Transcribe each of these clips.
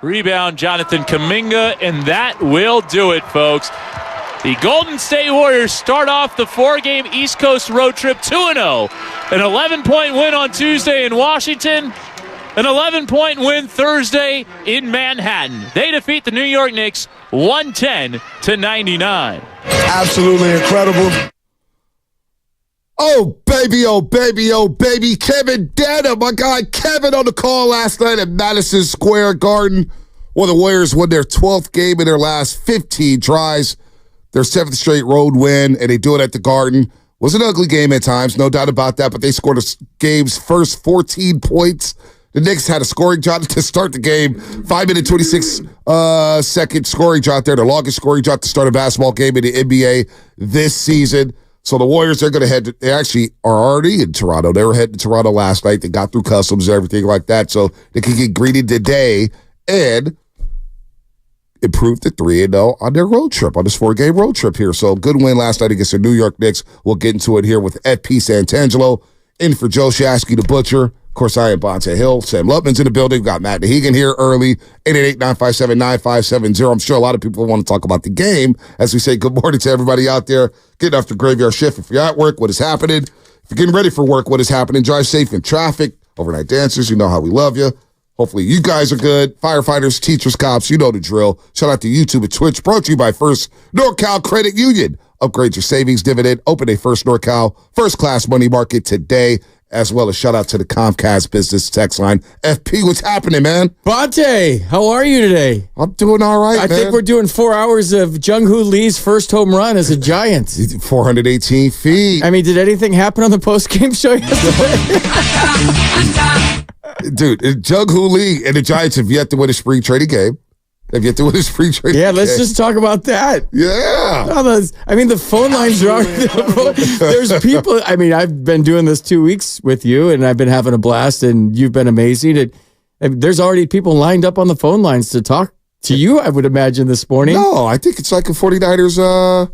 Rebound, Jonathan Kuminga, and that will do it, folks. The Golden State Warriors start off the 4-game East Coast road trip 2-0. An 11-point win on Tuesday in Washington. An 11-point win Thursday in Manhattan. They defeat the New York Knicks 110-99. Absolutely incredible. Oh, baby, oh, baby, oh, baby. Kevin Denham, my guy Kevin on the call last night at Madison Square Garden. Well, the Warriors won their 12th game in their last 15 tries. Their 7th straight road win, and they do it at the Garden. Was an ugly game at times, no doubt about that, but they scored the game's first 14 points. The Knicks had a scoring drought to start the game. 5-minute, 26-second scoring drought there, the longest scoring drought to start a basketball game in the NBA this season. So the Warriors, they're going to they actually are already in Toronto. They were heading to Toronto last night. They got through customs and everything like that, so they can get greeted today and improved to 3-0 on their road trip, on this 4-game road trip here. So good win last night against the New York Knicks. We'll get into it here with FP Santangelo, in for Joe Shasky, the Butcher. Of course, I am Bonte Hill. Sam Lutman's in the building. We've got Matt Nahegan here early, 888-957-9570. I'm sure a lot of people want to talk about the game as we say good morning to everybody out there getting off the graveyard shift. If you're at work, what is happening? If you're getting ready for work, what is happening? Drive safe in traffic. Overnight dancers, you know how we love you. Hopefully you guys are good. Firefighters, teachers, cops, you know the drill. Shout out to YouTube and Twitch. Brought to you by First NorCal Credit Union. Upgrade your savings dividend. Open a First NorCal first-class money market today, as well as shout out to the Comcast business text line. FP, what's happening, man? Bonte, how are you today? I'm doing all right, I man. think we're doing 4 hours of Jung-Hoo Lee's first home run as a Giant. 418 feet. I mean, did anything happen on the post-game show yesterday? Dude, Jung-Hoo Lee and the Giants have yet to win a spring trading game. They've yet to win a spring trading game. Yeah, let's just talk about that. Yeah. I mean, the phone lines are there's people. I mean, I've been doing this 2 weeks with you, and I've been having a blast, and you've been amazing. And there's already people lined up on the phone lines to talk to you, I would imagine, this morning. No, I think it's like a 49ers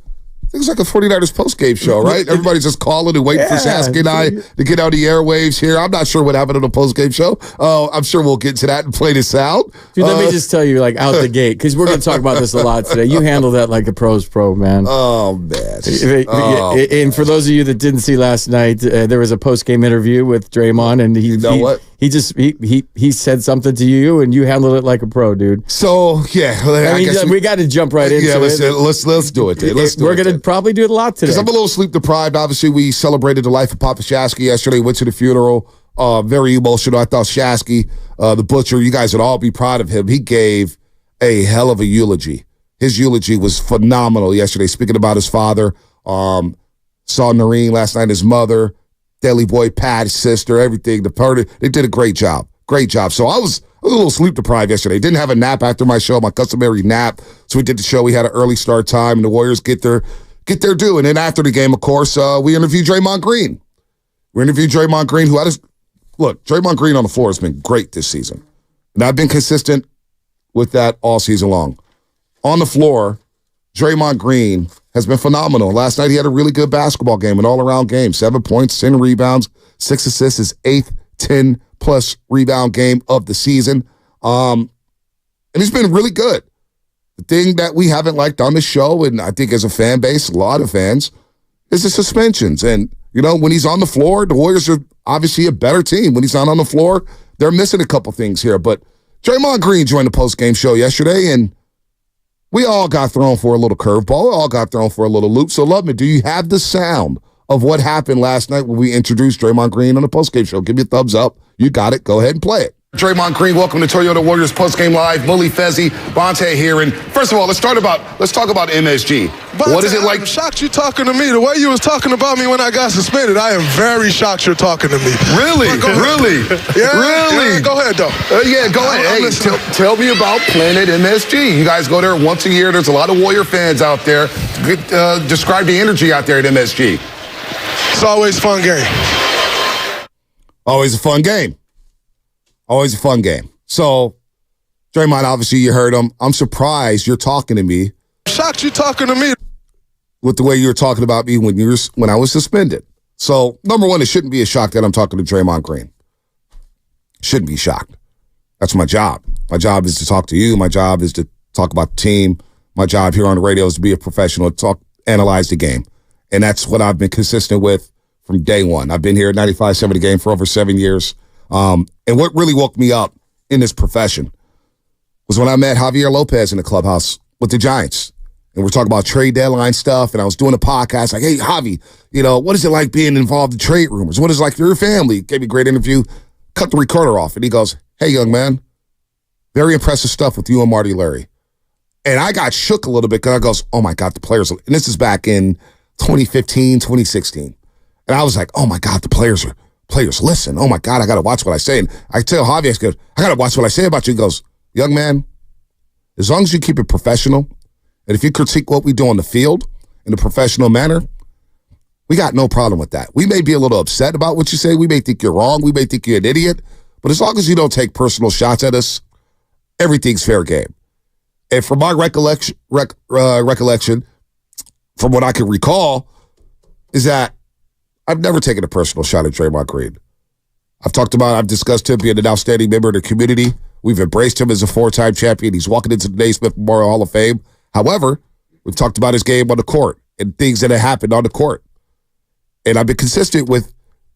it's like a 49ers post-game show, right? Everybody's just calling and waiting for Shasky and I to get on the airwaves here. I'm not sure what happened on the post-game show. I'm sure we'll get to that and play this out. Dude, let me just tell you, like, out the gate, because we're going to talk about this a lot today. You handle that like a pro's pro, man. Oh, man. And for those of you that didn't see last night, there was a post-game interview with Draymond, and you know what? He said something to you, and you handled it like a pro, dude. So, yeah. I mean, we got to jump right into it. Let's do it, dude. We're going to probably do it a lot today. Because I'm a little sleep deprived. Obviously, we celebrated the life of Papa Shasky yesterday, went to the funeral. Very emotional. I thought Shasky, the Butcher, you guys would all be proud of him. He gave a hell of a eulogy. His eulogy was phenomenal yesterday, speaking about his father. Saw Noreen last night, his mother, Daily Boy Pat, his sister, everything. They did a great job. Great job. So I was a little sleep deprived yesterday. Didn't have a nap after my show, my customary nap. So we did the show. We had an early start time, and the Warriors get their due. And then after the game, of course, we interviewed Draymond Green. Draymond Green on the floor has been great this season. And I've been consistent with that all season long. On the floor, Draymond Green has been phenomenal. Last night he had a really good basketball game, an all-around game. 7 points, 10 rebounds, 6 assists, his 8th 10-plus rebound game of the season. And he's been really good. The thing that we haven't liked on the show, and I think as a fan base, a lot of fans, is the suspensions. And, when he's on the floor, the Warriors are obviously a better team. When he's not on the floor, they're missing a couple things here. But Draymond Green joined the post-game show yesterday, and we all got thrown for a little curveball. We all got thrown for a little loop. So, Loveman, do you have the sound of what happened last night when we introduced Draymond Green on the postgame show? Give me a thumbs up. You got it. Go ahead and play it. Draymond Green, welcome to Toyota Warriors Postgame Live. Bully Fezzi, Bonte here. And first of all, let's talk about MSG. Bonte, what is it like? I'm shocked you're talking to me. The way you was talking about me when I got suspended, I am very shocked you're talking to me. Really? Really? Yeah? Really? Yeah, go ahead, though. Go ahead. Hey, tell me about Planet MSG. You guys go there once a year. There's a lot of Warrior fans out there. Describe the energy out there at MSG. It's always a fun game. Always a fun game. Always a fun game. So, Draymond, obviously you heard him. I'm surprised you're talking to me. I'm shocked you're talking to me. With the way you were talking about me when I was suspended. So, number one, it shouldn't be a shock that I'm talking to Draymond Green. Shouldn't be shocked. That's my job. My job is to talk to you. My job is to talk about the team. My job here on the radio is to be a professional, analyze the game. And that's what I've been consistent with from day one. I've been here at 95.7 The Game for over 7 years. And what really woke me up in this profession was when I met Javier Lopez in the clubhouse with the Giants. And we're talking about trade deadline stuff. And I was doing a podcast like, hey, Javi, what is it like being involved in trade rumors? What is it like for your family? Gave me a great interview. Cut the recorder off. And he goes, hey, young man, very impressive stuff with you and Marty Larry. And I got shook a little bit because I goes, oh, my God, the players. And this is back in 2015, 2016. And I was like, oh, my God, the players listen. Oh, my God, I got to watch what I say. And I tell Javier, I got to watch what I say about you. He goes, young man, as long as you keep it professional, and if you critique what we do on the field in a professional manner, we got no problem with that. We may be a little upset about what you say. We may think you're wrong. We may think you're an idiot. But as long as you don't take personal shots at us, everything's fair game. And from my recollection, from what I can recall, is that I've never taken a personal shot at Draymond Green. I've discussed him being an outstanding member of the community. We've embraced him as a 4-time champion. He's walking into the Naismith Memorial Hall of Fame. However, we've talked about his game on the court and things that have happened on the court. And I've been consistent with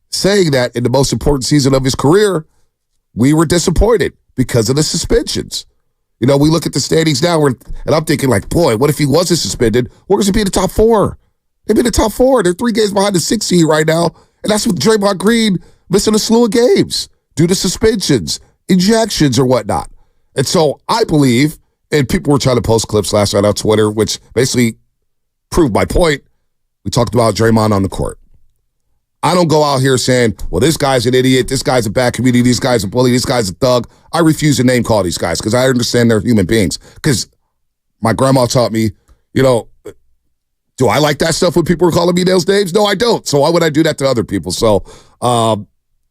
saying that in the most important season of his career, we were disappointed because of the suspensions. We look at the standings now, and I'm thinking like, boy, what if he wasn't suspended? Where does he be in the top 4? They'd be in the top 4. They're 3 games behind the 6th seed right now, and that's with Draymond Green missing a slew of games due to suspensions, injections, or whatnot. And so I believe, and people were trying to post clips last night on Twitter, which basically proved my point. We talked about Draymond on the court. I don't go out here saying, well, this guy's an idiot, this guy's a bad community, this guy's a bully, this guy's a thug. I refuse to name call these guys because I understand they're human beings. Because my grandma taught me, do I like that stuff when people are calling me those names? No, I don't. So why would I do that to other people? So what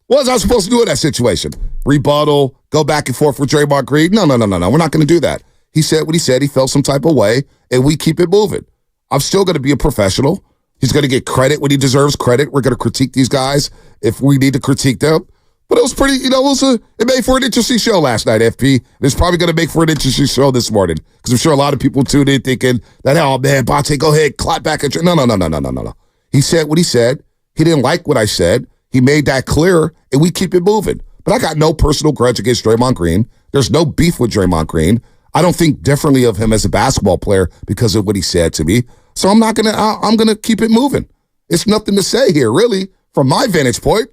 was I supposed to do in that situation? Rebuttal, go back and forth with Draymond Green? No. We're not going to do that. He said what he said. He felt some type of way, and we keep it moving. I'm still going to be a professional. He's going to get credit when he deserves credit. We're going to critique these guys if we need to critique them. But it was pretty, it made for an interesting show last night, FP. It's probably going to make for an interesting show this morning because I'm sure a lot of people tuned in thinking that, oh, man, Bonte, go ahead, clap back at you. No. He said what he said. He didn't like what I said. He made that clear, and we keep it moving. But I got no personal grudge against Draymond Green. There's no beef with Draymond Green. I don't think differently of him as a basketball player because of what he said to me. So I'm going to keep it moving. It's nothing to say here, really, from my vantage point.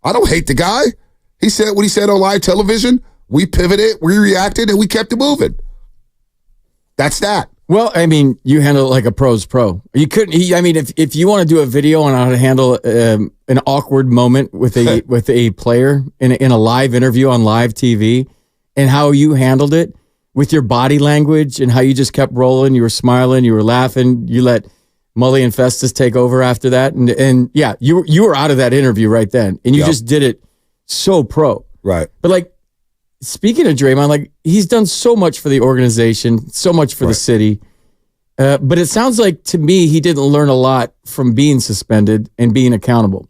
I don't hate the guy. He said what he said on live television. We pivoted, we reacted, and we kept it moving. That's that. Well, I mean, you handle it like a pro's pro. You couldn't. If you want to do a video on how to handle an awkward moment with a player in a live interview on live TV, and how you handled it with your body language and how you just kept rolling, you were smiling, you were laughing, you let Mully and Festus take over after that, and yeah, you were out of that interview right then, and you just did it so pro. Right. But speaking of Draymond, he's done so much for the organization, so much for the city. But it sounds like to me he didn't learn a lot from being suspended and being accountable.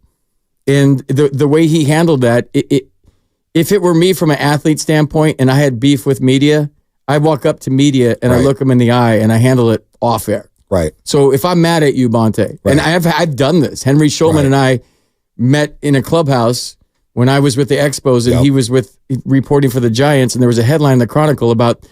And the way he handled that, if it were me from an athlete standpoint and I had beef with media, I walk up to media and I look them in the eye and I handle it off air. Right. So if I'm mad at you, Bonte, and I've done this. Henry Schulman and I met in a clubhouse when I was with the Expos and he was reporting for the Giants, and there was a headline in the Chronicle about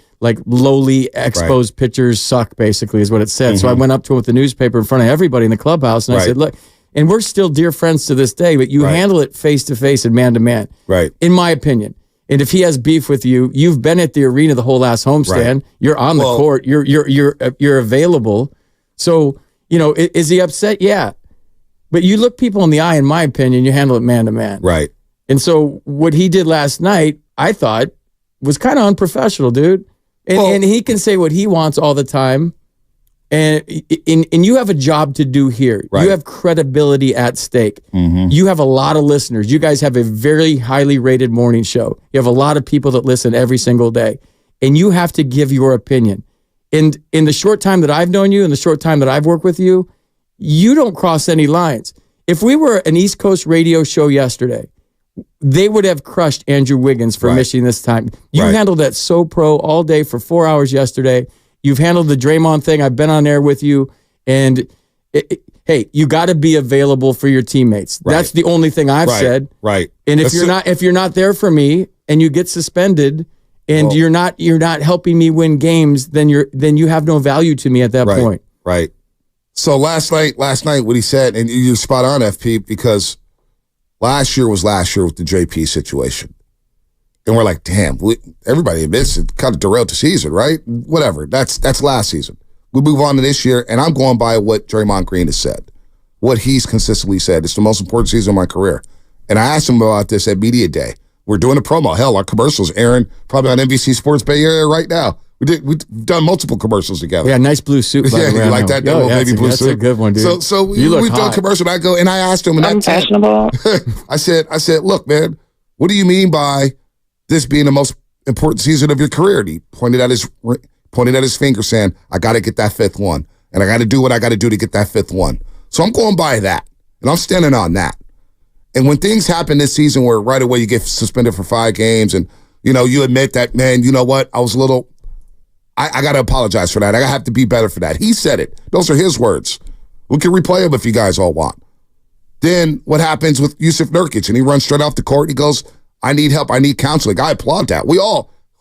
lowly Expos pitchers suck, basically is what it said. Mm-hmm. So I went up to him with the newspaper in front of everybody in the clubhouse and I said, look, and we're still dear friends to this day, but you handle it face to face and man to man. Right. In my opinion. And if he has beef with you, you've been at the arena the whole last homestand. Right. You're on the court. You're available. So, is he upset? Yeah. But you look people in the eye, in my opinion, you handle it man to man. Right. And so what he did last night, I thought, was kind of unprofessional, dude. And he can say what he wants all the time. And you have a job to do here. Right. You have credibility at stake. Mm-hmm. You have a lot of listeners. You guys have a very highly rated morning show. You have a lot of people that listen every single day. And you have to give your opinion. And in the short time that I've known you and the short time that I've worked with you, you don't cross any lines. If we were an East Coast radio show yesterday, they would have crushed Andrew Wiggins for missing this time. You handled that so pro all day for 4 hours yesterday. You've handled the Draymond thing. I've been on air with you. And, hey, you got to be available for your teammates. That's the only thing I've said. Right. And if you're not there for me and you get suspended and you're not helping me win games, then you have no value to me at that point. Right. So last night, what he said, and you're spot on, FP, because last year was last year with the JP situation. And we're like, damn, everybody admits it kind of derailed the season, right? Whatever. That's last season. We move on to this year, and I'm going by what Draymond Green has said, what he's consistently said. It's the most important season of my career. And I asked him about this at Media Day. We're doing a promo. Hell, our commercials airing probably on NBC Sports Bay Area right now. We've done multiple commercials together. Yeah, nice blue suit. By the way, you like that little baby blue suit? That's a good one, dude. So we've done commercial. And I asked him, and I'm fashionable. I said, look, man, what do you mean by this being the most important season of your career? And he pointed at his finger, saying, "I got to get that fifth one, and I got to do what I got to do to get that fifth one." So I'm going by that, and I'm standing on that. And when things happen this season, where right away you get suspended for 5 games, and you admit that, man, you know what, I was a little. I got to apologize for that. I have to be better for that. He said it. Those are his words. We can replay them if you guys all want. Then what happens with Yusuf Nurkic? And he runs straight off the court. He goes, "I need help. I need counseling." I applaud that.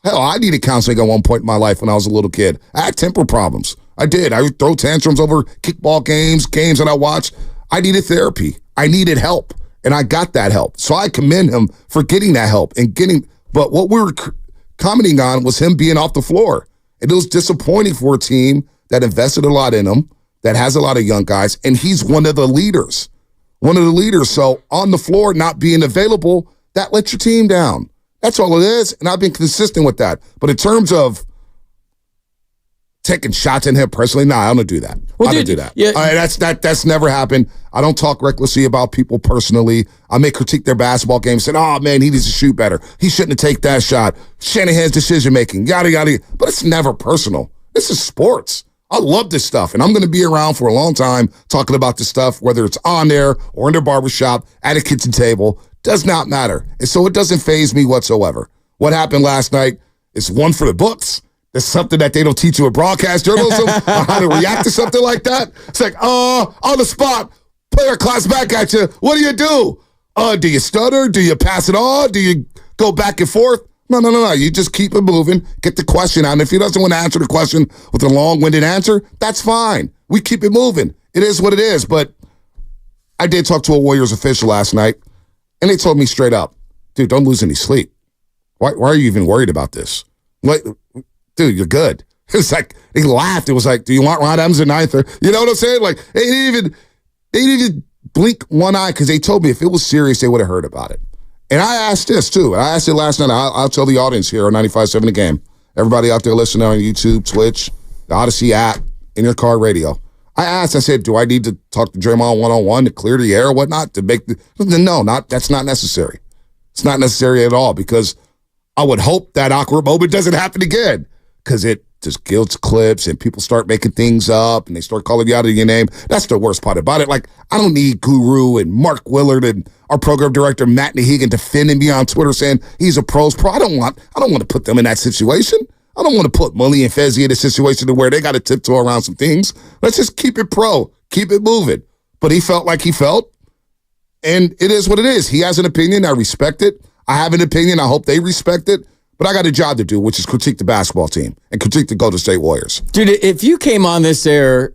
I needed counseling at one point in my life when I was a little kid. I had temper problems. I did. I would throw tantrums over kickball games that I watched. I needed therapy. I needed help. And I got that help. So I commend him for getting that help but what we were commenting on was him being off the floor. And it was disappointing for a team that invested a lot in him, that has a lot of young guys, and he's one of the leaders. So on the floor, not being available, that lets your team down. That's all it is, and I've been consistent with that. But in terms of taking shots at him personally, I don't do that. I don't do that. Yeah. That's never happened. I don't talk recklessly about people personally. I may critique their basketball game and say, "Oh, man, he needs to shoot better. He shouldn't have taken that shot. Shanahan's decision-making, yada, yada." But it's never personal. This is sports. I love this stuff, and I'm going to be around for a long time talking about this stuff, whether it's on there or in the barbershop, at a kitchen table. Does not matter. And so it doesn't faze me whatsoever. What happened last night is one for the books. There's something that they don't teach you in broadcast journalism on how to react to something like that. It's like, on the spot, player claps back at you. What do? Do you stutter? Do you pass it on? Do you go back and forth? No. You just keep it moving, get the question out. And if he doesn't want to answer the question with a long-winded answer, that's fine. We keep it moving. It is what it is. But I did talk to a Warriors official last night, and they told me straight up, "Dude, don't lose any sleep. Why are you even worried about this? Like, dude, you're good." It was like, he laughed. It was like, "Do you want Ron Adams in ninth?" Or, you know what I'm saying? Like, they didn't even blink one eye, because they told me if it was serious, they would have heard about it. And I asked this, too. I asked it last night. I'll tell the audience here on 95.7 The Game, everybody out there listening on YouTube, Twitch, the Odyssey app, in your car radio. I said, do I need to talk to Draymond one-on-one to clear the air or whatnot? That's not necessary. It's not necessary at all, because I would hope that awkward moment doesn't happen again, because it just guilt clips and people start making things up and they start calling you out of your name. That's the worst part about it. Like, I don't need Guru and Mark Willard and our program director Matt Nahigan defending me on Twitter saying he's a pros pro. I don't want to put them in that situation. I don't want to put Mully and Fezzi in a situation to where they got to tiptoe around some things. Let's just keep it pro, keep it moving. But he felt like he felt, and it is what it is. He has an opinion. I respect it. I have an opinion. I hope they respect it. But I got a job to do, which is critique the basketball team and critique the Golden State Warriors. Dude, if you came on this air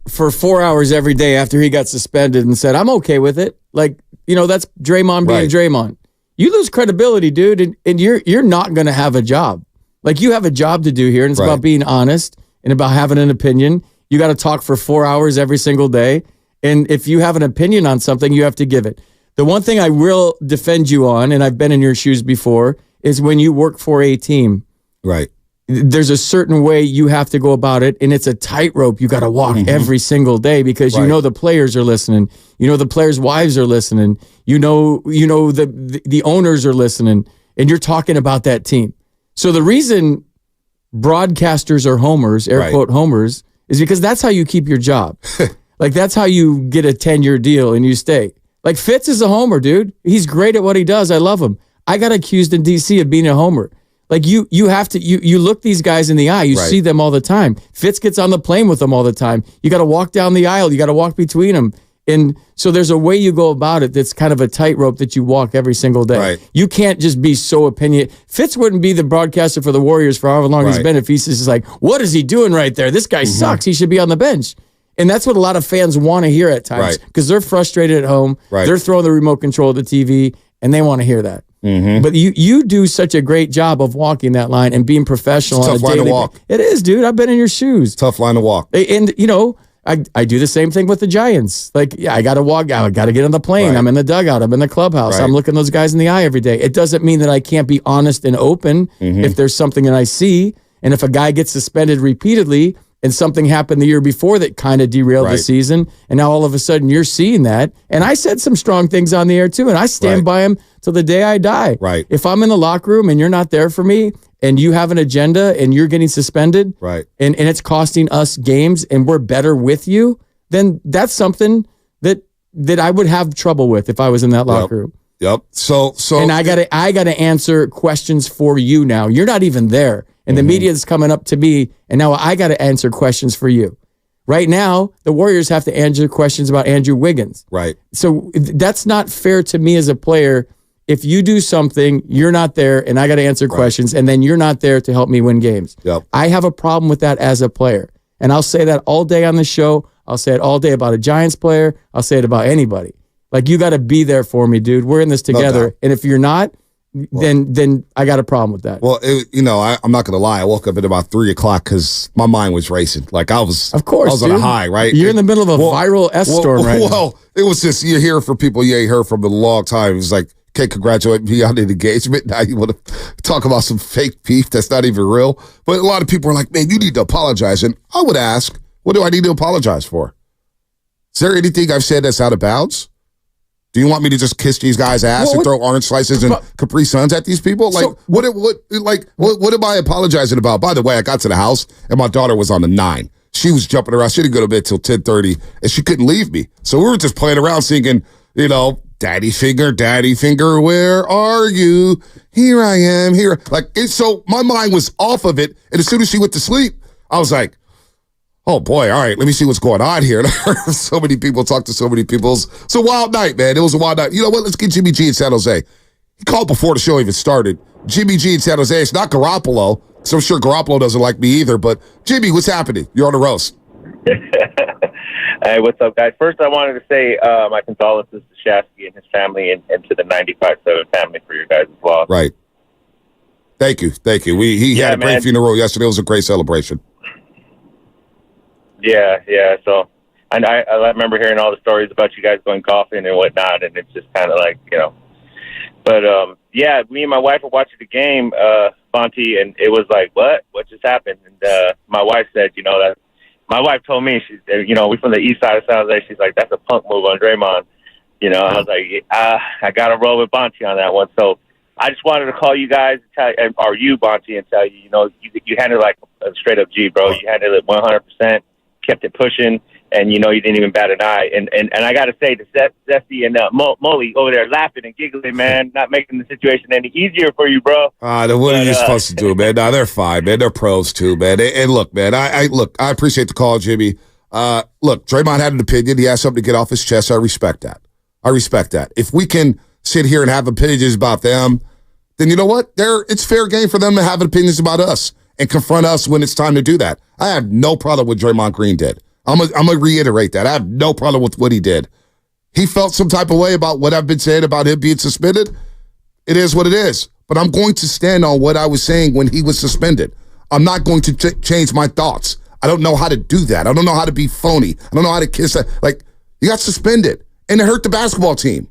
for 4 hours every day after he got suspended and said, "I'm okay with it," like, that's Draymond being Draymond, you lose credibility, dude, and you're not going to have a job. Like, you have a job to do here, and it's about being honest and about having an opinion. You got to talk for 4 hours every single day, and if you have an opinion on something, you have to give it. The one thing I will defend you on, and I've been in your shoes before, is when you work for a team. Right. There's a certain way you have to go about it, and it's a tightrope you got to walk every single day, because you know the players are listening. You know the players' wives are listening. You know the owners are listening, and you're talking about that team. So the reason broadcasters are homers, air quote homers, is because that's how you keep your job. Like, that's how you get a 10-year deal and you stay. Like Fitz is a homer, dude. He's great at what he does. I love him. I got accused in DC of being a homer. Like you have to you look these guys in the eye. You see them all the time. Fitz gets on the plane with them all the time. You got to walk down the aisle. You got to walk between them. And so there's a way you go about it that's kind of a tightrope that you walk every single day. Right. You can't just be so opinionated. Fitz wouldn't be the broadcaster for the Warriors for however long he's been if he's just like, what is he doing right there? This guy sucks. He should be on the bench. And that's what a lot of fans want to hear at times because they're frustrated at home. Right. They're throwing the remote control of the TV, and they want to hear that. But you do such a great job of walking that line and being professional. It's a tough line to walk. It is, dude. I've been in your shoes. Tough line to walk. And, you know, I do the same thing with the Giants. Like, yeah, I got to walk. I got to get on the plane. Right. I'm in the dugout. I'm in the clubhouse. I'm looking those guys in the eye every day. It doesn't mean that I can't be honest and open if there's something that I see. And if a guy gets suspended repeatedly and something happened the year before that kind of derailed the season, and now all of a sudden you're seeing that. And I said some strong things on the air too, and I stand by him till the day I die. Right. If I'm in the locker room and you're not there for me, and you have an agenda and you're getting suspended, and it's costing us games and we're better with you, then that's something that I would have trouble with if I was in that locker room. So and I gotta answer questions for you now. You're not even there. And the media is coming up to me, and now I got to answer questions for you. Right now, the Warriors have to answer questions about Andrew Wiggins. Right. So that's not fair to me as a player. If you do something, you're not there, and I got to answer questions, and then you're not there to help me win games. I have a problem with that as a player. And I'll say that all day on the show. I'll say it all day about a Giants player. I'll say it about anybody. Like, you got to be there for me, dude. We're in this together. And if you're not, then I got a problem with that. Well, I'm not going to lie. I woke up at about 3 o'clock because my mind was racing. Like I was on a high, right? You're in the middle of a viral S-storm right now. Well, it was just, you hear from people you ain't heard from in a long time. It's like, okay, congratulate me on an engagement. Now you want to talk about some fake beef that's not even real. But a lot of people are like, man, you need to apologize. And I would ask, what do I need to apologize for? Is there anything I've said that's out of bounds? Do you want me to just kiss these guys' ass and throw orange slices and Capri Suns at these people? Like, what am I apologizing about? By the way, I got to the house and my daughter was on the 9. She was jumping around. She didn't go to bed till 10:30, and she couldn't leave me. So we were just playing around singing, Daddy Finger, where are you? Here I am, here. So my mind was off of it, and as soon as she went to sleep, I was like, oh, boy, all right, let me see what's going on here. So many people talk to so many people. It's a wild night, man. It was a wild night. You know what? Let's get Jimmy G in San Jose. He called before the show even started. Jimmy G in San Jose. It's not Garoppolo, so I'm sure Garoppolo doesn't like me either. But, Jimmy, what's happening? You're on the roast. Hey, what's up, guys? First, I wanted to say my condolences to Shasky and his family and to the 95-7 family for your guys as well. Right. Thank you. He had a great funeral yesterday. It was a great celebration. Yeah. So I remember hearing all the stories about you guys going golfing and whatnot, and it's just kind of like, But, me and my wife were watching the game, Bonte, and it was like, what just happened? And my wife said, that my wife told me, she's, we from the east side of San Jose. She's like, that's a punk move on Draymond. I was like, I got to roll with Bonte on that one. So I just wanted to call you guys, or you, Bonte, and tell you, you handled it like a straight up G, bro. You handled it 100%. Kept it pushing, and you didn't even bat an eye. And I got to say, the Zesty and Molly over there laughing and giggling, man, not making the situation any easier for you, bro. What are you supposed to do, man? No, they're fine, man. They're pros too, man. And look, man, I appreciate the call, Jimmy. Look, Draymond had an opinion. He had something to get off his chest. I respect that. If we can sit here and have opinions about them, then you know what? It's fair game for them to have opinions about us and confront us when it's time to do that. I have no problem with Draymond Green did. I'm gonna reiterate that. I have no problem with what he did. He felt some type of way about what I've been saying about him being suspended. It is what it is. But I'm going to stand on what I was saying when he was suspended. I'm not going to change my thoughts. I don't know how to do that. I don't know how to be phony. I don't know how to kiss that. Like, you got suspended, and it hurt the basketball team.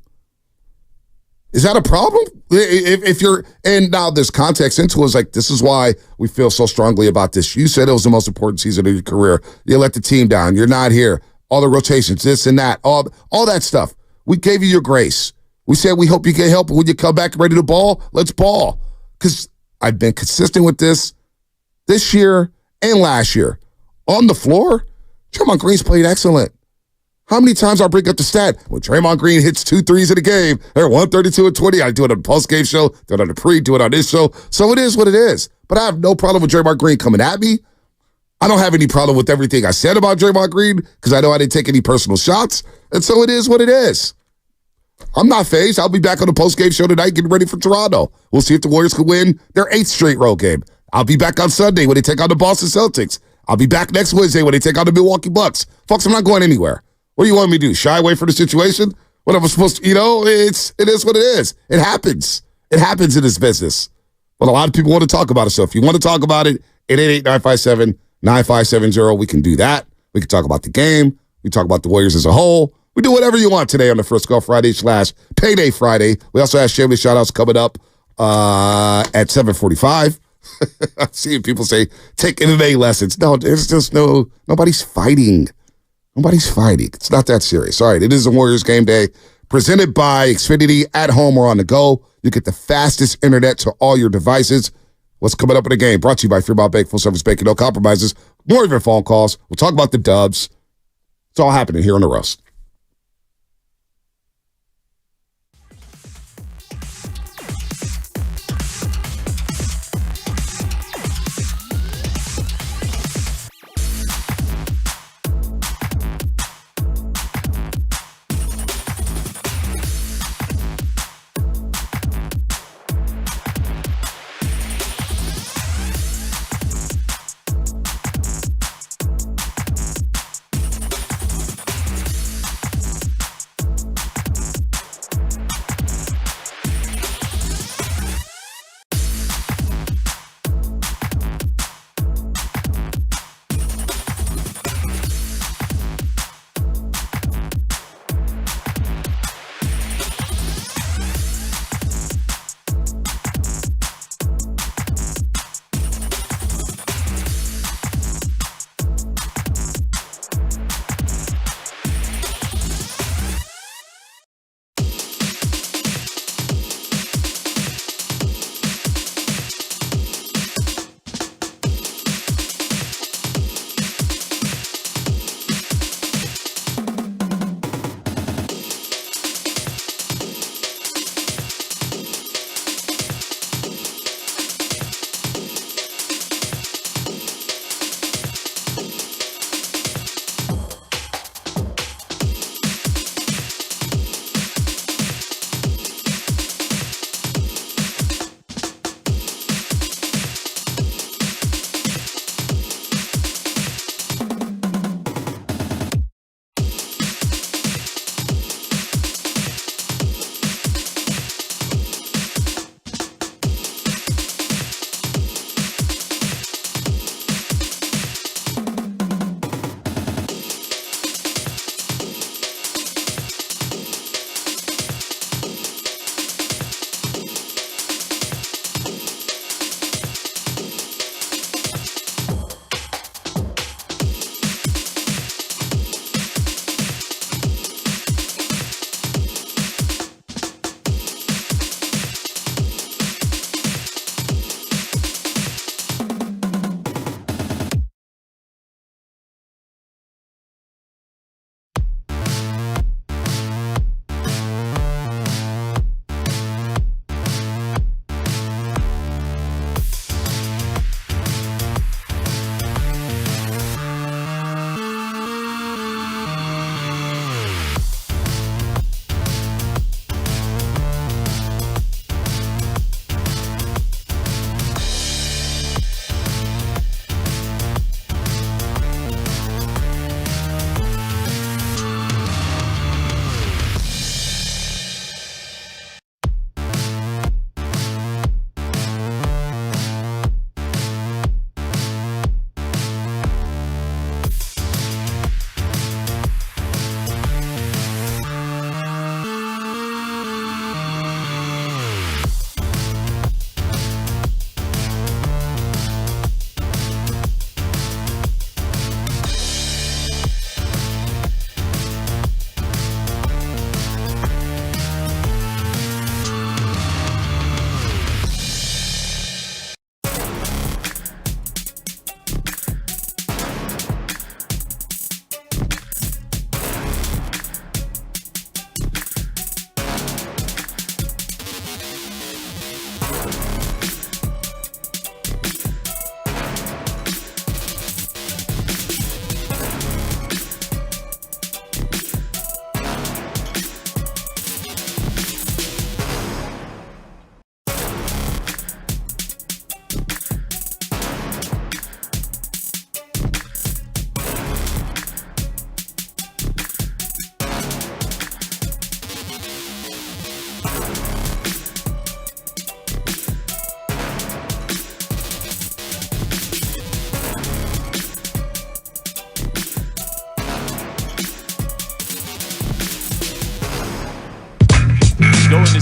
Is that a problem? If you're, and now there's context into it, it's like, this is why we feel so strongly about this. You said it was the most important season of your career. You let the team down. You're not here. All the rotations, this and that, all that stuff. We gave you your grace. We said we hope you get help. When you come back ready to ball, let's ball. Because I've been consistent with this year and last year. On the floor, Draymond Green's played excellent. How many times I bring up the stat when Draymond Green hits 2 threes in a game, they're 132-20. I do it on the post-game show, do it on the pre, do it on this show. So it is what it is. But I have no problem with Draymond Green coming at me. I don't have any problem with everything I said about Draymond Green because I know I didn't take any personal shots. And so it is what it is. I'm not fazed. I'll be back on the post-game show tonight getting ready for Toronto. We'll see if the Warriors can win their 8th straight road game. I'll be back on Sunday when they take on the Boston Celtics. I'll be back next Wednesday when they take on the Milwaukee Bucks. Folks, I'm not going anywhere. What do you want me to do? Shy away from the situation? What am I supposed to, it is what it is. It happens. It happens in this business. But a lot of people want to talk about it. So if you want to talk about it, 888-957-9570, we can do that. We can talk about the game. We talk about the Warriors as a whole. We do whatever you want today on the Frisco Friday / Payday Friday. We also have shameless shout-outs coming up at 7:45. I'm seeing people say, take MMA lessons. No, there's just nobody's fighting. Nobody's fighting. It's not that serious. All right, it is a Warriors game day presented by Xfinity at home or on the go. You get the fastest internet to all your devices. What's coming up in the game? Brought to you by Fremont Bank, full service banking, no compromises. More of your phone calls. We'll talk about the Dubs. It's all happening here on the Roast.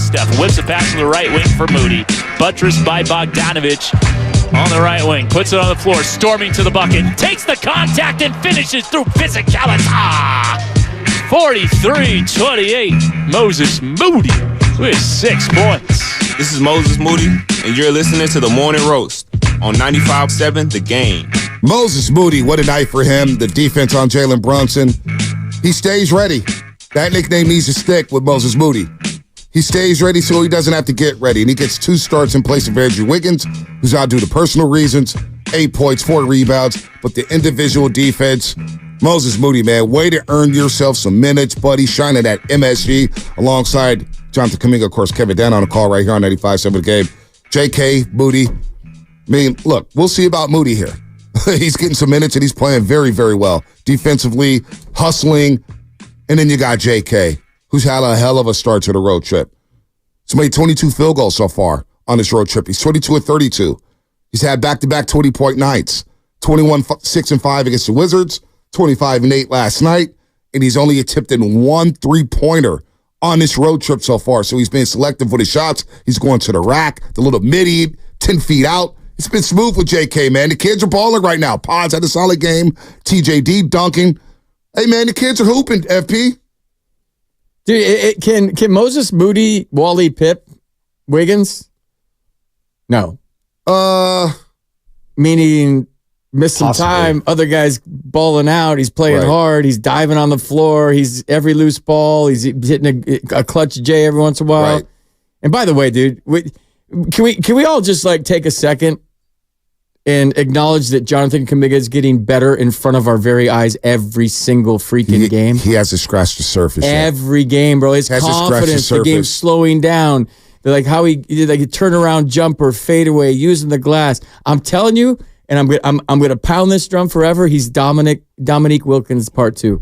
Steph. Whips a pass to the right wing for Moody. Buttressed by Bogdanovich on the right wing. Puts it on the floor. Storming to the bucket. Takes the contact and finishes through physicality. 43-28. Moses Moody with 6 points. This is Moses Moody, and you're listening to The Morning Roast on 95.7 The Game. Moses Moody, what a night for him. The defense on Jalen Brunson. He stays ready. That nickname needs to stick with Moses Moody. He stays ready so he doesn't have to get ready. And he gets 2 starts in place of Andrew Wiggins, who's out due to personal reasons. 8 points, 4 rebounds. But the individual defense, Moses Moody, man, way to earn yourself some minutes, buddy. Shining at MSG alongside Jonathan Kuminga, of course, Kevin Dan on the call right here on 95.7 The Game. JK, Moody. I mean, look, we'll see about Moody here. He's getting some minutes and he's playing very, very well. Defensively, hustling. And then you got JK, who's had a hell of a start to the road trip. He's made 22 field goals so far on this road trip. He's 22 and 32. He's had back-to-back 20-point nights. 21, 6 and 5 against the Wizards. 25 and 8 last night. And he's only attempted 1 3-pointer on this road trip so far. So he's been selective with his shots. He's going to the rack, the little midi, 10 feet out. It's been smooth with JK, man. The kids are balling right now. Pods had a solid game. TJD dunking. Hey, man, the kids are hooping, FP. Dude, can Moses Moody, Wally Pip, Wiggins? No. Meaning miss some time. Other guys balling out. He's playing hard. He's diving on the floor. He's every loose ball. He's hitting a clutch J every once in a while. Right. And by the way, dude, can we all just like take a second and acknowledge that Jonathan Kuminga is getting better in front of our very eyes every single freaking game? He has to scratch the surface. Every game, bro. His confidence, the game's slowing down. They're like how he did like a turnaround jumper, fadeaway, using the glass. I'm telling you, and I'm gonna pound this drum forever. He's Dominique Wilkins part 2.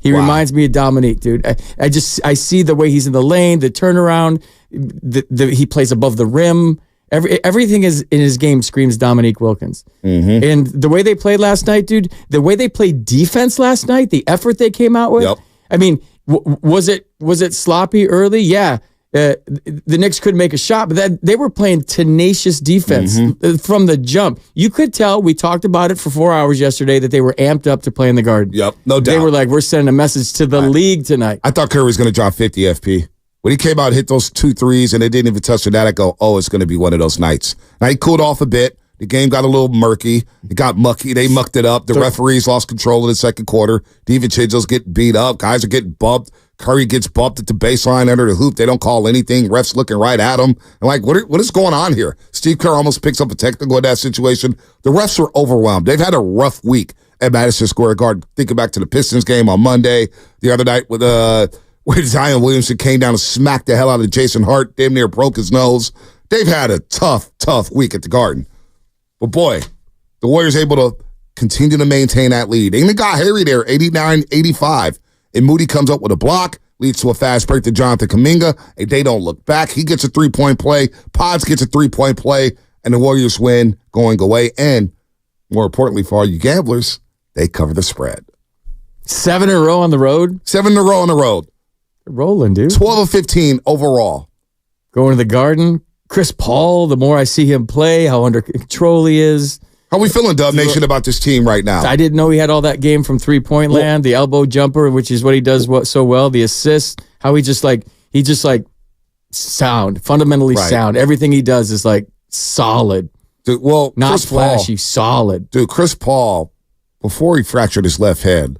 He reminds me of Dominique, dude. I see the way he's in the lane, the turnaround, he plays above the rim. Everything is in his game screams Dominique Wilkins. Mm-hmm. And the way they played last night, dude, the way they played defense last night, the effort they came out with. Yep. I mean, was it sloppy early? Yeah. The Knicks couldn't make a shot, but they were playing tenacious defense from the jump. You could tell, we talked about it for 4 hours yesterday, that they were amped up to play in the Garden. Yep, no doubt. They were like, we're sending a message to the league tonight. I thought Curry was going to drop 50 FP. When he came out and hit those 2 threes and they didn't even touch the net, I go, oh, it's going to be one of those nights. Now, he cooled off a bit. The game got a little murky. It got mucky. They mucked it up. The referees lost control in the second quarter. DiVincenzo's getting beat up. Guys are getting bumped. Curry gets bumped at the baseline under the hoop. They don't call anything. Refs looking right at him. And like, what is going on here? Steve Kerr almost picks up a technical in that situation. The refs are overwhelmed. They've had a rough week at Madison Square Garden. Thinking back to the Pistons game on Monday, the other night with where Zion Williamson came down and smacked the hell out of Jason Hart, damn near broke his nose. They've had a tough week at the Garden. But boy, the Warriors able to continue to maintain that lead. They even got Harry there, 89-85. And Moody comes up with a block, leads to a fast break to Jonathan Kuminga, and they don't look back. He gets a 3-point play. Pods gets a 3-point play, and the Warriors win going away. And more importantly for all you gamblers, they cover the spread. 7 in a row on the road? 7 in a row on the road. They're rolling, dude. 12 of 15 overall. Going to the Garden. Chris Paul, the more I see him play, how under control he is. How we feeling, Dub Nation, about this team right now? I didn't know he had all that game from 3-point land, the elbow jumper, which is what he does so well, the assist, how he just sound, fundamentally sound. Everything he does is like solid. Dude, not Chris flashy, Paul, solid. Dude, Chris Paul, before he fractured his left hand,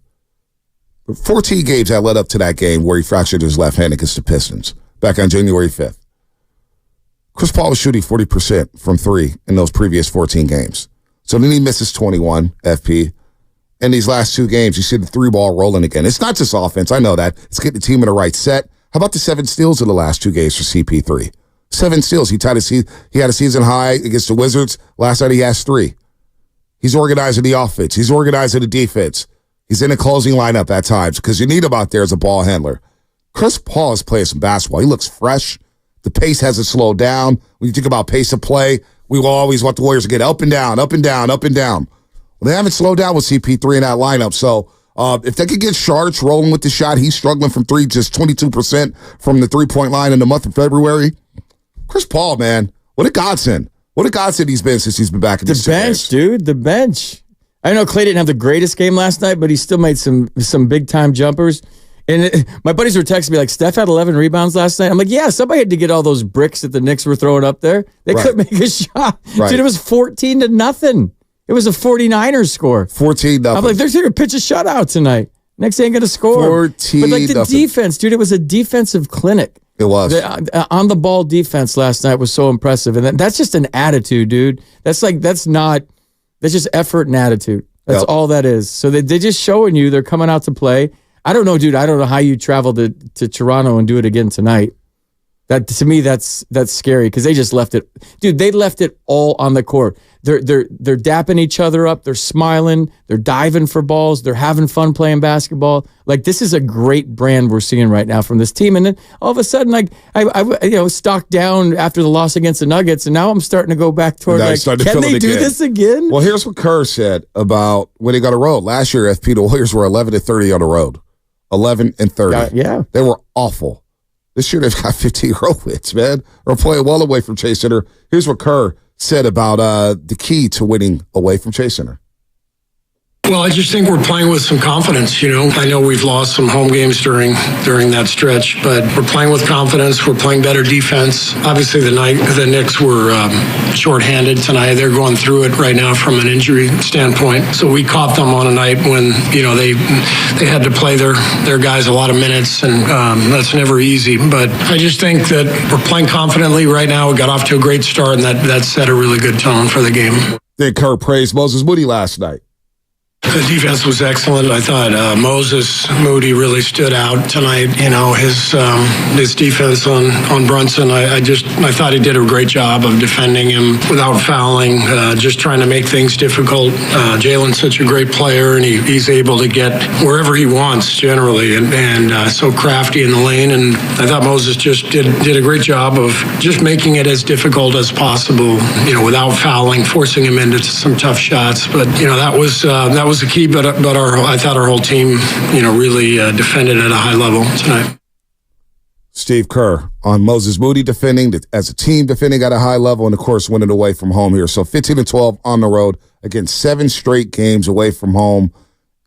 14 games that led up to that game where he fractured his left hand against the Pistons back on January 5th. Chris Paul was shooting 40% from 3 in those previous 14 games. So then he misses 21, FP. In these last 2 games, you see the 3-ball rolling again. It's not just offense. I know that. It's getting the team in the right set. How about the 7 steals in the last 2 games for CP3? 7 steals. He had a season high against the Wizards. Last night he has 3. He's organizing the offense. He's organizing the defense. He's in a closing lineup at times because you need him out there as a ball handler. Chris Paul is playing some basketball. He looks fresh. The pace hasn't slowed down. When you think about pace of play, we will always want the Warriors to get up and down, up and down, up and down. Well, they haven't slowed down with CP3 in that lineup. So If they could get Shards rolling with the shot, he's struggling from three, just 22% from the three-point line in the month of February. Chris Paul, man, what a godsend. What a godsend he's been since he's been back in the bench, dude. The bench. I know Clay didn't have the greatest game last night, but he still made some big-time jumpers. And my buddies were texting me like, Steph had 11 rebounds last night. I'm like, yeah, somebody had to get all those bricks that the Knicks were throwing up there. They couldn't make a shot. Right. Dude, it was 14-0. It was a 49ers score. 14-0. I'm like, they're going to pitch a shutout tonight. Knicks ain't going to score. 14-0. But like the defense, dude, it was a defensive clinic. It was. The on-the-ball defense last night was so impressive. And that's just an attitude, dude. That's just effort and attitude. That's all that is. So they're just showing you they're coming out to play. I don't know, dude. I don't know how you travel to Toronto and do it again tonight. That to me, that's scary because they just left it. Dude, they left it all on the court. They're dapping each other up. They're smiling. They're diving for balls. They're having fun playing basketball. Like, this is a great brand we're seeing right now from this team. And then all of a sudden, like I stocked down after the loss against the Nuggets, and now I'm starting to go back toward like, can they do this again? Well, here's what Kerr said about when they got a road last year. FP, the Warriors were 11-30 on the road. 11-30. Yeah, they were awful. This year they've got 15 road wins, man. They're playing well away from Chase Center. Here's what Kerr said about the key to winning away from Chase Center. Well, I just think we're playing with some confidence. I know we've lost some home games during that stretch, but we're playing with confidence. We're playing better defense. Obviously, the Knicks were shorthanded tonight. They're going through it right now from an injury standpoint. So we caught them on a night when they had to play their guys a lot of minutes, and that's never easy. But I just think that we're playing confidently right now. We got off to a great start, and that set a really good tone for the game. Then Kerr praised Moses Moody last night. The defense was excellent. I thought Moses Moody really stood out tonight. His defense on Brunson. I thought he did a great job of defending him without fouling, just trying to make things difficult. Jalen's such a great player, and he's able to get wherever he wants generally, and so crafty in the lane. And I thought Moses just did a great job of just making it as difficult as possible. Without fouling, forcing him into some tough shots. But that was the key, but I thought our whole team, really defended at a high level tonight. Steve Kerr on Moses Moody defending as a team, defending at a high level, and of course winning away from home here. So 15-12 on the road against 7 straight games away from home,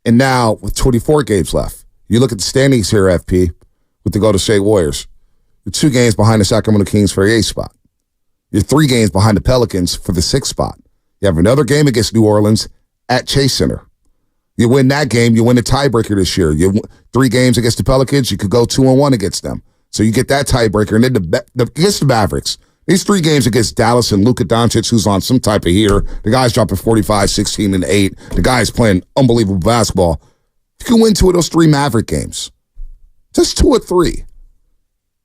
and now with 24 games left. You look at the standings here, FP, with the Golden State Warriors. You're 2 games behind the Sacramento Kings for the 8th spot. You're 3 games behind the Pelicans for the 6th spot. You have another game against New Orleans at Chase Center. You win that game, you win the tiebreaker this year. You 3 games against the Pelicans, you could go 2-1 against them. So you get that tiebreaker. And then against the Mavericks, these 3 games against Dallas and Luka Doncic, who's on some type of heater. The guy's dropping 45, 16, and 8. The guy's playing unbelievable basketball. You can win 2 of those 3 Maverick games. Just 2 or 3.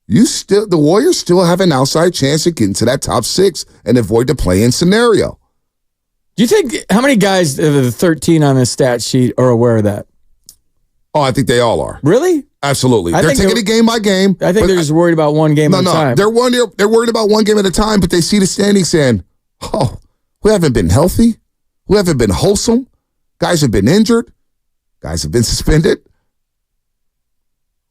The Warriors still have an outside chance of getting to that top 6 and avoid the play-in scenario. Do you think how many guys, the 13 on this stat sheet, are aware of that? Oh, I think they all are. Really? Absolutely. They're taking it game by game. I think they're just worried about one game at a time. They're worried about one game at a time, but they see the standings saying, oh, we haven't been healthy. We haven't been wholesome. Guys have been injured. Guys have been suspended.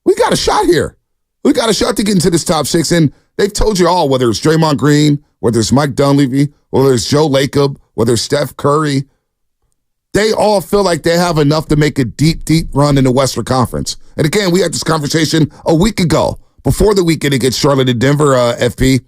We got a shot here. We got a shot to get into this top 6, and they've told you all, whether it's Draymond Green, whether it's Mike Dunleavy, whether it's Joe Lacob, whether it's Steph Curry, they all feel like they have enough to make a deep, deep run in the Western Conference. And again, we had this conversation a week ago, before the weekend against Charlotte and Denver, FP.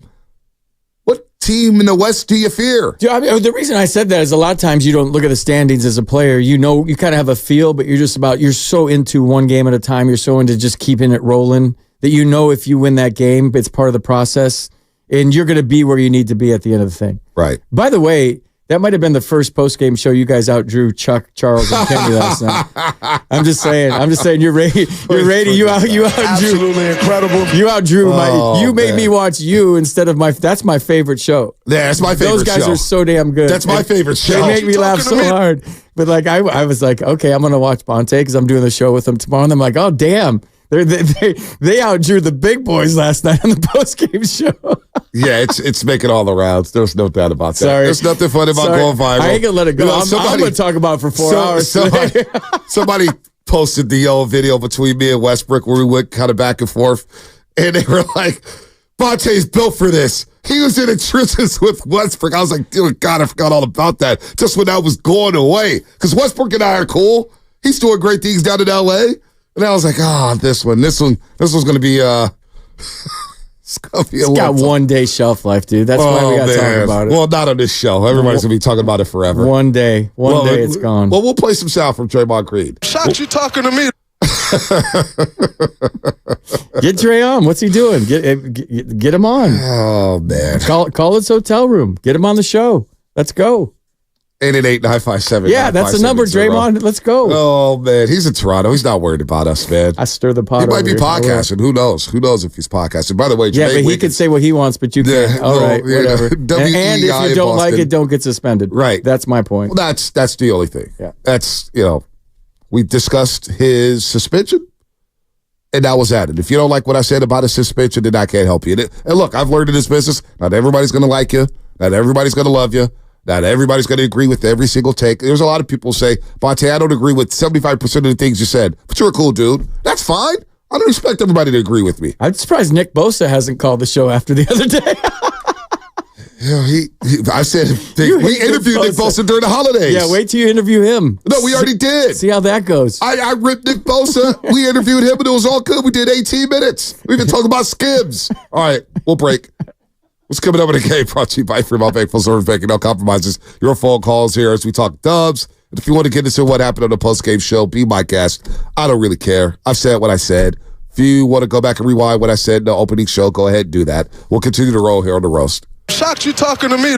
What team in the West do you fear? The reason I said that is a lot of times you don't look at the standings as a player. You kind of have a feel, but you're so into one game at a time. You're so into just keeping it rolling that if you win that game, it's part of the process, and you're going to be where you need to be at the end of the thing. Right. By the way, that might have been the first post-game show you guys outdrew Chuck, Charles, and Kenny last night. I'm just saying, you're ready. You outdrew. Absolutely incredible. You outdrew you made me watch you instead of that's my favorite show. Yeah, that's my favorite show. Those guys are so damn good. That's my favorite show. They make me laugh so hard. But like, I was like, okay, I'm going to watch Bonte because I'm doing the show with them tomorrow. And I'm like, oh, damn. They outdrew the big boys last night on the post-game show. Yeah, it's making all the rounds. There's no doubt about that. Sorry. There's nothing funny about going viral. I ain't going to let it go. I'm going to talk about it for 4 hours. Somebody posted the old video between me and Westbrook where we went kind of back and forth. And they were like, Vontae's built for this. He was in the trenches with Westbrook. I was like, dear God, I forgot all about that. Just when that was going away. Because Westbrook and I are cool. He's doing great things down in L.A. And I was like, this one's going to be, it's going to be It's got 1 day shelf life, dude. That's why we got to talk about it. Well, not on this show. Everybody's going to be talking about it forever. One day it's gone. Well, we'll play some sound from Draymond Green. Shocked you talking to me. Get Dre on. What's he doing? Get him on. Oh, man. Call his hotel room. Get him on the show. Let's go. 888-957. Yeah, that's the number, Draymond. Let's go. Oh, man. He's in Toronto. He's not worried about us, man. I stir the pot. He might be podcasting. Who knows? Who knows if he's podcasting? By the way, yeah, but he could say what he wants, but you can't. Yeah, all right, whatever. And if you don't like it, don't get suspended. Right. That's my point. Well, that's the only thing. Yeah. That's, we discussed his suspension, and that was that. And if you don't like what I said about his suspension, then I can't help you. And look, I've learned in this business, not everybody's going to like you. Not everybody's going to love you. Not everybody's going to agree with every single take. There's a lot of people who say, Vontae, I don't agree with 75% of the things you said, but you're a cool dude. That's fine. I don't expect everybody to agree with me. I'm surprised Nick Bosa hasn't called the show after the other day. I said, we interviewed Nick Bosa during the holidays. Yeah, wait till you interview him. No, we already did. See how that goes. I ripped Nick Bosa. We interviewed him, and it was all good. We did 18 minutes. We even talked about Skims. All right, we'll break. What's coming up in the game? Brought to you by Fremont Bank, full service banking, no compromises. Your phone calls here as we talk Dubs. And if you want to get into what happened on the post-game show, be my guest. I don't really care. I've said what I said. If you want to go back and rewind what I said in the opening show, go ahead and do that. We'll continue to roll here on the roast. Shocked you talking to me.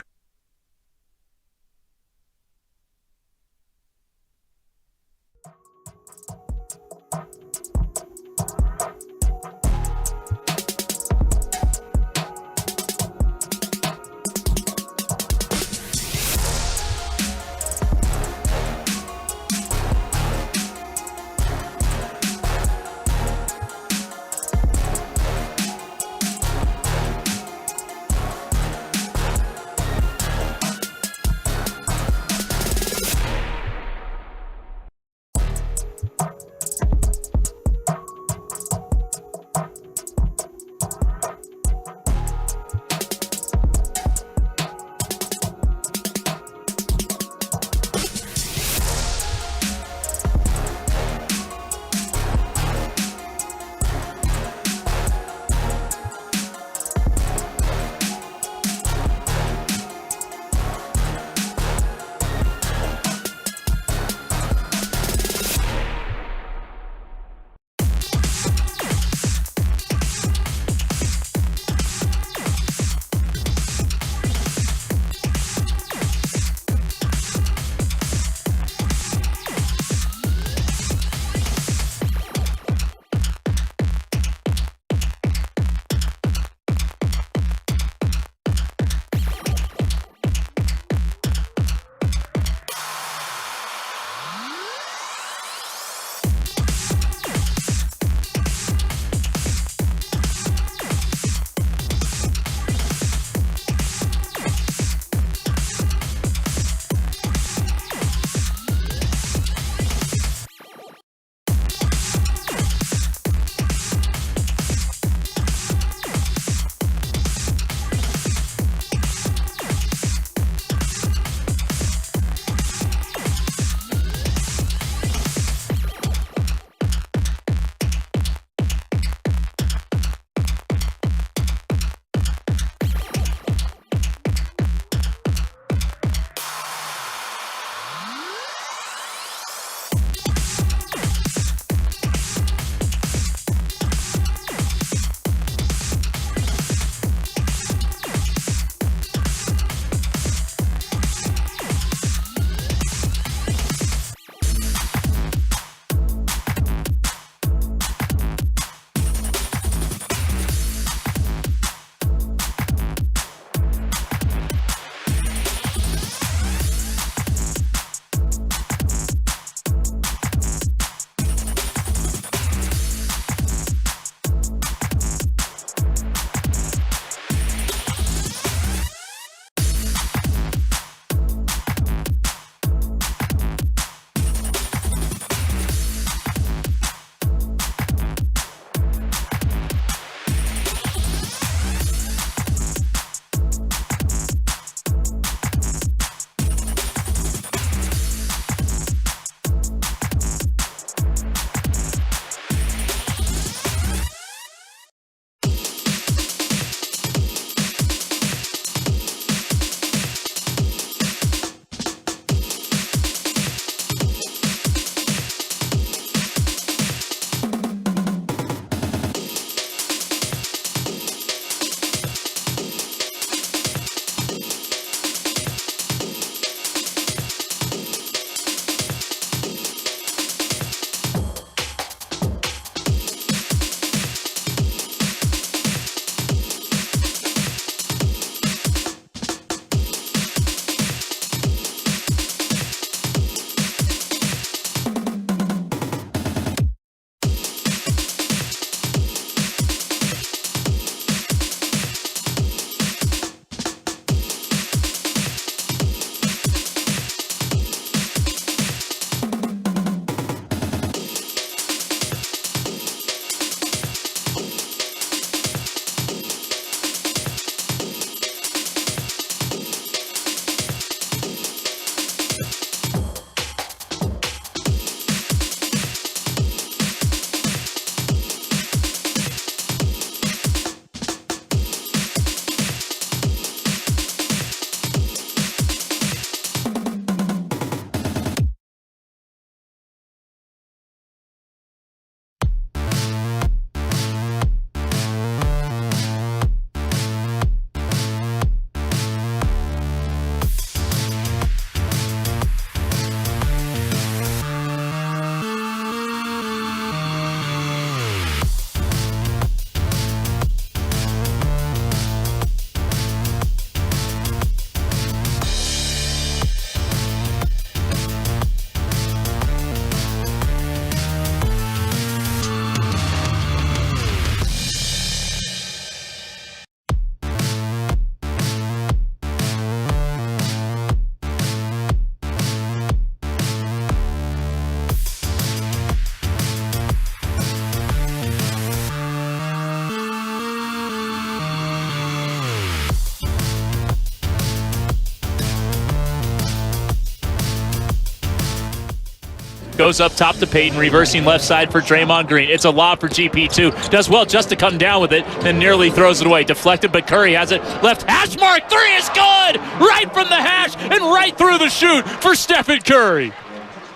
Goes up top to Peyton, reversing left side for Draymond Green. It's a lob for GP2. Does well just to come down with it, then nearly throws it away. Deflected, but Curry has it. Left hash mark. 3 is good! Right from the hash and right through the chute for Stephen Curry.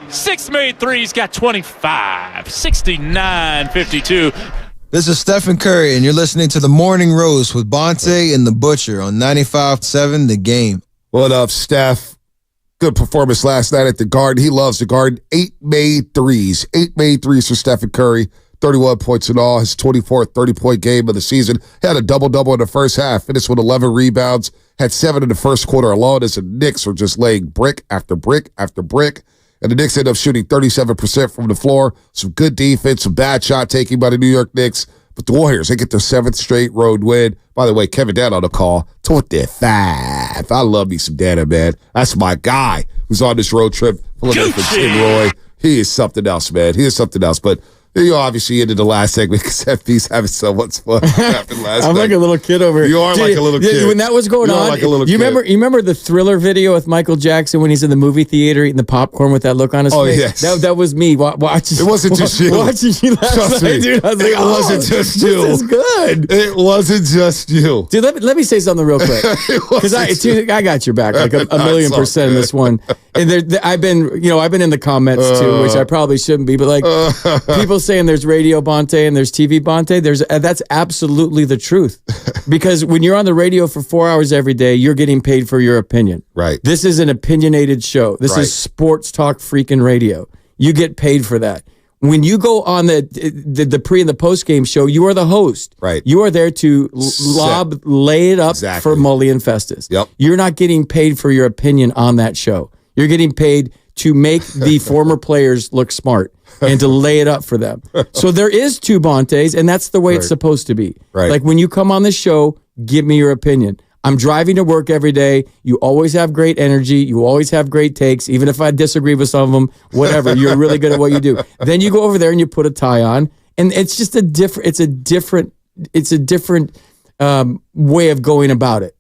6 made threes, got 25. 69-52. This is Stephen Curry, and you're listening to The Morning Roast with Bonte and The Butcher on 95.7 The Game. What up, Steph? Good performance last night at the Garden. He loves the Garden. 8 made threes. 8 made threes for Stephen Curry. 31 points in all. His 24th 30-point game of the season. He had a double-double in the first half. Finished with 11 rebounds. Had 7 in the first quarter alone as the Knicks were just laying brick after brick after brick. And the Knicks ended up shooting 37% from the floor. Some good defense, some bad shot taking by the New York Knicks. But the Warriors, they get their 7th straight road win. By the way, Kevin Dan on the call. 25. I love me some Dana, man. That's my guy who's on this road trip. Tim Roy. He is something else, man. He is something else. But you obviously ended the last segment because FB's having so much fun. I'm like a little kid over here. You are like a little kid. When that was going on, like a little you kid. remember the Thriller video with Michael Jackson when he's in the movie theater eating the popcorn with that look on his face? Yes. That was me watching. It wasn't just you. Watching you last night, dude. I was like, it wasn't just you. This is good. It wasn't just you. Dude, let me say something real quick. Because I got your back like a million% in this one. And I've been in the comments too, which I probably shouldn't be, but like people saying there's radio Bonte and there's TV Bonte, that's absolutely the truth. Because when you're on the radio for 4 hours every day, you're getting paid for your opinion. Right. This is an opinionated show. This is sports talk freaking radio. You get paid for that. When you go on the pre and the post game show, you are the host. Right. You are there to lay it up for Mully and Festus. Yep. You're not getting paid for your opinion on that show. You're getting paid to make the former players look smart and to lay it up for them. So there is 2 Bontes, and that's the way it's supposed to be. Right. Like when you come on the show, give me your opinion. I'm driving to work every day. You always have great energy. You always have great takes, even if I disagree with some of them, whatever. You're really good at what you do. Then you go over there and you put a tie on, and it's just a different way of going about it.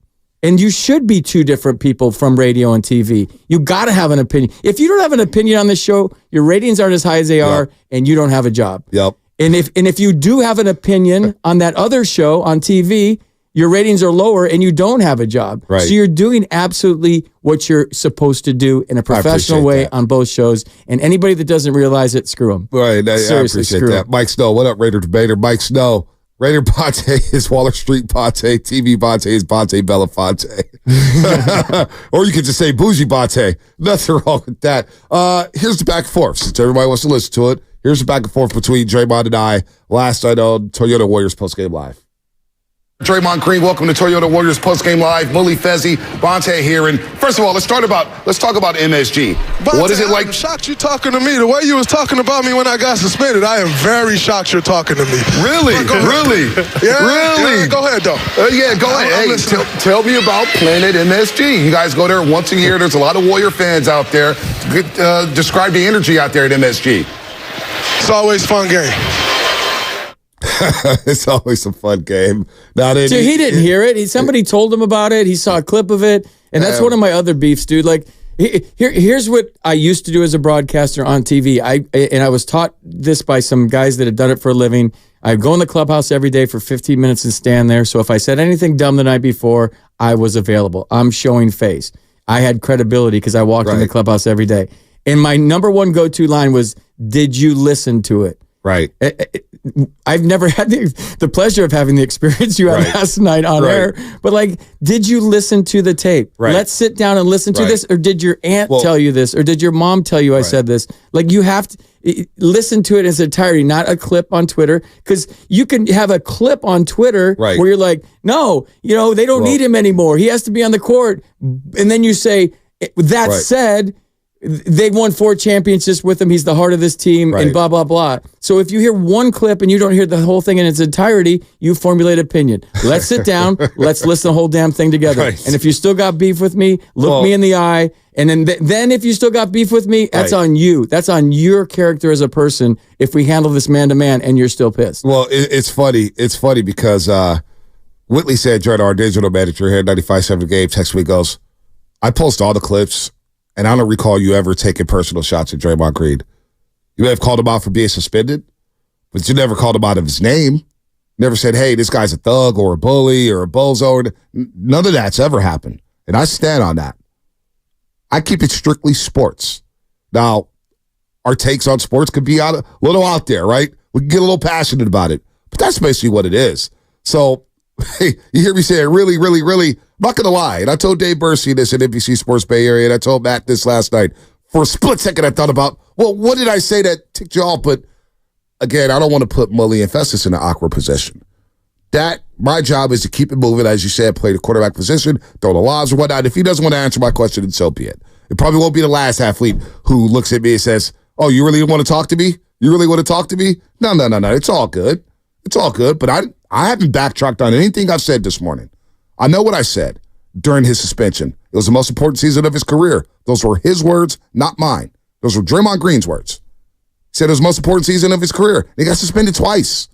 And you should be 2 different people from radio and TV. You got to have an opinion. If you don't have an opinion on this show, your ratings aren't as high as they are, and you don't have a job. Yep. And if you do have an opinion on that other show on TV, your ratings are lower and you don't have a job. Right. So you're doing absolutely what you're supposed to do in a professional way on both shows. And anybody that doesn't realize it, screw them. Right. I Seriously, appreciate screw that. 'em. Mike Snow. What up, Raider Debater? Mike Snow. Raider Bonte is Waller Street Bonte. TV Bonte is Bonte Belafonte. Or you could just say Bougie Bonte. Nothing wrong with that. Here's the back and forth. Since everybody wants to listen to it, here's the back and forth between Draymond and I last night on Toyota Warriors Postgame Live. Draymond Green, welcome to Toyota Warriors Postgame Live. Mully Fezzi, Bonte here. And first of all, let's talk about MSG. Bonte, What is it like? I'm shocked you're talking to me. The way you was talking about me when I got suspended, I am very shocked you're talking to me. Really? Really? Yeah, Really? Yeah, go ahead, though. Yeah, go ahead. Hey, tell me about Planet MSG. You guys go there once a year. There's a lot of Warrior fans out there. Describe the energy out there at MSG. It's always a fun game. It's always a fun game. Dude, he didn't hear it. Somebody told him about it. He saw a clip of it. And that's one of my other beefs, dude. Like, here's what I used to do as a broadcaster on TV. I was taught this by some guys that had done it for a living. I'd go in the clubhouse every day for 15 minutes and stand there. So if I said anything dumb the night before, I was available. I'm showing face. I had credibility because I walked in the clubhouse every day. And my number one go-to line was, did you listen to it? Right. I've never had the pleasure of having the experience you had last night on air, but like, did you listen to the tape? Right. Let's sit down and listen to this, or did your aunt tell you this, or did your mom tell you I said this? Like, you have to listen to it in its entirety, not a clip on Twitter, because you can have a clip on Twitter where you're like, no, they don't need him anymore. He has to be on the court. And then you say, that said, they won 4 championships with him. He's the heart of this team and blah, blah, blah. So if you hear one clip and you don't hear the whole thing in its entirety, you formulate opinion. Let's sit down. Let's listen the whole damn thing together. And if you still got beef with me, look me in the eye. And then if you still got beef with me, that's on you. That's on your character as a person if we handle this man-to-man and you're still pissed. Well, it's funny. It's funny because Whitley said during our digital manager here at 95.7 Game, text me, goes, I post all the clips. And I don't recall you ever taking personal shots at Draymond Green. You may have called him out for being suspended, but you never called him out of his name. Never said, hey, this guy's a thug or a bully or a bozo. None of that's ever happened. And I stand on that. I keep it strictly sports. Now, our takes on sports could be a little out there, right? We can get a little passionate about it. But that's basically what it is. So, hey, you hear me say it really, really, really, I'm not going to lie. And I told Dave Bursey this at NBC Sports Bay Area, and I told Matt this last night. For a split second, I thought about, well, what did I say that ticked you off? But again, I don't want to put Mully and Festus in an awkward position. My job is to keep it moving, as you said, play the quarterback position, throw the lobs or whatnot. If he doesn't want to answer my question, then so be it. It probably won't be the last athlete who looks at me and says, oh, you really want to talk to me? You really want to talk to me? No. It's all good. It's all good. But I haven't backtracked on anything I've said this morning. I know what I said during his suspension. It was the most important season of his career. Those were his words, not mine. Those were Draymond Green's words. He said it was the most important season of his career. He got suspended twice.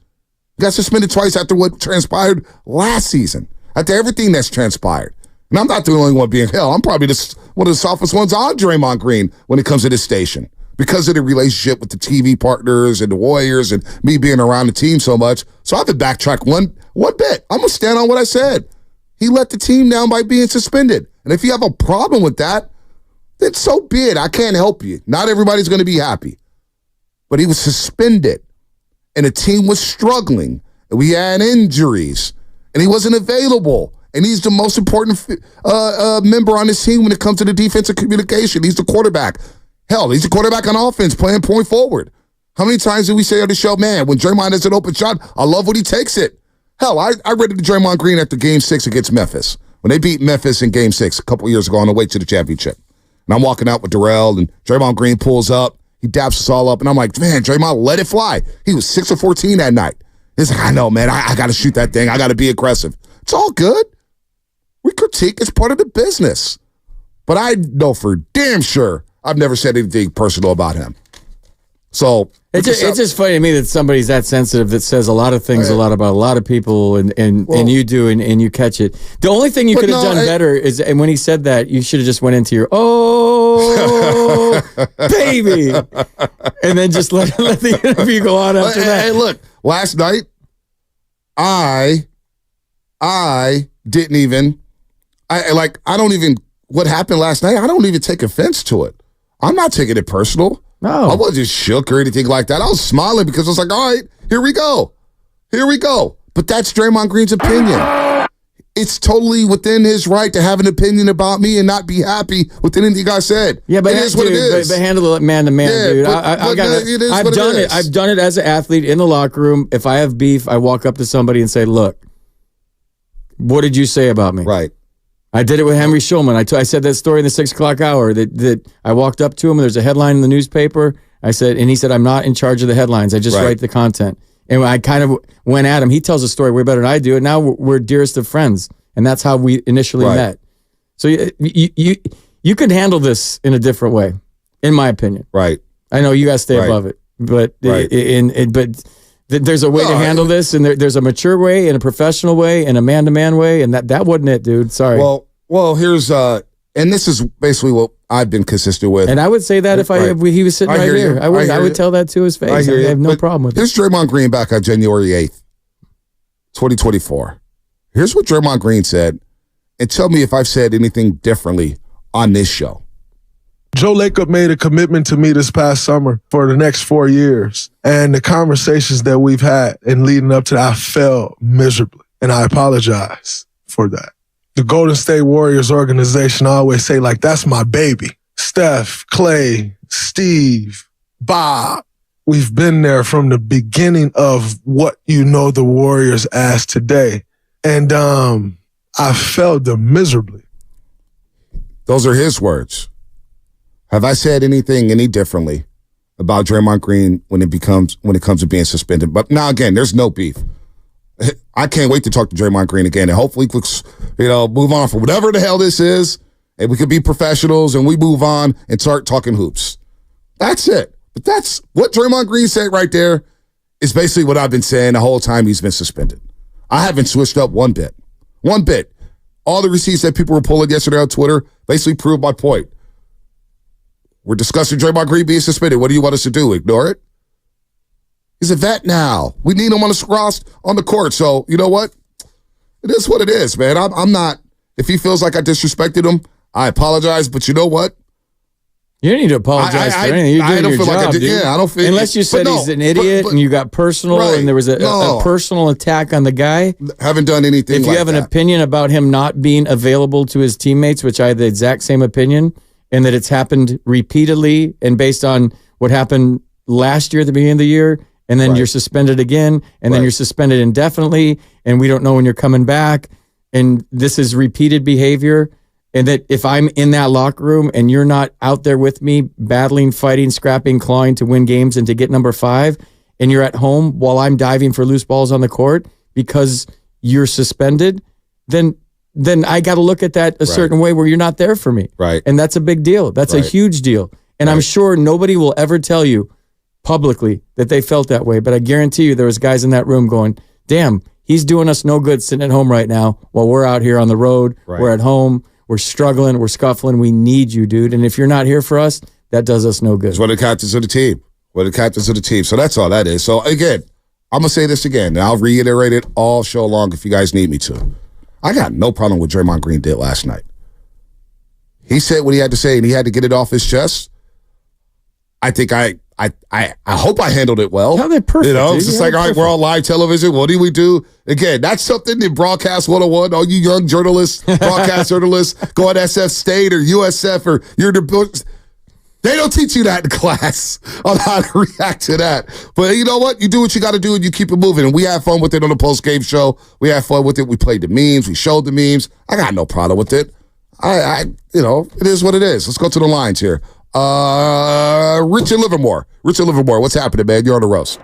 He got suspended twice after what transpired last season, after everything that's transpired. And I'm not the only one being held. I'm probably one of the softest ones on Draymond Green when it comes to this station because of the relationship with the TV partners and the Warriors and me being around the team so much. So I have to backtrack one bit. I'm going to stand on what I said. He let the team down by being suspended. And if you have a problem with that, then so be it. I can't help you. Not everybody's going to be happy. But he was suspended. And the team was struggling, and we had injuries, and he wasn't available. And he's the most important member on this team when it comes to the defensive communication. He's the quarterback. Hell, he's the quarterback on offense, playing point forward. How many times did we say on the show, man, when Draymond has an open shot, I love when he takes it. Hell, I read it to Draymond Green after Game 6 against Memphis, when they beat Memphis in Game 6 a couple years ago on the way to the championship. And I'm walking out with Darrell, and Draymond Green pulls up. He daps us all up, and I'm like, man, Draymond, let it fly. He was 6 of 14 that night. He's like, I know, man. I got to shoot that thing. I got to be aggressive. It's all good. We critique. It's part of the business. But I know for damn sure I've never said anything personal about him. So it's just funny to me that somebody's that sensitive that says a lot of things, a lot about a lot of people, and you do, and you catch it. The only thing you could have done better is, and when he said that, you should have just went into your baby, and then just let the interview go on after that. Hey, look, last night, I don't even, what happened last night, I don't even take offense to it. I'm not taking it personal. No. I wasn't shook or anything like that. I was smiling because I was like, all right, here we go. But that's Draymond Green's opinion. It's totally within his right to have an opinion about me and not be happy with anything I said. Yeah, but it is what it is. But handle it man to man, dude. I've done it. I've done it as an athlete in the locker room. If I have beef, I walk up to somebody and say, look, what did you say about me? Right. I did it with Henry Schulman. I said that story in the 6 o'clock hour that I walked up to him and there's a headline in the newspaper. And he said, I'm not in charge of the headlines. I just write the content. And I kind of went at him. He tells the story way better than I do. And now we're dearest of friends. And that's how we initially met. So you could handle this in a different way, in my opinion. Right. I know you guys stay above it, but there's a way to handle this, and there's a mature way, and a professional way, and a man-to-man way, and that wasn't it, dude. Sorry. Well, here's and this is basically what I've been consistent with. And I would say that if he was sitting right here, I would tell that to his face. I have no problem with it. Here's Draymond Green back on January 8th, 2024. Here's what Draymond Green said, and tell me if I've said anything differently on this show. Joe Lacob made a commitment to me this past summer for the next 4 years. And the conversations that we've had and leading up to that, I failed miserably. And I apologize for that. The Golden State Warriors organization, I always say, like, that's my baby. Steph, Clay, Steve, Bob. We've been there from the beginning of what you know the Warriors as today. And I failed them miserably. Those are his words. Have I said anything any differently about Draymond Green when it comes to being suspended? But now again, there's no beef. I can't wait to talk to Draymond Green again, and hopefully, move on from whatever the hell this is, and we could be professionals and we move on and start talking hoops. That's it. But that's what Draymond Green said right there. Is basically what I've been saying the whole time he's been suspended. I haven't switched up one bit. All the receipts that people were pulling yesterday on Twitter basically proved my point. We're discussing Draymond Green being suspended. What do you want us to do? Ignore it? He's a vet now. We need him on the court. So, you know what? It is what it is, man. I'm not, if he feels like I disrespected him, I apologize. But you know what? You don't need to apologize for anything. You're doing your job, dude. Yeah, I don't feel. Unless you said he's an idiot and you got personal and there was a personal attack on the guy. Haven't done anything. If you have an opinion about him not being available to his teammates, which I had the exact same opinion, and that it's happened repeatedly and based on what happened last year at the beginning of the year, and then you're suspended again, and then you're suspended indefinitely, and we don't know when you're coming back, and this is repeated behavior. And that if I'm in that locker room and you're not out there with me, battling, fighting, scrapping, clawing to win games and to get number 5, and you're at home while I'm diving for loose balls on the court because you're suspended, then I got to look at that a certain way where you're not there for me. Right. And that's a big deal. That's a huge deal. And I'm sure nobody will ever tell you publicly that they felt that way. But I guarantee you there was guys in that room going, damn, he's doing us no good sitting at home right now while we're out here on the road. Right. We're at home. We're struggling. We're scuffling. We need you, dude. And if you're not here for us, that does us no good. It's one of the captains of the team. One of the captains of the team. So that's all that is. So again, I'm going to say this again, and I'll reiterate it all show long if you guys need me to. I got no problem with Draymond Green did last night. He said what he had to say, and he had to get it off his chest. I think I hope I handled it well. How they perfect? You know, it's just like, all right, we're on live television. What do we do? Again, that's something in Broadcast 101. All you young journalists, broadcast journalists, go at SF State or USF or you're the books. They don't teach you that in class on how to react to that. But you know what? You do what you got to do and you keep it moving. And we have fun with it on the post-game show. We have fun with it. We played the memes. We showed the memes. I got no problem with it. It is what it is. Let's go to the lines here. Richard Livermore. Richard Livermore, what's happening, man? You're on the roast.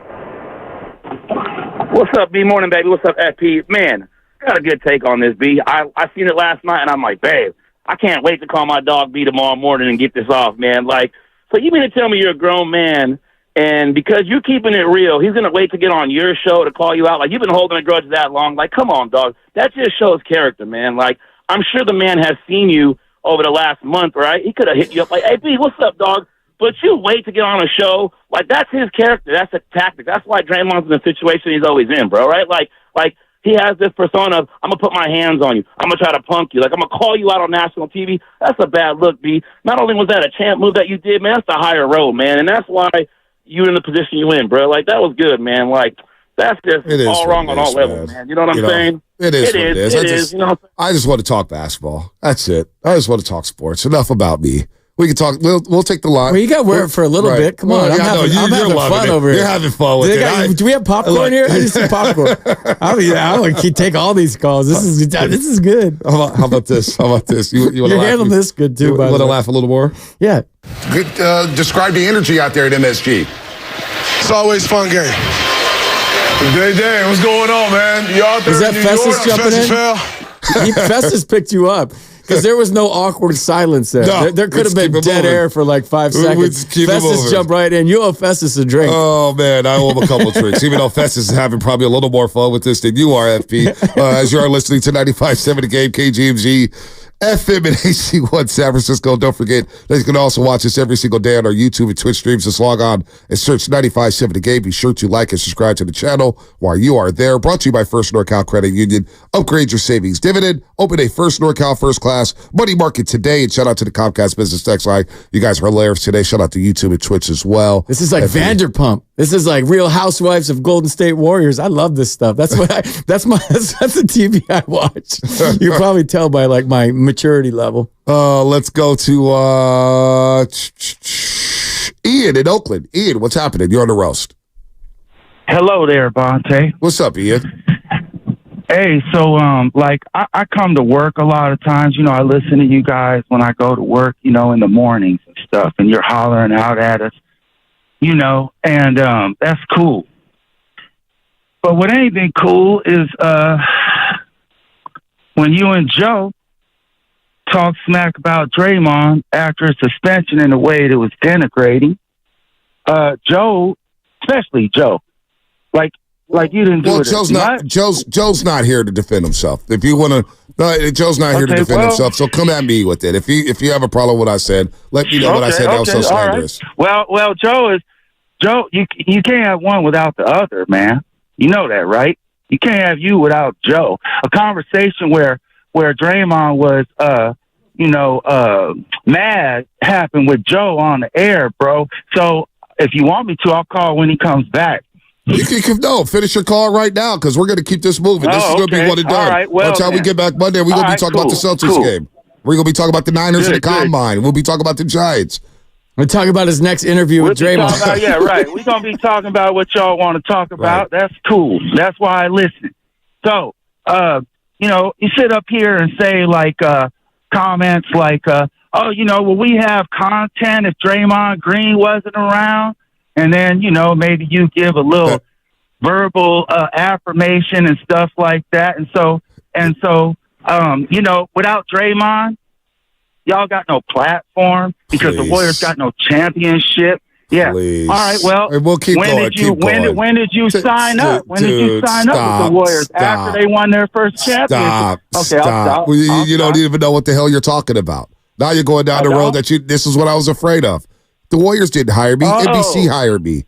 What's up, B? Morning, baby. What's up, FP? Man, I got a good take on this, B. I seen it last night, and I'm like, babe, I can't wait to call my dog B tomorrow morning and get this off, man. Like, so you mean to tell me you're a grown man, and because you're keeping it real, he's going to wait to get on your show to call you out? Like, you've been holding a grudge that long. Like, come on, dog. That just shows character, man. Like, I'm sure the man has seen you over the last month, right? He could have hit you up like, hey, B, what's up, dog? But you wait to get on a show. Like, that's his character. That's a tactic. That's why Draymond's in the situation he's always in, bro, right? Like he has this persona of, I'm going to put my hands on you. I'm going to try to punk you. Like, I'm going to call you out on national TV. That's a bad look, B. Not only was that a champ move that you did, man, that's the higher road, man. And that's why you're in the position you're in, bro. Like, that was good, man. Like, that's just all wrong on all levels, man. You know what I'm saying? It is. I just want to talk basketball. That's it. I just want to talk sports. Enough about me. We can talk. We'll take the line. Well, you got to wear it for a little bit. Come on. I'm having fun over here. You're having fun with it. Do we have popcorn here? I need some popcorn. I want to take all these calls. This is good. How about this? You're handling this good, too, by the way. Want to laugh a little more? Yeah. Describe the energy out there at MSG. It's always a fun game. Day, what's going on, man? You out there? Is that Festus jumping in? Festus picked you up. Because there was no awkward silence there. No, there could have been dead air for like 5 seconds. Festus jumped right in. You owe Festus a drink. Oh, man, I owe him a couple drinks. Even though Festus is having probably a little more fun with this than you are, FP. As you are listening to 95.7 The Game, KGMG. FM and AC1 San Francisco. Don't forget that you can also watch us every single day on our YouTube and Twitch streams. Just log on and search 95.7 The Game. Be sure to like and subscribe to the channel while you are there. Brought to you by First NorCal Credit Union. Upgrade your savings dividend. Open a First NorCal First Class money market today. And shout out to the Comcast Business Text Line. You guys are hilarious today. Shout out to YouTube and Twitch as well. This is like Vanderpump. This is like Real Housewives of Golden State Warriors. I love this stuff. That's the TV I watch. You can probably tell by like my maturity level. Let's go to Ian in Oakland. Ian, what's happening? You're on the roast. Hello there, Bonte. What's up, Ian? Hey, so I come to work a lot of times. You know, I listen to you guys when I go to work, you know, in the mornings and stuff, and you're hollering out at us, you know, and that's cool. But what ain't been cool is when you and Joe talk smack about Draymond after a suspension in a way that was denigrating. Joe, especially Joe, like, Like you didn't do Well, it. Joe's not here to defend himself. If you want to, Joe's not here to defend himself. So come at me with it. If you have a problem with what I said, let me know what I said. That was so slanderous. Right. Well, Joe. You can't have one without the other, man. You know that, right? You can't have you without Joe. A conversation where Draymond was, mad happened with Joe on the air, bro. So if you want me to, I'll call when he comes back. Finish your call right now because we're going to keep this moving. This is going to be one and done. Right, well, by the time we get back Monday, we're going to be talking about the Celtics game. We're going to be talking about the Niners and the Combine. We'll be talking about the Giants. We're talking about his next interview with Draymond. We're going to be talking about what y'all want to talk about. Right. That's cool. That's why I listen. So, you sit up here and say, comments like, will we have content if Draymond Green wasn't around? And then, maybe you give a little verbal affirmation and stuff like that. And so, without Draymond, y'all got no platform because the Warriors got no championship. Yeah. Please. All right. Well, we'll keep when going. When did you sign up? When did you sign up with the Warriors after they won their first championship? Stop. You don't even know what the hell you're talking about. Now you're going down the road this is what I was afraid of. The Warriors didn't hire me. NBC hired me.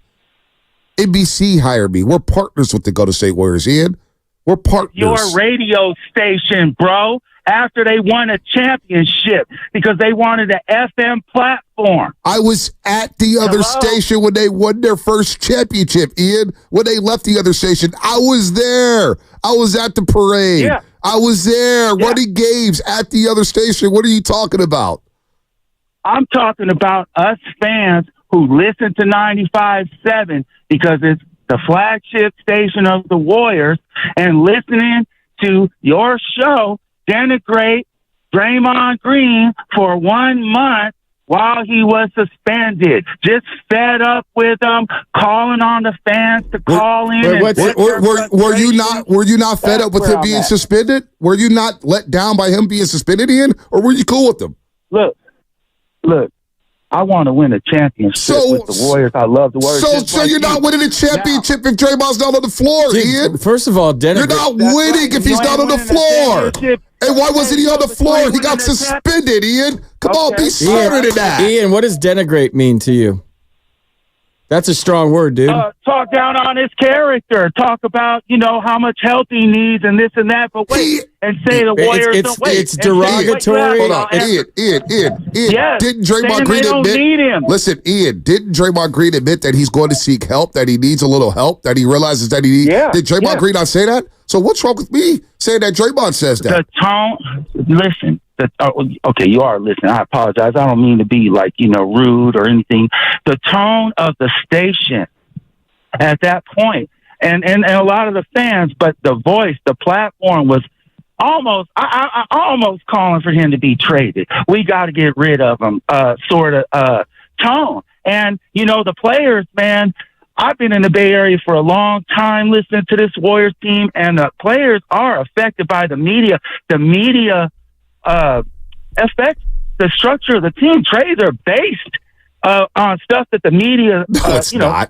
NBC hired me. We're partners with the Golden State Warriors, Ian. We're partners. Your radio station, bro, after they won a championship because they wanted an FM platform. I was at the other station when they won their first championship, Ian. When they left the other station, I was there. I was at the parade. Yeah. I was there running games at the other station. What are you talking about? I'm talking about us fans who listen to 95.7 because it's the flagship station of the Warriors and listening to your show denigrate Draymond Green for 1 month while he was suspended. Just fed up with them, calling on the fans to call in. Were you not fed up with him being suspended? Were you not let down by him being suspended, Ian? Or were you cool with him? Look, I want to win a championship with the Warriors. I love the Warriors. So you're not winning a championship if Draymond's not on the floor, Ian? First of all, you're not winning if he's not on the floor. And why wasn't he on the floor? He got suspended, Ian. Come on, be smarter than that. Ian, what does denigrate mean to you? That's a strong word, dude. Talk down on his character. Talk about, how much help he needs and this and that. But wait, and say the Warriors don't wait. It's derogatory. Hold on. Ian. Yes, didn't Draymond Green admit? Listen, Ian, didn't Draymond Green admit that he's going to seek help, that he needs a little help, that he realizes that he needs? Yeah, did Draymond Green not say that? So what's wrong with me saying that Draymond says that? The tone, listen. Okay, you are listening. I apologize. I don't mean to be rude or anything. The tone of the station at that point, and a lot of the fans, but the voice, the platform was almost, I almost calling for him to be traded. We got to get rid of him, sort of tone. And the players, man. I've been in the Bay Area for a long time listening to this Warriors team, and the players are affected by the media. The media affects the structure of the team. Trades are based on stuff that the media,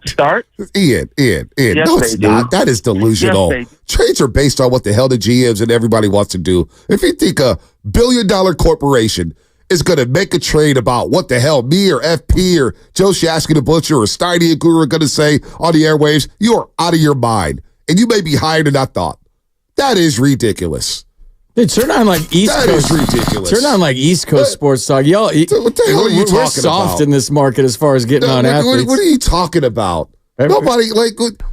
start. Ian. Yes, No, it's not. That is delusional. Yes, Trades are based on what the hell the GMs and everybody wants to do. If you think a billion-dollar corporation is going to make a trade about what the hell me or FP or Joe Shasky the Butcher or Steiny and Guru are going to say on the airwaves, you are out of your mind. And you may be higher than I thought. That is ridiculous. Dude, turn on East Coast. That is ridiculous. Turn on East Coast sports talk. Y'all, what the hell are you talking about? We're soft in this market as far as getting on athletes. What are you talking about? Nobody,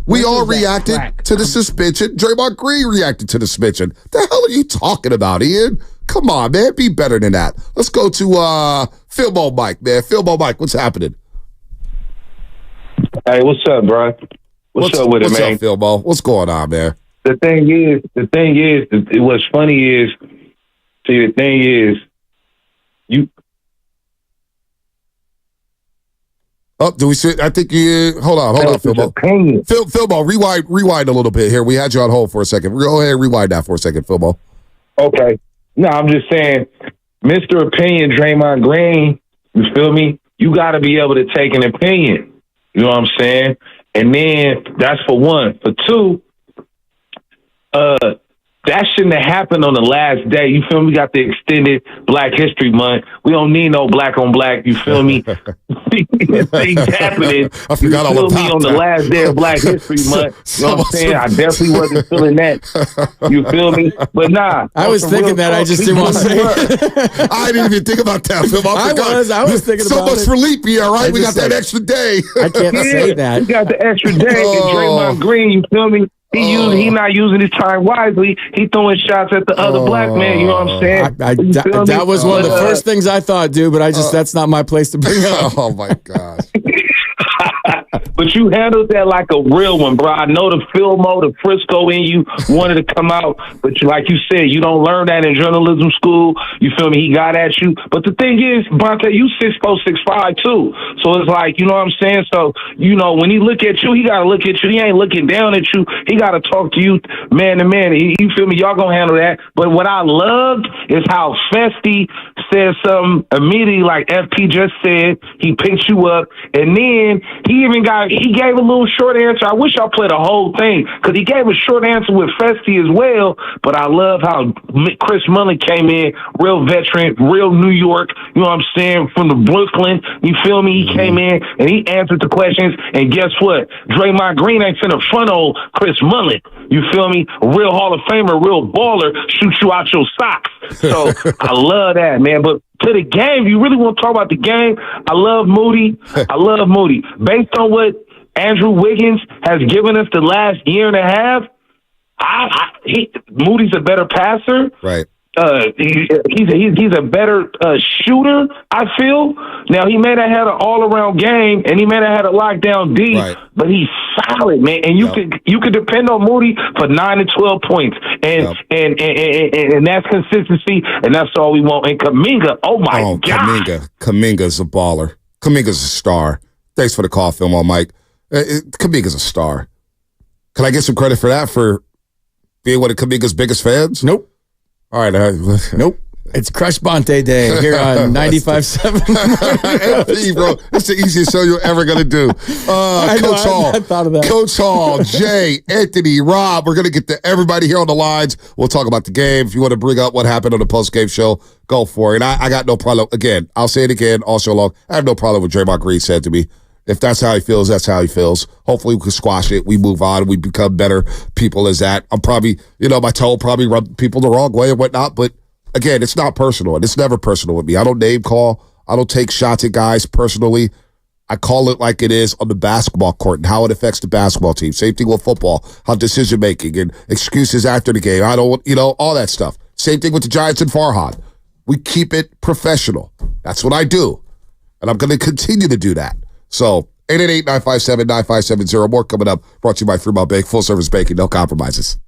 we all reacted to the suspension. Draymond Green reacted to the suspension. The hell are you talking about, Ian? Come on, man. Be better than that. Let's go to Philbo Mike, man. Philbo Mike, what's happening? Hey, what's up, bro? What's up with it, man? What's up, Philbo? What's going on, man? The thing is, what's funny is, you. Oh, do we see? I think you. Hold on, Philbo. Philbo, rewind a little bit here. We had you on hold for a second. Go ahead and rewind that for a second, Philbo. Okay. No, I'm just saying, Mr. Opinion, Draymond Green, you feel me? You got to be able to take an opinion. You know what I'm saying? And then that's for one. For two, That shouldn't have happened on the last day. You feel me? We got the extended Black History Month. We don't need no black on black. You feel me? Things happening. I forgot all about that. On the last day of Black History Month. You know what I'm saying? I definitely wasn't feeling that. You feel me? But nah. I was thinking that. I just didn't want to say it. I didn't even think about that, Phil. I was thinking so about much it. for leap year, all right? We got that extra day. I can't say that. We got the extra day. And Draymond Green, you feel me? He not using his time wisely. He throwing shots at the other black man. You know what I'm saying? That was one of the first things I thought, dude. But that's not my place to bring up. Oh my gosh. But you handled that like a real one, bro. I know the Filmo, the Frisco in you wanted to come out, but like you said, you don't learn that in journalism school. You feel me? He got at you. But the thing is, Bonte, you 6'4", 6'5" too. So it's like, you know what I'm saying? So, you know, when he look at you, he got to look at you. He ain't looking down at you. He got to talk to you man to man. You feel me? Y'all going to handle that. But what I loved is how Festy said something immediately, like FP just said. He picked you up, and then he gave a little short answer. I wish y'all played a whole thing, because he gave a short answer with Festy as well. But I love how Chris Mullin came in, real veteran, real New York, you know what I'm saying, from the Brooklyn. You feel me? He came in and he answered the questions. And guess what? Draymond Green ain't finna front on Chris Mullin. You feel me? A real Hall of Famer, real baller, shoot you out your socks. So I love that, man. But to the game, you really want to talk about the game? I love Moody. Based on what Andrew Wiggins has given us the last year and a half, Moody's a better passer. Right. He's a better shooter, I feel. Now, he may have had an all-around game, and he may have had a lockdown D, but he's solid, man. And you could depend on Moody for 9 to 12 points, and that's consistency, and that's all we want. And Kuminga, oh my God, Kuminga's a baller. Kuminga's a star. Thanks for the call, Phil, Mike. Kuminga's a star. Can I get some credit for that, for being one of Kuminga's biggest fans? Nope. All right. Nope. It's Crush Bonte Day here on 95.7. MP, bro. It's the easiest show you're ever going to do. Coach Hall. I thought of that. Coach Hall, Jay, Anthony, Rob. We're going to get to everybody here on the lines. We'll talk about the game. If you want to bring up what happened on the post-game show, go for it. And I got no problem. Again, I'll say it again all show long. I have no problem with Draymond Green said to me. If that's how he feels, that's how he feels. Hopefully we can squash it. We move on. We become better people as that. I'm probably, my tone probably rub people the wrong way and whatnot. But again, it's not personal. And it's never personal with me. I don't name call. I don't take shots at guys personally. I call it like it is on the basketball court and how it affects the basketball team. Same thing with football, how decision-making and excuses after the game. I don't, all that stuff. Same thing with the Giants and Farhad. We keep it professional. That's what I do. And I'm going to continue to do that. So, 888-957-9570. More coming up. Brought to you by Fremont Bank. Full service banking. No compromises.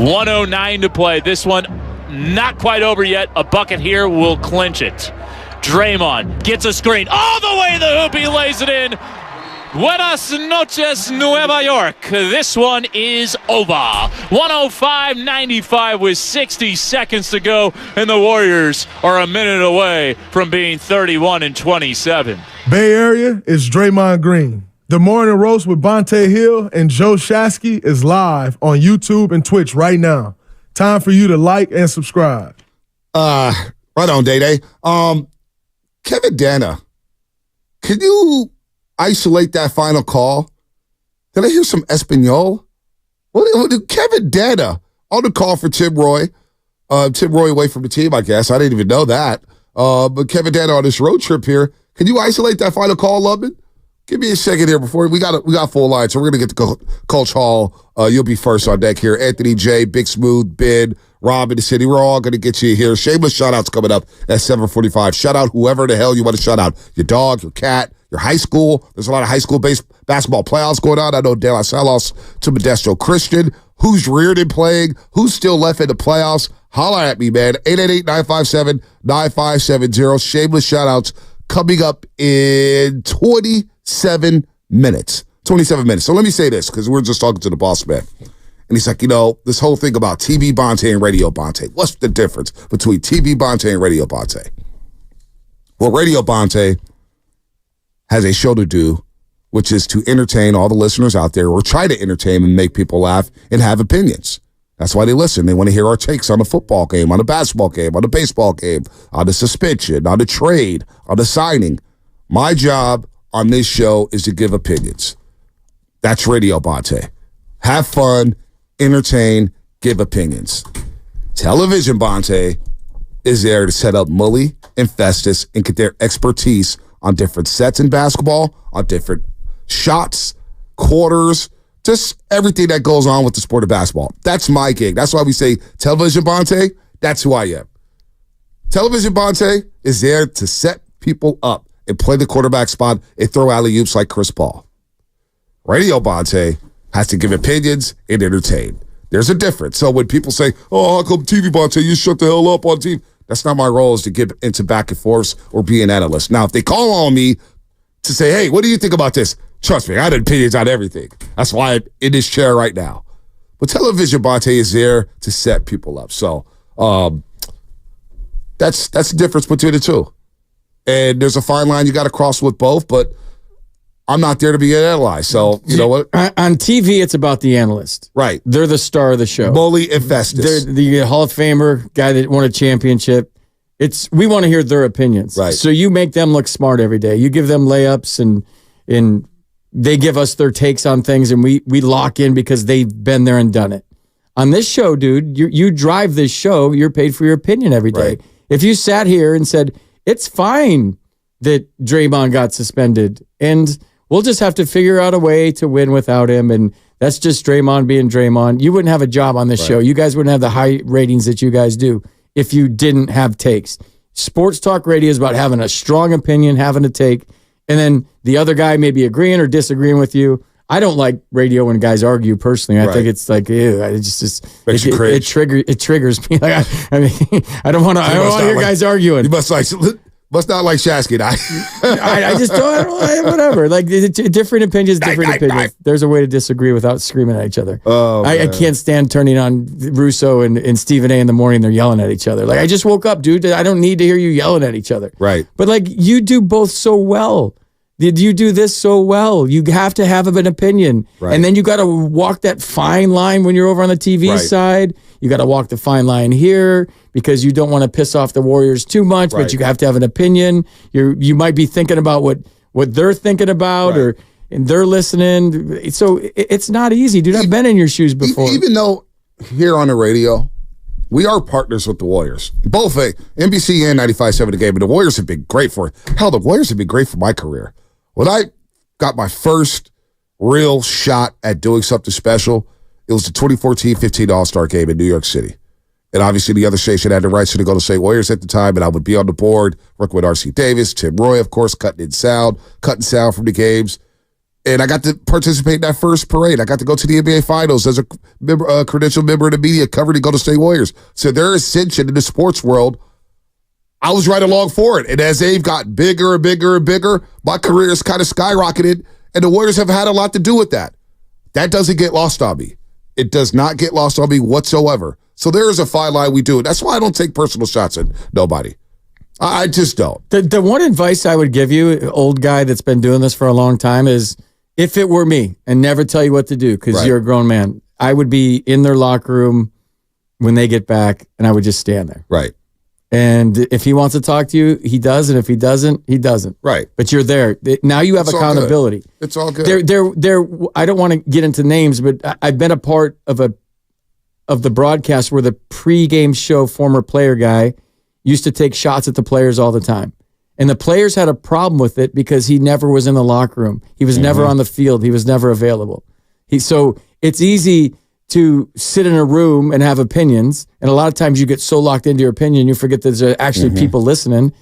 1:09 to play. This one not quite over yet. A bucket here will clinch it. Draymond gets a screen all the way to the hoop. He lays it in. Buenas noches, Nueva York. This one is over. 105-95 with 60 seconds to go, and the Warriors are a minute away from being 31-27. Bay Area is Draymond Green. The Morning Roast with Bonte Hill and Joe Shasky is live on YouTube and Twitch right now. Time for you to like and subscribe. Right on, Day-Day. Kevin Dana, can you isolate that final call? Did I hear some Espanol? What Kevin Dana on the call for Tim Roy. Tim Roy away from the team, I guess. I didn't even know that. But Kevin Dana on this road trip here. Can you isolate that final call, Lubman? Give me a second here before we got full line, so we're gonna get to Coach Hall. You'll be first on deck here. Anthony J, Big Smooth, Ben, Rob in the city. We're all gonna get you here. Shameless shout outs coming up at 7:45. Shout out whoever the hell you want to shout out. Your dog, your cat, your high school. There's a lot of high school basketball playoffs going on. I know De La Salos to Modesto Christian. Who's Reardon playing? Who's still left in the playoffs? Holla at me, man. 888-957-9570. Shameless shout outs coming up in 27 minutes. 27 minutes. So let me say this, because we're just talking to the boss man. And he's like, this whole thing about TV Bonte and Radio Bonte. What's the difference between TV Bonte and Radio Bonte? Well, Radio Bonte has a show to do, which is to entertain all the listeners out there, or try to entertain and make people laugh and have opinions. That's why they listen. They want to hear our takes on the football game, on the basketball game, on the baseball game, on the suspension, on the trade, on the signing. My job on this show is to give opinions. That's Radio Bonte. Have fun, entertain, give opinions. Television Bonte is there to set up Mully and Festus and get their expertise on different sets in basketball, on different shots, quarters, just everything that goes on with the sport of basketball. That's my gig. That's why we say Television Bonte, that's who I am. Television Bonte is there to set people up and play the quarterback spot and throw alley-oops like Chris Paul. Radio Bonte has to give opinions and entertain. There's a difference. So when people say, oh, how come TV Bonte, you shut the hell up on TV? That's not my role, is to get into back and forth or be an analyst. Now, if they call on me to say, hey, what do you think about this? Trust me, I had opinions on everything. That's why I'm in this chair right now. But Television Bonte is there to set people up. So that's the difference between the two. And there's a fine line you got to cross with both, but I'm not there to be analyzed. So, you know what? On TV, it's about the analyst. Right. They're the star of the show. Mully and Festus. They're the Hall of Famer, guy that won a championship. We want to hear their opinions. Right. So you make them look smart every day. You give them layups and they give us their takes on things, and we lock in because they've been there and done it. On this show, dude, you drive this show. You're paid for your opinion every day. Right. If you sat here and said, it's fine that Draymond got suspended, and we'll just have to figure out a way to win without him, and that's just Draymond being Draymond, you wouldn't have a job on this show. You guys wouldn't have the high ratings that you guys do if you didn't have takes. Sports talk radio is about having a strong opinion, having a take, and then the other guy may be agreeing or disagreeing with you. I don't like radio when guys argue personally. I think it's like, ew, it triggers me. Like, I mean, I don't want to hear guys arguing. You must not like Shasky. I just don't, whatever. Like, different opinions, opinions. There's a way to disagree without screaming at each other. Oh, I can't stand turning on Russo and Stephen A in the morning. They're yelling at each other. Like, I just woke up, dude. I don't need to hear you yelling at each other. Right. But like, you do both so well. Did you do this so well? You have to have an opinion. Right. And then you got to walk that fine line when you're over on the TV side. You got to walk the fine line here because you don't want to piss off the Warriors too much, but you have to have an opinion. You might be thinking about what they're thinking about and they're listening. So it's not easy, dude. I've been in your shoes before. Even though here on the radio, we are partners with the Warriors. Both NBC and 95.7 The Game, but the Warriors have been great for it. Hell, the Warriors have been great for my career. When I got my first real shot at doing something special, it was the 2014-15 All-Star Game in New York City. And obviously the other station had the rights to the Golden State Warriors at the time, and I would be on the board, working with R.C. Davis, Tim Roy, of course, cutting sound from the games. And I got to participate in that first parade. I got to go to the NBA Finals as a credentialed member of the media covering the Golden State Warriors. So their ascension in the sports world, I was right along for it. And as they've got bigger and bigger and bigger, my career has kind of skyrocketed, and the Warriors have had a lot to do with that. That doesn't get lost on me. It does not get lost on me whatsoever. So there is a fine line we do it. That's why I don't take personal shots at nobody. I just don't. The one advice I would give you, old guy that's been doing this for a long time, is if it were me, and never tell you what to do because you're a grown man, I would be in their locker room when they get back, and I would just stand there. Right. And if he wants to talk to you, he does. And if he doesn't, he doesn't. Right. But you're there. Now you have accountability. It's all good. I don't want to get into names, but I've been a part of the broadcast where the pregame show former player guy used to take shots at the players all the time. And the players had a problem with it because he never was in the locker room. He was never on the field. He was never available. So it's easy to sit in a room and have opinions. And a lot of times you get so locked into your opinion, you forget that there's actually people listening.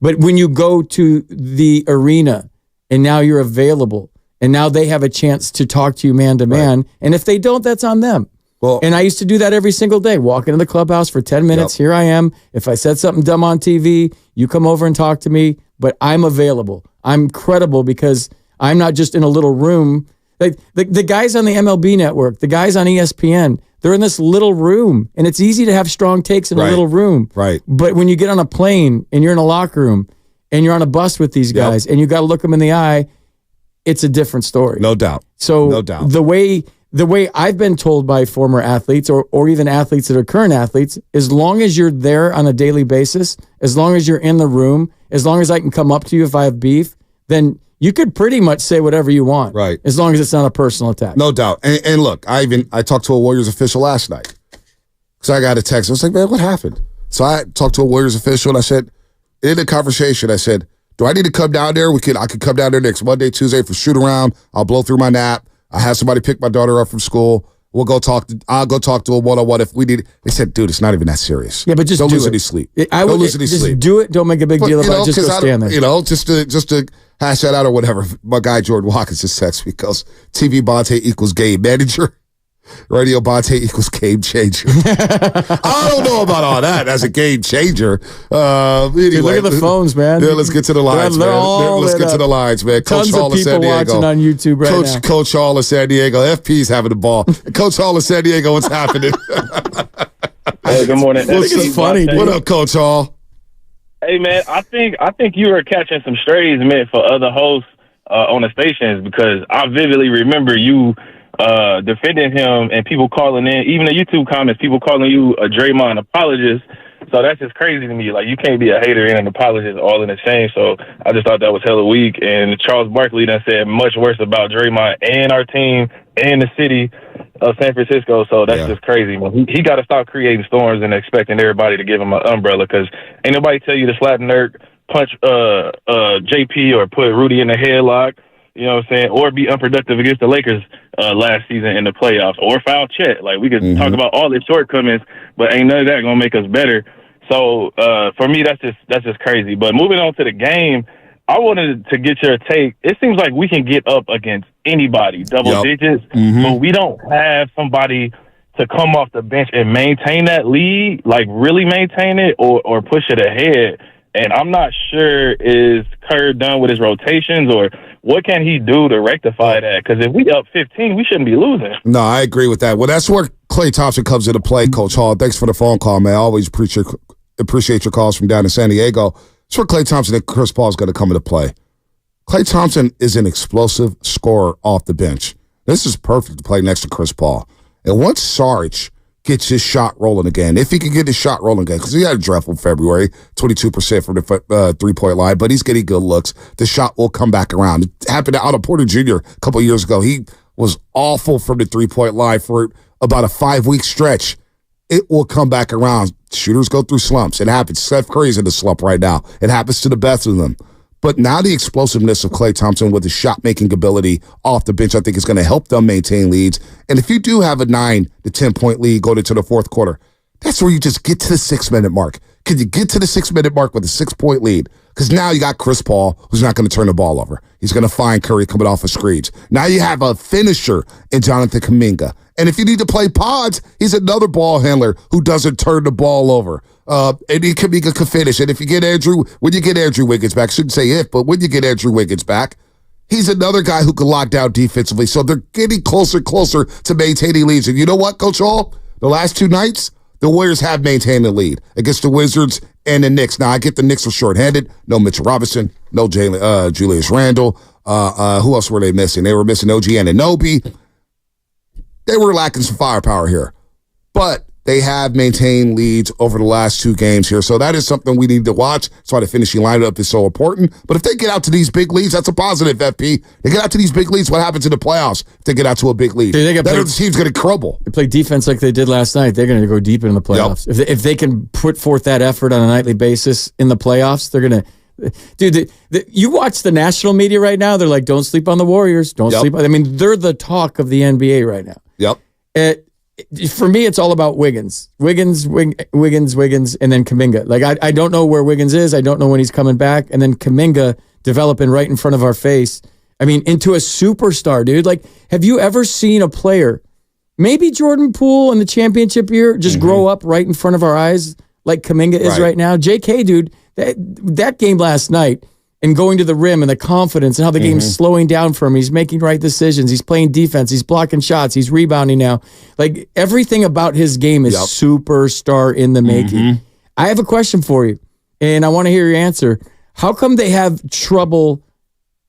But when you go to the arena and now you're available and now they have a chance to talk to you man to man. And if they don't, that's on them. Well, and I used to do that every single day. Walk into the clubhouse for 10 minutes. Here I am. If I said something dumb on TV, you come over and talk to me, but I'm available. I'm credible because I'm not just in a little room. Like the guys on the MLB network, the guys on ESPN, they're in this little room, and it's easy to have strong takes in a little room. Right. But when you get on a plane and you're in a locker room and you're on a bus with these guys and you got to look them in the eye, it's a different story. No doubt. So no doubt. The way I've been told by former athletes or even athletes that are current athletes, as long as you're there on a daily basis, as long as you're in the room, as long as I can come up to you if I have beef, then you could pretty much say whatever you want. Right. As long as it's not a personal attack. No doubt. And look, I talked to a Warriors official last night. Because I got a text. I was like, man, what happened? So I talked to a Warriors official and I said, in the conversation, I said, do I need to come down there? I could come down there next Monday, Tuesday for shoot around. I'll blow through my nap. I have somebody pick my daughter up from school. I'll go talk to a one-on-one if we need it. They said, dude, it's not even that serious. Yeah, but just don't do lose it. any sleep. Don't lose any sleep. Do it. Don't make a big deal about it. Just go stand there. Just to hash that out or whatever. My guy Jordan Watkins just texts me because TV Bonte equals game manager. Radio Bonte equals game changer. I don't know about all that as a game changer. Anyway, dude, look at the phones, man. Yeah, let's get to the lines, man. Let's get to the lines, man. Coach Tons Hall of people watching on YouTube right now. Coach Hall of San Diego. FP's having the ball. Coach Hall of San Diego, what's happening? Hey, good morning. It's funny, dude. What up, Coach Hall? Hey, man, I think you were catching some strays meant for other hosts on the stations because I vividly remember you defending him and people calling in, even the YouTube comments, people calling you a Draymond apologist. So that's just crazy to me. Like, you can't be a hater and an apologist all in the same. So I just thought that was hella weak. And Charles Barkley done said much worse about Draymond and our team and the city of San Francisco. So that's just crazy, man. He got to stop creating storms and expecting everybody to give him an umbrella because ain't nobody tell you to slap Nurk, punch JP, or put Rudy in the headlock. You know what I'm saying? Or be unproductive against the Lakers last season in the playoffs, or foul Chet. Like, we could talk about all his shortcomings, but ain't none of that gonna make us better. So for me, that's just crazy. But moving on to the game, I wanted to get your take. It seems like we can get up against anybody, double digits, but we don't have somebody to come off the bench and maintain that lead, like really maintain it or push it ahead. And I'm not sure, is Kerr done with his rotations, or what can he do to rectify that? Because if we up 15, we shouldn't be losing. No, I agree with that. Well, that's where Klay Thompson comes into play, Coach Hall. Thanks for the phone call, man. I always appreciate your calls from down in San Diego. That's where Klay Thompson and Chris Paul is going to come into play. Klay Thompson is an explosive scorer off the bench. This is perfect to play next to Chris Paul. And once Sarge gets his shot rolling again, if he can get his shot rolling again, because he had a dreadful February, 22% from the three-point line, but he's getting good looks. The shot will come back around. It happened to Otto Porter Jr. a couple of years ago. He was awful from the three-point line for about a 5-week stretch. It will come back around. Shooters go through slumps. It happens. Steph Curry's in the slump right now. It happens to the best of them. But now the explosiveness of Klay Thompson with his shot-making ability off the bench, I think, is going to help them maintain leads. And if you do have a 9 to 10-point lead going into the fourth quarter, that's where you just get to the 6-minute mark. Can you get to the 6-minute mark with a 6-point lead? Because now you got Chris Paul, who's not going to turn the ball over. He's going to find Curry coming off of screens. Now you have a finisher in Jonathan Kuminga. And if you need to play pods, he's another ball handler who doesn't turn the ball over. And Kuminga can finish. And if you get when you get Andrew Wiggins back, I shouldn't say if, but when you get Andrew Wiggins back, he's another guy who can lock down defensively. So they're getting closer and closer to maintaining leads. And you know what, Coach Hall? The last 2 nights, the Warriors have maintained the lead against the Wizards and the Knicks. Now, I get the Knicks were shorthanded. No Mitchell Robinson. No Julius Randle. Who else were they missing? They were missing OG Anunoby. They were lacking some firepower here. But they have maintained leads over the last 2 games here. So that is something we need to watch. That's why the finishing lineup is so important. But if they get out to these big leads, that's a positive, FP. They get out to these big leads, what happens in the playoffs if they get out to a big lead? That the team's going to crumble. They play defense like they did last night. They're going to go deep in the playoffs. Yep. If they can put forth that effort on a nightly basis in the playoffs, they're going to... Dude, you watch the national media right now, they're like, don't sleep on the Warriors. Don't sleep on... I mean, they're the talk of the NBA right now. Yep. For me, it's all about Wiggins, and then Kuminga. Like, I don't know where Wiggins is. I don't know when he's coming back. And then Kuminga developing right in front of our face. I mean, into a superstar, dude. Like, have you ever seen a player, maybe Jordan Poole in the championship year, just grow up right in front of our eyes like Kuminga is right now? JK, dude, that game last night, and going to the rim and the confidence and how the game's slowing down for him. He's making right decisions. He's playing defense. He's blocking shots. He's rebounding now. Like, everything about his game is superstar in the making. I have a question for you, and I want to hear your answer. How come they have trouble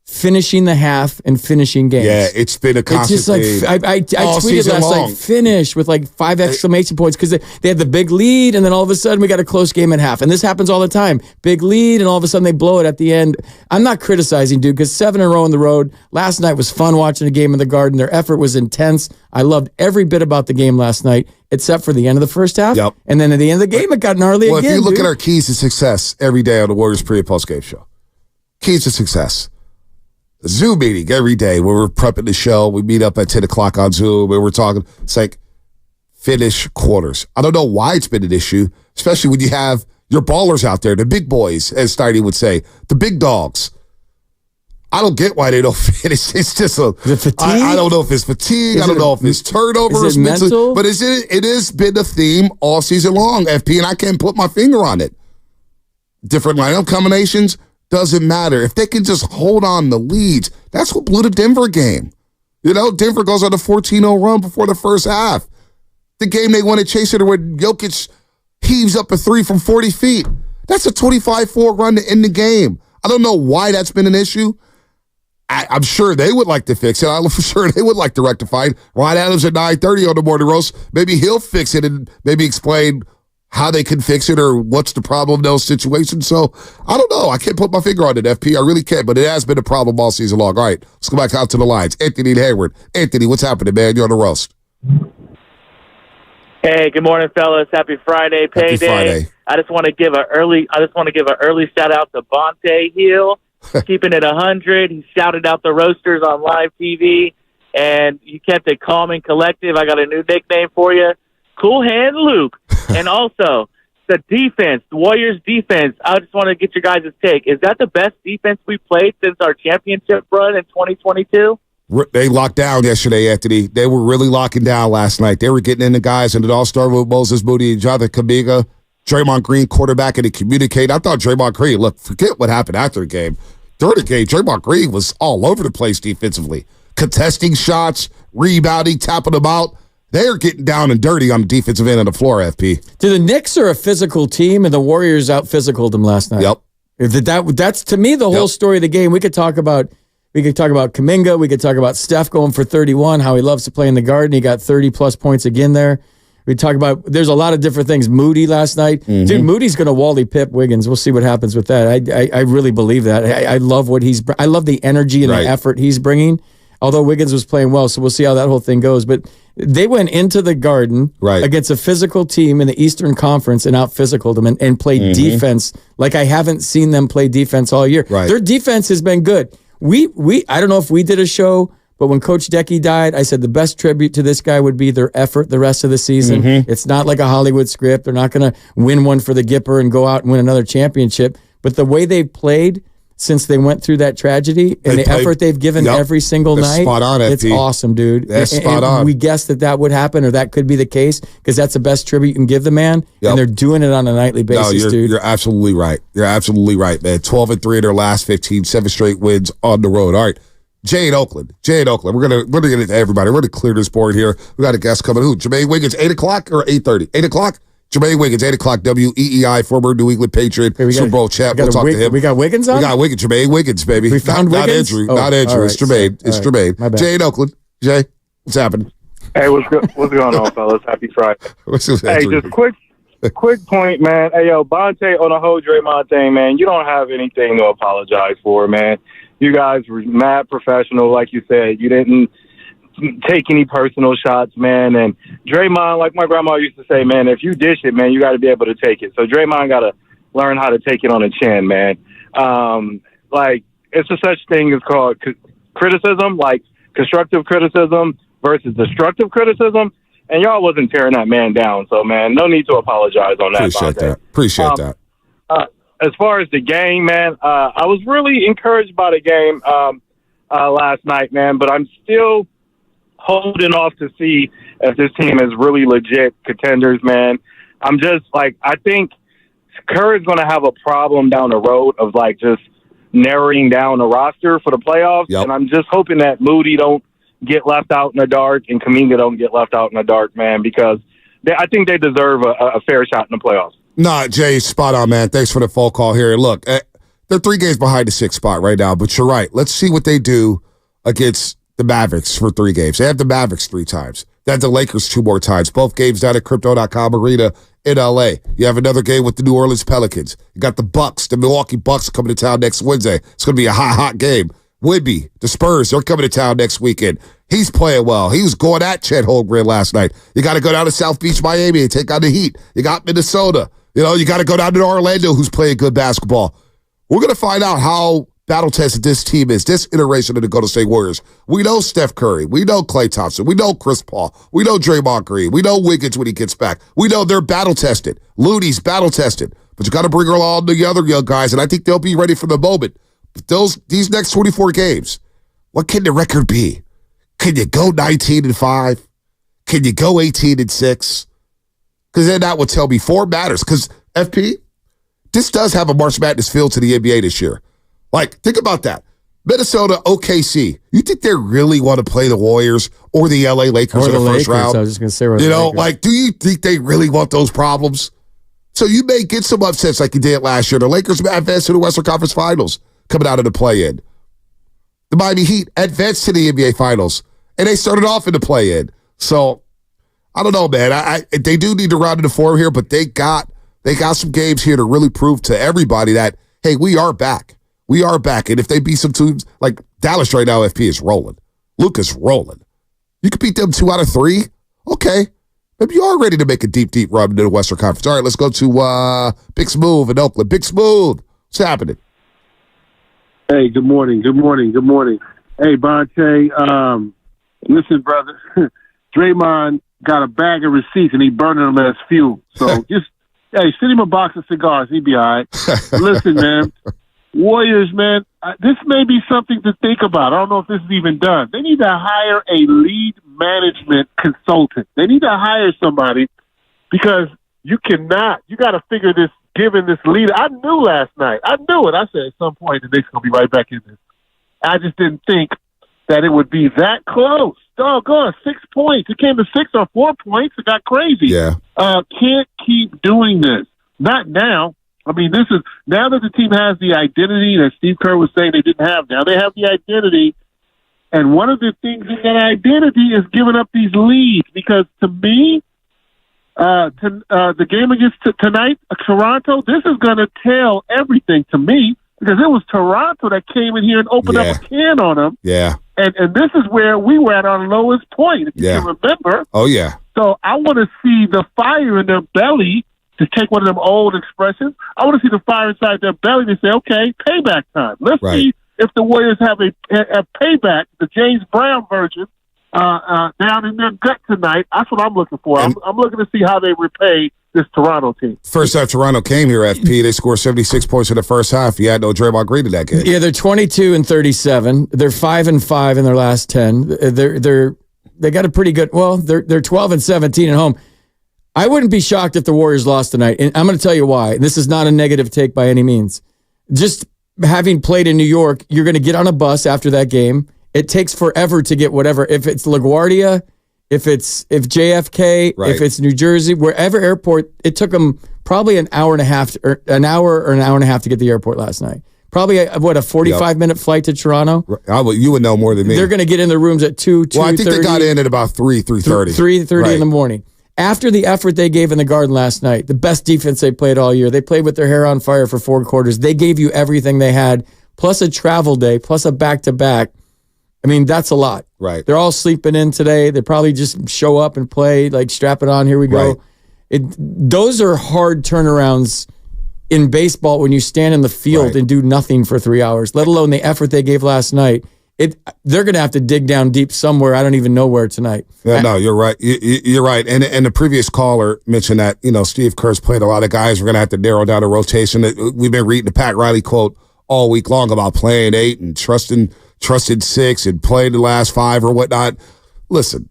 finishing the half and finishing games? Yeah, it's been a constant It's just like, I tweeted last night, finish with like 5 exclamation points, because they had the big lead, and then all of a sudden we got a close game at half. And this happens all the time. Big lead, and all of a sudden they blow it at the end. I'm not criticizing, dude, because 7 in a row on the road. Last night was fun watching a game in the Garden. Their effort was intense. I loved every bit about the game last night, except for the end of the first half. Yep. And then at the end of the game, it got gnarly again. Well, if you look at our keys to success every day on the Warriors pre- and post-game show, keys to success. Zoom meeting every day where we're prepping the show. We meet up at 10 o'clock on Zoom and we're talking. It's like, finish quarters. I don't know why it's been an issue, especially when you have your ballers out there, the big boys, as Steiny would say, the big dogs. I don't get why they don't finish. It's just I don't know if it's fatigue. I don't know if it's turnovers. Is it mental? But it has been a theme all season long, FP, and I can't put my finger on it. Different lineup combinations. Doesn't matter. If they can just hold on the leads, that's what blew the Denver game. You know, Denver goes on a 14-0 run before the first half. The game they won at Chase Center where Jokic heaves up a 3 from 40 feet. That's a 25-4 run to end the game. I don't know why that's been an issue. I'm sure they would like to fix it. I'm sure they would like to rectify it. Ryan Adams at 9:30 on the Morning Roast. Maybe he'll fix it and maybe explain how they can fix it or what's the problem in those situations. So, I don't know. I can't put my finger on it, FP. I really can't, but it has been a problem all season long. All right, let's go back out to the lines. Anthony and Hayward. Anthony, what's happening, man? You're on the roast. Hey, good morning, fellas. Happy Friday, payday. Happy Friday. I just want to give an early shout out to Bonte Hill, keeping it 100. He shouted out the roasters on live TV, and you kept it calm and collective. I got a new nickname for you. Cool Hand Luke. And also, the defense, the Warriors defense, I just want to get your guys' take. Is that the best defense we played since our championship run in 2022? They locked down yesterday, Anthony. They were really locking down last night. They were getting in the guys, and it all started with Moses Moody and Jonathan Kuminga. Draymond Green quarterback, and he communicated. I thought Draymond Green, look, forget what happened after the game. During the game, Draymond Green was all over the place defensively. Contesting shots, rebounding, tapping them out. They're getting down and dirty on the defensive end of the floor, FP. The Knicks are a physical team, and the Warriors out-physicaled them last night. Yep. That's, to me, the whole story of the game. We could talk about Kuminga. We could talk about Steph going for 31, how he loves to play in the Garden. He got 30-plus points again there. We talk about, there's a lot of different things. Moody last night. Mm-hmm. Dude, Moody's going to Wally Pip Wiggins. We'll see what happens with that. I really believe that. I love what I love the energy and the effort he's bringing. Although Wiggins was playing well, so we'll see how that whole thing goes. But they went into the Garden against a physical team in the Eastern Conference and out-physicaled them and played defense like I haven't seen them play defense all year. Their defense has been good. I don't know if we did a show, but when Coach Decky died, I said the best tribute to this guy would be their effort the rest of the season. It's not like a Hollywood script. They're not going to win one for the Gipper and go out and win another championship. But the way they've played since they went through that tragedy and the effort they've given every single night, spot on, it's FP. awesome, dude. That's and spot on. We guessed that would happen, or that could be the case, because that's the best tribute you can give the man, and they're doing it on a nightly basis, dude. You're absolutely right. You're absolutely right, man. 12-3 in their last 15, 7 straight wins on the road. All right. Jay in Oakland. We're gonna get it to everybody. We're gonna clear this board here. We got a guest coming. Who? Jermaine Wiggins, 8 o'clock or 8:30? 8 o'clock? Jermaine Wiggins, 8 o'clock, WEEI, former New England Patriot, Super Bowl champ. We'll talk to him. We got Wiggins on? We got Wiggins, Jermaine Wiggins, baby. We found Wiggins? Not Andrew. Not Andrew. Right. It's Jermaine. It's Jermaine. My bad. Jay in Oakland. Jay, what's happening? Hey, what's going on, fellas? Happy Friday. Hey, just quick point, man. Hey, yo, Bonte, on the whole Draymond thing, man, you don't have anything to apologize for, man. You guys were mad professional, like you said. You didn't take any personal shots, man. And Draymond, like my grandma used to say, man, if you dish it, man, you got to be able to take it. So Draymond got to learn how to take it on the chin, man. Like, it's a such thing as called criticism, like constructive criticism versus destructive criticism. And y'all wasn't tearing that man down. So, man, no need to apologize on that. Appreciate that. As far as the game, man, I was really encouraged by the game last night, man. But I'm still holding off to see if this team is really legit contenders, man. I'm just like, I think Curry's going to have a problem down the road of like just narrowing down the roster for the playoffs. Yep. And I'm just hoping that Moody don't get left out in the dark and Kuminga don't get left out in the dark, man, because I think they deserve a fair shot in the playoffs. Nah, Jay, spot on, man. Thanks for the phone call here. Look, they're 3 games behind the 6th spot right now, but you're right. Let's see what they do against the Mavericks for 3 games. They have the Mavericks 3 times. They have the Lakers 2 more times. Both games down at Crypto.com Arena in L.A. You have another game with the New Orleans Pelicans. You got the Bucks, the Milwaukee Bucks coming to town next Wednesday. It's going to be a hot game. Wimby, the Spurs, they're coming to town next weekend. He's playing well. He was going at Chet Holmgren last night. You got to go down to South Beach, Miami, and take on the Heat. You got Minnesota. You know, you got to go down to Orlando, who's playing good basketball. We're going to find out how battle-tested this team is, this iteration of the Golden State Warriors. We know Steph Curry. We know Klay Thompson. We know Chris Paul. We know Draymond Green. We know Wiggins when he gets back. We know they're battle-tested. Looney's battle-tested. But you got to bring along the other young guys, and I think they'll be ready for the moment. But these next 24 games, what can the record be? Can you go 19-5? Can you go 18-6? Because then that would tell me 4 matters. Because, FP, this does have a March Madness feel to the NBA this year. Like, think about that. Minnesota, OKC. You think they really want to play the Warriors or the LA Lakers in the first round? I was just going to say, like, do you think they really want those problems? So you may get some upsets like you did last year. The Lakers advanced to the Western Conference Finals coming out of the play-in. The Miami Heat advanced to the NBA Finals, and they started off in the play-in. So, I don't know, man. They do need to round in the form here, but they got some games here to really prove to everybody that, hey, we are back. We are back. And if they beat some teams, like Dallas right now, FP is rolling. Luka's rolling. You could beat them 2 out of 3. Okay. Maybe you are ready to make a deep, deep run into the Western Conference. All right, let's go to Big Smooth in Oakland. Big Smooth, what's happening? Hey, good morning. Hey, Bonte, listen, brother, Draymond got a bag of receipts and he burning them as fuel. So just, hey, send him a box of cigars. He'd be all right. Listen, man, Warriors, man, this may be something to think about. I don't know if this is even done. They need to hire a lead management consultant. They need to hire somebody because you got to figure this, given this leader. I knew last night. I knew it. I said at some point the Knicks going to be right back in this. I just didn't think that it would be that close. Doggone, 6 points. It came to 6 or 4 points. It got crazy. Yeah. Can't keep doing this. Not now. I mean, this is now that the team has the identity that Steve Kerr was saying they didn't have. Now they have the identity. And one of the things in that identity is giving up these leads because to me, the game against tonight, Toronto, this is going to tell everything to me because it was Toronto that came in here and opened up a can on them. Yeah. And this is where we were at our lowest point, if you can remember. Oh, yeah. So I want to see the fire in their belly, to take one of them old expressions. I want to see the fire inside their belly to say, okay, payback time. Let's see if the Warriors have a payback, the James Brown version, down in their gut tonight. That's what I'm looking for. I'm looking to see how they repay this Toronto team. First time Toronto came here, FP, they scored 76 points in the first half. You had no Draymond Green in that game. Yeah, they're 22-37. They're 5-5 in their last 10. They got a pretty good. Well, they're 12-17 at home. I wouldn't be shocked if the Warriors lost tonight, and I'm going to tell you why. This is not a negative take by any means. Just having played in New York, you're going to get on a bus after that game. It takes forever to get whatever. If it's LaGuardia, if JFK, right. if it's New Jersey, wherever airport, it took them probably an hour and a half to get to the airport last night. Probably a 45-minute flight to Toronto. You would know more than me. They're going to get in the rooms at 2:30. Well, I think they got in at about 3:30. 3:30 in the morning. After the effort they gave in the Garden last night, the best defense they played all year, they played with their hair on fire for 4 quarters. They gave you everything they had, plus a travel day, plus a back-to-back. I mean, that's a lot. Right. They're all sleeping in today. They probably just show up and play, like strap it on, here we go. Right. Those are hard turnarounds in baseball when you stand in the field and do nothing for 3 hours, let alone the effort they gave last night. They're going to have to dig down deep somewhere. I don't even know where tonight. Yeah, no, you're right. You're right. And the previous caller mentioned that, Steve Kerr's played a lot of guys. We're going to have to narrow down the rotation. We've been reading the Pat Riley quote all week long about playing 8 and trusted 6 and played the last 5 or whatnot. Listen,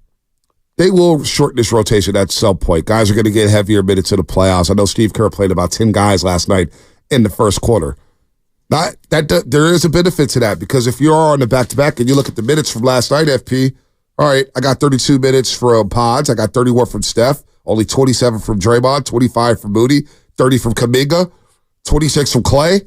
they will shorten this rotation at some point. Guys are going to get heavier minutes in the playoffs. I know Steve Kerr played about 10 guys last night in the first quarter. There is a benefit to that, because if you are on the back-to-back and you look at the minutes from last night, FP, all right, I got 32 minutes from Pods. I got 31 from Steph, only 27 from Draymond, 25 from Moody, 30 from Kuminga, 26 from Clay.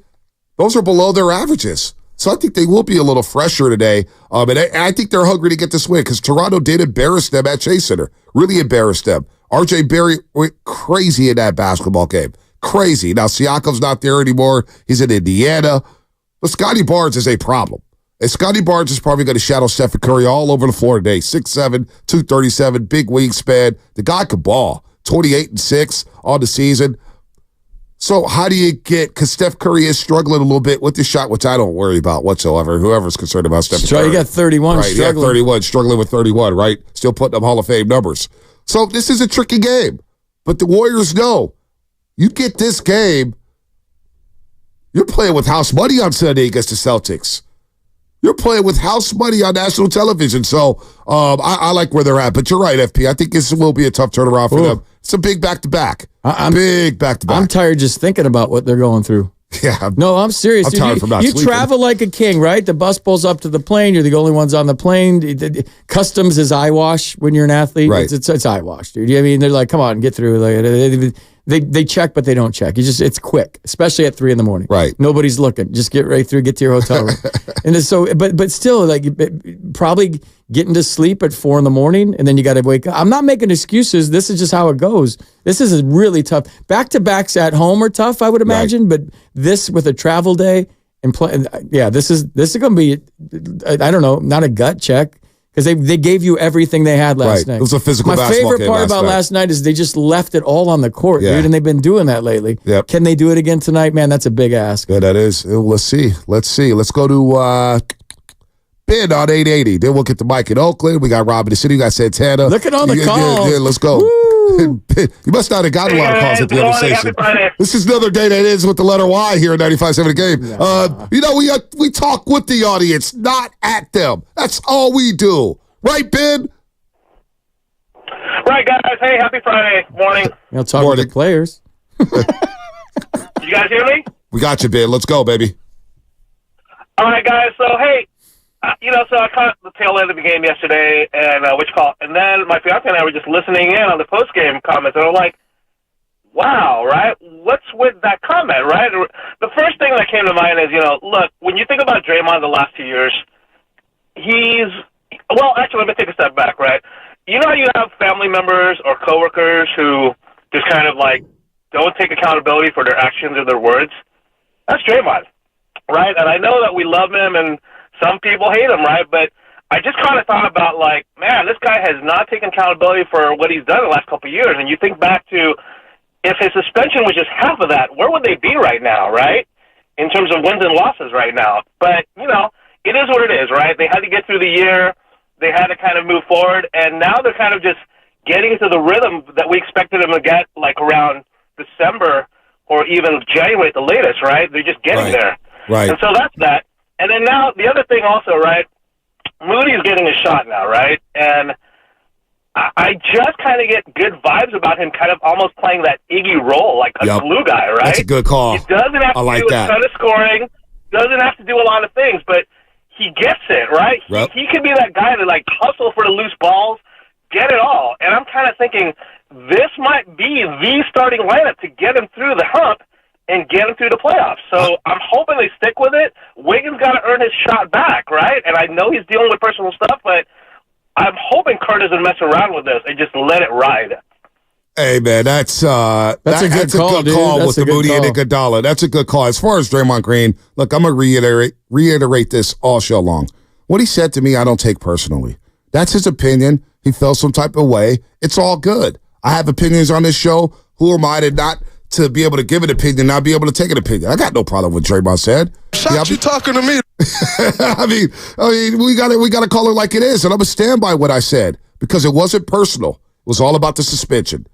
Those are below their averages. So I think they will be a little fresher today. And I think they're hungry to get this win, because Toronto did embarrass them at Chase Center, really embarrassed them. R.J. Barry went crazy in that basketball game. Crazy. Now, Siakam's not there anymore. He's in Indiana. But Scotty Barnes is a problem. And Scotty Barnes is probably going to shadow Stephen Curry all over the floor today. 6'7", 237, big wingspan. The guy could ball. 28-6 on the season. So how do you get, because Steph Curry is struggling a little bit with the shot, which I don't worry about whatsoever. Whoever's concerned about Steph Curry. You got 31 right, struggling. Yeah, 31, struggling with 31, right? Still putting up Hall of Fame numbers. So this is a tricky game. But the Warriors know, you get this game, you're playing with house money on Sunday against the Celtics. You're playing with house money on national television. So I like where they're at. But you're right, FP. I think this will be a tough turnaround for them. It's a big back-to-back. Big back-to-back. I'm tired just thinking about what they're going through. Yeah. No, I'm serious. I'm tired from not You sleeping. travel like a king, right? The bus pulls up to the plane. You're the only ones on the plane. Customs is eyewash when you're an athlete. Right. It's eyewash, dude. I mean, they're like, come on, get through. Like, they check, but they don't check. It's quick, especially at 3 a.m. Right. Nobody's looking. Just get right through, get to your hotel room. And so, but still, like, probably getting to sleep at 4 a.m, and then you got to wake up. I'm not making excuses. This is just how it goes. This is a really tough. Back-to-backs at home are tough, I would imagine, but this with a travel day and play, yeah, this is going to be, I don't know, not a gut check. Because they gave you everything they had last night. It was a physical My basketball favorite game part about last night is they just left it all on the court, dude, and they've been doing that lately. Yep. Can they do it again tonight? Man, that's a big ask. Yeah, that is. Let's see. Let's go to Ben on 880. Then we'll get the Mike in Oakland. We got Rob in the city. We got Santana. Looking on the call. Yeah, let's go. You must not have got a lot of calls at the other station. This is another day that ends with the letter Y here at 95.7 The Game. We talk with the audience, not at them. That's all we do. Right, Ben? Right, guys. Hey, happy Friday morning. I'll talk with the players. You guys hear me? We got you, Ben. Let's go, baby. All right, guys. So, hey, so I caught the tail end of the game yesterday, and and then my fiance and I were just listening in on the post-game comments, and we're like, wow, right? What's with that comment, right? The first thing that came to mind is, look, when you think about Draymond the last 2 years, actually, let me take a step back, right? You know how you have family members or coworkers who just kind of like don't take accountability for their actions or their words? That's Draymond, right? And I know that we love him and some people hate him, right? But I just kind of thought about, like, man, this guy has not taken accountability for what he's done in the last couple of years. And you think back to if his suspension was just half of that, where would they be right now, right? In terms of wins and losses right now. But, it is what it is, right? They had to get through the year. They had to kind of move forward, and now they're kind of just getting into the rhythm that we expected him to get, like around December or even January at the latest, right? They're just getting there. Right. And so that's that. And then now the other thing also, right? Moody's getting a shot now, right? And I just kind of get good vibes about him kind of almost playing that Iggy role, like a glue guy, right? That's a good call. He doesn't have to do a ton of scoring, doesn't have to do a lot of things, but he gets it, right? Yep. He can be that guy that, like, hustle for the loose balls, get it all. And I'm kind of thinking this might be the starting lineup to get him through the hump and get him through the playoffs. So I'm hoping they stick with it. Wiggins got to earn his shot back, right? And I know he's dealing with personal stuff, but I'm hoping Kurt doesn't mess around with this and just let it ride. Hey, man, that's a good call with the Moody and Iguodala. That's a good call. As far as Draymond Green, look, I'm going to reiterate this all show long. What he said to me, I don't take personally. That's his opinion. He felt some type of way. It's all good. I have opinions on this show. Who am I to be able to give an opinion, not be able to take an opinion? I got no problem with what Draymond said. You talking to me? I mean, we got to call it like it is, and I'm going to stand by what I said because it wasn't personal. It was all about the suspension.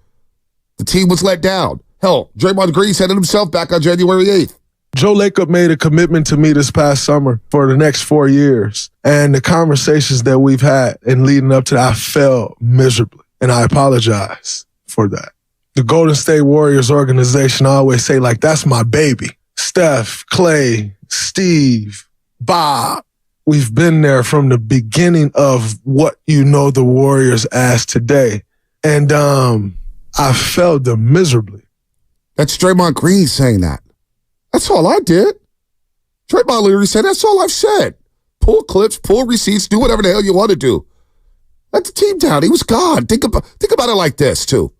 The team was let down. Hell, Draymond Green said it himself back on January 8th. Joe Lacob made a commitment to me this past summer for the next 4 years. And the conversations that we've had and leading up to that, I failed miserably. And I apologize for that. The Golden State Warriors organization, I always say, like, that's my baby. Steph, Clay, Steve, Bob. We've been there from the beginning of what you know the Warriors as today. And I failed them miserably. That's Draymond Green saying that. That's all I did. Draymond literally said, that's all I've said. Pull clips, pull receipts, do whatever the hell you want to do. Let the team down. He was gone. Think about it like this, too.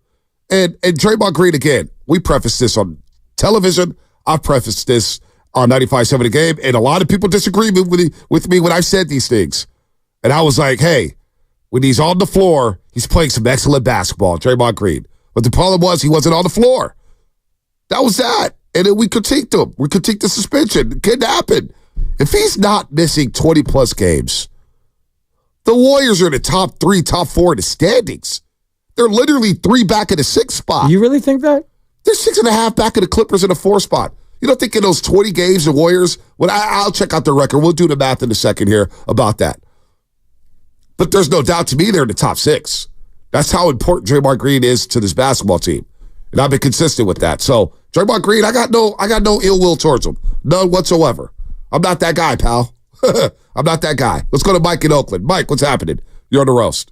And Draymond Green, again, we prefaced this on television. I've prefaced this on 95.7 The Game, and a lot of people disagree with me when I've said these things. And I was like, hey, when he's on the floor, he's playing some excellent basketball, Draymond Green. But the problem was he wasn't on the floor. That was that. And then we critiqued him. We critiqued the suspension. It couldn't happen. If he's not missing 20-plus games, the Warriors are in the top 3, top 4 in the standings. They're literally 3 back in the 6th spot. You really think that? They're 6.5 back in the Clippers in the 4th spot. You don't think in those 20 games, the Warriors, I'll check out the record. We'll do the math in a second here about that. But there's no doubt to me they're in the top 6. That's how important Draymond Green is to this basketball team. And I've been consistent with that. So, Draymond Green, I got no ill will towards him. None whatsoever. I'm not that guy, pal. I'm not that guy. Let's go to Mike in Oakland. Mike, what's happening? You're on the roast.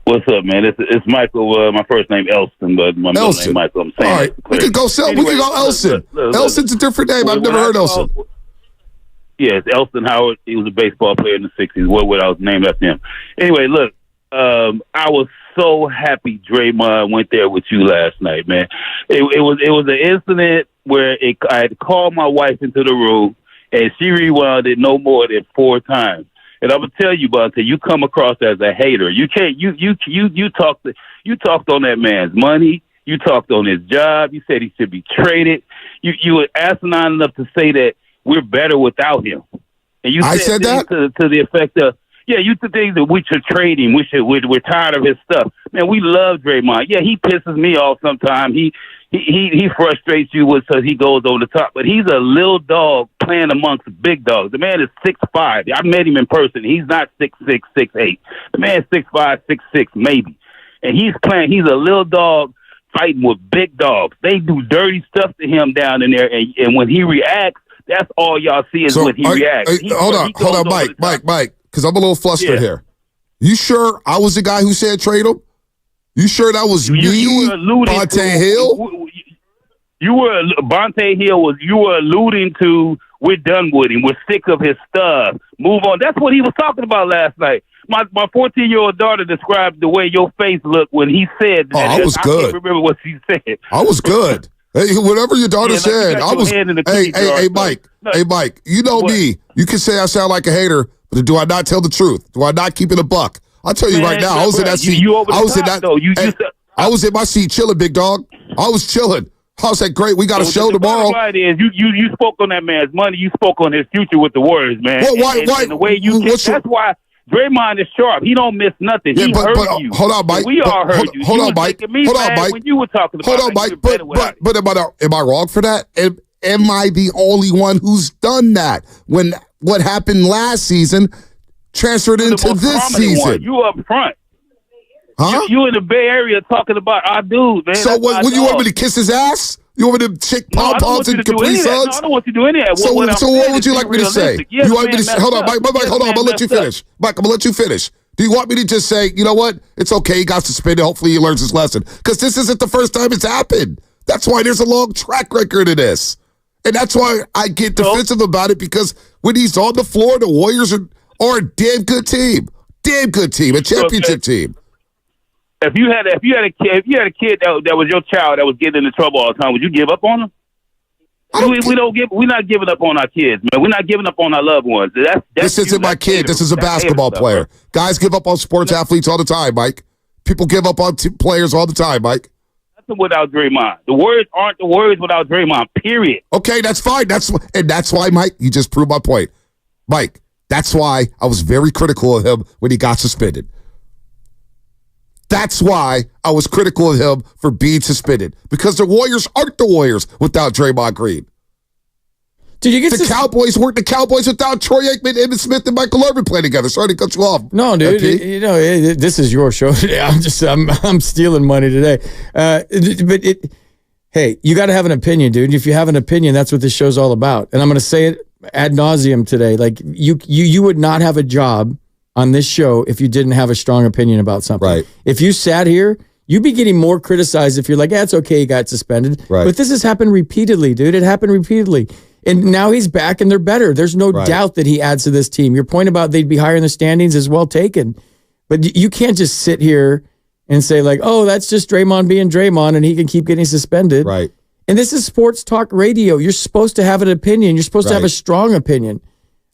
What's up, man? It's Michael. My first name Elston, but my middle name Michael. I'm saying. All right, we can go Elson. Elson's a different name. I've never heard Elson. Yeah, it's Elston Howard. He was a baseball player in the '60s. What I was named after him. Anyway, look, I was so happy Draymond went there with you last night, man. It was an incident where I had called my wife into the room, and she rewound it no more than 4 times. And I'm gonna tell you, Bonte, you come across as a hater. You can't. You talked on that man's money. You talked on his job. You said he should be traded. You were asinine enough to say that we're better without him. And you said that to the effect of, yeah, you think that we should trade him. We're tired of his stuff. Man, we love Draymond. Yeah, he pisses me off sometimes. He frustrates you because he goes over the top. But he's a little dog playing amongst big dogs. The man is 6'5". I met him in person. He's not 6'6", 6'8". The man is 6'5", 6'6", maybe. And he's a little dog fighting with big dogs. They do dirty stuff to him down in there. And when he reacts, that's all y'all see is when he reacts. Hold on, Mike, because I'm a little flustered here. You sure I was the guy who said trade him? You sure that was me, Bonte Hill? You were alluding to, we're done with him. We're sick of his stuff. Move on. That's what he was talking about last night. My 14-year-old daughter described the way your face looked when he said that. I was good. I can't remember what she said. I was good. Hey, whatever your daughter said, I was. Hey, Mike. You know me. You can say I sound like a hater, but do I not tell the truth? Do I not keep it a buck? I'll tell you right now. I was in that seat. I was in my seat chilling, big dog. I was chilling. I was like, great, we got a show tomorrow. You spoke on that man's money. You spoke on his future with the Warriors, man. Well, why? And the way that's why Draymond is sharp. He don't miss nothing. Yeah, He heard but you. hold on, Mike. We all heard you. Hold You on, was Mike. making me Hold on, mad Mike. when you were talking about Hold on, it. Mike. You was better without it. But am I wrong for that? Am I the only one who's done that? When what happened last season transferred You're the into most this prominent season? one. You up front. Huh? You in the Bay Area talking about our dude, man. So That's what? our Would you want dog. me to kiss his ass? You want me to shake No, I pom don't poms want you and to do Capri any of that. No, Suns? I don't want you to do any of that. So What I'm what saying would is you be like me to say? realistic. Yes, You want me man to messed hold on, up. Mike? Yes, Hold on. I'm man gonna let you messed up. finish. Mike, I'm gonna let you finish. Do you want me to just say, you know what? It's okay. He got suspended. Hopefully he learns his lesson. Because this isn't the first time it's happened. That's why there's a long track record of this. And that's why I get defensive about it, because when he's on the floor, the Warriors are a damn good team. Damn good team. A championship team. If you had a kid that was your child that was getting into trouble all the time, would you give up on him? We're not giving up on our kids, man. We're not giving up on our loved ones. This isn't my kid. This is a basketball player. Guys give up on sports athletes all the time, Mike. People give up on players all the time, Mike. Nothing without Draymond. The words aren't the words without Draymond, period. Okay, that's fine. That's why, Mike, you just proved my point. Mike, that's why I was very critical of him when he got suspended. That's why I was critical of him for being suspended, because the Warriors aren't the Warriors without Draymond Green. Did you get the Cowboys weren't the Cowboys without Troy Aikman, Emmitt Smith, and Michael Irvin playing together? Sorry to cut you off. No, dude. You know, this is your show today. I'm stealing money today. Hey, you got to have an opinion, dude. If you have an opinion, that's what this show's all about. And I'm going to say it ad nauseum today. Like you would not have a job on this show if you didn't have a strong opinion about something. Right. If you sat here, you'd be getting more criticized if you're like, it's okay, he got suspended. Right. But this has happened repeatedly, dude. It happened repeatedly. And now he's back and they're better. There's no doubt that he adds to this team. Your point about they'd be higher in the standings is well taken. But you can't just sit here and say like, oh, that's just Draymond being Draymond and he can keep getting suspended. Right. And this is sports talk radio. You're supposed to have an opinion. You're supposed to have a strong opinion.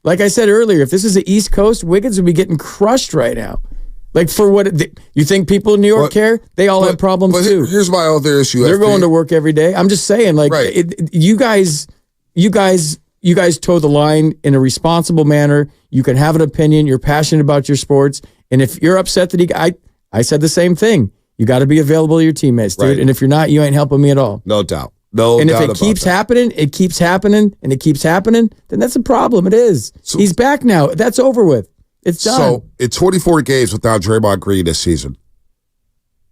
Like I said earlier, if this is the East Coast, Wiggins would be getting crushed right now. Like for what you think people in New York care? They all have problems too. Here's my other issue. They're going to work every day. I'm just saying, like you guys toe the line in a responsible manner. You can have an opinion. You're passionate about your sports, and if you're upset that I said the same thing. You got to be available to your teammates, dude. Right. And if you're not, you ain't helping me at all. No doubt. No and doubt. if it keeps happening, it keeps happening, and it keeps happening, then that's a problem. It is. So, he's back now. That's over with. It's done. So in 24 games without Draymond Green this season,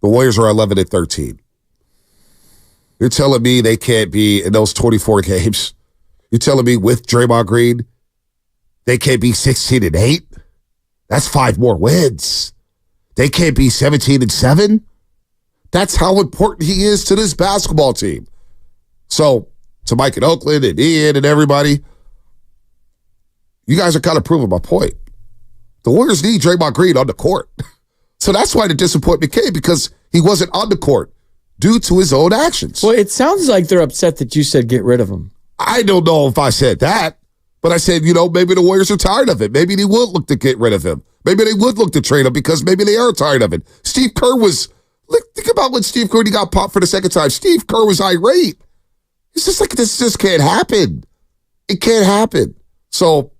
the Warriors are 11-13. You're telling me they can't be in those 24 games? You're telling me with Draymond Green, they can't be 16-8? That's 5 more wins. They can't be 17-7? That's how important he is to this basketball team. So, to Mike in Oakland and Ian and everybody, you guys are kind of proving my point. The Warriors need Draymond Green on the court. So that's why the disappointment came, because he wasn't on the court due to his own actions. Well, it sounds like they're upset that you said get rid of him. I don't know if I said that, but I said, maybe the Warriors are tired of it. Maybe they would look to get rid of him. Maybe they would look to trade him because maybe they are tired of it. Steve Kerr think about when Steve Kerr got popped for the second time. Steve Kerr was irate. It's just like, this just can't happen. It can't happen. So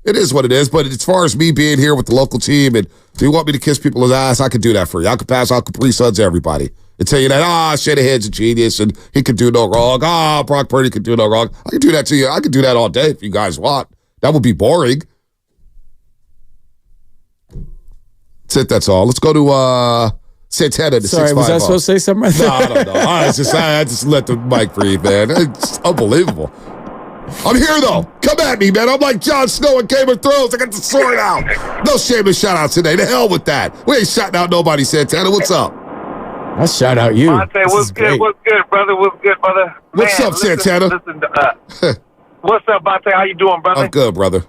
it is what it is. But as far as me being here with the local team, and do you want me to kiss people's ass? I could do that for you. I could pass out Capri Suns to everybody and tell you that, Shanahan's a genius and he could do no wrong. Brock Purdy could do no wrong. I could do that to you. I could do that all day if you guys want. That would be boring. That's it. That's all. Let's go to Santana. Sorry, was I supposed to say something right there? No, I don't know. I just let the mic breathe, man. It's unbelievable. I'm here, though. Come at me, man. I'm like Jon Snow in Game of Thrones. I got the sword out. No shameless shout-outs today. The hell with that. We ain't shouting out nobody, Santana. What's up? I shout out you. Monte, what's good? What's good, brother? What's good, brother? What's up, Santana? What's up, Monte? How you doing, brother? I'm good, brother.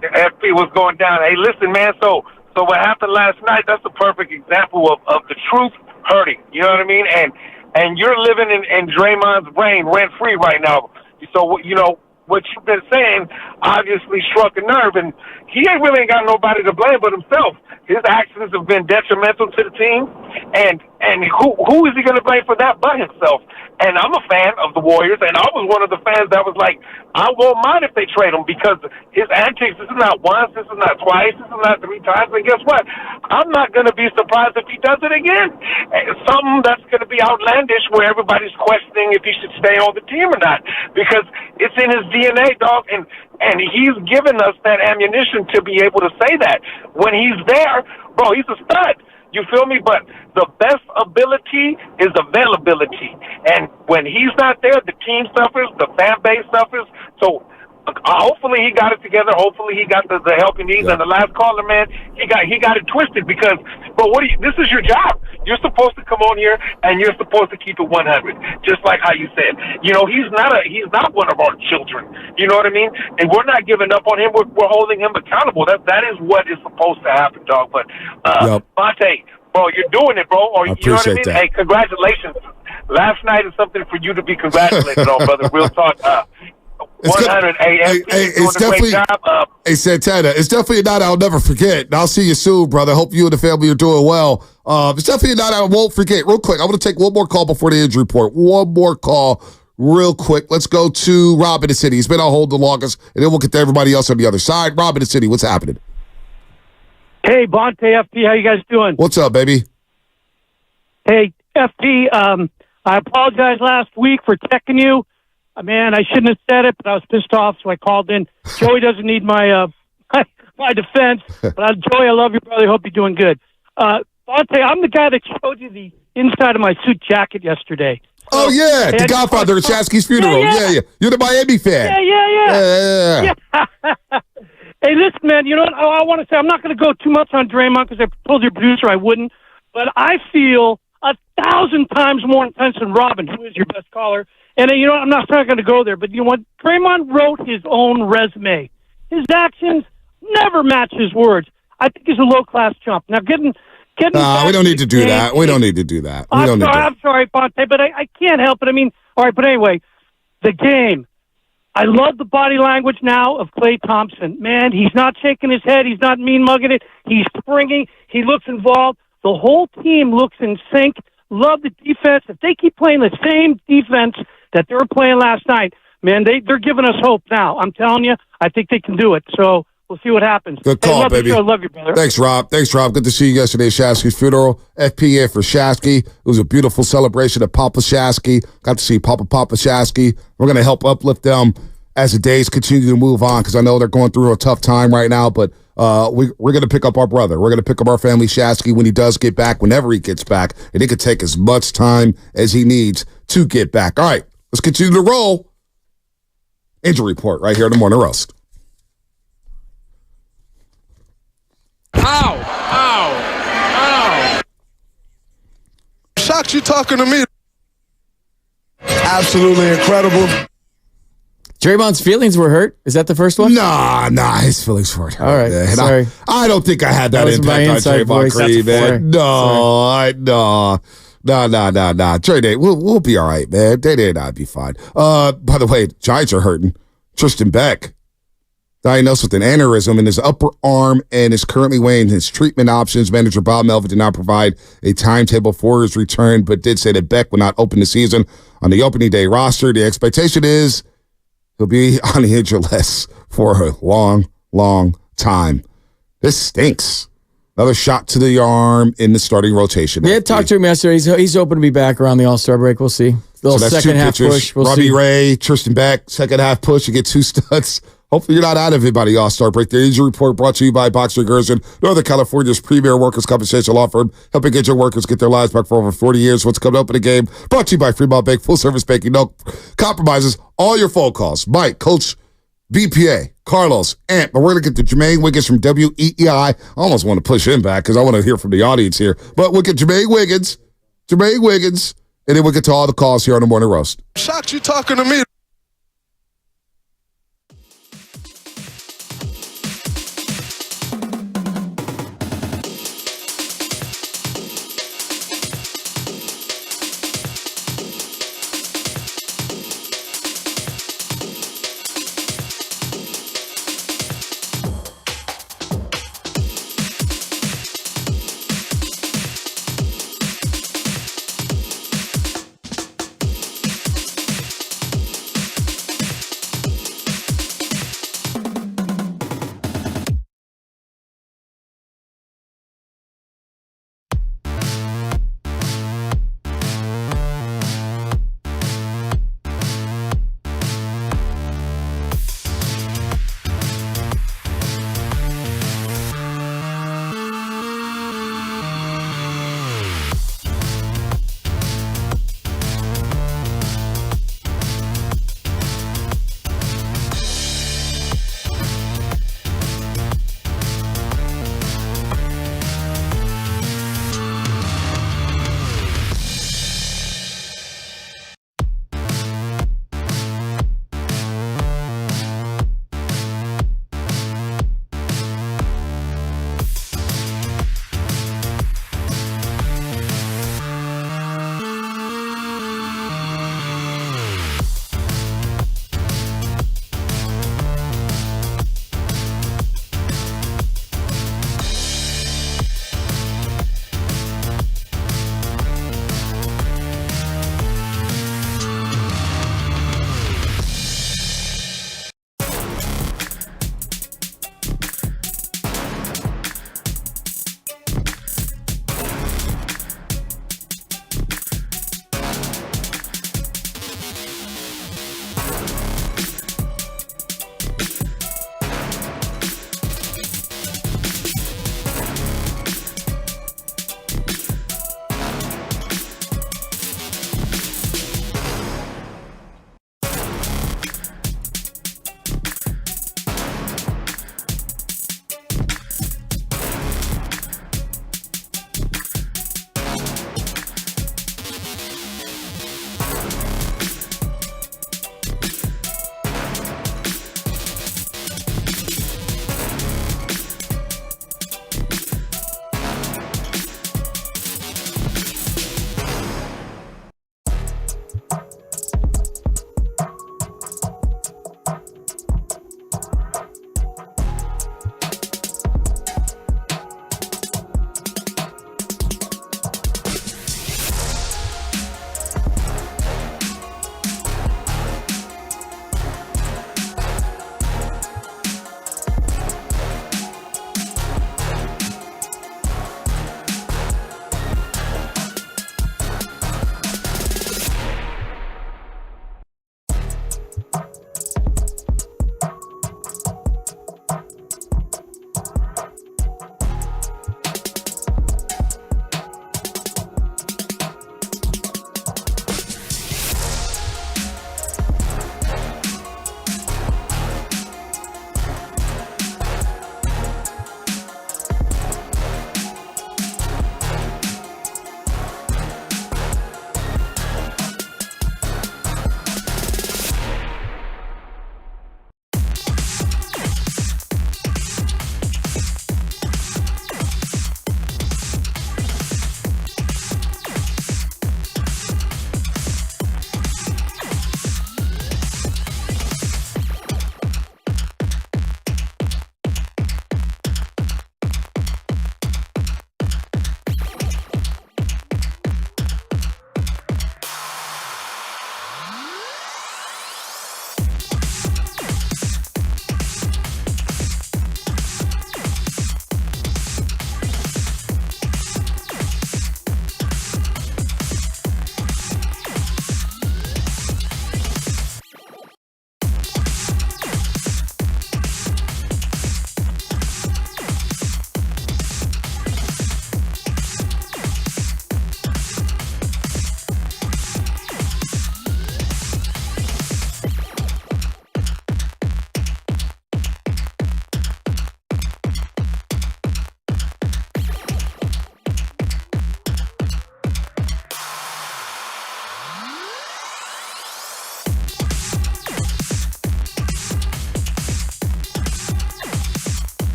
FP, what's going down? Hey, listen, man. So what happened last night, that's a perfect example of the truth hurting. You know what I mean? And you're living in Draymond's brain rent-free right now. So, what you've been saying obviously struck a nerve, and he really ain't got nobody to blame but himself. His actions have been detrimental to the team, and And who is he going to blame for that but himself? And I'm a fan of the Warriors, and I was one of the fans that was like, I won't mind if they trade him because his antics, this is not once, this is not twice, this is not 3 times. And guess what? I'm not going to be surprised if he does it again. Something that's going to be outlandish where everybody's questioning if he should stay on the team or not because it's in his DNA, dog, and he's given us that ammunition to be able to say that. When he's there, bro, he's a stud. You feel me? But the best ability is availability. And when he's not there, the team suffers, the fan base suffers. So hopefully he got it together. Hopefully he got the help he needs. And the last caller, man, he got it twisted because, but this is your job. You're supposed to come on here and you're supposed to keep it 100, just like how you said. You know, he's not one of our children. You know what I mean? And we're not giving up on him. We're holding him accountable. That is what is supposed to happen, dog. But Monte, bro, you're doing it, bro. Or, you know what I mean? That. Hey, congratulations. Last night is something for you to be congratulated on, brother. Real talk. 100 AM. It's definitely, hey, Santana, it's definitely a night I'll never forget. And I'll see you soon, brother. Hope you and the family are doing well. It's definitely a night I won't forget. Real quick, I'm going to take one more call before the injury report. One more call real quick. Let's go to Rob in the city. He's been on hold the longest, and then we'll get to everybody else on the other side. Rob in the city, what's happening? Hey, Bonte, FP, how you guys doing? What's up, baby? Hey, FP, I apologize last week for checking you. Man, I shouldn't have said it, but I was pissed off, so I called in. Joey doesn't need my my defense, but Joey, I love you, brother. I hope you're doing good. Bonte, I'm the guy that showed you the inside of my suit jacket yesterday. Oh, yeah, the Godfather at Shasky's funeral. Yeah. You're the Miami fan. Yeah. Hey, listen, man, you know what I want to say? I'm not going to go too much on Draymond because I told your producer I wouldn't, but I feel 1,000 times more intense than Robin, who is your best caller. And, you know, I'm not going to go there, but you know what? Draymond wrote his own resume. His actions never match his words. I think he's a low-class chump. Now, getting we don't need to do that. We don't need to do that. I'm sorry, Bonte, but I can't help it. I mean, all right, but anyway, the game. I love the body language now of Klay Thompson. Man, he's not shaking his head. He's not mean-mugging it. He's springing. He looks involved. The whole team looks in sync. Love the defense. If they keep playing the same defense that they were playing last night, man, they're giving us hope now. I'm telling you, I think they can do it. So we'll see what happens. Good call, love baby. The show. Love you, brother. Thanks, Rob. Good to see you yesterday at Shasky's funeral. FPA for Shasky. It was a beautiful celebration of Papa Shasky. Got to see Papa Shasky. We're going to help uplift them as the days continue to move on because I know they're going through a tough time right now, but we're going to pick up our brother. We're going to pick up our family Shasky when he does get back, whenever he gets back, and it could take as much time as he needs to get back. All right, let's continue to roll. Injury report right here in the Morning Roast. Ow! Shocked you talking to me. Absolutely incredible. Draymond's feelings were hurt. Is that the first one? Nah, his feelings weren't hurt. All right, man. sorry. I don't think I had that impact on Draymond Green, man. No. Trey, we'll be all right, man. Day and I'll be fine. By the way, Giants are hurting. Tristan Beck, diagnosed with an aneurysm in his upper arm and is currently weighing his treatment options. Manager Bob Melvin did not provide a timetable for his return, but did say that Beck will not open the season on the opening day roster. The expectation is he'll be on the injured list for a long, long time. This stinks. Another shot to the arm in the starting rotation. Yeah, talked to him yesterday. He's hoping to be back around the All-Star break. We'll see. Little so that's second half push. We'll Robbie see. Ray, Tristan Beck, second half push. You get 2 studs. Hopefully you're not out of it by the All-Star break. The injury report brought to you by Boxer Gerson, Northern California's premier workers' compensation law firm, helping get your workers get their lives back for over 40 years. What's coming up in the game? Brought to you by Fremont Bank, full-service banking, no compromises. All your phone calls. Mike, Coach, BPA, Carlos, Ant, but we're going to get to Jermaine Wiggins from WEEI. I almost want to push him back because I want to hear from the audience here. But we'll get Jermaine Wiggins, and then we'll get to all the calls here on the Morning Roast. Shocked you talking to me.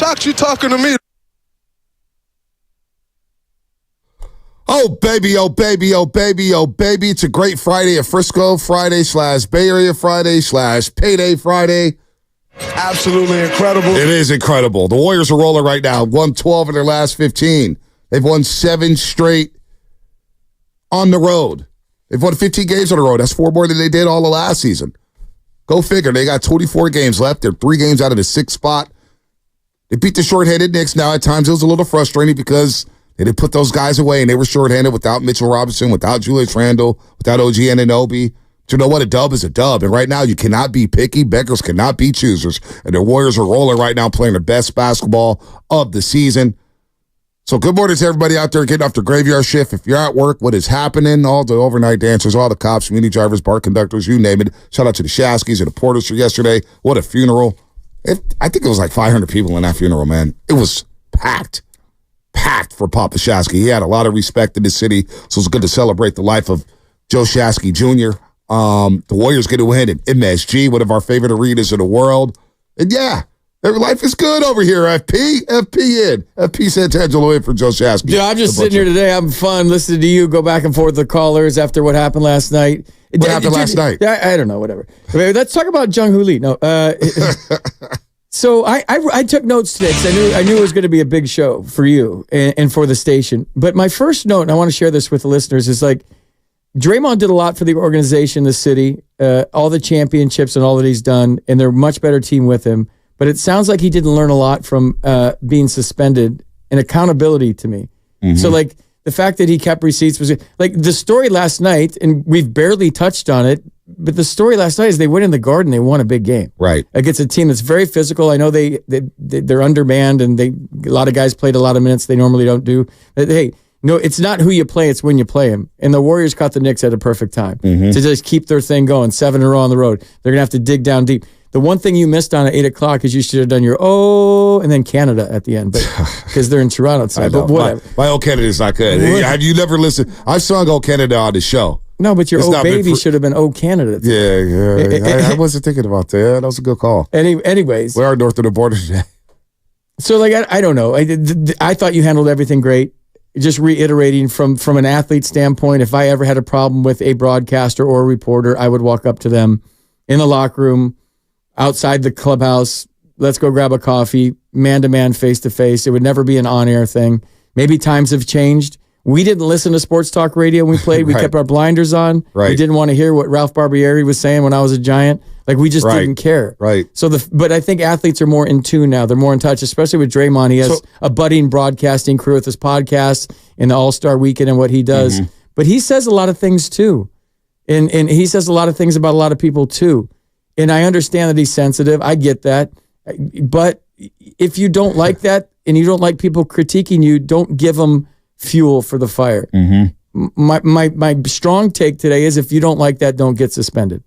shocked you talking to me. Oh, baby, oh, baby, oh, baby, oh, baby. It's a great Friday at Frisco Friday / Bay Area Friday / Payday Friday. Absolutely incredible. It is incredible. The Warriors are rolling right now. Won 12 in their last 15. They've won 7 straight on the road. They've won 15 games on the road. That's 4 more than they did all of last season. Go figure. They got 24 games left. They're 3 games out of the 6th spot. They beat the short-handed Knicks. Now, at times, it was a little frustrating because they didn't put those guys away, and they were short-handed without Mitchell Robinson, without Julius Randle, without OG Anunoby. But you know what? A dub is a dub. And right now, you cannot be picky. Beggars cannot be choosers. And the Warriors are rolling right now, playing their best basketball of the season. So good morning to everybody out there getting off their graveyard shift. If you're at work, what is happening? All the overnight dancers, all the cops, community drivers, bar conductors, you name it. Shout out to the Shaskies and the Porters for yesterday. What a funeral. I think it was like 500 people in that funeral, man. It was packed for Papa Shasky. He had a lot of respect in the city, so it's good to celebrate the life of Joe Shasky Jr. The Warriors get a win in MSG, one of our favorite arenas in the world. And yeah, their life is good over here, FP Santangelo in for Joe Shasky. Yeah, I'm just sitting here today having fun, listening to you go back and forth with the callers after what happened last night. What happened last night? I don't know, whatever. Let's talk about Jung Hoo Lee. No, so I took notes today because I knew it was going to be a big show for you and for the station. But my first note, and I want to share this with the listeners, is like Draymond did a lot for the organization, the city, all the championships and all that he's done, and they're a much better team with him. But it sounds like he didn't learn a lot from being suspended and accountability to me. Mm-hmm. So like the fact that he kept receipts was like the story last night, and we've barely touched on it. But the story last night is they went in the Garden, they won a big game. Right. Against a team that's very physical. I know they're undermanned, and a lot of guys played a lot of minutes they normally don't do. But hey, no, it's not who you play, it's when you play them. And the Warriors caught the Knicks at a perfect time to just keep their thing going. 7 in a row on the road. They're going to have to dig down deep. The one thing you missed on at 8 o'clock is you should have done your and then Canada at the end, but because they're in Toronto tonight. But whatever. My "Oh Canada" is not good. Have you never listened? I sung "Oh Canada" on the show. No, but your baby should have been Canada. Yeah. I wasn't thinking about that. That was a good call. Anyways. We are north of the border today. So, like, I don't know. I thought you handled everything great. Just reiterating from an athlete standpoint, if I ever had a problem with a broadcaster or a reporter, I would walk up to them in the locker room, outside the clubhouse. Let's go grab a coffee, man-to-man, face-to-face. It would never be an on-air thing. Maybe times have changed. We didn't listen to sports talk radio when we played. We kept our blinders on. Right. We didn't want to hear what Ralph Barbieri was saying when I was a Giant. Like, we just didn't care. Right. So but I think athletes are more in tune now. They're more in touch, especially with Draymond. He has a budding broadcasting crew with his podcast and the All-Star Weekend and what he does. But he says a lot of things too. And he says a lot of things about a lot of people too. And I understand that he's sensitive. I get that. But if you don't like that and you don't like people critiquing you, don't give them fuel for the fire. My strong take today is if you don't like that, don't get suspended.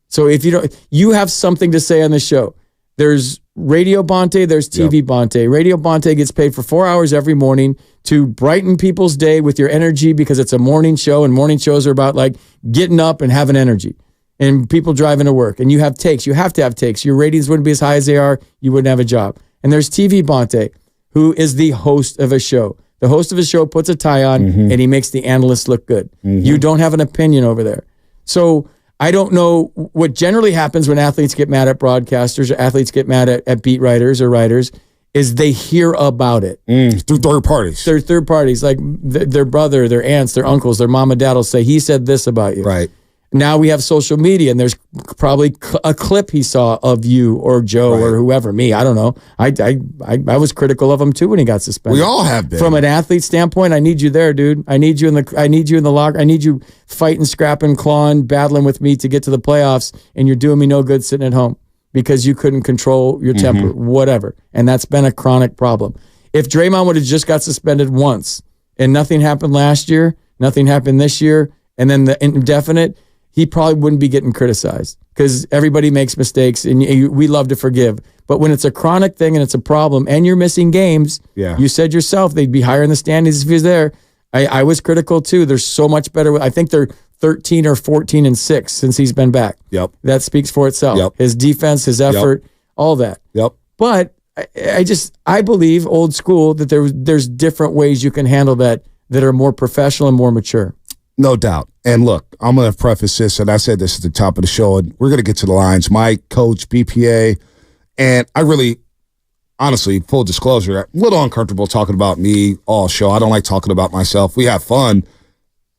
So if you have something to say on the show. There's Radio Bonte, there's TV Bonte. Radio Bonte gets paid for 4 hours every morning to brighten people's day with your energy because it's a morning show, and morning shows are about like getting up and having energy. And people driving to work, and you have takes. You have to have takes. Your ratings wouldn't be as high as they are. You wouldn't have a job. And there's TV Bonte, who is the host of a show. The host of a show puts a tie on, and he makes the analysts look good. You don't have an opinion over there. So I don't know what generally happens when athletes get mad at broadcasters or athletes get mad at beat writers or writers is they hear about it. Through third parties. They're third parties, like their brother, their aunts, their uncles, their mom and dad will say, he said this about you. Right. Now we have social media, and there's probably a clip he saw of you or Joe or whoever, me. I don't know. I was critical of him too when he got suspended. We all have been. From an athlete standpoint, I need you there, dude. I need you in the locker. I need you fighting, scrapping, clawing, battling with me to get to the playoffs, and you're doing me no good sitting at home because you couldn't control your temper, whatever. And that's been a chronic problem. If Draymond would have just got suspended once and nothing happened last year, nothing happened this year, and then the indefinite, he probably wouldn't be getting criticized because everybody makes mistakes and we love to forgive. But when it's a chronic thing and it's a problem and you're missing games, you said yourself they'd be higher in the standings if he was there. I was critical too. They're so much better. I think they're 13 or 14-6 since he's been back. Yep. That speaks for itself. Yep. His defense, his effort, all that. Yep. But I believe old school that there's different ways you can handle that are more professional and more mature. No doubt. And look, I'm going to preface this, and I said this at the top of the show, and we're going to get to the lines. Mike, Coach, BPA, and I really, honestly, full disclosure, I'm a little uncomfortable talking about me all show. I don't like talking about myself. We have fun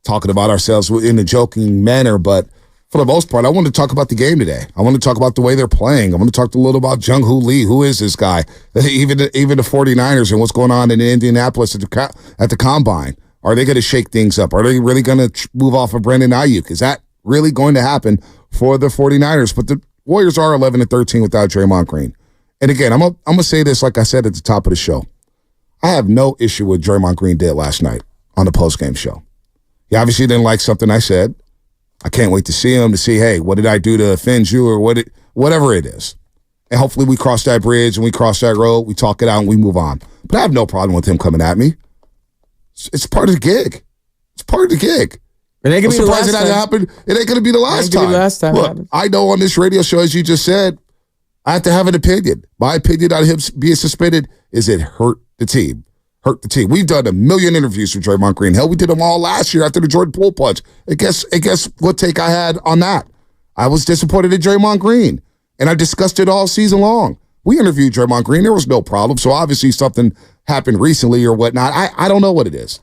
talking about ourselves in a joking manner, but for the most part, I want to talk about the game today. I want to talk about the way they're playing. I want to talk a little about Jung-Hoo Lee. Who is this guy? Even the 49ers and what's going on in Indianapolis at the Combine. Are they going to shake things up? Are they really going to move off of Brandon Ayuk? Is that really going to happen for the 49ers? But the Warriors are 11-13 without Draymond Green. And again, I'm going to say this like I said at the top of the show. I have no issue with Draymond Green did last night on the postgame show. He obviously didn't like something I said. I can't wait to see him to see, hey, what did I do to offend you or whatever it is. And hopefully we cross that bridge and we cross that road, we talk it out and we move on. But I have no problem with him coming at me. It's part of the gig. It's part of the gig. It ain't gonna be the last time. Happened. It ain't going to be the last time. Look, I know on this radio show, as you just said, I have to have an opinion. My opinion on him being suspended is it hurt the team. Hurt the team. We've done a million interviews with Draymond Green. Hell, we did them all last year after the Jordan Poole punch. And guess what take I had on that? I was disappointed in Draymond Green, and I discussed it all season long. We interviewed Draymond Green. There was no problem. So obviously something happened recently or whatnot. I don't know what it is.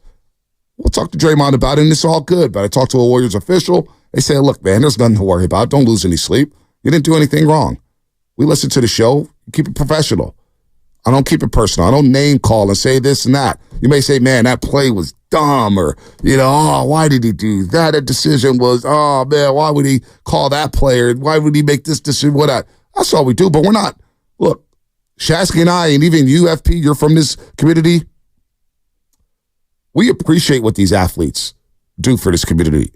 We'll talk to Draymond about it, and it's all good. But I talked to a Warriors official. They said, look, man, there's nothing to worry about. Don't lose any sleep. You didn't do anything wrong. We listen to the show. Keep it professional. I don't keep it personal. I don't name call and say this and that. You may say, man, that play was dumb, or, oh, why did he do that? That decision was, oh, man, why would he call that player? Why would he make this decision? That's all we do, but we're not. Look, Shasky and I, and even you, FP, you're from this community. We appreciate what these athletes do for this community.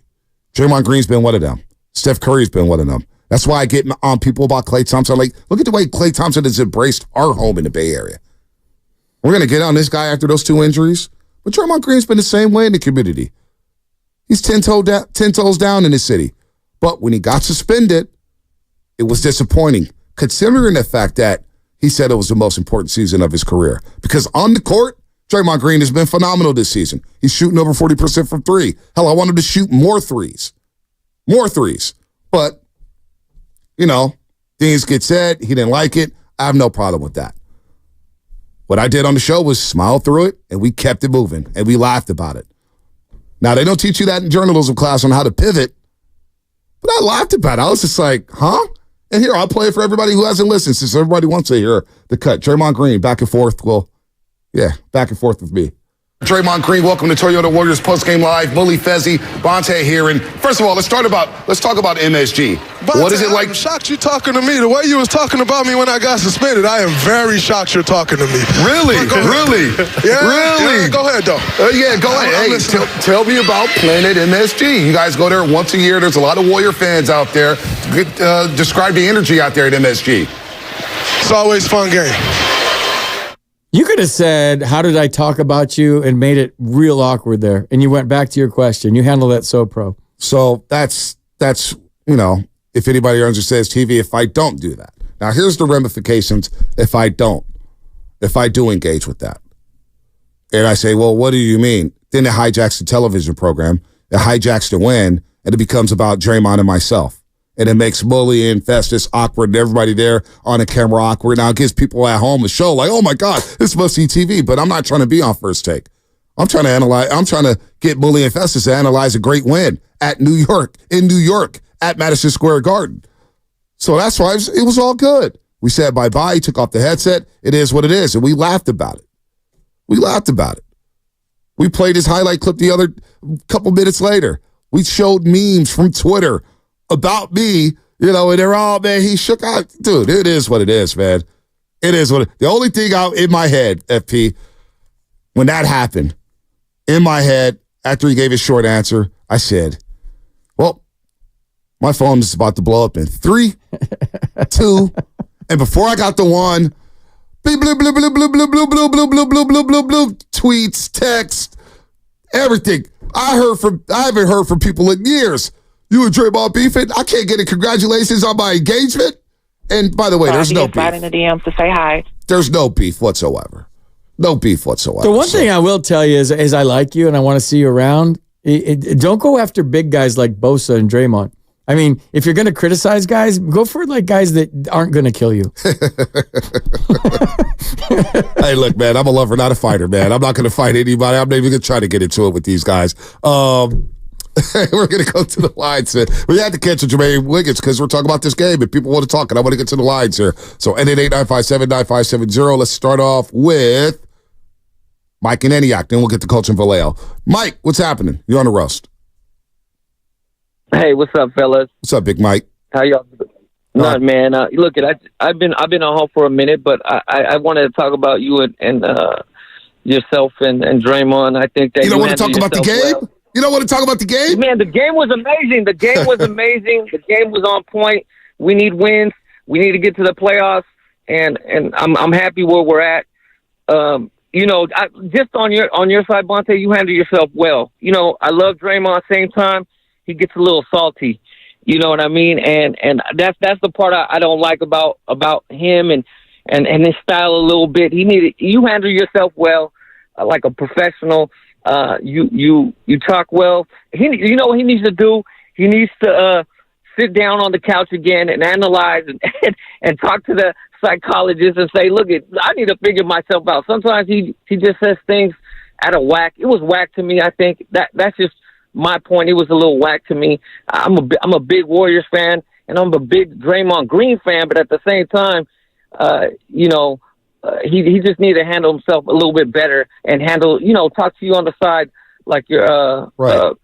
Draymond Green's been one of them. Steph Curry's been one of them. That's why I get on people about Klay Thompson. Like, look at the way Klay Thompson has embraced our home in the Bay Area. We're going to get on this guy after those 2 injuries. But Draymond Green's been the same way in the community. He's 10 toes down in the city. But when he got suspended, it was disappointing, considering the fact that he said it was the most important season of his career. Because on the court, Draymond Green has been phenomenal this season. He's shooting over 40% from three. Hell, I want him to shoot more threes. More threes. But, things get said. He didn't like it. I have no problem with that. What I did on the show was smile through it, and we kept it moving, and we laughed about it. Now, they don't teach you that in journalism class on how to pivot, but I laughed about it. I was just like, huh? And here, I'll play it for everybody who hasn't listened, since everybody wants to hear the cut. Draymond Green, back and forth. Well, yeah, back and forth with me. Draymond Green, welcome to Toyota Warriors Postgame Live. Bully Fezzi, Bonte here. And first of all, let's talk about MSG. Bonte, what is it like? I'm shocked you're talking to me. The way you was talking about me when I got suspended, I am very shocked you're talking to me. Really? Really? Yeah? Really? Yeah, go ahead, though. Yeah, go ahead. Hey, tell me about Planet MSG. You guys go there once a year. There's a lot of Warrior fans out there. Describe the energy out there at MSG. It's always a fun game. You could have said, how did I talk about you, and made it real awkward there. And you went back to your question. You handled that so pro. So that's if anybody understands TV, if I don't do that. Now, here's the ramifications if I do engage with that. And I say, well, what do you mean? Then it hijacks the television program. It hijacks the win, and it becomes about Draymond and myself. And it makes Bully and Festus awkward and everybody there on the camera awkward. Now it gives people at home a show like, oh my God, this must be TV. But I'm not trying to be on First Take. I'm trying to get Bully and Festus to analyze a great win in New York, at Madison Square Garden. So that's why it was all good. We said bye-bye. He took off the headset. It is what it is. And we laughed about it. We played his highlight clip the other couple minutes later. We showed memes from Twitter about me, and they're all, man, he shook out. Dude, it is what it is, man. It is the only thing out in my head, FP, when that happened, in my head, after he gave his short answer, I said, well, my phone is about to blow up in 3, 2, and before I got the 1, bleep, bleep, bleep, bleep, bleep, bleep, bleep, bleep, bleep, bleep, bleep, bleep, bleep, bleep, tweets, text, everything. I haven't heard from people in years. You and Draymond beefing? I can't get a congratulations on my engagement. And by the way, there's no beef. Slide in the DMs to say hi. There's no beef whatsoever. No beef whatsoever. The one thing I will tell you is I like you and I want to see you around. Don't go after big guys like Bosa and Draymond. I mean, if you're going to criticize guys, go for like guys that aren't going to kill you. Hey, look, man, I'm a lover, not a fighter, man. I'm not going to fight anybody. I'm not even going to try to get into it with these guys. We're going to go to the lines. We had to cancel Draymond Wiggins because we're talking about this game and people want to talk, and I want to get to the lines here. So 888-957-9570. Let's start off with Mike and Antioch. Then we'll get to Coach and Vallejo. Mike, what's happening? You're on the roast. Hey, what's up, fellas? What's up, Big Mike? How y'all? Not man. Look, I've been on hold for a minute, but I wanted to talk about you and yourself and Draymond. I think that you don't want to talk about the game. Well. You don't want to talk about the game, man. The game was amazing. The game was amazing. The game was on point. We need wins. We need to get to the playoffs, and I'm happy where we're at. Just on your side, Bonte, you handle yourself well. I love Draymond. Same time, he gets a little salty. You know what I mean? And that's the part I don't like about him and his style a little bit. You handle yourself well, like a professional. You talk well. You know what he needs to do? He needs to sit down on the couch again and analyze and talk to the psychologist and say, look, I need to figure myself out. Sometimes he just says things out of whack. It was whack to me. I think that's just my point. It was a little whack to me. I'm a big Warriors fan and I'm a big Draymond Green fan, but at the same time, he just needs to handle himself a little bit better and talk to you on the side like your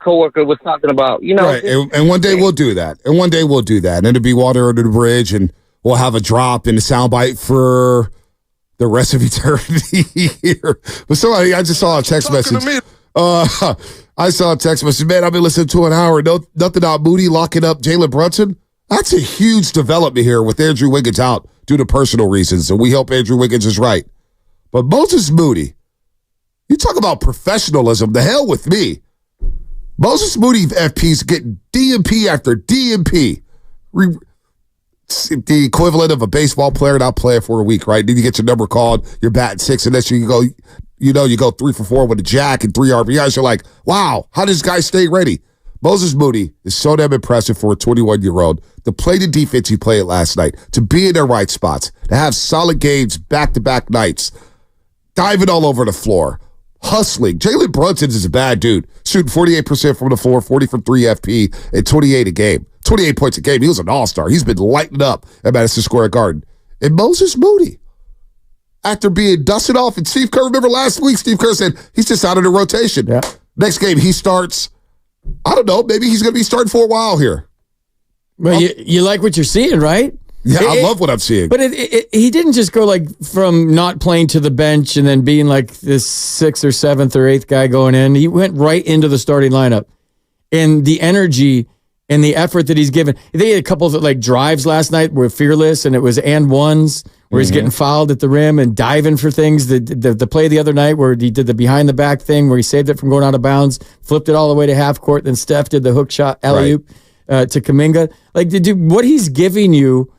coworker was talking about. Right. And one day we'll do that. And it'll be water under the bridge, and we'll have a drop in the soundbite for the rest of eternity here. But I just saw a text message. I saw a text message. Man, I've been listening to an hour. Nothing about Moody locking up Jalen Brunson. That's a huge development here with Andrew Wiggins out due to personal reasons, and we hope Andrew Wiggins is right. But Moses Moody, you talk about professionalism, the hell with me. Moses Moody FP's getting DMP after DMP. The equivalent of a baseball player not playing for a week, right? Then you get your number called, you're batting 6, and then you go 3 for 4 with a jack and 3 RBIs. You're like, wow, how does this guy stay ready? Moses Moody is so damn impressive for a 21-year-old. To play the defense he played last night, to be in their right spots, to have solid games back-to-back nights, diving all over the floor, hustling. Jalen Brunson is a bad dude, shooting 48% from the floor, 40 from 3 FP, and 28 a game. 28 points a game. He was an all-star. He's been lighting up at Madison Square Garden. And Moses Moody, after being dusted off, and Steve Kerr, remember last week, Steve Kerr said he's just out of the rotation. Yeah. Next game, he starts. I don't know. Maybe he's going to be starting for a while here. Well, you like what you're seeing, right? Yeah, I love what I'm seeing. But he didn't just go like from not playing to the bench and then being like this 6th or 7th or 8th guy going in. He went right into the starting lineup. And the energy and the effort that he's given. They had a couple of like drives last night were fearless, and it was and ones where he's getting fouled at the rim and diving for things. The play the other night where he did the behind the back thing where he saved it from going out of bounds, flipped it all the way to half court, then Steph did the hook shot alley-oop to Kuminga. Like, dude, what he's giving you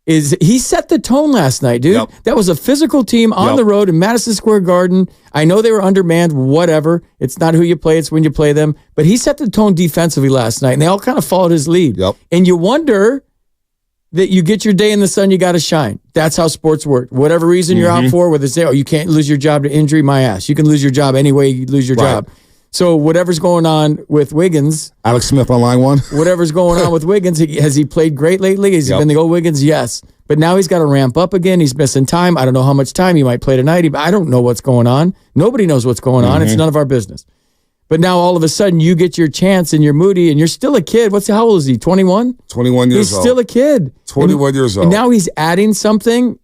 is he set the tone last night, dude. Yep. That was a physical team on the road in Madison Square Garden. I know they were undermanned, whatever. It's not who you play, it's when you play them. But he set the tone defensively last night, and they all kind of followed his lead. Yep. And you wonder that you get your day in the sun, you got to shine. That's how sports work. Whatever reason you're out for, whether it's, you can't lose your job to injury, my ass. You can lose your job any way you lose your job. So whatever's going on with Wiggins. Alex Smith on line 1. Whatever's going on with Wiggins, has he played great lately? Has he been the old Wiggins? Yes. But now he's got to ramp up again. He's missing time. I don't know how much time he might play tonight. I don't know what's going on. Nobody knows what's going on. It's none of our business. But now all of a sudden you get your chance and you're Moody and you're still a kid. How old is he? 21? 21 years old. He's still a kid. 21 years old. And now he's adding something,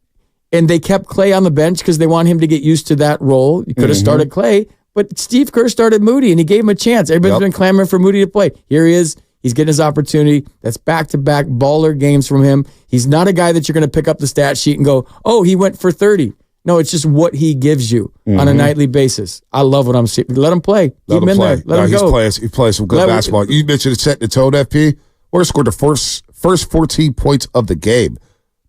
and they kept Clay on the bench because they want him to get used to that role. You could have started Clay, but Steve Kerr started Moody and he gave him a chance. Everybody's been clamoring for Moody to play. Here he is. He's getting his opportunity. That's back-to-back baller games from him. He's not a guy that you're going to pick up the stat sheet and go, oh, he went for 30. No, it's just what he gives you on a nightly basis. I love what I'm seeing. Let him play. Keep him in there. Let him go. He plays some good basketball. You mentioned setting the tone, FP. Warriors scored the first 14 points of the game.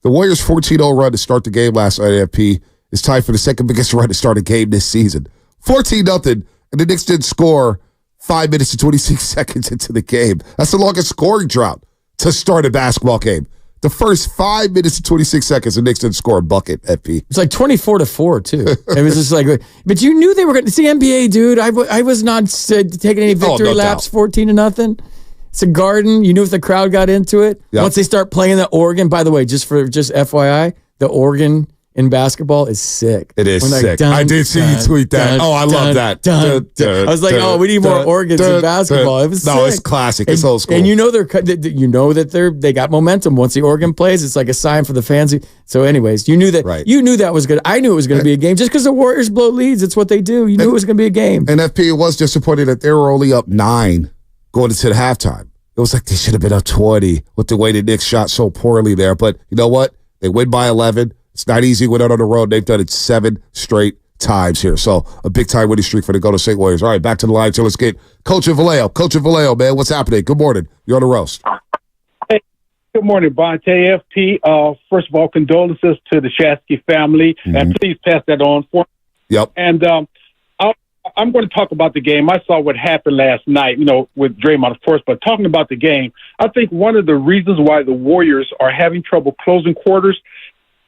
The Warriors' 14-0 run to start the game last night, FP, is tied for the second biggest run to start a game this season. 14-0, and the Knicks didn't score 5 minutes and 26 seconds into the game. That's the longest scoring drought to start a basketball game. The first 5 minutes and 26 seconds, the Knicks didn't score a bucket, FP. It's like 24-4, too. It was just like, but you knew they were going to. It's the NBA, dude. I was not taking any victory laps, 14-0. It's a Garden. You knew if the crowd got into it. Yep. Once they start playing the Oregon, by the way, just FYI, the Oregon in basketball is sick. It is sick. I did see you tweet that. I love that. I was like, we need more Oregons in basketball. It was sick. No, it's classic. It's old school. And you know they got momentum. Once the Oregon plays, it's like a sign for the fans. So, anyways, you knew that. Right. You knew that was good. I knew it was going to be a game just because the Warriors blow leads. It's what they do. You knew it was going to be a game. And FP was disappointed that they were only up 9 going into the halftime. It was like they should have been up 20 with the way the Knicks shot so poorly there. But you know what? They win by 11. It's not easy. Went out on the road. They've done it 7 straight times here. So a big-time winning streak for the Golden State Warriors. All right, back to the line. So let's get Coach Vallejo. Coach Vallejo, man, what's happening? Good morning. You're on the roast. Hey, good morning, Bonte, FP. First of all, condolences to the Shasky family. And please pass that on for me. Yep. And I'm going to talk about the game. I saw what happened last night, with Draymond, of course. But talking about the game, I think one of the reasons why the Warriors are having trouble closing quarters,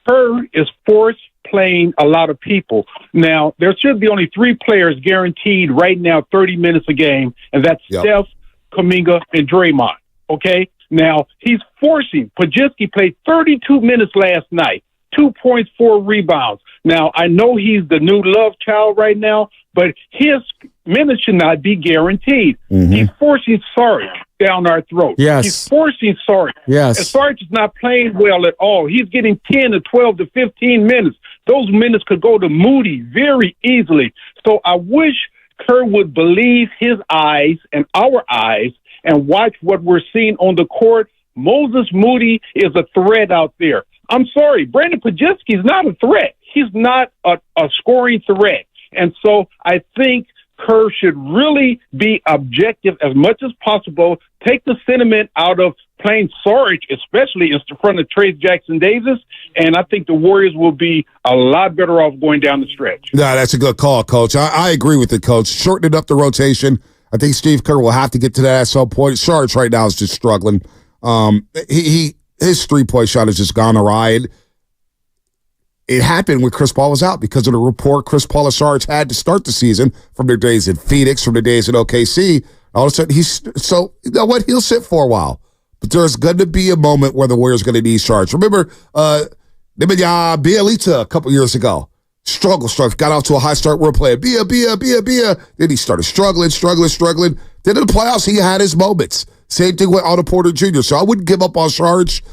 Kerr is force playing a lot of people. Now, there should be only 3 players guaranteed right now 30 minutes a game, and that's Steph, Kuminga, and Draymond, okay? Now, he's forcing. Pajitsky played 32 minutes last night, 2 points, 4 rebounds. Now, I know he's the new love child right now, but his minutes should not be guaranteed. He's forcing Sarge down our throat. Yes. He's forcing Sarge. Yes. And Sarge is not playing well at all. He's getting 10 to 12 to 15 minutes. Those minutes could go to Moody very easily. So I wish Kerr would believe his eyes and our eyes and watch what we're seeing on the court. Moses Moody is a threat out there. I'm sorry, Brandon Pajitsky is not a threat. He's not a scoring threat. And so I think Kerr should really be objective as much as possible, take the sentiment out of playing Sarge, especially in front of Trace Jackson-Davis, and I think the Warriors will be a lot better off going down the stretch. No, that's a good call, Coach. I agree with the Coach. Shortening up the rotation. I think Steve Kerr will have to get to that at some point. Sarge right now is just struggling. His three-point shot has just gone awry. It happened when Chris Paul was out because of the rapport Chris Paul and Sarge had to start the season from their days in Phoenix, from their days in OKC. All of a sudden, so you know what? He'll sit for a while. But there's going to be a moment where the Warriors are going to need Sarge. Remember, Bielitsa a couple years ago. Struggle. Got off to a high start. We're playing Bia. Then he started struggling. Then in the playoffs, he had his moments. Same thing with Otto Porter Jr. So I wouldn't give up on Sarge.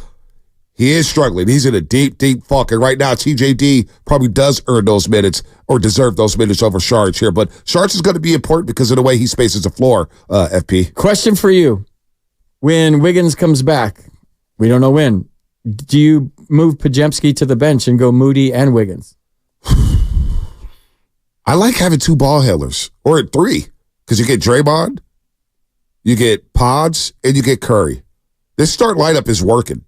He is struggling. He's in a deep, deep funk. And right now, TJD probably does earn those minutes or deserve those minutes over Sarge here. But Sarge is going to be important because of the way he spaces the floor, FP. Question for you. When Wiggins comes back, we don't know when, do you move Pajemski to the bench and go Moody and Wiggins? I like having 2 ball handlers, or 3, because you get Draymond, you get Pods, and you get Curry. This start lineup is working.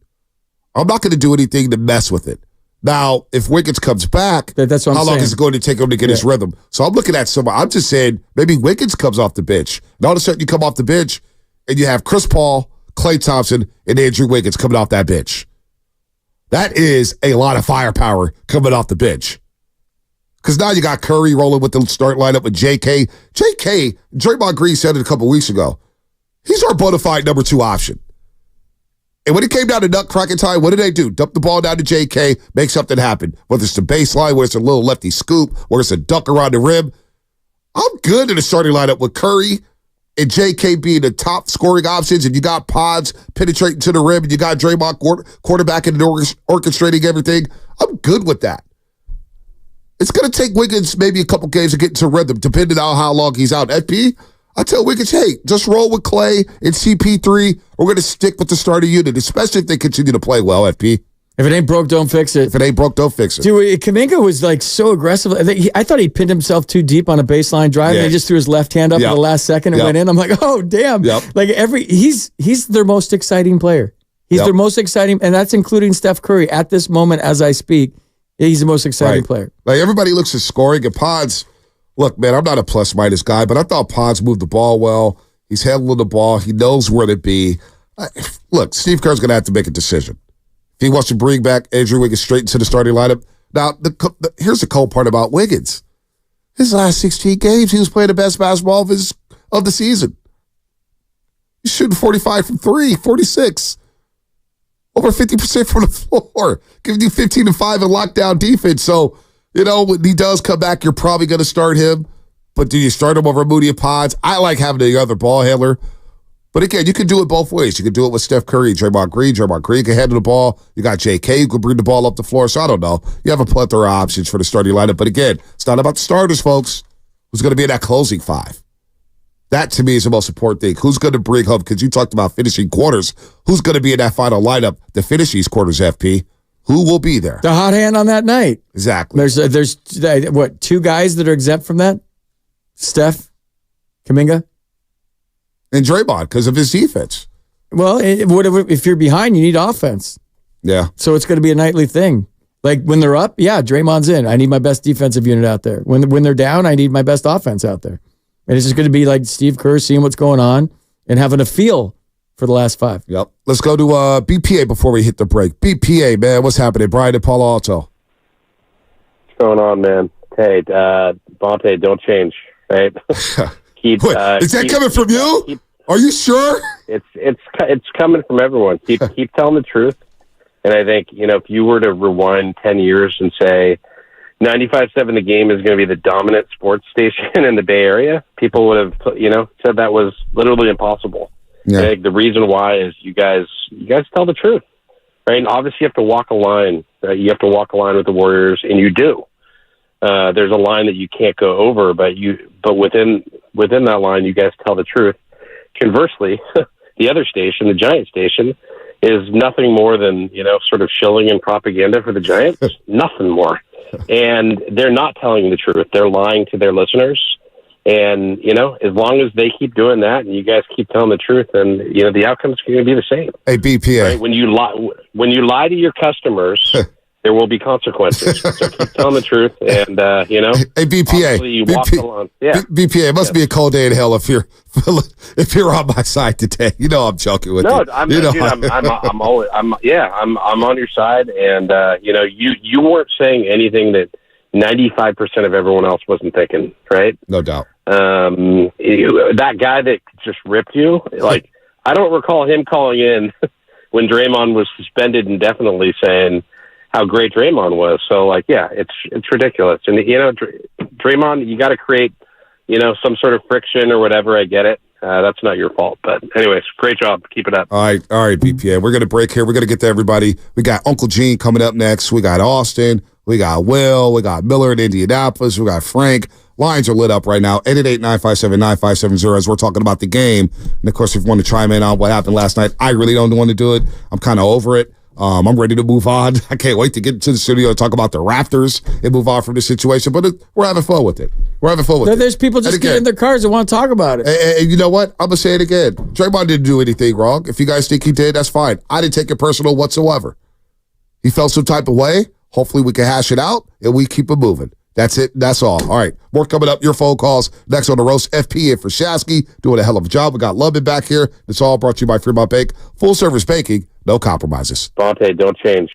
I'm not going to do anything to mess with it. Now, if Wiggins comes back, that's what how long is it going to take him to get his rhythm? So I'm looking at somebody. I'm just saying maybe Wiggins comes off the bench. And all of a sudden you come off the bench and you have Chris Paul, Klay Thompson, and Andrew Wiggins coming off that bench. That is a lot of firepower coming off the bench. Because now you got Curry rolling with the start lineup with JK. Draymond Green said it a couple weeks ago. He's our bona fide number 2 option. And when it came down to nutcracking time, what did they do? Dump the ball down to JK, make something happen. Whether it's the baseline, whether it's a little lefty scoop, whether it's a dunk around the rim. I'm good in the starting lineup with Curry and JK being the top scoring options, and you got Pods penetrating to the rim, and you got Draymond quarterbacking and orchestrating everything. I'm good with that. It's going to take Wiggins maybe a couple games to get into rhythm, depending on how long he's out. FP, I tell Wiggins, hey, just roll with Klay and CP3. We're going to stick with the starting unit, especially if they continue to play well, FP. If it ain't broke, don't fix it. If it ain't broke, don't fix it. Dude, Kuminga was like so aggressive. I thought he pinned himself too deep on a baseline drive, and he just threw his left hand up at the last second and went in. I'm like, oh, damn. Like he's their most exciting player. He's their most exciting, and that's including Steph Curry at this moment as I speak. He's the most exciting player. Like everybody looks at scoring, and Pods, look, man, I'm not a plus-minus guy, but I thought Pods moved the ball well. He's handling the ball. He knows where to be. Look, Steve Kerr's going to have to make a decision. If he wants to bring back Andrew Wiggins straight into the starting lineup. Now, here's the cold part about Wiggins. His last 16 games, he was playing the best basketball of the season. He's shooting 45 from 3, 46. Over 50% from the floor. Giving you 15 and 5 in lockdown defense. So, when he does come back, you're probably going to start him. But do you start him over Moody and Pods? I like having the other ball handler. But again, you can do it both ways. You can do it with Steph Curry, Draymond Green. Draymond Green can handle the ball. You got JK who can bring the ball up the floor. So I don't know. You have a plethora of options for the starting lineup. But again, it's not about the starters, folks. Who's going to be in that closing five? That, to me, is the most important thing. Who's going to bring home, because you talked about finishing quarters, who's going to be in that final lineup to finish these quarters, FP? Who will be there? The hot hand on that night. Exactly. There's two guys that are exempt from that? Steph, Kuminga, and Draymond because of his defense. Well, if you're behind, you need offense. Yeah. So it's going to be a nightly thing. Like when they're up, yeah, Draymond's in. I need my best defensive unit out there. When they're down, I need my best offense out there. And it's just going to be like Steve Kerr seeing what's going on and having a feel for the last 5. Yep. Let's go to BPA before we hit the break. BPA, man, what's happening? Brian and Palo Alto. What's going on, man? Hey, Bonte, don't change, right? Is that coming from you? Are you sure? It's coming from everyone. Keep telling the truth. And I think, if you were to rewind 10 years and say 95.7 The Game is going to be the dominant sports station in the Bay Area, people would have, said that was literally impossible. Yeah. I think the reason why is you guys tell the truth, right? And obviously you have to walk a line. Right? You have to walk a line with the Warriors, and you do. There's a line that you can't go over, but within that line, you guys tell the truth. Conversely, the other station, the Giant station, is nothing more than, sort of shilling and propaganda for the Giants. Nothing more. And they're not telling the truth. They're lying to their listeners. And, as long as they keep doing that and you guys keep telling the truth, then, the outcome's going to be the same. Hey, BPA. Right? When you lie to your customers, there will be consequences. So keep telling the truth, and Hey, BPA. Walk along. Yeah. BPA. It must be a cold day in hell if you're on my side today. I'm joking with you. I'm on your side, and you weren't saying anything that 95% of everyone else wasn't thinking, right? No doubt. That guy that just ripped you, like I don't recall him calling in when Draymond was suspended indefinitely saying how great Draymond was. So, it's ridiculous. And, Draymond, you got to create, some sort of friction or whatever. I get it. That's not your fault. But anyways, great job. Keep it up. All right, BPA. We're going to break here. We're going to get to everybody. We got Uncle Gene coming up next. We got Austin. We got Will. We got Miller in Indianapolis. We got Frank. Lines are lit up right now. 888-957-9570 as we're talking about the game. And, of course, if you want to chime in on what happened last night, I really don't want to do it. I'm kind of over it. I'm ready to move on. I can't wait to get to the studio and talk about the Raptors and move on from the situation. But we're having fun with it. There's people just getting in their cars and want to talk about it. And you know what? I'm going to say it again. Draymond didn't do anything wrong. If you guys think he did, that's fine. I didn't take it personal whatsoever. He felt some type of way. Hopefully we can hash it out and we keep it moving. That's it. That's all. All right. More coming up. Your phone calls next on the roast. FP in for Shasky doing a hell of a job. We got Lubin back here. It's all brought to you by Fremont Bank. Full service banking. No compromises. Bonte, don't change.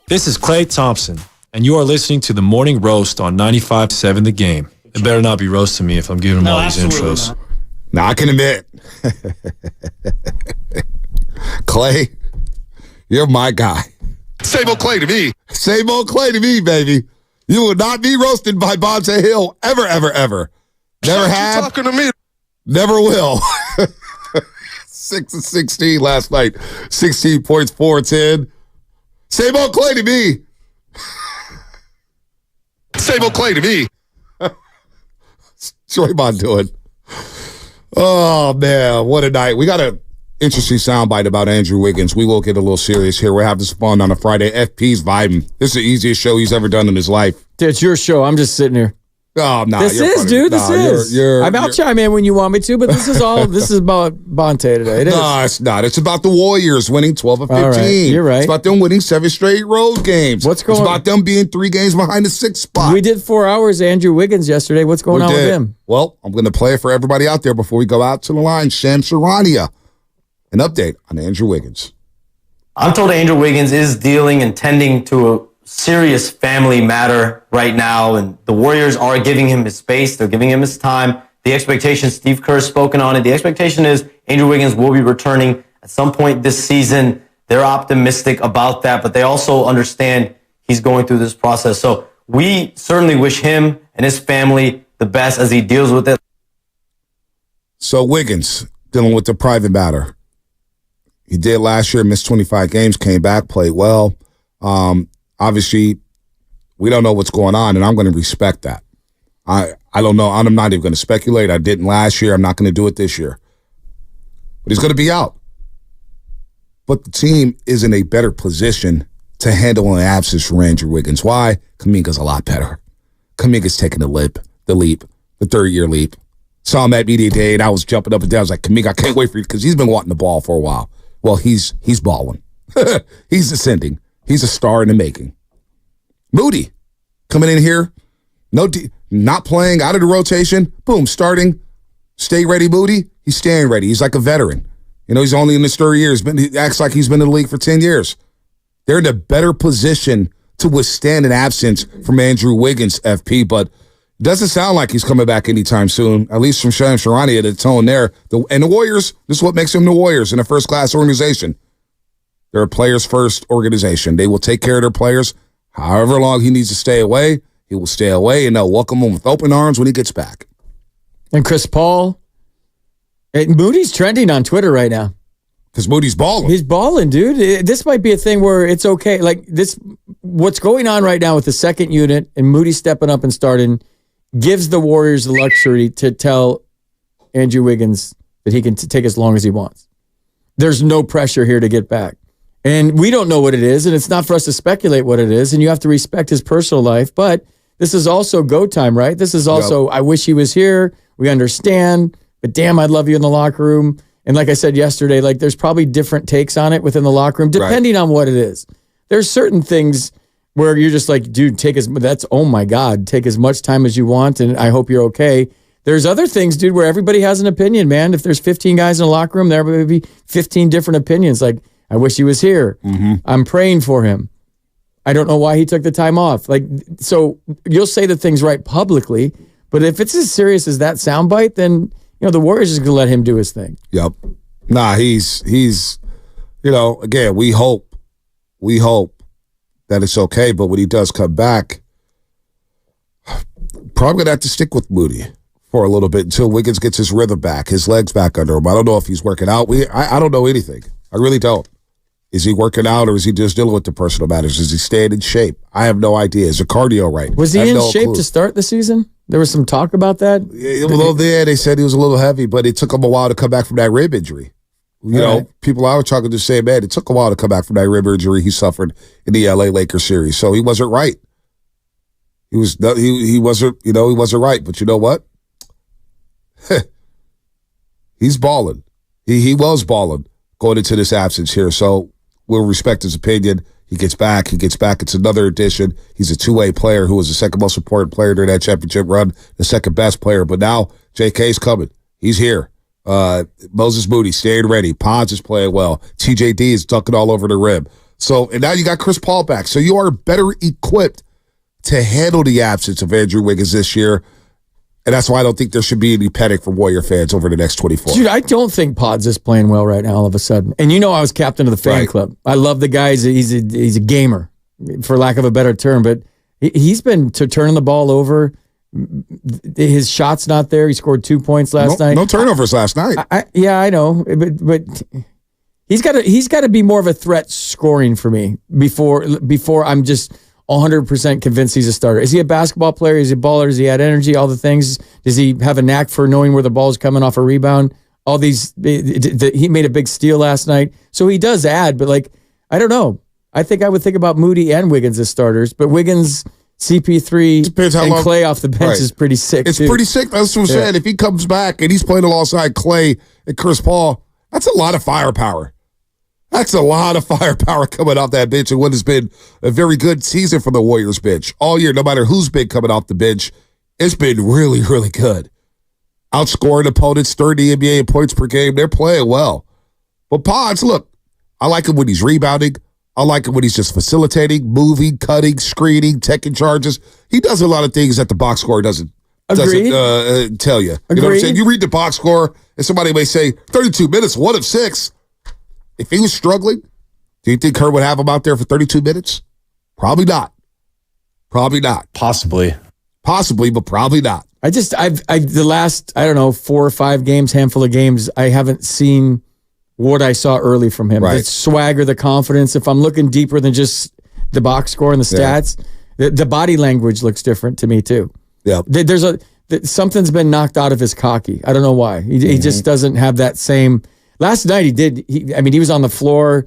This is Klay Thompson, and you are listening to the Morning Roast on 95.7 The Game. It better not be roasting me if I'm giving them all these intros. Not. Now, I can admit, Klay, you're my guy. Same old Klay to me. Same old Klay to me, baby. You will not be roasted by Bonte Hill ever, ever, ever. Never have. Talking to me. Never will. 6 of 16 last night. 16 points, 4-10. Same old Klay to me. Same old Klay to me. Draymond doing. Oh, man, what a night. We got an interesting soundbite about Andrew Wiggins. We will get a little serious here. We're having some fun on a Friday. FP's vibing. This is the easiest show he's ever done in his life. It's your show. I'm just sitting here. Oh, no. This is, dude. This is. I'll chime in when you want me to, but this is all. This is about Bonte today. It is. No, it's not. It's about the Warriors winning 12 of 15. All right, you're right. It's about them winning 7 straight road games. What's going on? It's about them being 3 games behind the 6th spot. We did 4 hours, Andrew Wiggins, yesterday. What's going on with him? Well, I'm going to play it for everybody out there before we go out to the line. Sham Sharania, an update on Andrew Wiggins. I'm told Andrew Wiggins is dealing and tending to a serious family matter right now, and the Warriors are giving him his space. They're giving him his time. The expectation, Steve Kerr's spoken on it, the expectation is Andrew Wiggins will be returning at some point this season. They're optimistic about that, but they also understand he's going through this process. So we certainly wish him and his family the best as he deals with it. So Wiggins, dealing with the private matter. He did last year, missed 25 games, came back, played well. Obviously, we don't know what's going on, and I'm going to respect that. I don't know. I'm not even going to speculate. I didn't last year. I'm not going to do it this year. But he's going to be out. But the team is in a better position to handle an absence for Andrew Wiggins. Why? Kuminga's a lot better. Kuminga's taking the leap, the third-year leap. Saw him at media day, and I was jumping up and down. I was like, Kuminga, I can't wait for you, because he's been wanting the ball for a while. Well, he's balling. He's ascending. He's a star in the making. Moody coming in here, not playing, out of the rotation. Boom, starting. Stay ready, Moody. He's staying ready. He's like a veteran. He's only in his third year. He acts like he's been in the league for 10 years. They're in a better position to withstand an absence from Andrew Wiggins, FP, but it doesn't sound like he's coming back anytime soon, at least from Sham Sharania, the tone there. And the Warriors, this is what makes them the Warriors in a first-class organization. They're a players-first organization. They will take care of their players. However long he needs to stay away, he will stay away, and they'll welcome him with open arms when he gets back. And Chris Paul. Moody's trending on Twitter right now. Because Moody's balling. He's balling, dude. This might be a thing where it's okay. Like this, what's going on right now with the second unit and Moody stepping up and starting gives the Warriors the luxury to tell Andrew Wiggins that he can take as long as he wants. There's no pressure here to get back. And we don't know what it is, and it's not for us to speculate what it is, and you have to respect his personal life, but this is also go time, right? This is also, I wish he was here. We understand, but damn, I'd love you in the locker room. And like I said yesterday, like there's probably different takes on it within the locker room, depending on what it is. There's certain things where you're just like, dude, oh my God, take as much time as you want, and I hope you're okay. There's other things, dude, where everybody has an opinion, man. If there's 15 guys in a locker room, there may be 15 different opinions. Like, I wish he was here. Mm-hmm. I'm praying for him. I don't know why he took the time off. Like, so you'll say the things right publicly, but if it's as serious as that soundbite, then the Warriors is going to let him do his thing. Yep. Nah, he's again, we hope that it's okay, but when he does come back, probably going to have to stick with Moody for a little bit until Wiggins gets his rhythm back, his legs back under him. I don't know if he's working out. I don't know anything. I really don't. Is he working out or is he just dealing with the personal matters? Is he staying in shape? I have no idea. Is the cardio right? Was he in shape to start the season? There was some talk about that. They said he was a little heavy, but it took him a while to come back from that rib injury. People I was talking to say, man, it took a while to come back from that rib injury he suffered in the LA Lakers series. So he wasn't right. He wasn't right. But you know what? He's balling. He was balling going into this absence here. So we'll respect his opinion. He gets back. It's another addition. He's a two-way player who was the second most important player during that championship run, the second best player. But now JK's coming. He's here. Moses Moody staying ready. Pons is playing well. TJD is dunking all over the rim. So, and now you got Chris Paul back. So you are better equipped to handle the absence of Andrew Wiggins this year. And that's why I don't think there should be any panic for Warrior fans over the next 24. Dude, I don't think Pods is playing well right now all of a sudden. And you know I was captain of the fan club. I love the guy. He's a gamer, for lack of a better term. But he's been turning the ball over. His shot's not there. He scored 2 points last night. No turnovers last night. I know. But he's got to be more of a threat scoring for me before I'm just 100% convinced he's a starter. Is he a basketball player? Is he a baller? Does he add energy? All the things. Does he have a knack for knowing where the ball's coming off a rebound? All these. He made a big steal last night, so he does add. But I don't know. I think I would think about Moody and Wiggins as starters, but Wiggins, CP3, and Clay off the bench is pretty sick. It's pretty sick. That's what I'm saying. If he comes back and he's playing alongside Clay and Chris Paul, that's a lot of firepower. That's a lot of firepower coming off that bench, and what has been a very good season for the Warriors bench all year. No matter who's been coming off the bench, it's been really, really good. Outscoring opponents, third in the NBA in points per game. They're playing well. But Pods, look, I like him when he's rebounding. I like him when he's just facilitating, moving, cutting, screening, taking charges. He does a lot of things that the box score doesn't tell you. Agreed. You know what I'm saying? You read the box score, and somebody may say 32 minutes, 1 of 6. If he was struggling, do you think Kerr would have him out there for 32 minutes? Probably not. Probably not. Possibly, but probably not. The last, 4 or 5 games, handful of games, I haven't seen what I saw early from him. The swagger, the confidence. If I'm looking deeper than just the box score and the stats, the body language looks different to me too. Yeah. Something's been knocked out of his cocky. I don't know why. He just doesn't have that same. Last night he did. He was on the floor.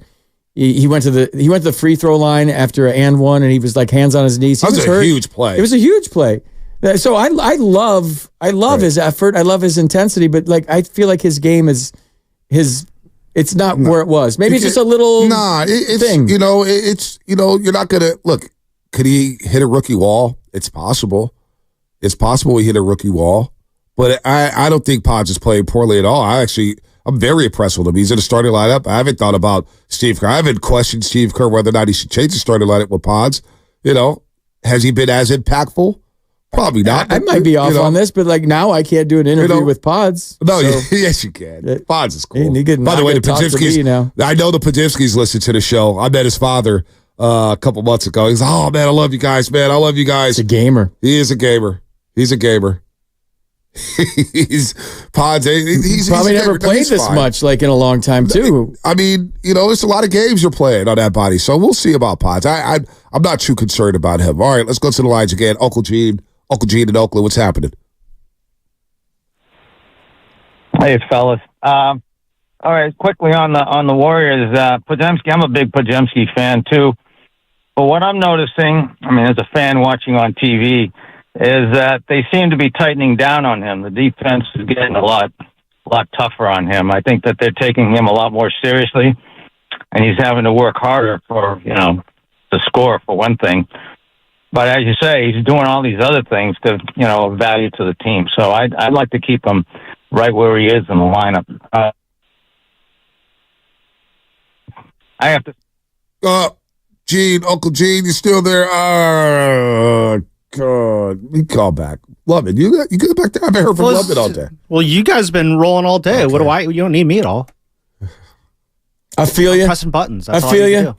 He went to the free throw line after an and one, and he was like hands on his knees. That was a huge play. It was a huge play. So I love his effort. I love his intensity, but I feel like his game is it's not where it was. Maybe it's just a little thing. You're not gonna look. Could he hit a rookie wall? It's possible. It's possible he hit a rookie wall, but I don't think Podge is playing poorly at all. I'm very impressed with him. He's in the starting lineup. I haven't thought about Steve Kerr. I haven't questioned Steve Kerr whether or not he should change the starting lineup with Pods. Has he been as impactful? Probably not. I might be off on this, but now I can't do an interview with Pods. No, yes you can. Pods is cool. By the way, the Podzimskis. I know the Podzimskis listen to the show. I met his father a couple months ago. He's like, "Oh man, I love you guys, man. I love you guys." He's a gamer. He is a gamer. He's a gamer. He's Pods. He's probably never played this much in a long time too. There's a lot of games you're playing on that body, so we'll see about Pods. I'm not too concerned about him. All right, let's go to the lines again. Uncle Gene in Oakland. What's happening? Hey, fellas. All right, quickly on the Warriors. Podziemski. I'm a big Podziemski fan too. But what I'm noticing, as a fan watching on TV, is that they seem to be tightening down on him. The defense is getting a lot tougher on him. I think that they're taking him a lot more seriously, and he's having to work harder for to score for one thing. But as you say, he's doing all these other things to of value to the team. So I'd like to keep him right where he is in the lineup. I have to. Uncle Gene, you still there? God, we call back. Love it. You get back there. I haven't heard from Love it all day. Well, you guys have been rolling all day. Okay. What do I? You don't need me at all. I feel you. Pressing buttons. I feel you.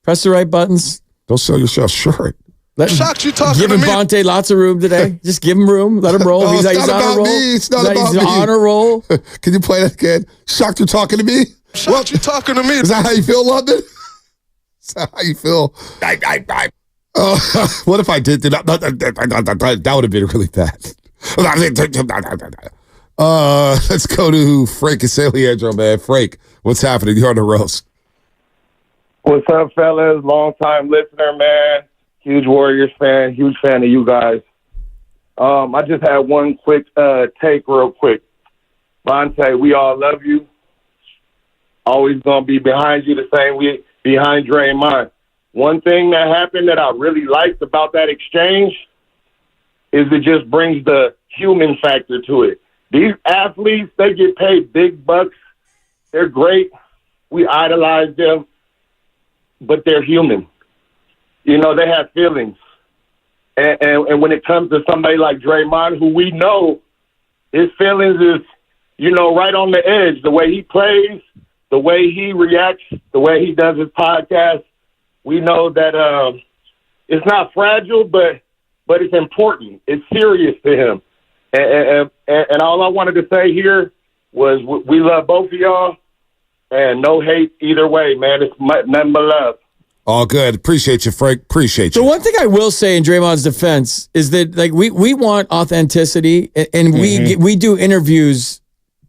Press the right buttons. Don't sell yourself short. Shocked you talking Giving Bonte lots of room today. Just give him room. Let him roll. No, he's on a roll. It's not about me. He's on a roll. Can you play that again? Shocked you talking to me? Shocked you talking to me? Is that how you feel, London? Is that how you feel? What if I did that? That would have been really bad. Let's go to Frank and San Leandro, man. Frank, what's happening? You're on the roast. What's up, fellas? Long time listener, man. Huge Warriors fan. Huge fan of you guys. I just had one quick take real quick. Bonte, we all love you. Always going to be behind you the same way behind Draymond. One thing that happened that I really liked about that exchange is it just brings the human factor to it. These athletes, they get paid big bucks. They're great. We idolize them. but they're human. You know, they have feelings. And when it comes to somebody like Draymond, who we know his feelings is, you know, right on the edge, the way he plays, the way he reacts, the way he does his podcast, we know that it's not fragile, but it's important. It's serious to him. And all I wanted to say here was we love both of y'all, and no hate either way, man. It's nothing but love. All good. Appreciate you, Frank. Appreciate you. The one thing I will say in Draymond's defense is that like we want authenticity, and we do interviews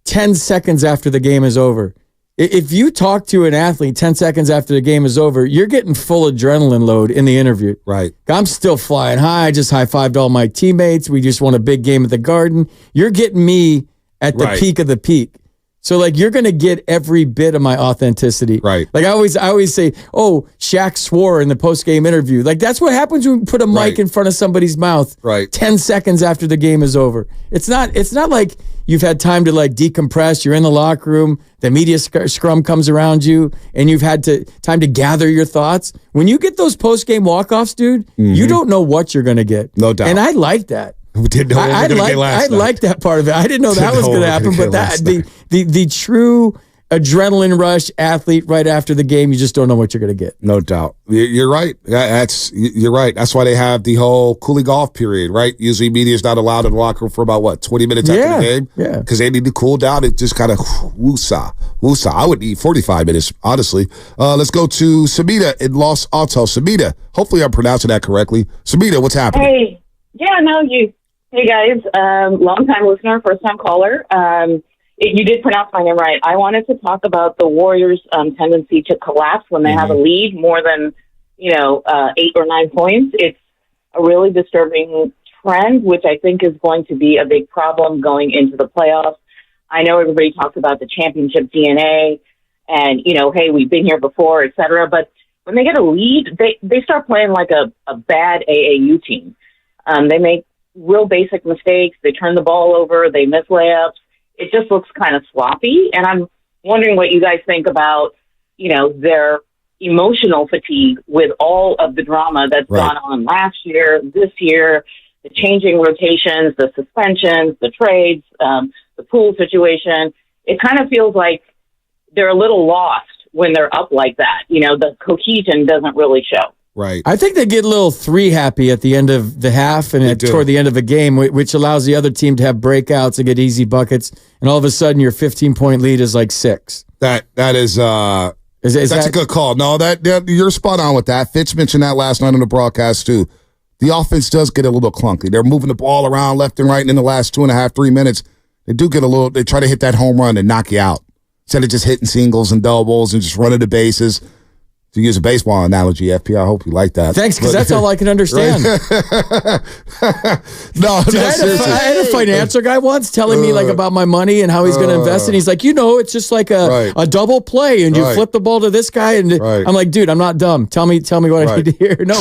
10 seconds after the game is over. If you talk to an athlete 10 seconds after the game is over, you're getting full adrenaline load in the interview. Right. I'm still flying high. I just high-fived all my teammates. We just won a big game at the Garden. You're getting me at the peak of the peak. So, like, you're going to get every bit of my authenticity. Right. Like, I always say, oh, Shaq swore in the post-game interview. Like, that's what happens when we put a mic in front of somebody's mouth 10 seconds after the game is over. It's not like you've had time to, like, decompress. You're in the locker room. The media scrum comes around you, and you've had time to gather your thoughts. When you get those post-game walk-offs, dude, you don't know what you're going to get. No doubt. And I like that. We didn't know what we were going to get last night. I like that part of it. I didn't know that was going to happen, but the true adrenaline rush athlete right after the game, you just don't know what you're going to get. No doubt. You're right. You're right. That's why they have the whole cooling off period, right? Usually media is not allowed in the locker room for about, 20 minutes after the game? Yeah. Because they need to cool down. It just kind of woosah. I would need 45 minutes, honestly. Let's go to Samita in Los Altos. Samita, hopefully I'm pronouncing that correctly. Samita, what's happening? Hey. Yeah, no, you. Hey, guys. Long-time listener, first-time caller. You did pronounce my name right. I wanted to talk about the Warriors' tendency to collapse when they have a lead more than, 8 or 9 points. It's a really disturbing trend, which I think is going to be a big problem going into the playoffs. I know everybody talks about the championship DNA and, hey, we've been here before, et cetera. But when they get a lead, they start playing like a bad AAU team. They make real basic mistakes. They turn the ball over. They miss layups. It just looks kind of sloppy. And I'm wondering what you guys think about, their emotional fatigue with all of the drama that's gone on last year, this year, the changing rotations, the suspensions, the trades, the pool situation. It kind of feels like they're a little lost when they're up like that. The cohesion doesn't really show. Right. I think they get a little 3 happy at the end of the half and toward the end of a game, which allows the other team to have breakouts and get easy buckets. And all of a sudden, your 15-point lead is like 6. That's a good call. No, that you're spot on with that. Fitz mentioned that last night on the broadcast too. The offense does get a little clunky. They're moving the ball around left and right, and in the last 2.5, 3 minutes, they do get a little. They try to hit that home run and knock you out instead of just hitting singles and doubles and just running the bases. To use a baseball analogy, FP, I hope you like that. Thanks, because that's all I can understand. No, I had a financial guy once telling me like about my money and how he's going to invest, and he's like, it's just like a double play, and you flip the ball to this guy, and I'm like, dude, I'm not dumb. Tell me what I need to hear. No,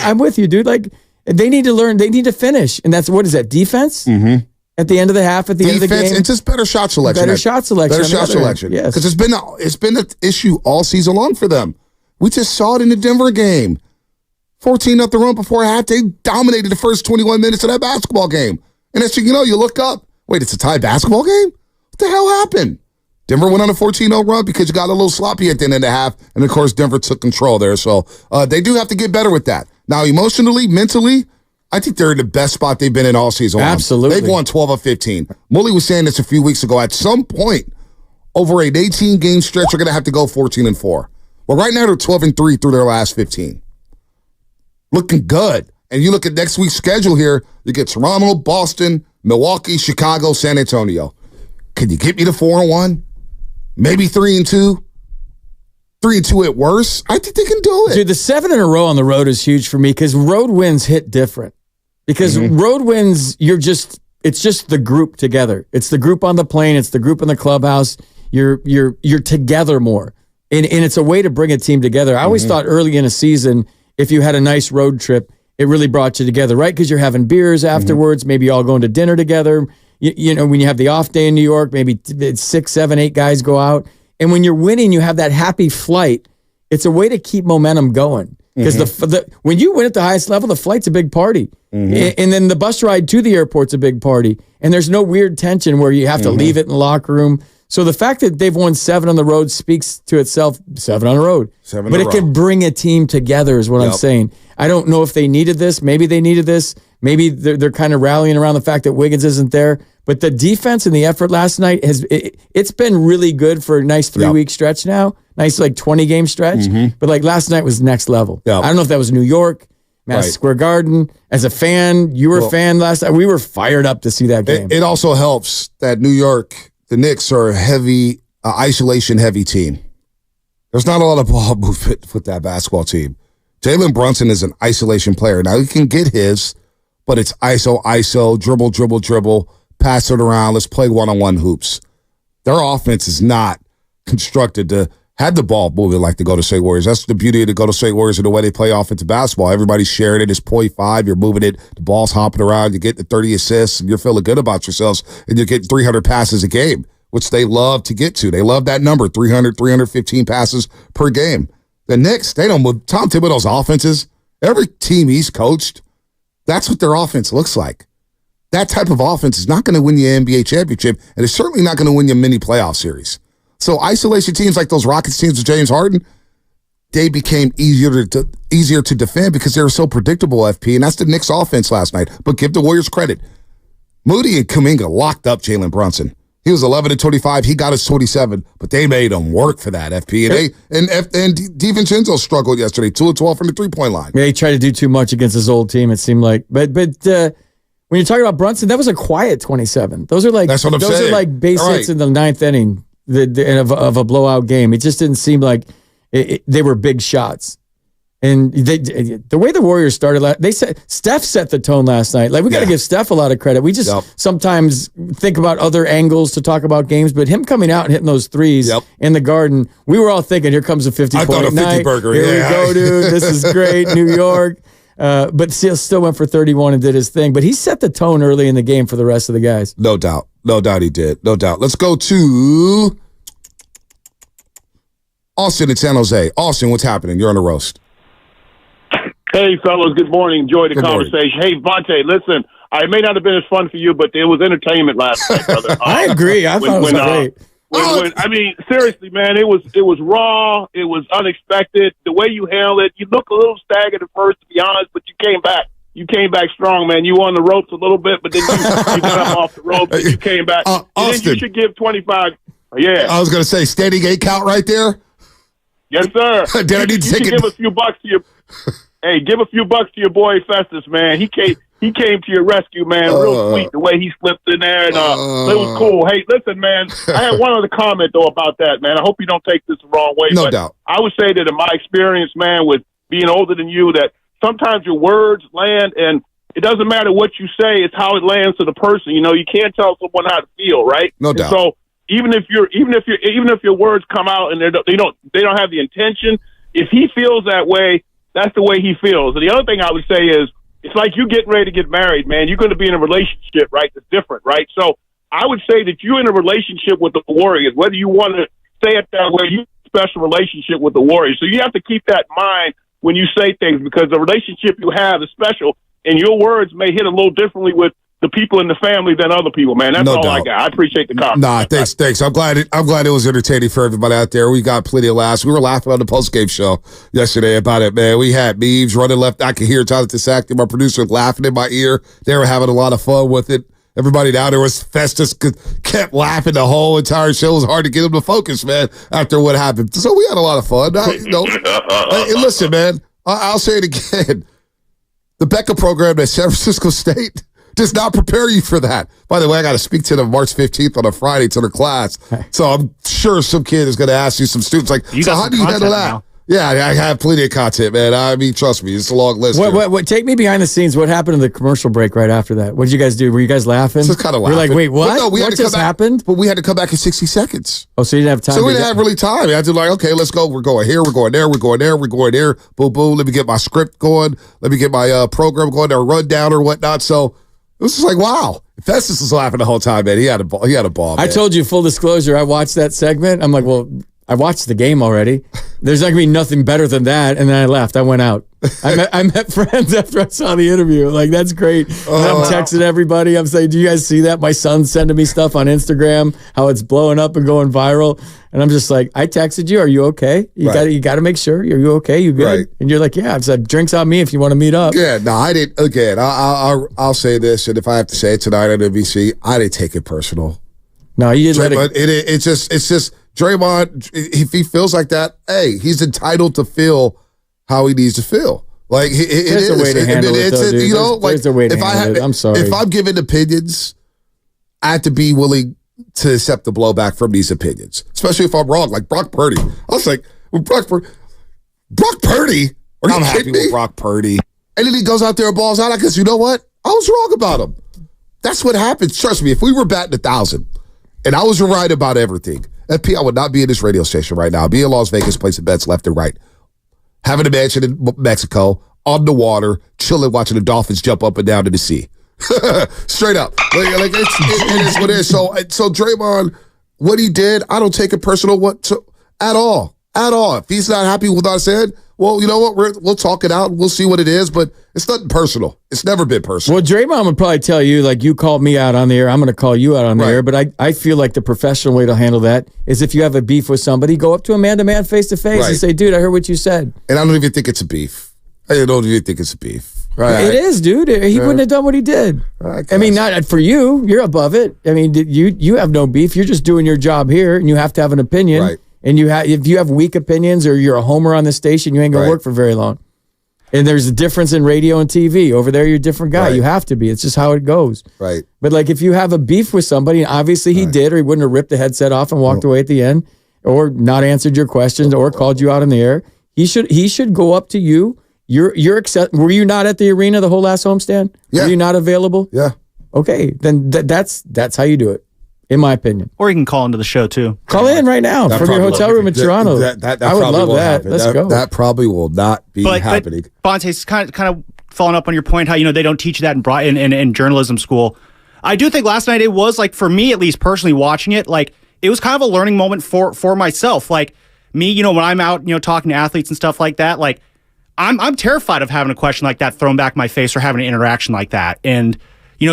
I'm with you, dude. Like they need to learn, they need to finish, and that's what is that defense? Mm-hmm. At the end of the half, at the end of the game, and just better shot selection. Better shot selection. Yes, because it's been an issue all season long for them. We just saw it in the Denver game. 14 up the run before half. They dominated the first 21 minutes of that basketball game. And as you look up, wait, it's a tie basketball game? What the hell happened? Denver went on a 14-0 run because you got a little sloppy at the end of the half. And, of course, Denver took control there. So they do have to get better with that. Now, emotionally, mentally, I think they're in the best spot they've been in all season long. Absolutely. They've won 12 of 15. Mully was saying this a few weeks ago. At some point, over an 18-game stretch, they're going to have to go 14-4. Well, right now they're 12-3 through their last 15. Looking good. And you look at next week's schedule here, you get Toronto, Boston, Milwaukee, Chicago, San Antonio. Can you get me to 4-1? Maybe 3-2? 3-2 at worst? I think they can do it. Dude, the 7 in a row on the road is huge for me because road wins hit different. Because road wins, it's just the group together. It's the group on the plane. It's the group in the clubhouse. You're together more. And it's a way to bring a team together. I always thought early in a season, if you had a nice road trip, it really brought you together, right? Because you're having beers afterwards, maybe all going to dinner together. When you have the off day in New York, maybe 6, 7, 8 guys go out. And when you're winning, you have that happy flight. it's a way to keep momentum going. Because when you win at the highest level, the flight's a big party. And then the bus ride to the airport's a big party. And there's no weird tension where you have to leave it in the locker room. So the fact that they've won 7 on the road speaks to itself. 7 on the road. But it can bring a team together is what I'm saying. I don't know if they needed this. Maybe they needed this. Maybe they're kind of rallying around the fact that Wiggins isn't there. But the defense and the effort last night, it's been really good for a nice 3-week stretch now. Nice 20-game stretch. But last night was next level. I don't know if that was New York, Madison Square Garden. As a fan, you were a fan last night. We were fired up to see that game. It also helps that New York, the Knicks are a heavy, isolation-heavy team. There's not a lot of ball movement with that basketball team. Jalen Brunson is an isolation player. Now, he can get his, but it's ISO, dribble, pass it around, let's play one-on-one hoops. Their offense is not constructed to have the ball moving like the Golden State Warriors. That's the beauty of the Golden State Warriors and the way they play offensive basketball. Everybody's sharing it. It's 0.5. You're moving it. The ball's hopping around. You get the 30 assists, and you're feeling good about yourselves, and you're getting 300 passes a game, which they love to get to. They love that number, 300, 315 passes per game. The Knicks, they don't move. Tom Thibodeau's offenses, every team he's coached, that's what their offense looks like. That type of offense is not going to win you an NBA championship, and it's certainly not going to win you a mini playoff series. So isolation teams like those Rockets teams with James Harden, they became easier to defend because they were so predictable, FP, and that's the Knicks offense last night. But give the Warriors credit. Moody and Kuminga locked up Jalen Brunson. He was 11-25. He got his 27, but they made him work for that, FP. And DiVincenzo struggled yesterday, 2-12 from the three-point line. Yeah, he tried to do too much against his old team, it seemed like. But when you're talking about Brunson, that was a quiet 27. Those are like base hits in the 9th inning of a blowout game. It just didn't seem like they were big shots. And the way the Warriors started, Steph set the tone last night. We got to give Steph a lot of credit. We just sometimes think about other angles to talk about games, but him coming out and hitting those threes in the Garden, we were all thinking, here comes a 50-point night. Burger. Here we go, dude. This is great. New York. But still went for 31 and did his thing. But he set the tone early in the game for the rest of the guys. No doubt. No doubt he did. No doubt. Let's go to Austin in San Jose. Austin, what's happening? You're on the roast. Hey, fellas. Good morning. Enjoy the conversation. Hey, Vontae, listen. It may not have been as fun for you, but it was entertainment last night, brother. I agree. I thought it was great. I mean, seriously, man, it was raw. It was unexpected. The way you handled it, you looked a little staggered at first, to be honest, but you came back. You came back strong, man. You were on the ropes a little bit, but then you got up off the ropes and you came back. Austin, and then you should give 25. Yeah. I was going to say, standing 8 count right there? Yes, sir. Did I need to take it? Give a few bucks to your Hey, give a few bucks to your boy Festus, man. He came to your rescue, man. Real sweet the way he slipped in there, and it was cool. Hey, listen, man. I had one other comment though about that, man. I hope you don't take this the wrong way. No doubt. I would say that in my experience, man, with being older than you, that sometimes your words land, and it doesn't matter what you say; it's how it lands to the person. You know, you can't tell someone how to feel, right? No doubt. So even if your words come out and they don't have the intention, if he feels that way, that's the way he feels. And the other thing I would say is, it's like you getting ready to get married, man. You're going to be in a relationship, right? That's different, right? So I would say that you're in a relationship with the Warriors, whether you want to say it that way, you have a special relationship with the Warriors. So you have to keep that in mind when you say things, because the relationship you have is special, and your words may hit a little differently with the people in the family than other people, man. That's all I got. I appreciate the comment. Nah, thanks. I'm glad it was entertaining for everybody out there. We got plenty of laughs. We were laughing on the postgame show yesterday about it, man. We had memes running left. I could hear Jonathan Sackey, my producer, laughing in my ear. They were having a lot of fun with it. Everybody down there was Festus kept laughing the whole entire show. It was hard to get him to focus, man, after what happened. So we had a lot of fun. Hey, listen, man, I'll say it again. The Becca program at San Francisco State does not prepare you for that. By the way, I got to speak to them March 15th on a Friday to their class. So I'm sure some kid is going to ask you, some students, like, so how do you handle that? Now. Yeah, I have plenty of content, man. I mean, trust me, it's a long list. What? Take me behind the scenes. What happened in the commercial break right after that? What did you guys do? Were you guys laughing? Just kind of laughing. We're like, wait, what? No, what just happened? But we had to come back in 60 seconds. Oh, so you didn't have time. So we didn't have really time. I had to okay, let's go. We're going here. We're going there. We're going there. We're going there. Boom, boom. Let me get my script going. Let me get my program going. Our rundown or whatnot. So it was just like, wow. Festus was laughing the whole time, man. He had a ball. Man. I told you, full disclosure, I watched that segment. I'm like, well, I watched the game already. There's not going to be nothing better than that. And then I left. I went out. I met friends after I saw the interview. Like, that's great. And I'm texting everybody. I'm saying, do you guys see that? My son's sending me stuff on Instagram, how it's blowing up and going viral. And I'm just like, I texted you. Are you okay? You got to make sure. Are you okay? You good? Right. And you're like, yeah. I said, drinks on me if you want to meet up. Yeah, no, I didn't. Again, I'll say this, and if I have to say it tonight on NBC, I didn't take it personal. No, you didn't. But it's just Draymond. If he feels like that, hey, he's entitled to feel how he needs to feel. Like there's a way to handle it, though, dude. You know, there's a way to handle it. I'm sorry. If I'm giving opinions, I have to be willing to accept the blowback from these opinions, especially if I'm wrong. Like Brock Purdy, I was like, Brock Purdy. I'm happy with Brock Purdy, and then he goes out there and balls out. Because you know what? I was wrong about him. That's what happens. Trust me. If we were batting 1,000, and I was right about everything, FP, I would not be in this radio station right now. I'd be in Las Vegas placing bets left and right. Having a mansion in Mexico, on the water, chilling, watching the dolphins jump up and down to the sea. Straight up. Like it is what it is. So Draymond, what he did, I don't take it personal at all. At all. If he's not happy with what I said, well, you know what? We'll talk it out. We'll see what it is, but it's nothing personal. It's never been personal. Well, Draymond would probably tell you, like, you called me out on the air, I'm going to call you out on the air, but I feel like the professional way to handle that is if you have a beef with somebody, go up to a man-to-man, face-to-face and say, dude, I heard what you said. And I don't even think it's a beef. I don't even think it's a beef. Right. It is, dude. He wouldn't have done what he did. I mean, not for you. You're above it. I mean, you have no beef. You're just doing your job here, and you have to have an opinion. Right. And if you have weak opinions or you're a homer on the station, you ain't going to work for very long. And there's a difference in radio and TV. Over there, you're a different guy. You have to be. It's just how it goes. Right. But like if you have a beef with somebody, and obviously he did, or he wouldn't have ripped the headset off and walked away at the end, or not answered your questions, or called you out in the air, he should go up to you. Were you not at the arena the whole last homestand? Yeah. Were you not available? Yeah. Okay, then that's how you do it, in my opinion. Or you can call into the show too. Call in right now from your hotel room in Toronto. I would love that. Happen. Let's go. That probably will not be happening. But Bonte's kind of following up on your point, how they don't teach you that in journalism school. I do think last night it was, like, for me at least personally watching it, like it was kind of a learning moment for myself. Like me, when I'm out, talking to athletes and stuff like that, like I'm terrified of having a question like that thrown back in my face or having an interaction like that. And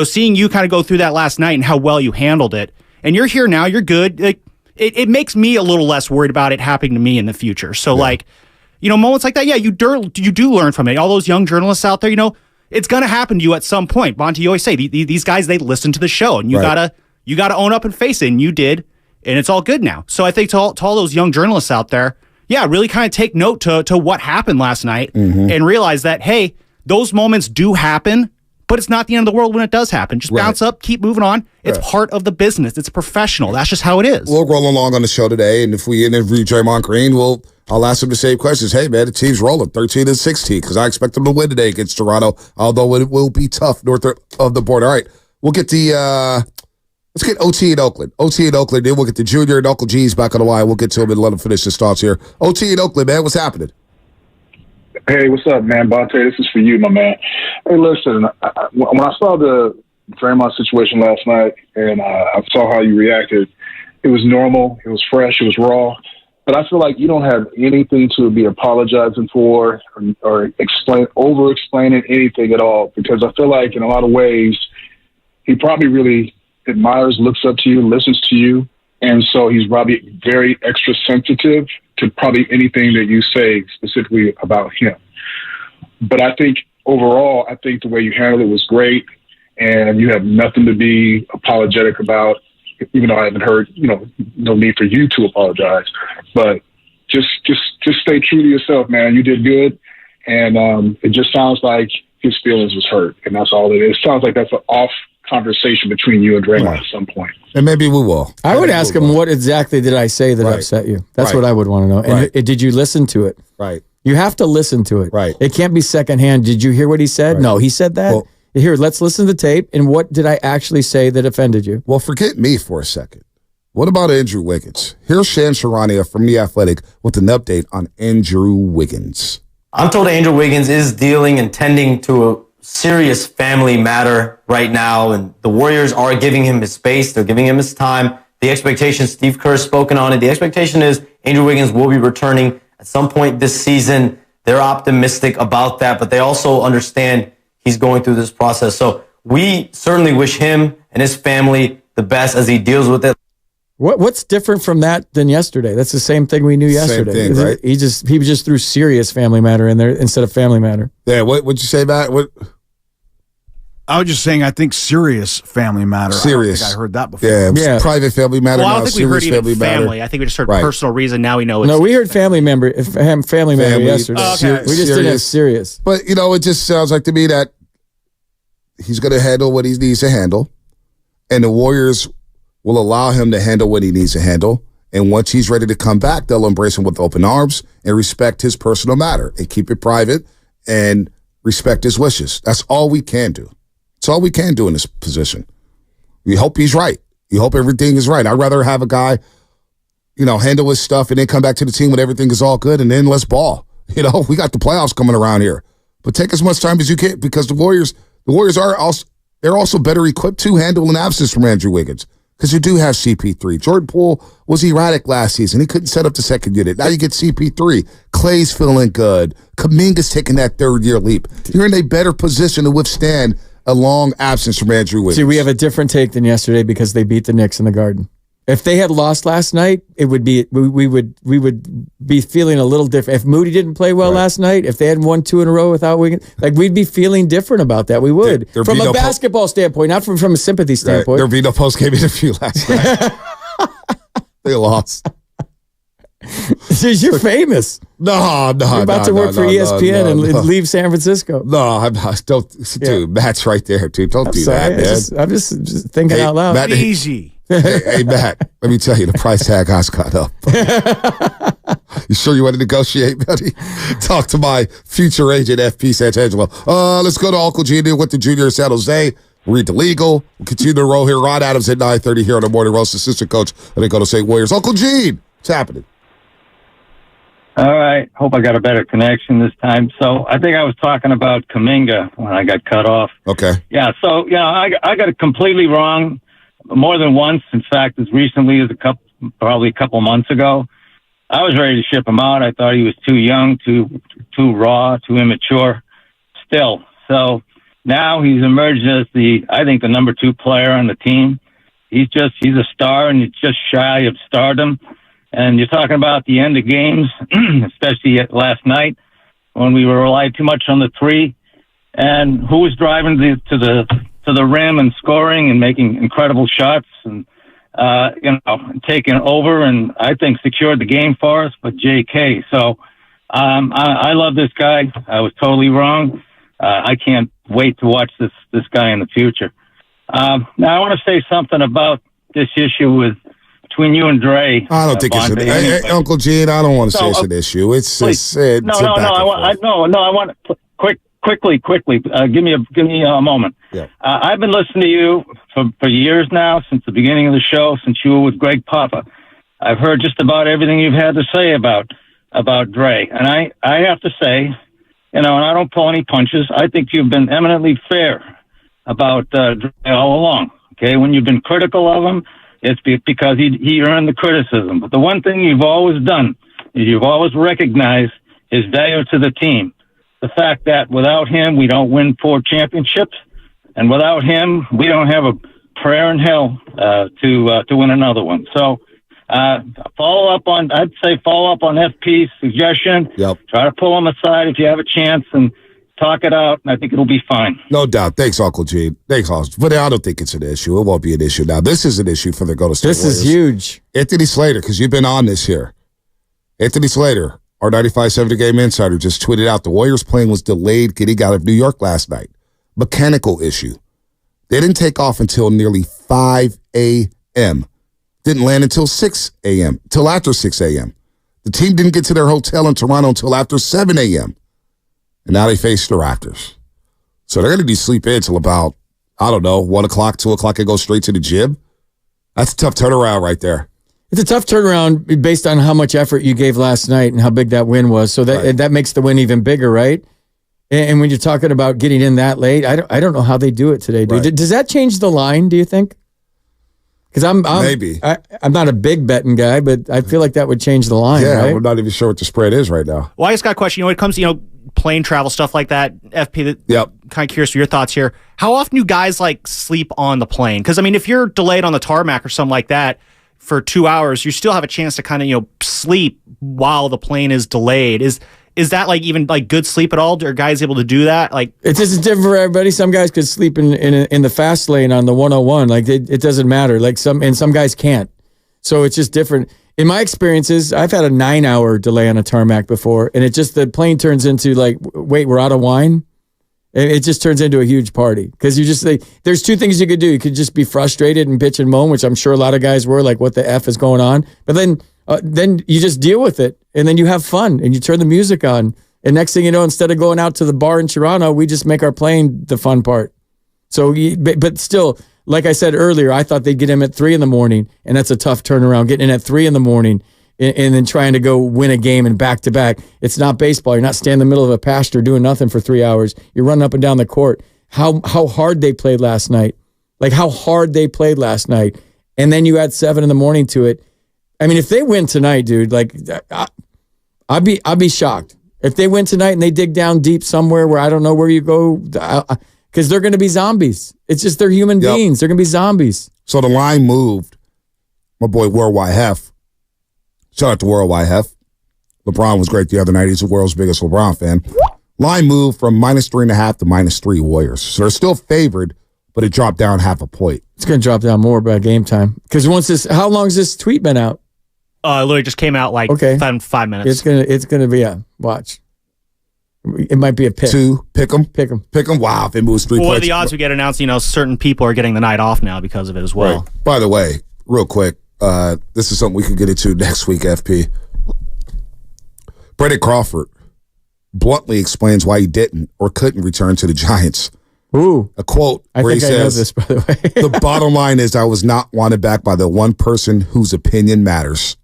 seeing you kind of go through that last night and how well you handled it. And you're here now, you're good. Like, it makes me a little less worried about it happening to me in the future. So, moments like that, you do learn from it. All those young journalists out there, it's going to happen to you at some point. Bonte, you always say, these guys, they listen to the show, and you gotta own up and face it, and you did, and it's all good now. So I think to all those young journalists out there, really kind of take note to what happened last night and realize that, hey, those moments do happen, but it's not the end of the world when it does happen. Just bounce up, keep moving on. It's part of the business. It's professional. That's just how it is. We'll roll along on the show today, and if we interview Draymond Green, I'll ask him the same questions. Hey, man, the team's rolling 13-16 because I expect them to win today against Toronto, although it will be tough north of the border. All right, we'll get let's get OT in Oakland. OT in Oakland, then we'll get the Junior and Uncle G's back on the line. We'll get to him and let him finish his thoughts here. OT in Oakland, man, what's happening? Hey, what's up, man? Bonte, this is for you, my man. Hey, listen, when I saw the Draymond situation last night and I saw how you reacted, it was normal, it was fresh, it was raw. But I feel like you don't have anything to be apologizing for or over-explaining anything at all, because I feel like in a lot of ways he probably really admires, looks up to you, listens to you, and so he's probably very extra sensitive to probably anything that you say specifically about him. But I think overall, the way you handled it was great, and you have nothing to be apologetic about, even though I haven't heard, no need for you to apologize. But just stay true to yourself, man. You did good, and it just sounds like his feelings was hurt, and that's all it is. It sounds like that's an off conversation between you and Draymond at some point. And maybe we will. I would ask him, what exactly did I say that upset you? That's what I would want to know. And did you listen to it? Right. You have to listen to it. Right. It can't be secondhand. Did you hear what he said? Right. No, he said that. Well, here, let's listen to the tape. And what did I actually say that offended you? Well, forget me for a second. What about Andrew Wiggins? Here's Shan Sharania from The Athletic with an update on Andrew Wiggins. I'm told Andrew Wiggins is dealing and tending to a serious family matter right now, and the Warriors are giving him his space. They're giving him his time. The The expectation, Steve Kerr's spoken on it. The expectation is Andrew Wiggins will be returning at some point this season. They're optimistic about that, but they also understand he's going through this process. So we certainly wish him and his family the best as he deals with it. What's different from that than yesterday? That's the same thing we knew yesterday. Same thing, right? He just threw serious family matter in there instead of family matter. Yeah, what'd you say, Matt? What? I was just saying, I think serious family matter. Serious. I don't think I heard that before. Yeah, private family matter. Well, I now, don't think we heard serious even family. matter. I think we just heard Right. personal reason. Now we know it's... No, we heard family matter yesterday. Okay. We just didn't have serious. But, it just sounds like to me that he's going to handle what he needs to handle, and the Warriors will allow him to handle what he needs to handle. And once he's ready to come back, they'll embrace him with open arms and respect his personal matter and keep it private and respect his wishes. That's all we can do. That's all we can do in this position. We hope he's right. We hope everything is right. I'd rather have a guy, handle his stuff and then come back to the team when everything is all good and then let's ball. We got the playoffs coming around here. But take as much time as you can because the Warriors are also better equipped to handle an absence from Andrew Wiggins. Because you do have CP3. Jordan Poole was erratic last season. He couldn't set up the second unit. Now you get CP3. Clay's feeling good. Kuminga's taking that third-year leap. You're in a better position to withstand a long absence from Andrew Wiggins. See, we have a different take than yesterday because they beat the Knicks in the Garden. If they had lost last night, it would be we would be feeling a little different. If Moody didn't play well last night, if they hadn't won 2 in a row without Wiggins, we'd be feeling different about that. We would from a basketball standpoint, not from a sympathy standpoint. There'd be no post-game interview last night. They lost. You're famous. No. You're about to work for ESPN and leave San Francisco. No, I'm not. Dude, Matt's right there, dude. Don't do that, man. I'm just thinking out loud. Matt, easy. Hey, Matt, let me tell you, the price tag has gone up. You sure you want to negotiate, buddy? Talk to my future agent, FP Santangelo. Let's go to Uncle Gene with the Junior San Jose. Read the legal. We'll continue to roll here. Ron Adams at 9:30 here on the Morning Roast, assistant coach of the Golden State Warriors. Uncle Gene, what's happening? All right. Hope I got a better connection this time. So I think I was talking about Kuminga when I got cut off. Okay. Yeah. So, I got it completely wrong more than once. In fact, as recently as probably a couple months ago, I was ready to ship him out. I thought he was too young, too raw, too immature still. So now he's emerged as I think the number 2 player on the team. He's a star and he's just shy of stardom. And you're talking about the end of games, especially last night when we were relying too much on the 3. And who was driving to the rim and scoring and making incredible shots and taking over and I think secured the game for us, but J.K. So I love this guy. I was totally wrong. I can't wait to watch this guy in the future. Now I want to say something about this issue between you and Dre. I don't think it's an issue. Uncle Gene, I don't want to say it's an issue. It's I want quickly. Give me a moment. Yeah. I've been listening to you for years now, since the beginning of the show, since you were with Greg Papa. I've heard just about everything you've had to say about Dre, and I have to say, and I don't pull any punches. I think you've been eminently fair about Dre all along. Okay, when you've been critical of him, it's because he earned the criticism. But the one thing you've always done is you've always recognized his value to the team. The fact that without him, we don't win 4 championships, and without him, we don't have a prayer in hell to win another one. So follow up on FP's suggestion. Yep. Try to pull him aside if you have a chance and talk it out, and I think it'll be fine. No doubt. Thanks, Uncle Gene. Thanks, Austin. But I don't think it's an issue. It won't be an issue. Now, this is an issue for the Golden State Warriors. This is huge. Anthony Slater, because you've been on this here. Anthony Slater, our 95.7 The Game insider, just tweeted out the Warriors' plane was delayed getting out of New York last night. Mechanical issue. They didn't take off until nearly 5 a.m. Didn't land until 6 a.m., till after 6 a.m. The team didn't get to their hotel in Toronto until after 7 a.m. And now they face the Raptors. So they're going to be sleep in until about, 1 o'clock, 2 o'clock, and go straight to the gym. That's a tough turnaround right there. It's a tough turnaround based on how much effort you gave last night and how big that win was. So that makes the win even bigger, right? And when you're talking about getting in that late, I don't know how they do it today. Right. Does that change the line, do you think? Because I'm not a big betting guy, but I feel like that would change the line. Yeah, right? we're not even sure what the spread is right now. Well, I just got a question. When it comes to plane travel stuff like that, FP. Yep. Kind of curious for your thoughts here. How often do guys sleep on the plane? Because if you're delayed on the tarmac or something like that for 2 hours, you still have a chance to kind of sleep while the plane is delayed. Is that even good sleep at all? Are guys able to do that? It's just different for everybody. Some guys could sleep in the fast lane on the 101. It doesn't matter. Some guys can't. So it's just different. In my experiences, I've had a 9-hour delay on a tarmac before, and the plane turns into wait, we're out of wine. It just turns into a huge party because there's two things you could do. You could just be frustrated and bitch and moan, which I'm sure a lot of guys were, what the F is going on. But then you just deal with it, and then you have fun, and you turn the music on. And next thing you know, instead of going out to the bar in Toronto, we just make our plane the fun part. So, but still, like I said earlier, I thought they'd get him at 3 a.m, and that's a tough turnaround. Getting in at 3 a.m. and then trying to go win a game and back to back. It's not baseball. You're not standing in the middle of a pasture doing nothing for 3 hours. You're running up and down the court. How hard they played last night. How hard they played last night. And then you add 7 a.m. to it. If they win tonight, dude, I'd be shocked. If they win tonight and they dig down deep somewhere where I don't know where you go, because they're going to be zombies. It's just they're human beings. They're going to be zombies. So the line moved. My boy Worldwide Hef. Shout out to Worldwide Hef. LeBron was great the other night. He's the world's biggest LeBron fan. Line moved from -3.5 to -3 Warriors. So they're still favored, but it dropped down half a point. It's going to drop down more by game time. Because how long has this tweet been out? It literally just came out 5 minutes. It's gonna be a watch. It might be a pick. 2, pick 'em. Wow, if it moves 3 points. What are the odds we get announced? Certain people are getting the night off now because of it as well. Right. By the way, real quick, this is something we could get into next week, FP. Brandon Crawford bluntly explains why he didn't or couldn't return to the Giants. Ooh. A quote where he says, I know this, by the way. the bottom line is I was not wanted back by the one person whose opinion matters.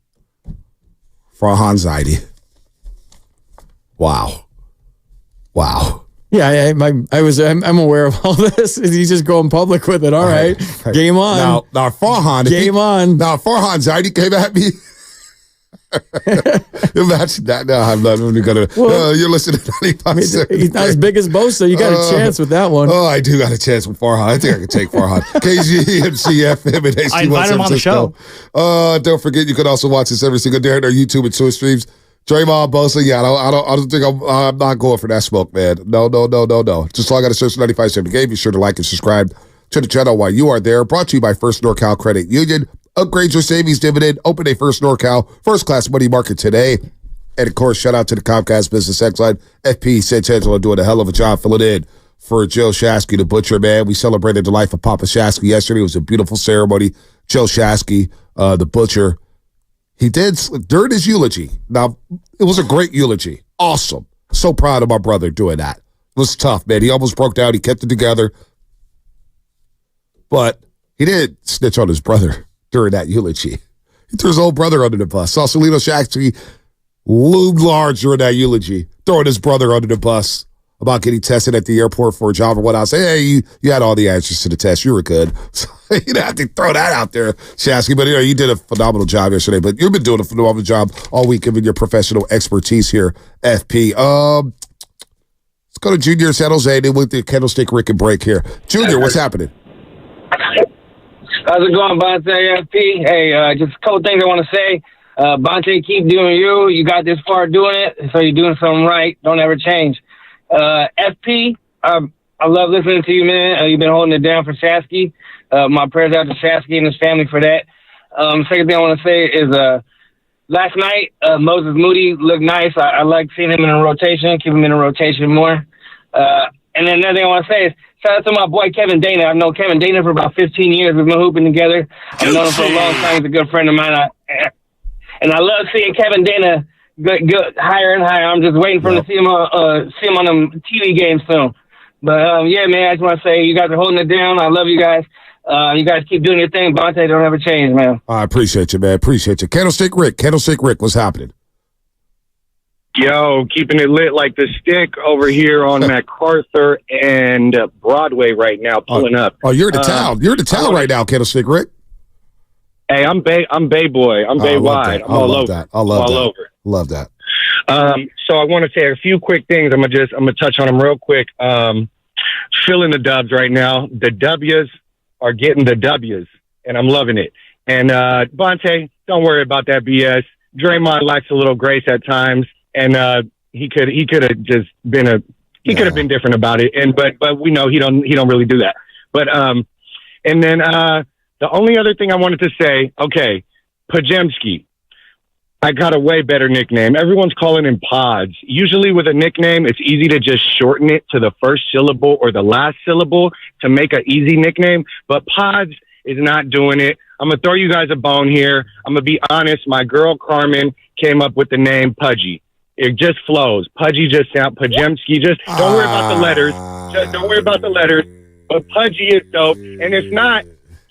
Farhan Zaidi. Wow. Yeah, I'm aware of all this. He's just going public with it. All right. Game on. Now Farhan. Game on. Now Farhan Zaidi came at me. Imagine that. No, I'm not even going to. You're listening to 95. He's not as big as Bosa. You got a chance with that one. Oh, I do got a chance with Farhan. I think I can take Farhan. KG, MCFM, and HD. I invited him on the show. Don't forget, you can also watch this every single day on our YouTube and Twitch streams. Draymond, Bosa, I don't think I'm not going for that smoke, man. No. Just log on to search 95.7 The Game. Be sure to like and subscribe to the channel while you are there. Brought to you by First NorCal Credit Union. Upgrade your savings dividend. Open a First NorCal first-class money market today. And, of course, shout out to the Comcast Business X Line. FP Santangelo doing a hell of a job filling in for Joe Shasky, the butcher, man. We celebrated the life of Papa Shasky yesterday. It was a beautiful ceremony. Joe Shasky, the butcher, he did, during his eulogy. Now, it was a great eulogy. Awesome. So proud of my brother doing that. It was tough, man. He almost broke down. He kept it together. But he did snitch on his brother during that eulogy. He threw his old brother under the bus. Sausalito Shasky loomed large during that eulogy, throwing his brother under the bus about getting tested at the airport for a job or what else. Hey, you had all the answers to the test. You were good. So you didn't have to throw that out there, Shasky. But you did a phenomenal job yesterday. But you've been doing a phenomenal job all week, given your professional expertise here, FP. Let's go to Junior San Jose. Then with the Candlestick Rick and break here. Junior, what's happening? How's it going, Bonte, FP? Hey, just a couple things I want to say. Bonte, keep doing you. You got this far doing it, so you're doing something right. Don't ever change. FP, I love listening to you, man. You've been holding it down for Shasky. My prayers out to Shasky and his family for that. Second thing I want to say is last night, Moses Moody looked nice. I like seeing him in a rotation, keep him in a rotation more. And then another thing I want to say is shout out to my boy Kevin Dana. I've known Kevin Dana for about 15 years. We've been hooping together. I've known him for a long time. He's a good friend of mine. And I love seeing Kevin Dana get higher and higher. I'm just waiting for him to see him on them TV games soon. But, yeah, man, I just want to say you guys are holding it down. I love you guys. You guys keep doing your thing. Bonte, don't ever change, man. I appreciate you, man. Appreciate you. Candlestick Rick, what's happening? Yo, keeping it lit like the stick over here on MacArthur and Broadway right now, pulling up. Oh, you're in the town. You're in the town right now, Candlestick Rick. Hey, I'm Bay Boy. I'm Bay Wide. I'm all over. That. I love all that. over. Love that. So I want to say a few quick things. I'm gonna touch on them real quick. Feeling the dubs right now. The W's are getting the W's, and I'm loving it. And Bonte, don't worry about that BS. Draymond lacks a little grace at times, and he could have just been could have been different about it. And but we know he don't really do that. But and then the only other thing I wanted to say, okay, Pajemski. I got a way better nickname. Everyone's calling him Pods. Usually with a nickname, it's easy to just shorten it to the first syllable or the last syllable to make an easy nickname. But Pods is not doing it. I'm going to throw you guys a bone here. I'm going to be honest. My girl Carmen came up with the name Pudgy. It just flows. Pudgy just sounds Pajemski. Just don't worry about the letters. Just don't worry about the letters. But Pudgy is dope. And it's not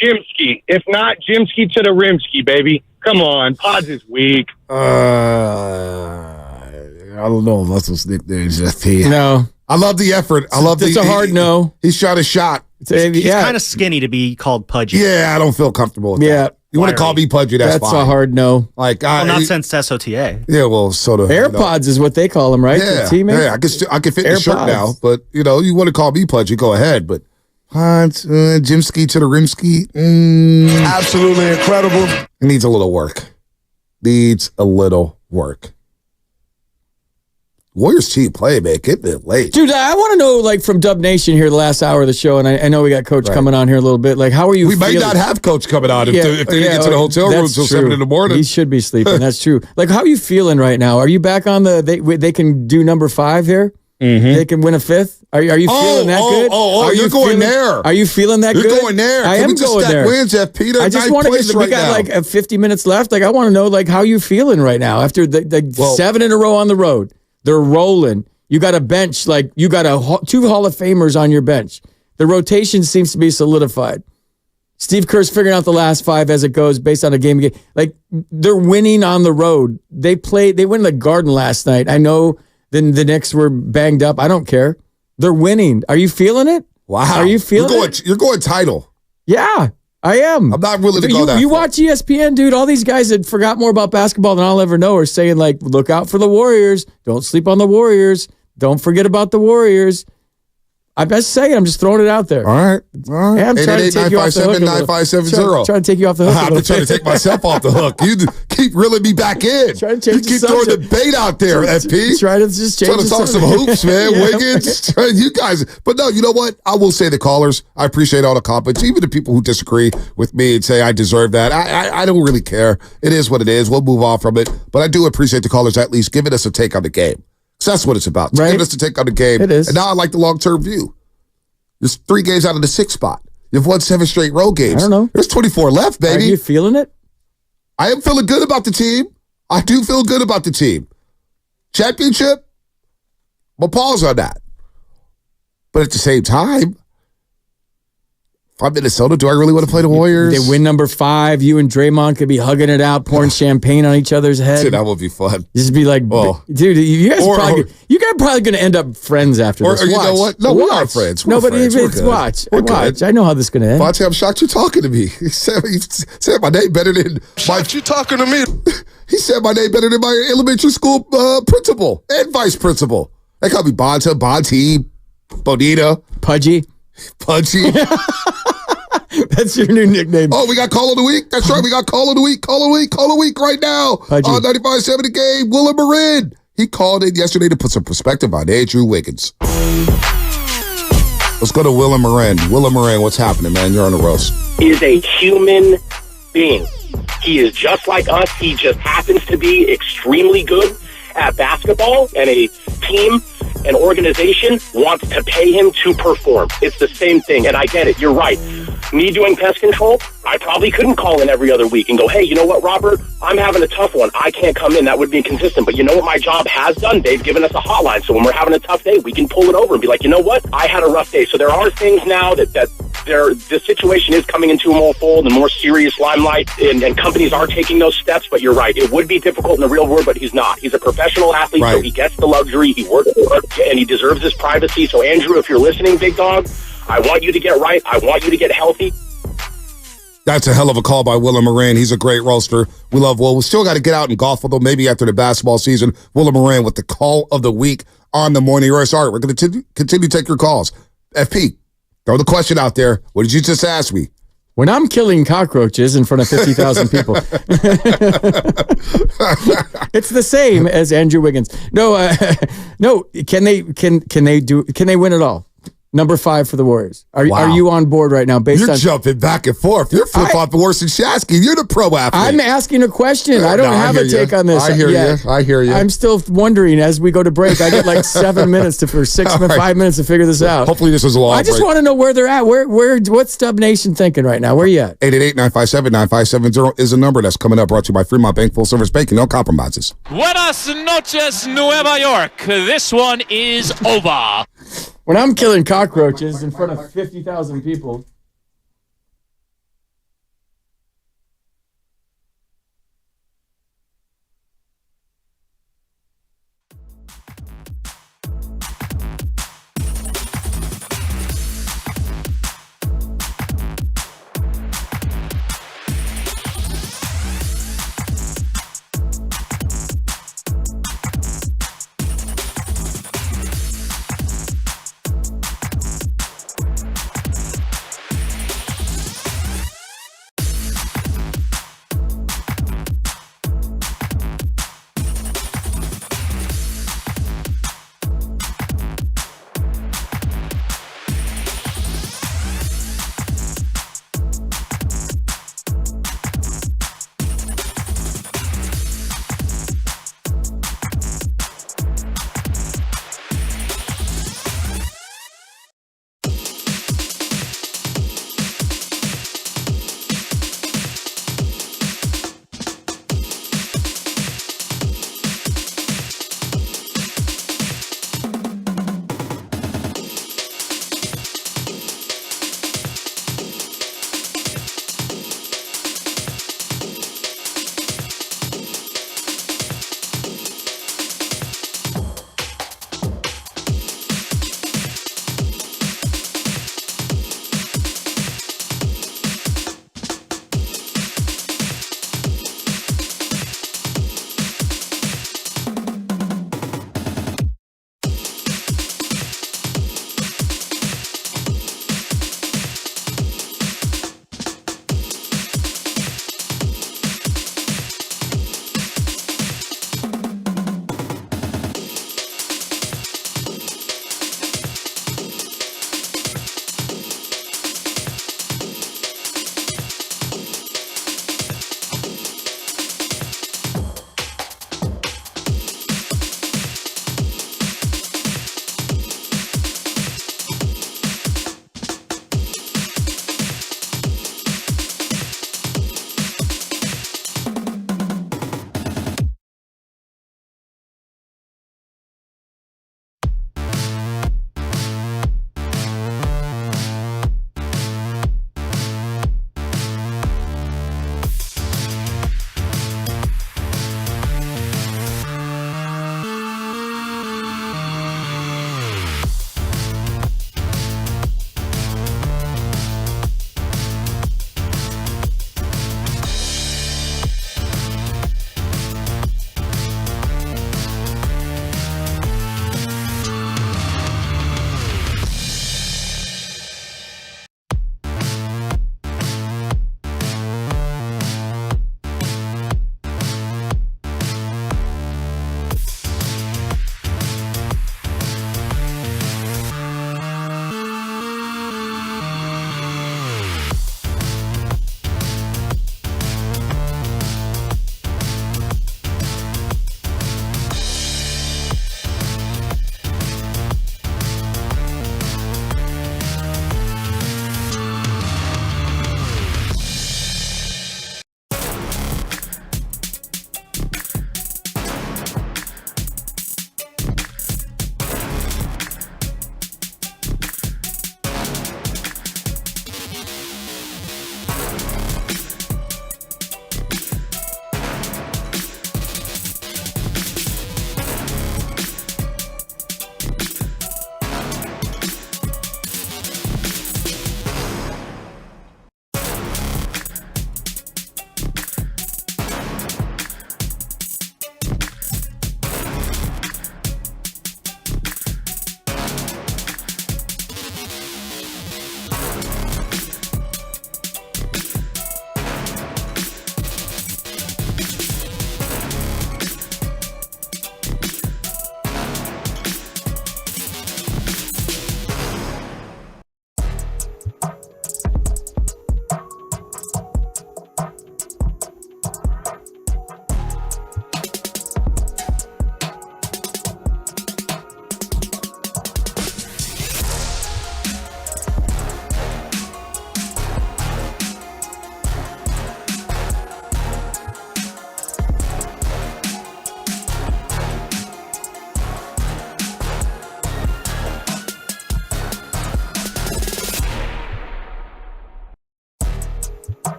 Jimski. If not Jimski to the Rimski, baby. Come on, Pods is weak. I don't know if that's what's nicknames, FP. No. I love the effort. It's a hard no. He shot a shot. He's kind of skinny to be called Pudgy. Yeah, I don't feel comfortable with that. You want to call me Pudgy, that's fine. That's a hard no. Like, not since SOTA. Yeah, well, sort of. AirPods is what they call them, right? Yeah, yeah. I can fit in the shirt now, but, you want to call me Pudgy, go ahead, but Jimski to the Rimski. Absolutely incredible. It needs a little work. Warriors team play, man. Getting it late. Dude, I want to know, like, from Dub Nation here the last hour of the show, and I know we got Coach coming on here a little bit. Like, how are you feeling? We might not have Coach coming on if they didn't get to the hotel room until 7 in the morning. He should be sleeping. That's true. Like, how are you feeling right now? Are you back on they can do number 5 here? Mm-hmm. They can win a 5th? Are you feeling that good? You're going there. Are you feeling that good? You're going there. I am going there. Wins, Peter. I just want to get. We got like 50 minutes left. Like, I want to know, like, how you feeling right now after the 7 in a row on the road. They're rolling. You got a bench, like you got 2 Hall of Famers on your bench. The rotation seems to be solidified. Steve Kerr's figuring out the last 5 as it goes based on a game. Like, they're winning on the road. They went in the Garden last night. I know the Knicks were banged up. I don't care. They're winning. Are you feeling it? Wow. Are you feeling it? You're going title. Yeah, I am. I'm not willing to go that You far. watch ESPN, dude. All these guys that forgot more about basketball than I'll ever know are saying, like, look out for the Warriors. Don't sleep on the Warriors. Don't forget about the Warriors. I'm just saying. I'm just throwing it out there. All right. Yeah, I'm trying to take you off the hook. 888-957-9570. Trying to take you off the hook. I'm trying to take myself off the hook. You keep reeling me back in. Trying to change you keep throwing the bait out there, FP. Trying to just change. Trying to talk some hoops, man. Wiggins. You guys. But no, you know what? I will say the callers. I appreciate all the comments. Even the people who disagree with me and say I deserve that. I don't really care. It is what it is. We'll move on from it. But I do appreciate the callers at least giving us a take on the game. So that's what it's about. Giving us a take on the game. It is. And now I like the long-term view. There's 3 games out of the 6th spot. You've won 7 straight road games. I don't know. There's 24 left, baby. Are you feeling it? I am feeling good about the team. I do feel good about the team. Championship, my pause on that. But at the same time, if I'm Minnesota, do I really want to play the Warriors? They win number 5. You and Draymond could be hugging it out, pouring champagne on each other's head. Dude, that would be fun. Just be like, dude, you guys are probably going to end up friends after this. Or you know what? No, we are friends. We're friends. Watch. We're good. I know how this is going to end. Bonte, I'm shocked you're talking to me. He said my name better than you talking to me. He said my name better than my elementary school principal and vice principal. They call me Bonta, Bonte, Bonita. Pudgy. That's your new nickname. Oh, we got Call of the Week? That's right. We got Call of the Week. Call of the Week right now. Pudgy. On 95.7 The Game. Willem Marin. He called in yesterday to put some perspective on Andrew Wiggins. Let's go to Willem Marin. Willem Marin, what's happening, man? You're on the roast. He is a human being. He is just like us. He just happens to be extremely good at basketball, and a team, an organization wants to pay him to perform. It's the same thing, and I get it. You're right. Me doing pest control, I probably couldn't call in every other week and go, hey, you know what, Robert? I'm having a tough one. I can't come in. That would be consistent. But you know what my job has done? They've given us a hotline. So when we're having a tough day, we can pull it over and be like, you know what? I had a rough day. So there are things now that the situation is coming into a more full and more serious limelight, and companies are taking those steps. But you're right. It would be difficult in the real world, but he's not. He's a professional athlete, so he gets the luxury. He works hard, and he deserves his privacy. So, Andrew, if you're listening, big dog, I want you to get right. I want you to get healthy. That's a hell of a call by Willem Moran. He's a great roaster. We love Will. We still got to get out and golf with him, maybe after the basketball season. Willem Moran with the call of the week on the Morning Roast. All right, we're going to continue to take your calls. FP, throw the question out there. What did you just ask me? When I'm killing cockroaches in front of 50,000 people, it's the same as Andrew Wiggins. No, no. Can they win it all? Number 5 for the Warriors. Are you on board right now? You're jumping back and forth. You're flip-flopping worse than Shasky. You're the pro athlete. I'm asking a question. I don't have a take on this. I hear you. I'm still wondering as we go to break. I get like 7 minutes to 5 minutes to figure this out. Hopefully this was a long I just want to know where they're at. What's Stub Nation thinking right now? Where are you at? 888-957-9570 is a number that's coming up, brought to you by Fremont Bank, full service banking, no compromises. Buenas noches, Nueva York. This one is over. When I'm killing cockroaches in front of 50,000 people.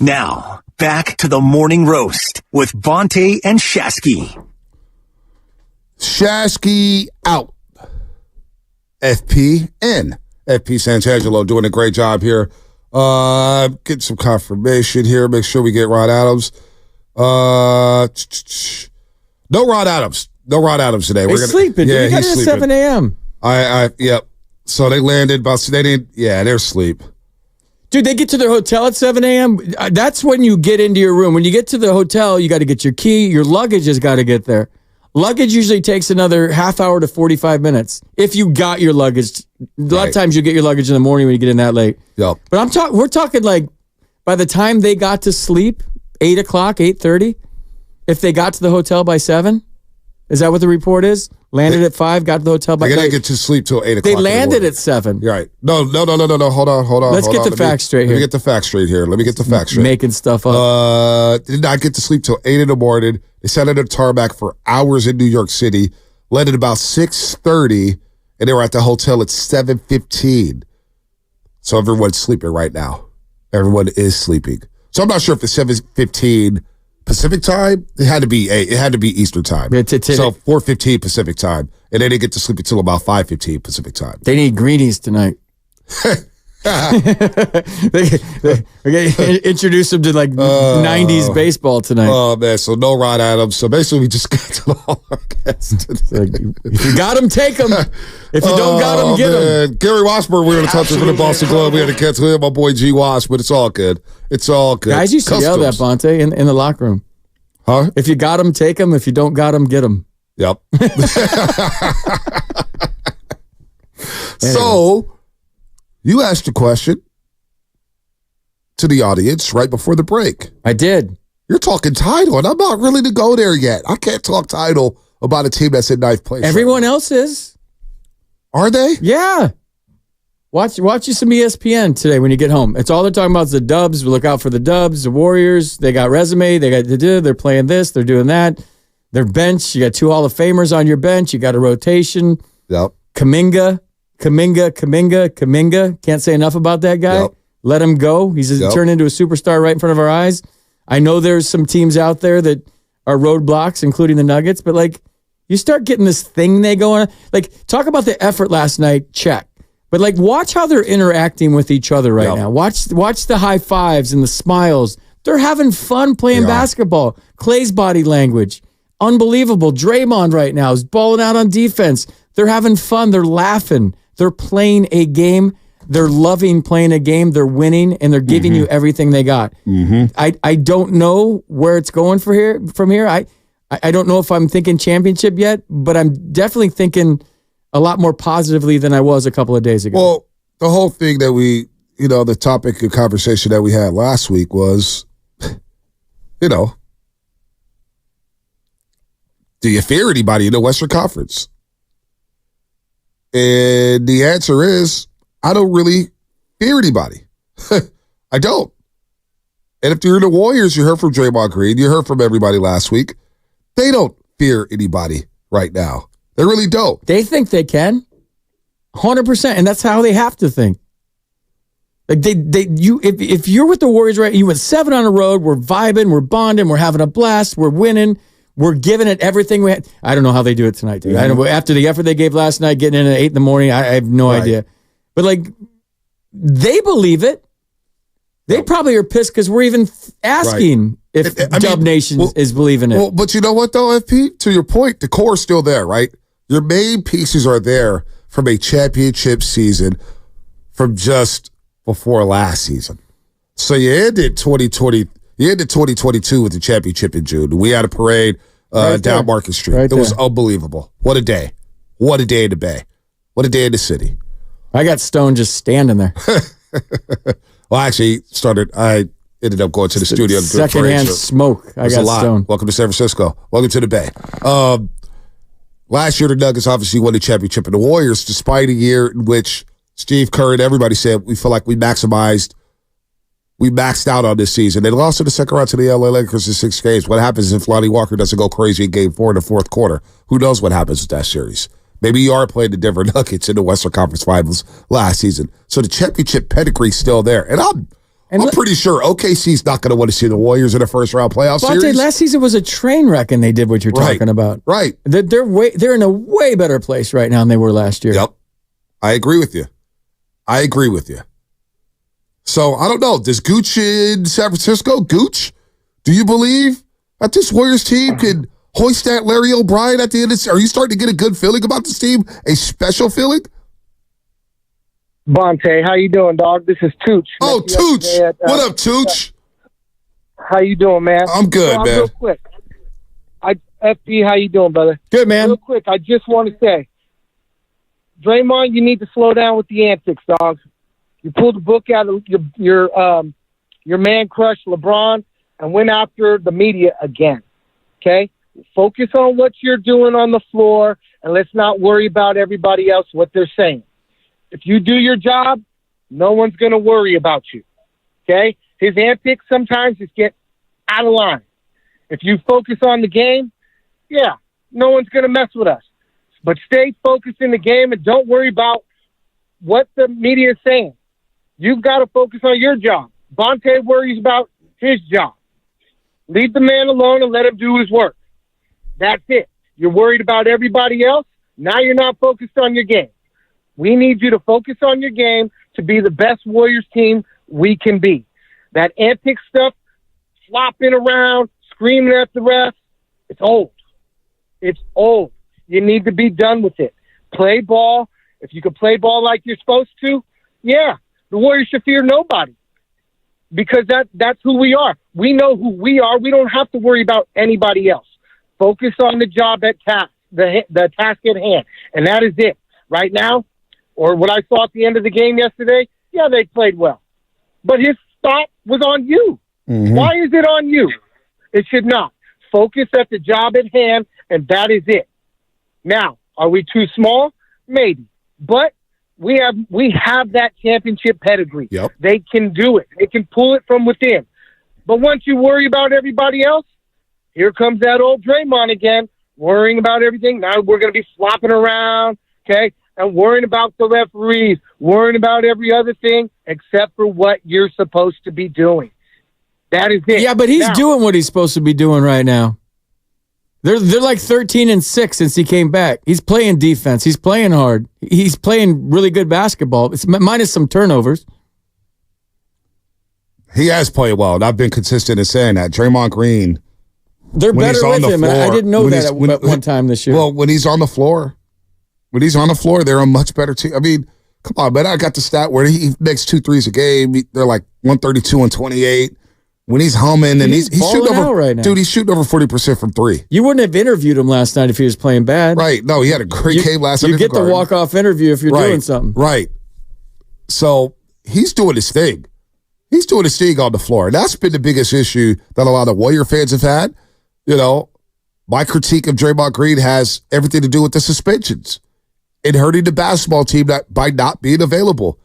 Now, back to the morning roast with Bonte and Shasky. Shasky out. FP in. FP Santangelo doing a great job here. Getting some confirmation here. Make sure we get Rod Adams. No Rod Adams. No Rod Adams today. He's sleeping. Yeah, he's sleeping. 7 a.m. Yep. So they landed, but they didn't. Yeah, they're asleep. Dude, they get to their hotel at 7 a.m. That's when you get into your room. When you get to the hotel, you got to get your key. Your luggage has got to get there. Luggage usually takes another half hour to 45 minutes. If you got your luggage. A lot of times you get your luggage in the morning when you get in that late. Yep. But we're talking like by the time they got to sleep, 8 o'clock, 8:30, if they got to the hotel by 7, is that what the report is? Landed at 5, got to the hotel by 8. They didn't get to sleep till 8 o'clock. They landed at 7. You're right. No. Hold on. Let's get the facts straight here. Let me get the facts straight here. Making stuff up. Did not get to sleep till 8 in the morning. They sat on the tarmac for hours in New York City. Landed about 6:30, and they were at the hotel at 7:15. So everyone's sleeping right now. Everyone is sleeping. So I'm not sure if it's 7:15 Pacific time. It had to be Eastern time. So 4:15 Pacific time, and they didn't get to sleep until about 5:15 Pacific time. They need greenies tonight. they introduce them to like 90s baseball tonight. Oh man, so no Rod Adams. So basically we just got to all our guests. If you got them, take them. If you don't got them, get them. Gary Washburn, we're going to touch him for the Boston Globe. We had to cancel him, my boy G Wash, but it's all good. It's all good. Guys used to yell that, Bonte, in the locker room. Huh? If you got them, take them. If you don't got them, get them. Yep. So, you asked a question to the audience right before the break. I did. You're talking title, and I'm not really to go there yet. I can't talk title about a team that's in ninth place. Everyone else is. Are they? Yeah. Watch you some ESPN today when you get home. It's all they're talking about is the Dubs. We look out for the Dubs, the Warriors. They got resume. They're playing this. They're doing that. Their bench. You got 2 Hall of Famers on your bench. You got a rotation. Yep. Kaminga. Can't say enough about that guy. Yep. Let him go. He's turned into a superstar right in front of our eyes. I know there's some teams out there that are roadblocks, including the Nuggets, but like you start getting this thing they go on. Like talk about the effort last night, check. But like watch how they're interacting with each other right now. Watch the high fives and the smiles. They're having fun playing basketball. Clay's body language. Unbelievable. Draymond right now is balling out on defense. They're having fun. They're laughing. They're playing a game. They're loving playing a game. They're winning, and they're giving you everything they got. I don't know where it's going from here. I don't know if I'm thinking championship yet, but I'm definitely thinking a lot more positively than I was a couple of days ago. Well, the whole thing that the topic of conversation that we had last week was, do you fear anybody in the Western Conference? And the answer is, I don't really fear anybody. I don't. And if you're the Warriors, you heard from Draymond Green, you heard from everybody last week. They don't fear anybody right now. They really don't. They think they can. 100%. And that's how they have to think. Like if you're with the Warriors, right, you went 7 on the road, we're vibing, we're bonding, we're having a blast, we're winning. We're giving it everything we had. I don't know how they do it tonight, dude. I don't know, after the effort they gave last night, getting in at 8 in the morning, I have no idea. But like, they believe it. They probably are pissed because we're even asking if Dub Nation is believing it. Well, but you know what though, FP? To your point, the core is still there, right? Your main pieces are there from a championship season from just before last season. So you ended 2020. You ended 2022 with the championship in June. We had a parade down Market Street. It was unbelievable. What a day. What a day in the Bay. What a day in the city. I got stoned just standing there. Well, actually, I ended up going to the studio. Secondhand smoke. I got stoned. Welcome to San Francisco. Welcome to the Bay. Last year, the Nuggets obviously won the championship, and the Warriors, despite a year in which Steve Kerr and everybody said we feel like we maxed out on this season. They lost in the second round to the LA Lakers in 6 games. What happens if Lonnie Walker doesn't go crazy in game 4 in the fourth quarter? Who knows what happens with that series? Maybe you are playing the Denver Nuggets in the Western Conference Finals last season. So the championship pedigree's still there. And I'm pretty sure OKC's not going to want to see the Warriors in a first-round playoff series. Last season was a train wreck, and they did what you're talking about. Right. They're in a way better place right now than they were last year. Yep. I agree with you. So, I don't know. Does Gooch in San Francisco, Gooch, do you believe that this Warriors team could hoist that Larry O'Brien at the end of the season? Are you starting to get a good feeling about this team? A special feeling? Bonte, how you doing, dog? This is Tooch. Oh, Tooch. What up, Tooch? How you doing, man? I'm good, man. Real quick. FP, how you doing, brother? Good, man. Real quick, I just want to say, Draymond, you need to slow down with the antics, dog. You pulled the book out of your man crush, LeBron, and went after the media again, okay? Focus on what you're doing on the floor, and let's not worry about everybody else, what they're saying. If you do your job, no one's going to worry about you, okay? His antics sometimes just get out of line. If you focus on the game, yeah, no one's going to mess with us. But stay focused in the game and don't worry about what the media is saying. You've got to focus on your job. Bonte worries about his job. Leave the man alone and let him do his work. That's it. You're worried about everybody else. Now you're not focused on your game. We need you to focus on your game to be the best Warriors team we can be. That antic stuff, flopping around, screaming at the refs, it's old. It's old. You need to be done with it. Play ball. If you can play ball like you're supposed to, yeah, the Warriors should fear nobody because that's who we are. We know who we are. We don't have to worry about anybody else. Focus on the job at task, the task at hand, and that is it. Right now, or what I saw at the end of the game yesterday, yeah, they played well. But his spot was on you. Mm-hmm. Why is it on you? It should not. Focus at the job at hand, and that is it. Now, are we too small? Maybe. But we have that championship pedigree. Yep. They can do it. They can pull it from within. But once you worry about everybody else, here comes that old Draymond again, worrying about everything. Now we're going to be flopping around, okay, and worrying about the referees, worrying about every other thing except for what you're supposed to be doing. That is it. Yeah, but he's doing what he's supposed to be doing right now. They're like 13-6 since he came back. He's playing defense. He's playing hard. He's playing really good basketball. It's minus some turnovers. He has played well, and I've been consistent in saying that. Draymond Green, they're better with him. I didn't know that at one time this year. Well, when he's on the floor, they're a much better team. I mean, come on, man. I got the stat where he makes 2 threes a game. They're like 132 and 28. When he's humming and he's shooting over right now. Dude, he's shooting over 40% from 3. You wouldn't have interviewed him last night if he was playing bad. Right. No, he had a great game last night. You get the walk-off interview if you're doing something. Right. So he's doing his thing. He's doing his thing on the floor. And that's been the biggest issue that a lot of Warrior fans have had. You know, my critique of Draymond Green has everything to do with the suspensions and hurting the basketball team by not being available.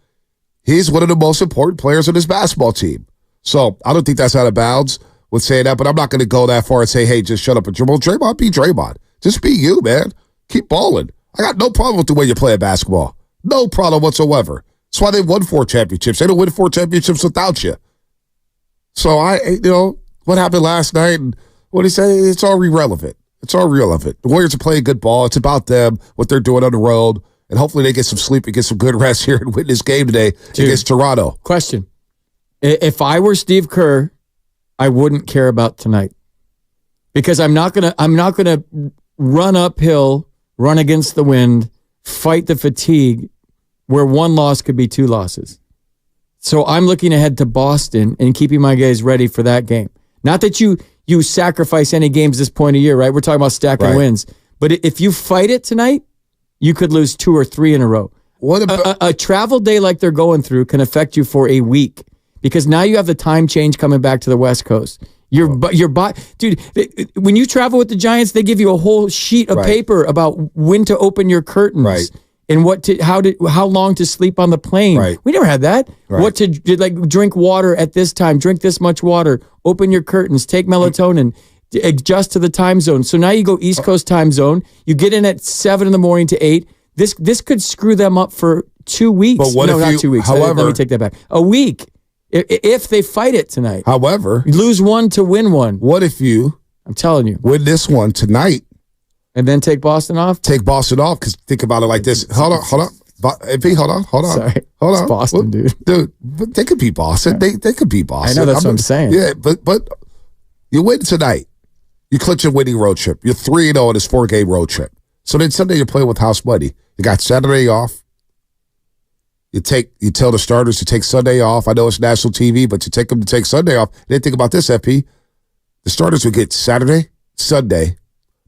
He's one of the most important players on this basketball team. So I don't think that's out of bounds with saying that, but I'm not going to go that far and say, hey, just shut up and dribble. Draymond, be Draymond. Just be you, man. Keep balling. I got no problem with the way you're playing basketball. No problem whatsoever. That's why they won 4 championships. They don't win 4 championships without you. So what happened last night and what he said, it's all irrelevant. It's all irrelevant. The Warriors are playing good ball. It's about them, what they're doing on the road, and hopefully they get some sleep and get some good rest here and win this game today against Toronto. Question. If I were Steve Kerr, I wouldn't care about tonight because I'm not gonna run uphill, run against the wind, fight the fatigue where 1 loss could be 2 losses. So I'm looking ahead to Boston and keeping my guys ready for that game. Not that you sacrifice any games this point of year, right? We're talking about stacking wins. But if you fight it tonight, you could lose 2 or 3 in a row. What about a travel day like they're going through can affect you for a week. Because now you have the time change coming back to the West Coast. Dude, when you travel with the Giants, they give you a whole sheet of paper about when to open your curtains and how long to sleep on the plane. Right. We never had that. Right. What to drink water at this time, drink this much water, open your curtains, take melatonin, adjust to the time zone. So now you go East Coast time zone. You get in at 7 in the morning to 8. This could screw them up for 2 weeks. But what if not 2 weeks. However, let me take that back. A week. If they fight it tonight. However, you lose one to win one. What if you? I'm telling you, win this one tonight, and then take Boston off. Take Boston off because think about it like this. Hold on. AP, hold on. Sorry. Hold on. It's Boston, dude. But they could beat Boston. They could beat Boston. I know, that's what I'm saying. Yeah, but you win tonight. You clinch a winning road trip. You're 3-0 on this 4-game road trip. So then Sunday you're playing with house money. You got Saturday off. You tell the starters to take Sunday off. I know it's national TV, but you take them to take Sunday off. Then think about this, FP. The starters will get Saturday, Sunday,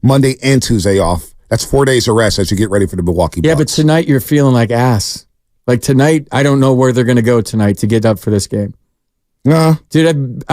Monday, and Tuesday off. That's 4 days of rest as you get ready for the Milwaukee Bucks. Yeah, but tonight you're feeling like ass. Like tonight, I don't know where they're going to go tonight to get up for this game. Nah. Dude,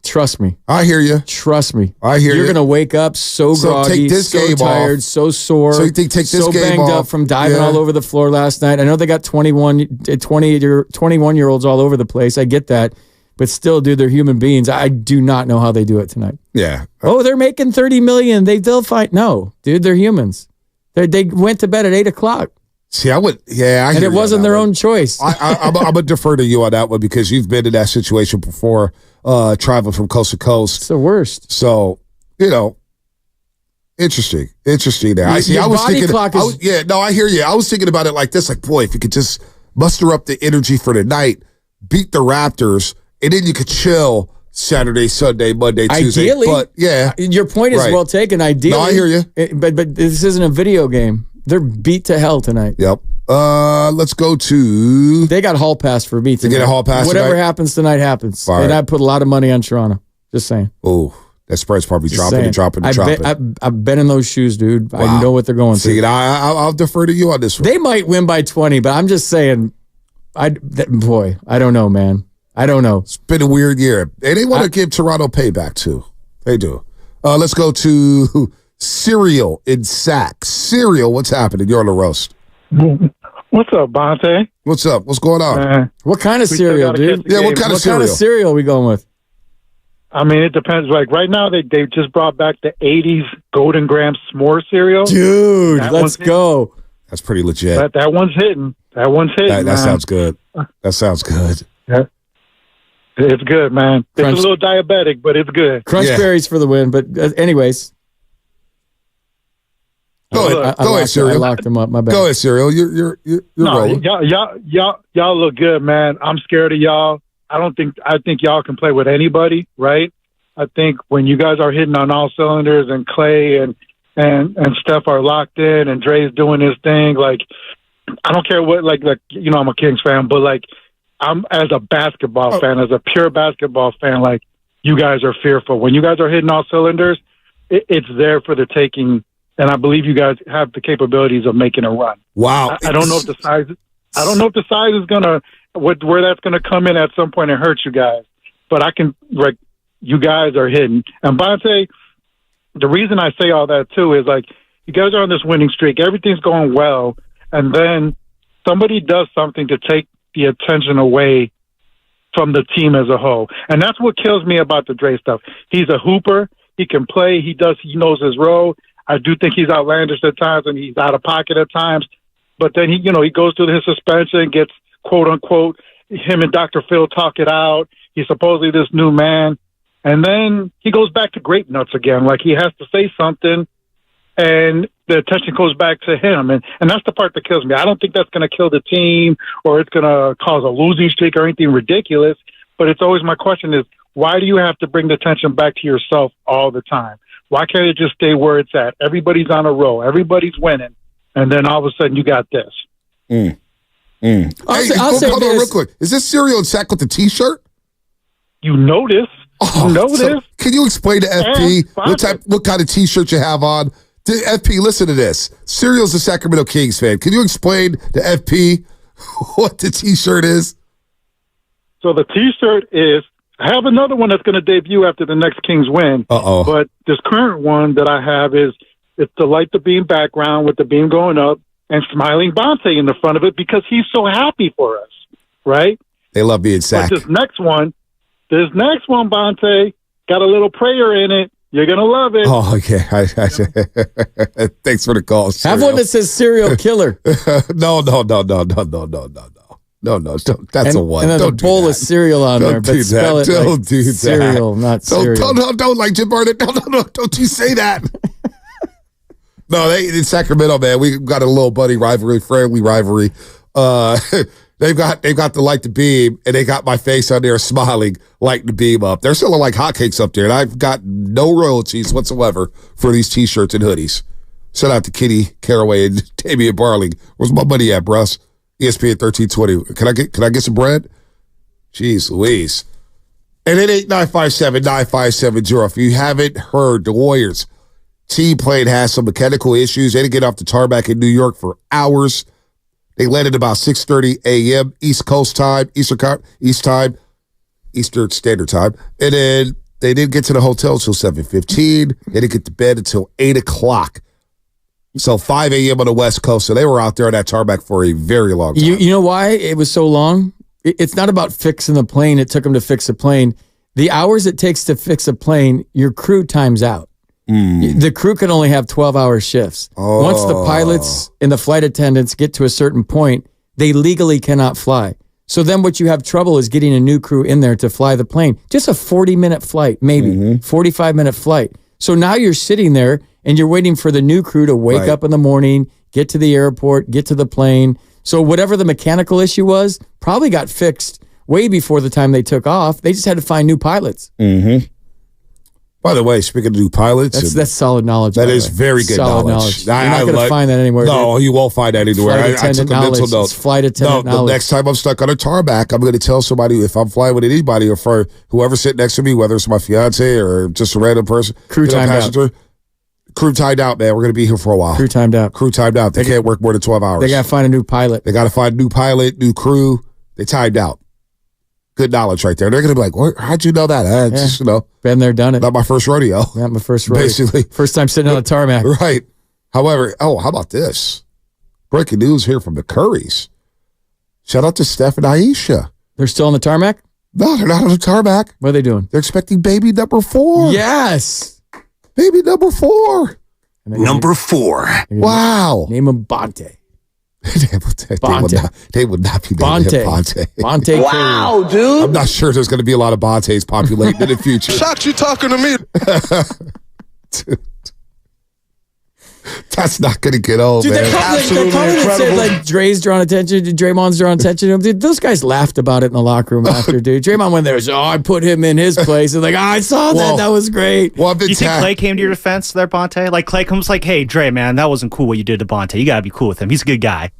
trust me. I hear you. Trust me. I hear you. You're going to wake up so groggy, take this so game tired, off. so sore, So you think take this so game banged off. up from diving all over the floor last night. I know they got 21-year-olds all over the place. I get that. But still, dude, they're human beings. I do not know how they do it tonight. Yeah. Oh, they're making $30 million. They'll fight. No, dude, they're humans. They went to bed at 8 o'clock. See, I would, yeah. And it wasn't their own choice. I'm going to defer to you on that one because you've been in that situation before, traveling from coast to coast. It's the worst. So, interesting there. I was thinking, I hear you. I was thinking about it like this, like, boy, if you could just muster up the energy for the night, beat the Raptors, and then you could chill Saturday, Sunday, Monday, Tuesday. Ideally, but yeah, your point is well taken. Ideally, no, I hear you. But this isn't a video game. They're beat to hell tonight. Yep. Let's go to. They got hall pass for me tonight. They get a hall pass. Whatever tonight? happens tonight happens. All and right. I put a lot of money on Toronto. Just saying. Oh, that spread's probably dropping and dropping and dropping. I've been in those shoes, dude. Wow. I know what they're going through. See, I'll defer to you on this one. They might win by 20, but I'm just saying. I don't know, man. I don't know. It's been a weird year. And they want to give Toronto payback, too. They do. Let's go to Cereal in Sac. Cereal, what's happening? You're on the roast. What's up, Bonte? What's up? What's going on? What kind of cereal, dude? Yeah, what kind of cereal? What kind of cereal are we going with? I mean, it depends. Like right now, they just brought back the 80s Golden Graham s'more cereal. Dude, let's go. That's pretty legit. That one's hitting. That one's hitting. That sounds good. That sounds good. Yeah. It's good, man. It's a little diabetic, but it's good. Crunch berries for the win. But anyways. Go ahead, Cereal. I locked them up. My bad. Go ahead, Cereal. You're rolling. Y'all look good, man. I'm scared of y'all. I think y'all can play with anybody, right? I think when you guys are hitting on all cylinders and Clay and Steph are locked in and Dre's doing his thing, like I don't care what like I'm a Kings fan, but like I'm as a basketball fan, as a pure basketball fan, like you guys are fearful. When you guys are hitting all cylinders, it's there for the taking, and I believe you guys have the capabilities of making a run. Wow. I don't know if the size is gonna where that's gonna come in at some point and hurt you guys. But you guys are hitting. And Bonte, the reason I say all that too is like you guys are on this winning streak, everything's going well, and then somebody does something to take the attention away from the team as a whole. And that's what kills me about the Dre stuff. He's a hooper. He can play. He knows his role. I do think he's outlandish at times and he's out of pocket at times. But then he goes through his suspension, gets quote unquote, him and Dr. Phil talk it out. He's supposedly this new man. And then he goes back to grape nuts again. Like he has to say something and the attention goes back to him. And that's the part that kills me. I don't think that's going to kill the team or it's going to cause a losing streak or anything ridiculous. But it's always my question is, why do you have to bring the attention back to yourself all the time? Why can't it just stay where it's at? Everybody's on a roll. Everybody's winning. And then all of a sudden you got this. I'll say hold on real quick. Is this Cereal in Sac with the T-shirt? You know this. Can you explain to FP what kind of T-shirt you have on? FP, listen to this. Cereal's a Sacramento Kings fan. Can you explain to FP what the T-shirt is? So the T-shirt is, I have another one that's going to debut after the next Kings win. Uh-oh. But this current one that I have it's the light the beam background with the beam going up and smiling Bonte in the front of it because he's so happy for us, right? They love being Sac. But this next one, Bonte, got a little prayer in it. You're going to love it. Oh, okay. Thanks for the call, Cereal. Have one that says serial killer. No. No, don't. That's a one. And there's don't a bowl of cereal on there, but spell it like do cereal, not cereal. Don't like Jim Burnett. No, don't you say that. No, in Sacramento, man, we got a little buddy rivalry, friendly rivalry. They've got the light the beam, and they got my face on there smiling, lighting the beam up. They're selling like hotcakes up there, and I've got no royalties whatsoever for these T-shirts and hoodies. Shout out to Kitty Caraway and Damian Barling. Where's my money at, bruh? ESPN 1320. Can I get some bread? Jeez Louise. And it ain't 957-9570. If you haven't heard, the Warriors team plane has some mechanical issues. They didn't get off the tarmac in New York for hours. They landed about 6:30 a.m. East Coast time, Eastern Standard Time. And then they didn't get to the hotel until 7:15. They didn't get to bed until 8 o'clock. So 5 a.m. on the West Coast. So they were out there on that tarmac for a very long time. You know why it was so long? It's not about fixing the plane. It took them to fix a plane. The hours it takes to fix a plane, your crew times out. The crew can only have 12-hour shifts. Once the pilots and the flight attendants get to a certain point, they legally cannot fly. So then what you have trouble is getting a new crew in there to fly the plane. Just a 40-minute flight, maybe, 45-minute flight. So now you're sitting there and you're waiting for the new crew to wake up in the morning, get to the airport, get to the plane. So whatever the mechanical issue was probably got fixed way before the time they took off. They just had to find new pilots. By the way, speaking of new pilots, that's solid knowledge. That is very good knowledge. You're not going to find that anywhere. No, you won't find that anywhere. I took a mental note. It's flight attendant knowledge. The next time I'm stuck on a tarmac, I'm going to tell somebody, if I'm flying with anybody or for whoever's sitting next to me, whether it's my fiance or just a random person, crew timed out. Crew timed out, man. We're going to be here for a while. Crew timed out. They can't work more than 12 hours. They got to find a new pilot. They got to find a new pilot, new crew. They timed out. Good knowledge right there. They're going to be like, how'd you know that? Just, been there, done it. Not my first rodeo. Not my first rodeo. Basically. First time sitting on the tarmac. Right. However, how about this? Breaking news here from the Currys. Shout out to Steph and Aisha. They're still on the tarmac? No, they're not on the tarmac. What are they doing? They're expecting baby number 4. Yes. Baby number 4. Number 4. Wow. Name him Bonte. They would not be Bonte. Bonte. Wow, dude. I'm not sure there's going to be a lot of Bontes populating in the future. Shocked you talking to me. Dude. That's not going to get old, dude, man. Absolutely incredible. Said, Dre's drawing attention. Draymond's drawing attention to him. Dude, those guys laughed about it in the locker room after, dude. Draymond went there. I put him in his place. And I saw that. That was great. Well, you think Clay came to your defense there, Bonte? Like, Clay comes like, hey, Dre, man, that wasn't cool what you did to Bonte. You got to be cool with him. He's a good guy.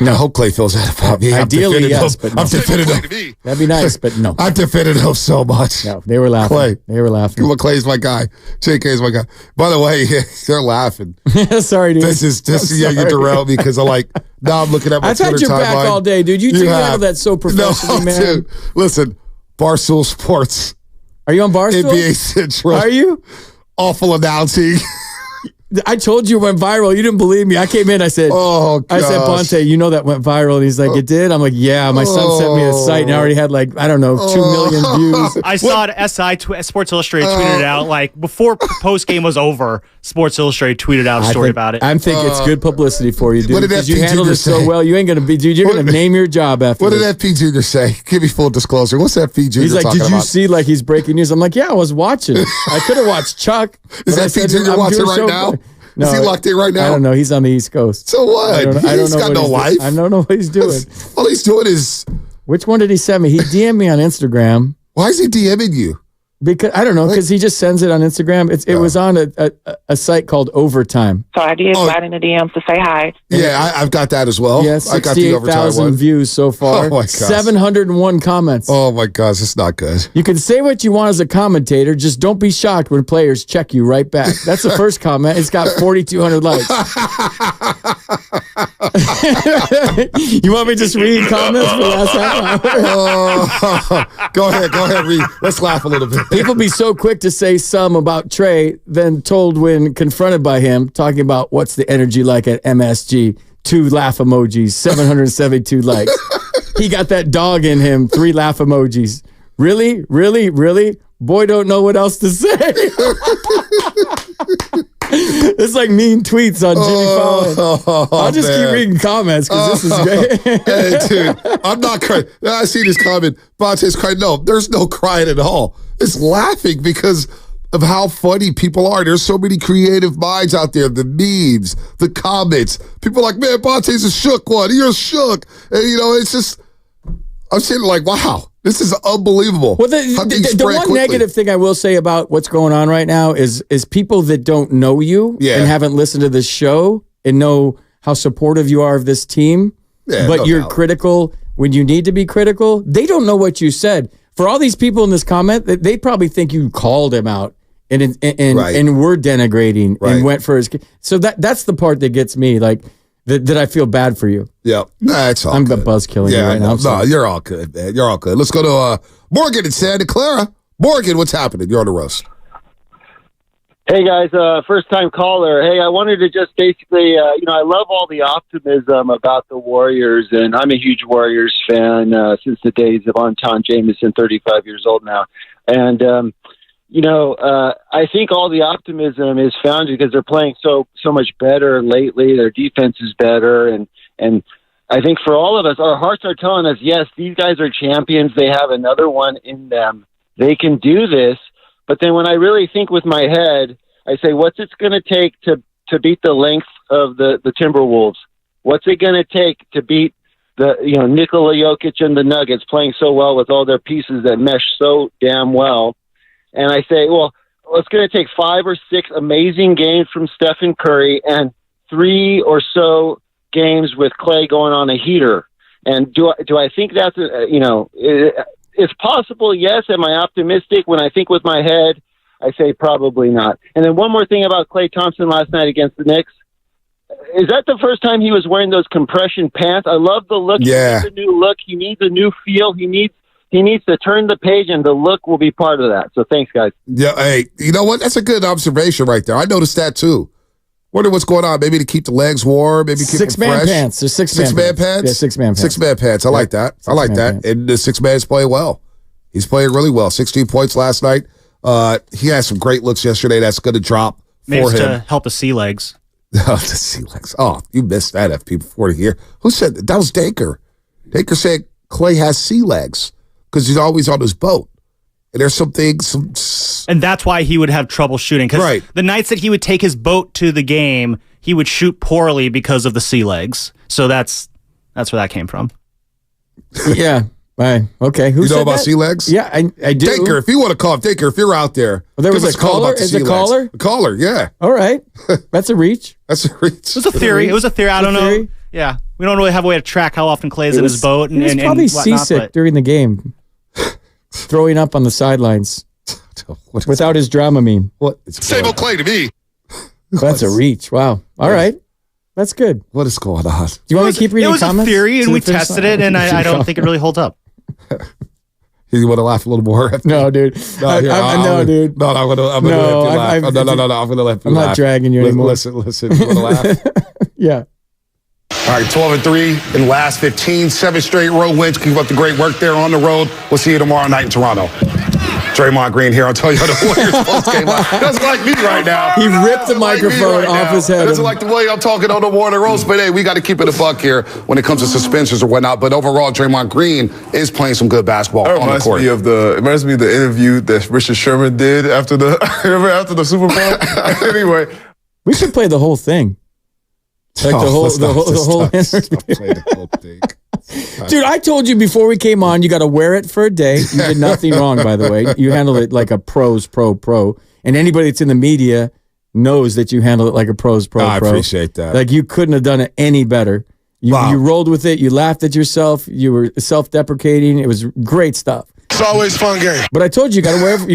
No, I hope Clay feels that about me. Ideally, yes, but no. I'm defending him. That'd be nice, but no. I'm defending him so much. No, they were laughing. Clay. They were laughing. Well, Clay's my guy. JK is my guy. By the way, they're laughing. Sorry, dude. This is you derailed me because I'm like, now I'm looking at my Twitter timeline. I've had your back all day, dude. You handle that so professionally, man. Dude, listen, Barstool Sports. Are you on Barstool? NBA Central. Are you? Awful announcing. I told you it went viral. You didn't believe me. I came in. I said, Bonte, you know that went viral. And he's like, it did? I'm like, yeah. My son sent me a site and I already had 2 million views. I saw it. Sports Illustrated tweeted it out. Before post game was over, Sports Illustrated tweeted out a story about it. I think it's good publicity for you, dude. What did because you handled it so well. You ain't going to be, dude. You're going to name your job after What did FP Jr. say? Give me full disclosure. What's FP Jr. He's like, talking did you about? see he's breaking news? I'm like, yeah, I was watching. I could have watched Chuck. Is FP Jr. watching right now? No, is he locked in right now? I don't know. He's on the East Coast. So what? I don't He's know got no life. I don't know what he's doing. All he's doing is... Which one did he send me? He DM'd me on Instagram. Why is he DMing you? Because I don't know, because he just sends it on Instagram. It was on a site called Overtime. So I did slide in the DMs to say hi. Yeah, I've got that as well. Yeah, 68,000 views so far. Oh my gosh. 701 comments. Oh my gosh, it's not good. You can say what you want as a commentator, just don't be shocked when players check you right back. That's the first comment. It's got 4,200 likes. You want me to just read comments for the last half hour? Go ahead, read. Let's laugh a little bit. People be so quick to say some about Trey, then told when confronted by him, talking about what's the energy like at MSG. 2 laugh emojis, 772 likes. He got that dog in him, 3 laugh emojis. Really? Boy don't know what else to say. It's like mean tweets on Jimmy Fallon. I'll just keep reading comments because this is great. Hey, dude, I'm not crying. I see this comment. Bonte's crying. No, there's no crying at all. It's laughing because of how funny people are. There's so many creative minds out there. The memes, the comments. People are like, man, Bonte's a shook one. You're shook. And, it's just, I'm sitting like, wow, this is unbelievable. Well, the one negative thing I will say about what's going on right now is people that don't know you and haven't listened to this show and know how supportive you are of this team, but you're critical when you need to be critical. They don't know what you said. For all these people in this comment, they probably think you called him out and were denigrating and went for his. So that's the part that gets me, like that I feel bad for you. Yeah, that's all. I'm buzzkilling you right now. No, you're all good, man. You're all good. Let's go to Morgan in Santa Clara. Morgan, what's happening? You're on the roast. Hey, guys, first-time caller. Hey, I wanted to just basically, I love all the optimism about the Warriors, and I'm a huge Warriors fan since the days of Anton Jameson, 35 years old now. And, I think all the optimism is found because they're playing so much better lately. Their defense is better, and I think for all of us, our hearts are telling us, yes, these guys are champions. They have another one in them. They can do this. But then when I really think with my head, I say, what's it going to take to beat the length of the Timberwolves? What's it going to take to beat Nikola Jokic and the Nuggets playing so well with all their pieces that mesh so damn well? And I say, well, it's going to take 5 or 6 amazing games from Stephen Curry and 3 or so games with Clay going on a heater. And do I think that's it's possible, yes. Am I optimistic? When I think with my head, I say probably not. And then one more thing about Klay Thompson last night against the Knicks. Is that the first time he was wearing those compression pants? I love the look. Yeah. He needs a new look. He needs a new feel. He needs to turn the page, and the look will be part of that. So thanks, guys. Yeah, hey, you know what? That's a good observation right there. I noticed that too. Wonder what's going on. Maybe to keep the legs warm. Maybe keep them fresh. Pants. There's six-man pants. Yeah, six-man pants. 6-man pants. I like that. I like that. Pants. And the 6-man's playing well. He's playing really well. 16 points last night. He had some great looks yesterday. That's going to drop for him. To help the sea legs. The sea legs. Oh, you missed that, FP, before here. Who said that? That was Daker. Daker said Clay has sea legs because he's always on his boat. And there's some things. And that's why he would have trouble shooting. Because the nights that he would take his boat to the game, he would shoot poorly because of the sea legs. So that's where that came from. Yeah. Right. Okay. Who you know said about that? sea legs? Yeah, I do. Daker, if you want to call, Daker, if you're out there. Well, there was a caller? Is it a caller? A caller, yeah. All right. That's a reach. That's a reach. It was a theory. It was a theory. I don't know. Yeah. We don't really have a way to track how often Clay's in his boat. He was probably seasick during the game. Throwing up on the sidelines without his Dramamine. What? Same old Clay to me. That's a reach. Wow. All right. That's good. What is going on? Do you want me to keep reading comments? It was a theory, and we tested it, and I don't think it really holds up. You want to laugh a little more? No, dude. No, dude. No, I'm gonna let you laugh. No, I'm gonna let you laugh. I'm not dragging you anymore. Listen. You want to laugh? Yeah. All right, 12-3 in the last 15, 7 straight road wins. Keep up the great work there on the road. We'll see you tomorrow night in Toronto. Draymond Green here on Toyota Warriors postgame live. Doesn't like me right now. He ripped the microphone off his head. Doesn't like the way I'm talking on the Warrior Roast, but hey, we got to keep it a buck here when it comes to suspensions or whatnot. But overall, Draymond Green is playing some good basketball on the court. It reminds me of the interview that Richard Sherman did after the Super Bowl. Anyway, we should play the whole thing. Like the whole thing. Dude, I told you before we came on, you got to wear it for a day. You did nothing wrong, by the way. You handled it like a pro's pro. And anybody that's in the media knows that you handle it like a pro's pro. I appreciate that. Like you couldn't have done it any better. You rolled with it. You laughed at yourself. You were self-deprecating. It was great stuff. It's always a fun game. But I told you, you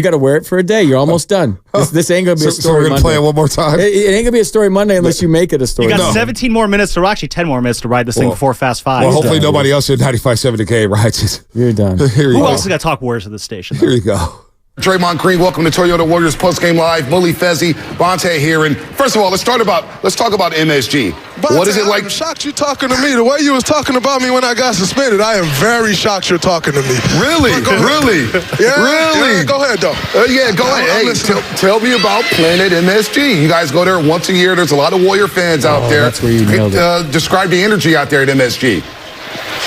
got to wear it for a day. You're almost done. This ain't gonna be a story. So we're gonna play it one more time. It ain't gonna be a story Monday unless you make it a story. You got 17 more minutes, or actually 10 more minutes to ride this thing before Fast 5. Well, hopefully nobody else in 95.7 the game rides it. You're done. Who else is gonna talk Warriors at this station? Here you go. Draymond Green, welcome to Toyota Warriors Postgame Live. Bully Fezzi, Bonte here. And first of all, let's talk about MSG. Bonte, What is it like? I'm shocked you're talking to me. The way you was talking about me when I got suspended, I am very shocked you're talking to me. Really? Really? Yeah? Really? Yeah, go ahead, though. Yeah, go ahead. Hey, tell me about Planet MSG. You guys go there once a year. There's a lot of Warrior fans out there. That's where you nailed it. Describe the energy out there at MSG.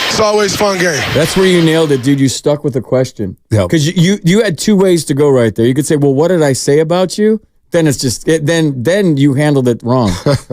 It's always fun game. That's where you nailed it, dude. You stuck with the question. Yep. Because you had two ways to go right there. You could say, well, what did I say about you? Then it's just then you handled it wrong.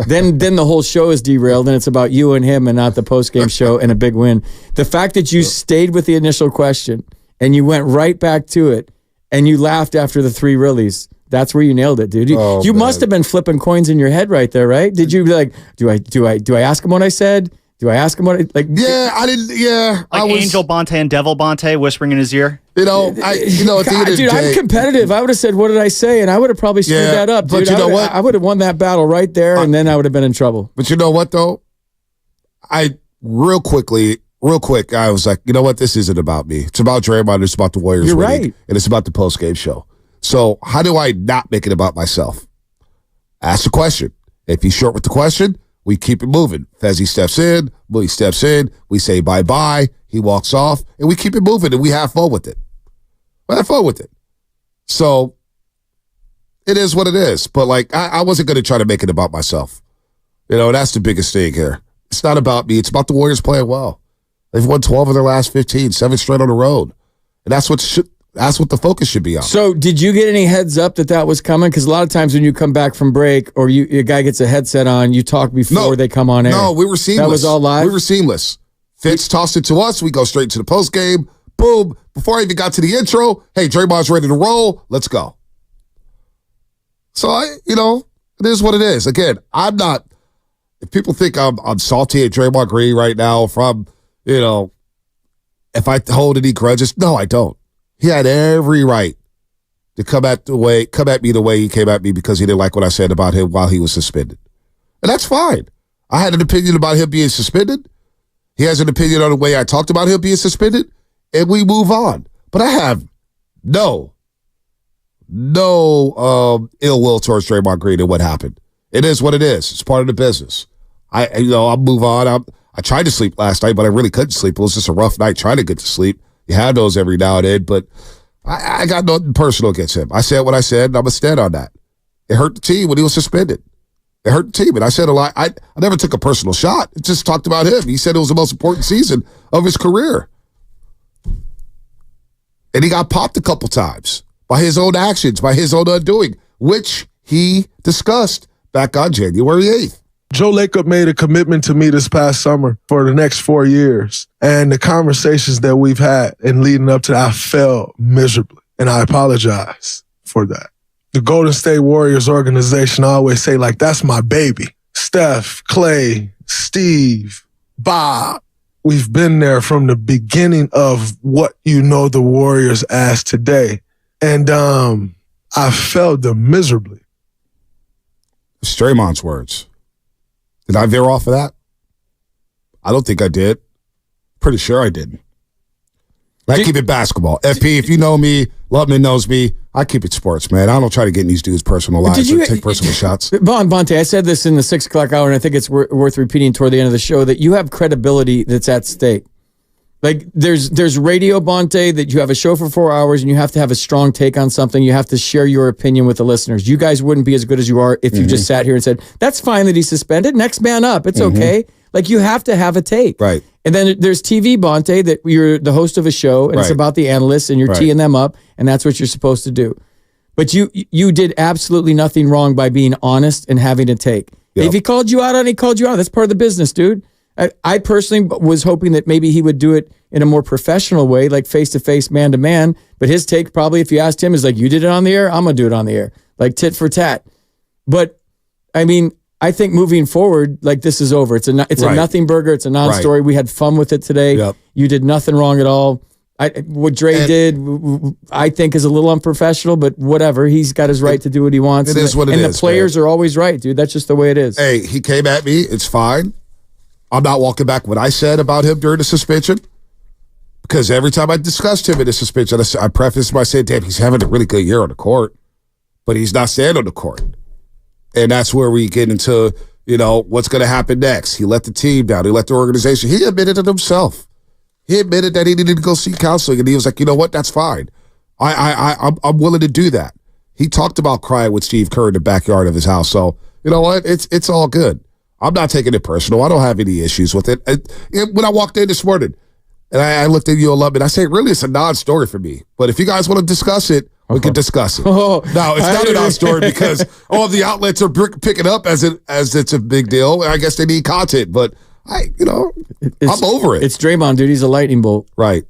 then the whole show is derailed and it's about you and him and not the post-game show and a big win. The fact that you stayed with the initial question and you went right back to it and you laughed after the three reallys. That's where you nailed it, dude. You must have been flipping coins in your head right there, right? Did you be like, do I ask him what I said? Do I ask him what Yeah, I didn't. Yeah, like Angel Bonte and Devil Bonte whispering in his ear. At the end of the dude, day, I'm competitive. I would have said, "What did I say?" And I would have probably screwed that up. Dude. But you know what? I would have won that battle right there, and then I would have been in trouble. But you know what though? Real quick, I was like, you know what? This isn't about me. It's about Draymond. It's about the Warriors. You're winning, right. and it's about the post game show. So how do I not make it about myself? Ask the question. If he's short with the question, we keep it moving. Fezzi steps in, Willie steps in, we say bye-bye, he walks off, and we keep it moving, and we have fun with it. We have fun with it. So, it is what it is. But, I wasn't going to try to make it about myself. That's the biggest thing here. It's not about me. It's about the Warriors playing well. They've won 12 of their last 15, 7 straight on the road. And that's what the focus should be on. So, did you get any heads up that was coming? Because a lot of times when you come back from break or a guy gets a headset on, you talk before they come on air. No, we were seamless. That was all live? We were seamless. Fitz tossed it to us. We go straight to the post game. Boom. Before I even got to the intro, hey, Draymond's ready to roll. Let's go. So, it is what it is. Again, I'm not, if people think I'm salty at Draymond Green right now, if I hold any grudges, no, I don't. He had every right to come at me the way he came at me because he didn't like what I said about him while he was suspended. And that's fine. I had an opinion about him being suspended. He has an opinion on the way I talked about him being suspended, and we move on. But I have no ill will towards Draymond Green and what happened. It is what it is. It's part of the business. I'll move on. I tried to sleep last night, but I really couldn't sleep. It was just a rough night trying to get to sleep. You have those every now and then, but I got nothing personal against him. I said what I said, and I'm going to stand on that. It hurt the team when he was suspended. It hurt the team, and I said a lot. I never took a personal shot. It just talked about him. He said it was the most important season of his career. And he got popped a couple times by his own actions, by his own undoing, which he discussed back on January 8th. Joe Lacob made a commitment to me this past summer for the next 4 years. And the conversations that we've had and leading up to that, I failed miserably. And I apologize for that. The Golden State Warriors organization, I always say, that's my baby. Steph, Clay, Steve, Bob. We've been there from the beginning of what the Warriors as today. And I failed them miserably. It's Draymond's words. Did I veer off of that? I don't think I did. Pretty sure I didn't. I keep it basketball. FP, if you know me, Lubman knows me, I keep it sports, man. I don't try to get in these dudes' personal lives or take personal shots. Bonte, I said this in the 6 o'clock hour, and I think it's worth repeating toward the end of the show, that you have credibility that's at stake. There's radio, Bonte, that you have a show for 4 hours and you have to have a strong take on something. You have to share your opinion with the listeners. You guys wouldn't be as good as you are if you just sat here and said, that's fine that he's suspended. Next man up. It's okay. You have to have a take. Right. And then there's TV, Bonte, that you're the host of a show and it's about the analysts and you're teeing them up and that's what you're supposed to do. But you did absolutely nothing wrong by being honest and having a take. Yep. If he called you out on it, he called you out. That's part of the business, dude. I personally was hoping that maybe he would do it in a more professional way, like face-to-face, man-to-man. But his take probably, if you asked him, is you did it on the air, I'm going to do it on the air. Tit for tat. But, I think moving forward, this is over. It's a nothing burger. It's a non-story. Right. We had fun with it today. Yep. You did nothing wrong at all. What Dre did, I think, is a little unprofessional, but whatever. He's got his right to do what he wants. It is what it is. And the players are always right, dude. That's just the way it is. Hey, he came at me. It's fine. I'm not walking back what I said about him during the suspension Because every time I discussed him in the suspension, I prefaced by saying, damn, he's having a really good year on the court, but he's not staying on the court. And that's where we get into, what's going to happen next. He let the team down. He let the organization. He admitted it himself. He admitted that he needed to go seek counseling, and he was like, you know what? That's fine. I'm willing to do that. He talked about crying with Steve Kerr in the backyard of his house. So, you know what? It's all good. I'm not taking it personal. I don't have any issues with it. When I walked in this morning, and I looked at you a little bit, I say, really, it's a non-story for me. But if you guys want to discuss it, we can discuss it. No, it's not a non-story because all the outlets are picking up as it's a big deal. I guess they need content, but I'm over it. It's Draymond, dude. He's a lightning bolt. Right.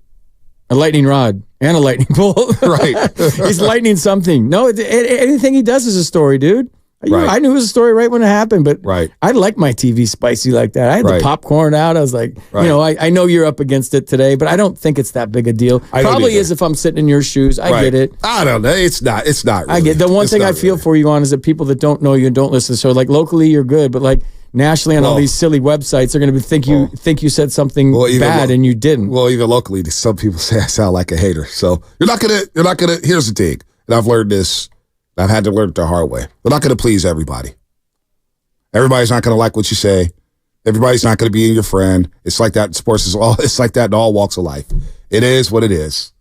A lightning rod and a lightning bolt. Right. He's lightning something. No, anything he does is a story, dude. Right. I knew it was a story right when it happened, but right. I like my TV spicy like that. I had the popcorn out. I was like, I know you're up against it today, but I don't think it's that big a deal. Probably is if I'm sitting in your shoes. I get it. I don't know. It's not. Really. I get the one thing I feel for you on is that people that don't know you and don't listen. So like locally, you're good, but like nationally on all these silly websites, they're going to think you said something bad and you didn't. Well, even locally, some people say I sound like a hater. So you're not gonna. Here's the thing, and I've learned this. I've had to learn it the hard way. We're not going to please everybody. Everybody's not going to like what you say. Everybody's not going to be your friend. It's like that in sports. It's like that in all walks of life. It is what it is.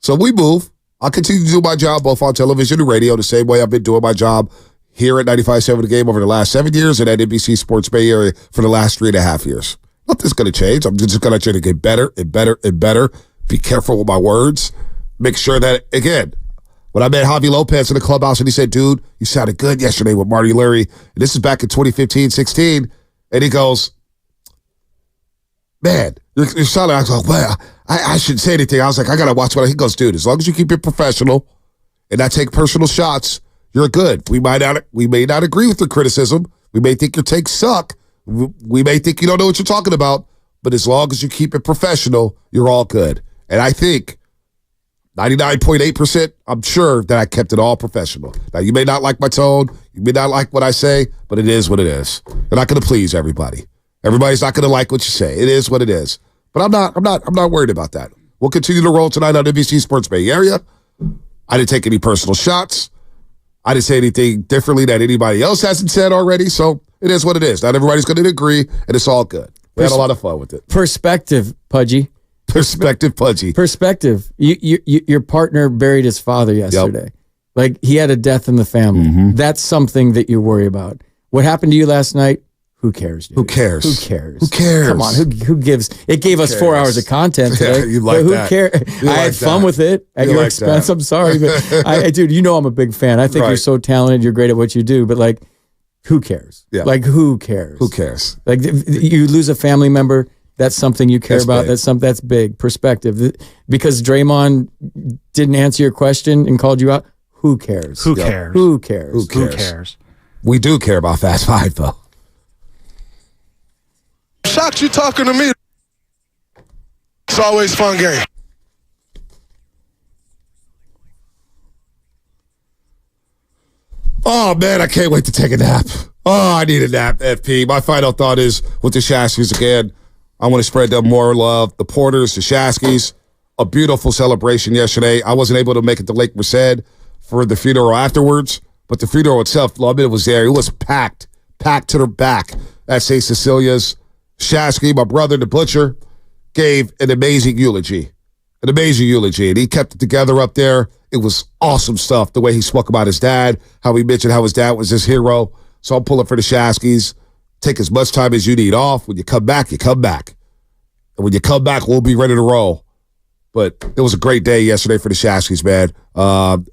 So we move. I'll continue to do my job both on television and radio the same way I've been doing my job here at 95.7 The Game over the last 7 years and at NBC Sports Bay Area for the last 3.5 years. Nothing's going to change. I'm just going to try to get better and better and better. Be careful with my words. Make sure that, again, when I met Javi Lopez in the clubhouse and he said, dude, you sounded good yesterday with Marty Leary. And this is back in 2015-16. And he goes, man, you're sounding. I was like, well, I shouldn't say anything. I was like, I got to watch what he goes, dude, as long as you keep it professional and not take personal shots, you're good. We may not agree with your criticism. We may think your takes suck. We may think you don't know what you're talking about. But as long as you keep it professional, you're all good. And I think 99.8%, I'm sure that I kept it all professional. Now, you may not like my tone. You may not like what I say, but it is what it is. You're not going to please everybody. Everybody's not going to like what you say. It is what it is. But I'm not worried about that. We'll continue to roll tonight on NBC Sports Bay Area. I didn't take any personal shots. I didn't say anything differently that anybody else hasn't said already. So it is what it is. Not everybody's going to agree, and it's all good. We had a lot of fun with it. Perspective, Pudgy. Perspective, Pudgy. Perspective. Your partner buried his father yesterday. Yep. Like, he had a death in the family. Mm-hmm. That's something that you worry about. What happened to you last night? Who cares, dude? Who cares? Who cares? Who cares? Come on, who gives? It gave us 4 hours of content today. Yeah, you like who that. Cares? I had fun with it at your expense. I'm sorry, but dude, you know I'm a big fan. I think you're so talented. You're great at what you do, but like, who cares? Yeah. Like, who cares? Who cares? Like, you lose a family member. That's something you care about. Big. That's big. Perspective. Because Draymond didn't answer your question and called you out. Who cares? Who cares? Who cares? Who cares? Who cares? We do care about Fast Five, though. Shocked you talking to me. It's always fun game. Oh, man, I can't wait to take a nap. Oh, I need a nap, FP. My final thought is with the Shaskys again, I want to spread them more love. The Porters, the Shaskys, a beautiful celebration yesterday. I wasn't able to make it to Lake Merced for the funeral afterwards, but the funeral itself, Lubbock was there. It was packed to the back at St. Cecilia's. Shasky, my brother, the butcher, gave an amazing eulogy. And he kept it together up there. It was awesome stuff, the way he spoke about his dad, how he mentioned how his dad was his hero. So I'm pulling for the Shaskys. Take as much time as you need off. When you come back, you come back. And when you come back, we'll be ready to roll. But it was a great day yesterday for the Shaskys, man.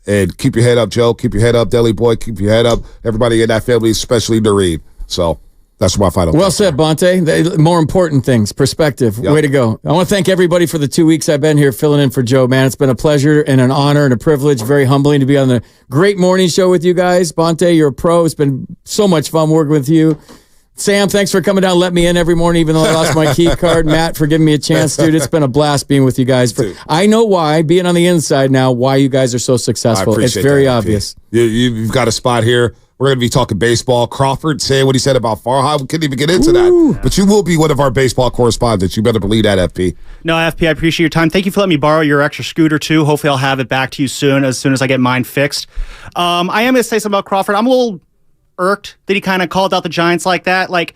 And keep your head up, Joe. Keep your head up, Deli Boy. Keep your head up. Everybody in that family, especially Doreen. So that's my final. Well said, Bonte. The more important things, perspective. Yep. Way to go. I want to thank everybody for the 2 weeks I've been here filling in for Joe, man. It's been a pleasure and an honor and a privilege. Very humbling to be on the great morning show with you guys. Bonte, you're a pro. It's been so much fun working with you. Sam, thanks for coming down. Let me in every morning, even though I lost my key card. Matt, for giving me a chance, dude. It's been a blast being with you guys. I know why, being on the inside now, why you guys are so successful. It's very obvious. You've got a spot here. We're going to be talking baseball. Crawford saying what he said about Farhan. We couldn't even get into that. But you will be one of our baseball correspondents. You better believe that, FP. No, FP, I appreciate your time. Thank you for letting me borrow your extra scooter, too. Hopefully I'll have it back to you soon as I get mine fixed. I am going to say something about Crawford. I'm a little irked that he kind of called out the Giants like that. Like,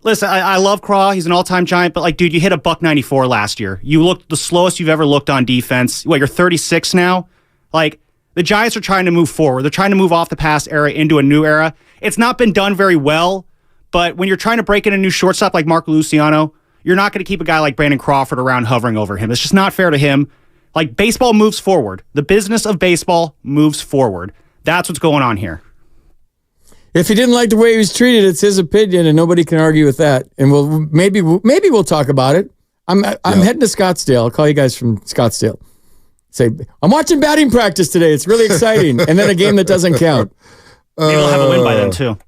listen, I love Craw. He's an all-time Giant. But, like, dude, you hit a $194 last year. You looked the slowest you've ever looked on defense. What, you're 36 now? Like, the Giants are trying to move forward. They're trying to move off the past era into a new era. It's not been done very well, but when you're trying to break in a new shortstop like Mark Luciano, you're not going to keep a guy like Brandon Crawford around hovering over him. It's just not fair to him. Like, baseball moves forward. The business of baseball moves forward. That's what's going on here. If he didn't like the way he was treated, it's his opinion, and nobody can argue with that. And maybe we'll talk about it. I'm heading to Scottsdale. I'll call you guys from Scottsdale. Say, I'm watching batting practice today. It's really exciting. And then a game that doesn't count. Maybe they'll have a win by then, too.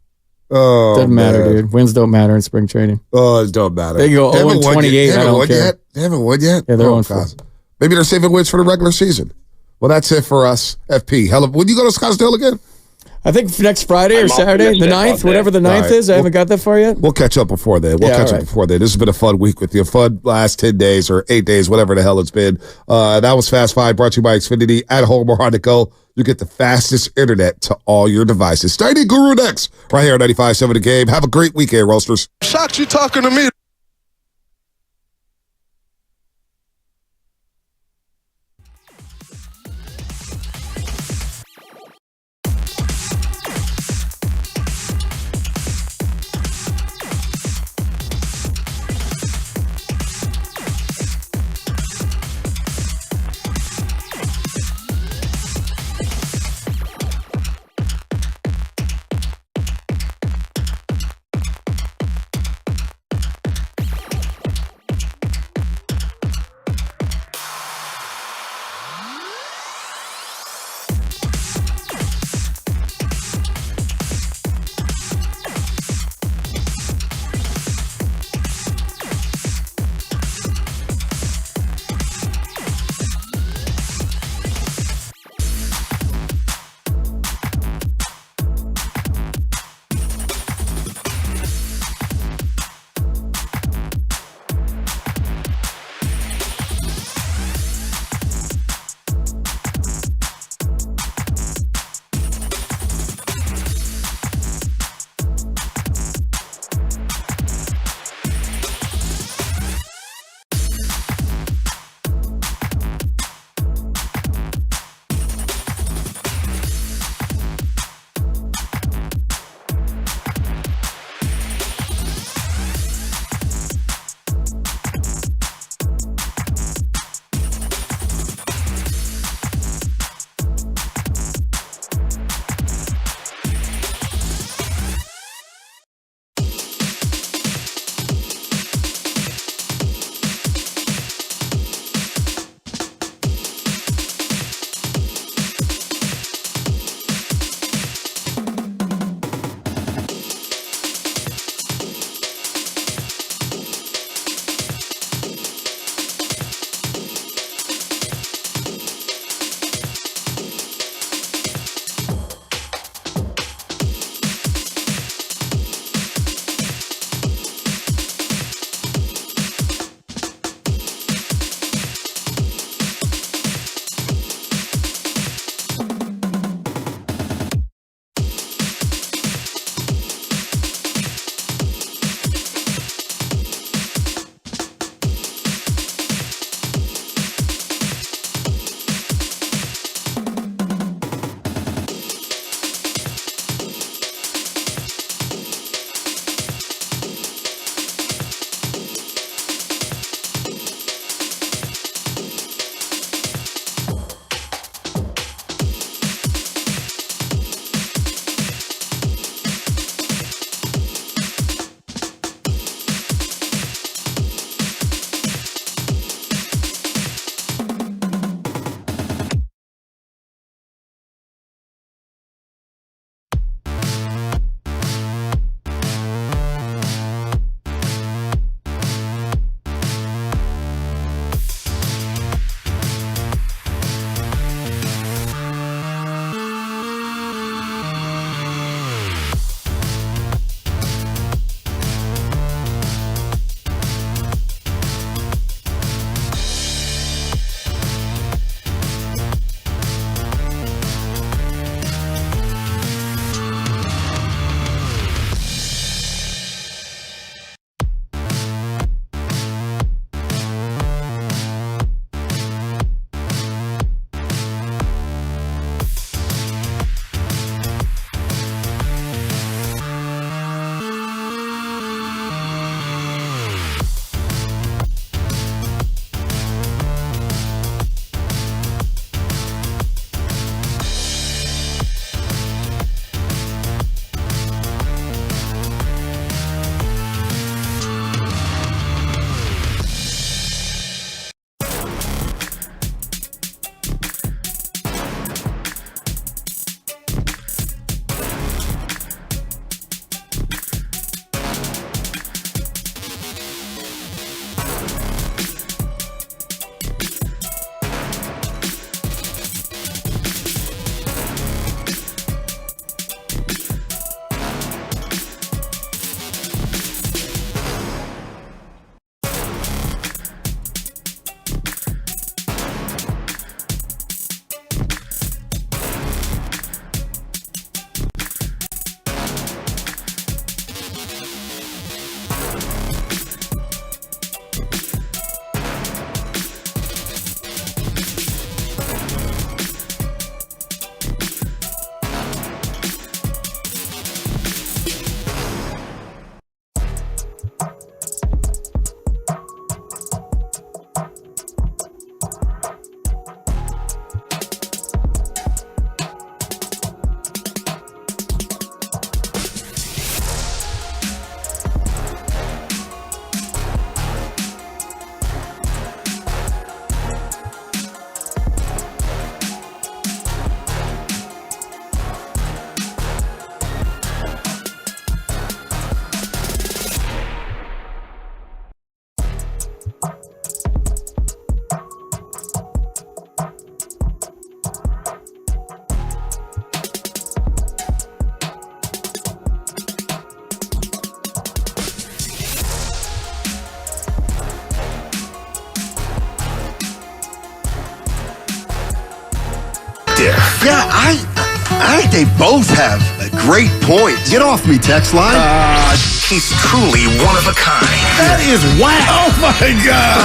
Doesn't matter, dude. Wins don't matter in spring training. Oh, it don't matter. They go 0-28. I don't care. They haven't won yet? Yeah, they're on 4. Maybe they're saving wins for the regular season. Well, that's it for us, FP. When you go to Scottsdale again? I think next Friday or Saturday, the 9th, whatever the 9th is. I haven't got that far yet. We'll catch up before then. This has been a fun week with you. Fun last 10 days or 8 days, whatever the hell it's been. That was Fast 5, brought to you by Xfinity. At home or on the go, you get the fastest internet to all your devices. Steiny Guru next, right here on 95.7 The Game. Have a great weekend, Roasters. Shocked you talking to me. Yeah, I think they both have great points. Get off me, text line. He's truly one of a kind. That is whack. Oh, my God.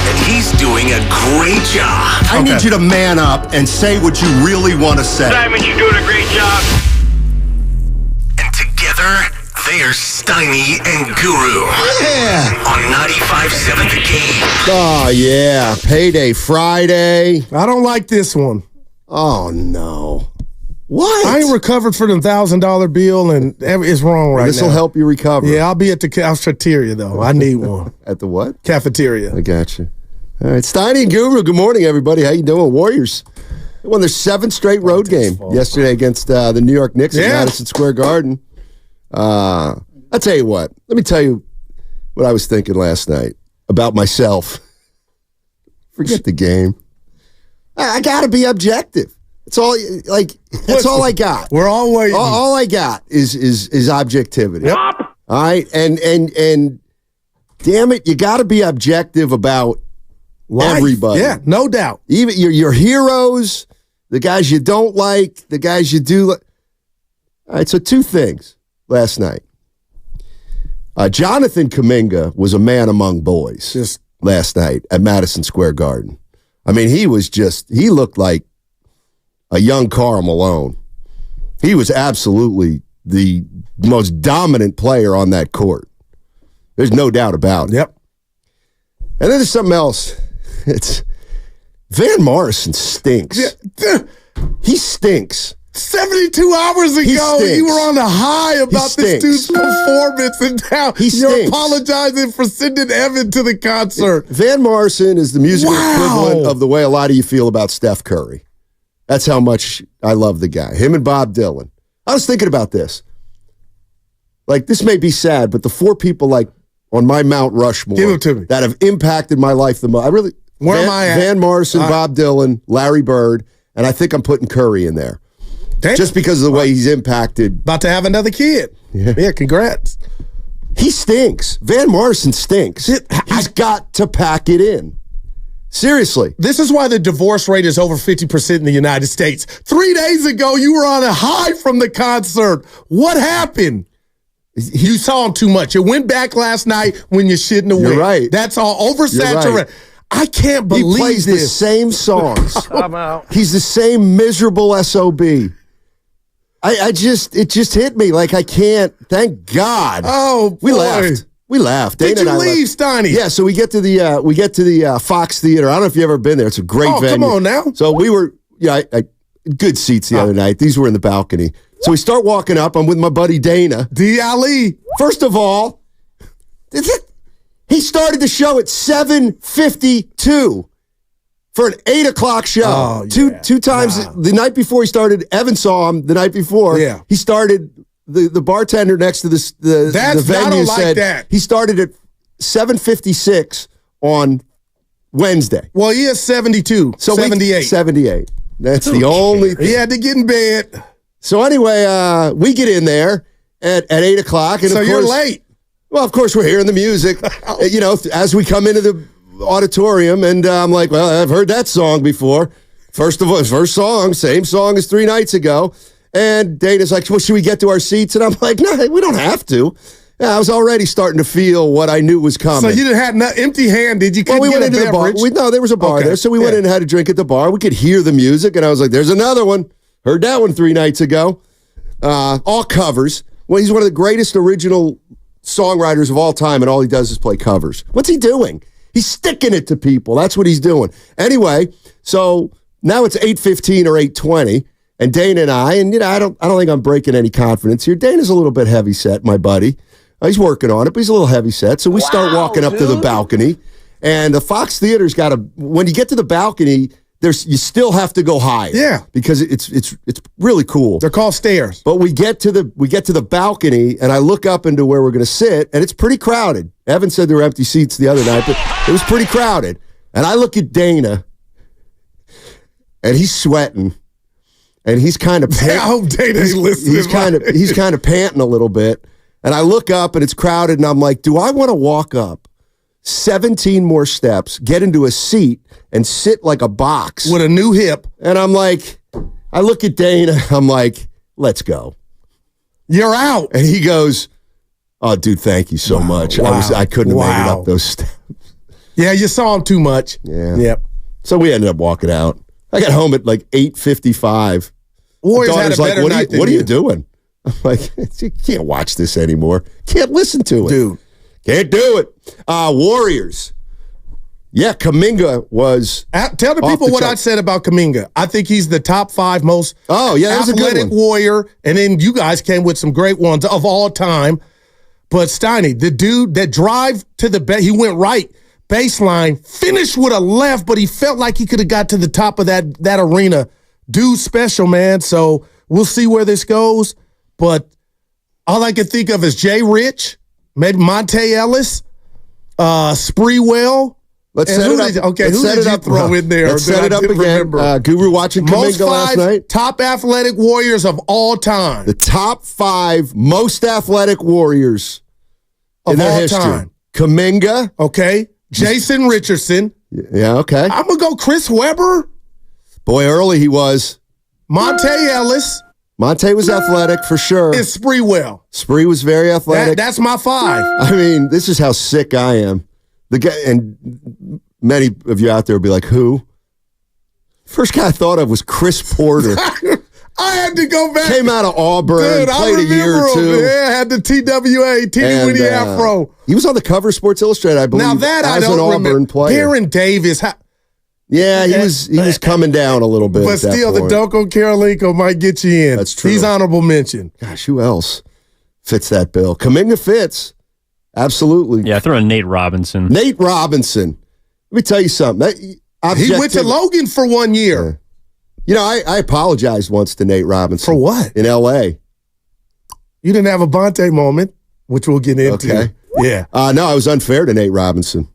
And he's doing a great job. I need you to man up and say what you really want to say. Simon, you're doing a great job. And together, they are Steiny and Guru. Yeah. On 95.7 The Game. Oh, yeah. Payday Friday. I don't like this one. Oh, no. What? I ain't recovered for the $1,000 bill, and it's wrong right now. This will help you recover. Yeah, I'll be at the cafeteria, though. I need one. At the what? Cafeteria. I got you. All right. Steiny and Guru, good morning, everybody. How you doing? Warriors won their 7th straight road game yesterday against the New York Knicks at Madison Square Garden. I'll tell you what. Let me tell you what I was thinking last night about myself. Forget the game. I got to be objective. It's all that's all I got. We're all waiting. All I got is objectivity. Yep. All right, and damn it, you got to be objective about Life. everybody. Yeah, no doubt. Even your heroes, the guys you don't like, the guys you do. All right, so 2 things last night. Jonathan Kuminga was a man among boys last night at Madison Square Garden. I mean, he looked like a young Karl Malone. He was absolutely the most dominant player on that court. There's no doubt about it. Yep. And then there's something else. It's Van Morrison stinks. Yeah. He stinks. 72 hours ago, you were on a high about this dude's performance, and now you're apologizing for sending Evan to the concert. Van Morrison is the musical equivalent of the way a lot of you feel about Steph Curry. That's how much I love the guy. Him and Bob Dylan. I was thinking about this. Like, this may be sad, but the 4 people on my Mount Rushmore that have impacted my life the most. Where am I at? Van Morrison, Bob Dylan, Larry Bird, and I think I'm putting Curry in there. Damn. Just because of the way he's impacted. About to have another kid. Yeah, congrats. He stinks. Van Morrison stinks. He's got to pack it in. Seriously. This is why the divorce rate is over 50% in the United States. 3 days ago, you were on a high from the concert. What happened? You saw him too much. It went back last night when you shouldn't have went. You're right. That's all oversaturated. Right. I can't believe he plays this. The same songs. I'm out. He's the same miserable SOB. It just hit me like I can't. Thank God. Oh, boy. We laughed. Did Dana you and I leave, Steiny? Yeah, so we get to the Fox Theater. I don't know if you've ever been there. It's a great venue. Come on now. So we were good seats the other night. These were in the balcony. So we start walking up. I'm with my buddy Dana. D. Ali. First of all, he started the show at 7:52 for an 8 o'clock show. Oh, two times the night before he started. Evan saw him the night before. Yeah. He started. The bartender next to the venue I don't like said that. He started at 7:56 on Wednesday. Well, he is 72. So 78. 78. That's the only thing. He had to get in bed. So anyway, we get in there at 8 o'clock. And so of you're course, late. Well, of course, we're hearing the music, as we come into the auditorium. And I'm like, well, I've heard that song before. First song, same song as 3 nights ago. And Dana's like, well, should we get to our seats? And I'm like, no, we don't have to. Yeah, I was already starting to feel what I knew was coming. So you didn't have empty-handed. You couldn't we get went a into beverage. the bar. No, there was a bar there. So we went in and had a drink at the bar. We could hear the music. And I was like, there's another one. Heard that one 3 nights ago. All covers. Well, he's one of the greatest original songwriters of all time, and all he does is play covers. What's he doing? He's sticking it to people. That's what he's doing. Anyway, so now it's 8:15 or 8:20. And Dana and I don't think I'm breaking any confidence here. Dana's a little bit heavy set, my buddy. He's working on it, but he's a little heavy set. So we start walking up to the balcony, and the Fox Theater's got when you get to the balcony, you still have to go higher. Yeah. Because it's really cool. They're called stairs. But we get to the balcony, and I look up into where we're going to sit, and it's pretty crowded. Evan said there were empty seats the other night, but it was pretty crowded. And I look at Dana, and he's sweating. And he's kind of I hope Dana's listening. He's kind of panting a little bit. And I look up and it's crowded and I'm like, do I want to walk up 17 more steps, get into a seat and sit like a box with a new hip? And I'm like, I look at Dane, I'm like, let's go. You're out. And he goes, oh, dude, thank you so much. I couldn't have made it up those steps. Yeah, you saw him too much. Yeah. Yep. So we ended up walking out. I got home at like 8:55. Warriors had a better night than what are you doing? I'm like, you can't watch this anymore. Can't listen to it. Dude. Can't do it. Warriors. Yeah, Kuminga was. Tell the people what I said about Kuminga. I think he's the top 5 most athletic Warrior, and then you guys came with some great ones of all time. But Steiny, the dude that drive to the he went right baseline, finished with a left, but he felt like he could have got to the top of that arena. Dude, special, man. So we'll see where this goes. But all I can think of is Jay Rich, maybe Monte Ellis, Spreewell. Let's set it up. Who did you throw in there? Let's set it up again. Guru watching Kuminga last night. Top athletic Warriors of all time. The top 5 most athletic Warriors in their history. Time. Kuminga. Okay. Jason Richardson. Yeah, okay. I'm going to go Chris Webber. Boy, early he was. Monte Ellis. Monte was athletic for sure. And Spreewell. Spree was very athletic. That's my 5. I mean, this is how sick I am. The guy, and many of you out there will be like, who? First guy I thought of was Chris Porter. I had to go back. Came out of Auburn, dude, played a year or 2. Yeah, had the TWA, Teeny Weeny Afro. He was on the cover of Sports Illustrated, I believe. Now that I don't remember. Darren Davis. Yeah, he was coming down a little bit. But still, the dunk on Karolinko might get you in. That's true. He's honorable mention. Gosh, who else fits that bill? Kuminga fits. Absolutely. Yeah, throw in Nate Robinson. Nate Robinson. Let me tell you something. He went to Logan for 1 year. You know, I apologized once to Nate Robinson. For what? In L.A. You didn't have a Bonte moment, which we'll get into. Okay. Yeah. No, I was unfair to Nate Robinson.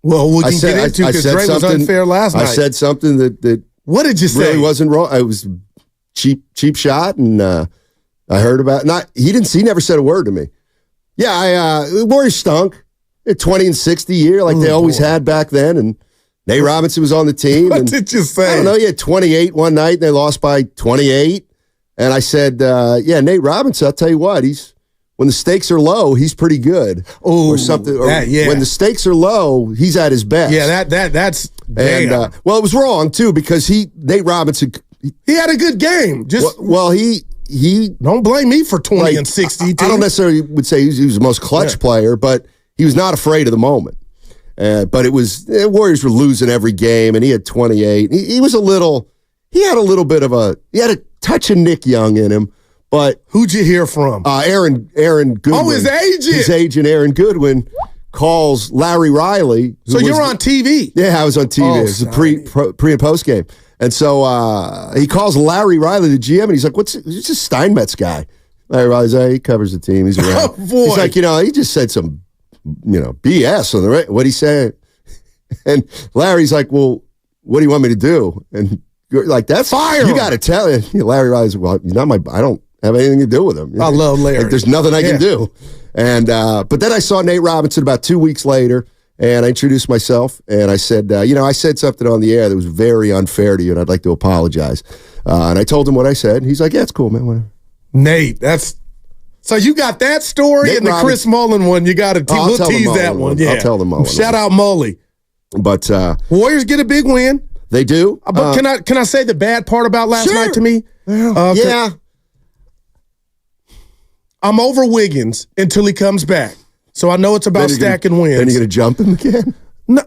Well, we can get into because Dre was unfair last night. I said something that what did you say? Really wasn't wrong. I was cheap shot, and I heard about he never said a word to me. Yeah, Warriors stunk. 20-60 year like they always had back then, and Nate Robinson was on the team. What did you say? I don't know. He had 28 one night, and they lost by 28. And I said, Nate Robinson, I'll tell you what, when the stakes are low, he's pretty good. Or something. Or when the stakes are low, he's at his best. Yeah, that's and it was wrong too because Nate Robinson he had a good game. Just he don't blame me for 20 and 60. I don't necessarily would say he was the most clutch player, but he was not afraid of the moment. But it was Warriors were losing every game, and he had 28. He had a touch of Nick Young in him. But who'd you hear from? Aaron Goodwin. Oh, his agent. His agent, Aaron Goodwin, calls Larry Riley. So you're on TV? Yeah, I was on TV. It was a pre and post game. And so he calls Larry Riley, the GM, and he's like, who's this Steinmetz guy? Larry Riley's like, he covers the team. He's around. Oh, boy. He's like, he just said some, BS on the right. What'd he say? And Larry's like, well, what do you want me to do? And you're like, that's fire. You got to tell him. Larry Riley's like, well, he's not I don't have anything to do with him. I love Larry. Like, there's nothing I can do. And but then I saw Nate Robinson about 2 weeks later, and I introduced myself, and I said, I said something on the air that was very unfair to you, and I'd like to apologize. And I told him what I said. He's like, yeah, it's cool, man. Whatever. Nate, so you got that story Nate and the Chris Mullen one. You got to we'll tease that one. Yeah. I'll tell them all. Shout out Moley. But Warriors get a big win. They do. But can I say the bad part about last night to me? Yeah. I'm over Wiggins until he comes back. So I know it's about stacking wins. Then you're going to jump him again? No.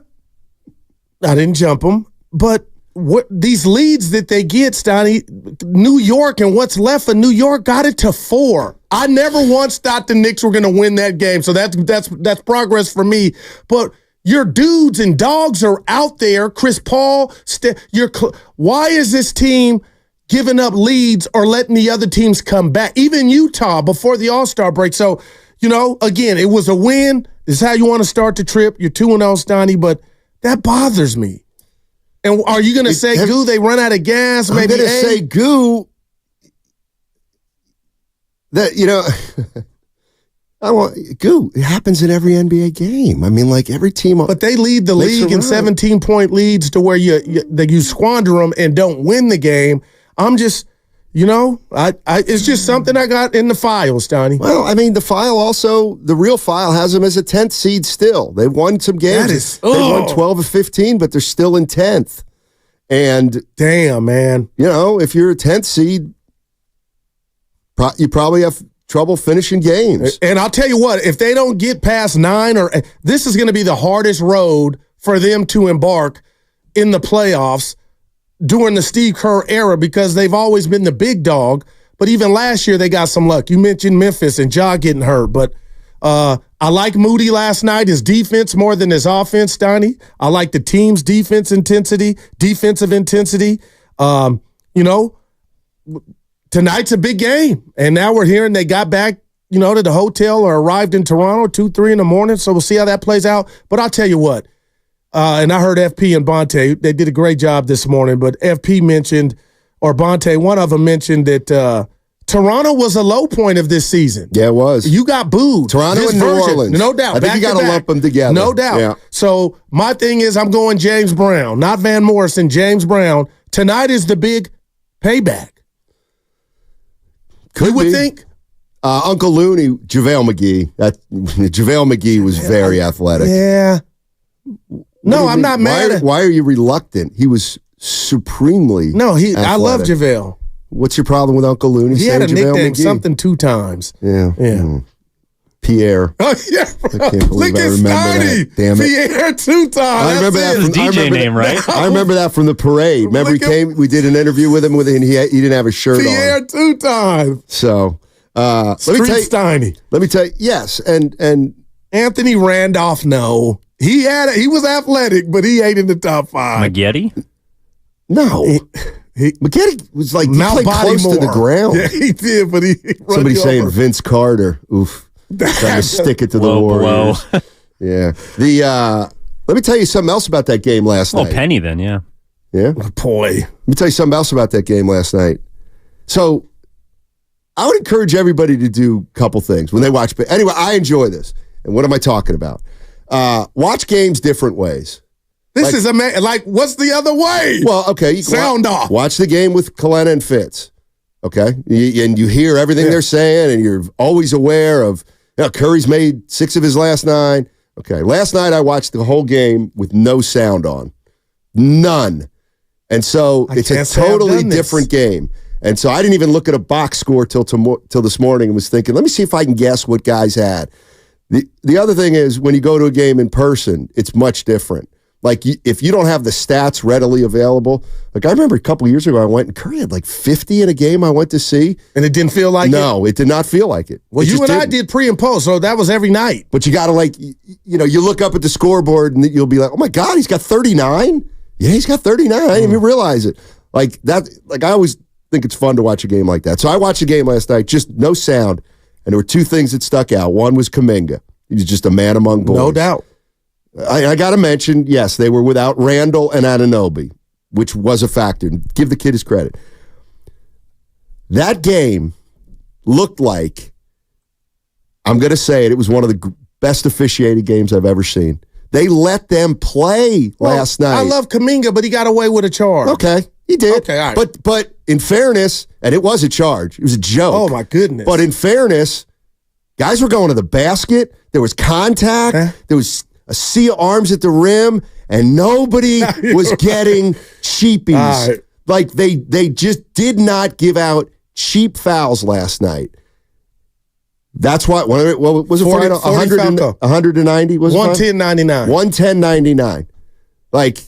I didn't jump him. But what these leads that they get, Stoney, New York and what's left of New York got it to 4. I never once thought the Knicks were going to win that game. So that's progress for me. But your dudes and dogs are out there. Chris Paul, why is this team giving up leads or letting the other teams come back? Even Utah before the All-Star break. So, again, it was a win. This is how you want to start the trip. You're 2-0, Stoney, but that bothers me. And are you going to say, Goo, they run out of gas? I'm going to say, Goo, that, it happens in every NBA game. I mean, like every team. But they lead the league in 17-point leads to where you squander them and don't win the game. I'm just, it's just something I got in the files, Donnie. Well, I mean, the real file has them as a 10th seed still. They've won some games. They won 12 of 15, but they're still in 10th. And damn, man. If you're a 10th seed, you probably have trouble finishing games. And I'll tell you what, if they don't get past 9, this is going to be the hardest road for them to embark in the playoffs during the Steve Kerr era, because they've always been the big dog. But even last year, they got some luck. You mentioned Memphis and Ja getting hurt, but I like Moody last night, his defense more than his offense, Donnie. I like the team's defensive intensity. Tonight's a big game. And now we're hearing they got back, to the hotel or arrived in Toronto 2-3 in the morning. So we'll see how that plays out. But I'll tell you what, and I heard FP and Bonte, they did a great job this morning, but FP mentioned, or Bonte, one of them mentioned that Toronto was a low point of this season. Yeah, it was. You got booed. Toronto and New Orleans. No doubt. I think you got to lump them together. No doubt. Yeah. So my thing is I'm going James Brown, not Van Morrison, James Brown. Tonight is the big payback. Could would be. think. Uncle Looney, JaVale McGee. JaVale McGee was very athletic. Yeah. No, I'm not mad. Why are you reluctant? He was supremely athletic. I love JaVale. What's your problem with Uncle Looney? He had a nickname, something 2 times. Yeah. Pierre. Oh, yeah. Look at Steiny. Damn it. Pierre 2 times. I remember that from DJ name, right? I remember that from the parade. Remember we did an interview with him, and he didn't have a shirt on. Pierre 2 times. So, let me tell you, yes, and Anthony Randolph, no. He was athletic, but he ain't in the top 5. Maggetti? No. McGetty was like Mount close to the ground. Yeah, he did, but he somebody saying Vince Carter. Oof. Trying to stick it to the Warriors. Yeah. Let me tell you something else about that game last night. Oh, Penny then, yeah. Yeah? Oh, boy. Let me tell you something else about that game last night. So, I would encourage everybody to do a couple things when they watch. Anyway, I enjoy this. And what am I talking about? Watch games different ways. This is what's the other way? Well, okay. You Sound off. Watch the game with Kalena and Fitz. Okay? And you hear everything they're saying, and you're always aware of, Curry's made 6 of his last 9. Okay. Last night, I watched the whole game with no sound on. None. And so it's a totally different game. And so I didn't even look at a box score till this morning and was thinking, let me see if I can guess what guys had. The other thing is, when you go to a game in person, it's much different. Like, if you don't have the stats readily available, like I remember a couple years ago, I went and Curry had like 50 in a game I went to see. And it didn't feel like it? No, it did not feel like it. Well, you and I did pre and post, so that was every night. But you got to you look up at the scoreboard and you'll be like, oh my God, he's got 39? Yeah, he's got 39. I didn't even realize it. Like that, I always think it's fun to watch a game like that. So I watched a game last night, just no sound, and there were 2 things that stuck out. One was Kuminga. He was just a man among boys. No doubt. I got to mention, yes, they were without Randall and Anunoby, which was a factor. Give the kid his credit. That game looked like, I'm going to say it was one of the best officiated games I've ever seen. They let them play last night. I love Kuminga, but he got away with a charge. Okay, he did. Okay, all right. But in fairness, and it was a charge. It was a joke. Oh, my goodness. But in fairness, guys were going to the basket. There was contact. There was a sea of arms at the rim, and nobody was getting cheapies. Right. Like, they just did not give out cheap fouls last night. That's why, what was the final? 190? Was 110.99. 110.99. Like,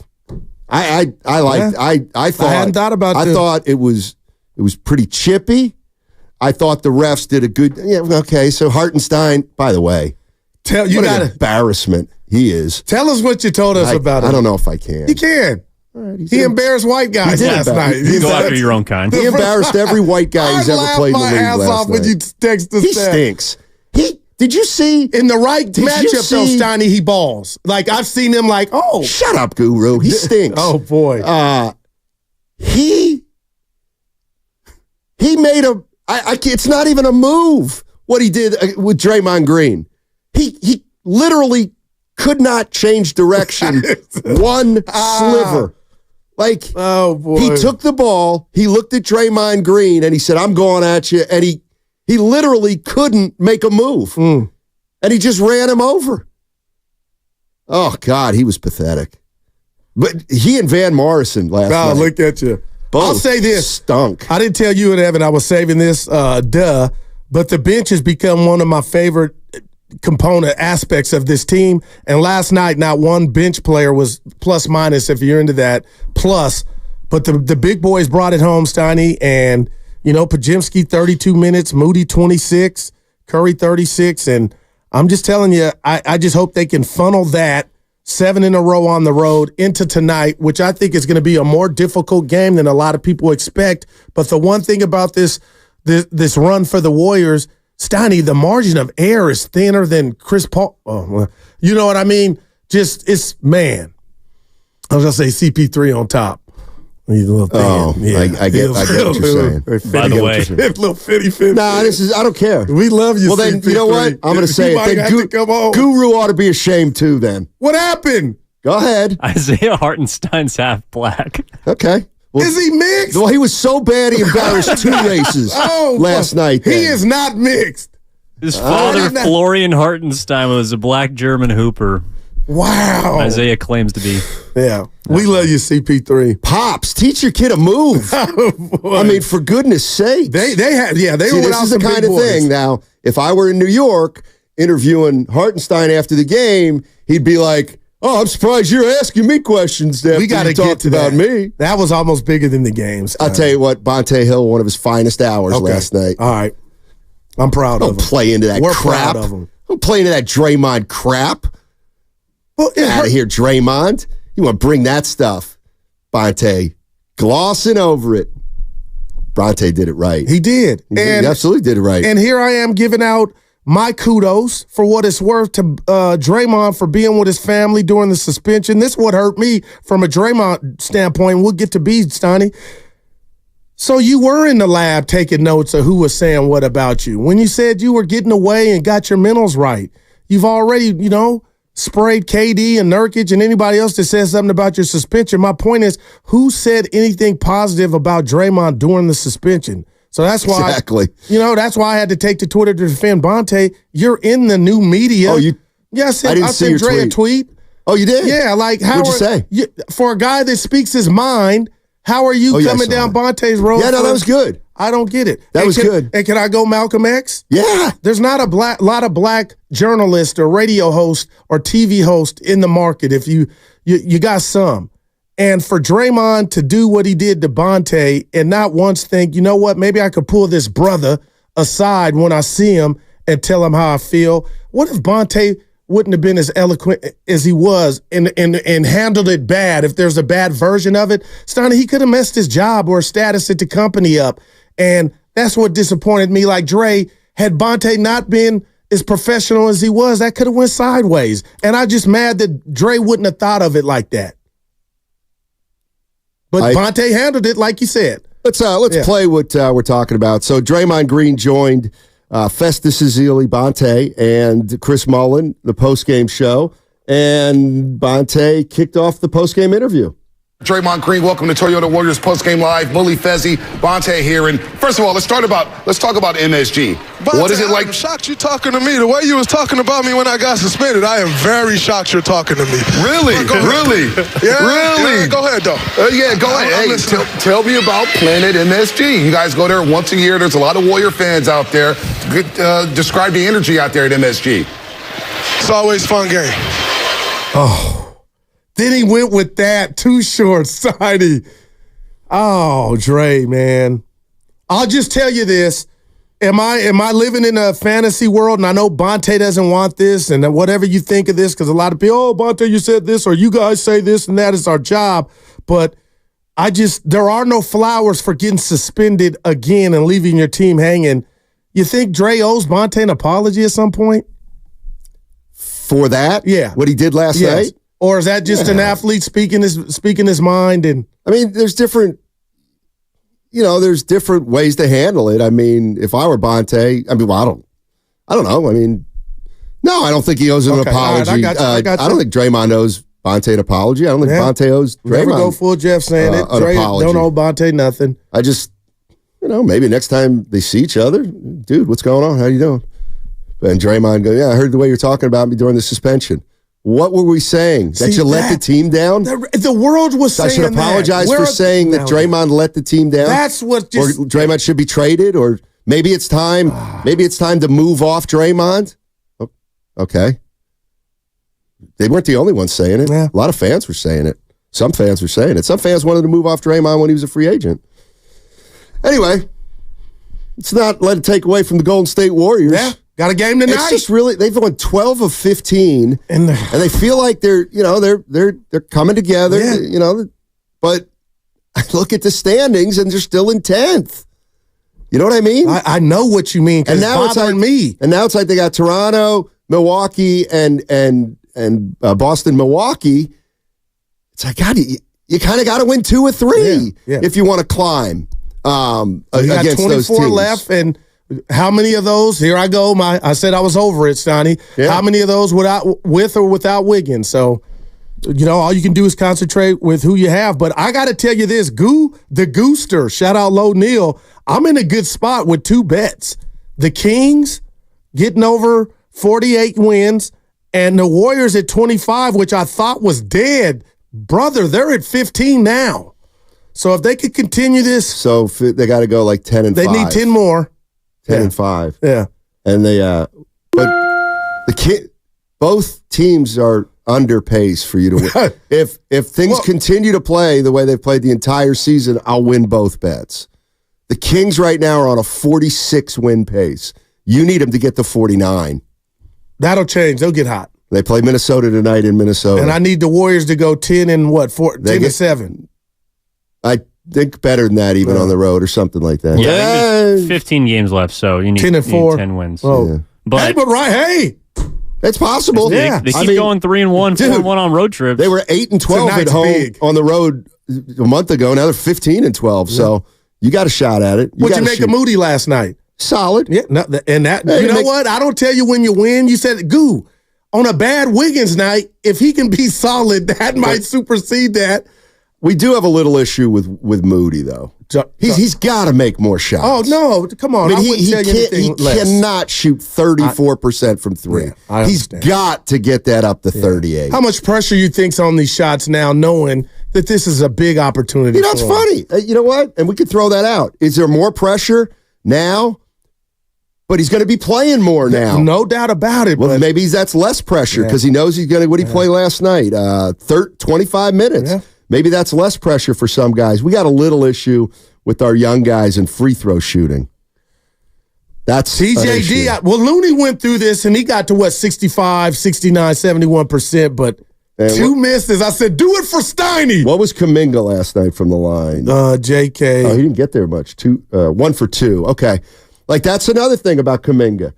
I thought, I hadn't thought about this. I thought it was pretty chippy. I thought the refs did a good, okay, so Hartenstein, by the way, what an embarrassment he is. Tell us what you told us about him. I don't know if I can. You can. Right, he embarrassed white guys last night. Go after your own kind. He embarrassed every white guy who's ever played in the league last night. I laughed my ass off when you text us that. He stinks. Did you see? In the right matchup, though, Steiny, he balls. Like, I've seen him like, oh. Shut up, Guru. He stinks. Oh, boy. He made it's not even a move, what he did with Draymond Green. He literally could not change direction one sliver. Like, oh boy, he took the ball, he looked at Draymond Green, and he said, "I'm going at you," and he literally couldn't make a move, and he just ran him over. Oh God, he was pathetic. But he and Van Morrison last night. Look at you. Both I'll say this. Stunk. I didn't tell you and Evan I was saving this, but the bench has become one of my favorite component aspects of this team. And last night, not one bench player was plus minus, if you're into that, plus. But the big boys brought it home, Steiny. And, Podziemski 32 minutes, Moody 26, Curry 36. And I'm just telling you, I just hope they can funnel that 7 in a row on the road into tonight, which I think is going to be a more difficult game than a lot of people expect. But the one thing about this run for the Warriors, Steiny, the margin of error is thinner than Chris Paul. Oh, well, you know what I mean? Man. I was going to say CP3 on top. He's a little thin. Oh, yeah. I get what you're saying. By the way. Little fitty. Nah, I don't care. We love you, Well, then, CP3. you know what? I'm going to say it. Then Guru ought to be ashamed, too, then. What happened? Go ahead. Isaiah Hartenstein's half black. Okay. Well, is he mixed? Well, he was so bad he embarrassed 2 races last night. He is not mixed. His father, Florian Hartenstein, was a black German hooper. Wow. Isaiah claims to be. Yeah. We love you, CP3. Pops, teach your kid a move. I mean, for goodness sake. They were this is the kind of thing. Now, if I were in New York interviewing Hartenstein after the game, he'd be like, "Oh, I'm surprised you're asking me questions after we got to talk about me." That was almost bigger than the games. I'll tell you what, Bonte Hill, one of his finest hours last night. All right. I'm proud of him. Don't play into that We're crap. proud of him. Don't play into that Draymond crap. Well, Get out of here, Draymond. You want to bring that stuff. Bonte, glossing over it. Bonte did it right. He did. He absolutely did it right. And here I am giving out my kudos for what it's worth to Draymond for being with his family during the suspension. This is what hurt me from a Draymond standpoint. We'll get to B, Steiny. So you were in the lab taking notes of who was saying what about you. When you said you were getting away and got your mentals right, you've already, sprayed KD and Nurkic and anybody else that says something about your suspension. My point is, who said anything positive about Draymond during the suspension? So that's why, that's why I had to take to Twitter to defend Bonte. You're in the new media. Oh, I didn't see Dre a tweet. Oh, you did? Yeah, like how What'd you say? For a guy that speaks his mind, how are you coming down Bonte's road? Yeah, no, that was good. I don't get it. That was good. And can I go Malcolm X? Yeah. There's not a lot of black journalists or radio hosts or TV hosts in the market. If you got some. And for Draymond to do what he did to Bonte and not once think, you know what, maybe I could pull this brother aside when I see him and tell him how I feel. What if Bonte wouldn't have been as eloquent as he was and handled it bad? If there's a bad version of it, Steiny, he could have messed his job or status at the company up. And that's what disappointed me. Like Dre, had Bonte not been as professional as he was, that could have went sideways. And I'm just mad that Dre wouldn't have thought of it like that. But Bonte handled it like you said. Let's play what we're talking about. So Draymond Green joined Festus Ezeli, Bonte, and Chris Mullin, the postgame show. And Bonte kicked off the postgame interview. Draymond Green, welcome to Toyota Warriors Postgame Live. Bully Fezzi, Bonte here. And first of all, let's talk about MSG. Bonte, what is it like? I'm shocked you're talking to me. The way you was talking about me when I got suspended, I am very shocked you're talking to me. Really? Really? Yeah? Really? Yeah, go ahead, though. Go ahead. Hey, tell me about Planet MSG. You guys go there once a year. There's a lot of Warrior fans out there. Describe the energy out there at MSG. It's always a fun game. Oh. Then he went with that, too short-sighted. Oh, Dre, man. I'll just tell you this. Am I living in a fantasy world? And I know Bonte doesn't want this, and whatever you think of this, because a lot of people, oh, Bonte, you said this, or you guys say this, and that is our job. But there are no flowers for getting suspended again and leaving your team hanging. You think Dre owes Bonte an apology at some point? For that? Yeah. What he did last night? Or is that just an athlete speaking his mind? And I mean, there's different ways to handle it. I mean, if I were Bonte, I don't know. I mean, no, I don't think he owes him an apology. Right, I got you. I don't think Draymond owes Bonte an apology. I don't think Bonte owes Draymond. Never go full Jeff saying it. Dre don't owe Bonte nothing. I just, maybe next time they see each other, dude, what's going on? How you doing? And Draymond goes, I heard the way you're talking about me during the suspension. What were we saying? That you let the team down? The world was saying that. I should apologize for saying that Draymond let the team down? That's what just... Or Draymond should be traded? Or maybe it's time to move off Draymond? Okay. They weren't the only ones saying it. Yeah. A lot of fans were saying it. Some fans were saying it. Some fans wanted to move off Draymond when he was a free agent. Anyway, it's not let it take away from the Golden State Warriors. Yeah. Got a game tonight. It's just really, they've won 12 of 15, and they feel like they're coming together, but I look at the standings and they're still in 10th. You know what I mean? I know what you mean, because it's bothering me. And now it's like they got Toronto, Milwaukee, and Boston, Milwaukee. It's like, God, you kind of got to win 2 or 3 if you want to climb against those teams. 24 left, and how many of those? Here I go. I said I was over it, Sonny. Yeah. How many of those with or without Wiggins? So, all you can do is concentrate with who you have. But I got to tell you this, the Gooster, shout out Low Neal, I'm in a good spot with 2 bets. The Kings getting over 48 wins, and the Warriors at 25, which I thought was dead. Brother, they're at 15 now. So if they could continue this. So they got to go like 10 and 5. They need 10 more. 10 and 5. Yeah. And they, but both teams are under pace for you to win. If things continue to play the way they've played the entire season, I'll win both bets. The Kings right now are on a 46 win pace. You need them to get to 49. That'll change. They'll get hot. They play Minnesota tonight in Minnesota. And I need the Warriors to go 10 and 10 and 7. I think better than that, even on the road or something like that. Yeah, there's 15 games left, so you need 10 and 4. 10 wins. Oh. Yeah. Hey, it's possible. They keep going 3-1, 4-1 on road trips. They were 8 and 12 at home on the road a month ago. Now they're 15 and 12. Yeah. So you got a shot at it. What'd you make of Moody last night? Solid. Yeah, what? I don't tell you when you win. You said, on a bad Wiggins night, if he can be solid, that might supersede that. We do have a little issue with Moody, though. He's got to make more shots. Oh, no. Come on. I wouldn't tell you anything less. He cannot shoot 34% from 3. Yeah, he's got to get that up to 38. How much pressure you think's on these shots now, knowing that this is a big opportunity? It's funny. You know what? And we could throw that out. Is there more pressure now? But he's going to be playing more now. No doubt about it. Well, maybe that's less pressure because he knows he's going to, what did he play last night? 25 minutes. Yeah. Maybe that's less pressure for some guys. We got a little issue with our young guys in free throw shooting. That's TJD. Well, Looney went through this and he got to 65, 69, 71%, but 2 misses. I said, do it for Steiny. What was Kuminga last night from the line? JK. Oh, he didn't get there much. 1 for 2. Okay. Like, that's another thing about Kuminga.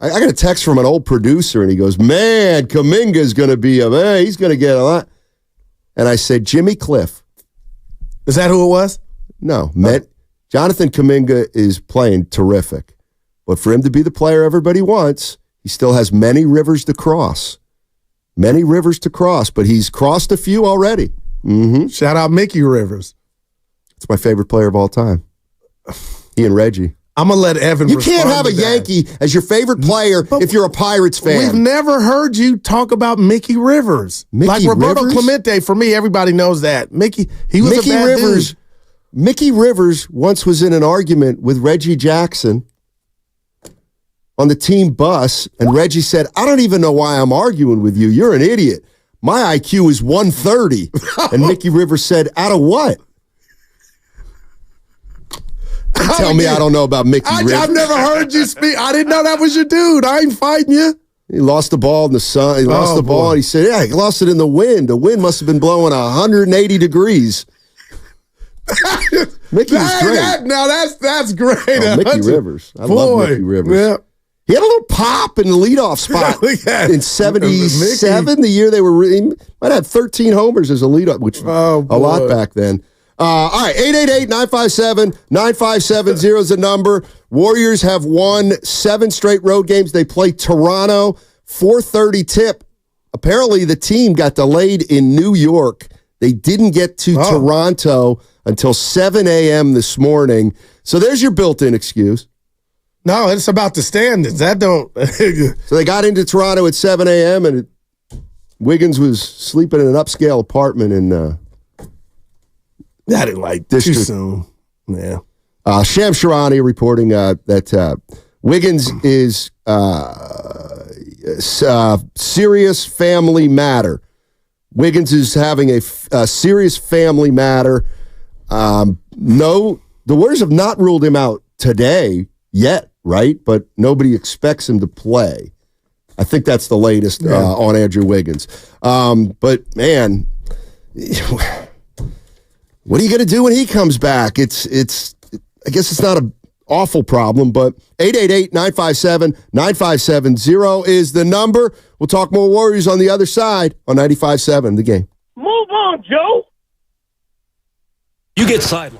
I got a text from an old producer, and he goes, man, Kuminga's going to be he's going to get a lot. And I said, Jimmy Cliff. Is that who it was? No. Jonathan Kuminga is playing terrific. But for him to be the player everybody wants, he still has many rivers to cross. Many rivers to cross, but he's crossed a few already. Mm-hmm. Shout out Mickey Rivers. It's my favorite player of all time. He and Reggie. I'm going to let Evan You can't have a Yankee as your favorite player if you're a Pirates fan. We've never heard you talk about Mickey Rivers. Like Roberto Clemente, for me, everybody knows that. He was a bad dude. Mickey Rivers once was in an argument with Reggie Jackson on the team bus, and Reggie said, I don't even know why I'm arguing with you. You're an idiot. My IQ is 130. And Mickey Rivers said, out of what? Tell me I don't know about Mickey Rivers. I've never heard you speak. I didn't know that was your dude. I ain't fighting you. He lost the ball in the sun. He lost the ball. And he said, he lost it in the wind. The wind must have been blowing 180 degrees. Mickey was great. That's great. Oh, Mickey Rivers. I love Mickey Rivers. Yeah. He had a little pop in the leadoff spot in 77, the year they were. He might have 13 homers as a leadoff, which a lot back then. All right, 888-957-9570 is the number. Warriors have won 7 straight road games. They play Toronto, 4:30 tip apparently the team got delayed in New York. They didn't get to Toronto until 7 a.m. this morning. So there's your built-in excuse. No, it's about the standards. That don't. So they got into Toronto at 7 a.m. and Wiggins was sleeping in an upscale apartment in that ain't like district. Too soon. Yeah. Sham Sharani reporting that Wiggins is serious family matter. Wiggins is having a serious family matter. No, the Warriors have not ruled him out today yet, right? But nobody expects him to play. I think that's the latest on Andrew Wiggins. But man, what are you going to do when he comes back? I guess it's not an awful problem, but 888-957-9570 is the number. We'll talk more Warriors on the other side on 95.7 The Game. Move on, Joe. You get sidelined.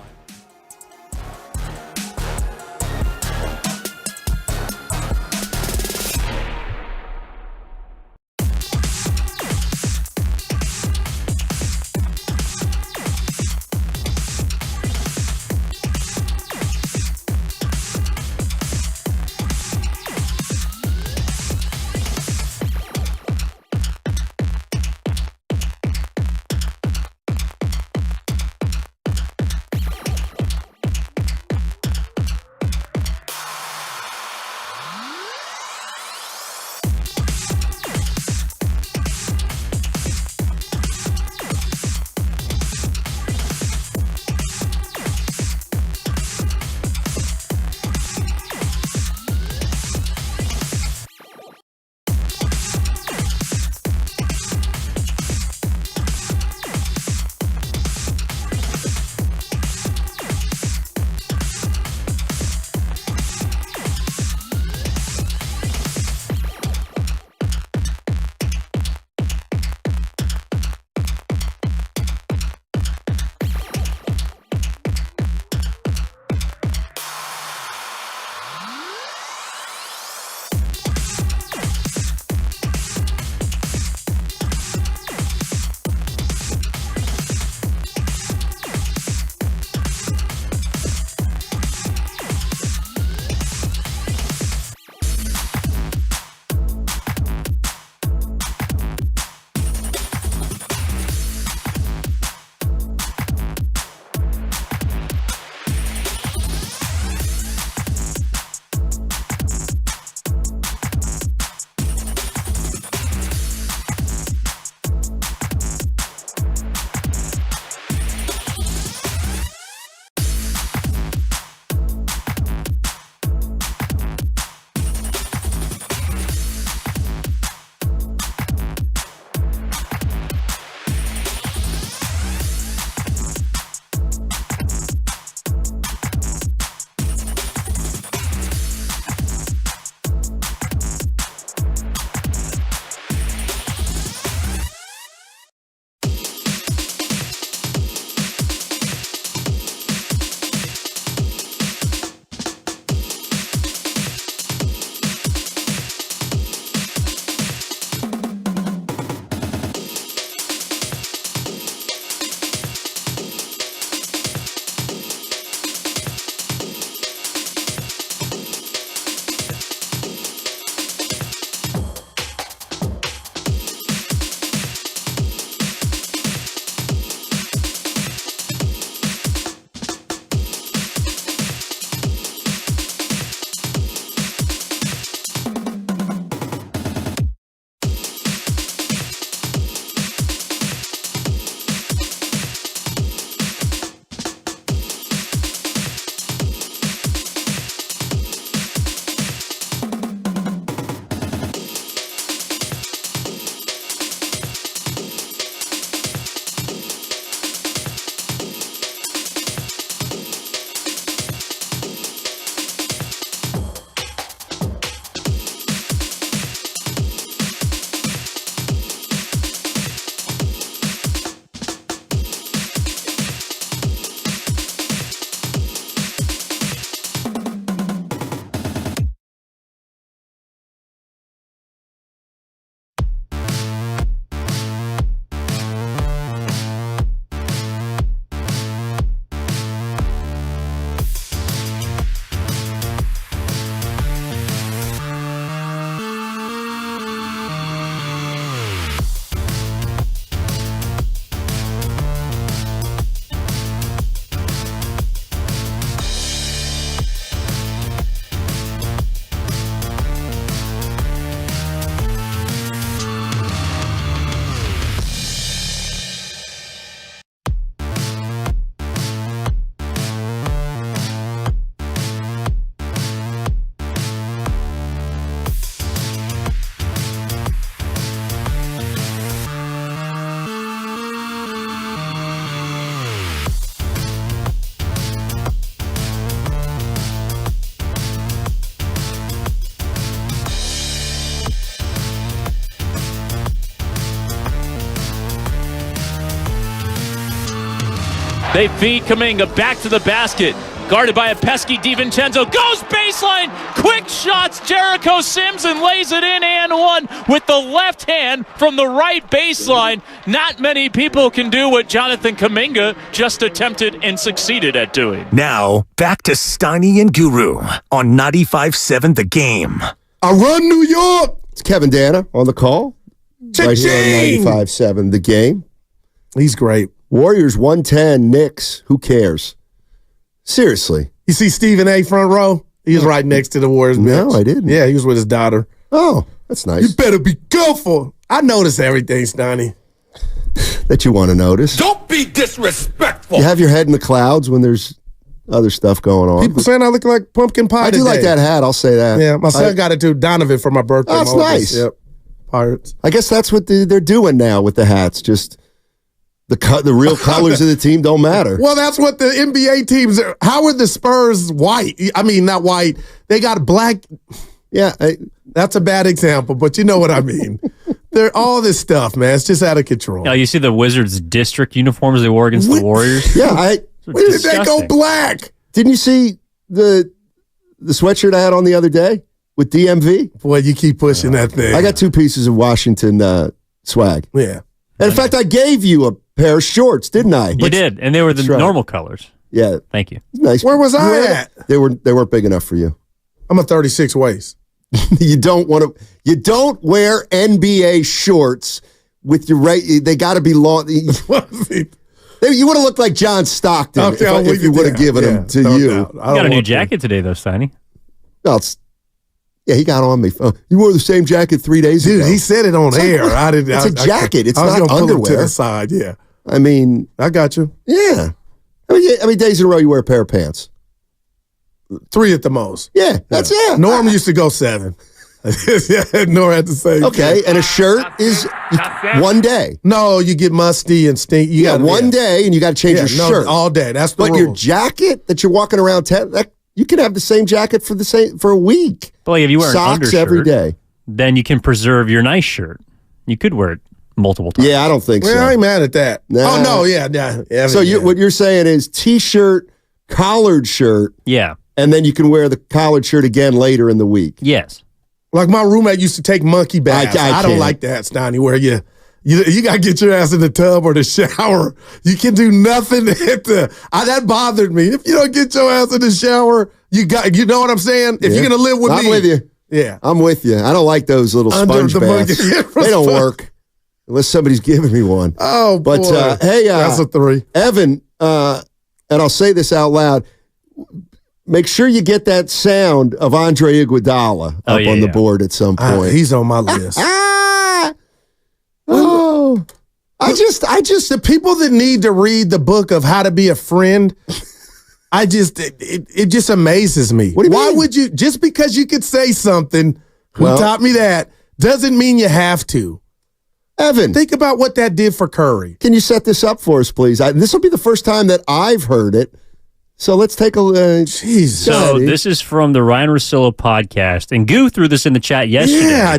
They feed Kuminga back to the basket. Guarded by a pesky DiVincenzo. Goes baseline. Quick shots. Jericho Sims and lays it in and one with the left hand from the right baseline. Not many people can do what Jonathan Kuminga just attempted and succeeded at doing. Now, back to Steiny and Guru on 95.7 The Game. I run New York. It's Kevin Danna on the call. Right here on 95.7 The Game. He's great. Warriors 110, Knicks. Who cares? Seriously. You see Stephen A. front row? He was right next to the Warriors bench. No, I didn't. Yeah, he was with his daughter. Oh, that's nice. You better be careful. I notice everything, Stoney. That you want to notice. Don't be disrespectful. You have your head in the clouds when there's other stuff going on. People saying I look like pumpkin pie I do today. like that hat, I'll say that. Yeah, my son got it to Donovan for my birthday. Oh, that's nice. Yep. Pirates. I guess that's what they're doing now with the hats. Just the real colors of the team don't matter. Well, that's what the NBA teams are. How are the Spurs white? I mean, not white. They got black. Yeah. That's a bad example, but you know what I mean. They're all this stuff, man. It's just out of control. Now, you see the Wizards district uniforms they wore against the Warriors? Yeah. When did they go black? Didn't you see the sweatshirt I had on the other day with DMV? Boy, you keep pushing that thing. I got 2 pieces of Washington swag. Yeah. And in fact, I gave you a pair of shorts, didn't I? You did, and they were the normal colors. Yeah. Thank you. Nice. Where was I at? They weren't big enough for you. I'm a 36 waist. You don't wear NBA shorts with your they got to be long. You would have looked like John Stockton if you would have given them to you. You got a new jacket today, though, Steiny. No, he got on me. You wore the same jacket 3 days ago. Dude, he said it on air. It's a jacket. It's not underwear. To the side, yeah. I mean, I got you. Yeah. How many days in a row you wear a pair of pants? 3 at the most. Yeah, that's it. Norm used to go 7. Norm had to say. Okay, and a shirt is 1 day. No, you get musty and stink. You got 1 day, and you got to change your shirt all day. That's the rule. But your jacket that you're walking around, you can have the same jacket for a week. But like if you wear socks an undershirt every day, then you can preserve your nice shirt. You could wear it multiple times. Yeah, I don't think so. Well, I ain't mad at that. Nah. Oh no, yeah. So what you're saying is t-shirt, collared shirt. Yeah. And then you can wear the collared shirt again later in the week. Yes. Like my roommate used to take monkey baths. I don't like that, Stoney, where you got to get your ass in the tub or the shower. You can do nothing that bothered me. If you don't get your ass in the shower, you know what I'm saying? If you're going to live with me. I'm with you. Yeah. I'm with you. I don't like those little sponge baths. They don't work unless somebody's giving me one. Oh, boy. But, hey, that's a 3. Evan, and I'll say this out loud, make sure you get that sound of Andre Iguodala up on the board at some point. He's on my list. I just the people that need to read the book of How to Be a Friend, it just amazes me. What do you Why mean? would you, just because you could say something, who taught me that, doesn't mean you have to. Evan, think about what that did for Curry. Can you set this up for us, please? This will be the first time that I've heard it. So let's take a So this is from the Ryan Russillo podcast, and Goo threw this in the chat yesterday. Yeah,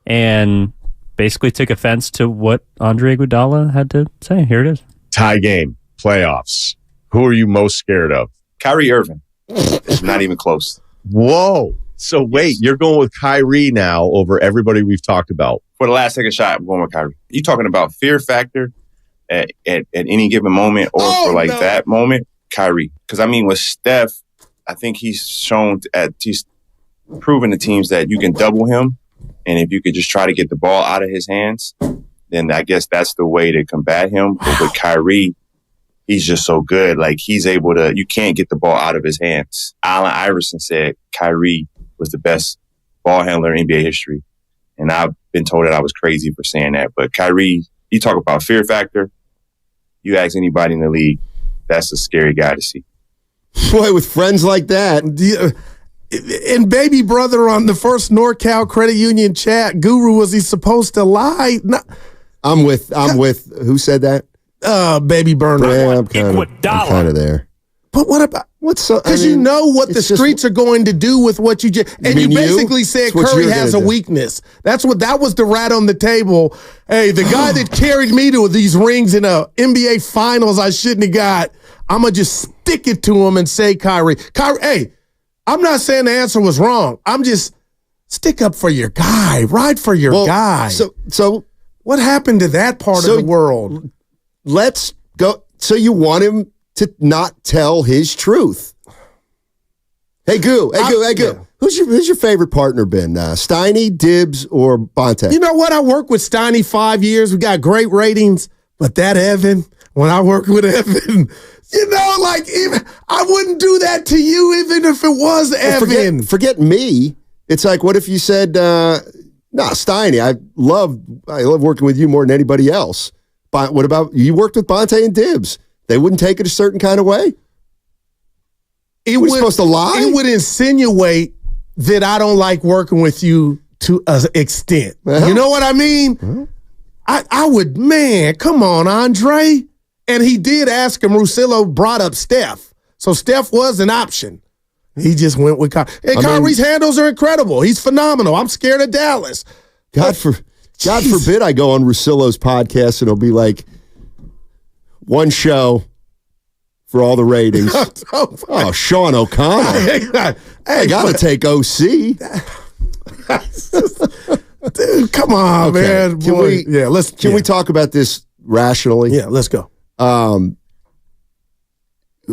and basically took offense to what Andre Iguodala had to say. Here it is. Tie game, playoffs. Who are you most scared of? Kyrie Irving. It's not even close. Whoa. So wait, you're going with Kyrie now over everybody we've talked about. For the last second shot, I'm going with Kyrie. You talking about fear factor at any given moment or that moment? Kyrie. Because, I mean, with Steph, I think he's proven to teams that you can double him. And if you could just try to get the ball out of his hands, then I guess that's the way to combat him. But with Kyrie, he's just so good. Like, he's able to, you can't get the ball out of his hands. Allen Iverson said Kyrie was the best ball handler in NBA history. And I've been told that I was crazy for saying that. But Kyrie, you talk about fear factor, you ask anybody in the league, that's a scary guy to see. Boy, with friends like that. And baby brother on the first NorCal Credit Union chat, Guru, was he supposed to lie? No. I'm with, who said that? Baby Burner. Yeah, I'm kind of there. But what about, because you know what the streets are going to do with what you just, and you basically said Curry has a weakness. That was the rat on the table. Hey, the guy that carried me to these rings in a NBA finals I shouldn't have got. I'm going to just stick it to him and say Kyrie. Kyrie, hey, I'm not saying the answer was wrong. I'm just stick up for your guy. Ride for your guy. So what happened to that part of the world? Let's go. So you want him to not tell his truth. Hey, Goo. Yeah. Who's your favorite partner been? Steiny, Dibbs, or Bonte? You know what? I worked with Steiny 5 years. We got great ratings. But that Evan, when I worked with Evan, I wouldn't do that to you even if it was Evan. Forget me. It's like, what if you said, Steiny, I love working with you more than anybody else. But what about, you worked with Bonte and Dibbs? They wouldn't take it a certain kind of way? We're supposed to lie? It would insinuate that I don't like working with you to an extent. Uh-huh. You know what I mean? Uh-huh. I would, man, come on, Andre. And he did ask him. Russillo brought up Steph. So Steph was an option. He just went with Kyrie. And Kyrie's handles are incredible. He's phenomenal. I'm scared of Dallas. God forbid I go on Russillo's podcast and it'll be like one show for all the ratings. Sean O'Connell. I got to take OC. Dude, come on, man. Can we talk about this rationally? Yeah, let's go.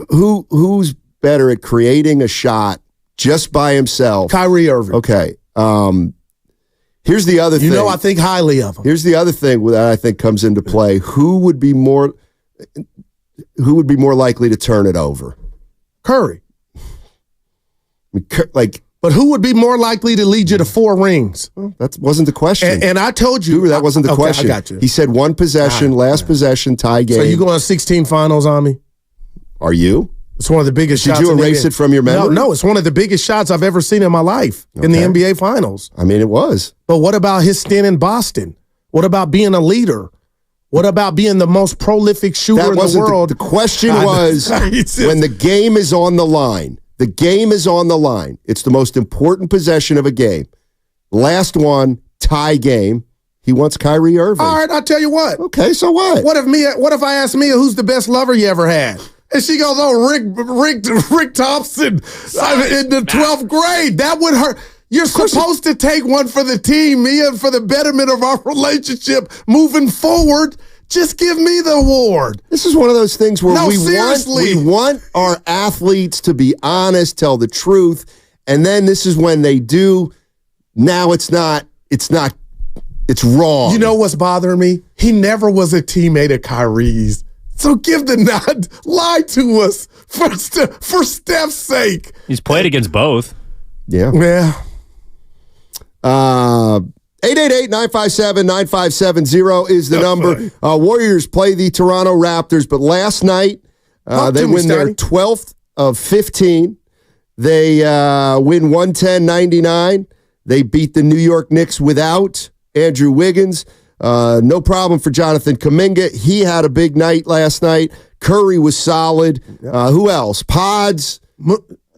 Who's better at creating a shot just by himself? Kyrie Irving. Okay. Here's the other thing. You know I think highly of him. Here's the other thing that I think comes into play. Who would be more likely to turn it over? Curry. But who would be more likely to lead you to 4 rings? Well, that wasn't the question. And I told you. That wasn't the question. I got you. He said one possession, possession, tie game. So you going 16 finals on me? Are you? It's one of the biggest shots. Did you erase it from your memory? No, it's one of the biggest shots I've ever seen in my life in the NBA Finals. I mean, it was. But what about his stint in Boston? What about being a leader? What about being the most prolific shooter in the world? The question was, when the game is on the line, it's the most important possession of a game. Last one, tie game. He wants Kyrie Irving. All right, I'll tell you what. Okay, so what? What if I asked Mia who's the best lover you ever had? And she goes, Rick Thompson in the 12th grade. That would hurt. You're supposed to take one for the team, Mia, for the betterment of our relationship moving forward. Just give me the award. This is one of those things where we want our athletes to be honest, tell the truth, and then this is when they do. Now it's wrong. You know what's bothering me? He never was a teammate of Kyrie's. So give the nod. Lie to us for Steph's sake. He's played against both. Yeah. Yeah. 888-957-9570 is the number. Warriors play the Toronto Raptors, but last night they win their 12th of 15. They win 110-99. They beat the New York Knicks without Andrew Wiggins. No problem for Jonathan Kuminga. He had a big night last night. Curry was solid. Who else? Pods.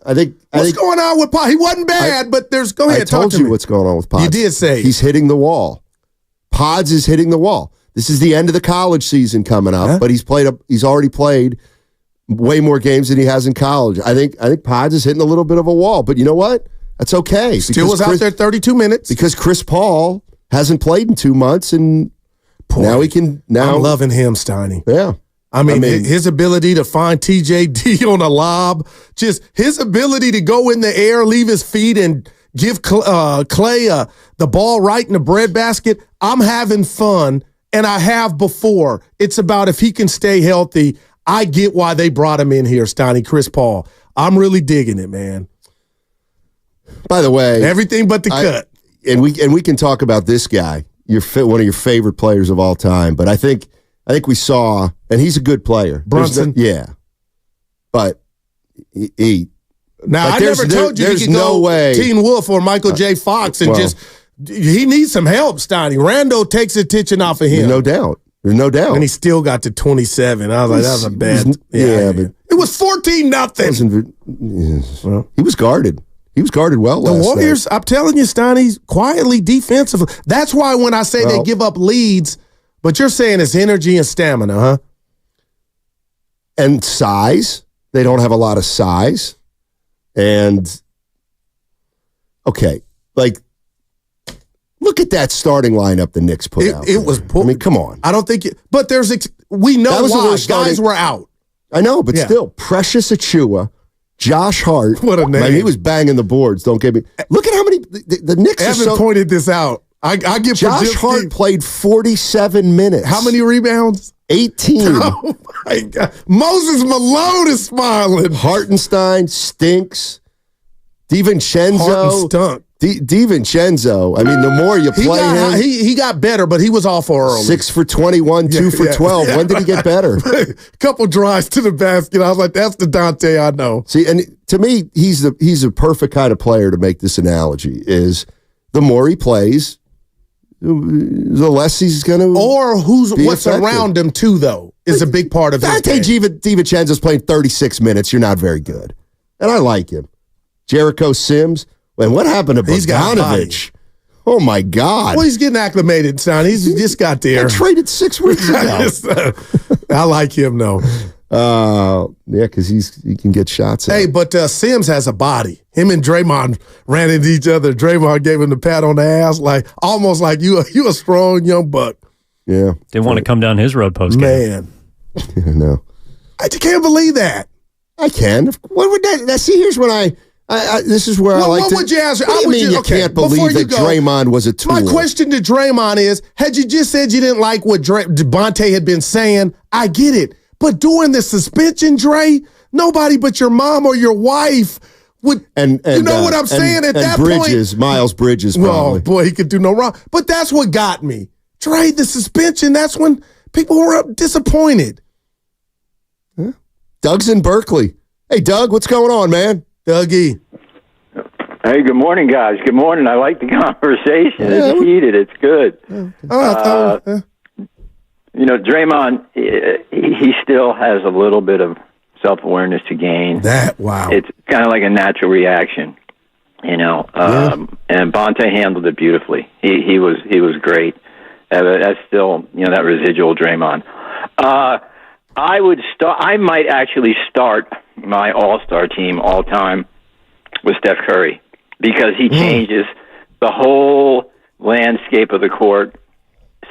What's going on with Pods? He wasn't bad, but there's. Go ahead. I told you what's going on with Pods. You did say he's hitting the wall. Pods is hitting the wall. This is the end of the college season coming up, but he's already played way more games than he has in college. I think Pods is hitting a little bit of a wall, but you know what? That's okay. Still was out there 32 minutes because Chris Paul hasn't played in 2 months, and now he can. Now I'm loving him, Steiny. Yeah. I mean, his ability to find TJD on a lob, just his ability to go in the air, leave his feet, and give Clay the ball right in the breadbasket. I'm having fun, and I have before. It's about if he can stay healthy. I get why they brought him in here, Steiny, Chris Paul. I'm really digging it, man. By the way, everything but the cut. And we can talk about this guy, one of your favorite players of all time. But I think we saw, and he's a good player. Brunson? Yeah. But he now, I never told you he could go Teen Wolf or Michael J. Fox and he needs some help, Steiny. Rando takes attention off of him. There's no doubt. And he still got to 27. I was like, that was a bad. But it was 14-0. He was guarded. He was guarded well last night. The Warriors, I'm telling you, Steiny, quietly defensive. That's why when I say they give up leads, but you're saying it's energy and stamina, huh? And size. They don't have a lot of size. And, okay, like, look at that starting lineup the Knicks put out. It was poor. I mean, come on. I don't think but we know That was the why. worst Guys starting- were out. I know, but still, Precious Achua, Josh Hart. What a name. Man, he was banging the boards. Don't get me. Look at how many. The Knicks Evan pointed this out. I give Josh Hart played 47 minutes. How many rebounds? 18. Oh, my God. Moses Malone is smiling. Hartenstein stinks. DiVincenzo. Harden stunk. DiVincenzo. I mean, the more you play him. He got better, but he was awful early. 6 for 21, 2 for 12. When did he get better? Couple drives to the basket. I was like, that's the Dante I know. See, and to me, he's a perfect kind of player to make this analogy. Is the more he plays, the less he's going to. Or what's effective. around him too, though, is a big part of his Dante game. DiVincenzo's playing 36 minutes. You're not very good, and I like him. Jericho Sims. And what happened to He's got Bogdanovich? Oh, my God. Well, he's getting acclimated, son. He's just got there. He traded 6 weeks ago. I like him, though. Yeah, because he can get shots out. Hey, but Sims has a body. Him and Draymond ran into each other. Draymond gave him the pat on the ass, almost like you a strong young buck. Yeah. Didn't want to come down his road post game. Man. No. I just can't believe that. I can. What would that? See, here's when this is where I like what to. would you answer? What do you mean you can't believe that Draymond was a tool? My question to Draymond is, had you just said you didn't like what Bonte had been saying, I get it. But during the suspension, Dre, nobody but your mom or your wife would, and you know what I'm saying? At that Bridges, point. Miles Bridges, probably. Oh, boy, he could do no wrong. But that's what got me. Dre, the suspension, that's when people were disappointed. Huh? Doug's in Berkeley. Hey, Doug, what's going on, man? Dougie. Hey, good morning, guys. Good morning. I like the conversation. It's heated. It's good. You know, Draymond, he still has a little bit of self-awareness to gain. Wow. It's kind of like a natural reaction, you know. And Bonte handled it beautifully. He was great. That's still, you know, that residual Draymond. I might actually start my all-star team all time with Steph Curry because he changes the whole landscape of the court.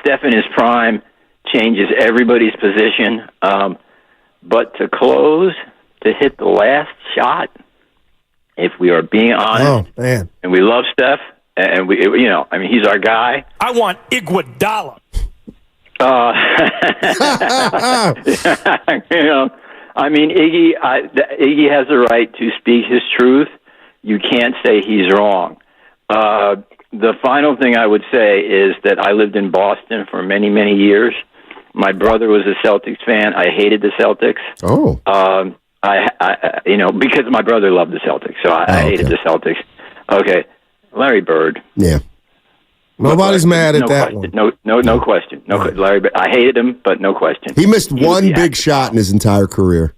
Steph in his prime changes everybody's position. But to close, to hit the last shot, if we are being honest, and we love Steph, and we, you know, I mean, he's our guy. I want Iguodala. You know, I mean, Iggy has the right to speak his truth. You can't say he's wrong. The final thing I would say is that I lived in Boston for many, many years. My brother was a Celtics fan. I hated the Celtics. Oh. I you know, because my brother loved the Celtics, so I hated the Celtics. Okay, Larry Bird. Yeah. Nobody's mad at that question. one. No question. Larry Bird. I hated him, but no question. He missed one big shot in his entire career.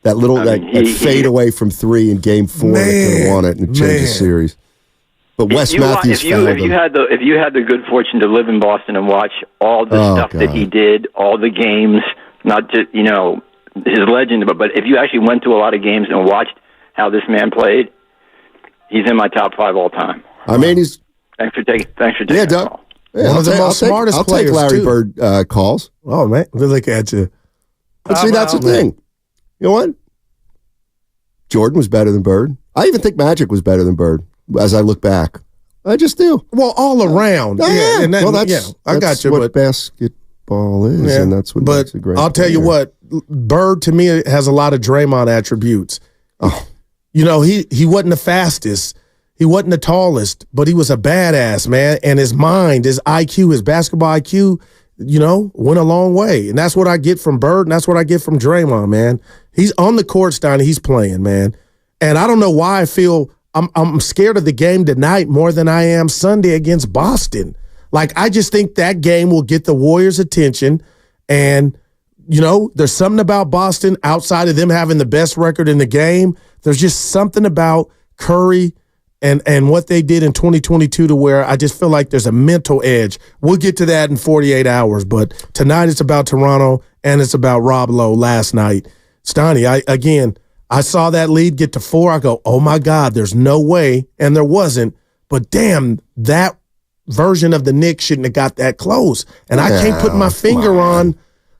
That little that fade away from 3 in Game 4 that could have won it and changed the series. But Wes Matthews found him. If you had the good fortune to live in Boston and watch all the stuff that he did, all the games, not just, you know, his legend, but if you actually went to a lot of games and watched how this man played, he's in my top 5 all time. I mean, he's. Thanks for taking Yeah, Doug. Yeah, One of the most smartest I'll players, take Larry too. Bird calls. Oh, man. Look at you. But see, that's the thing. You know what? Jordan was better than Bird. I even think Magic was better than Bird as I look back. I just do. Well, all around. Yeah. And Well, that's I got you. what But basketball is, and that's what makes a great I'll tell you player. what, Bird to me has a lot of Draymond attributes. Oh. You know, he wasn't the fastest. He wasn't the tallest, but he was a badass, man. And his mind, his IQ, his basketball IQ, you know, went a long way. And that's what I get from Bird, and that's what I get from Draymond, man. He's on the court, Stein, he's playing, man. And I don't know why I feel I'm scared of the game tonight more than I am Sunday against Boston. Like, I just think that game will get the Warriors' attention. And, you know, there's something about Boston outside of them having the best record in the game. There's just something about Curry and what they did in 2022 to where I just feel like there's a mental edge. We'll get to that in 48 hours. But tonight it's about Toronto, and it's about Rob Lowe last night. Steiny, I saw that lead get to 4. I go, oh my God, there's no way. And there wasn't. But damn, that version of the Knicks shouldn't have got that close. And I can't put my finger on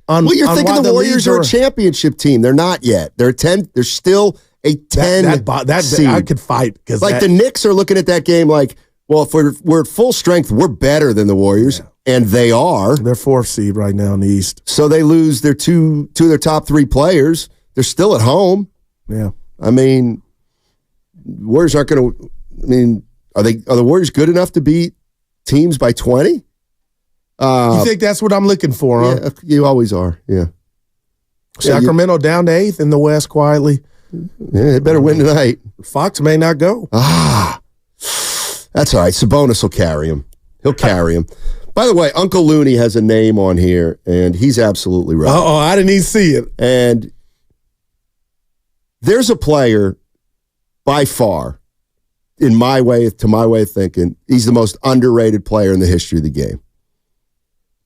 well, you're thinking why the Warriors are a championship team. They're not yet. They're 10. They're still a 10 seed. I could fight. The Knicks are looking at that game like, well, if we're at full strength, we're better than the Warriors. Yeah. And they are. They're 4th seed right now in the East. So they lose their two of their top 3 players. They're still at home. Yeah. I mean, Warriors aren't going to. I mean, are the Warriors good enough to beat teams by 20? You think that's what I'm looking for, huh? Yeah, you always are. Yeah. Sacramento down to 8th in the West quietly. Yeah, they better win tonight. Fox may not go. That's all right. Sabonis will carry him. He'll carry him. By the way, Uncle Looney has a name on here, and he's absolutely right. Uh-oh, I didn't even see it. And there's a player, by far, to my way of thinking, he's the most underrated player in the history of the game.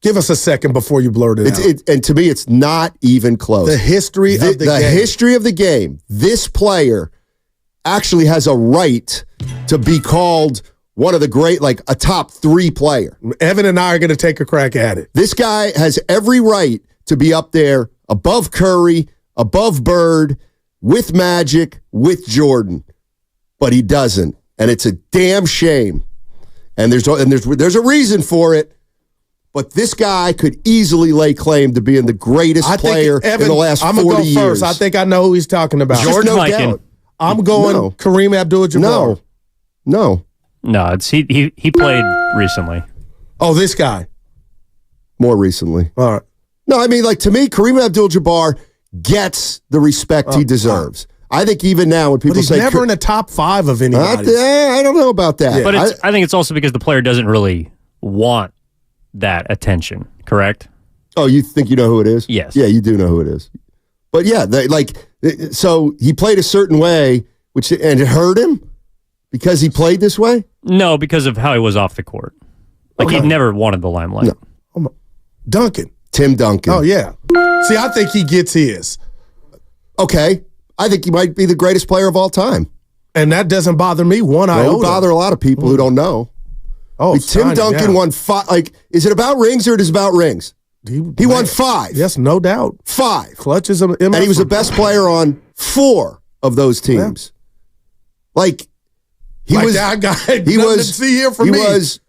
Give us a second before you blurt it out. And to me, it's not even close. The history of the game. The history of the game. This player actually has a right to be called one of the great, like a top 3 player. Evan and I are going to take a crack at it. This guy has every right to be up there above Curry, above Bird, with Magic, with Jordan. But he doesn't. And it's a damn shame. And there's a reason for it. But this guy could easily lay claim to being the greatest player in the last 40 years. I'm going to go first. I think I know who he's talking about. Jordan Mikan. I'm going Kareem Abdul-Jabbar. No. No, it's he played recently. Oh, this guy. More recently. All right. No, I mean, like, to me, Kareem Abdul-Jabbar gets the respect he deserves. I think even now when people he's say... never in the top 5 of anybody. I don't know about that. Yeah. But I think it's also because the player doesn't really want that attention, correct? Oh, you think you know who it is? Yes. Yeah, you do know who it is. But yeah, so he played a certain way, and it hurt him because he played this way? No, because of how he was off the court. Like, he never wanted the limelight. No. Duncan. Tim Duncan. Oh, yeah. See, I think he gets his. Okay. I think he might be the greatest player of all time. And that doesn't bother me one iota. It don't bother a lot of people who don't know. Oh, Tim Duncan won 5. Like, is it about rings or it is about rings? He won 5. Yes, no doubt. 5. Clutches him. And he was the best player on 4 of those teams. Yeah. Like, he was. That guy had nothing to see here for me. He was.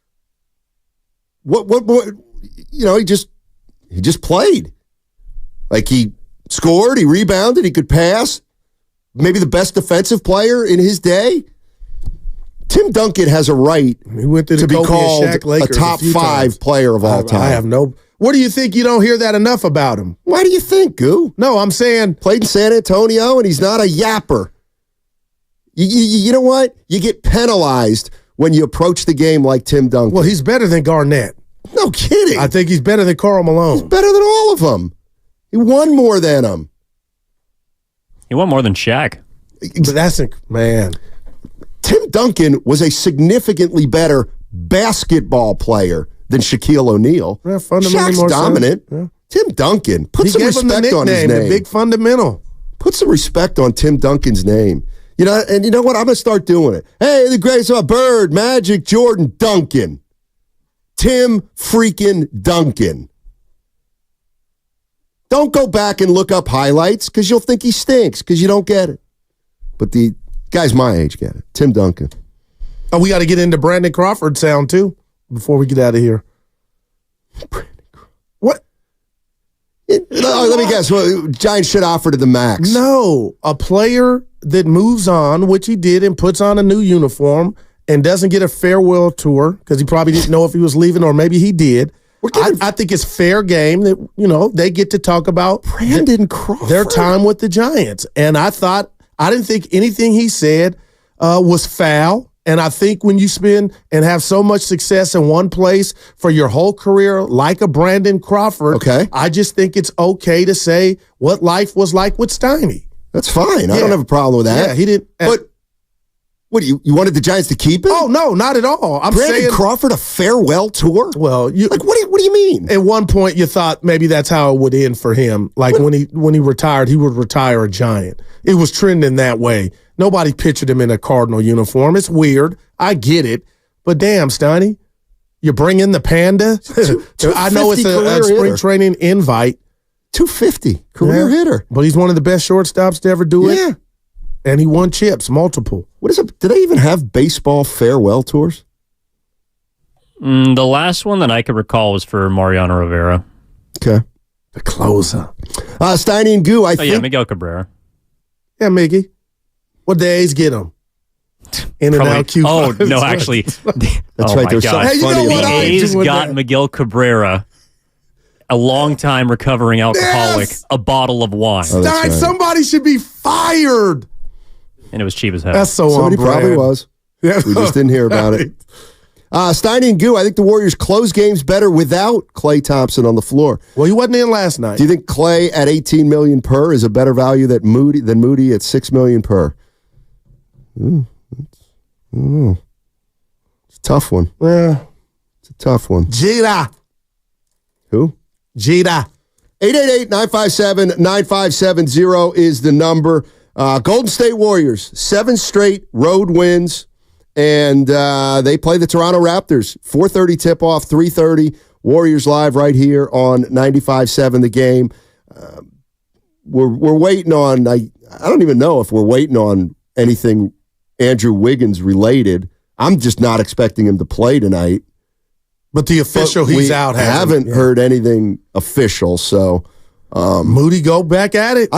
What? You know, he just played. Like, he scored, he rebounded, he could pass. Maybe the best defensive player in his day. Tim Duncan has a right to be called a top 5 player of all time. I have no... What do you think you don't hear that enough about him? Why do you think, Goo? No, I'm saying... Played in San Antonio, and he's not a yapper. You know what? You get penalized when you approach the game like Tim Duncan. Well, he's better than Garnett. No kidding. I think he's better than Karl Malone. He's better than all of them. He won more than them. He won more than Shaq. But that's... Man... Tim Duncan was a significantly better basketball player than Shaquille O'Neal. Yeah, Shaq's more dominant. Yeah. Tim Duncan. Put some respect on his name. The big fundamental. Put some respect on Tim Duncan's name. You know, and you know what? I'm going to start doing it. Hey, the greatest of Bird, Magic, Jordan, Duncan. Tim freaking Duncan. Don't go back and look up highlights because you'll think he stinks because you don't get it. But the guys my age get it. Tim Duncan. Oh, we got to get into Brandon Crawford sound too before we get out of here. Brandon Crawford. What? Let me guess. Well, Giants should offer to the max. No, a player that moves on, which he did, and puts on a new uniform and doesn't get a farewell tour because he probably didn't know if he was leaving or maybe he did. I think it's fair game that, you know, they get to talk about Brandon Crawford, their time with the Giants. And I didn't think anything he said was foul. And I think when you spend and have so much success in one place for your whole career, like a Brandon Crawford, I just think it's okay to say what life was like with Steiny. That's fine. I don't have a problem with that. Yeah, he didn't. But What, you wanted the Giants to keep it? Oh, no, not at all. I'm Brandon saying Crawford a farewell tour? Well, what do you mean? At one point, you thought maybe that's how it would end for him. Like when he retired, he would retire a Giant. It was trending that way. Nobody pictured him in a Cardinal uniform. It's weird. I get it. But damn, Steiny, you bring in the Panda. I know it's a spring training invite. 250 career hitter. But he's one of the best shortstops to ever do it. Yeah. And he won chips, multiple. What is it? Do they even have baseball farewell tours? The last one that I could recall was for Mariano Rivera. Okay. The closer. Steiny and Goo, I think. Yeah, Miguel Cabrera. Yeah, Miggy. What the A's get him? In and out Q. Oh, no, actually. That's right. There's God. something funny The about it. A's got Miguel Cabrera, a long-time recovering alcoholic, a bottle of wine. Oh, that's Stein, right. somebody should be fired. And it was cheap as hell. That's so Somebody on brand. probably was. Yeah. We just didn't hear about it. Steiny and Goo, I think the Warriors close games better without Klay Thompson on the floor. Well, he wasn't in last night. Do you think Klay at $18 million per is a better value than Moody at $6 million per? It's a tough one. Yeah. It's a tough one. Jeter. Who? Jeter. 888-957-9570 is the number. Golden State Warriors, 7 straight road wins, and they play the Toronto Raptors. 4:30 tip-off, 3:30. Warriors live right here on 95.7 The Game. We're waiting on, I don't even know if we're waiting on anything Andrew Wiggins related. I'm just not expecting him to play tonight. But the official, he's out. Haven't heard anything official, so. Moody, go back at it.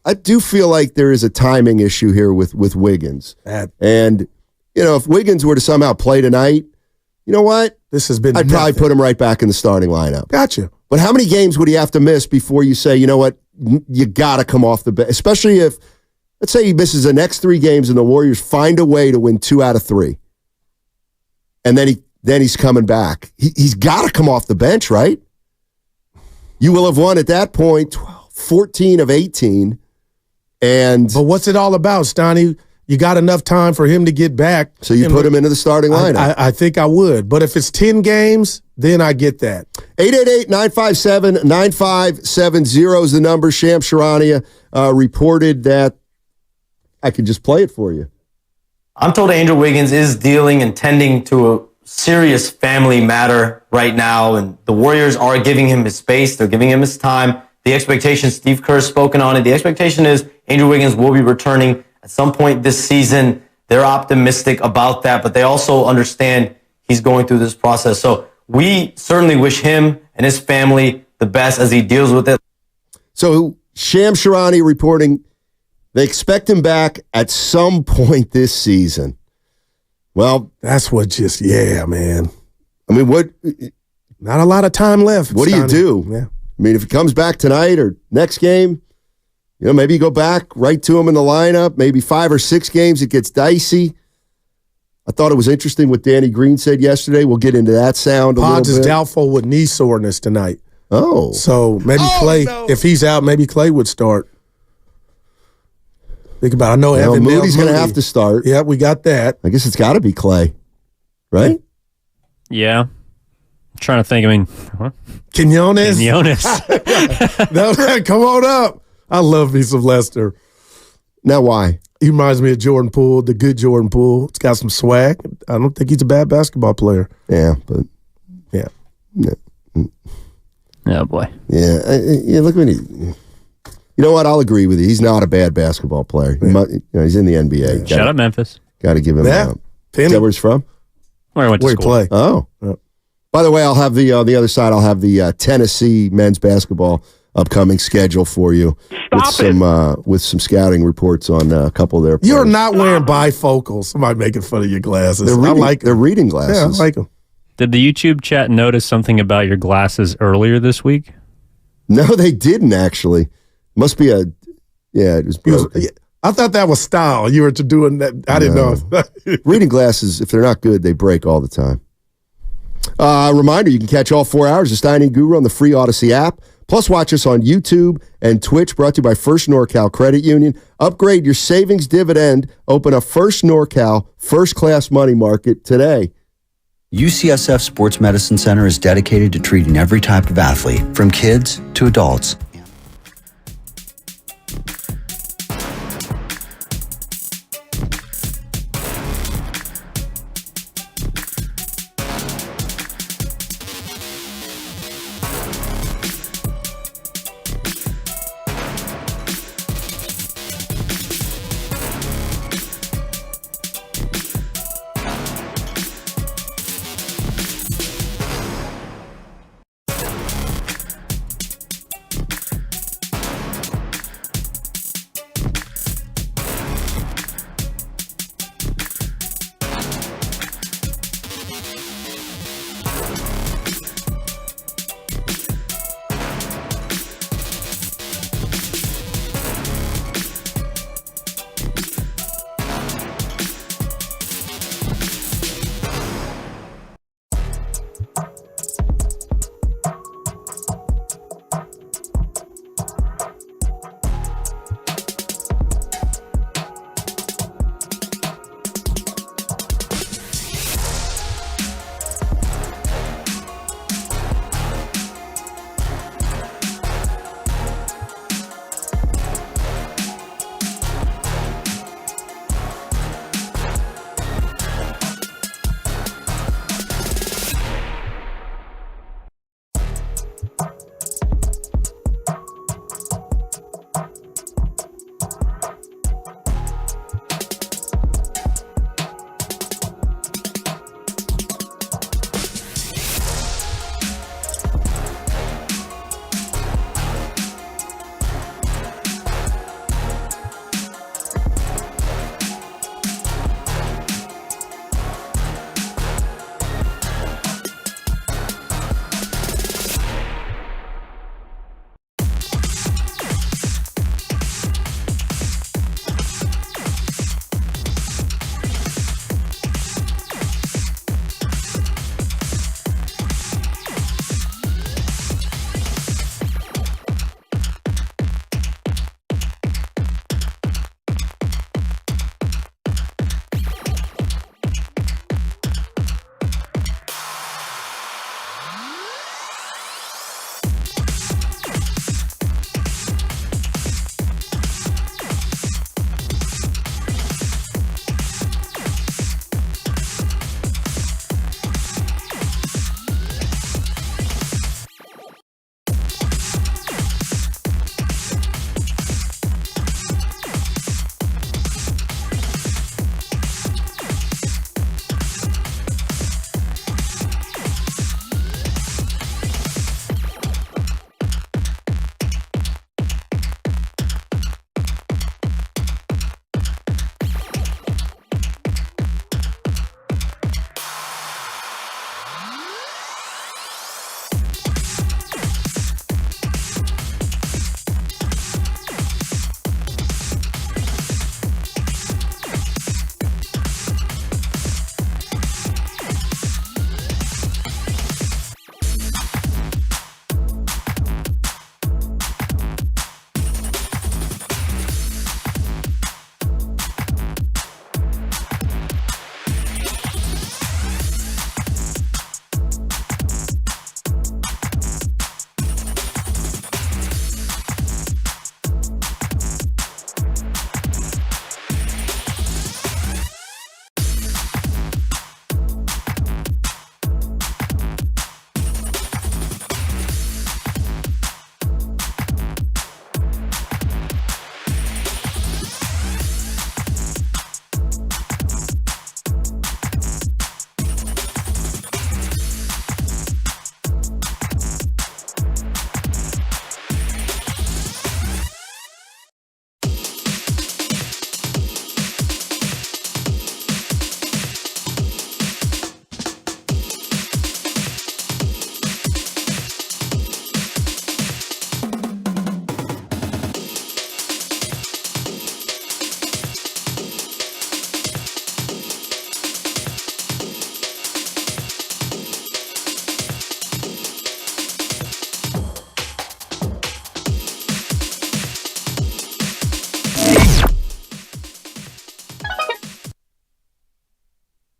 I do feel like there is a timing issue here with Wiggins. And, if Wiggins were to somehow play tonight, you know what? This has been I'd probably put him right back in the starting lineup. Gotcha. But how many games would he have to miss before you say, you know what, you got to come off the bench? Especially if, let's say he misses the next 3 games and the Warriors find a way to win 2 out of 3. And then he's coming back. He's got to come off the bench, right? You will have won at that point 14 of 18. But what's it all about, Steiny? You got enough time for him to get back. So you put him into the starting lineup? I think I would. But if it's 10 games, then I get that. 888-957-9570 is the number. Sham Charania reported that I could just play it for you. I'm told Andrew Wiggins is dealing and tending to a serious family matter right now, and the Warriors are giving him his space. They're giving him his time. The expectation, Steve Kerr's spoken on it, the expectation is Andrew Wiggins will be returning at some point this season. They're optimistic about that, but they also understand he's going through this process. So we certainly wish him and his family the best as he deals with it. So Sham Charania reporting they expect him back at some point this season. Well, that's what man. I mean, what? Not a lot of time left. What do you do? Yeah. I mean, if he comes back tonight or next game, maybe you go back right to him in the lineup. Maybe 5 or 6 games, it gets dicey. I thought it was interesting what Danny Green said yesterday. We'll get into that sound a little bit. Pods is doubtful with knee soreness tonight. Oh. So maybe Klay, if he's out, maybe Klay would start. Think about it. I know Evan Moody's going to have to start. Yeah, we got that. I guess it's got to be Klay, right? Yeah. I'm trying to think. I mean, Quinones. No, come on up. I love me some Lester. Now, why? He reminds me of Jordan Poole, the good Jordan Poole. It's got some swag. I don't think he's a bad basketball player. Yeah, but yeah. Oh boy. Yeah. Look at me. You know what? I'll agree with you. He's not a bad basketball player. He's in the NBA. Shout out Memphis. Got to give him Penny. Is that where he's from? Where I went to school. Play. Oh. Yep. By the way, I'll have the other side. I'll have the Tennessee men's basketball upcoming schedule for you with some scouting reports on a couple of their players. You're not wearing bifocals. Somebody making fun of your glasses. They're reading glasses. Yeah, I like them. Did the YouTube chat notice something about your glasses earlier this week? No, they didn't actually. Must be it was broken. I thought that was style. You were doing that. I didn't know. Reading glasses, if they're not good, they break all the time. Reminder, you can catch all 4 hours of Steiny and Guru on the free Odyssey app. Plus, watch us on YouTube and Twitch, brought to you by First NorCal Credit Union. Upgrade your savings dividend. Open a First NorCal first-class money market today. UCSF Sports Medicine Center is dedicated to treating every type of athlete, from kids to adults.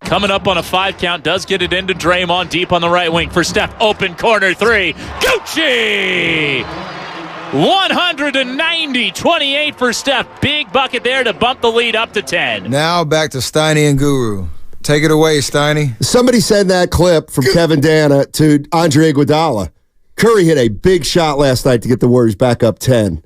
Coming up on a 5 count, does get it into Draymond deep on the right wing for Steph. Open corner 3. Gucci! 190-28 for Steph. Big bucket there to bump the lead up to 10. Now back to Steiny and Guru. Take it away, Steiny. Somebody sent that clip from Kevin Dana to Andre Iguodala. Curry hit a big shot last night to get the Warriors back up 10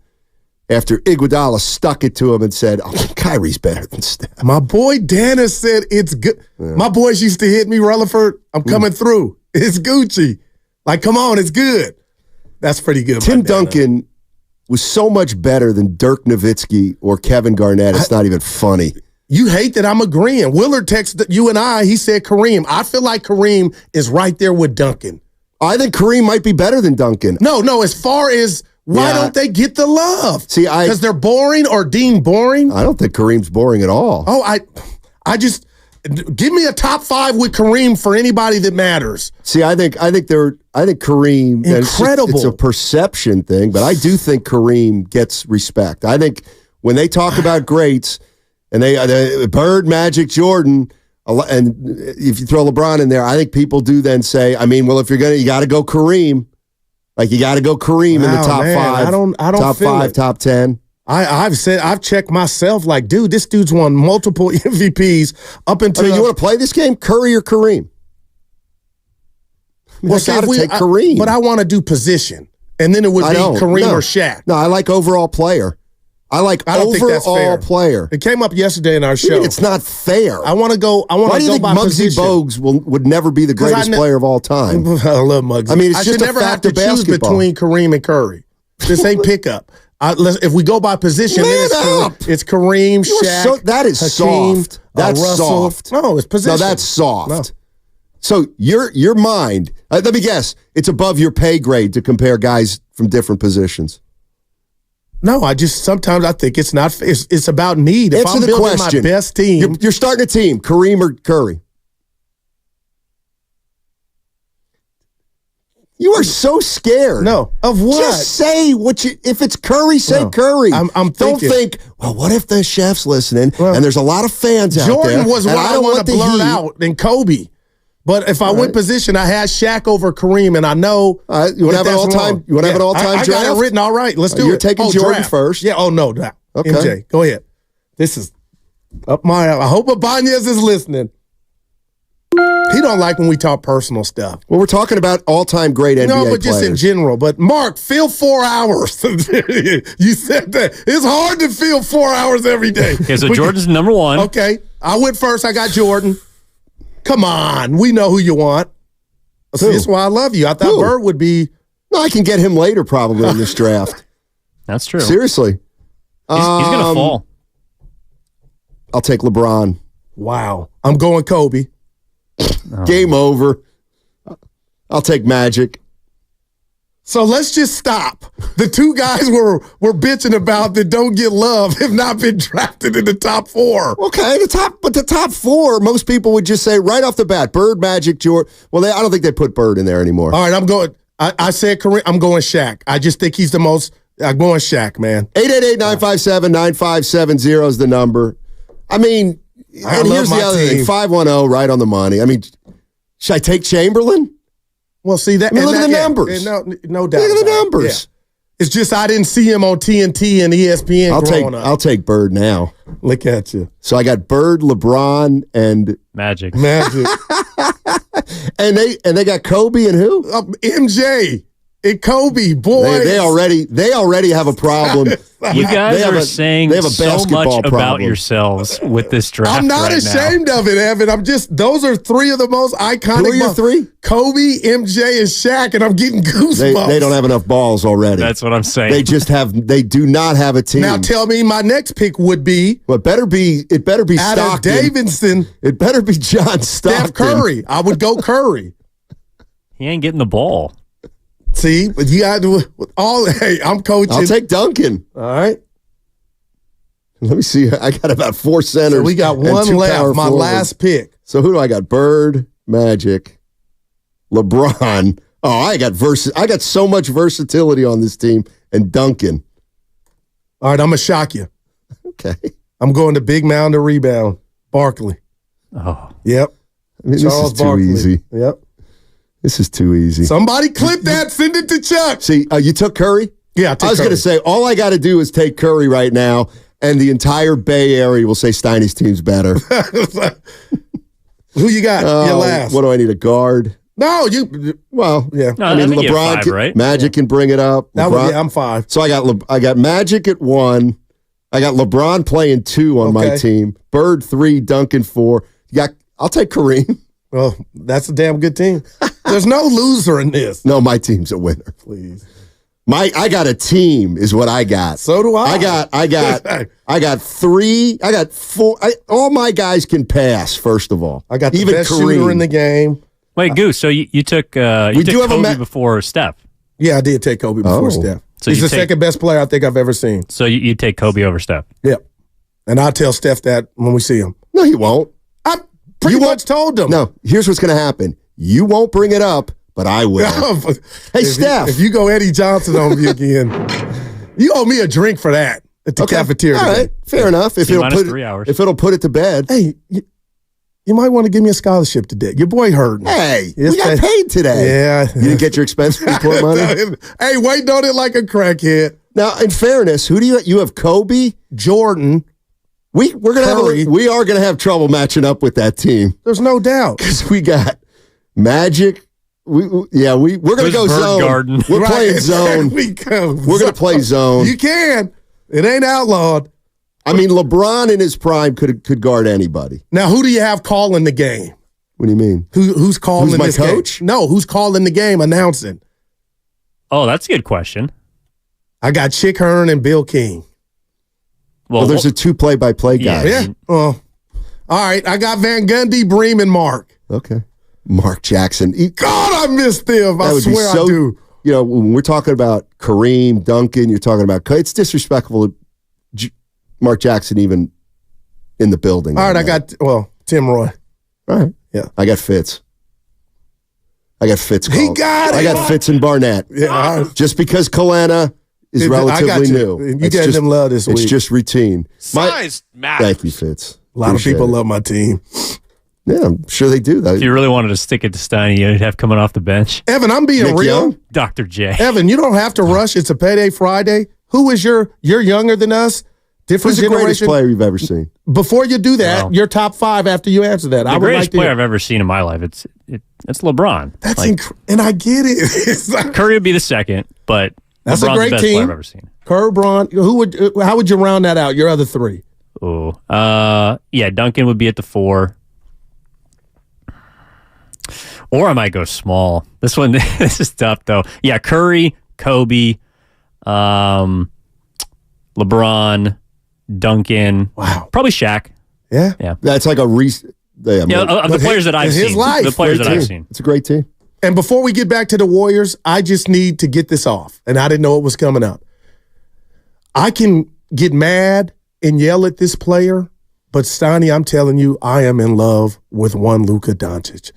after Iguodala stuck it to him and said, Kyrie's better than Steph. My boy Dana said it's good. Yeah. My boys used to hit me, Rutherford. I'm coming through. It's Gucci. Like, come on, it's good. That's pretty good. Tim Duncan was so much better than Dirk Nowitzki or Kevin Garnett. It's not even funny. You hate that I'm agreeing. Willard texted you and I. He said Kareem. I feel like Kareem is right there with Duncan. I think Kareem might be better than Duncan. No. As far as why don't they get the love? See, because they're boring or deemed boring. I don't think Kareem's boring at all. Oh, I just give me a top 5 with Kareem for anybody that matters. See, I think Kareem incredible. It's a perception thing, but I do think Kareem gets respect. I think when they talk about greats and they Bird, Magic, Jordan. And if you throw LeBron in there, I think people do then say, if you're you got to go Kareem. Like, you got to go Kareem in the top 5. I don't top feel 5, it. top 10. I've checked myself. Like, dude, this dude's won multiple MVPs up until. you want to play this game, Curry or Kareem? Well, got to take Kareem, but I want to do position, and then it would be Kareem or Shaq. No, I like overall player. I don't think that's fair. Player. It came up yesterday in our show. It's not fair. I want to go. Why do you think Muggsy Bogues would never be the greatest player of all time? I love Muggsy. It's just a fact of basketball. Choose between Kareem and Curry. This ain't pickup. If we go by position, then it's Kareem, Shaq. That is Hakeem, soft. That's Russell. soft. No, it's position. No, that's soft. No. So your mind. Let me guess. It's above your pay grade to compare guys from different positions. No, sometimes I think it's not. It's about need. If I'm building my best team, you're starting a team, Kareem or Curry. You are so scared. No, of what? Just say what you. If it's Curry, say Curry. I'm Don't think. Well, what if the chef's listening and there's a lot of fans out there? Jordan was what I want to blurt out, and Kobe. But if I went position, I had Shaq over Kareem, and I know you want to have an all-time. You want to have an all-time draft? I got it written. All right, let's do it. You're taking Jordan draft first. Yeah. Oh no. Okay. MJ, go ahead. This is up my alley. I hope Ibanez is listening. He don't like when we talk personal stuff. Well, we're talking about all-time great NBA players. No, but just in general. But Mark, fill 4 hours. You said that. It's hard to fill 4 hours every day. Okay, so Jordan's number 1. Okay. I went first. I got Jordan. Come on. We know who you want. See, this is why I love you. I thought Bird would be. No, I can get him later probably in this draft. That's true. Seriously. He's going to fall. I'll take LeBron. Wow. I'm going Kobe. Game over. I'll take Magic. So let's just stop. The 2 guys we're bitching about that don't get love have not been drafted in the top 4. Okay, the top 4, most people would just say right off the bat, Bird, Magic, Jordan. Well, I don't think they put Bird in there anymore. All right, I'm going. I said Kareem. I'm going Shaq. I just think he's the most. I'm going Shaq, man. 888-957-9570 is the number. And here's the other thing. 510, right on the money. Should I take Chamberlain? Well, see that. Look at the numbers. No doubt. Look at the numbers. Yeah. It's just I didn't see him on TNT and ESPN growing up. I'll take Bird now. Look at you. So I got Bird, LeBron, and Magic. and they got Kobe and who? MJ. And Kobe, boys. They already have a problem. You guys are saying so much about yourselves with this draft. I'm not ashamed of it, Evan. Those are 3 of the most iconic. Who are your 3? Kobe, MJ, and Shaq, and I'm getting goosebumps. They don't have enough balls already. That's what I'm saying. They do not have a team. Now tell me my next pick would be. Well, it better be Adam Stockton. Davidson. It better be John Stockton. Steph Curry. I would go Curry. He ain't getting the ball. See, but you got to Hey, I'm coaching. I'll take Duncan. All right. Let me see. I got about 4 centers. So we got one left. My last pick. So who do I got? Bird, Magic, LeBron. Oh, I got so much versatility on this team. And Duncan. All right, I'm gonna shock you. Okay. I'm going to big mound to rebound. Barkley. Oh. Yep. I mean, Charles this is Barkley. too easy. Yep. This is too easy. Somebody clip that. Send it to Chuck. See, you took Curry? Yeah, I was going to say, all I got to do is take Curry right now, and the entire Bay Area will say Steiny's team's better. Who you got? Your last. What do I need, a guard? No, you. Well, yeah. No, I mean, think you have LeBron, five, right? Magic can bring it up. I'm 5. So I got Magic at 1. I got LeBron playing 2 on my team. Bird 3, Duncan 4. I'll take Kareem. Well, that's a damn good team. There's no loser in this. No, my team's a winner. Please. I got a team is what I got. So do I. I got 3. I got 4. All my guys can pass, first of all. I got the even best Kareem. shooter in the game. Wait, Goose, so you took Kobe before Steph. Yeah, I did take Kobe before Steph. So He's the second best player I think I've ever seen. So you take Kobe over Steph. Yep. And I'll tell Steph that when we see him. No, you won't. I pretty much told him. No, here's what's going to happen. You won't bring it up, but I will. Hey, Steph. If you go Eddie Johnson on me again, you owe me a drink for that at the cafeteria. All right, fair enough. If it'll put it to bed. Hey, you might want to give me a scholarship today. Your boy hurt. Hey, we got paid today. Yeah. You didn't get your expense report money? Hey, waiting on it like a crackhead. Now, in fairness, who do you have? Kobe, Jordan. We are gonna have trouble matching up with that team. There's no doubt because we got Magic. We're gonna go zone. Garden. We're playing zone. We're gonna play zone. You can. It ain't outlawed. I mean, LeBron in his prime could guard anybody. Now, who do you have calling the game? What do you mean? Who's calling my this coach? game? No, who's calling the game, announcing? Oh, that's a good question. I got Chick Hearn and Bill King. Well, there's a 2 play-by-play guys. Yeah. All right. I got Van Gundy, Bream, and Mark. Okay. Mark Jackson. God, I missed them. I swear I do. You know, when we're talking about Kareem, Duncan, you're talking about it's disrespectful to Mark Jackson even in the building. All right, I got Tim Roy. All right. Yeah. I got Fitz. He got it. I got Fitz and Barnett. Yeah. Just because Kalena is relatively new. You getting them love this week. It's just routine. Size matters. Thank you, Fitz. A lot of people love my team. Yeah, I'm sure they do. If you really wanted to stick it to Steiny, you'd have coming off the bench. Evan, I'm being Nick real. Young? Dr. J. Evan, you don't have to rush. It's a payday Friday. Who is you're younger than us? Different Who's the greatest generation. player you've ever seen? Before you do that, Wow. your top 5 after you answer that. The I would greatest like to player I've ever seen in my life. It's LeBron. That's and I get it. It's like, Curry would be the second, but that's LeBron's a great the best team. player I've ever seen. Kerr, Braun. How would you round that out? Your other 3. Oh, yeah, Duncan would be at the 4. Or I might go small. This is tough though. Yeah, Curry, Kobe, LeBron, Duncan. Wow. Probably Shaq. Yeah. Yeah. That's like a Of the players that I've seen. The players that I've seen. It's a great team. And before we get back to the Warriors, I just need to get this off. And I didn't know it was coming up. I can get mad and yell at this player, but Steiny, I'm telling you, I am in love with one Luka Doncic.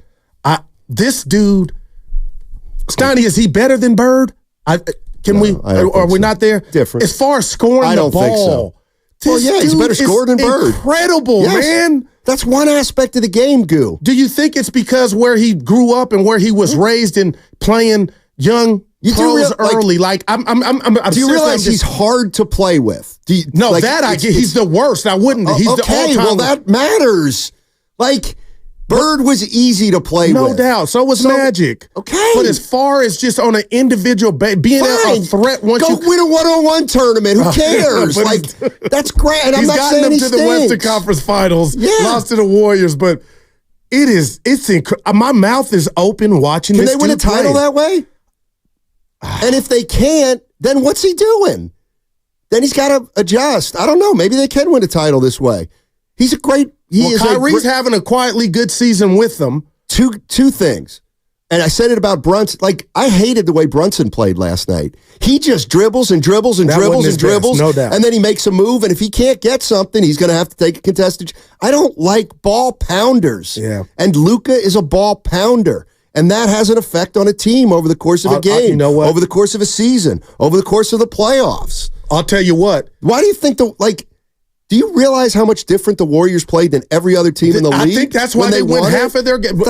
This dude, Steiny, is he better than Bird? Are we not there? Different. As far as scoring I the don't ball. think so. This Well, yeah, he's a better dude scorer than is Bird. Incredible, Yes. man. That's one aspect of the game, Goo. Do you think it's because where he grew up and where he was raised in playing young pros early? I'm do you realize he's hard to play with? I get. He's the worst. I wouldn't. He's the all-time. Well, that matters. Like, Bird was easy to play with. No doubt. So was Magic. Okay. But as far as just on an individual being a threat once Go win a one-on-one tournament. Who cares? That's great. And I'm not saying he to the Western stinks. Conference Finals. Yeah. Lost to the Warriors, but it's incredible. My mouth is open watching Can this they win a dude title play. that way? And if they can't, then what's he doing? Then he's got to adjust. I don't know. Maybe they can win a title this way. He's a great. Kyrie's having a quietly good season with them. Two things. And I said it about Brunson. Like, I hated the way Brunson played last night. He just dribbles and dribbles and That dribbles wasn't and his best, dribbles. no doubt. And then he makes a move. And if he can't get something, he's going to have to take a contested. I don't like ball pounders. Yeah. And Luka is a ball pounder. And that has an effect on a team over the course of a game. You know what? Over the course of a season. Over the course of the playoffs. I'll tell you what. Why do you think do Do you realize how much different the Warriors played than every other team in the league? I think that's why they win half of their game.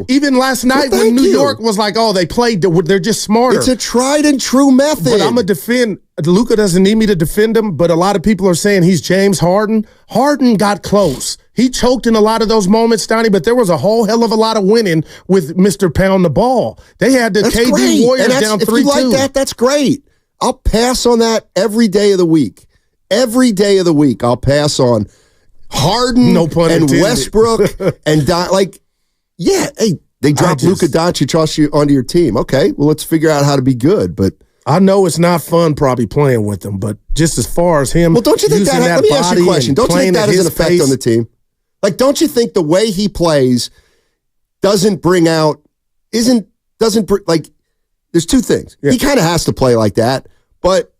Even last night when New York was like, oh, they played, they're just smarter. It's a tried and true method. But I'm going to defend, Luka doesn't need me to defend him, but a lot of people are saying he's James Harden. Harden got close. He choked in a lot of those moments, Stoney, but there was a whole hell of a lot of winning with Mr. Pound the Ball. They had the KD great. Warriors down 3-2. If you like that, that's great. I'll pass on that every day of the week. Every day of the week, I'll pass on Harden and Westbrook and hey, they dropped Luka Doncic onto your team. Okay, well, let's figure out how to be good. But I know it's not fun probably playing with them, but just as far as him, don't you think that? Let me ask you a question. Don't you think that has an effect on the team? Like, don't you think the way he plays doesn't bring out there's two things. Yeah. He kind of has to play like that, but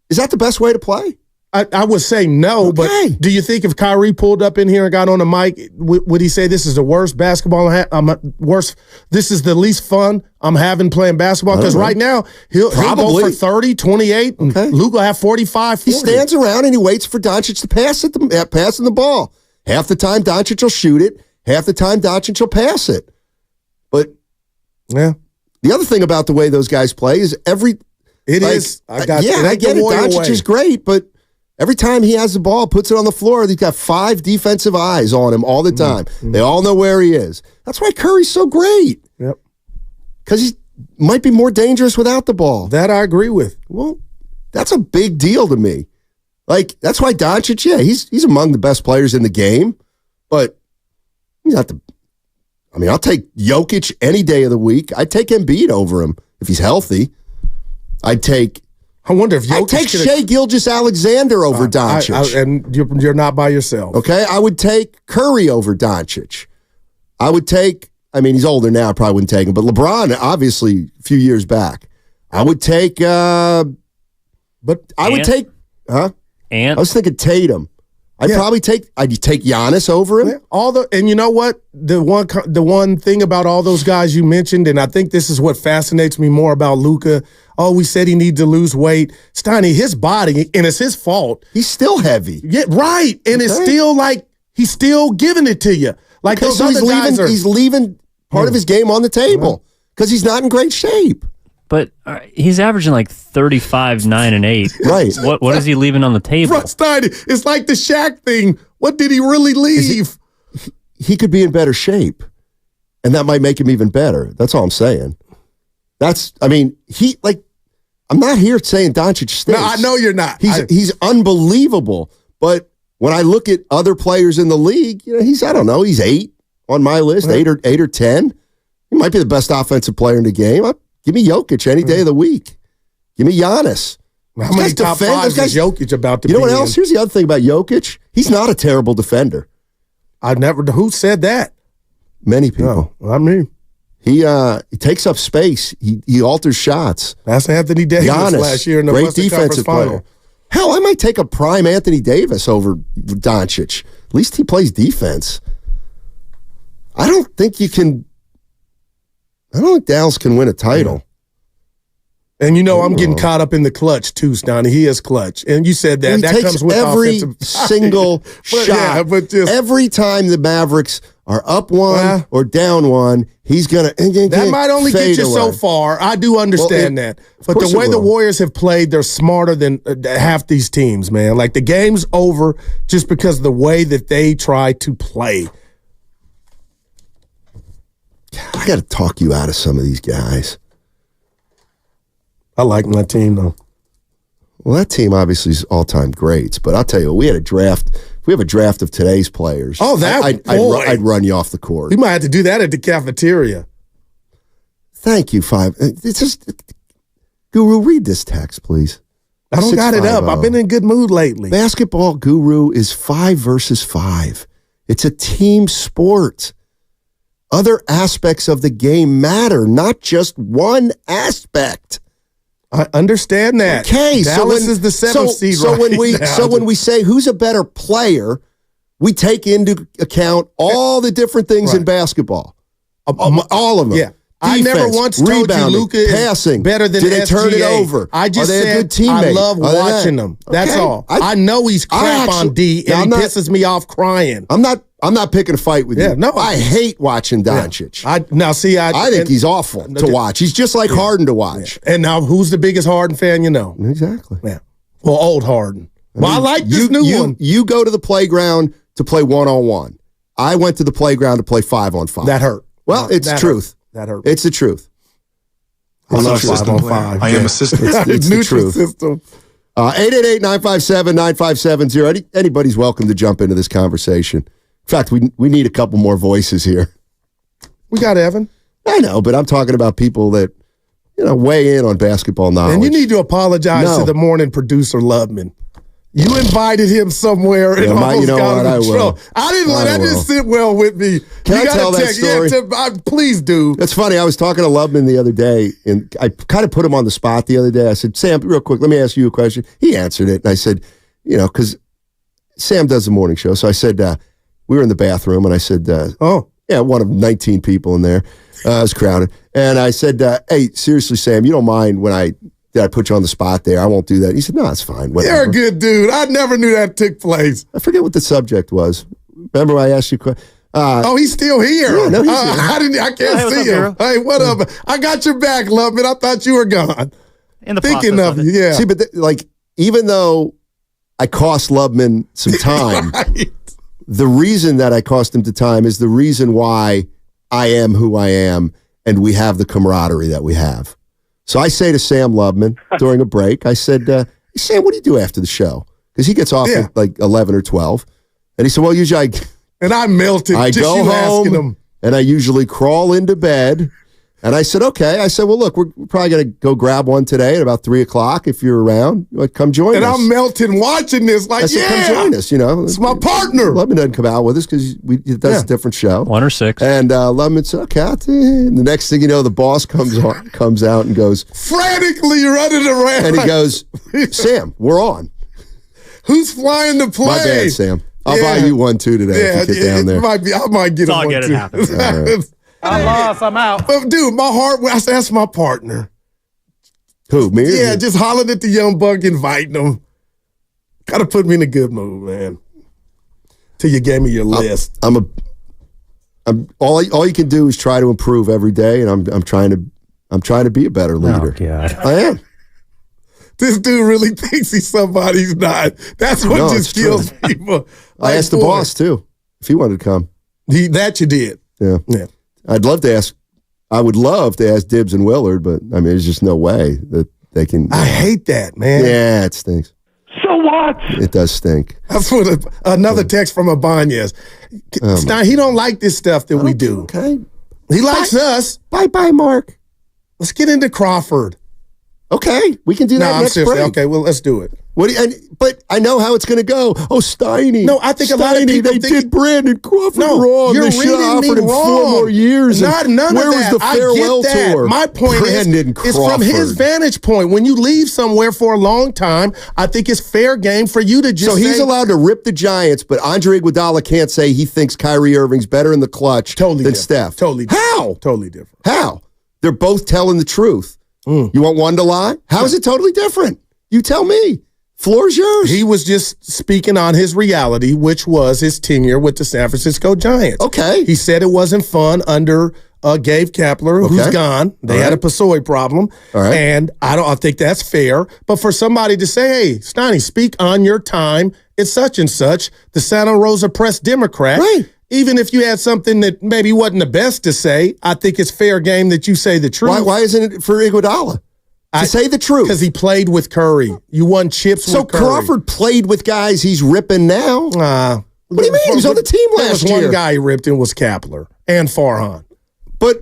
is that the best way to play? I would say no, but do you think if Kyrie pulled up in here and got on the mic, would he say this is the worst basketball? This is the least fun I'm having playing basketball? Because right now, he'll go for 30, 28, and Luke will have 45, 40. He stands around and he waits for Doncic to pass him the ball. Half the time, Doncic will shoot it. Half the time, Doncic will pass it. But the other thing about the way those guys play is I get it. Doncic is great, but every time he has the ball, puts it on the floor, he's got 5 defensive eyes on him all the time. They all know where he is. That's why Curry's so great. Yep. Because he might be more dangerous without the ball. That I agree with. Well, that's a big deal to me. Like, that's why Doncic, he's among the best players in the game, but he's not I'll take Jokic any day of the week. I'd take Embiid over him if he's healthy. I wonder if I'd take Shai Gilgeous-Alexander over Doncic. And you're not by yourself. Okay, I would take Curry over Doncic. I would take, he's older now, I probably wouldn't take him, but LeBron, obviously, a few years back. I would take, I would take, I was thinking Tatum. I'd take Giannis over him. And you know what? The one thing about all those guys you mentioned, and I think this is what fascinates me more about Luka. Oh, we said he needs to lose weight. Steiny, his body, and it's his fault. He's still heavy. Yeah, right. And it's still like he's still giving it to you. Like those other guys he's leaving part of his game on the table because he's not in great shape. But he's averaging like 35, 9, and 8. Right. What is he leaving on the table? Steiny, it's like the Shaq thing. What did he really leave? He could be in better shape, and that might make him even better. That's all I'm saying. I'm not here saying Doncic stinks. No, I know you're not. He's unbelievable. But when I look at other players in the league, he's 8 on my list, 8 or 10. He might be the best offensive player in the game. Give me Jokic any day of the week. Give me Giannis. How many top fives is Jokic about to be? You know what else? Here's the other thing about Jokic. He's not a terrible defender. Who said that? Many people. Oh, He takes up space. He alters shots. That's Anthony Davis Giannis, last year in the great Western defensive Conference player. Final. Hell, I might take a prime Anthony Davis over Doncic. At least he plays defense. I don't think Dallas can win a title. And I'm getting caught up in the clutch too, Stoney. He is clutch. And you said that. He that takes comes with every offensive single shot. Every time the Mavericks are up 1 or down 1, he's going to that might only get you so far. I do understand that. But the way the Warriors have played, they're smarter than half these teams, man. Like, the game's over just because of the way that they try to play. I got to talk you out of some of these guys. I like my team, though. Well, that team obviously is all-time greats, but I'll tell you, we have a draft of today's players. Oh, I'd run you off the court. We might have to do that at the cafeteria. Thank you, 5. It's just, Guru, read this text, please. I don't got it up. I've been in good mood lately. Basketball Guru is 5 versus 5. It's a team sport. Other aspects of the game matter, not just one aspect. I understand that. Okay, Dallas is the 7th seed. When we say who's a better player, we take into account all the different things in basketball. All of them. Yeah. I never once told you Luka is passing, better than did they SGA. turn it over? I just Are they a said good teammate? I love watching them. That's Okay. all. I know he's crap on D, and he pisses me off crying. I'm not picking a fight with you. No, I hate watching Doncic. I think he's awful to watch. He's just like Harden to watch. Yeah. And now, who's the biggest Harden fan you know? Exactly. Yeah. Well, old Harden. I like this new one. You go to the playground to play 1-on-1. I went to the playground to play 5-on-5. That hurt. Well, it's the truth. That hurt. It's the truth. I am a system player. I am a system. It's the truth. System. 888-957-9570. Anybody's welcome to jump into this conversation. In fact, we need a couple more voices here. We got Evan. I know, but I'm talking about people that, weigh in on basketball knowledge. And you need to apologize to the morning producer, Loveman. You invited him somewhere and almost got him in trouble. That didn't sit well with me. Can I tell that story? Please do. That's funny. I was talking to Loveman the other day, and I kind of put him on the spot the other day. I said, Sam, real quick, let me ask you a question. He answered it, and I said, because Sam does the morning show. So I said, we were in the bathroom, and I said, one of 19 people in there. It was crowded. And I said, hey, seriously, Sam, you don't mind when I put you on the spot there? I won't do that. He said, no, it's fine. Whatever. You're a good dude. I never knew that took place. I forget what the subject was. Remember I asked you a question? He's still here. Yeah, no, he's here. I can't see him. Hey, what up? I got your back, Loveman. I thought you were gone. Thinking of you, yeah. See, but even though I cost Loveman some time, right. The reason that I cost him the time is the reason why I am who I am, and we have the camaraderie that we have. So I say to Sam Loveman during a break, I said, hey, Sam, what do you do after the show? Because he gets off at like 11 or 12. And he said, well, usually I melted. I go home, and I usually crawl into bed. And I said, okay. I said, well, look, we're probably going to go grab one today at about 3 o'clock if you're around. Come join us. And I'm melting watching this I said, come join us, It's my partner. Loveman doesn't come out with us because he does a different show. 1 or 6. And Loveman said, okay. And the next thing you know, the boss comes out and goes, frantically running around. And he goes, Sam, we're on. Who's flying the plane? My bad, Sam. I'll buy you one too today if you get down there. I might get one too. It happens. I lost. I'm out. But dude, my heart. That's my partner. Who, me? Yeah, just hollering at the young buck, inviting him. Got to put me in a good mood, man. Till you gave me your list. All you can do is try to improve every day, and I'm trying to be a better leader. Oh, God. I am. This dude really thinks he's somebody he's not. That's what just kills people. I asked the boss too if he wanted to come. That you did. Yeah. I'd love to ask. I would love to ask Dibbs and Willard, but I mean, there's just no way that they can. I hate that, man. Yeah, it stinks. So what? It does stink. That's what another text from Ibanez. Stein, he don't like this stuff that we do. Okay. He likes us. Bye, Mark. Let's get into Crawford. Okay, we can do that next break. Okay, well, let's do it. But I know how it's going to go. Oh, Steiny. No, I think a lot of people did Brandon Crawford wrong. You're they should have reading offered him me 4 wrong. more years. None of that. Where was the farewell I get that. tour? My point Brandon is from his vantage point. When you leave somewhere for a long time, I think it's fair game for you to just So he's allowed to rip the Giants, but Andre Iguodala can't say he thinks Kyrie Irving's better in the clutch than Steph. Totally different. How? Totally different. How? They're both telling the truth. You want one to lie? How is it totally different? You tell me. Floor's yours. He was just speaking on his reality, which was his tenure with the San Francisco Giants. Okay. He said it wasn't fun under Gabe Kapler, who's gone. They had a Pasoi problem. All right. And I think that's fair. But for somebody to say, hey, Steiny, speak on your time. It's such and such. The Santa Rosa Press Democrat. Right. Even if you had something that maybe wasn't the best to say, I think it's fair game that you say the truth. Why isn't it for Iguodala? To say the truth. Because he played with Curry. You won chips with Curry. So Crawford played with guys he's ripping now? What do you mean? He was on the team last year. One guy he ripped in was Kapler and Farhan. But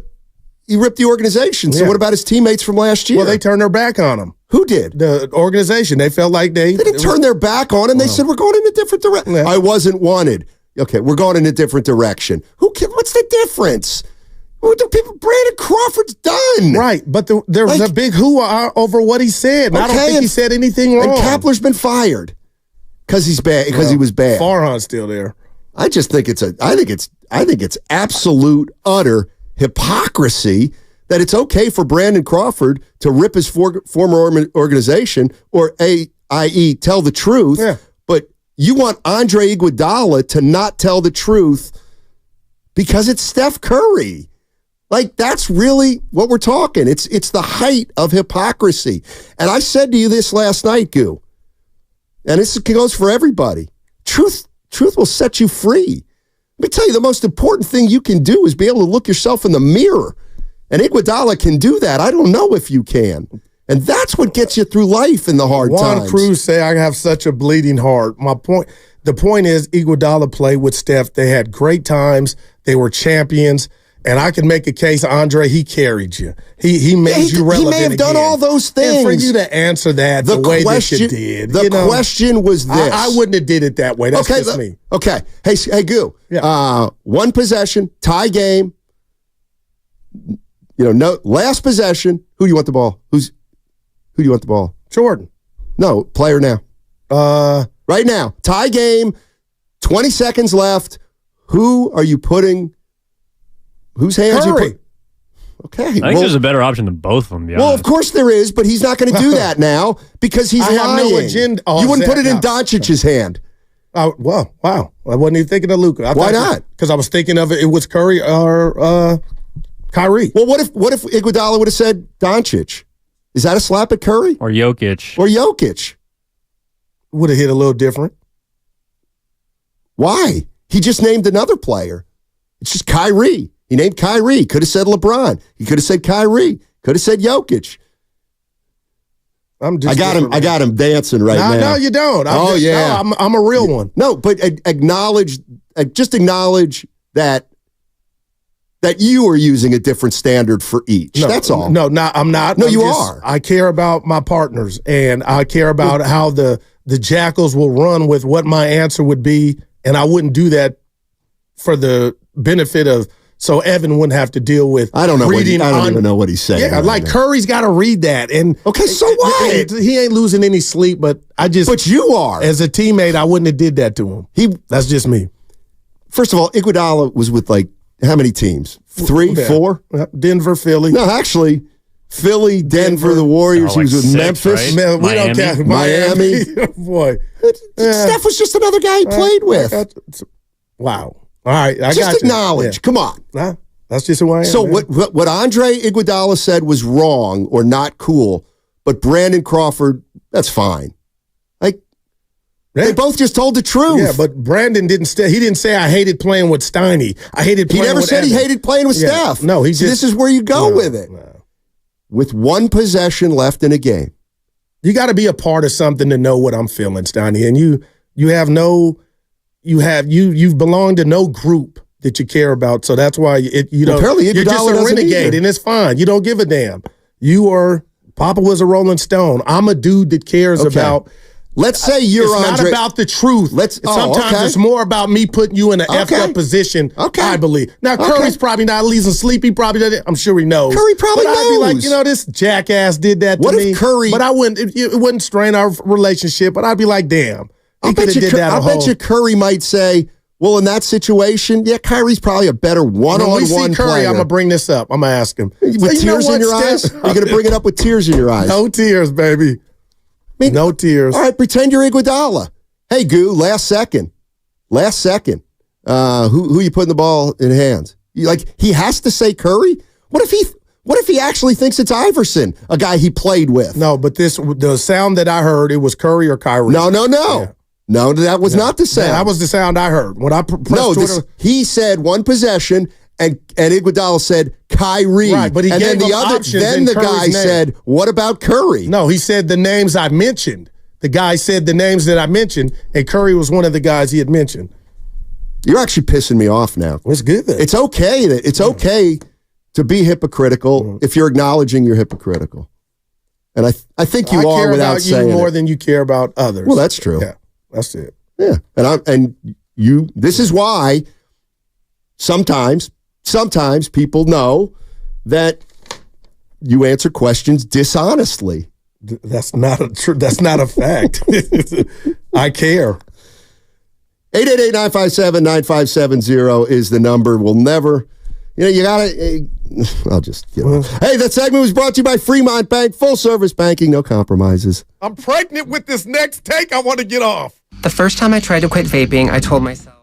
he ripped the organization. So what about his teammates from last year? Well, they turned their back on him. Who did? The organization. They felt like they didn't turn their back on him. They said, we're going in a different direction. I wasn't wanted. Okay, we're going in a different direction. What's the difference? Brandon Crawford's done. Right, but there was a big hoo-ah over what he said. And I don't think he said anything wrong. And Kapler's been fired because he's bad. Because he was bad. Farhan's still there. I just think it's absolute utter hypocrisy that it's okay for Brandon Crawford to rip his former organization or i.e. tell the truth, but you want Andre Iguodala to not tell the truth because it's Steph Curry. Like, that's really what we're talking. It's the height of hypocrisy. And I said to you this last night, Goo, and this goes for everybody. Truth will set you free. Let me tell you, the most important thing you can do is be able to look yourself in the mirror. And Iguodala can do that. I don't know if you can. And that's what gets you through life in the hard times. Juan Cruz say I have such a bleeding heart. The point is, Iguodala played with Steph. They had great times. They were champions. And I can make a case, Andre, he carried you. He made you relevant. He may have done all those things. And for you to answer that the way that you did. The question was this. I wouldn't have did it that way. That's just me. Okay. Hey, Goo. Yeah. One possession, tie game. Last possession. Who do you want the ball? Who do you want the ball? Jordan. No, player now. Right now. Tie game. 20 seconds left. Who are you putting? Whose hands Curry. you put? Okay. I think there's a better option than both of them. Well, of course there is, but he's not going to do that now because he's I have lying. no agenda. You wouldn't put it in Doncic's hand. Well, wow. I wasn't even thinking of Luka. Why not? Because I was thinking of it was Curry or Kyrie. Well, what if Iguodala would have said Doncic? Is that a slap at Curry? Or Jokic. Would have hit a little different. Why? He just named another player. It's just Kyrie. He named Kyrie. Could have said LeBron. He could have said Kyrie. Could have said Jokic. I got him dancing right now. No, you don't. I'm a real one. No, but acknowledge that you are using a different standard for each. That's all. No, I'm not. No, you are. I care about my partners, and I care about how the Jackals will run with what my answer would be, and I wouldn't do that for the benefit of so Evan wouldn't have to deal with. I don't even know what he's saying. Yeah, right now. Curry's got to read that, and okay, so what? He ain't losing any sleep, but But you are. As a teammate, I wouldn't have did that to him. That's just me. First of all, Iguodala was with how many teams? 3, 4? Denver, Philly. No, actually, Philly, Denver, the Warriors. He was with 6, Memphis. right? We don't count Miami. Boy. Steph was just another guy he played with. Wow. All right. Just acknowledge. Yeah. Come on. That's just who I am. So what Andre Iguodala said was wrong or not cool, but Brandon Crawford, that's fine. They both just told the truth. Yeah, but Brandon didn't say I hated playing with Steiny. I hated playing with He never said he hated playing with Steph. No, this is where you go with it. No. With one possession left in a game. You got to be a part of something to know what I'm feeling, Steiny. And you've belonged to no group that you care about. So that's why you're just a renegade, and it's fine. You don't give a damn. Papa was a Rolling Stone. I'm a dude that cares about. Let's say you're It's Andre. not about the truth. Sometimes it's more about me putting you in an effed up position, I believe. Now, Curry's probably not losing sleep. He probably doesn't. I'm sure he knows. Curry probably knows. I'd be like, this jackass did that to me. What if Curry... But I wouldn't. It wouldn't strain our relationship, but I'd be like, damn. I bet you Curry might say, well, in that situation, Kyrie's probably a better one-on-one player. When we see Curry, I'm going to bring this up. I'm going to ask him. With tears in your eyes? You're going to bring it up with tears in your eyes? No tears, baby. No tears. All right, pretend you're Iguodala. Hey, Goo, last second. Who you putting the ball in hands? He has to say Curry? What if he actually thinks it's Iverson, a guy he played with? No, but the sound that I heard, it was Curry or Kyrie. No. Yeah. No, that was not the sound. That was the sound I heard. When I pressed Twitter. He said one possession, and Iguodala said Kyrie. Right, but he gave him options. Then the guy said, what about Curry? No, he said the names I mentioned. The guy said the names that I mentioned, and Curry was one of the guys he had mentioned. You're actually pissing me off now. It's good. It's okay to be hypocritical if you're acknowledging you're hypocritical. And I think you are without saying it. I care about you more than you care about others. Well, that's true. Yeah, that's it. Yeah. This is why sometimes people know that you answer questions dishonestly. That's not a fact. I care. 888-957-9570 is the number. We'll never, you gotta, I'll just, Hey, that segment was brought to you by Fremont Bank. Full service banking, no compromises. I'm pregnant with this next take. I want to get off. The first time I tried to quit vaping, I told myself,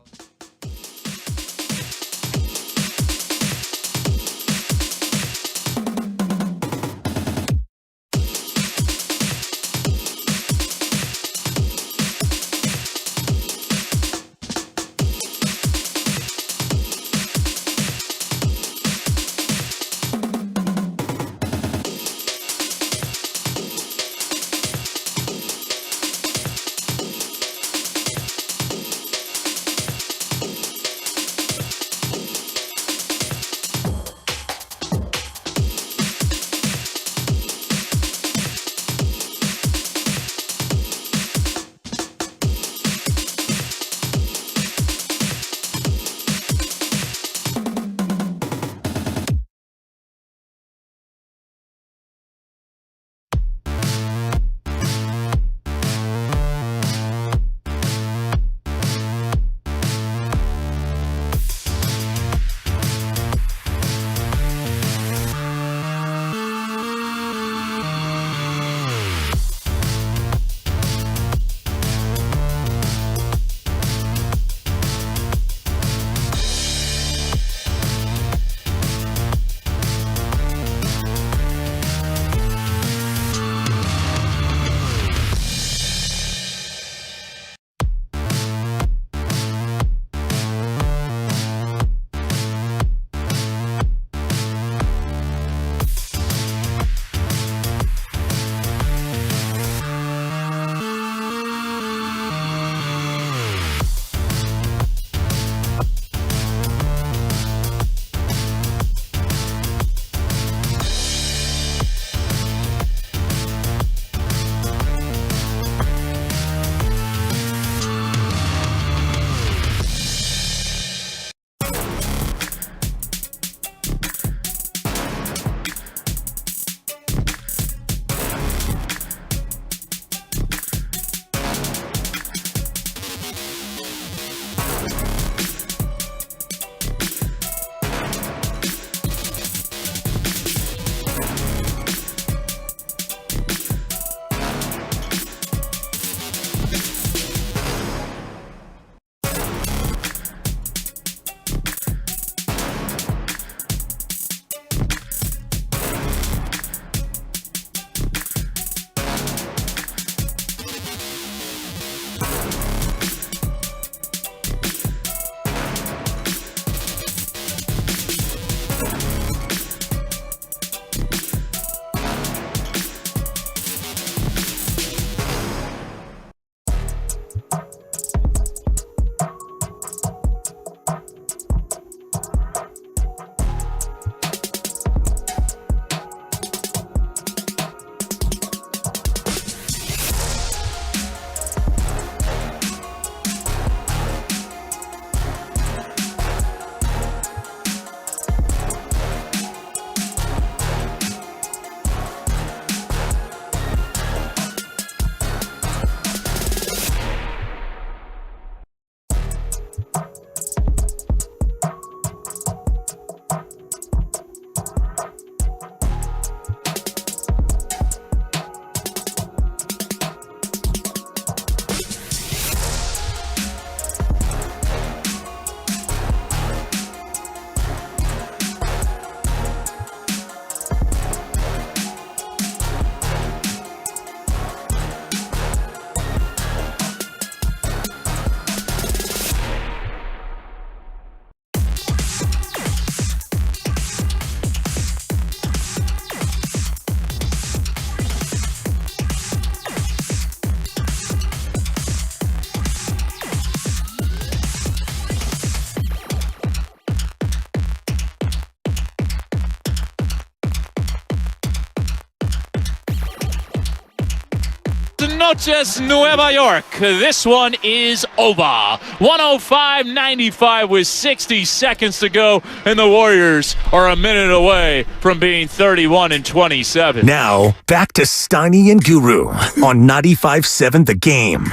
noches, Nueva York. This one is over. 105-95 with 60 seconds to go, and the Warriors are a minute away from being 31-27. Now, back to Steiny and Guru on 95.7 The Game.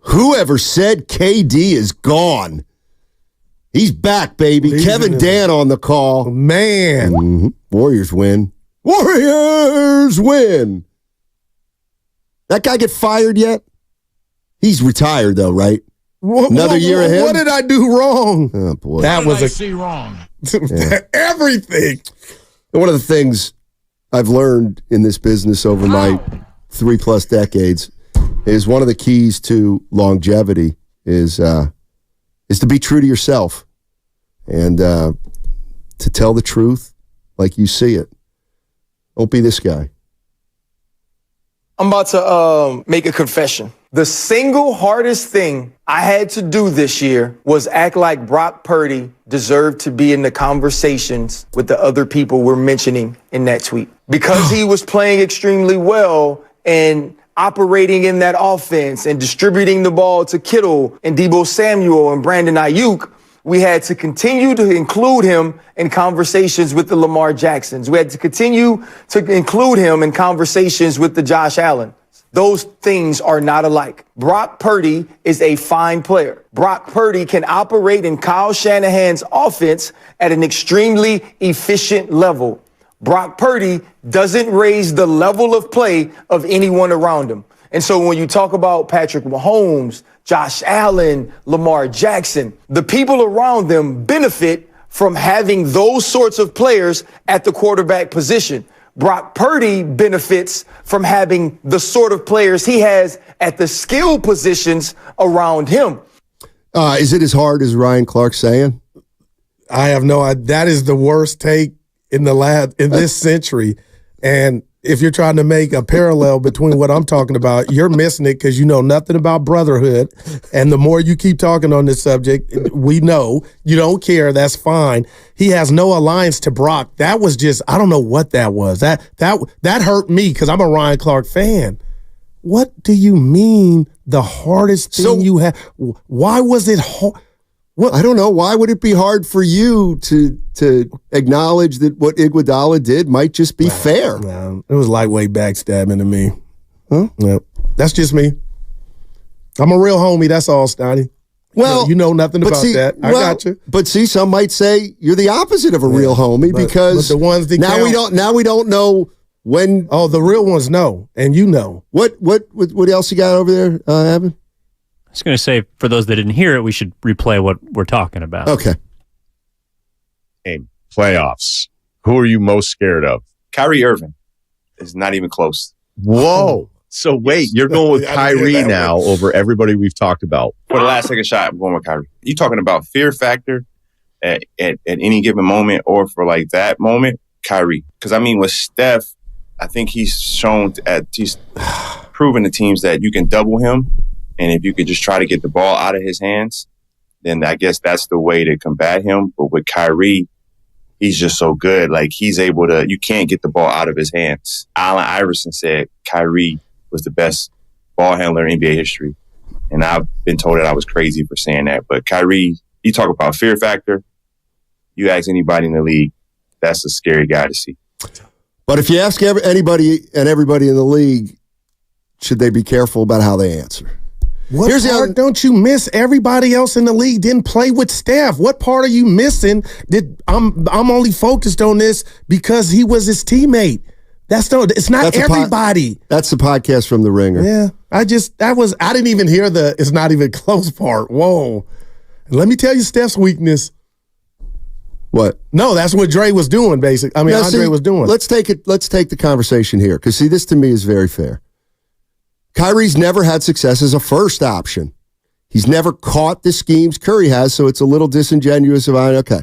Whoever said KD is gone? He's back, baby. Kevin Dan on the call. Man. Mm-hmm. Warriors win. Warriors win. That guy get fired yet? He's retired, though, right? Another year of him? What did I do wrong? Oh, boy. That was a see wrong. everything. One of the things I've learned in this business over my 3+ decades is one of the keys to longevity is to be true to yourself and to tell the truth like you see it. Don't be this guy. I'm about to make a confession. The single hardest thing I had to do this year was act like Brock Purdy deserved to be in the conversations with the other people we're mentioning in that tweet. Because he was playing extremely well and operating in that offense and distributing the ball to Kittle and Deebo Samuel and Brandon Ayuk, we had to continue to include him in conversations with the Lamar Jacksons. We had to continue to include him in conversations with the Josh Allen. Those things are not alike. Brock Purdy is a fine player. Brock Purdy can operate in Kyle Shanahan's offense at an extremely efficient level. Brock Purdy doesn't raise the level of play of anyone around him. And so when you talk about Patrick Mahomes, Josh Allen, Lamar Jackson, the people around them benefit from having those sorts of players at the quarterback position. Brock Purdy benefits from having the sort of players he has at the skill positions around him. Is it as hard as Ryan Clark's saying? I have no idea. That is the worst take in this century. And if you're trying to make a parallel between what I'm talking about, you're missing it because you know nothing about brotherhood. And the more you keep talking on this subject, we know you don't care. That's fine. He has no alliance to Brock. That was just, I don't know what that was. That hurt me because I'm a Ryan Clark fan. What do you mean the hardest thing you had? Why was it hard? Well, I don't know. Why would it be hard for you to acknowledge that what Iguodala did might just be fair? No, it was lightweight backstabbing to me. Huh? No, that's just me. I'm a real homie. That's all, Stoney. Well, you know nothing about that. I got you. But see, some might say you're the opposite of a real homie because but the ones that now we don't know when. Oh, the real ones know, and you know what else you got over there, Evan? I was going to say, for those that didn't hear it, we should replay what we're talking about. Okay. Game playoffs. Who are you most scared of? Kyrie Irving is not even close. Whoa. So wait, you're going with Kyrie now over everybody we've talked about. For the last second shot, I'm going with Kyrie. You talking about fear factor at any given moment or for like that moment, Kyrie. Because I mean, with Steph, I think he's proven to teams that you can double him. And if you could just try to get the ball out of his hands, then I guess that's the way to combat him. But with Kyrie, he's just so good. Like, he's able to, you can't get the ball out of his hands. Allen Iverson said Kyrie was the best ball handler in NBA history. And I've been told that I was crazy for saying that. But Kyrie, you talk about fear factor, you ask anybody in the league, that's a scary guy to see. But if you ask anybody and everybody in the league, should they be careful about how they answer? What part don't you miss? Everybody else in the league didn't play with Steph. What part are you missing? I'm only focused on this because he was his teammate. It's not everybody. That's the podcast from The Ringer. Yeah. I didn't even hear it's not even close part. Whoa. And let me tell you Steph's weakness. What? No, that's what Dre was doing, basically. I mean, Andre was doing. Let's take the conversation here, because see, this to me is very fair. Kyrie's never had success as a first option. He's never caught the schemes Curry has, so it's a little disingenuous of, okay,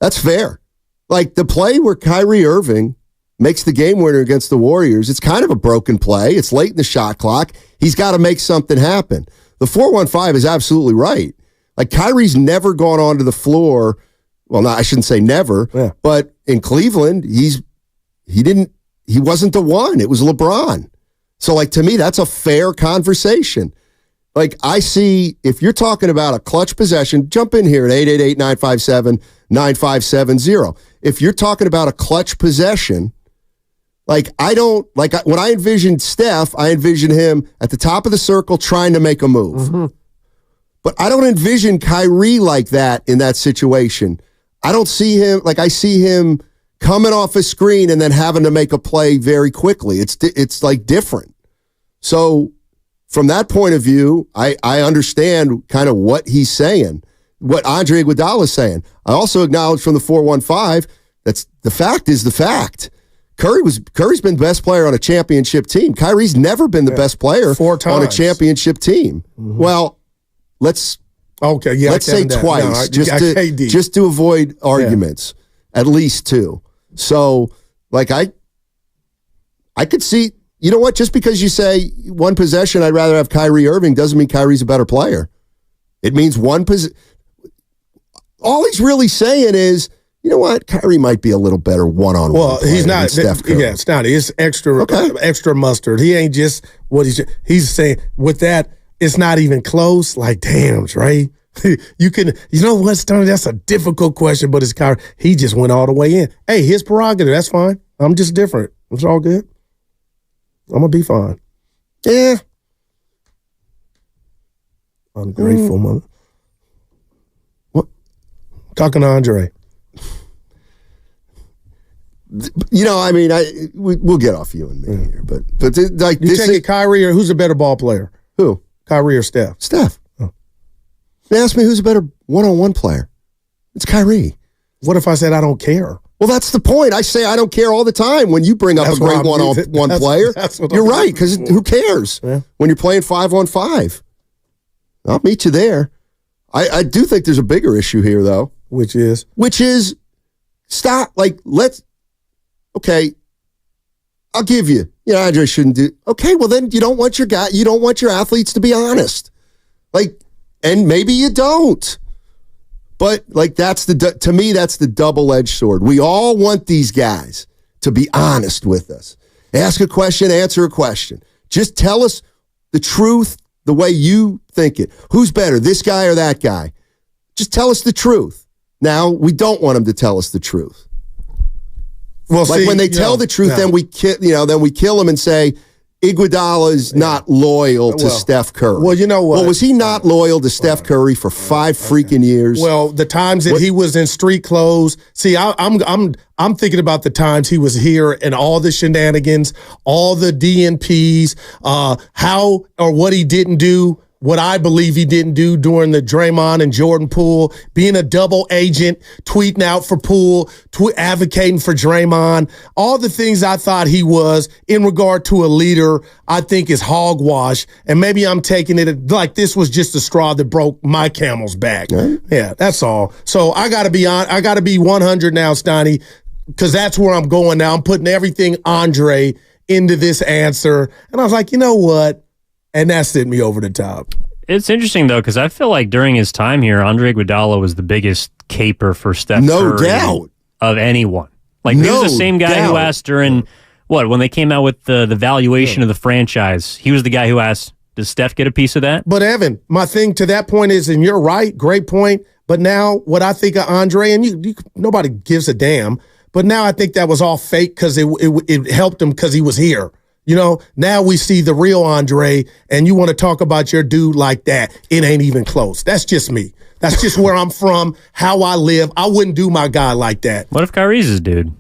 that's fair. Like the play where Kyrie Irving makes the game winner against the Warriors, it's kind of a broken play. It's late in the shot clock. He's got to make something happen. The 4-1-5 is absolutely right. Like Kyrie's never gone onto the floor. Well, no, I shouldn't say never, but in Cleveland, he wasn't the one. It was LeBron. So, like, to me, that's a fair conversation. Like, I see, if you're talking about a clutch possession, jump in here at 888-957-9570. If you're talking about a clutch possession, when I envisioned Steph, I envisioned him at the top of the circle trying to make a move. Mm-hmm. But I don't envision Kyrie like that in that situation. I don't see him, like I see him coming off a screen and then having to make a play very quickly. It's like different. So from that point of view, I understand kind of what he's saying, what Andre Iguodala is saying. I also acknowledge from the 415, that's the fact is the fact. Curry's been the best player on a championship team. Kyrie's never been the best player 4 times on a championship team. Mm-hmm. Well, let's say twice, just to avoid arguments. At least 2. So, like I could see, you know what? Just because you say one possession, I'd rather have Kyrie Irving, doesn't mean Kyrie's a better player. It means one possession. All he's really saying is, you know what? Kyrie might be a little better one-on-one. Well, he's not. Steph Curry. Yeah, it's not. It's extra mustard. He ain't just what he's saying. With that, it's not even close. Like, damn, Dre. You know what, Stoney? That's a difficult question, but it's Kyrie. He just went all the way in. Hey, his prerogative. That's fine. I'm just different. It's all good. I'm gonna be fine. Yeah. Ungrateful mother. What? Talking to Andre. You know, I mean, we'll get off you and me here, but like you take Kyrie or who's a better ball player? Who? Kyrie or Steph? Steph. Oh. They asked me who's a better one-on-one player. It's Kyrie. What if I said I don't care? Well, that's the point. I say I don't care all the time when you bring up a great one-on-one player. You're right, because who cares when you're playing 5-on-5? I'll meet you there. I do think there's a bigger issue here, though. Which is stop. Like, okay, I'll give you. You know, Andre shouldn't do. Okay, well then you don't want your athletes to be honest. Like, and maybe you don't. But like to me, that's the double-edged sword. We all want these guys to be honest with us. Ask a question, answer a question. Just tell us the truth the way you think it. Who's better, this guy or that guy? Just tell us the truth. Now, we don't want them to tell us the truth. Well, like when they tell the truth, then we kill them and say Iguodala is not loyal to Steph Curry. Well, you know what? Well, was he not loyal to Steph Curry for 5 freaking years? Well, the times that he was in street clothes. See, I'm thinking about the times he was here and all the shenanigans, all the DNPs, how or what he didn't do. What I believe he didn't do during the Draymond and Jordan Poole, being a double agent, tweeting out for Poole, advocating for Draymond, all the things I thought he was in regard to a leader, I think is hogwash. And maybe I'm taking it like this was just a straw that broke my camel's back. Right. Yeah, that's all. So I got to be 100 now, Steiny, because that's where I'm going now. I'm putting everything Andre into this answer. And I was like, you know what? And that sent me over the top. It's interesting, though, because I feel like during his time here, Andre Iguodala was the biggest caper for Steph Curry. No doubt. Of anyone. Like, he was the same guy who asked during, when they came out with the valuation of the franchise, he was the guy who asked, does Steph get a piece of that? But, Evan, my thing to that point is, and you're right, great point, but now what I think of Andre, and nobody gives a damn, but now I think that was all fake because it helped him because he was here. You know, now we see the real Andre, and you want to talk about your dude like that. It ain't even close. That's just me. That's just where I'm from, how I live. I wouldn't do my guy like that. What if Kyrie's his dude?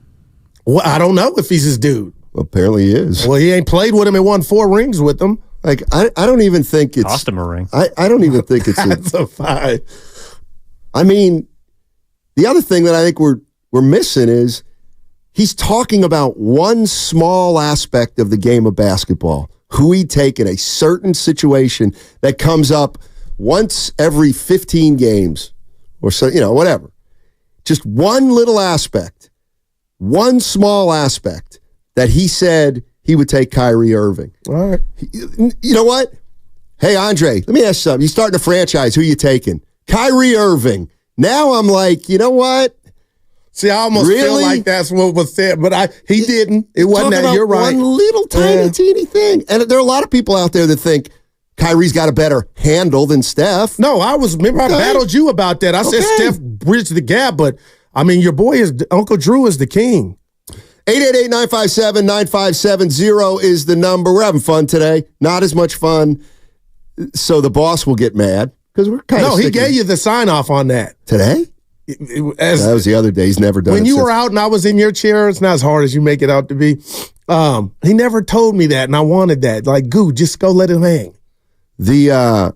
Well, I don't know if he's his dude. Well, apparently he is. Well, he ain't played with him and won 4 rings with him. Like, I don't even think it's... Cost him a ring. I don't even think it's... That's a 5. I mean, the other thing that I think we're missing is he's talking about one small aspect of the game of basketball, who he'd take in a certain situation that comes up once every 15 games or so, whatever. Just one little aspect, one small aspect that he said he would take Kyrie Irving. All right. You know what? Hey, Andre, let me ask you something. You're starting a franchise. Who you taking? Kyrie Irving. Now I'm like, you know what? See, I almost feel like that's what was said, but he didn't. It wasn't that. You're right. One little tiny, teeny thing. And there are a lot of people out there that think Kyrie's got a better handle than Steph. No, I battled you about that. I said Steph bridged the gap, but I mean, your boy Uncle Drew is the king. 888-957-9570 is the number. We're having fun today. Not as much fun, so the boss will get mad Because we're kind of No, he gave you the sign off on that. Today? That was the other day. He's never done it When you since. were out and I was in your chair, it's not as hard as you make it out to be. He never told me that, and I wanted that. Like, Goo, just go let him hang. The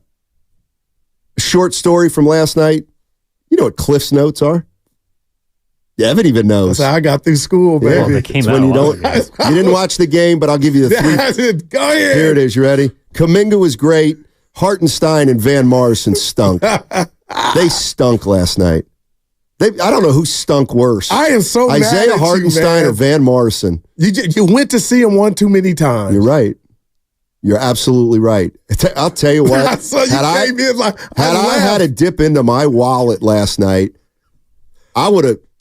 short story from last night, you know what Cliff's Notes are? Evan even knows. That's how I got through school, baby. Yeah, it's when you don't. You didn't watch the game, but I'll give you the three. Go ahead. Here it is. You ready? Kuminga was great. Hartenstein and Van Morrison stunk. They stunk last night. I don't know who stunk worse. I am so mad Isaiah at Hartenstein you, man. or Van Morrison. You went to see him one too many times. You're right. You're absolutely right. I'll tell you what. So you came in like, I had to dip into my wallet last night,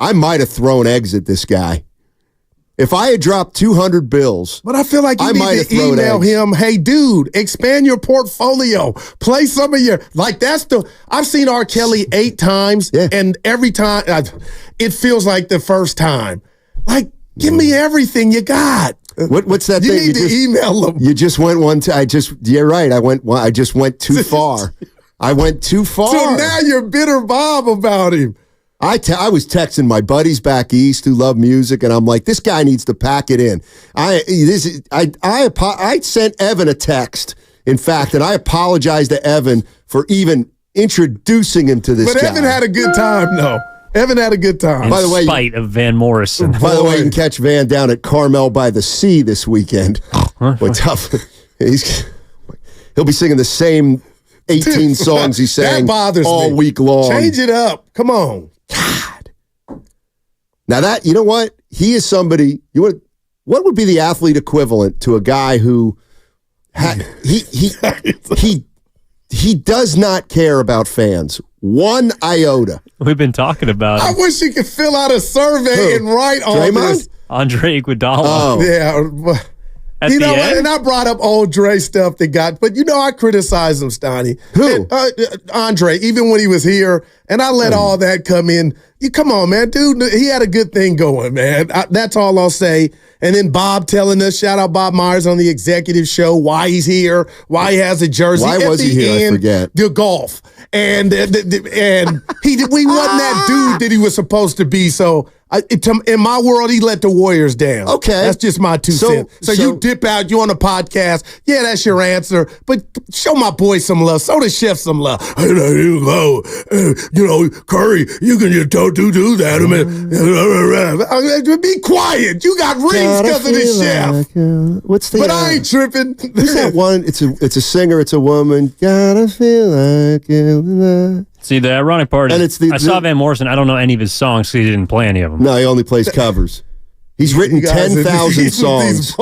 I might have thrown eggs at this guy. If I had dropped 200 bills, but I feel like you I need to email him, hey, dude, expand your portfolio. Play some of your, I've seen R. Kelly 8 times, and every time, it feels like the first time. Like, give me everything you got. What's that you thing? Need to email him. You just went you're right. I just went too far. I went too far. So now you're bitter Bob about him. I was texting my buddies back east who love music, and I'm like, this guy needs to pack it in. I sent Evan a text, in fact, and I apologized to Evan for even introducing him to this guy. But Evan had a good time, though. Evan had a good time. In spite of Van Morrison. By the way, you can catch Van down at Carmel by the Sea this weekend. What's up? He'll be singing the same 18 songs he sang all week long. Change it up. Come on. God. Now that, you know what? He is somebody, what would be the athlete equivalent to a guy who he does not care about fans. One iota. We've been talking about I wish you could fill out a survey and write on this. Andre Iguodala. Oh. Yeah. At you the know what? end? And I brought up old Dre stuff that got, but I criticized him, Steiny. Who? Andre, even when he was here, and I let all that come in. Come on, man. Dude, he had a good thing going, man. That's all I'll say. And then Bob telling us, shout out Bob Myers on the executive show, why he's here, why he has a jersey. Why was he here? I forget. The golf. And we wasn't that dude that he was supposed to be. So in my world, he let the Warriors down. Okay. That's just my 2 cents. So you dip out, you on a podcast. Yeah, that's your answer. But show my boy some love. Show the chef some love. Hey, there you go. Curry, you can just do that. Be quiet. You got rings because of the chef. What's the? But I ain't tripping. Who's that one? It's a singer. It's a woman. Gotta feel like it. See, the ironic part is I saw Van Morrison. I don't know any of his songs because he didn't play any of them. No, he only plays covers. He's written 10,000 songs.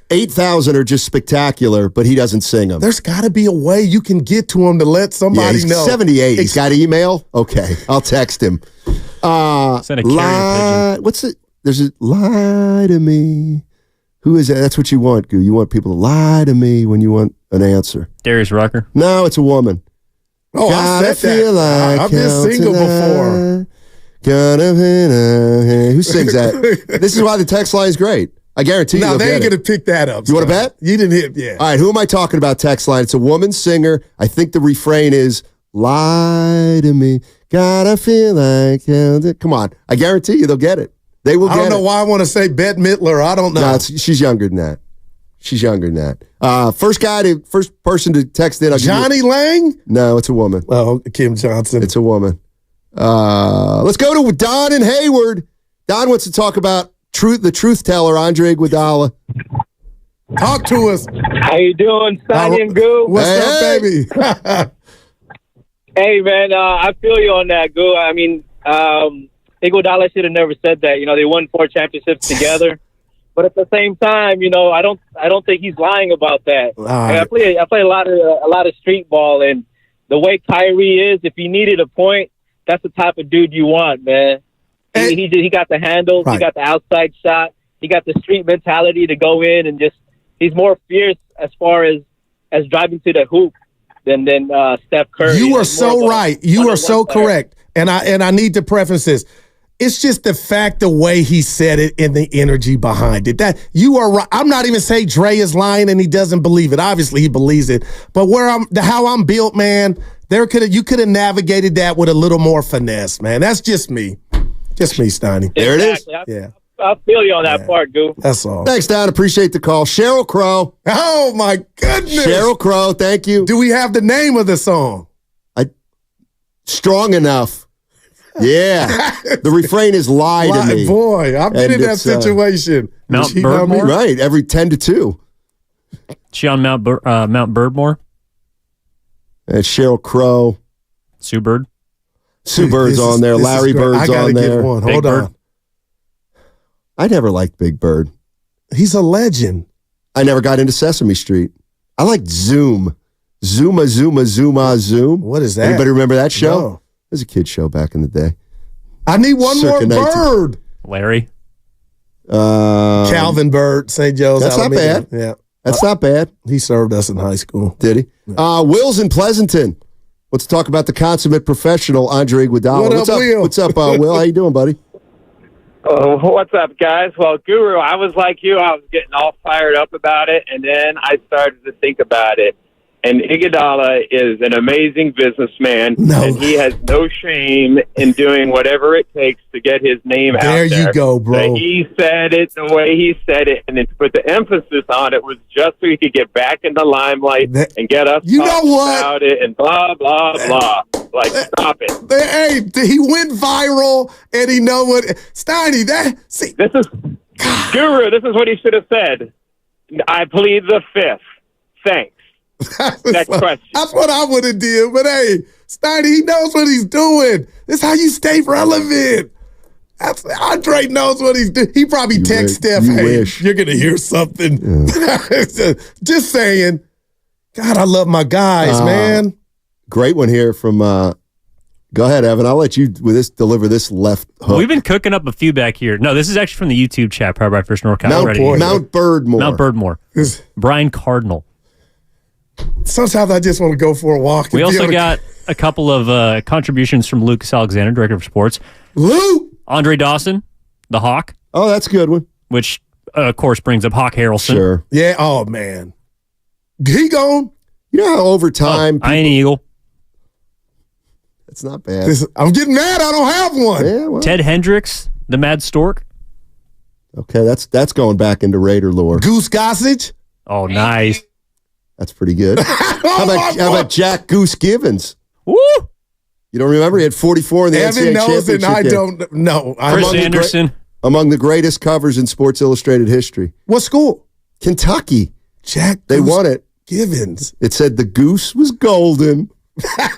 8,000 are just spectacular, but he doesn't sing them. There's got to be a way you can get to him to let somebody he's know. 78. He's got email? Okay, I'll text him. Send a carrier pigeon. What's it? There's a lie to me. Who is that? That's what you want, Goo. You want people to lie to me when you want an answer. Darius Rucker. No, it's a woman. Oh, I said that. Like I've been single before. Who sings that? This is why the text line is great. I guarantee you. No, they ain't going to pick that up. You want to bet? You didn't hit, yeah. All right, who am I talking about text line? It's a woman singer. I think the refrain is, lie to me. Gotta feel like hell. Come on. I guarantee you they'll get it. They will get it. I don't know why I want to say Bette Midler. I don't know. No, she's younger than that. She's younger than that. First person to text in. Johnny Lang? No, it's a woman. Well, Kim Johnson. It's a woman. Let's go to Don in Hayward. Don wants to talk about the truth teller, Andre Iguodala. Talk to us. How you doing, Sonny and Goo? What's up, baby? Hey, man, I feel you on that, Goo. I mean, Iguodala should have never said that. They won 4 championships together. But at the same time, I don't think he's lying about that. Right. I play a lot of street ball, and the way Kyrie is, if he needed a point, that's the type of dude you want, man. He got the handle, right. He got the outside shot, he got the street mentality to go in and he's more fierce as far as driving to the hoop than Steph Curry. You are so right. You are so correct. And I need to preface this. It's just the fact, the way he said it and the energy behind it. That you are right. I'm not even saying Dre is lying and he doesn't believe it. Obviously, he believes it. But how I'm built, man, You could have navigated that with a little more finesse, man. That's just me. Just me, Steiny. There it is. Yeah. I feel you on that part, Goo. That's all. Thanks, Don. Appreciate the call. Sheryl Crow. Oh, my goodness. Sheryl Crow, thank you. Do we have the name of the song? Strong Enough. Yeah. The refrain is lie to me. Boy, I've been in that situation. Mount She know me? Birdmore? Right, every 10-2. She on Mount Birdmore? And Sheryl Crow. Sue Bird? Sue Bird's on there. Larry Bird's I gotta on get there. one. Big Hold Bird. on. I never liked Big Bird. He's a legend. I never got into Sesame Street. I liked Zoom. Zuma, Zuma, Zuma, Zoom. What is that? Anybody remember that show? No. It was a kid's show back in the day. I need one Circa more 19 bird. Larry? Calvin Bird, St. Joe's. That's not Alameda. bad. Yeah. That's not bad. He served us in high school. Did he? Will's in Pleasanton. Let's talk about the consummate professional, Andre Iguodala. What up, Will? What's up, Will? How you doing, buddy? What's up, guys? Well, Guru, I was like you. I was getting all fired up about it, and then I started to think about it. And Iguodala is an amazing businessman, and he has no shame in doing whatever it takes to get his name out there. There you go, bro. But he said it the way he said it, and then to put the emphasis on it was just so he could get back in the limelight and get us talking about it and blah, blah, blah. Like, stop it. Hey, he went viral, and he know what Steiny. Guru, this is what he should have said. I plead the fifth. Thanks. Next question. That's what I would have did. But hey, Steiny, he knows what he's doing. This is how you stay relevant. Andre knows what he's doing. He probably texts Steph, hey, you're going to hear something. Yeah. Just saying. God, I love my guys, man. Great one here from, go ahead, Evan. I'll let you deliver this left hook. We've been cooking up a few back here. No, this is actually from the YouTube chat, powered by First North Carolina. Mount Birdmore. Mount Birdmore. Brian Cardinal. Sometimes I just want to go for a walk. We also got a couple of contributions from Lucas Alexander, Director of Sports. Luke! Andre Dawson, the Hawk. Oh, that's a good one. Which, of course, brings up Hawk Harrelson. Sure. Yeah, oh, man. He gone. You know how over time... Iron Eagle. That's not bad. I'm getting mad I don't have one. Yeah, well. Ted Hendricks, the Mad Stork. Okay, that's going back into Raider lore. Goose Gossage. Oh, nice. That's pretty good. How about Jack Goose Givens? Woo! You don't remember? He had 44 in the Evan NCAA knows championship and I game. don't know. Chris Anderson. Among the greatest covers in Sports Illustrated history. What school? Kentucky. Jack They Goose won it. Givens. It said the goose was golden.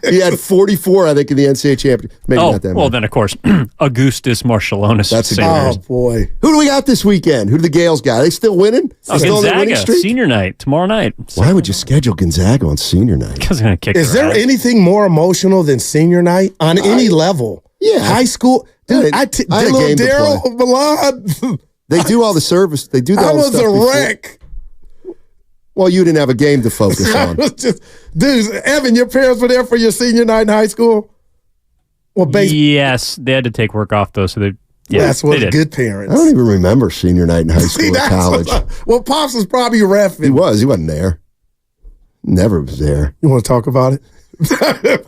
He had 44, I think, in the NCAA championship. Maybe not that well, much. then, of course, Augustus Marcellonis. That's a good Oh, boy. Who do we got this weekend? Who do the Gales got? Are they still winning? Oh, Still on their winning Gonzaga, streak? senior night, tomorrow night. Why would you schedule Gonzaga on senior night? Because they're going to kick Is their there ass. anything more emotional than senior night on any level? Yeah. High school? Dude, I had a little game to Daryl Milan. They do all the service. They do I all the was stuff a before. wreck. Well, you didn't have a game to focus I on. was just, dude, Evan, your parents were there for your senior night in high school? Well, Yes, they had to take work off, though, so they that's what they did. good parents. I don't even remember senior night in high school or that's college. well, Pops was probably reffing. He wasn't there. Never was there. You want to talk about it?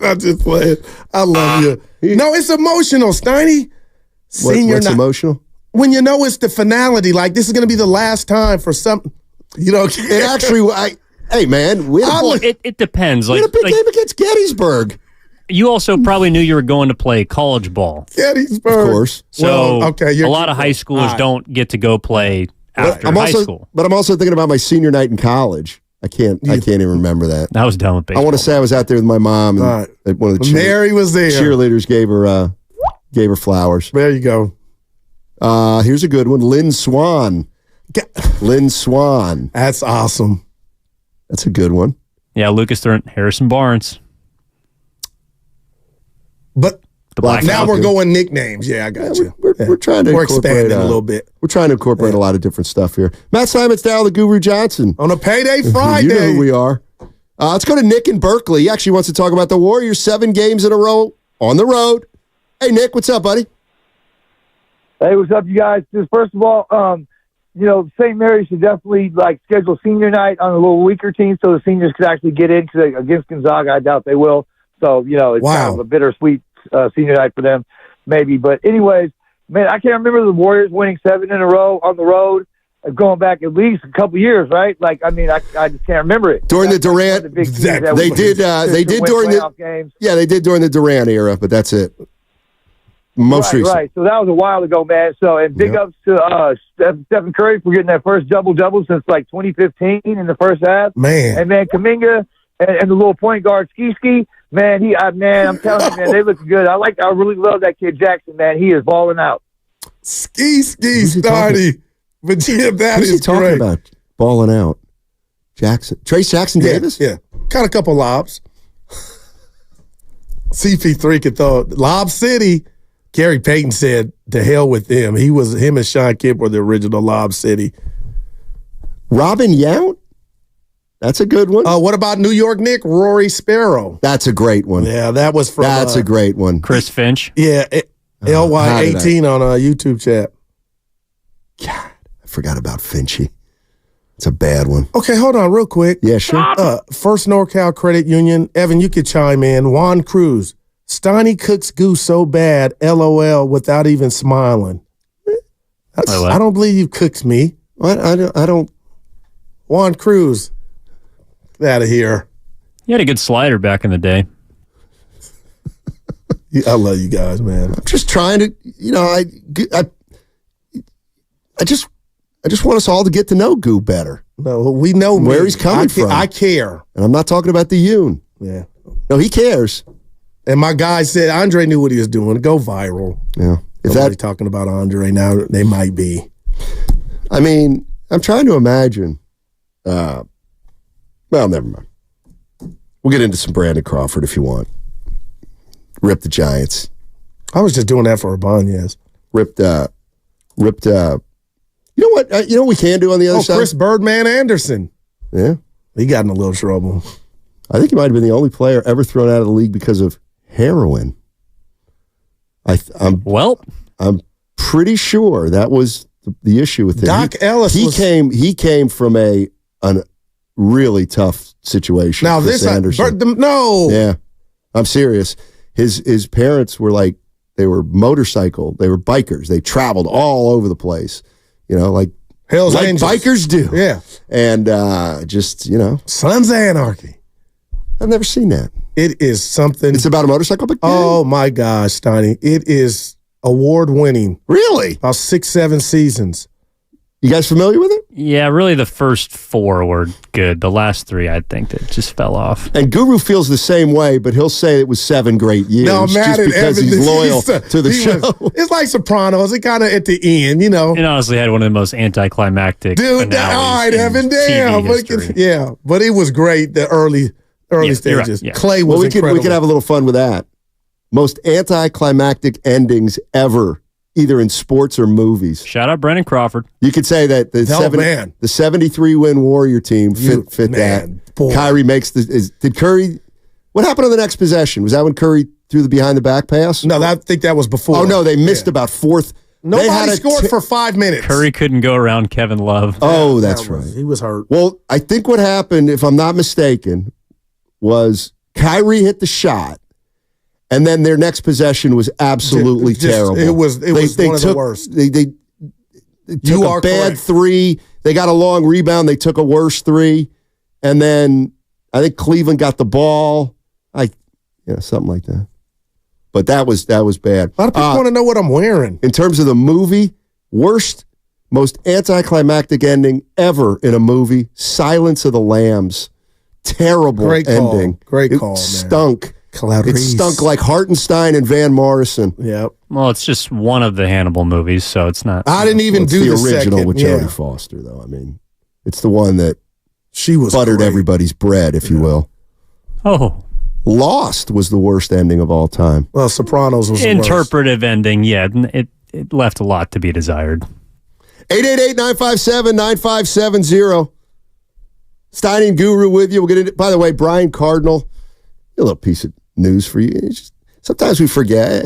I'm just playing. I love you. No, it's emotional, Steiny. Senior What's night. emotional? When you know it's the finality, like this is going to be the last time for something. You know, It actually, hey, man, we had It depends. a big game against Gettysburg. You also probably knew you were going to play college ball. Gettysburg. Of course. So okay, a lot of high schoolers don't get to go play after high school. But I'm also thinking about my senior night in college. I can't even remember that. I was done with baseball. I want to say I was out there with my mom, and one of the Mary was there. cheerleaders gave her flowers. There you go. Here's a good one. Lynn Swan. Lynn Swan. That's awesome. That's a good one. Yeah, Lucas Thornton, Harrison Barnes. But The Black now Falcon. we're going nicknames. Yeah, I got you. We're trying to We're incorporate, expanding a little bit. We're trying to incorporate a lot of different stuff here. Matt Simons, Dow, the Guru Johnson. On a payday Friday. You know who we are. Let's go to Nick in Berkeley. He actually wants to talk about the Warriors 7 games in a row on the road. Hey, Nick, what's up, buddy? Hey, what's up, you guys? Just first of all, St. Mary's should definitely schedule senior night on a little weaker team so the seniors could actually get in. Because against Gonzaga, I doubt they will. So, it's kind of a bittersweet senior night for them, maybe. But anyways, man, I can't remember the Warriors winning 7 in a row on the road, going back at least a couple years, right? Like, I mean, I just can't remember it. During the Durant, they did during the games. Yeah, they did during the Durant era, but that's it. Most recent. Right. So that was a while ago, man. So, and big ups to Stephen Curry for getting that first double-double since like 2015 in the first half. Man. And man, Kuminga and the little point guard Ski, man, I'm telling you, man, they look good. I really love that kid Jackson, man. He is balling out. Ski, Starty. But Jim, that Who's is he talking great. about? Balling out. Trace Jackson Davis? Yeah. Caught a couple lobs. CP3 could throw it. Lob City. Gary Payton said, to hell with them. Him and Sean Kipp were the original Lob City. Robin Yount? That's a good one. What about New York Knick? Rory Sparrow. That's a great one. Yeah, that was from... That's a great one. Chris Finch. Yeah, LY18 on a YouTube chat. God, I forgot about Finchy. It's a bad one. Okay, hold on real quick. Yeah, sure. First NorCal Credit Union. Evan, you could chime in. Juan Cruz. Steiny cooks goo so bad, LOL, without even smiling. I don't believe you cooks me. What? I don't. Juan Cruz. Get out of here. You had a good slider back in the day. I love you guys, man. I'm just trying to, I just want us all to get to know Goo better. No, we know where he's coming from. I care. And I'm not talking about the Yoon. Yeah. No, he cares. And my guy said Andre knew what he was doing. Go viral. Yeah. Nobody's talking about Andre now. They might be. I mean, I'm trying to imagine. Well, never mind. We'll get into some Brandon Crawford if you want. Rip the Giants. I was just doing that for Ibanez. Ripped. You know what? You know what we can do on the other side? Chris Birdman Anderson. Yeah. He got in a little trouble. I think he might have been the only player ever thrown out of the league because of heroin. I'm pretty sure that was the issue with him. Doc Ellis. He came from a really tough situation. Now Chris Anderson. No. Yeah, I'm serious. His parents were they were bikers. They traveled all over the place. Like Hell's Angels. Bikers do. Yeah. And Sons of Anarchy. I've never seen that. It is something. It's about a motorcycle bike? Oh, my gosh, Steiny. It is award-winning. Really? About 6-7 seasons. You guys familiar with it? Yeah, really the first 4 were good. The last 3, I think, that just fell off. And Guru feels the same way, but he'll say it was 7 great years just because he's loyal to the show. It's like Sopranos. It kind of at the end, It honestly had one of the most anticlimactic all right, Evan, damn. But it was great, the early stages. Right, Clay was incredible. We could have a little fun with that. Most anticlimactic endings ever, either in sports or movies. Shout out Brandon Crawford. You could say that the 73-win Warrior team fit that. Boy. Kyrie makes did Curry? What happened on the next possession? Was that when Curry threw the behind the back pass? No, I think that was before. Oh no, they missed about fourth. Nobody scored for 5 minutes. Curry couldn't go around Kevin Love. Oh, that's right. He was hurt. Well, I think what happened, if I'm not mistaken, was Kyrie hit the shot. And then their next possession was absolutely terrible. It was one of the worst. They took a bad 3. They got a long rebound. They took a worse 3. And then I think Cleveland got the ball. Something like that. But that was bad. A lot of people want to know what I'm wearing. In terms of the movie, most anticlimactic ending ever in a movie, Silence of the Lambs. Terrible ending. Great call, man. Stunk. Clarice. It stunk like Hartenstein and Van Morrison. Yep. Well, it's just one of the Hannibal movies, so it's not. I didn't even do the original second. with Jodie Foster, though. I mean, it's the one that she was buttered great. Everybody's bread, if you will. Oh. Lost was the worst ending of all time. Well, Sopranos was the worst. Interpretive ending, yeah. It left a lot to be desired. 888-957-9570. Steiny and Guru with you. We'll get into, by the way, Brian Cardinal, a little piece of news for you. Sometimes we forget.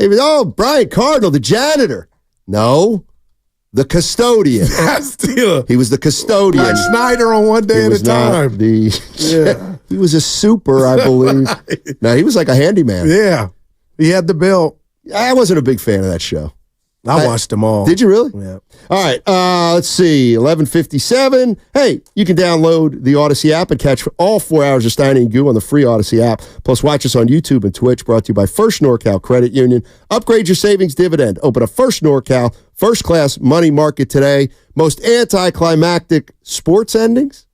Brian Cardinal, the janitor. No, the custodian. Still. He was the custodian. Schneider on one day at a time. He was a super, I believe. No, he was like a handyman. Yeah. He had the belt. I wasn't a big fan of that show. I watched them all. Did you really? Yeah. All right. Let's see. 11:57. Hey, you can download the Odyssey app and catch all 4 hours of Steiny and Goo on the free Odyssey app. Plus, watch us on YouTube and Twitch. Brought to you by First NorCal Credit Union. Upgrade your savings dividend. Open a First NorCal first-class money market today. Most anticlimactic sports endings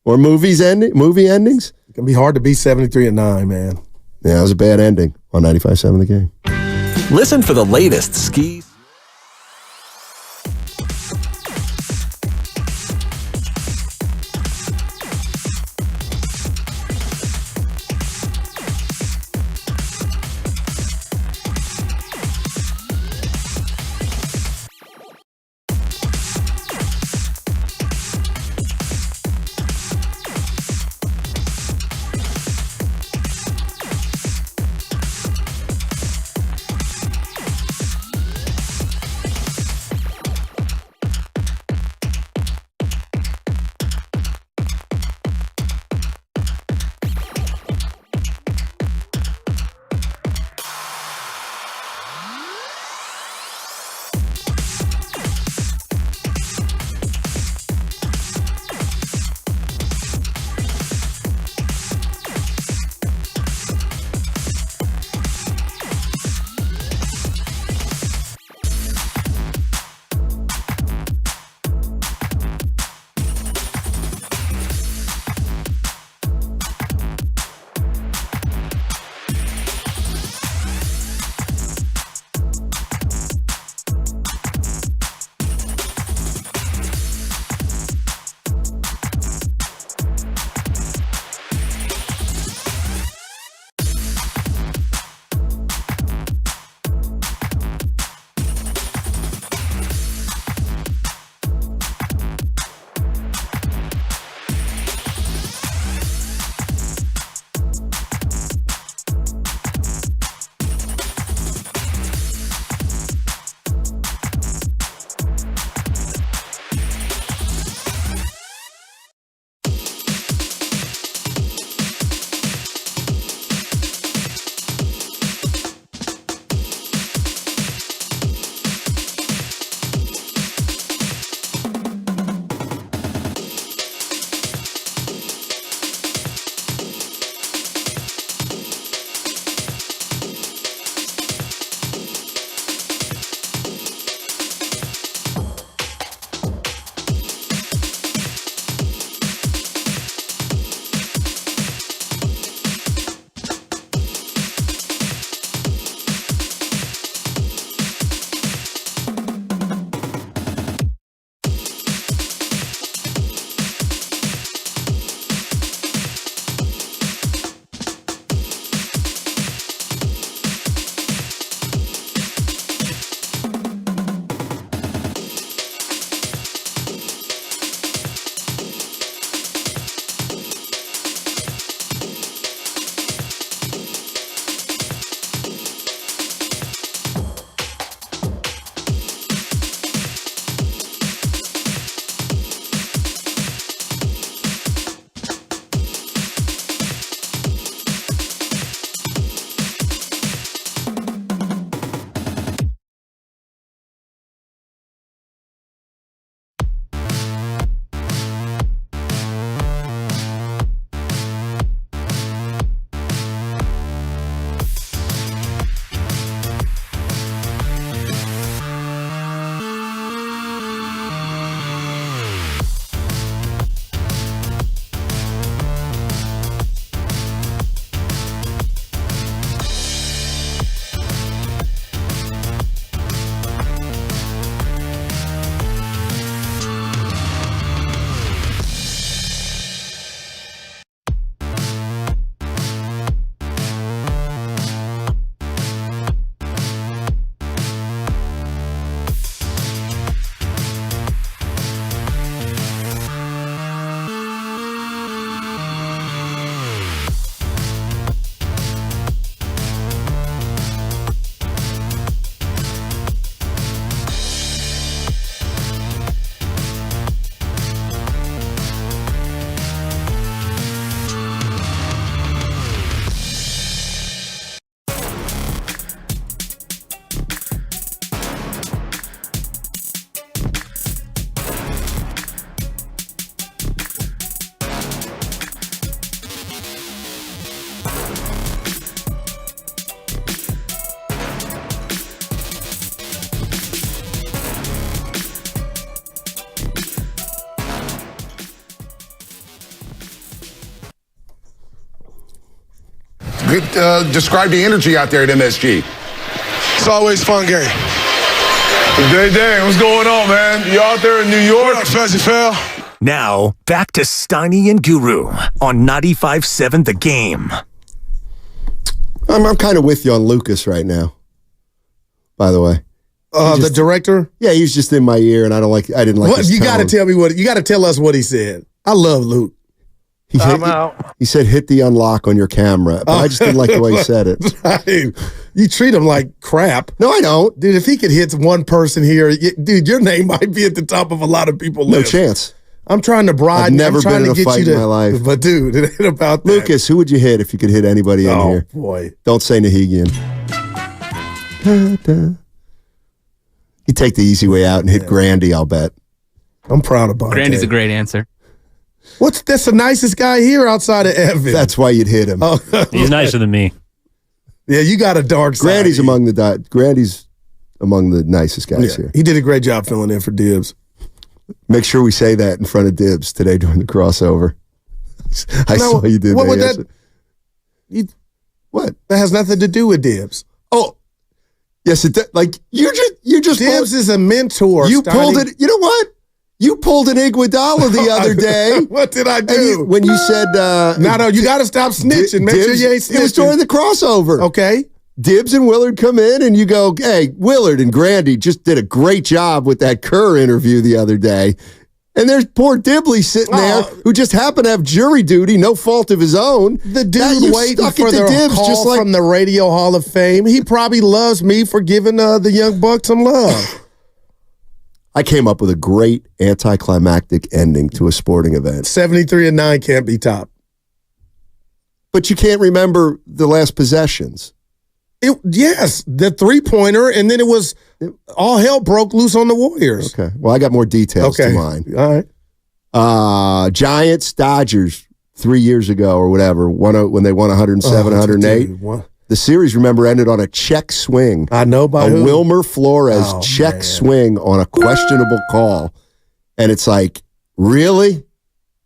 or movie endings. It can be hard to be 73-9, man. Yeah, it was a bad ending on 95.7 The Game. Listen for the latest ski. Describe the energy out there at MSG. It's always fun game. Day, what's going on, man? You out there in New York? What up, Fezzy Fell? Now, back to Steiny and Guru on 95.7 The Game. I'm kind of with you on Lucas right now, by the way. The director? Yeah, he was just in my ear, and I didn't like his You got to tone. tell me you got to tell us what he said. I love Luke. He said, hit the unlock on your camera, but I just didn't like the way he said it. Right. You treat him like crap. No, I don't. Dude, if he could hit one person here, dude, your name might be at the top of a lot of people's list. No chance. I'm trying to bribe. I've never been in a fight in my life. But dude, it ain't about that. Lucas, who would you hit if you could hit anybody in here? Oh, boy. Don't say Nahigian. You take the easy way out and hit Grandy, I'll bet. I'm proud of Bonte. Grandy's a great answer. That's the nicest guy here outside of Evan. That's why you'd hit him. Oh. He's nicer than me. Yeah, you got a dark side. Grandy's among the nicest guys here. He did a great job filling in for Dibs. Make sure we say that in front of Dibs today during the crossover. I saw you did what would that. What? That has nothing to do with Dibs. Oh, yes, it like you just Dibs is a mentor. You pulled it. You know what? You pulled an Iguodala the other day. What did I do? When you said no, you got to stop snitching. Make sure you ain't snitching. It was during the crossover. Okay. Dibs and Willard come in and you go, hey, Willard and Grandy just did a great job with that Kerr interview the other day. And there's poor Dibley sitting there who just happened to have jury duty, no fault of his own. The dude waiting for the call from the Radio Hall of Fame. He probably loves me for giving the young buck some love. I came up with a great anticlimactic ending to a sporting event. 73-9 can't be top. But you can't remember the last possessions. Yes, the three-pointer, and then it was all hell broke loose on the Warriors. Okay. Well, I got more details to mine. All right. Giants, Dodgers, 3 years ago or whatever, when they won 107, 108. Dude, the series, remember, ended on a check swing. I know by who. Wilmer Flores check swing on a questionable call. And it's like, really?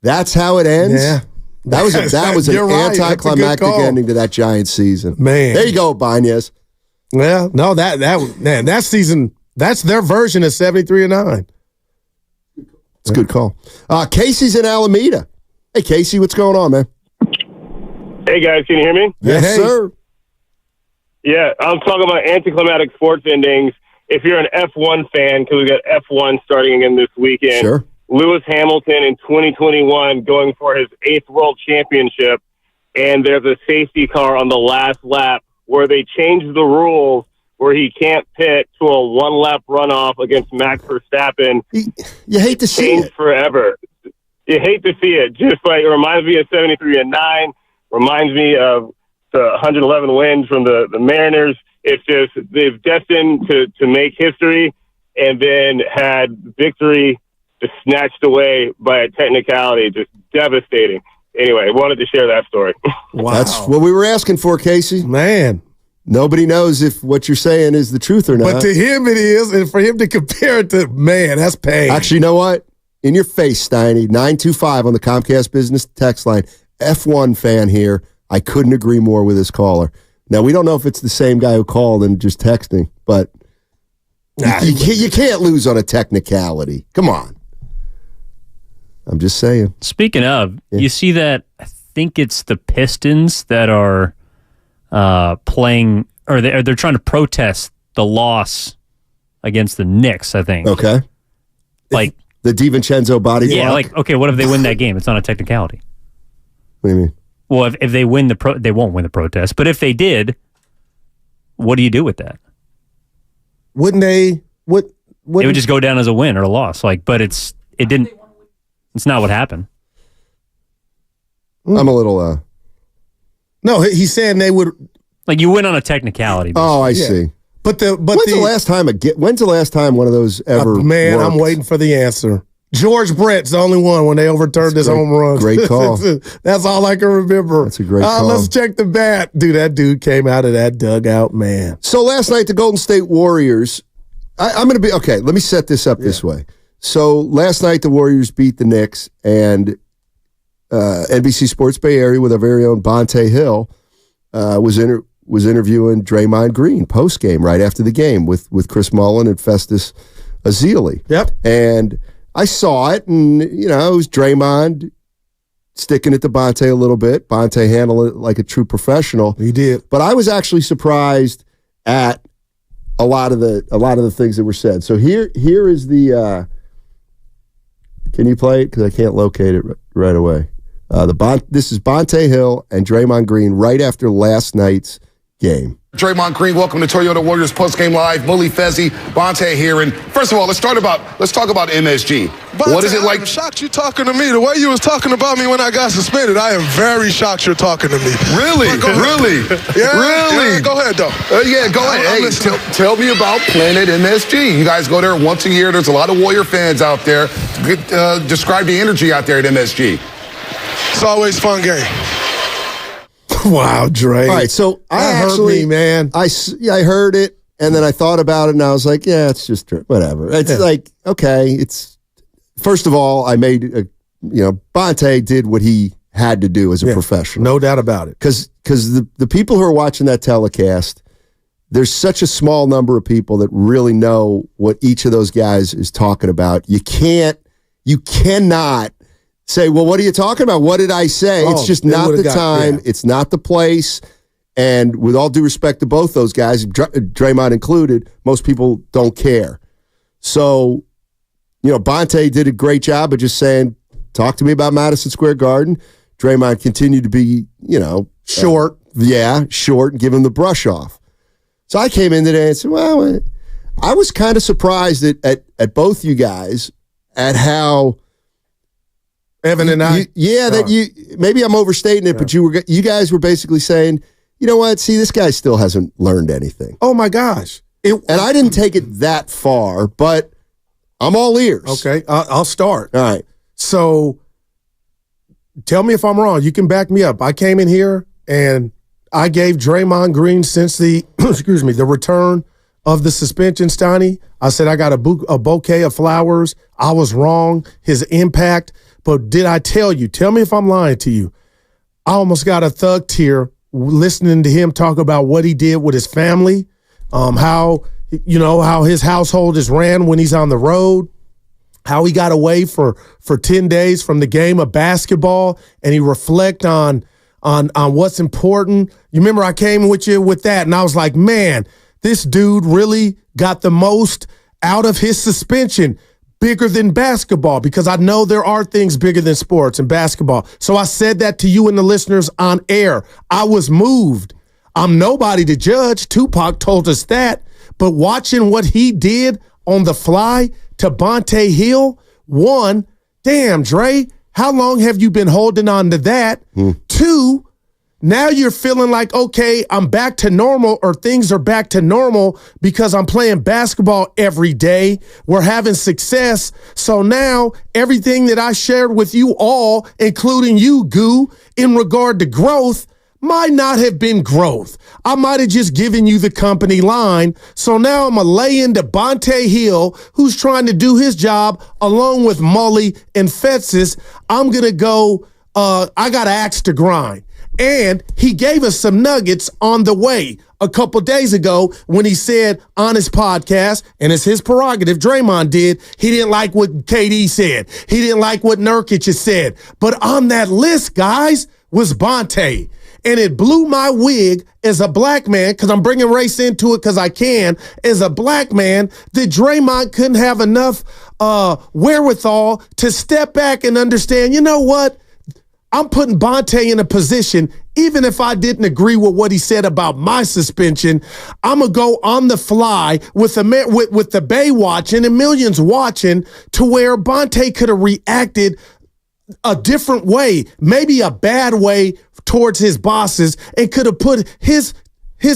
That's how it ends? Yeah. That was an anticlimactic ending to that Giants season. Man. There you go, Banez. Well, no, that season, that's their version of 73-9. It's a good call. Casey's in Alameda. Hey, Casey, what's going on, man? Hey, guys, can you hear me? Yes, sir. Yeah, I'm talking about anticlimactic sports endings. If you're an F1 fan, because we got F1 starting again this weekend. Sure. Lewis Hamilton in 2021 going for his 8th world championship, and there's a safety car on the last lap where they changed the rules where he can't pit to a one-lap runoff against Max Verstappen. You hate to see it. Forever. You hate to see it. Just like it reminds me of 73-9, reminds me of the 111 wins from the Mariners. It's just they've destined to make history and then had victory just snatched away by a technicality, just devastating. Anyway, wanted to share that story. Wow. That's what we were asking for, Casey. Man. Nobody knows if what you're saying is the truth or not. But to him it is, and for him to compare it to, man, that's pain. Actually, you know what? In your face, Steiny, 925 on the Comcast Business text line. F1 fan here. I couldn't agree more with this caller. Now, we don't know if it's the same guy who called and just texting, but you can't lose on a technicality. Come on. I'm just saying. Speaking of, you see that, I think it's the Pistons that are playing, or they're trying to protest the loss against the Knicks, I think. Okay. Like the DiVincenzo body block? Yeah, like, okay, what if they win that game? It's not a technicality. What do you mean? Well, if they win they won't win the protest. But if they did, what do you do with that? Wouldn't they? It would just go down as a win or a loss. But it didn't. It's not what happened. I'm a little. No, he's saying they would. Like you win on a technicality. Basically. Oh, I see. When's the last time one of those ever? Man, worked? I'm waiting for the answer. George Brett's the only one when they overturned his home run. Great call. That's all I can remember. That's a great call. Let's check the bat. Dude, that dude came out of that dugout, man. So last night, the Golden State Warriors, I'm going to be, okay, let me set this up this way. So last night, the Warriors beat the Knicks, and NBC Sports Bay Area with our very own Bonte Hill was interviewing Draymond Green post game right after the game with Chris Mullin and Festus Ezeli. Yep. And I saw it, and it was Draymond sticking it to Bonte a little bit. Bonte handled it like a true professional. He did. But I was actually surprised at a lot of the things that were said. So here is the. Can you play it? Because I can't locate it right away. This is Bonte Hill and Draymond Green right after last night's game. Draymond Green, welcome to Toyota Warriors Postgame Live. Bully Fezzi, Bonte here. And first of all, let's talk about MSG. Bonte, what is it like? I'm shocked you're talking to me. The way you was talking about me when I got suspended, I am very shocked you're talking to me. Really? Really? Yeah, go ahead, though. Go ahead. Hey, tell me about Planet MSG. You guys go there once a year. There's a lot of Warrior fans out there. Describe the energy out there at MSG. It's always a fun game. Wow, Dre. All right, so I heard it, and then I thought about it, and I was like, yeah, it's just whatever. It's like, okay, it's first of all, I made Bonte did what he had to do as a professional, no doubt about it. Because the people who are watching that telecast, there's such a small number of people that really know what each of those guys is talking about. You cannot say, well, what are you talking about? What did I say? It's just not the time. It's not the place. And with all due respect to both those guys, Draymond included, most people don't care. So, Bonte did a great job of just saying, talk to me about Madison Square Garden. Draymond continued to be, short. Short, and give him the brush off. So I came in today and said, well, I was kind of surprised at both you guys at how Evan and I. Maybe I'm overstating it, but you guys were basically saying, you know what? See, this guy still hasn't learned anything. Oh my gosh! And I didn't take it that far, but I'm all ears. Okay, I'll start. All right. So, tell me if I'm wrong. You can back me up. I came in here and I gave Draymond Green since the the return of the suspension, Steiny. I said I got a bouquet of flowers. I was wrong. His impact. But did I tell you? Tell me if I'm lying to you. I almost got a thug tear listening to him talk about what he did with his family, how his household is ran when he's on the road, how he got away for 10 days from the game of basketball, and he reflect on what's important. You remember I came with you with that, and I was like, man, this dude really got the most out of his suspension. Bigger than basketball, because I know there are things bigger than sports and basketball. So I said that to you and the listeners on air. I was moved. I'm nobody to judge. Tupac told us that. But watching what he did on the fly to Bonte Hill, one, damn, Dre, how long have you been holding on to that? Two, now you're feeling like, okay, I'm back to normal, or things are back to normal because I'm playing basketball every day. We're having success. So now everything that I shared with you all, including you, Goo, in regard to growth, might not have been growth. I might have just given you the company line. So now I'm going to lay into Bonte Hill, who's trying to do his job along with Mully and Festus. I'm going to go, I got an axe to grind. And he gave us some nuggets on the way a couple days ago when he said on his podcast, and it's his prerogative, Draymond did, he didn't like what KD said. He didn't like what Nurkic has said. But on that list, guys, was Bonte. And it blew my wig as a black man, because I'm bringing race into it because I can, as a black man, that Draymond couldn't have enough wherewithal to step back and understand, you know what? I'm putting Bonte in a position, even if I didn't agree with what he said about my suspension, I'm going to go on the fly with the Bay watching and millions watching, to where Bonte could have reacted a different way, maybe a bad way towards his bosses, and could have put his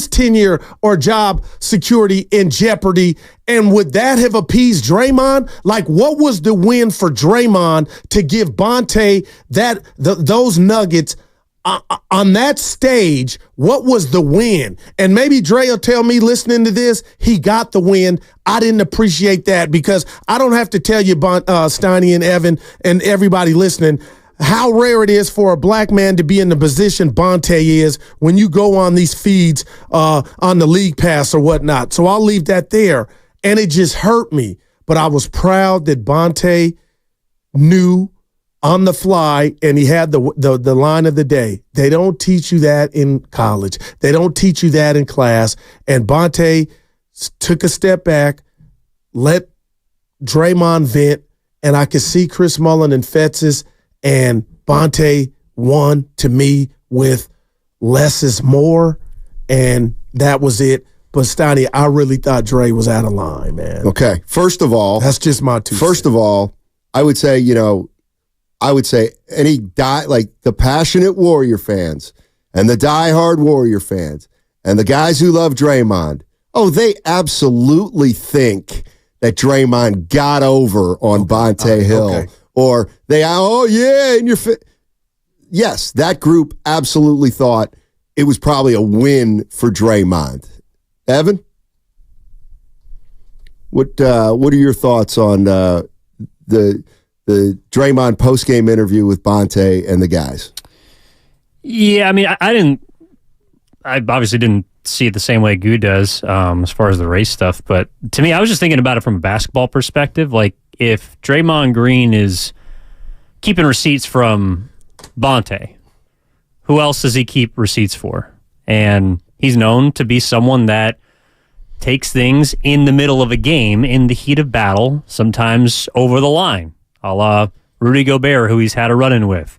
tenure or job security in jeopardy. And would that have appeased Draymond? Like, what was the win for Draymond to give Bonte those nuggets on that stage? What was the win? And maybe Dre will tell me, listening to this, he got the win. I didn't appreciate that, because I don't have to tell you, Steiny and Evan and everybody listening, how rare it is for a black man to be in the position Bonte is when you go on these feeds on the league pass or whatnot. So I'll leave that there. And it just hurt me. But I was proud that Bonte knew on the fly, and he had the line of the day. They don't teach you that in college. They don't teach you that in class. And Bonte took a step back, let Draymond vent, and I could see Chris Mullin and Fetzes, and Bonte won to me with less is more, and that was it. But Steiny, I really thought Dre was out of line, man. Okay, first of all, that's just my two. First of all, I would say, like the passionate Warrior fans and the diehard Warrior fans and the guys who love Draymond, they absolutely think that Draymond got over on Bonte Hill. Okay. Or they, in your yes, that group absolutely thought it was probably a win for Draymond. Evan, what are your thoughts on the Draymond post-game interview with Bonte and the guys? Yeah, I mean, I obviously didn't see it the same way Goo does as far as the race stuff, but to me, I was just thinking about it from a basketball perspective. Like, if Draymond Green is keeping receipts from Bonte, who else does he keep receipts for? And he's known to be someone that takes things in the middle of a game, in the heat of battle, sometimes over the line, a la Rudy Gobert, who he's had a run-in with.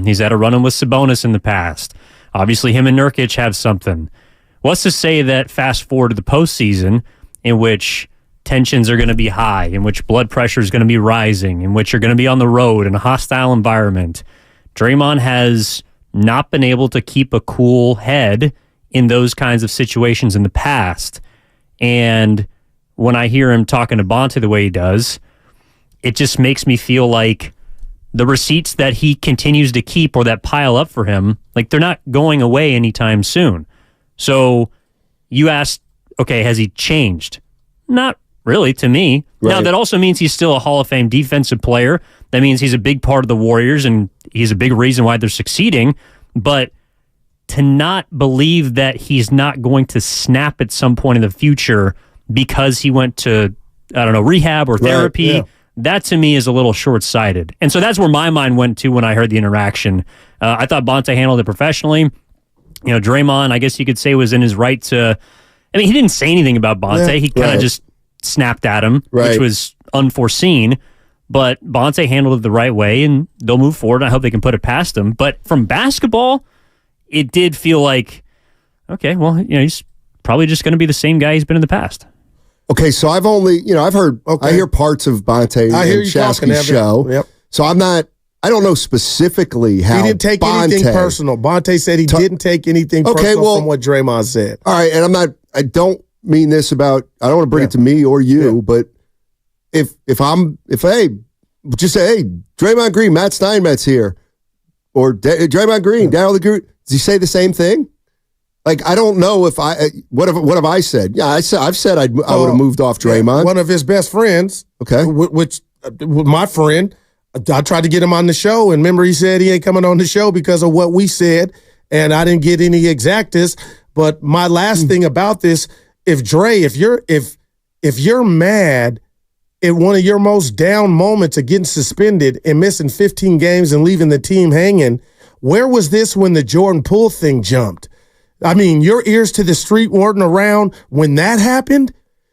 He's had a run-in with Sabonis in the past. Obviously, him and Nurkic have something. What's to say that fast forward to the postseason, in which tensions are going to be high, in which blood pressure is going to be rising, in which you're going to be on the road in a hostile environment, Draymond has not been able to keep a cool head in those kinds of situations in the past. And when I hear him talking to Bonte the way he does, it just makes me feel like the receipts that he continues to keep or that pile up for him, like they're not going away anytime soon. So you asked, okay, has he changed? Not really, to me. Right. Now, that also means he's still a Hall of Fame defensive player. That means he's a big part of the Warriors, and he's a big reason why they're succeeding. But to not believe that he's not going to snap at some point in the future because he went to, rehab or therapy, right, that to me is a little short-sighted. And so that's where my mind went to when I heard the interaction. I thought Bonte handled it professionally. Draymond, I guess you could say, was in his right to... I mean, he didn't say anything about Bonte. He kind of just snapped at him, which was unforeseen. But Bonte handled it the right way, and they'll move forward. I hope they can put it past him. But from basketball, it did feel like, okay, well, he's probably just going to be the same guy he's been in the past. Okay, so I've only, I've heard, I hear parts of Bonte and Shasky's show. Yep. So I don't know specifically how he didn't take anything personal. Bonte said he didn't take anything personal from what Draymond said. All right, and I don't mean this about, I don't want to bring it to me or you, but if just say, hey, Draymond Green, Matt Steinmetz here, or Draymond Green, Daryl the Guru, does he say the same thing? Like, I don't know if what have I said? Yeah, I've said I would have moved off Draymond. One of his best friends, which my friend, I tried to get him on the show, and remember he said he ain't coming on the show because of what we said, and I didn't get any exactas. But my last thing about this, if you're mad at one of your most down moments of getting suspended and missing 15 games and leaving the team hanging, where was this when the Jordan Poole thing jumped? I mean, your ears to the street weren't around when that happened,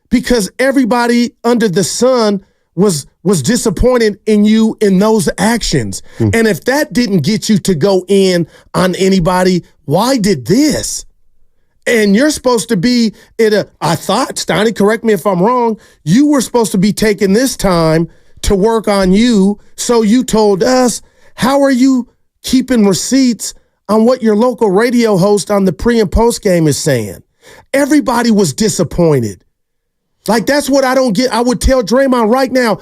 because everybody under the sun was disappointed in you in those actions. And if that didn't get you to go in on anybody, why did this? And you're supposed to be I thought, Steiny, correct me if I'm wrong, you were supposed to be taking this time to work on you. So you told us, how are you keeping receipts on what your local radio host on the pre and post game is saying? Everybody was disappointed. Like, that's what I don't get. I would tell Draymond right now,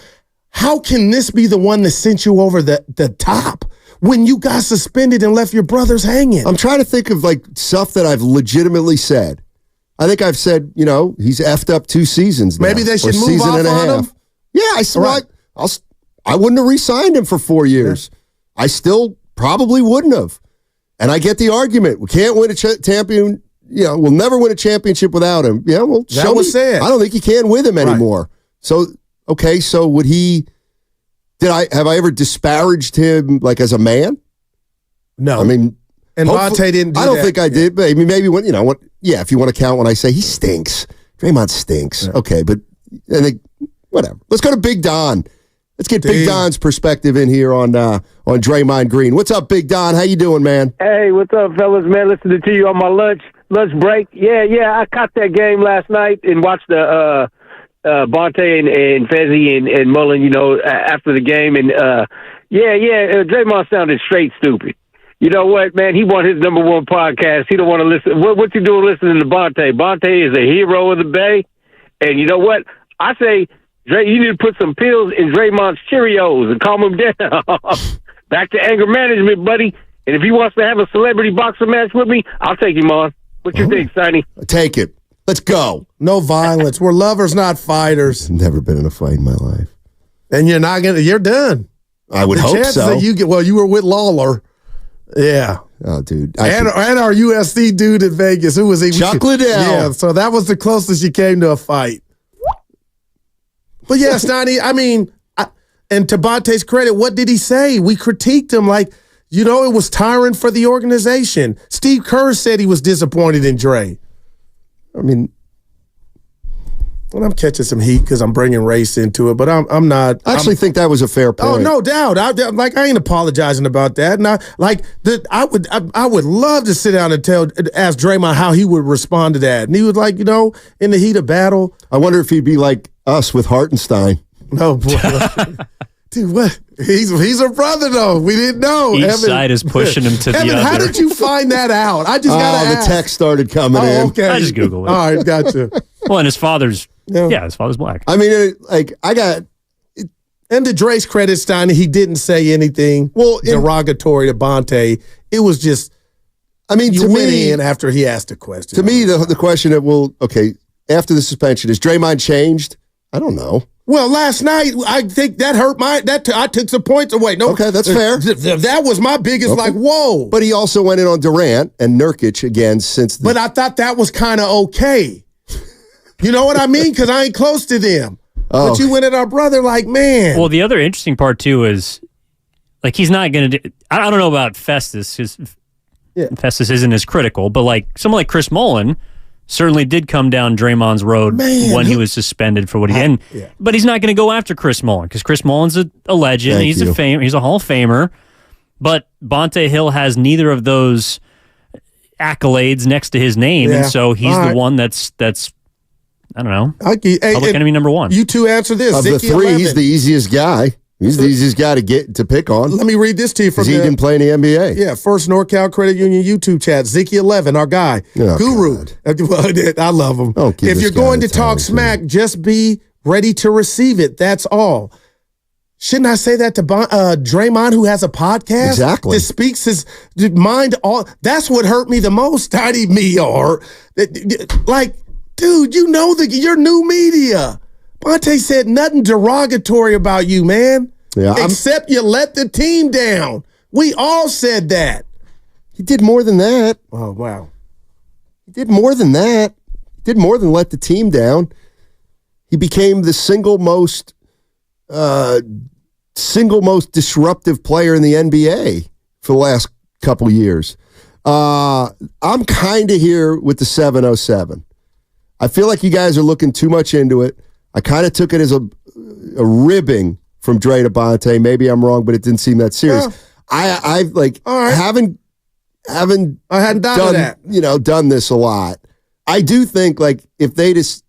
how can this be the one that sent you over the top when you got suspended and left your brothers hanging? I'm trying to think of like stuff that I've legitimately said. I think I've said, he's effed up 2 seasons now. Maybe they should move off on him. Yeah, I said, right. I wouldn't have re-signed him for 4 years. I still probably wouldn't have. And I get the argument. We can't win a champion. We'll never win a championship without him. Yeah, well, that was said. I don't think you can with him anymore. So, okay, so would he? Have I ever disparaged him like as a man? No. I mean, and Bonte didn't. I don't think I did. But I mean, maybe when if you want to count when I say he stinks, Draymond stinks. Yeah. Okay, but I think whatever. Let's go to Big Don. Let's get Big Don's perspective in here on Draymond Green. What's up, Big Don? How you doing, man? Hey, what's up, fellas? Man, listening to you on my lunch break. Yeah. I caught that game last night and watched the Bonte and Fezzi and Mullen, after the game. And, Draymond sounded straight stupid. You know what, man? He won his number one podcast. He don't want to listen. What's he doing listening to Bonte? Bonte is a hero of the Bay. And you know what? I say, Dre, you need to put some pills in Draymond's Cheerios and calm him down. Back to anger management, buddy. And if he wants to have a celebrity boxing match with me, I'll take him on. What you think, Sonny? Take it. Let's go. No violence. We're lovers, not fighters. Never been in a fight in my life. And you're done. I would hope so. That you were with Lawler. Yeah. Oh, dude. And our USC dude in Vegas. Who was he? Chuck Liddell. Yeah, so that was the closest you came to a fight. But yeah, Stoney, I mean, and to Bonte's credit, what did he say? We critiqued him like, it was tiring for the organization. Steve Kerr said he was disappointed in Dre. I mean, and I'm catching some heat because I'm bringing race into it, but I'm not. I actually think that was a fair point. Oh, no doubt. I ain't apologizing about that. And I would love to sit down and ask Draymond how he would respond to that. And he was like, in the heat of battle. I wonder if he'd be like us with Hartenstein. No, boy. Dude, what? He's a brother, though. We didn't know. Each side is pushing him to the other. How did you find that out? I just got to ask. The text started coming in. Okay. I just Googled it. All right, gotcha. Well, and his father's black. I mean, I got... And to Dre's credit, Stein, he didn't say anything derogatory to Bonte. It was just, to went me, in after he asked a question. To me, the question after the suspension, is Draymond changed? I don't know. Well, last night, I think that hurt I took some points away. No, okay, that's fair. That was my biggest, whoa. But he also went in on Durant and Nurkic again since. But I thought that was kind of okay. You know what I mean? Because I ain't close to them. Oh. But you went at our brother like, man. Well, the other interesting part, too, is, he's not going to do... I don't know about Festus, because Festus isn't as critical, but, someone like Chris Mullin certainly did come down Draymond's road when he was suspended for what he did. But he's not going to go after Chris Mullin, because Chris Mullin's a legend. He's a Hall of Famer. But Bonte Hill has neither of those accolades next to his name, and so he's the one that's I don't know, public enemy number one. You two answer this. Of the three, he's the easiest guy. He's the easiest guy to pick on. Let me read this to you from he didn't play in the NBA. Yeah, First NorCal Credit Union YouTube chat. Ziki 11, our guy, Guru. God. I love him. If you're going to talk smack, just be ready to receive it. That's all. Shouldn't I say that to Draymond, who has a podcast? Exactly. That speaks his mind. That's what hurt me the most, Tiny Meor. Dude, you're new media. Bonte said nothing derogatory about you, man. Yeah, except you let the team down. We all said that. He did more than that. Oh, wow. He did more than that. He did more than let the team down. He became the single most disruptive player in the NBA for the last couple years. I'm kind of here with the 707. I feel like you guys are looking too much into it. I kind of took it as a ribbing from Dre to Bonte. Maybe I'm wrong, but it didn't seem that serious. I hadn't done this a lot. I do think if they just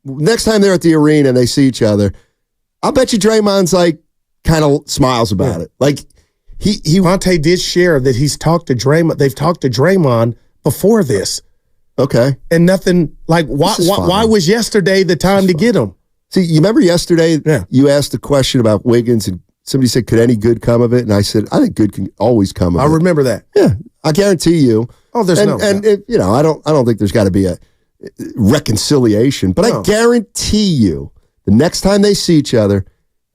next time they're at the arena and they see each other, I'll bet you Draymond's kind of smiles about it. Bonte did share that he's talked to Draymond. They've talked to Draymond before this. Okay. And nothing why was yesterday the time to get him? See, you remember yesterday you asked a question about Wiggins and somebody said, could any good come of it? And I said, I think good can always come of it. I remember that. Yeah. I guarantee you. Oh, there's I don't think there's got to be a reconciliation, but I guarantee you the next time they see each other,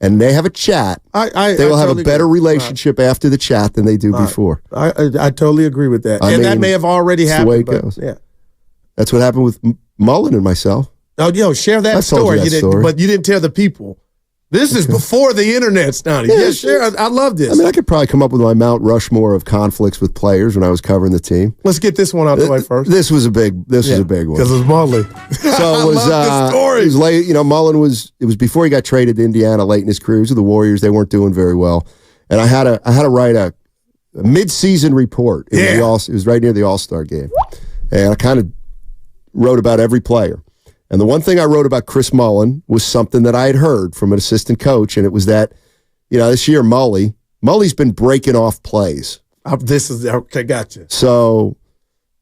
and they have a chat, they will have a better relationship after the chat than they do before. I totally agree with that. And that may have already that's happened. the way it goes. Yeah. That's what happened with Mullen and myself. Oh, share that story. But you didn't tell the people. This is before the internet, Stoney. Yeah, share. I love this. I mean, I could probably come up with my Mount Rushmore of conflicts with players when I was covering the team. Let's get this one out the way first. This was a big one. Because it's Mullen. So it was, this story. It was late. Mullen it was before he got traded to Indiana late in his career. He was with the Warriors. They weren't doing very well. And I had to write a mid-season report. It was right near the All-Star game. And I kind of wrote about every player. And the one thing I wrote about Chris Mullen was something that I had heard from an assistant coach, and it was that, this year Mully's been breaking off plays. Okay, gotcha. So,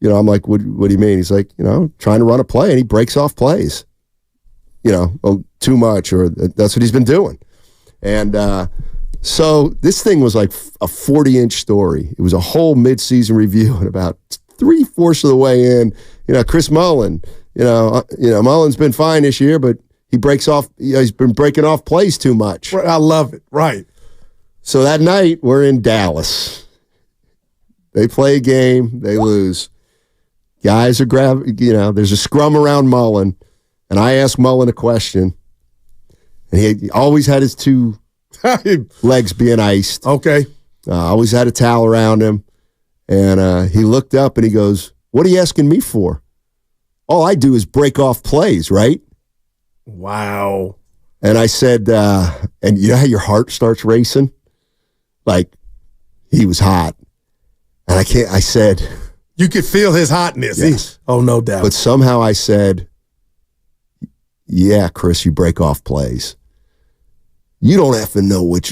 I'm like, what do you mean? He's like, trying to run a play, and he breaks off plays. Too much, or that's what he's been doing. And so this thing was like a 40-inch story. It was a whole mid-season review, and about 3/4 of the way in, Chris Mullen. Mullen's been fine this year, but he breaks off. He's been breaking off plays too much. I love it. Right. So that night we're in Dallas. They play a game. They lose. Guys are grabbing. There's a scrum around Mullen, and I asked Mullen a question, and he always had his two legs being iced. Okay. Always had a towel around him, and he looked up and he goes, "What are you asking me for? All I do is break off plays, right?" Wow. And I said, and you know how your heart starts racing? Like, he was hot. And I said. You could feel his hotness. Yes. Oh, no doubt. But somehow I said, yeah, Chris, you break off plays. You don't have to know what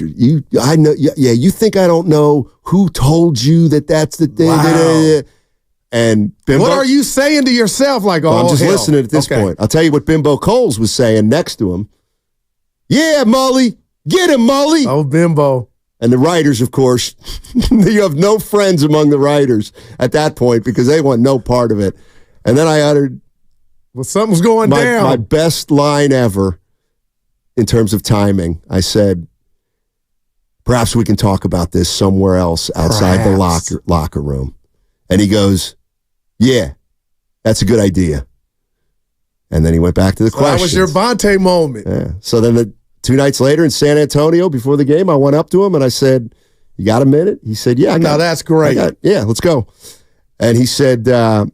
I know. Yeah, you think I don't know who told you that's the thing? Wow. And Bimbo, what are you saying to yourself? Like, I'm just listening at this point. I'll tell you what Bimbo Coles was saying next to him. Yeah, Mully. Get him, Mully. Oh, Bimbo. And the writers, of course, you have no friends among the writers at that point because they want no part of it. And then I uttered, well, something's going down. My best line ever in terms of timing. I said, perhaps we can talk about this somewhere else outside the locker room. And he goes, yeah, that's a good idea. And then he went back to the question. That was your Bonte moment. Yeah. So then 2 nights later in San Antonio before the game, I went up to him and I said, you got a minute? He said, yeah. No, that's great. Yeah, let's go. And he said, and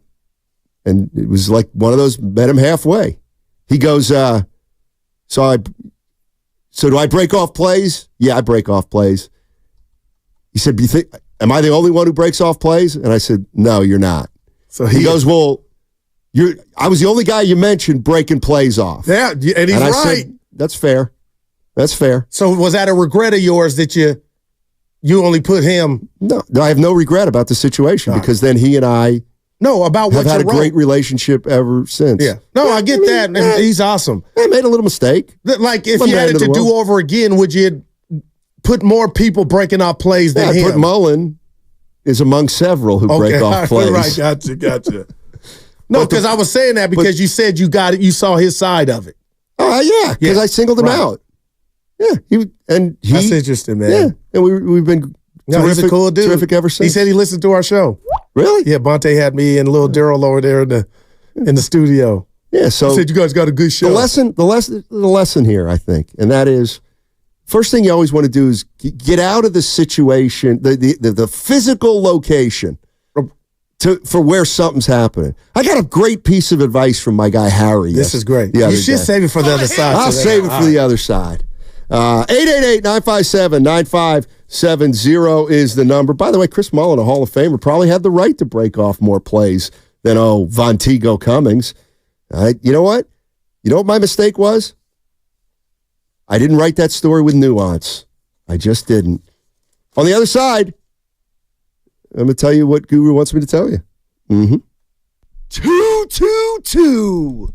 it was like one of those, met him halfway. He goes, so do I break off plays? Yeah, I break off plays. He said, am I the only one who breaks off plays? And I said, no, you're not. So he goes, well, I was the only guy you mentioned breaking plays off. Yeah, and he's right. Said, that's fair. That's fair. So was that a regret of yours that you only put him? No, I have no regret about the situation because then he and I have had a great relationship ever since. Yeah. No, I get that. He's awesome. I made a little mistake. Like if you had it to do over again, would you put more people breaking off plays than him? I put Mullen is among several who break off plays. Right, gotcha. No, because I was saying that because you said you saw his side of it. Oh, yeah, because I singled him out. Yeah, that's interesting, man. Yeah, and we've been he's a cool dude. Terrific ever since. He said he listened to our show. Really? Yeah, Bonte had me and little Daryl over there in the studio. Yeah, so he said you guys got a good show. The lesson here, I think, and that is, first thing you always want to do is get out of the situation, the physical location for where something's happening. I got a great piece of advice from my guy Harry. This is great. You should save it for the other side. I'll save it for the other side. 888-957-9570 is the number. By the way, Chris Mullen, a Hall of Famer, probably had the right to break off more plays than, Vonteego Cummings. You know what? You know what my mistake was? I didn't write that story with nuance. I just didn't. On the other side, I'm going to tell you what Guru wants me to tell you. 222.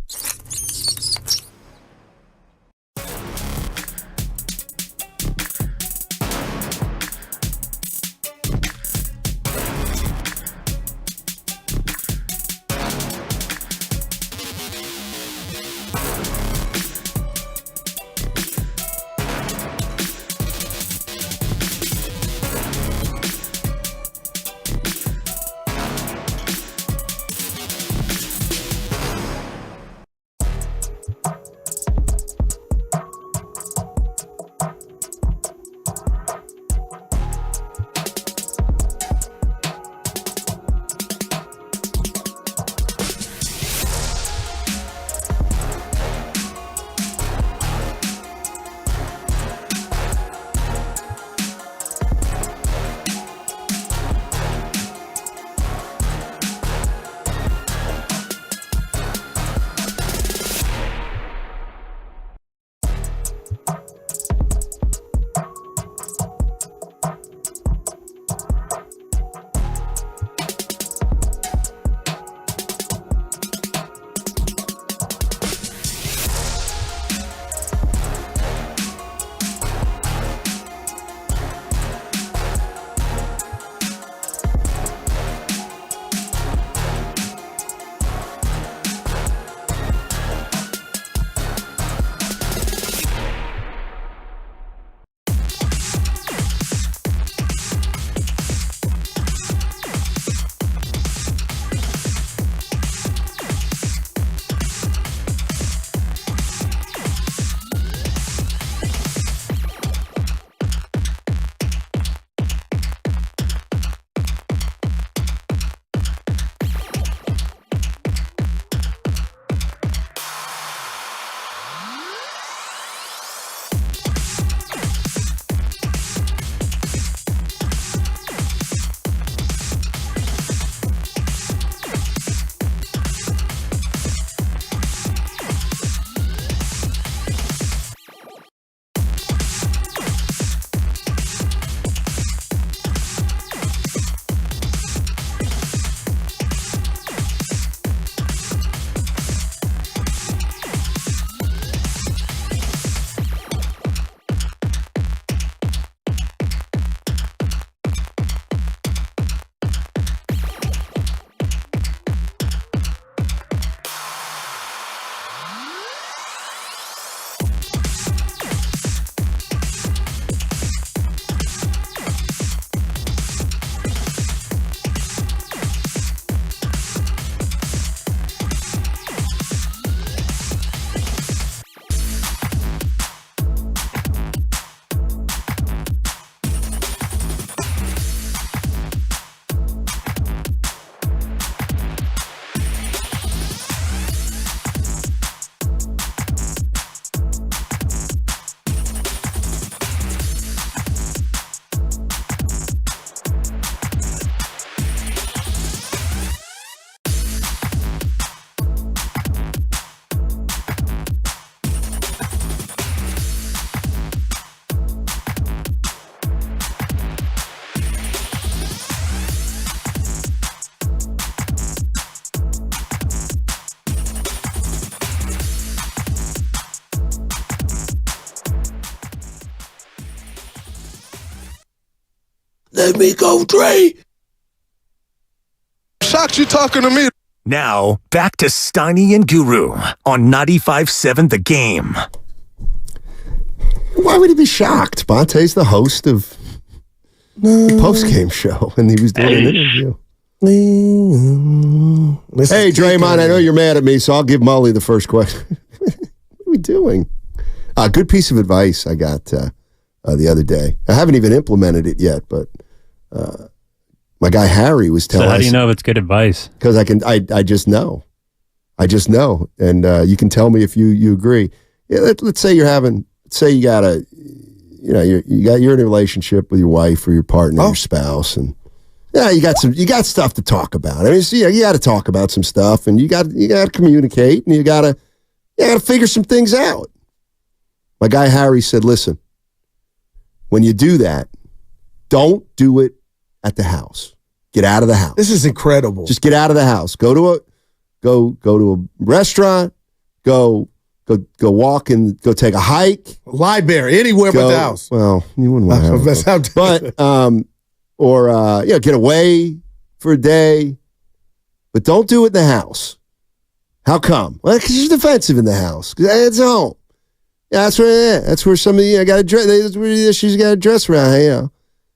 Let me go, Dre. Shocked you talking to me. Now, back to Steiny and Guru on 95.7 The Game. Why would he be shocked? Bonte's the host of the post-game show, and he was doing an interview. Hey, Draymond, I know you're mad at me, so I'll give Molly the first question. What are we doing? Good piece of advice I got the other day. I haven't even implemented it yet, but my guy Harry was telling us. So how do you know if it's good advice? Because I just know. I just know. And you can tell me if you agree. Yeah, let's say you're in a relationship with your wife or your partner, your spouse, and you got stuff to talk about. I mean, you got to talk about some stuff, and you got to communicate, and you got to figure some things out. My guy Harry said, "Listen, when you do that, don't do it at the house. Get out of the house. This is incredible. Just get out of the house. Go to a restaurant. Go walk and go take a hike. Library, anywhere but the house. Well, you wouldn't want to. But get away for a day, but don't do it in the house. How come? Well, because you're defensive in the house. Because it's home. Yeah, that's where some of you got to dress. That's where the issues got to dress around.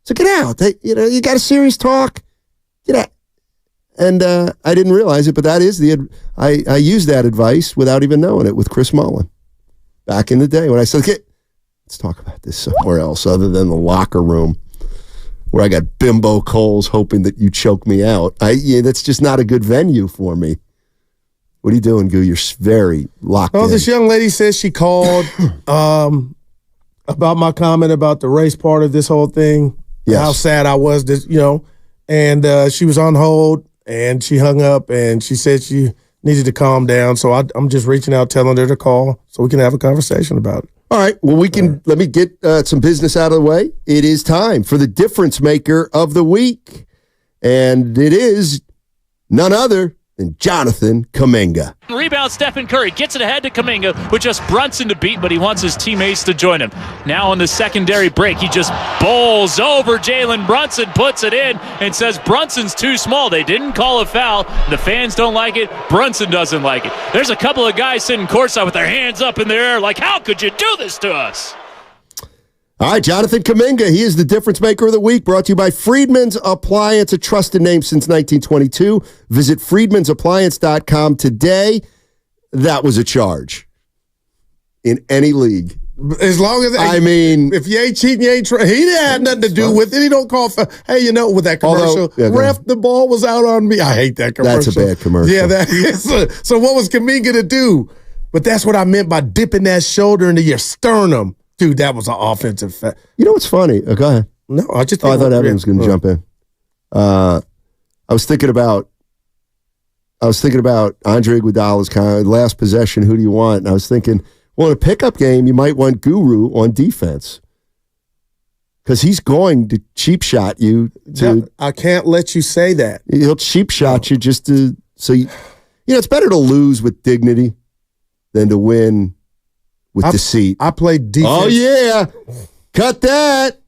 So get out. You got a serious talk. Get out. And I didn't realize it, but that is I used that advice without even knowing it with Chris Mullin back in the day when I said, let's talk about this somewhere else other than the locker room where I got bimbo Coles hoping that you choke me out. That's just not a good venue for me. What are you doing, Goo? You're very locked in. This young lady says she called about my comment about the race part of this whole thing. Yes. How sad I was, and she was on hold. And she hung up, and she said she needed to calm down. So I'm just reaching out, telling her to call so we can have a conversation about it. All right. Well, let me get some business out of the way. It is time for the difference maker of the week. And it is none other than Jonathan Kuminga. Rebound, Stephen Curry gets it ahead to Kuminga with just Brunson to beat, but he wants his teammates to join him. Now on the secondary break, he just bowls over Jalen Brunson, puts it in, and says Brunson's too small. They didn't call a foul. The fans don't like it. Brunson doesn't like it. There's a couple of guys sitting courtside with their hands up in the air like, how could you do this to us? All right, Jonathan Kuminga, he is the difference maker of the week, brought to you by Friedman's Appliance, a trusted name since 1922. Visit friedmansappliance.com today. That was a charge in any league. As long as if you ain't cheating, you ain't trying. He didn't have nothing to do with it. He don't call for. Hey, with that commercial, ref, the ball was out on me. I hate that commercial. That's a bad commercial. Yeah, that is. So what was Kuminga to do? But that's what I meant by dipping that shoulder into your sternum. Dude, that was an offensive fact. You know what's funny? Go ahead. No, I just. I thought Evan was going to jump in. I was thinking about Andre Iguodala's kind of last possession. Who do you want? And I was thinking, well, in a pickup game, you might want Guru on defense because he's going to cheap shot you. I can't let you say that. He'll cheap shot you just to it's better to lose with dignity than to win with deceit. I played defense. Oh, yeah. Cut that.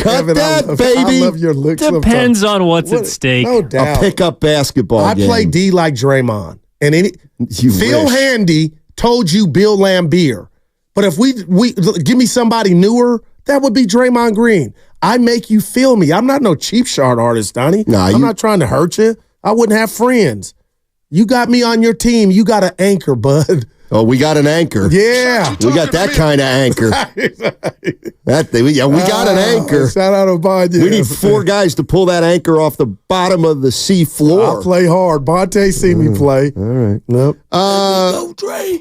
Evan, baby. I love your looks. Depends on what's at stake. No doubt. A pickup basketball game. I play D like Draymond. And Phil Handy told you Bill Laimbeer. But if we give me somebody newer, that would be Draymond Green. I make you feel me. I'm not no cheap shot artist, Donnie. I'm not trying to hurt you. I wouldn't have friends. You got me on your team. You got an anchor, bud. Oh, we got an anchor. Yeah. We got that kind of anchor. We got an anchor. Shout out to Bonte. We need 4 guys to pull that anchor off the bottom of the sea floor. I play hard. Bonte see me play. All right. Nope. Go, Dre.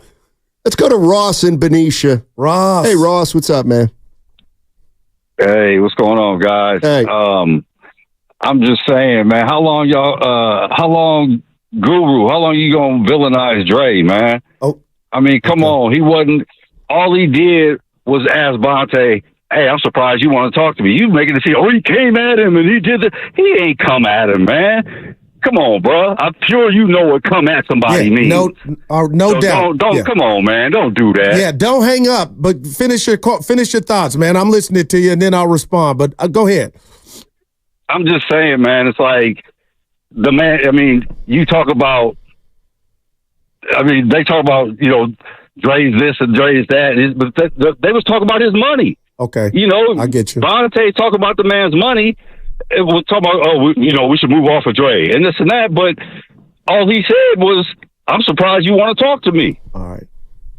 Let's go to Ross in Benicia. Ross. Hey, Ross. What's up, man? Hey, what's going on, guys? Hey. I'm just saying, man, how long Guru, how long you gonna villainize Dre, man? Oh. I mean, come on. All he did was ask Bonte, hey, I'm surprised you want to talk to me. You making it seem, he came at him and he did this. He ain't come at him, man. Come on, bro. I'm sure you know what come at somebody means. No doubt. Don't come on, man. Don't do that. Yeah, don't hang up, but finish your thoughts, man. I'm listening to you, and then I'll respond. But go ahead. I'm just saying, man. It's like the man. I mean, you talk about. I mean, they talk about Dre's this and Dre's that, but they was talking about his money. Okay, I get you. Bonte talk about the man's money. It was talking about we should move off of Dre and this and that, but all he said was, "I'm surprised you want to talk to me." All right.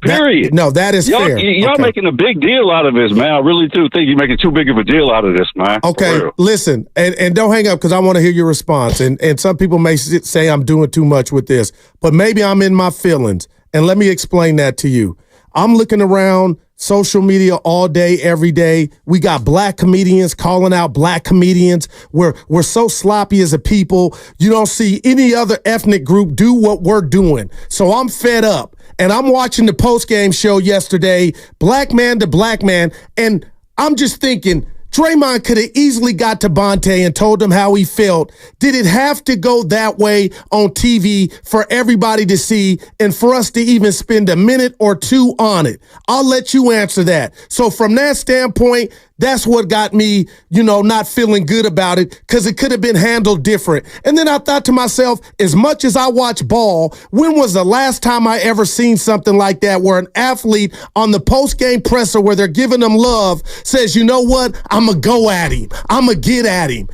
Period. That is fair. Y'all making a big deal out of this, man. I really do think you're making too big of a deal out of this, man. Okay, listen, and don't hang up because I want to hear your response. And some people may say I'm doing too much with this, but maybe I'm in my feelings. And let me explain that to you. I'm looking around social media all day, every day. We got black comedians calling out black comedians. We're so sloppy as a people. You don't see any other ethnic group do what we're doing. So I'm fed up. And I'm watching the post-game show yesterday, black man to black man, and I'm just thinking, Draymond could have easily got to Bonte and told him how he felt. Did it have to go that way on TV for everybody to see and for us to even spend a minute or two on it? I'll let you answer that. So from that standpoint, that's what got me, not feeling good about it because it could have been handled different. And then I thought to myself, as much as I watch ball, when was the last time I ever seen something like that where an athlete on the post-game presser where they're giving them love says, you know what, I'm going to go at him. I'm going to get at him.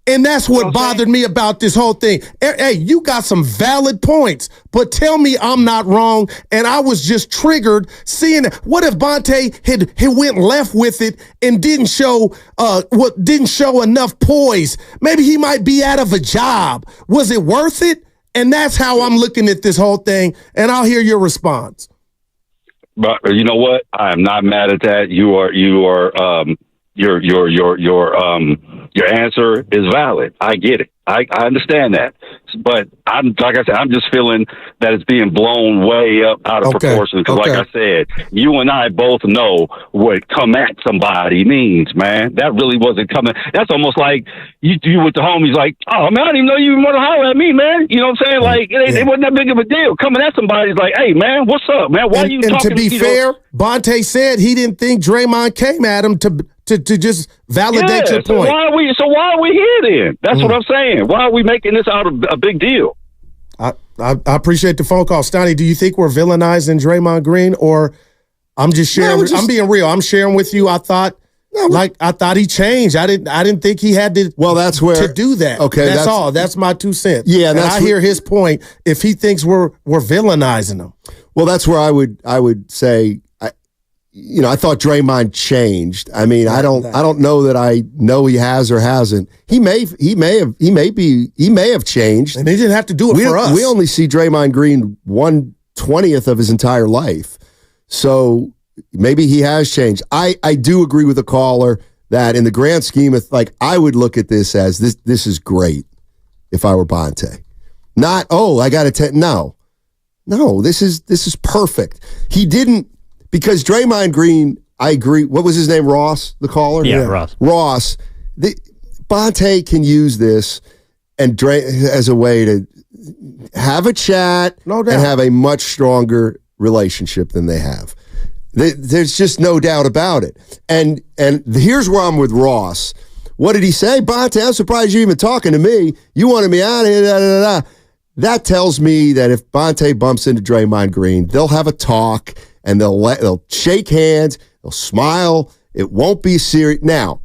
And that's what bothered me about this whole thing. Hey, you got some valid points, but tell me I'm not wrong. And I was just triggered seeing it. What if Bonte had went left with it and didn't show enough poise? Maybe he might be out of a job. Was it worth it? And that's how I'm looking at this whole thing. And I'll hear your response. But you know what? I am not mad at that. Your answer is valid. I get it. I understand that. But I'm just feeling that it's being blown way up out of proportion. Because like I said, you and I both know what come at somebody means, man. That really wasn't coming. That's almost like you with the homies like, oh, man, I didn't even know you want to holler at me, man. You know what I'm saying? Like, it wasn't that big of a deal. Coming at somebody's like, hey, man, what's up, man? Why are you talking? And to be fair, Bonte said he didn't think Draymond came at him to just validate your point. So why are we here then? That's what I'm saying. Why are we making this out of a big deal? I appreciate the phone call. Stoney, do you think we're villainizing Draymond Green, or I'm just sharing? I'm being real. I'm sharing with you. I thought he changed. I didn't think he had to. Well, that's where to do that. Okay, that's all. That's my 2 cents. Yeah, and I hear his point. If he thinks we're villainizing him, well, that's where I would say. I thought Draymond changed. I mean, I don't know that I know he has or hasn't. He may have changed. And he didn't have to do it for us. We only see Draymond Green 1/20th of his entire life. So maybe he has changed. I do agree with the caller that in the grand scheme of, like, I would look at this as this is great if I were Bonte. Not, I got to no, this is perfect. He didn't. Because Draymond Green, I agree. What was his name? Ross, the caller? Yeah. Ross. Ross. Bonte can use this and as a way to have a chat and have a much stronger relationship than they have. There's just no doubt about it. And here's where I'm with Ross. What did he say? Bonte, I'm surprised you're even talking to me. You wanted me out of here, da-da-da-da. That tells me that if Bonte bumps into Draymond Green, they'll have a talk. And they'll shake hands, they'll smile. It won't be serious. Now,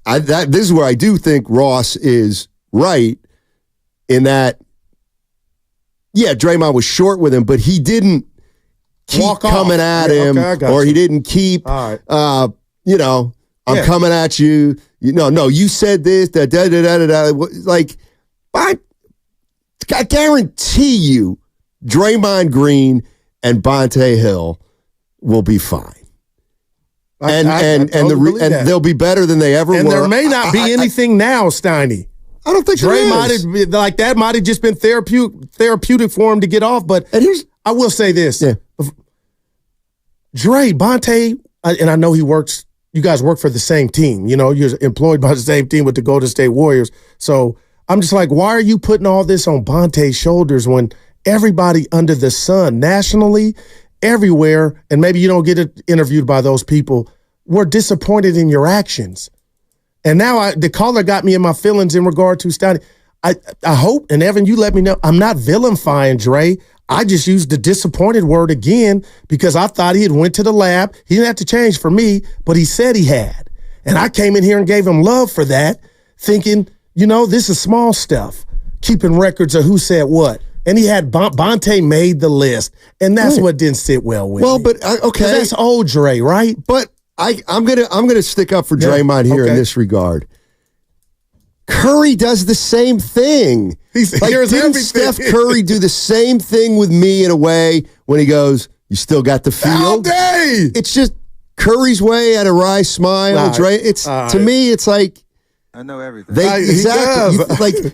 this is where I do think Ross is right in that. Yeah, Draymond was short with him, but he didn't keep coming at him, or he didn't keep. All right. I'm coming at you. No, you said this. Da da da da da. Like, I guarantee you, Draymond Green and Bonte Hill will be fine. And they'll be better than they ever were. And there may not be anything now, Steiny. I don't think Dre might have just been therapeutic for him to get off. But I will say this. Yeah. Dre, Bonte, and I know you guys work for the same team. You're employed by the same team with the Golden State Warriors. So I'm just like, why are you putting all this on Bonte's shoulders when everybody under the sun, nationally, everywhere, and maybe you don't get interviewed by those people, were disappointed in your actions? And now the caller got me in my feelings in regard to Stoney. I hope, and Evan, you let me know, I'm not vilifying Dre. I just used the disappointed word again because I thought he had went to the lab. He didn't have to change for me, but he said he had. And I came in here and gave him love for that, thinking, this is small stuff, keeping records of who said what. And he had Bonte made the list, and that's what didn't sit well with me. Well, but okay, that's old Dre, right? But I'm gonna stick up for Draymond here in this regard. Curry does the same thing. Didn't Steph Curry do the same thing with me in a way when he goes, "You still got the field?" All day. It's just Curry's way at a wry smile. Dre, to me, it's like I know everything. Exactly.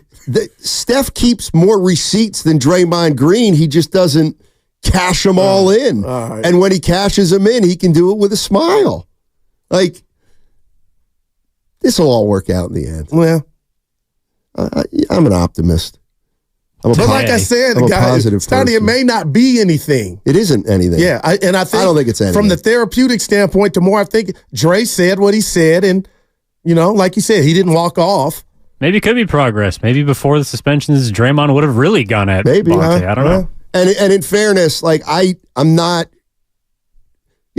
Steph keeps more receipts than Draymond Green. He just doesn't cash them all in. Right. And when he cashes them in, he can do it with a smile. Like, this will all work out in the end. Well, I'm an optimist. But like I said, guys, it may not be anything. It isn't anything. Yeah, I don't think it's anything. From the therapeutic standpoint, I think Dre said what he said, and like you said, he didn't walk off. Maybe it could be progress. Maybe before the suspensions, Draymond would have really gone at Bonte. I don't know. And in fairness, like I'm not.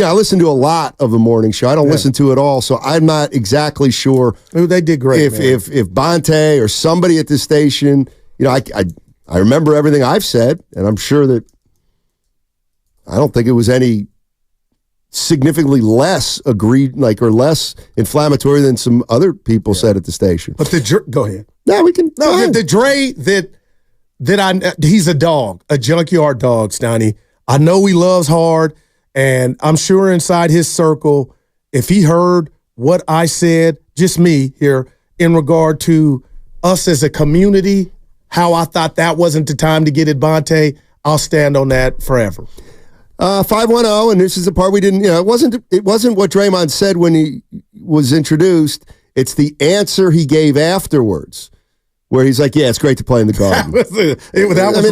I listen to a lot of the morning show. I don't listen to it all, so I'm not exactly sure. They did great. If Bonte or somebody at the station, I remember everything I've said, and I'm sure that I don't think it was any significantly less or less inflammatory than some other people said at the station. But go ahead. No, we can. No, the Dre he's a dog, a junkyard dog, Stoney. I know he loves hard, and I'm sure inside his circle, if he heard what I said, just me here, in regard to us as a community, how I thought that wasn't the time to get at Bonte, I'll stand on that forever. 510, and this is the part we didn't, it wasn't what Draymond said when he was introduced. It's the answer he gave afterwards, where he's like, yeah, it's great to play in the Garden. That was really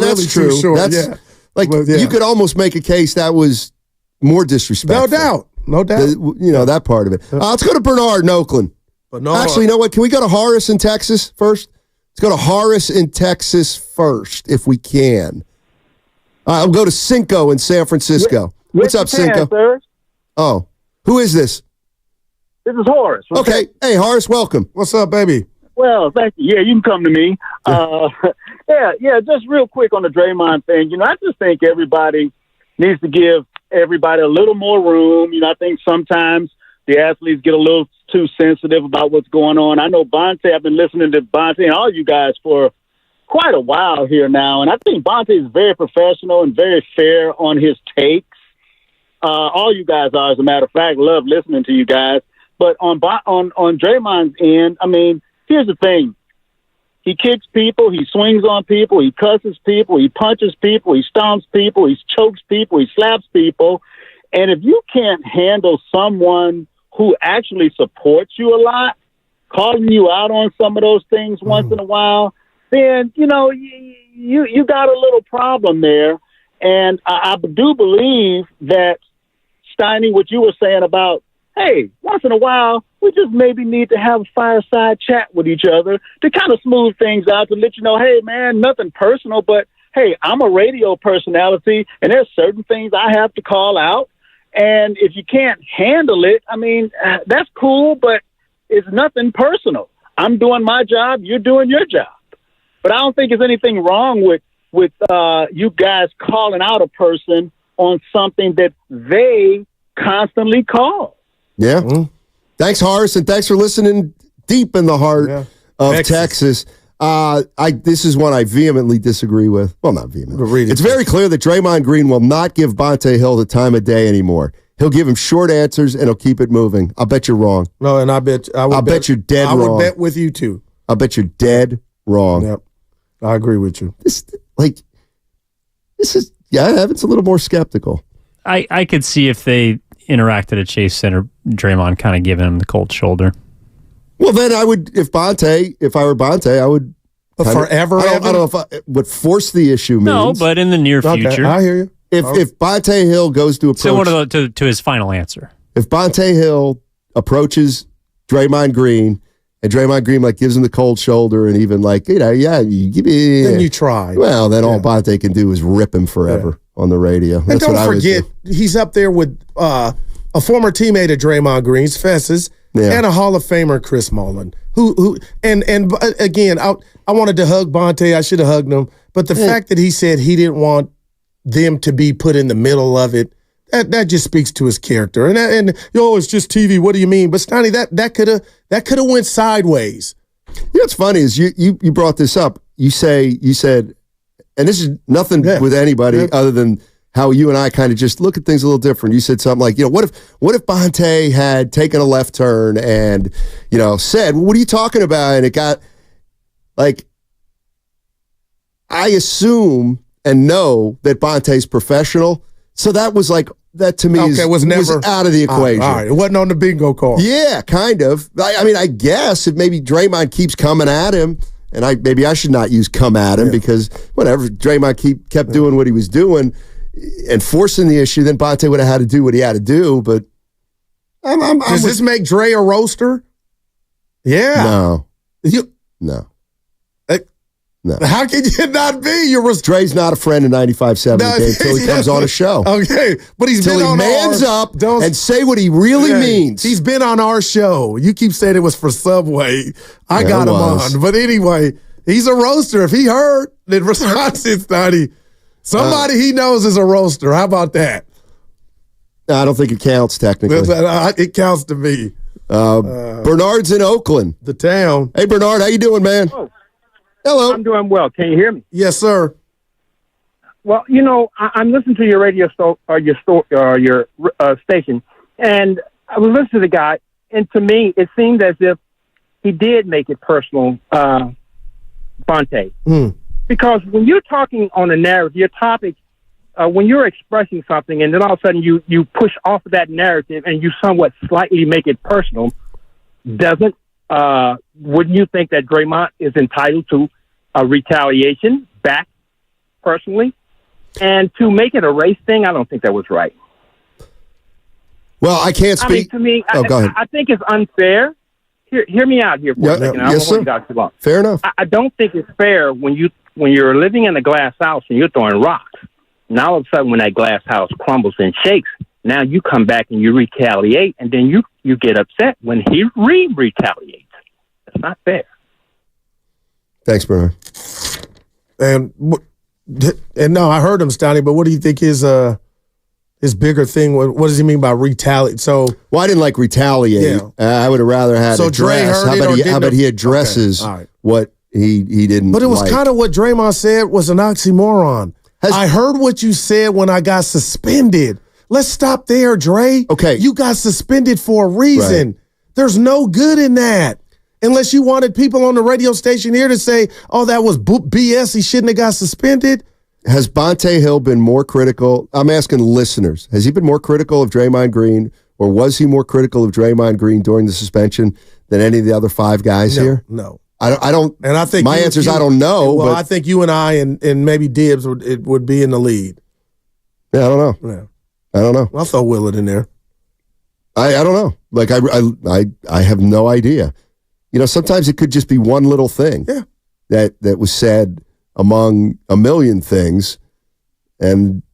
that's true. Too short. That's you could almost make a case that was more disrespectful. No doubt. That part of it. Let's go to Bernard in Oakland. Actually, you know what? Can we go to Horace in Texas first? Let's go to Horace in Texas first, if we can. I'll go to Cinco in San Francisco. What's up, Cinco? Sir. Oh, who is this? This is Horace. Okay. Hey, Horace, welcome. What's up, baby? Well, thank you. Yeah, you can come to me. Just real quick on the Draymond thing. I just think everybody needs to give everybody a little more room. I think sometimes the athletes get a little too sensitive about what's going on. I know Bonte, I've been listening to Bonte and all you guys for quite a while here now, and I think Bonte is very professional and very fair on his takes. All you guys are, as a matter of fact. Love listening to you guys. But on Draymond's end, I mean, here's the thing. He kicks people, he swings on people, he cusses people, he punches people, he stomps people, he chokes people, he slaps people. And if you can't handle someone who actually supports you a lot, calling you out on some of those things once in a while, then, you got a little problem there. And I do believe that, Steiny, what you were saying about, hey, once in a while, we just maybe need to have a fireside chat with each other to kind of smooth things out, to let you know, hey, man, nothing personal, but, hey, I'm a radio personality, and there's certain things I have to call out. And if you can't handle it, I mean, that's cool, but it's nothing personal. I'm doing my job, you're doing your job. But I don't think there's anything wrong with you guys calling out a person on something that they constantly call. Yeah. Thanks, Horace, and thanks for listening deep in the heart of Texas. This is one I vehemently disagree with. Well, not vehemently. It's very clear that Draymond Green will not give Bonte Hill the time of day anymore. He'll give him short answers, and he'll keep it moving. I'll bet you're wrong. No, and I'll bet you're dead wrong. I would bet with you, too. I'll bet you're dead wrong. Yep. I agree with you. Evan's a little more skeptical. I could see if they interacted at Chase Center, Draymond kind of giving him the cold shoulder. Well, then I would, if I were Bonte, I would. Forever? I don't know if what force the issue means. No, but in the near future. I hear you. If Bonte Hill goes to approach. Similar to his final answer. If Bonte Hill approaches Draymond Green And Draymond Green gives him the cold shoulder and even you give me. Then you try. Well, then all Bonte can do is rip him forever on the radio. And don't forget, he's up there with a former teammate of Draymond Green's, Fesses, and a Hall of Famer, Chris Mullin. And again, I wanted to hug Bonte. I should have hugged him. But the fact that he said he didn't want them to be put in the middle of it, that just speaks to his character. And it's just TV. What do you mean? But Stoney, that could have went sideways. What's funny is you brought this up. You said, and this is nothing with anybody other than how you and I kind of just look at things a little different. You said something like, what if Bonte had taken a left turn and, said, well, what are you talking about? And it got I assume and know that Bonte's professional. So that was that to me was out of the equation. All right. It wasn't on the bingo card. Yeah, kind of. I guess if maybe Draymond keeps coming at him, and maybe I should not use come at him because whatever, Draymond kept doing what he was doing and forcing the issue, then Bonte would have had to do what he had to do. But does this make Dre a roaster? Yeah. No. No. No. How can you not be? Dre's not a friend of 95.7 until he comes on a show. Okay, but he's been on mans up and say what he really means. He's been on our show. You keep saying it was for Subway. I got him on. But anyway, he's a roaster. If he heard, then Wisconsin study. Somebody he knows is a roaster. How about that? I don't think it counts technically. It counts to me. Bernard's in Oakland. The town. Hey, Bernard, how you doing, man? Oh. Hello. I'm doing well. Can you hear me? Yes, sir. Well, I'm listening to your radio your station, and I was listening to the guy, and to me, it seemed as if he did make it personal, Bonte. Because when you're talking on a narrative, your topic, when you're expressing something, and then all of a sudden you push off of that narrative and you somewhat slightly make it personal, wouldn't you think that Draymond is entitled to a retaliation back personally? And to make it a race thing, I don't think that was right. Well, I can't speak. To me, go ahead. I think it's unfair. Hear me out here for a second. I don't want to talk too long. Fair enough. I don't think it's fair when you're living in a glass house and you're throwing rocks. And all of a sudden, when that glass house crumbles and shakes, now you come back and you retaliate, and then you get upset when he retaliates. That's not fair. Thanks, Bernard. And no, I heard him, Stoney, but what do you think his bigger thing, what does he mean by retaliate? So, I didn't like retaliate. Yeah. I would have rather had so Dre heard how about he addresses what he didn't But it was kind of what Draymond said was an oxymoron. I heard what you said when I got suspended. Let's stop there, Dre. Okay. You got suspended for a reason. Right. There's no good in that. Unless you wanted people on the radio station here to say, oh, that was BS, he shouldn't have got suspended. Has Bonte Hill been more critical? I'm asking listeners. Has he been more critical of Draymond Green, or was he more critical of Draymond Green during the suspension than any of the other five guys here? No. I don't. And I think my answer is I don't know. Well, but I think you and I and maybe Dibbs would be in the lead. Yeah, I don't know. Yeah. I don't know. I'll throw Willard in there. I don't know. Like I have no idea. Sometimes it could just be one little thing that was said among a million things, and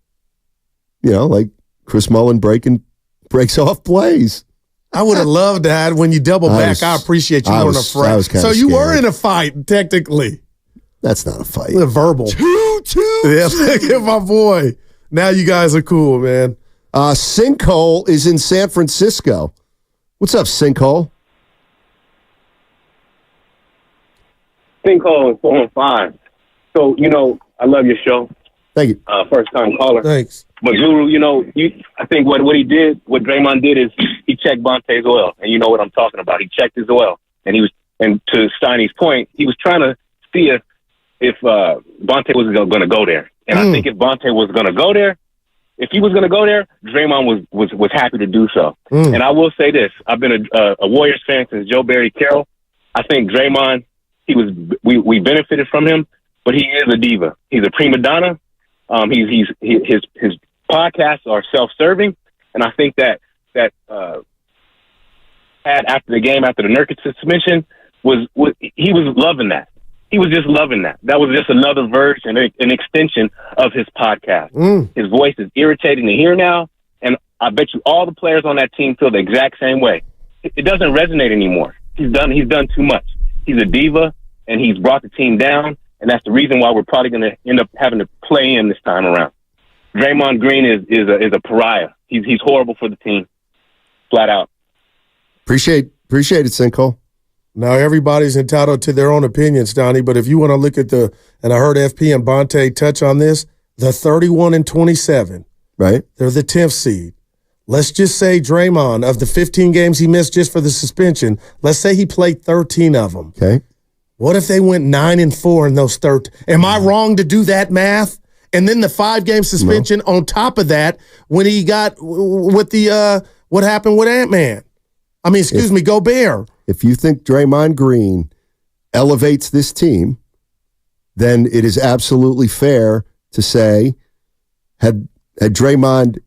like Chris Mullin breaks off plays. I would have loved that when you double back. I appreciate you weren't a friend. So you were in a fight, technically. That's not a fight. A verbal. Yeah, look at my boy. Now you guys are cool, man. Sinkhole is in San Francisco. What's up, Sinkhole? Sinkhole is going fine. So, I love your show. Thank you. First time caller. Thanks. But Guru, I think what Draymond did is he checked Bonte's oil, and you know what I'm talking about. He checked his oil, and to Steiny's point, he was trying to see if Bonte was going to go there. And I think if Bonte was going to go there, if he was going to go there, Draymond was happy to do so. And I will say this: I've been a Warriors fan since Joe Barry Carroll. I think Draymond, we benefited from him, but he is a diva. He's a prima donna. His podcasts are self-serving, and I think that after the game, after the Nurkic suspension, he was loving that. He was just loving that. That was just another version, an extension of his podcast. His voice is irritating to hear now, and I bet you all the players on that team feel the exact same way. It doesn't resonate anymore. He's done too much. He's a diva, and he's brought the team down, and that's the reason why we're probably going to end up having to play him this time around. Draymond Green is a pariah. He's horrible for the team, flat out. Appreciate it, Sinkhole. Now, everybody's entitled to their own opinions, Donnie, but if you want to look at and I heard FP and Bonte touch on this, the 31-27. Right. They're the 10th seed. Let's just say Draymond, of the 15 games he missed just for the suspension, let's say he played 13 of them. Okay. What if they went 9-4 in those 13? Am I wrong to do that math? And then the 5-game suspension on top of that when he got with the what happened with Ant-Man. I mean, excuse me, Gobert. If you think Draymond Green elevates this team, then it is absolutely fair to say, had Draymond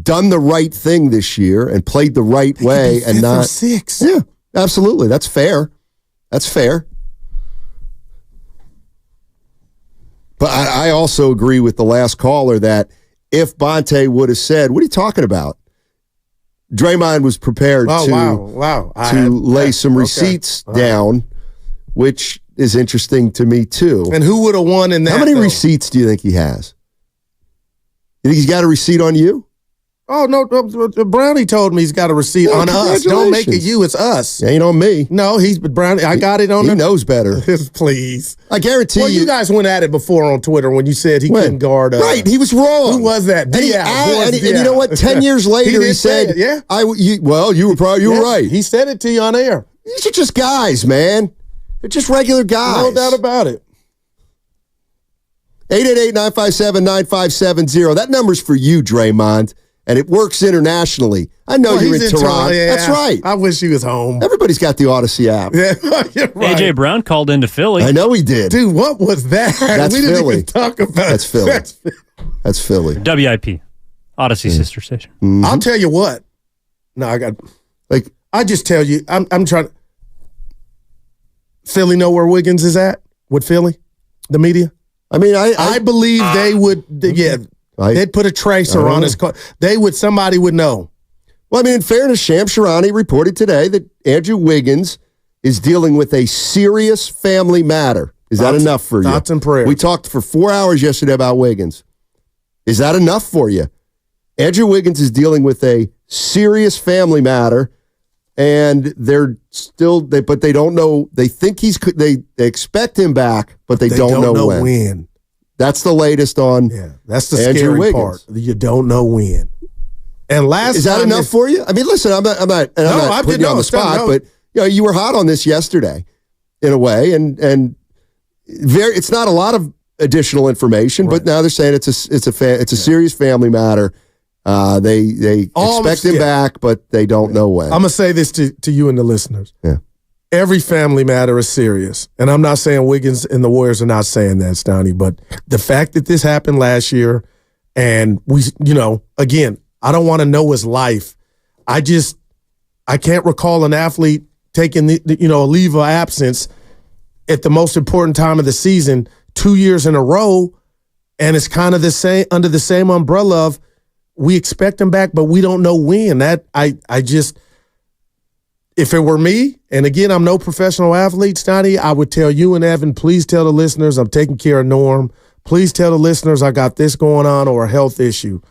done the right thing this year and played the right way and not 6. Yeah, absolutely. That's fair. That's fair. But I also agree with the last caller that if Bonte would have said, what are you talking about? Draymond was prepared to lay some receipts down, which is interesting to me too. And who would have won in that? How many receipts do you think he has? You think he's got a receipt on you? Oh, no, Brownie told me he's got a receipt on us. Don't make it you, it's us. Ain't on me. No, Brownie. I got it on He knows better. Please. I guarantee you. Well, you guys went at it before on Twitter when you said he couldn't guard. Right, he was wrong. Who was that? And you know what? 10 years later, he said, yeah. You were right. He said it to you on air. These are just guys, man. They're just regular guys. No doubt about it. 888-957-9570. That number's for you, Draymond. And it works internationally. I know you're in Toronto. Yeah. That's right. I wish he was home. Everybody's got the Odyssey app. Yeah, you're right. A.J. Brown called into Philly. I know he did. Dude, what was that? That's we didn't Philly. even talk about That's Philly. That's Philly. WIP. Odyssey sister station. Mm-hmm. I'll tell you what. No, I just tell you, I'm trying. Philly know where Wiggins is at with Philly, the media. I mean, I believe they would. Yeah. They'd put a tracer on his car. Somebody would know. Well, I mean, in fairness, Shams Charania reported today that Andrew Wiggins is dealing with a serious family matter. Is that enough for you? Thoughts and prayers. We talked for 4 hours yesterday about Wiggins. Is that enough for you? Andrew Wiggins is dealing with a serious family matter, and but they don't know. They think they expect him back, but they don't know when. That's the latest on. Yeah, that's the Andrew scary Wiggins. part. You don't know when. And is that enough for you? I mean, listen, I'm not putting you on the spot, but you were hot on this yesterday, in a way, and it's not a lot of additional information, but now they're saying it's a serious family matter. They expect him back, but they don't know when. I'm gonna say this to you and the listeners. Yeah. Every family matter is serious. And I'm not saying Wiggins and the Warriors are not saying that, Stoney, but the fact that this happened last year and again, I don't want to know his life. I can't recall an athlete taking a leave of absence at the most important time of the season 2 years in a row. And it's kind of the same under the same umbrella of we expect him back, but we don't know when. If it were me, and again, I'm no professional athlete, Stoney, I would tell you and Evan, please tell the listeners I'm taking care of Norm. Please tell the listeners I got this going on or a health issue.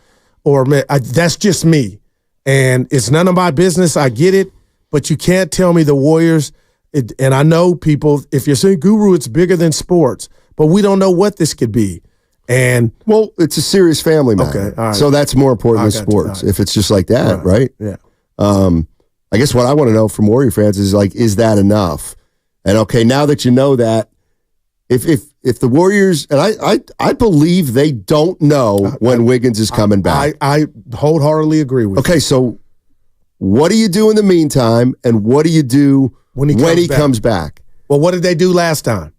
That's just me. And it's none of my business. I get it. But you can't tell me the Warriors, and I know people, if you're saying, Guru, it's bigger than sports. But we don't know what this could be. And it's a serious family matter. Okay, all right. So that's more important than sports. If it's just like that, right? Yeah. I guess what I want to know from Warrior fans is is that enough? And okay, now that you know that, if the Warriors, and I believe they don't know when Wiggins is coming back. I wholeheartedly agree with you. Okay, so what do you do in the meantime, and what do you do when he comes back? Well, what did they do last time?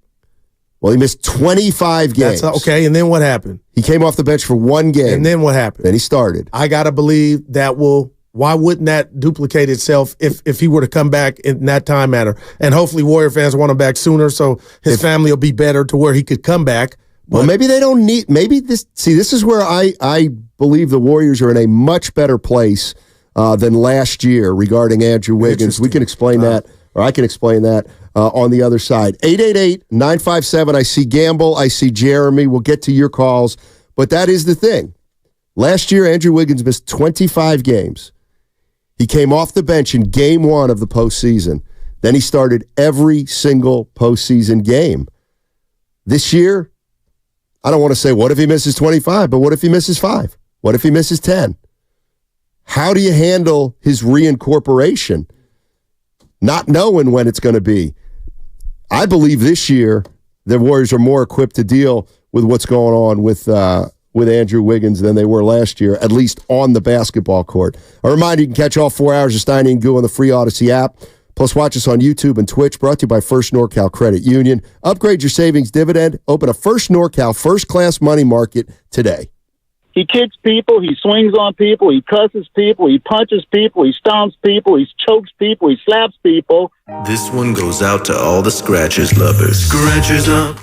Well, he missed 25 games. Okay, and then what happened? He came off the bench for one game. And then what happened? Then he started. I got to believe that will why wouldn't that duplicate itself if he were to come back in that time matter? And hopefully Warrior fans want him back sooner so his family will be better to where he could come back. Well, maybe they don't need – maybe this – see, this is where I believe the Warriors are in a much better place than last year regarding Andrew Wiggins. We can explain that, or I can explain that on the other side. 888-957. I see Gamble. I see Jeremy. We'll get to your calls. But that is the thing. Last year, Andrew Wiggins missed 25 games. He came off the bench in game 1 of the postseason. Then he started every single postseason game. This year, I don't want to say, what if he misses 25, but what if he misses 5? What if he misses 10? How do you handle his reincorporation? Not knowing when it's going to be. I believe this year the Warriors are more equipped to deal with what's going on with Andrew Wiggins than they were last year, at least on the basketball court. A reminder, you can catch all 4 hours of Steiny and Goo on the free Odyssey app. Plus, watch us on YouTube and Twitch, brought to you by First NorCal Credit Union. Upgrade your savings dividend. Open a First NorCal first-class money market today. He kicks people. He swings on people. He cusses people. He punches people. He stomps people. He chokes people. He slaps people. This one goes out to all the Scratchers lovers. Scratchers up.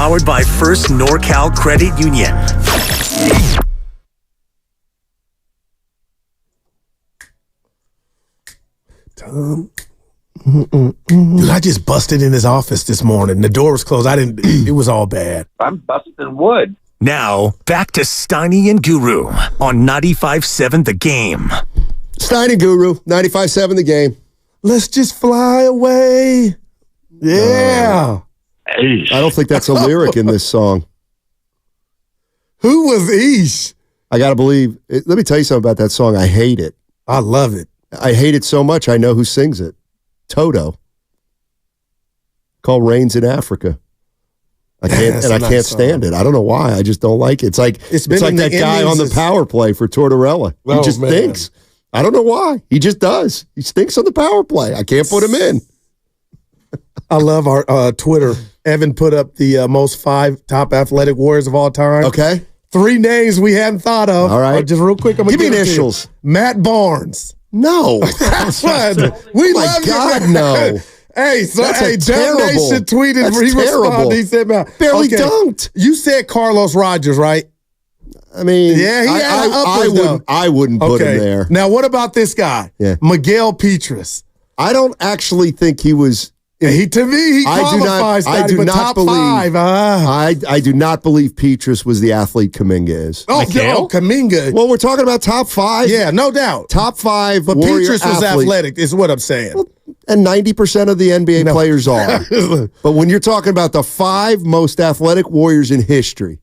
powered by First NorCal Credit Union. Dude, I just busted in his office this morning. The door was closed. It was all bad. I'm busting wood. Now, back to Steiny and Guru on 95.7 The Game. Steiny Guru, 95.7 The Game. Let's just fly away. Yeah. I don't think that's a lyric in this song. Who was Ish? I got to believe. Let me tell you something about that song. I hate it. I love it. I hate it so much, I know who sings it. Toto. Called Rains in Africa. I can't stand it. I don't know why. I just don't like it. It's like that guy on the power play for Tortorella. He just stinks. I don't know why. He just does. He stinks on the power play. I can't put him in. I love our Twitter. Evan put up the most 5 top athletic warriors of all time. Okay. 3 names we hadn't thought of. All right. Just real quick, I'm going to give me initials. Matt Barnes. No. That's fun. We love God, you. no. Hey, so That's Dumb Nation tweeted. That's he terrible. Responded. He said, "Man, barely dunked." You said Carlos Rogers, right? I mean, yeah, he had I wouldn't put him there. Now, what about this guy? Yeah. Miguel Petrus. I don't actually think he was. He qualifies. I do not top believe. 5. I do not believe Petrus was the athlete Kuminga is. Oh, Kuminga. Well, we're talking about top 5. Yeah, no doubt. Top 5. But Warrior Petrus was athlete. athletic, is what I'm saying. Well, and 90% of the NBA players are. But when you're talking about the 5 most athletic Warriors in history,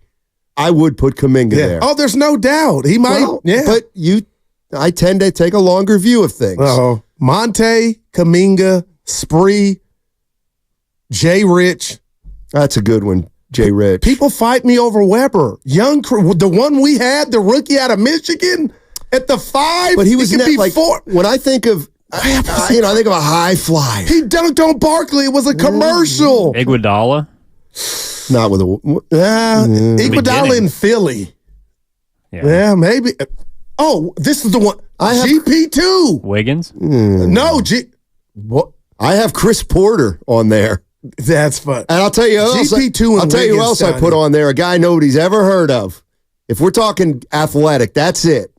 I would put Kuminga there. Oh, there's no doubt. He might. But I tend to take a longer view of things. Monte, Kuminga, Spree, Jay Rich. That's a good one, Jay Rich. People fight me over Weber. The one we had, the rookie out of Michigan, at the 5. But he was could be 4. When I think of, I think of a high flyer. He dunked on Barkley. It was a commercial. Iguodala. Not with a. Iguodala in Philly. Yeah, maybe. Oh, this is the one. I have GP2. Wiggins. No, what? I have Chris Porter on there. That's fun. And I'll tell you who else. GP2 I'll tell you who else I put on there. A guy nobody's ever heard of. If we're talking athletic, that's it.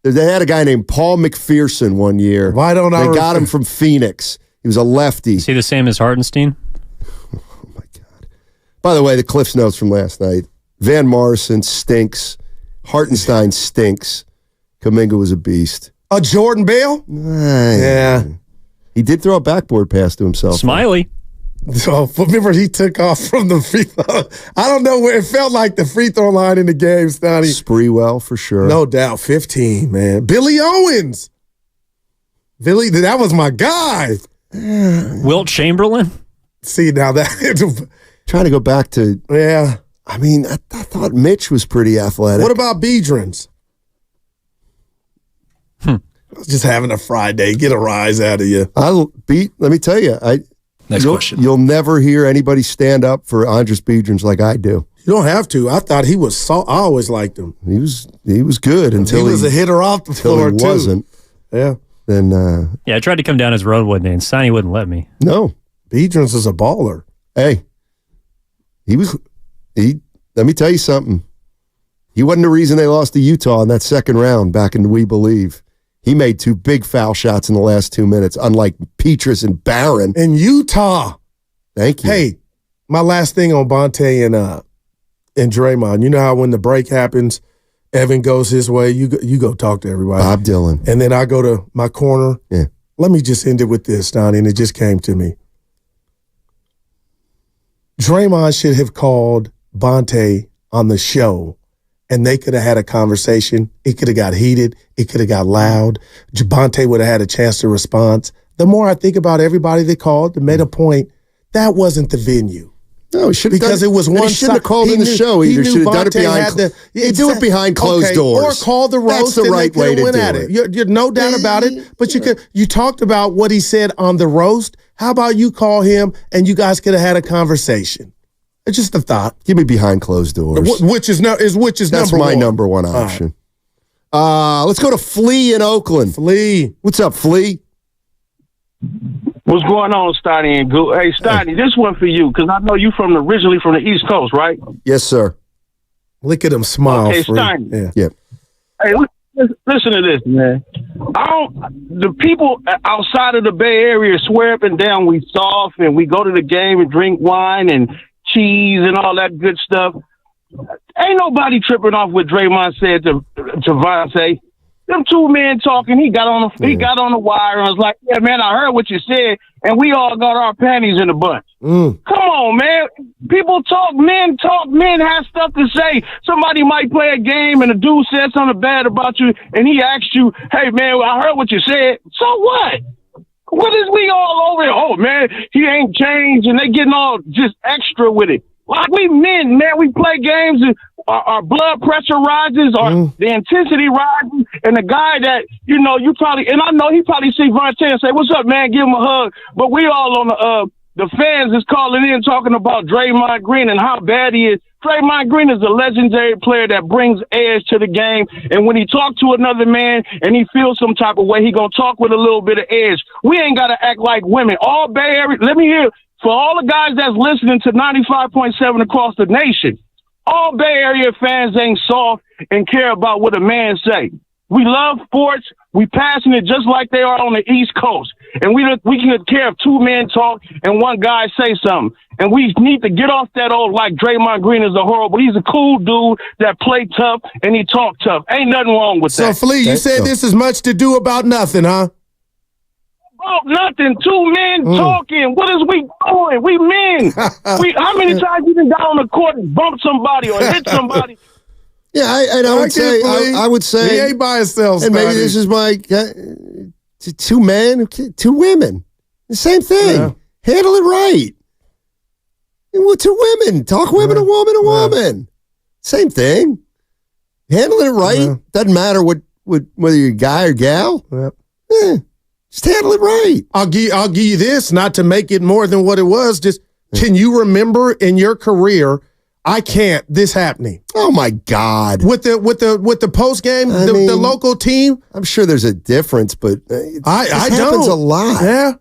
They had a guy named Paul McPherson one year. Why don't I? They got him from Phoenix. He was a lefty. Is he the same as Hartenstein? Oh my God! By the way, the Cliffs notes from last night: Van Morrison stinks. Hartenstein stinks. Kuminga was a beast. Jordan Bell? Yeah. He did throw a backboard pass to himself. Smiley. So remember, he took off from the free throw. I don't know where it felt like the free throw line in the game, Stoney. Spreewell for sure. No doubt. 15, man. Billy Owens. Billy, that was my guy. Wilt Chamberlain. See, now that. Trying to go back to. Yeah. I mean, I thought Mitch was pretty athletic. What about Biedrins? Just having a Friday. Get a rise out of you. Let me tell you. Next question. You'll never hear anybody stand up for Andres Biedrins like I do. You don't have to. I thought he was I always liked him. He was good until he was a hitter off the floor, he wasn't. Yeah. Then I tried to come down his road one day, and Steiny wouldn't let me. No. Biedrins is a baller. Hey. Let me tell you something. He wasn't the reason they lost to Utah in that second round back in We Believe. He made 2 big foul shots in the last 2 minutes, unlike Petrus and Barron. In Utah. Thank you. Hey, my last thing on Bonte and Draymond. You know how when the break happens, Evan goes his way, you go talk to everybody. Bob Dylan. And then I go to my corner. Yeah. Let me just end it with this, Donnie, and it just came to me. Draymond should have called Bonte on the show, and they could have had a conversation. It could have got heated. It could have got loud. Bonte would have had a chance to respond. The more I think about everybody that called, that made a point, that wasn't the venue. No, he should have because done, it was one. He shouldn't have called in the show either. Should have done it behind. You do it behind closed doors. Or call the roast. That's the right way to do it. You're no doubt about it. But you talked about what he said on the roast. How about you call him and you guys could have had a conversation? It's just a thought. Give me behind closed doors. Which is That's number my one. number one option. Let's go to Flea in Oakland. Flea, what's up, Flea? What's going on, Stoney and Goo? Hey, Stoney, this one for you, because I know you originally from the East Coast, right? Yes, sir. Look at him smile. Okay, Stoney. Yeah. Hey, listen to this, man. The people outside of the Bay Area swear up and down we soft and we go to the game and drink wine and cheese and all that good stuff. Ain't nobody tripping off what Draymond said to Vontae. Them two men talking, he got on the wire and was like, "Yeah, man, I heard what you said, and we all got our panties in a bunch." Come on, man. People talk, men have stuff to say. Somebody might play a game and a dude said something bad about you, and he asked you, "Hey, man, I heard what you said." So what? What is we all over it? Oh, man, he ain't changed, and they getting all just extra with it. Like we men, man, we play games and our blood pressure rises, or the intensity rises, and the guy that, you probably, and I know he probably see Vontae and say, "What's up, man?" Give him a hug. But we all on the fans is calling in talking about Draymond Green and how bad he is. Draymond Green is a legendary player that brings edge to the game, and when he talk to another man and he feels some type of way, he gonna talk with a little bit of edge. We ain't gotta act like women. All Bay Area, let me hear. For all the guys that's listening to 95.7 across the nation, all Bay Area fans ain't soft and care about what a man say. We love sports. We passionate just like they are on the East Coast. And we can care if two men talk and one guy say something. And we need to get off that old, like Draymond Green is a horrible. He's a cool dude that play tough and he talk tough. Ain't nothing wrong with that. So, Flea, you said this is much to do about nothing, huh? Oh, nothing. Two men talking. What is we doing? We men. How many times you been down on the court and bumped somebody or hit somebody? Yeah, I would say he ain't by himself. And maybe this is my two men, two women. The same thing. Yeah. Handle it right. Well, two women. Talk women to woman to woman. Same thing. Handle it right. Doesn't matter whether you're a guy or gal. Just handle it right. I'll give you this, not to make it more than what it was. Just can you remember in your career? I can't. This happening. Oh my God! With the post game, the local team. I'm sure there's a difference, but I happens a lot. Yeah.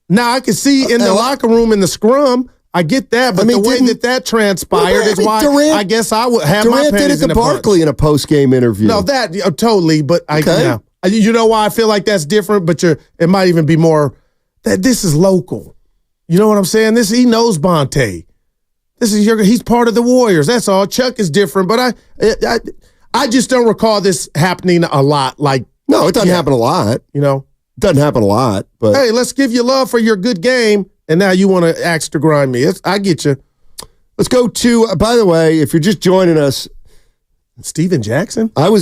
Now I can see in the locker room in the scrum. I get that, but the way that transpired is why Durant, I guess I would have my panties in a bunch. Durant did it to Barkley in a post game interview. No, that totally. But you know why I feel like that's different, but it might even be more that this is local. You know what I'm saying? He knows Bonte. He's part of the Warriors. That's all. Chuck is different, but I just don't recall this happening a lot. Like, no, it doesn't happen a lot. You know, it doesn't happen a lot. But hey, let's give you love for your good game, and now you want to axe to grind me. I get you. Let's go to. By the way, if you're just joining us, Steven Jackson. We're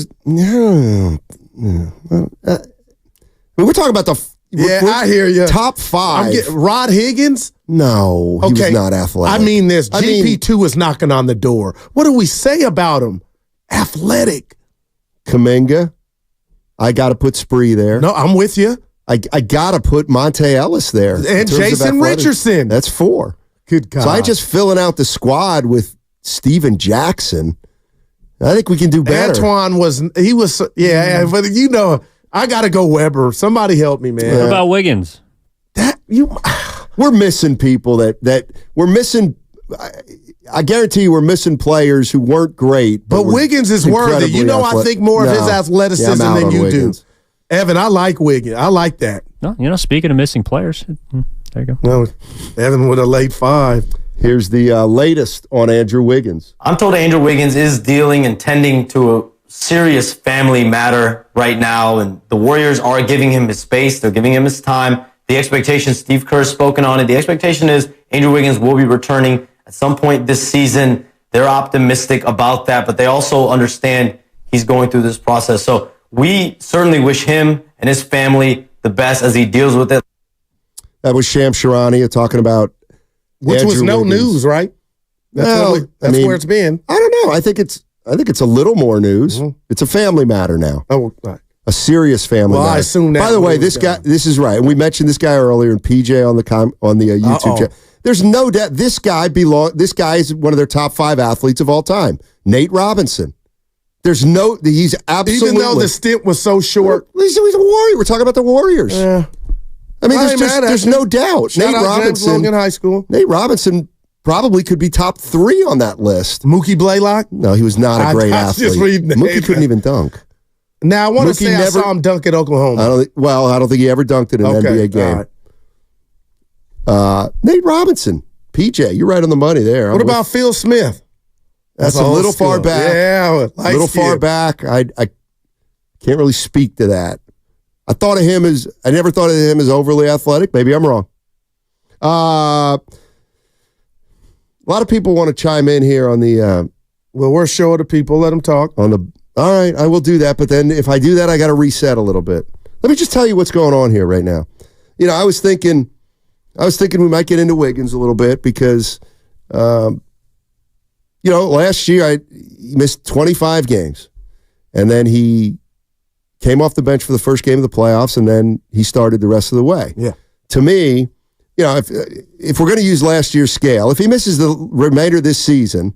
talking about I hear you. Top 5. Rod Higgins? No, he was not athletic. I mean this. GP2 is knocking on the door. What do we say about him? Athletic. Kuminga. I got to put Spree there. No, I'm with you. I got to put Monte Ellis there. And Jason Richardson. That's 4. Good God. So I just filling out the squad with Steven Jackson. I think we can do better. Antoine was, but I got to go Weber. Somebody help me, man. What about Wiggins? We're missing people that we're missing. I guarantee you we're missing players who weren't great. But Wiggins is worthy. I think more of his athleticism than you do. Evan, I like Wiggins. I like that. No, speaking of missing players, there you go. No, Evan with a late 5. Here's the latest on Andrew Wiggins. I'm told Andrew Wiggins is dealing and tending to a serious family matter right now, and the Warriors are giving him his space. They're giving him his time. The expectation, Steve Kerr's spoken on it, the expectation is Andrew Wiggins will be returning at some point this season. They're optimistic about that, but they also understand he's going through this process. So we certainly wish him and his family the best as he deals with it. That was Shams Charania talking about which Andrew was no Wiggins. News, right? That's where it's been. I don't know. I think it's a little more news. Mm-hmm. It's a family matter now. Oh, right. A serious family matter. I assume that. By the way, this is right. And we mentioned this guy earlier, and PJ on the YouTube channel. There's no doubt this guy is one of their top 5 athletes of all time. Nate Robinson. He's absolutely. Even though the stint was so short. He's a Warrior. We're talking about the Warriors. Yeah. I mean, there's no doubt. Shout out James Logan High School. Nate Robinson probably could be top 3 on that list. Mookie Blaylock? No, he was not a great athlete. Mookie couldn't even dunk. Now, I want to say I saw him dunk at Oklahoma. I don't think he ever dunked in an NBA game. Right. Nate Robinson, PJ, you're right on the money there. What about Phil Smith? That's a little far back. Yeah, a little far back. I can't really speak to that. I never thought of him as overly athletic. Maybe I'm wrong. A lot of people want to chime in here on the. Well, we're show the people. Let them talk. All right, I will do that. But then if I do that, I got to reset a little bit. Let me just tell you what's going on here right now. I was thinking we might get into Wiggins a little bit because, last year he missed 25 games, and then he came off the bench for the first game of the playoffs, and then he started the rest of the way. Yeah. To me, if we're going to use last year's scale, if he misses the remainder of this season,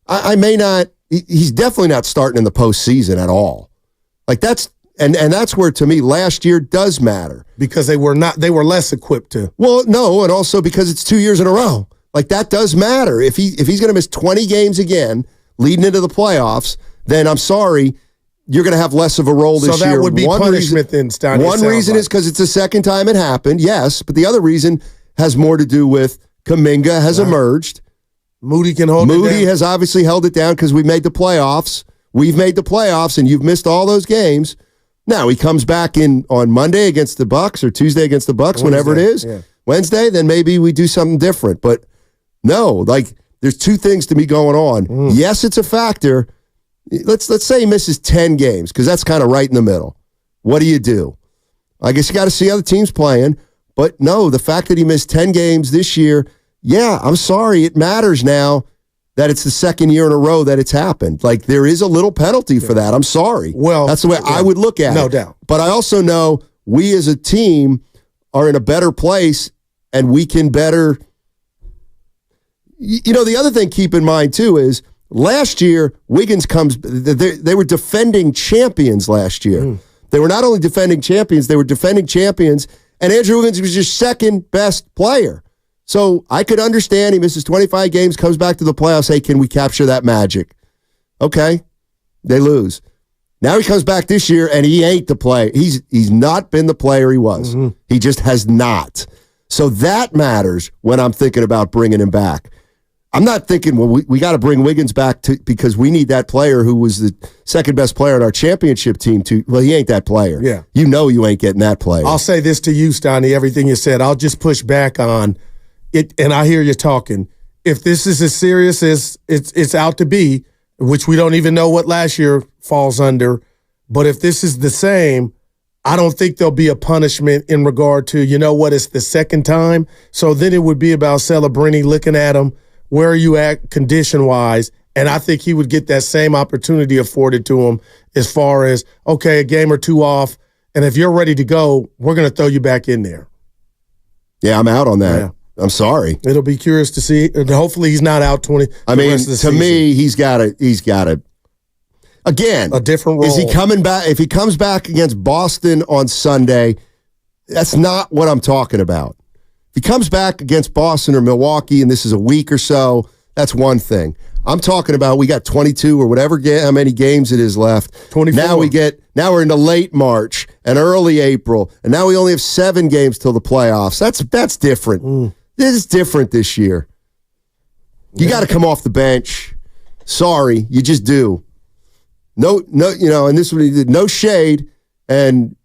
I may not. He's definitely not starting in the postseason at all. Like that's where to me last year does matter because they were less equipped to. Well, no, and also because it's 2 years in a row. Like that does matter. If he's going to miss 20 games again leading into the playoffs, then I'm sorry, you're going to have less of a role this year. So that would be punishment then, Stein. One reason is because it's the second time it happened, yes, but the other reason has more to do with Kuminga has emerged. Moody can hold it down. Moody has obviously held it down because we made the playoffs. We've made the playoffs, and you've missed all those games. Now he comes back on Monday against the Bucks or Tuesday against the Bucks, whenever it is. Yeah. Wednesday, then maybe we do something different. But no, like there's two things to me going on. Yes, it's a factor. Let's say he misses 10 games because that's kind of right in the middle. What do? I guess you got to see other teams playing. But no, the fact that he missed 10 games this year, yeah, I'm sorry. It matters now that it's the second year in a row that it's happened. Like there is a little penalty for that. I'm sorry. Well, that's the way I would look at it. No doubt. But I also know we as a team are in a better place and we can better. The other thing keep in mind too is last year, Wiggins they were defending champions last year. They were not only defending champions, they were defending champions, and Andrew Wiggins was your second best player. So I could understand he misses 25 games, comes back to the playoffs, hey, can we capture that magic? Okay, they lose. Now he comes back this year, and he ain't the player. He's not been the player he was. He just has not. So that matters when I'm thinking about bringing him back. I'm not thinking, well, we got to bring Wiggins back because we need that player who was the second best player on our championship team. Well, he ain't that player. Yeah. You ain't getting that player. I'll say this to you, Stoney, everything you said. I'll just push back on it, and I hear you talking. If this is as serious as it's out to be, which we don't even know what last year falls under, but if this is the same, I don't think there'll be a punishment in regard to, it's the second time. So then it would be about Celebrini looking at him. Where are you at condition-wise? And I think he would get that same opportunity afforded to him as far as, okay, a game or two off, and if you're ready to go, we're going to throw you back in there. Yeah, I'm out on that. Yeah. I'm sorry. It'll be curious to see. Hopefully he's not out 20. I mean, to me, he's got to. Again, a different role. Is he coming back? If he comes back against Boston on Sunday, that's not what I'm talking about. If he comes back against Boston or Milwaukee and this is a week or so, that's one thing. I'm talking about we got 22 or whatever, how many games it is left. 24. Now we're into late March and early April, and now we only have 7 games till the playoffs. That's different. This is different this year. You got to come off the bench. Sorry, you just do. No, and this one he did no shade, and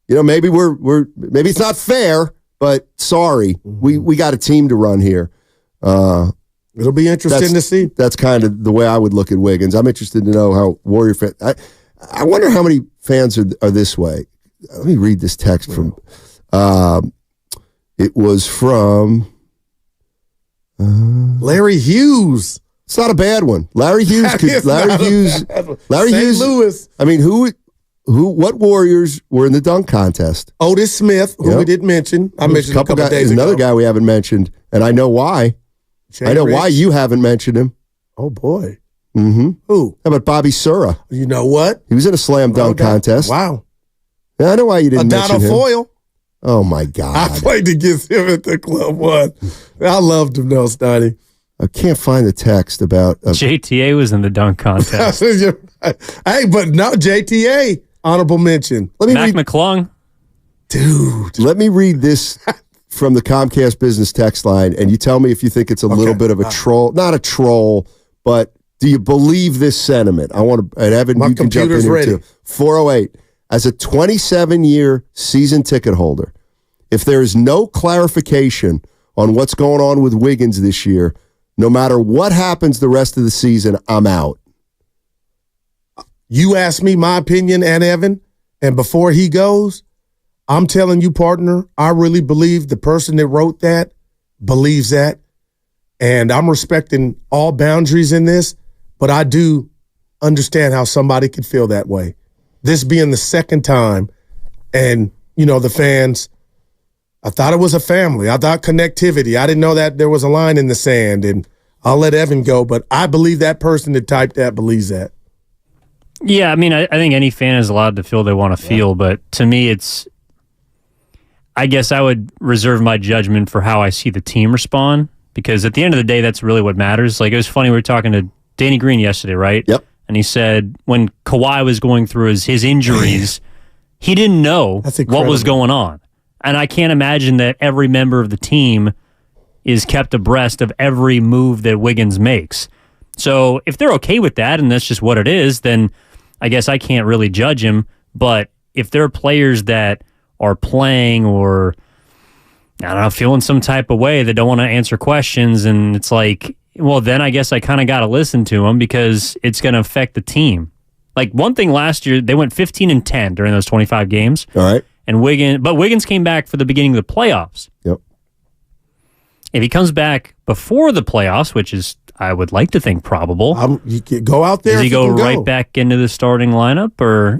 maybe maybe it's not fair. But sorry, we got a team to run here. It'll be interesting to see. That's kind of the way I would look at Wiggins. I'm interested to know how Warrior fans. I wonder how many fans are this way. Let me read this text from. It was from Larry Hughes. It's not a bad one. Larry Hughes. Larry Hughes. Louis. I mean, what Warriors were in the dunk contest? Otis Smith, who we didn't mention. I mentioned a couple days ago. Another guy we haven't mentioned, and I know why. I know why you haven't mentioned him. Oh, boy. Mm-hmm. Who? How about Bobby Sura? You know what? He was in a slam dunk contest. Wow. Yeah, I know why you didn't mention him. Foyle. Oh, my God. I played against him at the club one. I loved him, though, Stoney. I can't find the text about... JTA was in the dunk contest. Hey, but no, JTA, honorable mention. Mac McClung. Dude. Let me read this from the Comcast business text line, and you tell me if you think it's a little bit of a troll. Not a troll, but do you believe this sentiment? I want to... And Evan, you can jump in here, ready. too. 408. As a 27-year season ticket holder, if there is no clarification on what's going on with Wiggins this year, no matter what happens the rest of the season, I'm out. You asked me my opinion, and Evan, and before he goes, I'm telling you, partner, I really believe the person that wrote that believes that, and I'm respecting all boundaries in this, but I do understand how somebody could feel that way. This being the second time, and, the fans, I thought it was a family. I thought connectivity. I didn't know that there was a line in the sand, and I'll let Evan go, but I believe that person that typed that believes that. Yeah, I mean, I think any fan is allowed to feel they want to feel, but to me, I guess I would reserve my judgment for how I see the team respond, because at the end of the day, that's really what matters. Like, it was funny, we were talking to Danny Green yesterday, right? Yep. And he said when Kawhi was going through his injuries, he didn't know what was going on. And I can't imagine that every member of the team is kept abreast of every move that Wiggins makes. So if they're okay with that and that's just what it is, then I guess I can't really judge him. But if there are players that are playing or, I don't know, feeling some type of way that don't want to answer questions, and it's like, well, then I guess I kind of got to listen to them because it's going to affect the team. Like, one thing last year, they went 15-10 during those 25 games. All right. And Wiggins came back for the beginning of the playoffs. Yep. If he comes back before the playoffs, which is, I would like to think, probable. You can go out there. Does he go right back into the starting lineup, or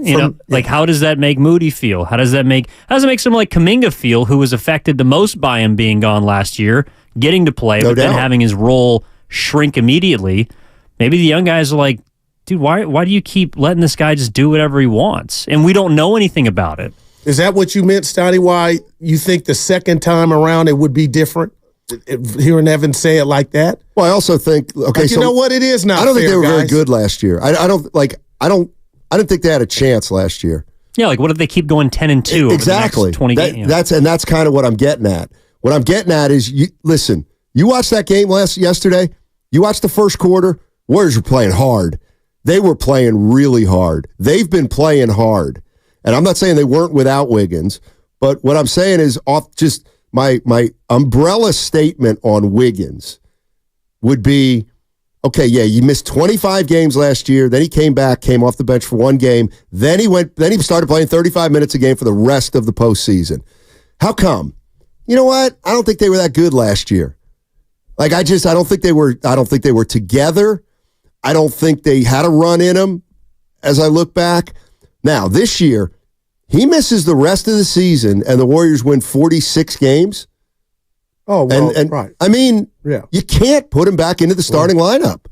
how does that make Moody feel? How does that make someone like Kuminga feel, who was affected the most by him being gone last year, getting to play, but then having his role shrink immediately? Maybe the young guys are like, dude, why do you keep letting this guy just do whatever he wants? And we don't know anything about it. Is that what you meant, Stoney? Why you think the second time around it would be different? Hearing Evan say it like that? Well, I also think, you know what, it is not. I don't think fair, they were very guys. good last year. I didn't think they had a chance last year. Yeah, like what if they keep going 10-2 exactly. over the next 20 games? That's kind of what I'm getting at. What I'm getting at is, listen, you watched that game yesterday, you watched the first quarter, Warriors were playing hard. They were playing really hard. They've been playing hard. And I'm not saying they weren't without Wiggins, but what I'm saying is my umbrella statement on Wiggins would be, okay, yeah, you missed 25 games last year. Then he came off the bench for one game. Then he started playing 35 minutes a game for the rest of the postseason. How come? You know what? I don't think they were that good last year. Like, I don't think they were together. I don't think they had a run in them as I look back. Now, this year, he misses the rest of the season and the Warriors win 46 games. Oh, well, and right. I mean, you can't put him back into the starting lineup.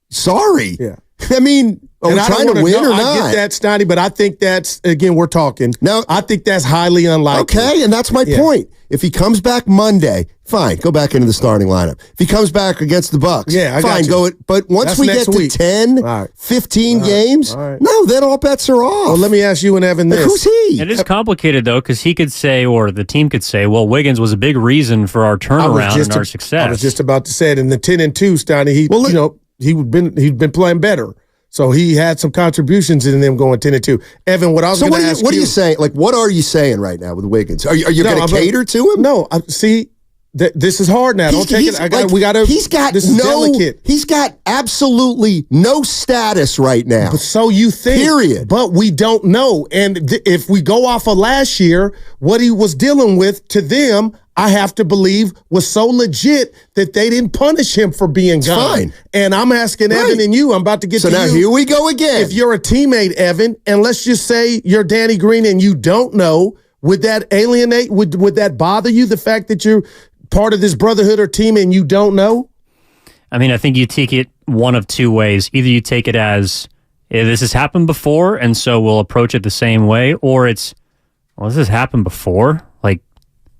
Sorry. Yeah. I mean, are we trying to win or not? I get that, Stoney, but I think that's, again, we're talking. Now, I think that's highly unlikely. Okay, and that's my point. If he comes back Monday, fine, go back into the starting lineup. If he comes back against the Bucks, fine, go it. But once we get to 10, 15 games, no, then all bets are off. Well, let me ask you and Evan this. Who's he? It is complicated, though, because he could say, or the team could say, well, Wiggins was a big reason for our turnaround and our success. I was just about to say it. In the 10-2, Stoney, he'd been playing better. So he had some contributions in them going 10-2. Evan, what I was going to ask you. What are you saying? Like, what are you saying right now with Wiggins? Are you going to cater to him? No. See, this is hard now. Don't take it. We got to. He's got delicate. He's got absolutely no status right now. But so you think. Period. But we don't know. And if we go off of last year, what he was dealing with to them, I have to believe, was so legit that they didn't punish him for being gone. Fine. And I'm asking Evan and you, I'm about to get to you. So now here we go again. If you're a teammate, Evan, and let's just say you're Danny Green and you don't know, would that alienate, would that bother you, the fact that you're part of this brotherhood or team and you don't know? I mean, I think you take it one of two ways. Either you take it as, this has happened before, and so we'll approach it the same way, or it's, well, this has happened before. Like,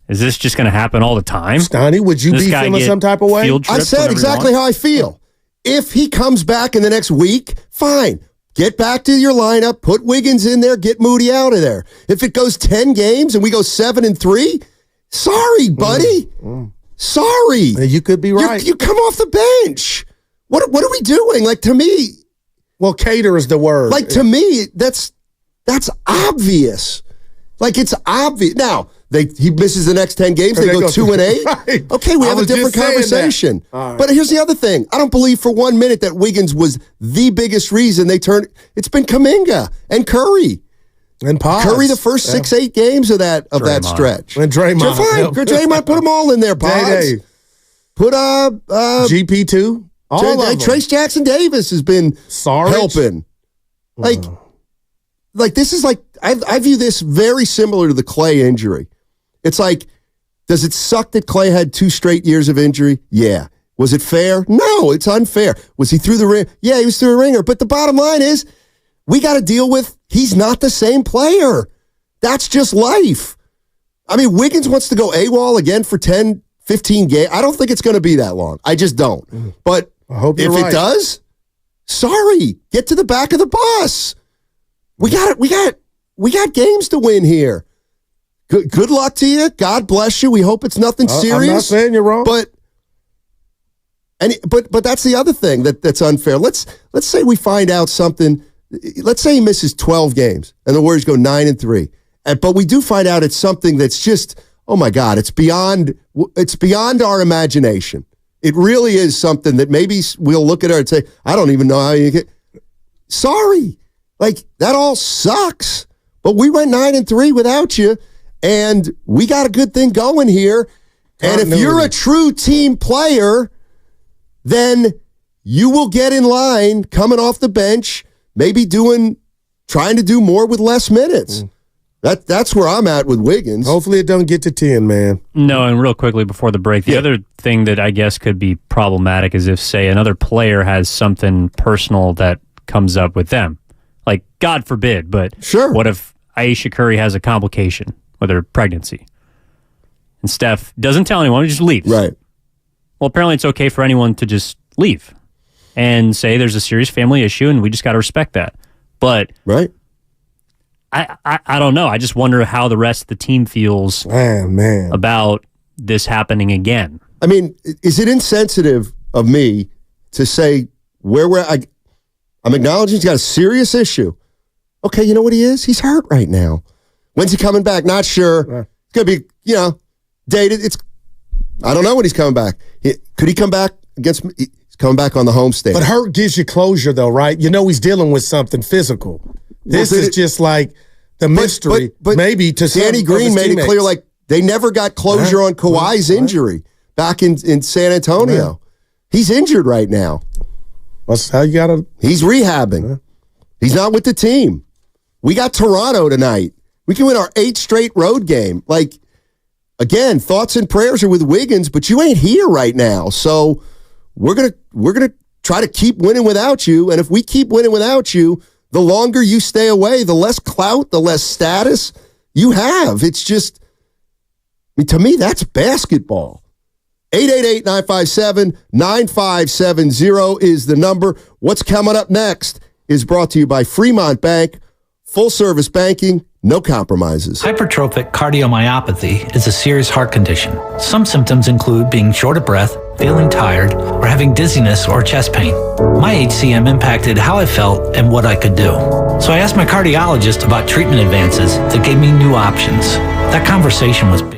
Is this just going to happen all the time? Steiny, would you be feeling some type of way? I said exactly how I feel. If he comes back in the next week, fine. Get back to your lineup, put Wiggins in there, get Moody out of there. If it goes 10 games and we go 7-3, sorry, buddy. Sorry. You could be right. You come off the bench. What are we doing? Like, to me... Well, cater is the word. Like, to me, that's obvious. Like, it's obvious. Now, he misses the next 10 games. They go 2-8. Right. Okay, we have a different conversation. Right. But here's the other thing. I don't believe for 1 minute that Wiggins was the biggest reason they turned. It's been Kuminga and Curry. And Pods. Curry the first 6-8 games of that stretch. And Draymond. Fine. Draymond, put them all in there, Pods. Put GP2. All of them. Trace Jackson Davis has been helping. Like this is like I view this very similar to the Clay injury. It's like, does it suck that Clay had 2 straight years of injury? Yeah. Was it fair? No, it's unfair. Was he through the ring? Yeah, he was through a ringer. But the bottom line is, we got to deal with he's not the same player. That's just life. I mean, Wiggins wants to go AWOL again for 10, 15 games. I don't think it's going to be that long. I just don't. But I hope if it does, sorry, get to the back of the bus. We got games to win here. Good luck to you. God bless you. We hope it's nothing serious. I'm not saying you're wrong. But that's the other thing that's unfair. Let's say we find out something. Let's say he misses 12 games and the Warriors go 9-3. But we do find out it's something that's just, oh my God, it's beyond our imagination. It really is something that maybe we'll look at her and say, I don't even know how you get. Sorry. Like, that all sucks. But we went 9-3 without you, and we got a good thing going here. And if you're a true team player, then you will get in line coming off the bench, maybe trying to do more with less minutes. That's where I'm at with Wiggins. Hopefully it doesn't get to 10, man. No, and real quickly before the break, the other thing that I guess could be problematic is if, say, another player has something personal that comes up with them. Like, God forbid, but sure. What if Ayesha Curry has a complication with her pregnancy? And Steph doesn't tell anyone, he just leaves. Right. Well, apparently it's okay for anyone to just leave and say there's a serious family issue and we just got to respect that. But right. I don't know. I just wonder how the rest of the team feels about this happening again. I mean, is it insensitive of me to say I'm acknowledging he's got a serious issue. Okay, you know what he is? He's hurt right now. When's he coming back? Not sure. It's going to be, dated. I don't know when he's coming back. Could he come back against me? He's coming back on the homestand. But hurt gives you closure, though, right? You know he's dealing with something physical. This is just like the mystery. But maybe to Danny Green made it clear, like, they never got closure on Kawhi's injury back in San Antonio. He's injured right now. That's how you got to... He's rehabbing. He's not with the team. We got Toronto tonight. We can win our 8th straight road game. Like, again, thoughts and prayers are with Wiggins, but you ain't here right now. So we're gonna try to keep winning without you. And if we keep winning without you, the longer you stay away, the less clout, the less status you have. It's just, to me, that's basketball. 888-957-9570 is the number. What's coming up next is brought to you by Fremont Bank. Full service banking, no compromises. Hypertrophic cardiomyopathy is a serious heart condition. Some symptoms include being short of breath, feeling tired, or having dizziness or chest pain. My HCM impacted how I felt and what I could do. So I asked my cardiologist about treatment advances that gave me new options. That conversation was big.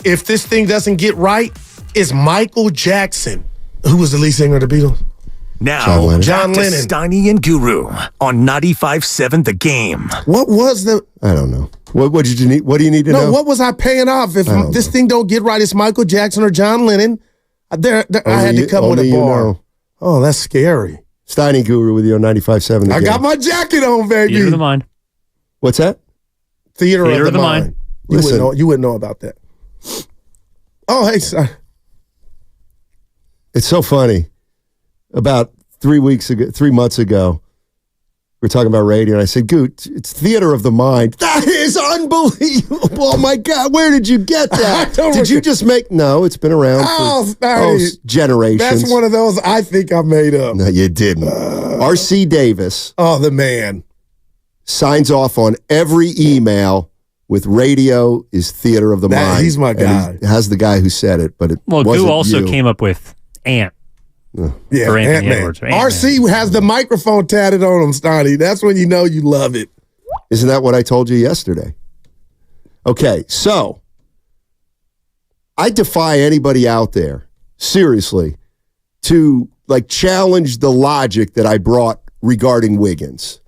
if this thing doesn't get right, it's Michael Jackson, who was the lead singer of the Beatles. Now, John back to Lennon. Steiny and Guru on 95.7 The Game. What was the? I don't know. What did you need? What do you need to know? No, what was I paying off? If this thing don't get right, it's Michael Jackson or John Lennon. I had to come with a bar. Oh, that's scary. Steiny Guru with you on 95.7 The I Game. got my jacket on, baby. Theater of the Mind. What's that? Theater of the Mind. You wouldn't know about that. Oh, hey, son. It's so funny. About 3 months ago, we were talking about radio, and I said, Goot, it's Theater of the Mind. That is unbelievable. Oh, my God. Where did you get that? Did you just make... No, it's been around for generations. That's one of those I think I made up. No, you didn't. R.C. Davis. Oh, the man. Signs off on every email with radio is Theater of the Mind. He's my guy. And he has the guy who said it, but it wasn't Goo also you. came up with Ant. Yeah, for Anthony Ant-Man. Edwards. RC has the microphone tatted on him, Stoney. That's when you know you love it. Isn't that what I told you yesterday? Okay, so I defy anybody out there, seriously, to challenge the logic that I brought regarding Wiggins.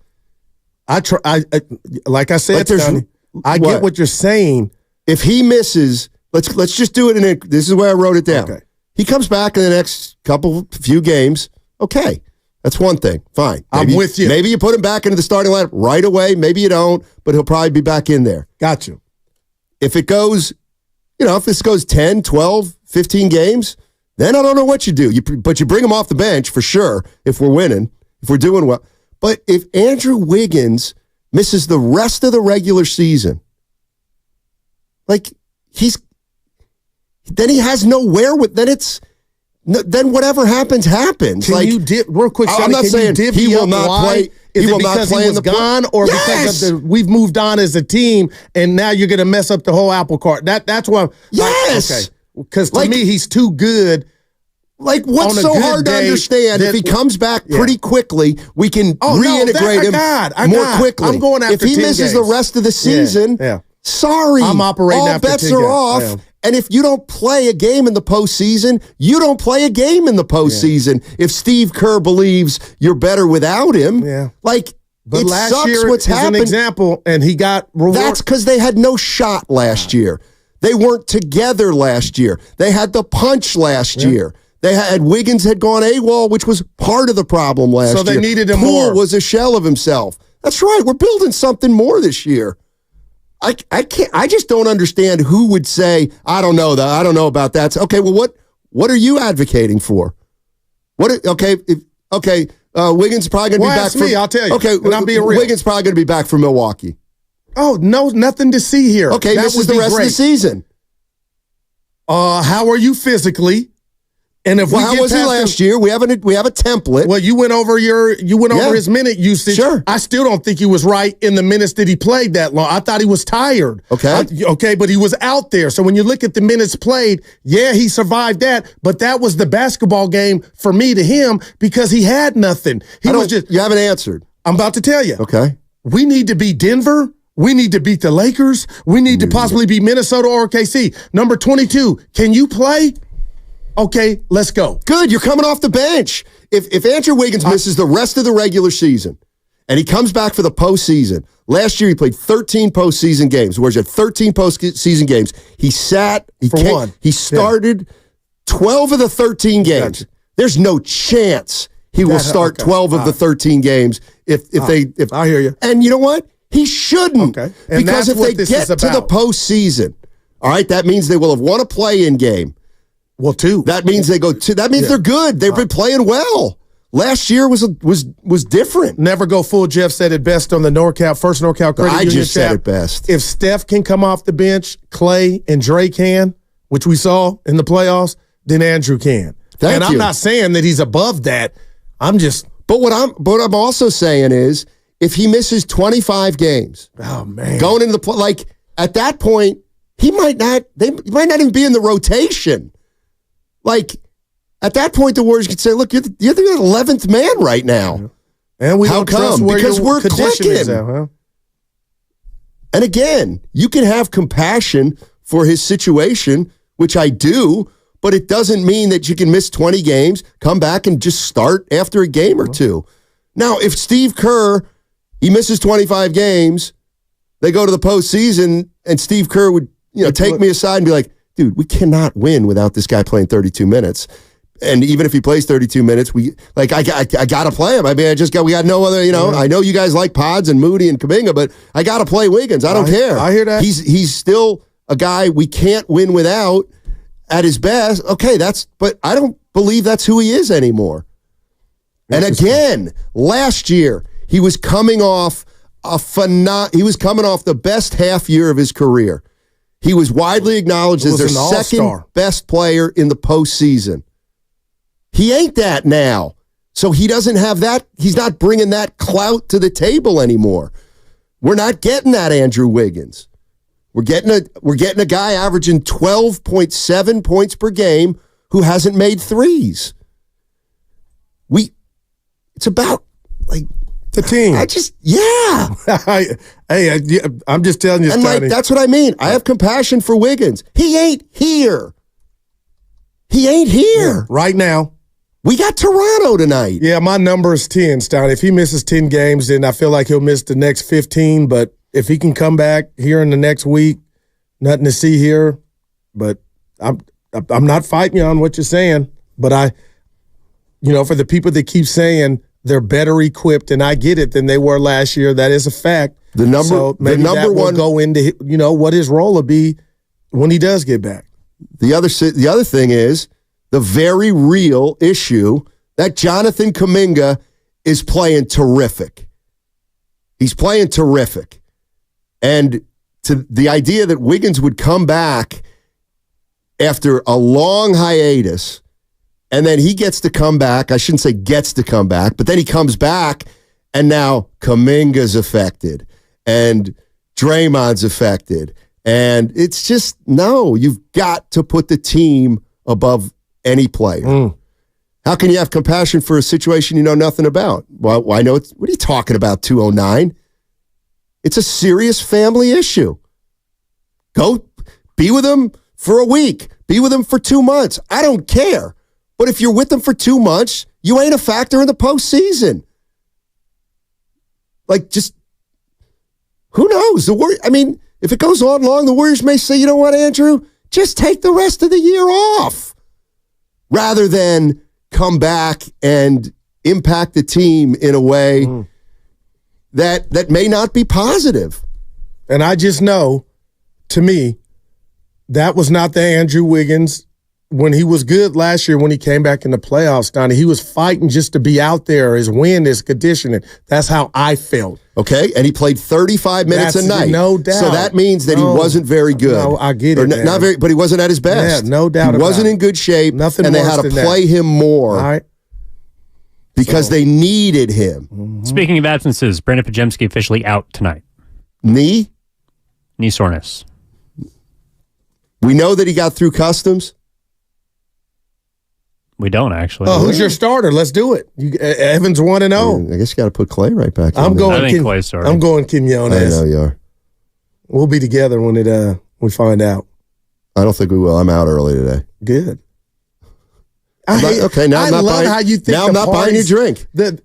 Like I said, Stoney, I get what you're saying. If he misses, let's just do it this is where I wrote it down. Okay. He comes back in the next few games. Okay, that's one thing. Fine. I'm with you. Maybe you put him back into the starting lineup right away. Maybe you don't, but he'll probably be back in there. Got you. If it goes, if this goes 10, 12, 15 games, then I don't know what you do. But you bring him off the bench for sure if we're winning, if we're doing well. But if Andrew Wiggins misses the rest of the regular season, then he has nowhere with. Then whatever happens. Can you real quick? I'm not saying he will not play. Is it because he was gone, or because of we've moved on as a team, and now you're going to mess up the whole apple cart? That's why. Yes. Because to me, he's too good. What's so hard to understand? If he comes back pretty quickly, we can reintegrate him more quickly. I'm going after if he 10 misses games. the rest of the season, sorry, I'm operating all after bets 10 are games. off. Yeah. And if you don't play a game in the postseason, you don't play a game in the postseason. Yeah. If Steve Kerr believes you're better without him, but it last sucks year what's is happened. An example, and he got rewarded. That's because they had no shot last year. They weren't together last year. They had the punch last year. They had Wiggins had gone AWOL, which was part of the problem last year. So they needed him Poole more. was a shell of himself. That's right. We're building something more this year. I can't. I just don't understand who would say, I don't know that. I don't know about that. Okay, well, what are you advocating for? Wiggins probably going to be back. Ask me, I'll tell you. Okay, and I'm being real. Wiggins probably going to be back for Milwaukee. Oh no, nothing to see here. Okay, this is the rest of the season. How are you physically? And if how was he last year? We have a template. Well, you went over his minute usage. Sure. I still don't think he was right in the minutes that he played that long. I thought he was tired. Okay. But he was out there. So when you look at the minutes played, he survived that. But that was the basketball game for me to him because he had nothing. You haven't answered. I'm about to tell you. Okay. We need to beat Denver. We need to beat the Lakers. We need to possibly beat Minnesota or OKC. Number 22, can you play? Okay, let's go. Good, you're coming off the bench. If Andrew Wiggins misses the rest of the regular season and he comes back for the postseason, last year he played 13 postseason games. Where's it? 13 postseason games. He started 12 of the 13 games. Gotcha. There's no chance he will start 12 of the 13 games if I hear you. And you know what? He shouldn't. Okay. And because if they get to the postseason, all right, that means they will have won a play-in game. Well, two. That means they go two. That means they're good. They've been playing well. Last year was different. Never go full. Jeff said it best on the first NorCal Credit Union. I just said it best. If Steph can come off the bench, Clay and Dre can, which we saw in the playoffs, then Andrew can. Thank you. I'm not saying that he's above that. I'm just. But what I'm also saying is, if he misses 25 games, oh man, going into the at that point, he might not. They might not even be in the rotation. At that point, the Warriors could say, "Look, you're the 11th man right now." And we don't trust where because your we're condition clicking. is at, huh? And again, you can have compassion for his situation, which I do, but it doesn't mean that you can miss 20 games, come back and just start after a game or two. Now, if Steve Kerr, he misses 25 games, they go to the postseason, and Steve Kerr would take me aside and be like, dude, we cannot win without this guy playing 32 minutes. And even if he plays 32 minutes, I got to play him. I mean, we got no other, I know you guys like Pods and Moody and Kuminga, but I got to play Wiggins. I don't care. I hear that. He's still a guy we can't win without at his best. Okay, but I don't believe that's who he is anymore. And again, last year, he was coming off the best half year of his career. He was widely acknowledged as their second best player in the postseason. He ain't that now. So he doesn't have that. He's not bringing that clout to the table anymore. We're not getting that Andrew Wiggins. We're getting a guy averaging 12.7 points per game who hasn't made threes. It's about the team. I'm just telling you, and that's what I mean. I have compassion for Wiggins. He ain't here. Right now. We got Toronto tonight. Yeah, my number is 10, Stein. If he misses 10 games, then I feel like he'll miss the next 15. But if he can come back here in the next week, nothing to see here. But I'm not fighting you on what you're saying. But for the people that keep saying they're better equipped, and I get it, than they were last year, that is a fact. The number one will go into what his role will be when he does get back. The other thing is the very real issue that Jonathan Kuminga is playing terrific. He's playing terrific. And to the idea that Wiggins would come back after a long hiatus, and then he gets to come back. I shouldn't say gets to come back, but then he comes back, and now Kuminga's affected, and Draymond's affected. And it's just, no, you've got to put the team above any player. How can you have compassion for a situation you know nothing about? Well, I know what are you talking about, 209? It's a serious family issue. Go be with them for a week. Be with them for 2 months. I don't care. But if you're with them for 2 months, you ain't a factor in the postseason. Who knows? If it goes on long, the Warriors may say, you know what, Andrew? Just take the rest of the year off. Rather than come back and impact the team in a way that may not be positive. And I just know, to me, that was not the Andrew Wiggins when he was good last year when he came back in the playoffs, Donnie. He was fighting just to be out there, his wind, his conditioning. That's how I felt. Okay, and he played 35 minutes a night. No doubt. So that means that he wasn't very good. No, I get it. Not very, but he wasn't at his best. Yeah, no doubt. He wasn't in good shape. Nothing and they worse had to than play that. him more. All right. Because they needed him. Speaking of absences, Brandon Pajemski officially out tonight. Knee soreness. We know that he got through customs. We don't, actually. Oh, who's your starter? Let's do it. Evans 1-0. I guess you got to put Clay right back in. I think Clay's starting. I'm going Quinones. I know you are. We'll be together when we find out. I don't think we will. I'm out early today. Good. Now I'm not buying. How you think now I'm not buying you a drink. Let's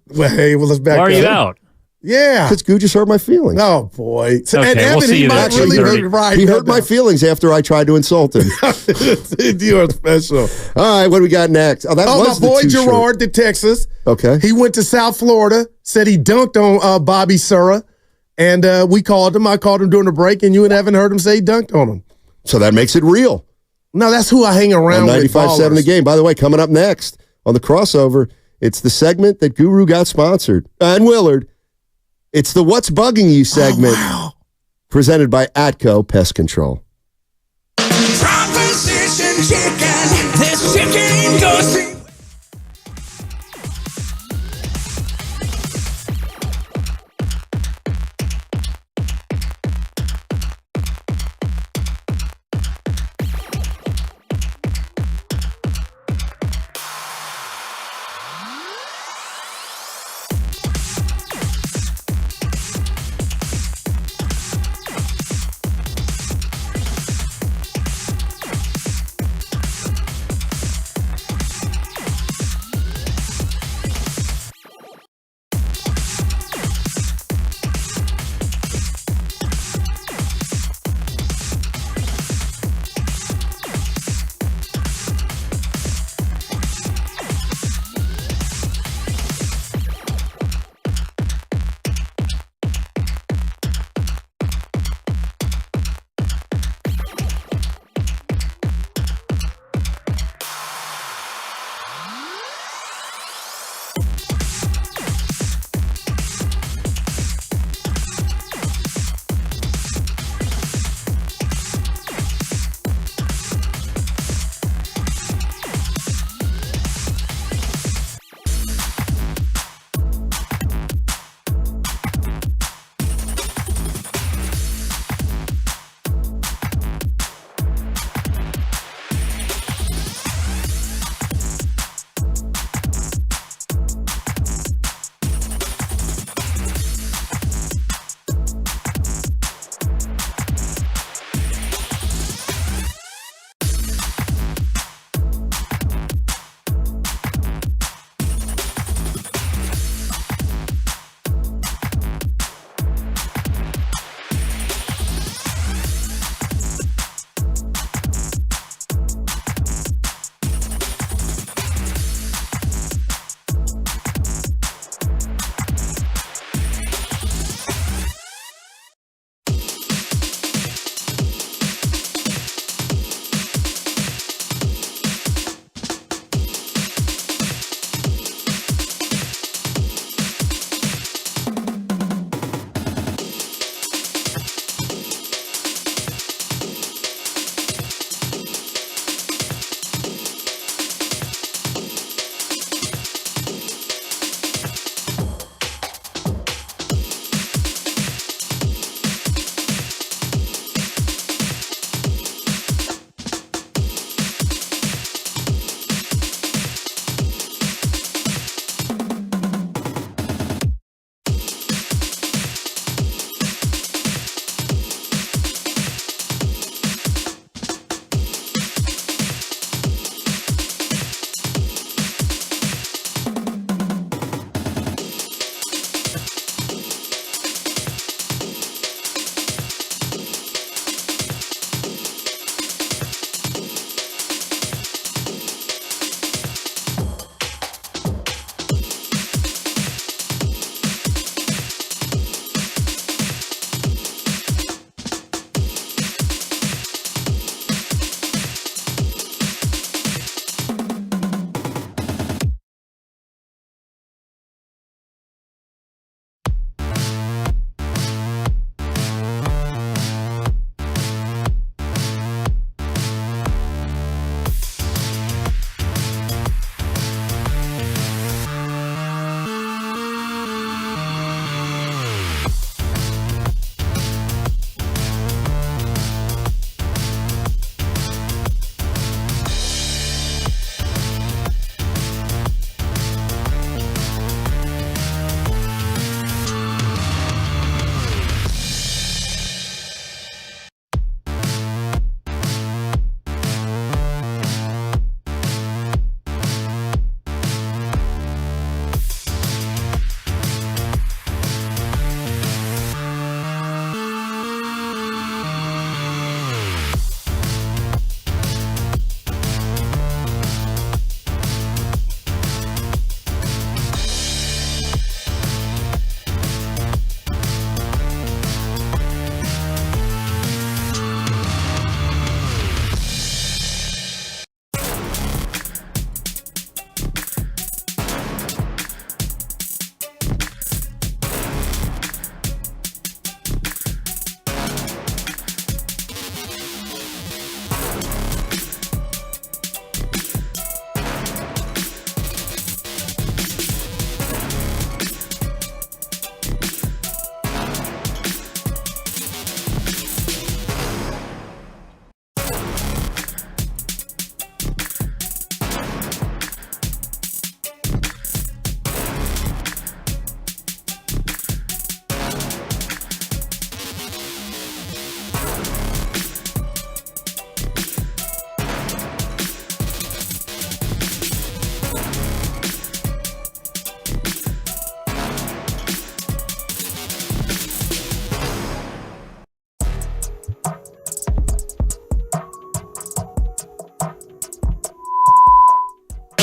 back Why are up. you out? Yeah. Because Goo just hurt my feelings. Oh, boy. Okay, and Evan, we'll see he you might there. really be right. He hurt my feelings after I tried to insult him. You are special. All right, what do we got next? Oh, my boy Gerard, the Texas. Okay. He went to South Florida, said he dunked on Bobby Sura, and we called him. I called him during the break, and you and Evan heard him say he dunked on him. So that makes it real. No, that's who I hang around on with. 95.7 The Game. By the way, coming up next on the crossover, it's the segment that Guru got sponsored. And Willard. It's the What's Bugging You segment presented by Atco Pest Control. Proposition chicken. This chicken goes to...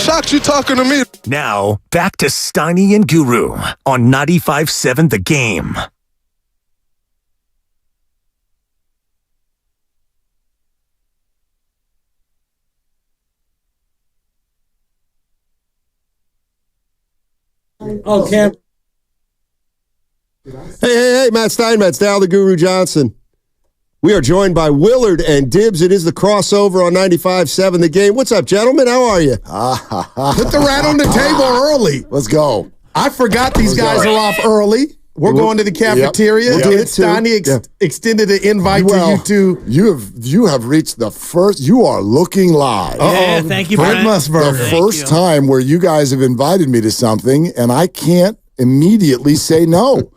shocked you talking to me. Now, back to Steiny and Guru on 95.7 The Game. Oh, Cam. Hey, Matt Steinmetz, Dal the Guru Johnson. We are joined by Willard and Dibbs. It is the crossover on 95.7 The Game. What's up, gentlemen? How are you? Put the rat on the table early. Let's go. I forgot these guys are off early. We're going to the cafeteria. We'll do it too. Steiny extended an invite to you two. You have reached the first. You are looking live. Yeah, thank you, Brent. The first time where you guys have invited me to something, and I can't immediately say no.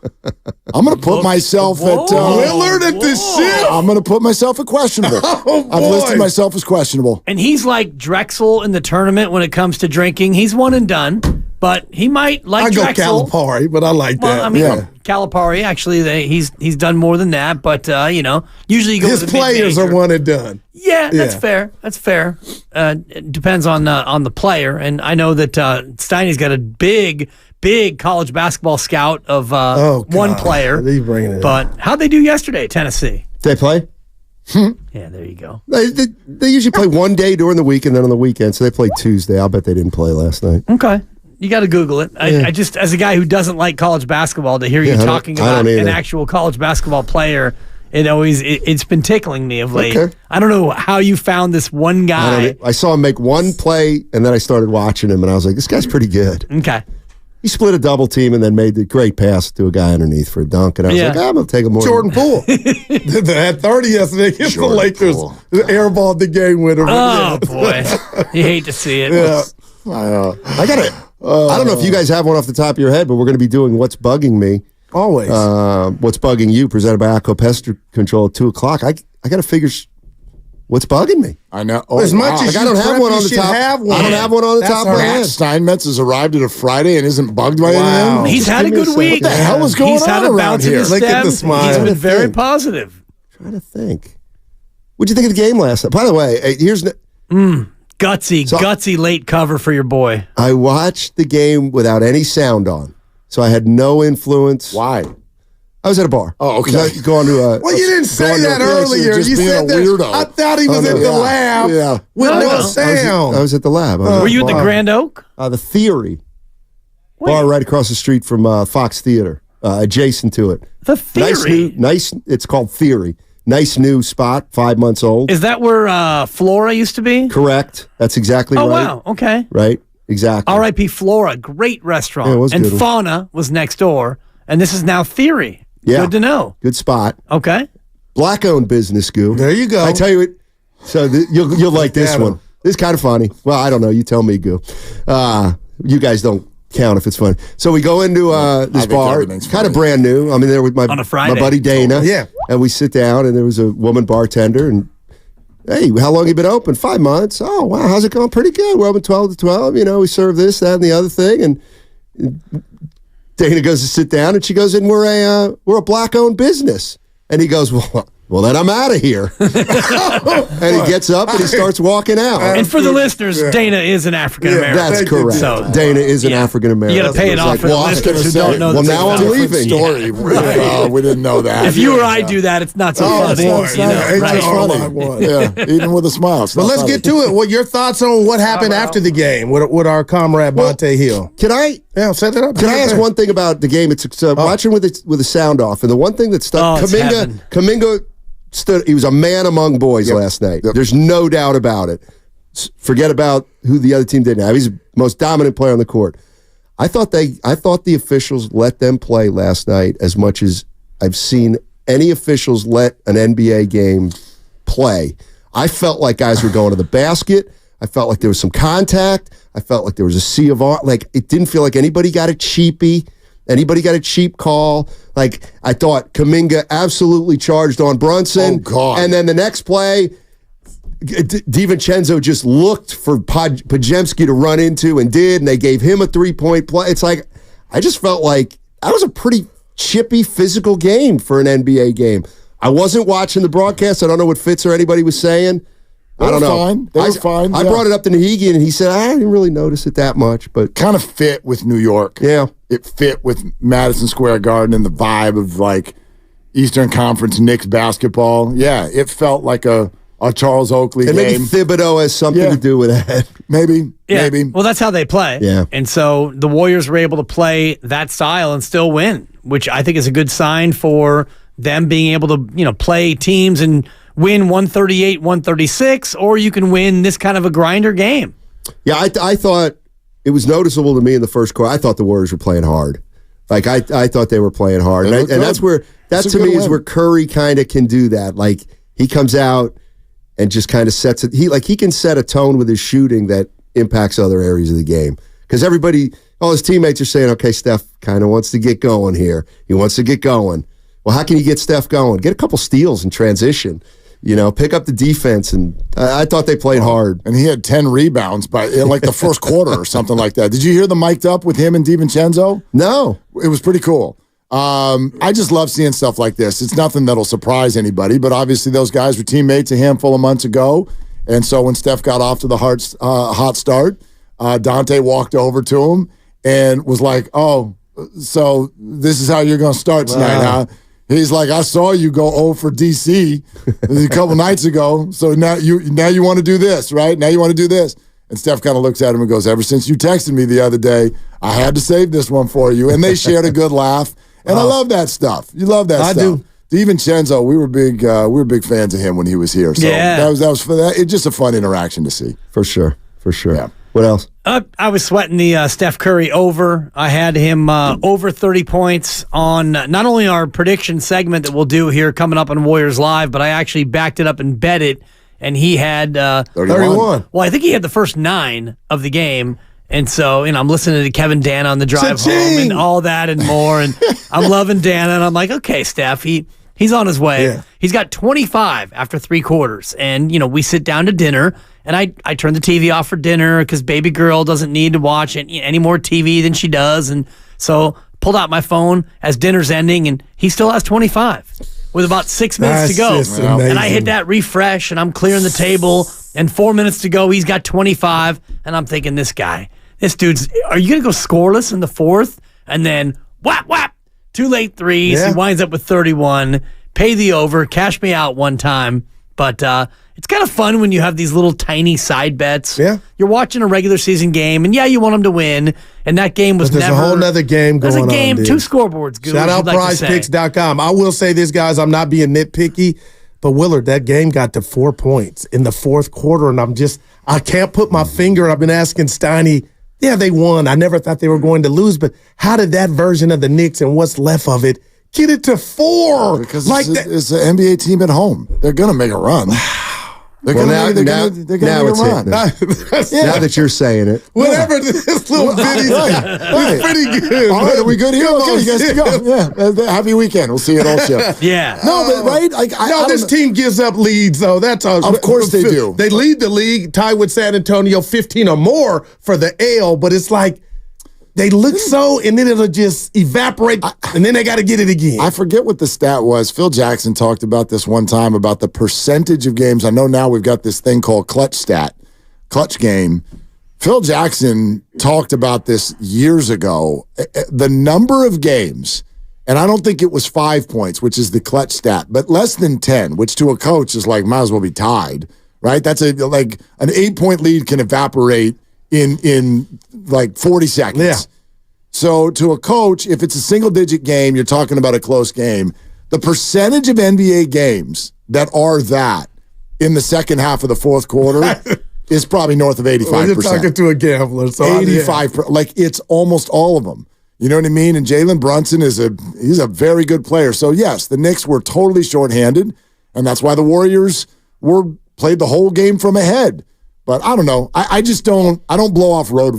I'm going to put myself at Willard at the ship. I'm going to put myself at questionable. Oh, I've listed myself as questionable. And he's like Drexel in the tournament when it comes to drinking. He's one and done, but he might like Drexel. I go Calipari, but I like that. Well, I mean, Calipari, actually, he's done more than that, but, usually you go his with the players are one and done. Yeah, that's fair. That's fair. It depends on the player, and I know that Steiny's got a big college basketball scout of one player. But how'd they do yesterday at Tennessee? Did they play? Yeah, there you go. They usually play one day during the week and then on the weekend, so they played Tuesday. I'll bet they didn't play last night. Okay. You got to Google it. I just, as a guy who doesn't like college basketball, to hear you talking about an actual college basketball player, it's been tickling me of late. Okay. I don't know how you found this one guy. I saw him make one play, and then I started watching him, and I was like, this guy's pretty good. Okay. He split a double team and then made the great pass to a guy underneath for a dunk. And I was like, I'm going to take him more. Jordan Poole. Had 30 yesterday against the Lakers. Airballed the game winner. Oh, boy. You hate to see it. Yeah. I got it. I don't know if you guys have one off the top of your head, but we're going to be doing What's Bugging Me. Always. What's Bugging You, presented by Acco Pest Control at 2 o'clock. I got to figure what's bugging me. I know. As much as I don't have one on the top. I don't have one on the top of my head. Steinmetz has arrived at a Friday and isn't bugged by anything. He's had a good week. What the hell is going on around here? Look at the smile. He's been very positive. Trying to think. What'd you think of the game last night? By the way, here's gutsy late cover for your boy. I watched the game without any sound on, so I had no influence. Why? I was at a bar. Oh, okay. Going to a. Well, you didn't say that earlier. You said that. Weirdo. I thought he was at the lab with no sound. I was at the lab. Were you at the Grand Oak? The Theory. Bar right across the street from Fox Theater, adjacent to it. The Theory? Nice. It's called Theory. Nice new spot, 5 months old. Is that where Flora used to be? Correct. That's exactly right. Oh, wow. Okay. Right. Exactly. R.I.P. Flora. Great restaurant. Yeah, it was and good. Fauna was next door. And this is now Theory. Yeah. Good to know. Good spot. Okay. Black-owned business, Goo. There you go. I tell you what. So you'll like this one. This is kind of funny. Well, I don't know. You tell me, Goo. You guys don't count if it's funny. So we go into this bar, kind of brand new. I'm in there with my buddy Dana. Yeah. And we sit down, and there was a woman bartender, and hey, how long you been open? 5 months. Oh, wow. How's it going? Pretty good. We're open 12 to 12. We serve this, that, and the other thing. And Dana goes to sit down, and she goes, and we're a black-owned business. And he goes, well, then I'm out of here. And he gets up and he starts walking out. And for the listeners, Dana is an African-American. That's correct. So, Dana is an African-American. You got to pay it off for the listeners who don't know. Well, now I'm leaving. Story. We didn't know that. If you or I do that, it's not so funny. Even with a smile. But let's get to it. What your thoughts on what happened after the game with our comrade Bonte Hill? Can I? Yeah, set that up. Can I ask one thing about the game? It's watching with the sound off, and the one thing that stuck, Kuminga stood. He was a man among boys last night. Yep. There's no doubt about it. Forget about who the other team didn't have. He's the most dominant player on the court. I thought the officials let them play last night as much as I've seen any officials let an NBA game play. I felt like guys were going to the basket. I felt like there was some contact. I felt like there was a sea of art. Like, it didn't feel like anybody got a cheapie. Anybody got a cheap call. Like, I thought Kuminga absolutely charged on Brunson. Oh, God. And then the next play, DiVincenzo just looked for Podziemski to run into and did, and they gave him a three-point play. It's like, I just felt like that was a pretty chippy physical game for an NBA game. I wasn't watching the broadcast. I don't know what Fitz or anybody was saying. They I don't were know. Fine. They were fine. I brought it up to Nahigian, and he said, I didn't really notice it that much, but kind of fit with New York. Yeah. It fit with Madison Square Garden and the vibe of like Eastern Conference Knicks basketball. Yeah, it felt like a Charles Oakley and game. maybe Thibodeau has something to do with that. Maybe. Well, that's how they play. Yeah. And so the Warriors were able to play that style and still win, which I think is a good sign for them being able to, play teams and win 138, 136, or you can win this kind of a grinder game. Yeah, I thought it was noticeable to me in the first quarter. I thought the Warriors were playing hard. Like, I thought they were playing hard. And that's to me is where Curry kind of can do that. Like, he comes out and just kind of sets it. He can set a tone with his shooting that impacts other areas of the game. Because all his teammates are saying, okay, Steph kind of wants to get going here. He wants to get going. Well, how can you get Steph going? Get a couple steals in transition. Pick up the defense. And I thought they played hard. And he had 10 rebounds by like the first quarter or something like that. Did you hear the mic'd up with him and DiVincenzo? No. It was pretty cool. I just love seeing stuff like this. It's nothing that'll surprise anybody, but obviously those guys were teammates a handful of months ago. And so when Steph got off to the hot start, Dante walked over to him and was like, oh, so this is how you're going to start tonight, huh? He's like, I saw you go 0 for DC a couple nights ago, so now you want to do this, right? Now you want to do this. And Steph kind of looks at him and goes, ever since you texted me the other day, I had to save this one for you. And they shared a good laugh. And I love that stuff. You love that stuff. I do. DiVincenzo, we were big fans of him when he was here. So that was for that. It's just a fun interaction to see. For sure. Yeah. What else? I was sweating the Steph Curry over. I had him over 30 points on not only our prediction segment that we'll do here coming up on Warriors Live, but I actually backed it up and bet it, and he had 31. Well, I think he had the first 9 of the game. And so, I'm listening to Kevin Dana on the drive home and all that and more. And I'm loving Dana. And I'm like, okay, Steph, he's on his way. Yeah. He's got 25 after 3 quarters. And, we sit down to dinner. And I turn the TV off for dinner because baby girl doesn't need to watch any more TV than she does. And so pulled out my phone as dinner's ending. And he still has 25 with about 6 minutes to go. And I hit that refresh. And I'm clearing the table. And 4 minutes to go, he's got 25. And I'm thinking, this dude's, are you going to go scoreless in the fourth? And then, whap, 2 late threes. Yeah. He winds up with 31. Pay the over, cash me out one time. But it's kind of fun when you have these little tiny side bets. Yeah. You're watching a regular season game, and you want them to win. And that game was there's never. There's a whole nother game going on. There's a game, dude. 2 scoreboards. Shout out prizepicks.com. I will say this, guys, I'm not being nitpicky. But Willard, that game got to 4 points in the fourth quarter, and I can't put my finger. I've been asking Steiny, they won. I never thought they were going to lose, but how did that version of the Knicks and what's left of it get it to 4? Because it's an NBA team at home. They're going to make a run. They're going to make a run. Now that you're saying it. Whatever this little bitty it's pretty good. All right, are we good here? Okay, you guys can go. Yeah. Happy weekend. We'll see you at Old Ship. Yeah. No, but right? This team gives up leads, though. That's all. Of course they do. They lead the league, tied with San Antonio, 15 or more for the L, but it's like they look and then it'll just evaporate, and then they got to get it again. I forget what the stat was. Phil Jackson talked about this one time about the percentage of games. I know now we've got this thing called clutch game. Phil Jackson talked about this years ago. The number of games, and I don't think it was 5 points, which is the clutch stat, but less than 10, which to a coach is like, might as well be tied, right? That's like an 8-point lead can evaporate in like 40 seconds. Yeah. So to a coach, if it's a single-digit game, you're talking about a close game. The percentage of NBA games that are that in the second half of the fourth quarter is probably north of 85%. Well, you're talking to a gambler. So 85%. Like, it's almost all of them. You know what I mean? And Jalen Brunson he's a very good player. So, yes, the Knicks were totally shorthanded, and that's why the Warriors played the whole game from ahead. But I don't know. I don't blow off road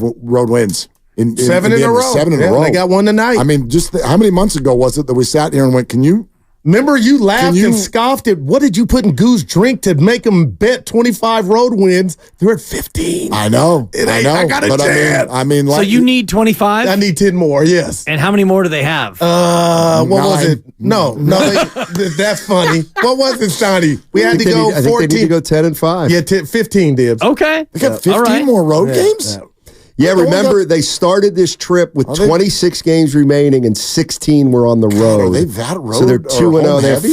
wins. In 7 in a row. 7 in a row. They got one tonight. I mean, how many months ago was it that we sat here and went, can you Remember you laughed and scoffed at what did you put in Goose drink to make them bet 25 road wins? They're at 15. I know. I got a chance. I mean, So you need 25? I need 10 more, yes. And how many more do they have? What was it? No, that's funny. What was it, Sonny? We had to go 14. I think they need to go 10 and 5. Yeah, 15 dibs. Okay. They got 15 more road games? Yeah, remember, they started this trip with 26 games remaining and 16 were on the road. Are they that road? So they're 2-0. They have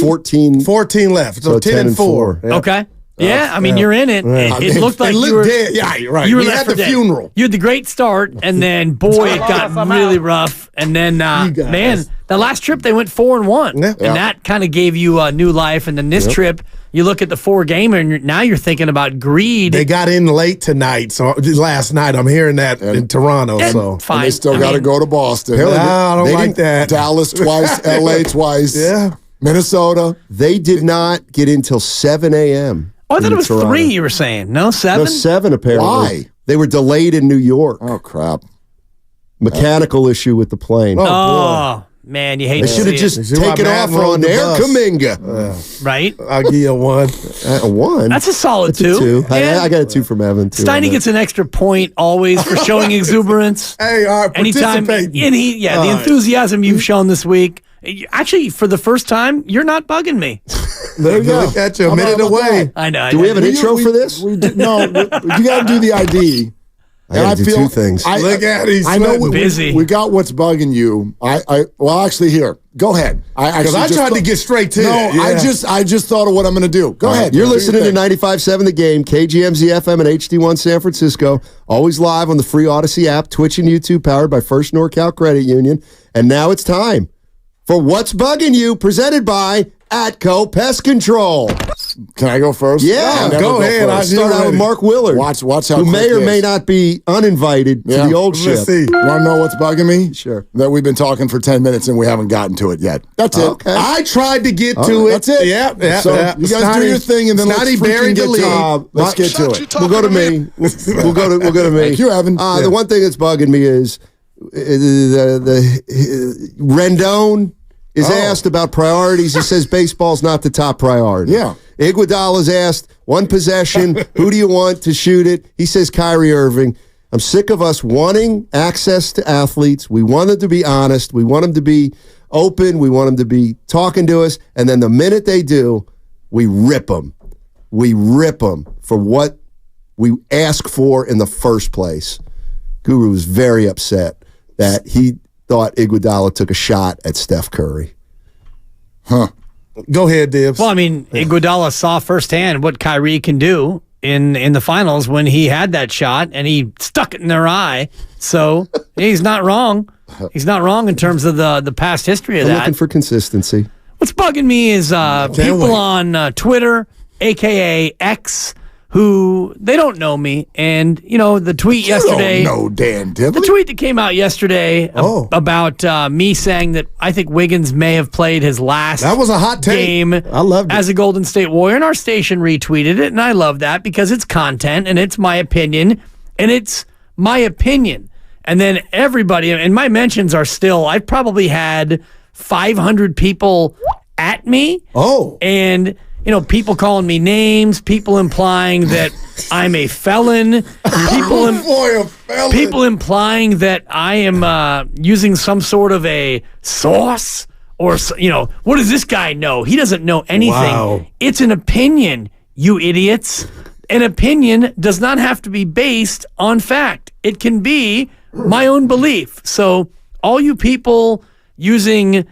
14 left. So 10 and 4. Yeah. Okay. Yeah, I mean, you're in it. It looked like you were dead. Yeah, you're right. You were we left had the for dead. funeral. You had the great start, and then, boy, it got really rough. And then, man, the last trip they went 4-1. And that kind of gave you a new life. And then this trip, you look at the 4-gamer, and now you're thinking about greed. They got in late tonight. So last night, I'm hearing that in Toronto. So fine. And they still got to go to Boston. I don't like that. Dallas twice, LA twice. Yeah. Minnesota. They did not get in till 7 a.m. Oh, I thought it was Toronto. 3 you were saying. No, 7? No, 7 apparently. Why? They were delayed in New York. Oh, crap. Mechanical issue with the plane. Oh, man, you hate They to should see have just it. taken off on Air Kaminga. Right? I'll give you a 1. A 1? That's a solid That's a 2. 2. I got a 2 from Evan, too. Steiny gets an extra point always for showing exuberance. Hey, anytime, participating. the enthusiasm you've shown this week. Actually, for the first time, you're not bugging me. There you go. Look at you a minute away. I know. Do we have an intro for this? No, you got to do the ID. I got to do 2 things. Look at it. I know busy. we got what's bugging you. Well, actually, here, go ahead. Because I tried to get straight to it. No, I just thought of what I'm going to do. Go ahead. You're listening to 95.7 The Game, KGMZ FM and HD1 San Francisco. Always live on the free Odyssey app, Twitch and YouTube, powered by First NorCal Credit Union. And now it's time for What's Bugging You, presented by Atco Pest Control. Can I go first? Yeah, go ahead. I'll start out with Mark Willard. Watch how who may or quick may not be uninvited to the old ship. Let's see. You want to know what's bugging me? Sure. That we've been talking for 10 minutes and we haven't gotten to it yet. That's it. Okay. I tried to get to it. That's it. Yeah. So you guys do your thing and then let's freaking get to it. Let's get to it. We'll go to me. We'll go to me. Thank you, Evan. The one thing that's bugging me is the Rendon is asked about priorities. He says baseball's not the top priority. Yeah. Iguodala's asked, 1 possession, who do you want to shoot it? He says Kyrie Irving. I'm sick of us wanting access to athletes. We want them to be honest. We want them to be open. We want them to be talking to us. And then the minute they do, we rip them. We rip them for what we ask for in the first place. Guru was very upset that he thought Iguodala took a shot at Steph Curry. Go ahead, Dibs. Well, I mean, Iguodala saw firsthand what Kyrie can do in the finals when he had that shot and he stuck it in their eye. So he's not wrong. He's not wrong in terms of the past history of I'm that. looking for consistency. What's bugging me is people on Twitter, a.k.a. X, who they don't know me. And, the tweet yesterday. No, Dan Dibley. The tweet that came out yesterday about me saying that I think Wiggins may have played his last that was a hot take. game I loved it. as a Golden State Warrior. And our station retweeted it. And I love that because it's content and it's my opinion. And it's my opinion. And then everybody, and my mentions are still, I've probably had 500 people at me. Oh. And people calling me names, people implying that I'm a felon, people implying that I am using some sort of a sauce or, what does this guy know? He doesn't know anything. Wow. It's an opinion, you idiots. An opinion does not have to be based on fact. It can be my own belief. So all you people using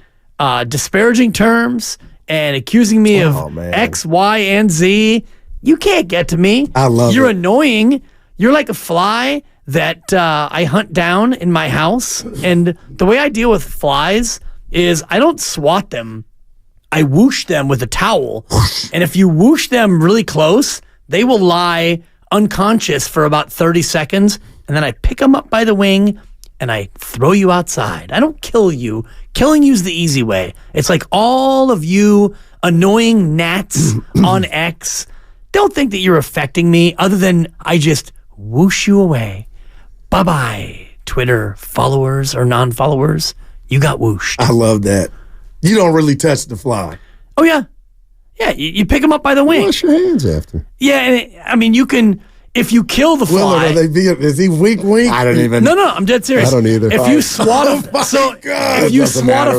disparaging terms and accusing me of X, Y, and Z, you can't get to me. I love You're it. annoying. You're like a fly that I hunt down in my house. And the way I deal with flies is I don't swat them. I whoosh them with a towel. And if you whoosh them really close, they will lie unconscious for about 30 seconds. And then I pick them up by the wing and I throw you outside. I don't kill you. Killing you's the easy way. It's like all of you annoying gnats on X. Don't think that you're affecting me other than I just whoosh you away. Bye-bye, Twitter followers or non-followers. You got whooshed. I love that. You don't really touch the fly. Oh, yeah. Yeah, you pick them up by the wing. Wash your hands after. Yeah, and you can, if you kill the fly. Is he weak? I don't even. No, I'm dead serious. I don't either. If you swat a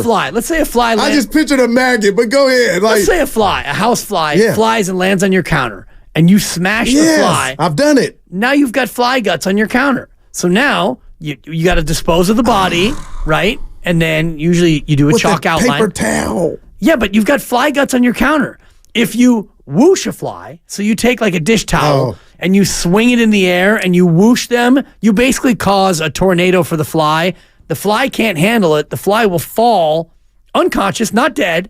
fly, let's say a fly I just pictured a maggot, but go ahead. Let's say a house fly flies and lands on your counter, and you smash the fly. I've done it. Now you've got fly guts on your counter. So now you got to dispose of the body, right? And then usually you do a chalk outline. Paper towel. Yeah, but you've got fly guts on your counter. If you whoosh a fly, so you take like a dish towel and you swing it in the air and you whoosh them, you basically cause a tornado for the fly. The fly can't handle it. The fly will fall unconscious, not dead,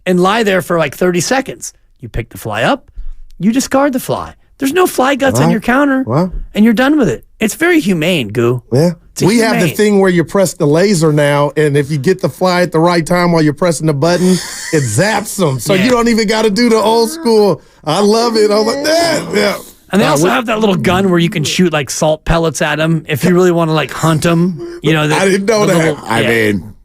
and lie there for like 30 seconds. You pick the fly up, you discard the fly. There's no fly guts on your counter, and you're done with it. It's very humane, Goo. Yeah. We have the thing where you press the laser now, and if you get the fly at the right time while you're pressing the button, it zaps them. So you don't even got to do the old school. I love it. I'm like, yeah. And they also have that little gun where you can shoot like salt pellets at them if you really want to like hunt them. You know, I didn't know that. I mean,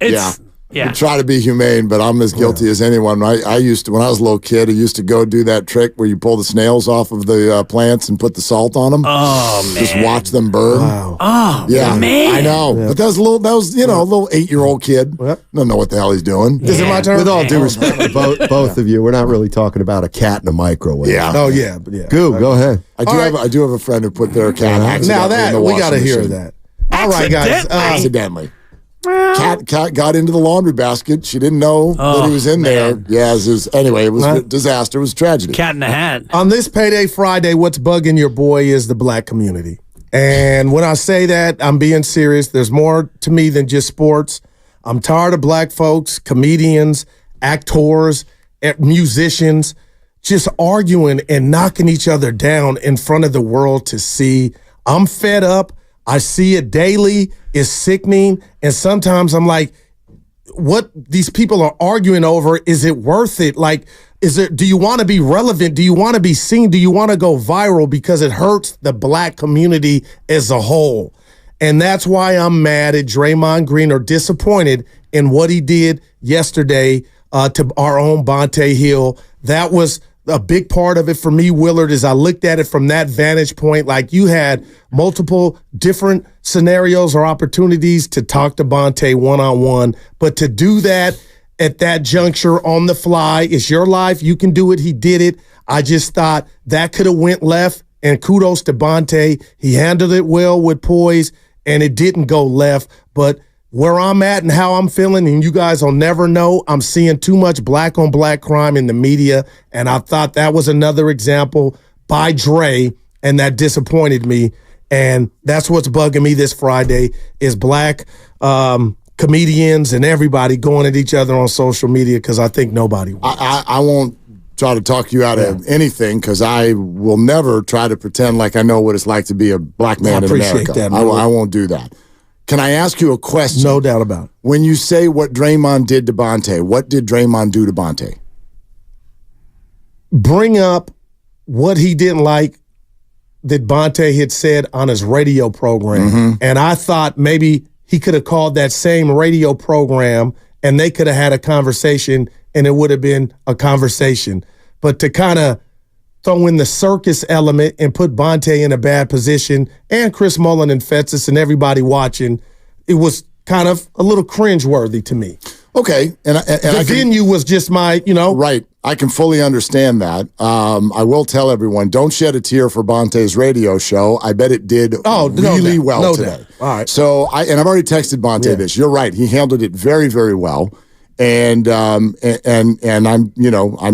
we try to be humane, but I'm as guilty as anyone. I used to, when I was a little kid, I used to go do that trick where you pull the snails off of the plants and put the salt on them. Oh, man. Just watch them burn. Wow. Oh, yeah, man. I know. Yeah. But that was a little 8-year-old kid. Don't know what the hell he's doing. Is it my turn? With all due respect to both of you, we're not really talking about a cat in a microwave. Yeah. Oh, yeah. Goo, go ahead. I do have a friend who put their cat accidentally in the we got to washing hear machine. that. All right, guys. Accidentally. Cat got into the laundry basket. She didn't know that he was in there. Yeah, it was a disaster. It was a tragedy. Cat in the hat. On this Payday Friday, what's bugging your boy is the black community. And when I say that, I'm being serious. There's more to me than just sports. I'm tired of black folks, comedians, actors, musicians, just arguing and knocking each other down in front of the world to see. I'm fed up. I see it daily. It's sickening. And sometimes I'm like, what these people are arguing over, is it worth it? Like, do you want to be relevant? Do you want to be seen? Do you want to go viral? Because it hurts the black community as a whole. And that's why I'm mad at Draymond Green, or disappointed in what he did yesterday to our own Bonte Hill. That was a big part of it for me, Willard, is I looked at it from that vantage point. Like, you had multiple different scenarios or opportunities to talk to Bonte one-on-one, but to do that at that juncture on the fly, it's your life. You can do it. He did it. I just thought that could have went left, and kudos to Bonte. He handled it well with poise, and it didn't go left. But where I'm at and how I'm feeling, and you guys will never know, I'm seeing too much black on black crime in the media, and I thought that was another example by Dre, and that disappointed me. And that's what's bugging me this Friday is black comedians and everybody going at each other on social media, because I think nobody wants. I won't try to talk you out of anything, because I will never try to pretend like I know what it's like to be a black man in America. That, I won't do that. Can I ask you a question? No doubt about it. When you say what Draymond did to Bonte, what did Draymond do to Bonte? Bring up what he didn't like that Bonte had said on his radio program. Mm-hmm. And I thought maybe he could have called that same radio program and they could have had a conversation and it would have been a conversation. But to kind of throw in the circus element and put Bonte in a bad position, and Chris Mullin and Fetzis and everybody watching, it was kind of a little cringeworthy to me. Okay. And the venue was just my, Right. I can fully understand that. I will tell everyone, don't shed a tear for Bonte's radio show. I bet it did really well today. All right. So, I've already texted Bonte this. You're right. He handled it very, very well. And I'm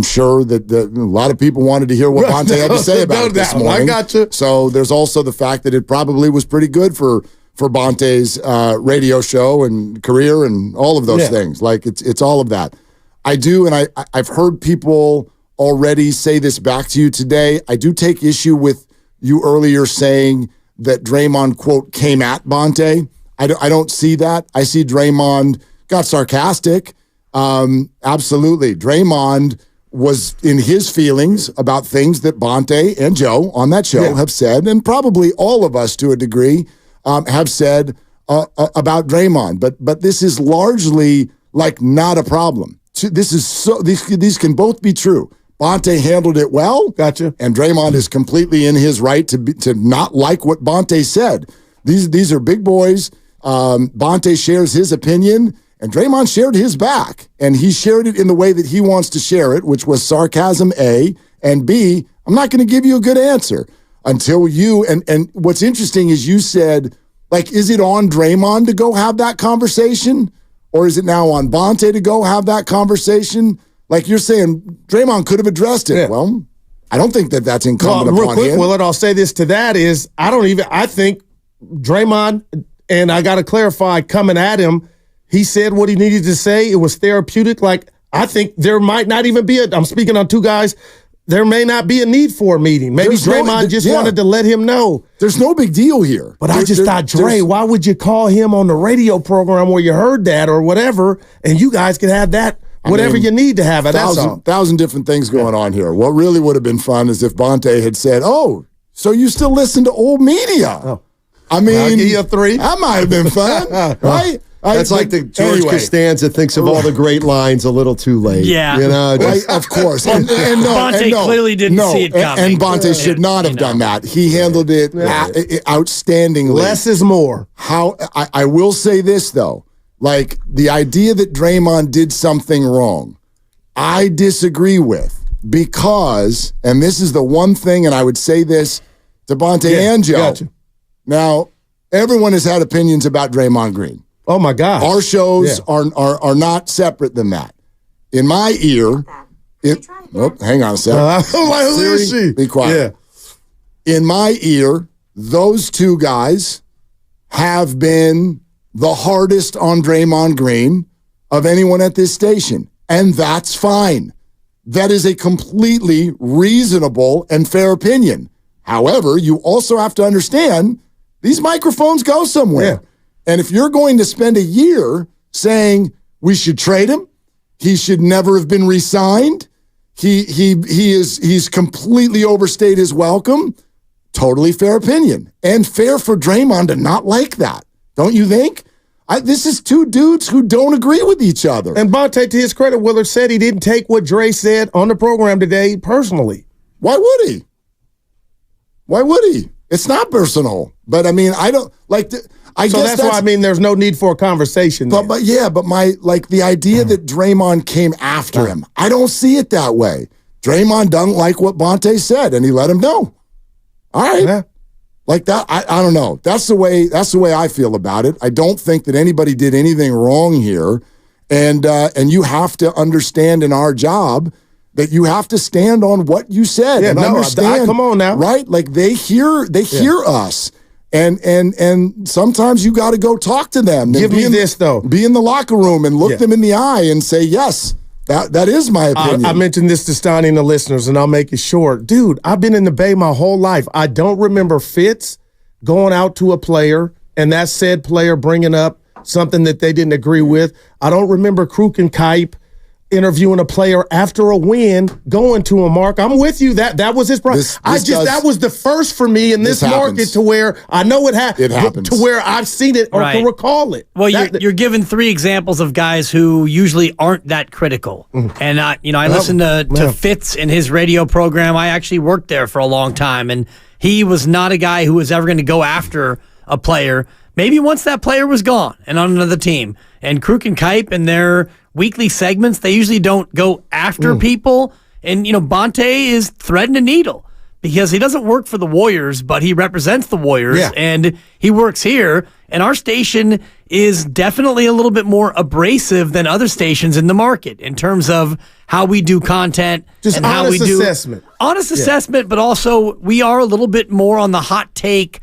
sure that a lot of people wanted to hear what Bonte had to say about it this morning. I got you. So there's also the fact that it probably was pretty good for Bonte's radio show and career and all of those things. Like it's all of that. I do, and I've heard people already say this back to you today. I do take issue with you earlier saying that Draymond, quote, came at Bonte. I don't see that. I see Draymond got sarcastic. Absolutely. Draymond was in his feelings about things that Bonte and Joe on that show have said, and probably all of us to a degree have said about Draymond. But this is largely like not a problem. these can both be true. Bonte handled it well. Gotcha. And Draymond is completely in his right to not like what Bonte said. These are big boys. Bonte shares his opinion, and Draymond shared his back. And he shared it in the way that he wants to share it, which was sarcasm, A, and B, I'm not going to give you a good answer until you, and what's interesting is you said, like, is it on Draymond to go have that conversation? Or is it now on Bonte to go have that conversation? Like you're saying, Draymond could have addressed it. Yeah. Well, I don't think that's incumbent upon him. Well, I'll say this to that is, I think Draymond, and I got to clarify, coming at him, he said what he needed to say. It was therapeutic. Like, I think there might not even be I'm speaking on two guys, there may not be a need for a meeting. Maybe Draymond wanted to let him know. There's no big deal here. But I just thought, Dre, why would you call him on the radio program where you heard that or whatever, and you guys could have that, whatever you need to have it. That's all. 1,000 different things going on here. What really would have been fun is if Bonte had said, oh, so you still listen to old media. Oh. I mean, I'll give you a 3. That might have been fun, right? That's like the George Costanza thinks of all the great lines a little too late. Yeah. You know, right, of course. Bonte clearly didn't see it coming. And Bonte should not have done that. He handled it outstandingly. Less is more. I will say this, though. Like, the idea that Draymond did something wrong, I disagree with, because, and this is the one thing, and I would say this to Bonte and Joe. Gotcha. Now, everyone has had opinions about Draymond Green. Oh, my gosh. Our shows are not separate than that. In my ear, hang on a second. Who is she? Be quiet. Yeah. In my ear, those two guys have been the hardest on Draymond Green of anyone at this station. And that's fine. That is a completely reasonable and fair opinion. However, you also have to understand these microphones go somewhere. Yeah. And if you're going to spend a year saying we should trade him, he should never have been re-signed, he's completely overstayed his welcome, totally fair opinion. And fair for Draymond to not like that. Don't you think? This is two dudes who don't agree with each other. And Bonte, to his credit, Willard said he didn't take what Dre said on the program today personally. Why would he? Why would he? It's not personal. But I mean, I don't like. I so guess that's why I mean there's no need for a conversation. But the idea that Draymond came after him, I don't see it that way. Draymond doesn't like what Bonte said, and he let him know. All right. Yeah. Like that, I don't know. That's the way I feel about it. I don't think that anybody did anything wrong here, and you have to understand in our job that you have to stand on what you said and understand. Come on now, right? Like they hear us, and sometimes you got to go talk to them. Give me this though. Be in the locker room and look them in the eye and say yes. That is my opinion. I mentioned this to Steiny and the listeners, and I'll make it short. Dude, I've been in the Bay my whole life. I don't remember Fitz going out to a player and that said player bringing up something that they didn't agree with. I don't remember Kruk and Kipe interviewing a player after a win, going to him, Mark. I'm with you. That was his problem. That was the first for me in this market to where I know it happens. To where I've seen it or can recall it. Well, you're given 3 examples of guys who usually aren't that critical. And I listened to Fitz in his radio program. I actually worked there for a long time, and he was not a guy who was ever going to go after a player. Maybe once that player was gone and on another team. And Kruk and Kipe in their weekly segments, they usually don't go after people. And, Bonte is threading a needle because he doesn't work for the Warriors, but he represents the Warriors. Yeah. And he works here. And our station is definitely a little bit more abrasive than other stations in the market in terms of how we do content. Just and honest how we do assessment. Honest assessment, but also we are a little bit more on the hot take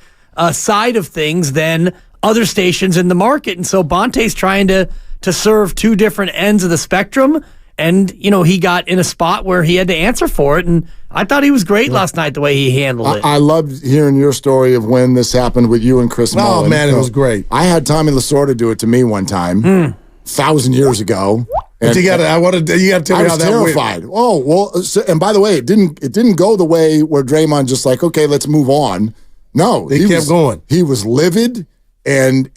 side of things than other stations in the market. And so Bonte's trying to serve 2 different ends of the spectrum. And, he got in a spot where he had to answer for it. And I thought he was great last night, the way he handled it. I loved hearing your story of when this happened with you and Chris Mullin. Oh, man, it was great. I had Tommy Lasorda do it to me one time, 1,000 years ago. But you got to tell me how that went. I was terrified. Oh, well, and by the way, it didn't go the way where Draymond just like, okay, let's move on. No. He kept going. He was livid, and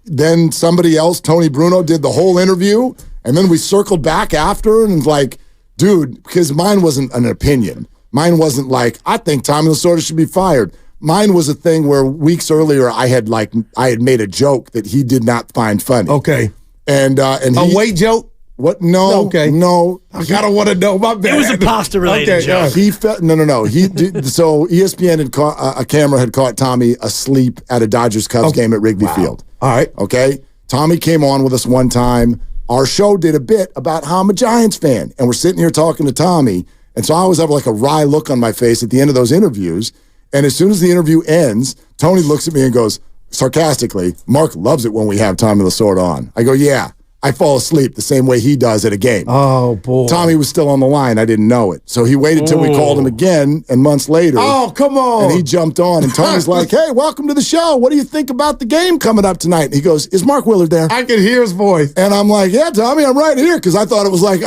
then somebody else, Tony Bruno, did the whole interview, And then we circled back after and like, dude, because mine wasn't an opinion. Mine wasn't like, I think Tommy Lasorda should be fired. Mine was a thing where weeks earlier I had made a joke that he did not find funny. Okay. And a weight joke? What? No. Okay. No. I gotta want to know. My bad. It was a pasta-related joke. He felt no. So ESPN had caught a camera had caught Tommy asleep at a Dodgers Cubs game at Wrigley Field. All right. Okay. Tommy came on with us one time. Our show did a bit about how I'm a Giants fan, and we're sitting here talking to Tommy, and so I always have like a wry look on my face at the end of those interviews. And as soon as the interview ends, Tony looks at me and goes sarcastically, "Mark loves it when we have Tommy Lasorda on." I go, "Yeah. I fall asleep the same way he does at a game." Oh, boy. Tommy was still on the line. I didn't know it. So he waited till we called him again, and months later. Oh, come on. And he jumped on, and Tony's like, "Hey, welcome to the show. What do you think about the game coming up tonight?" And he goes, "Is Mark Willard there?" I can hear his voice. And I'm like, "Yeah, Tommy, I'm right here." Because I thought it was like,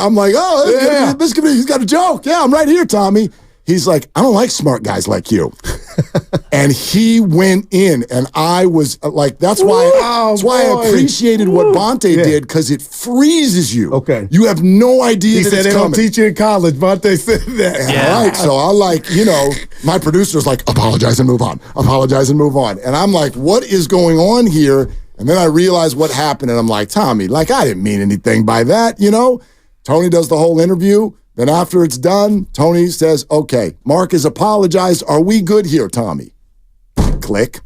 this could be, he's got a joke. Yeah, I'm right here, Tommy. He's like, "I don't like smart guys like you." And he went in, and I was like, that's why I appreciated what Bonte did, because it freezes you. Okay. You have no idea He that said it's they coming. don't teach you in college. Bonte said that. Yeah. All right. So I my producer's like, apologize and move on. Apologize and move on. And I'm like, what is going on here? And then I realized what happened, and I'm like, Tommy, like, I didn't mean anything by that, Tony does the whole interview. Then after it's done, Tony says, "Okay, Mark has apologized. Are we good here, Tommy?" Click.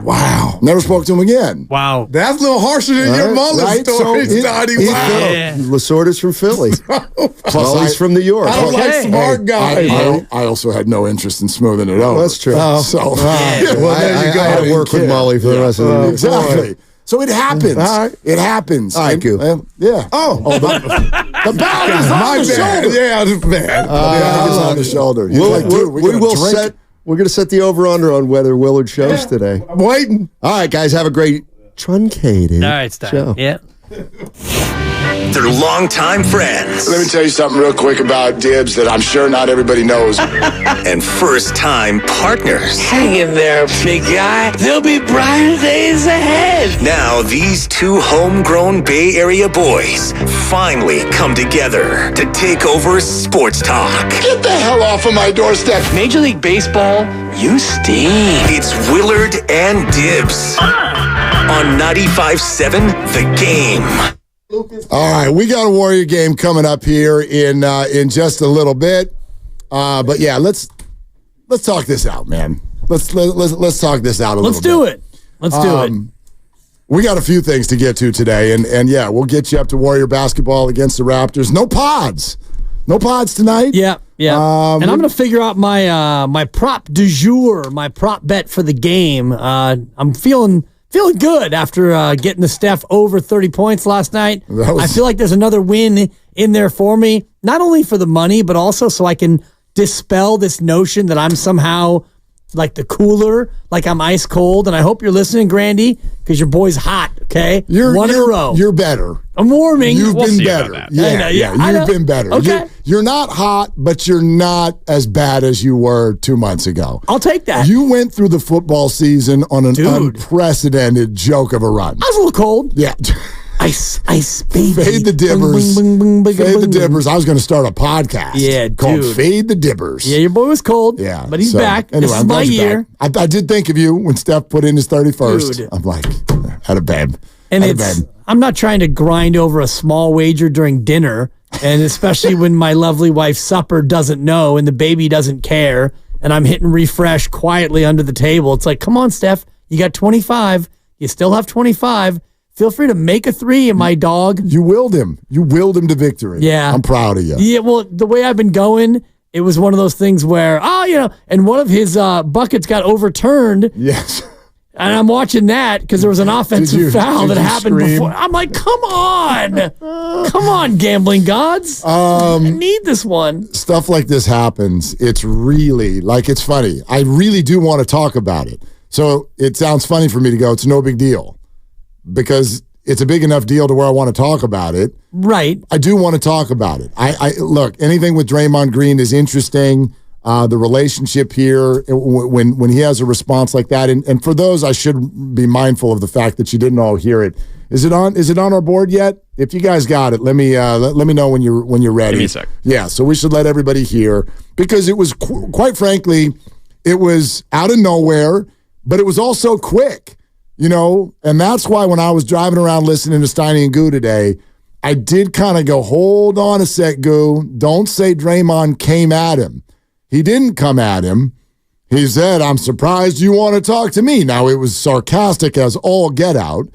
Wow. Never spoke to him again. Wow. That's a little harsher than your Mullen story, Donnie. Wow. Lasorda's from Philly. Mully's from New York. I don't like smart guys. I also had no interest in smoothing it over. That's true. Well, there you go. I had to work with Mully for the rest of the week. Exactly. So it happens. All right. It happens. All right, Coop. Yeah. Oh, the bag is on the shoulder. Yeah, the bag. The bag is on the shoulder. He's like, dude, we're going to set the over-under on whether Willard shows today. I'm waiting. All right, guys, have a great truncated All right, Stein. show. Yeah. They're longtime friends. Let me tell you something real quick about Dibs that I'm sure not everybody knows. And first-time partners. Hang in there, big guy. There'll be brighter days ahead. Now, these two homegrown Bay Area boys finally come together to take over sports talk. Get the hell off of my doorstep. Major League Baseball, you stink. It's Willard and Dibs on 95.7 The Game. All right, we got a Warrior game coming up here in just a little bit. But yeah, let's talk this out, man. Let's talk this out a little bit. Let's do it. Let's do it. We got a few things to get to today, and yeah, we'll get you up to Warrior basketball against the Raptors. No pods tonight. Yeah. And I'm going to figure out my prop du jour, my prop bet for the game. I'm feeling good after getting the Steph over 30 points last night. I feel like there's another win in there for me, not only for the money, but also so I can dispel this notion that I'm somehow like the cooler, like I'm ice cold. And I hope you're listening, Grandy, because your boy's hot, okay? One in a row. You're better. I'm warming. You've been better. Yeah, you've been better. Okay. You're not hot, but you're not as bad as you were 2 months ago. I'll take that. You went through the football season on an unprecedented joke of a run. I was a little cold. Yeah. Ice, baby. Fade the Dibbers. Fade the Dibbers. I was going to start a podcast called dude. Fade the Dibbers. Yeah, your boy was cold. Yeah. But he's back. Anyway, this is my year. I did think of you when Steph put in his 31st. Dude. I'm like, had a bed. And I'm not trying to grind over a small wager during dinner, and especially when my lovely wife's supper doesn't know and the baby doesn't care, and I'm hitting refresh quietly under the table. It's like, come on, Steph, you got 25. You still have 25. Feel free to make a three, my dog. You willed him. You willed him to victory. Yeah. I'm proud of you. Yeah, well, the way I've been going, it was one of those things where, and one of his buckets got overturned. Yes. And I'm watching that because there was an offensive foul that happened before. I'm like, come on, gambling gods. I need this one. Stuff like this happens. It's really, it's funny. I really do want to talk about it. So it sounds funny for me to go, it's no big deal. Because it's a big enough deal to where I want to talk about it. Right. I do want to talk about it. I look, anything with Draymond Green is interesting. the relationship here when he has a response like that. And for those, I should be mindful of the fact that you didn't all hear it. Is it on our board yet? If you guys got it, let me know when you're ready. Give me a sec. Yeah, so we should let everybody hear, because it was quite frankly, it was out of nowhere, but it was also quick, and that's why when I was driving around listening to Steiny and Goo today, I did kind of go, hold on a sec, Goo. Don't say Draymond came at him. He didn't come at him. He said, I'm surprised you want to talk to me. Now, it was sarcastic as all get out,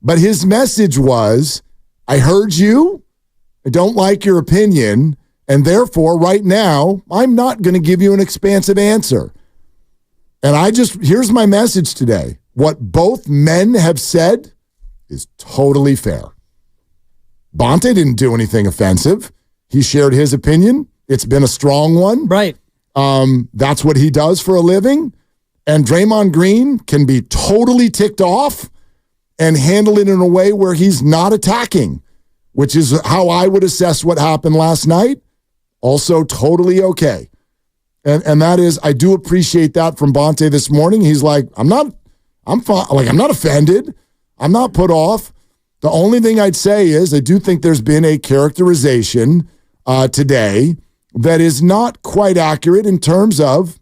but his message was, I heard you, I don't like your opinion, and therefore, right now, I'm not going to give you an expansive answer. And here's my message today. What both men have said is totally fair. Bonte didn't do anything offensive. He shared his opinion. It's been a strong one. Right. That's what he does for a living. And Draymond Green can be totally ticked off and handle it in a way where he's not attacking, which is how I would assess what happened last night. Also totally okay. And that is, I do appreciate that from Bonte this morning. He's like, I'm not offended. I'm not put off. The only thing I'd say is I do think there's been a characterization today that is not quite accurate in terms of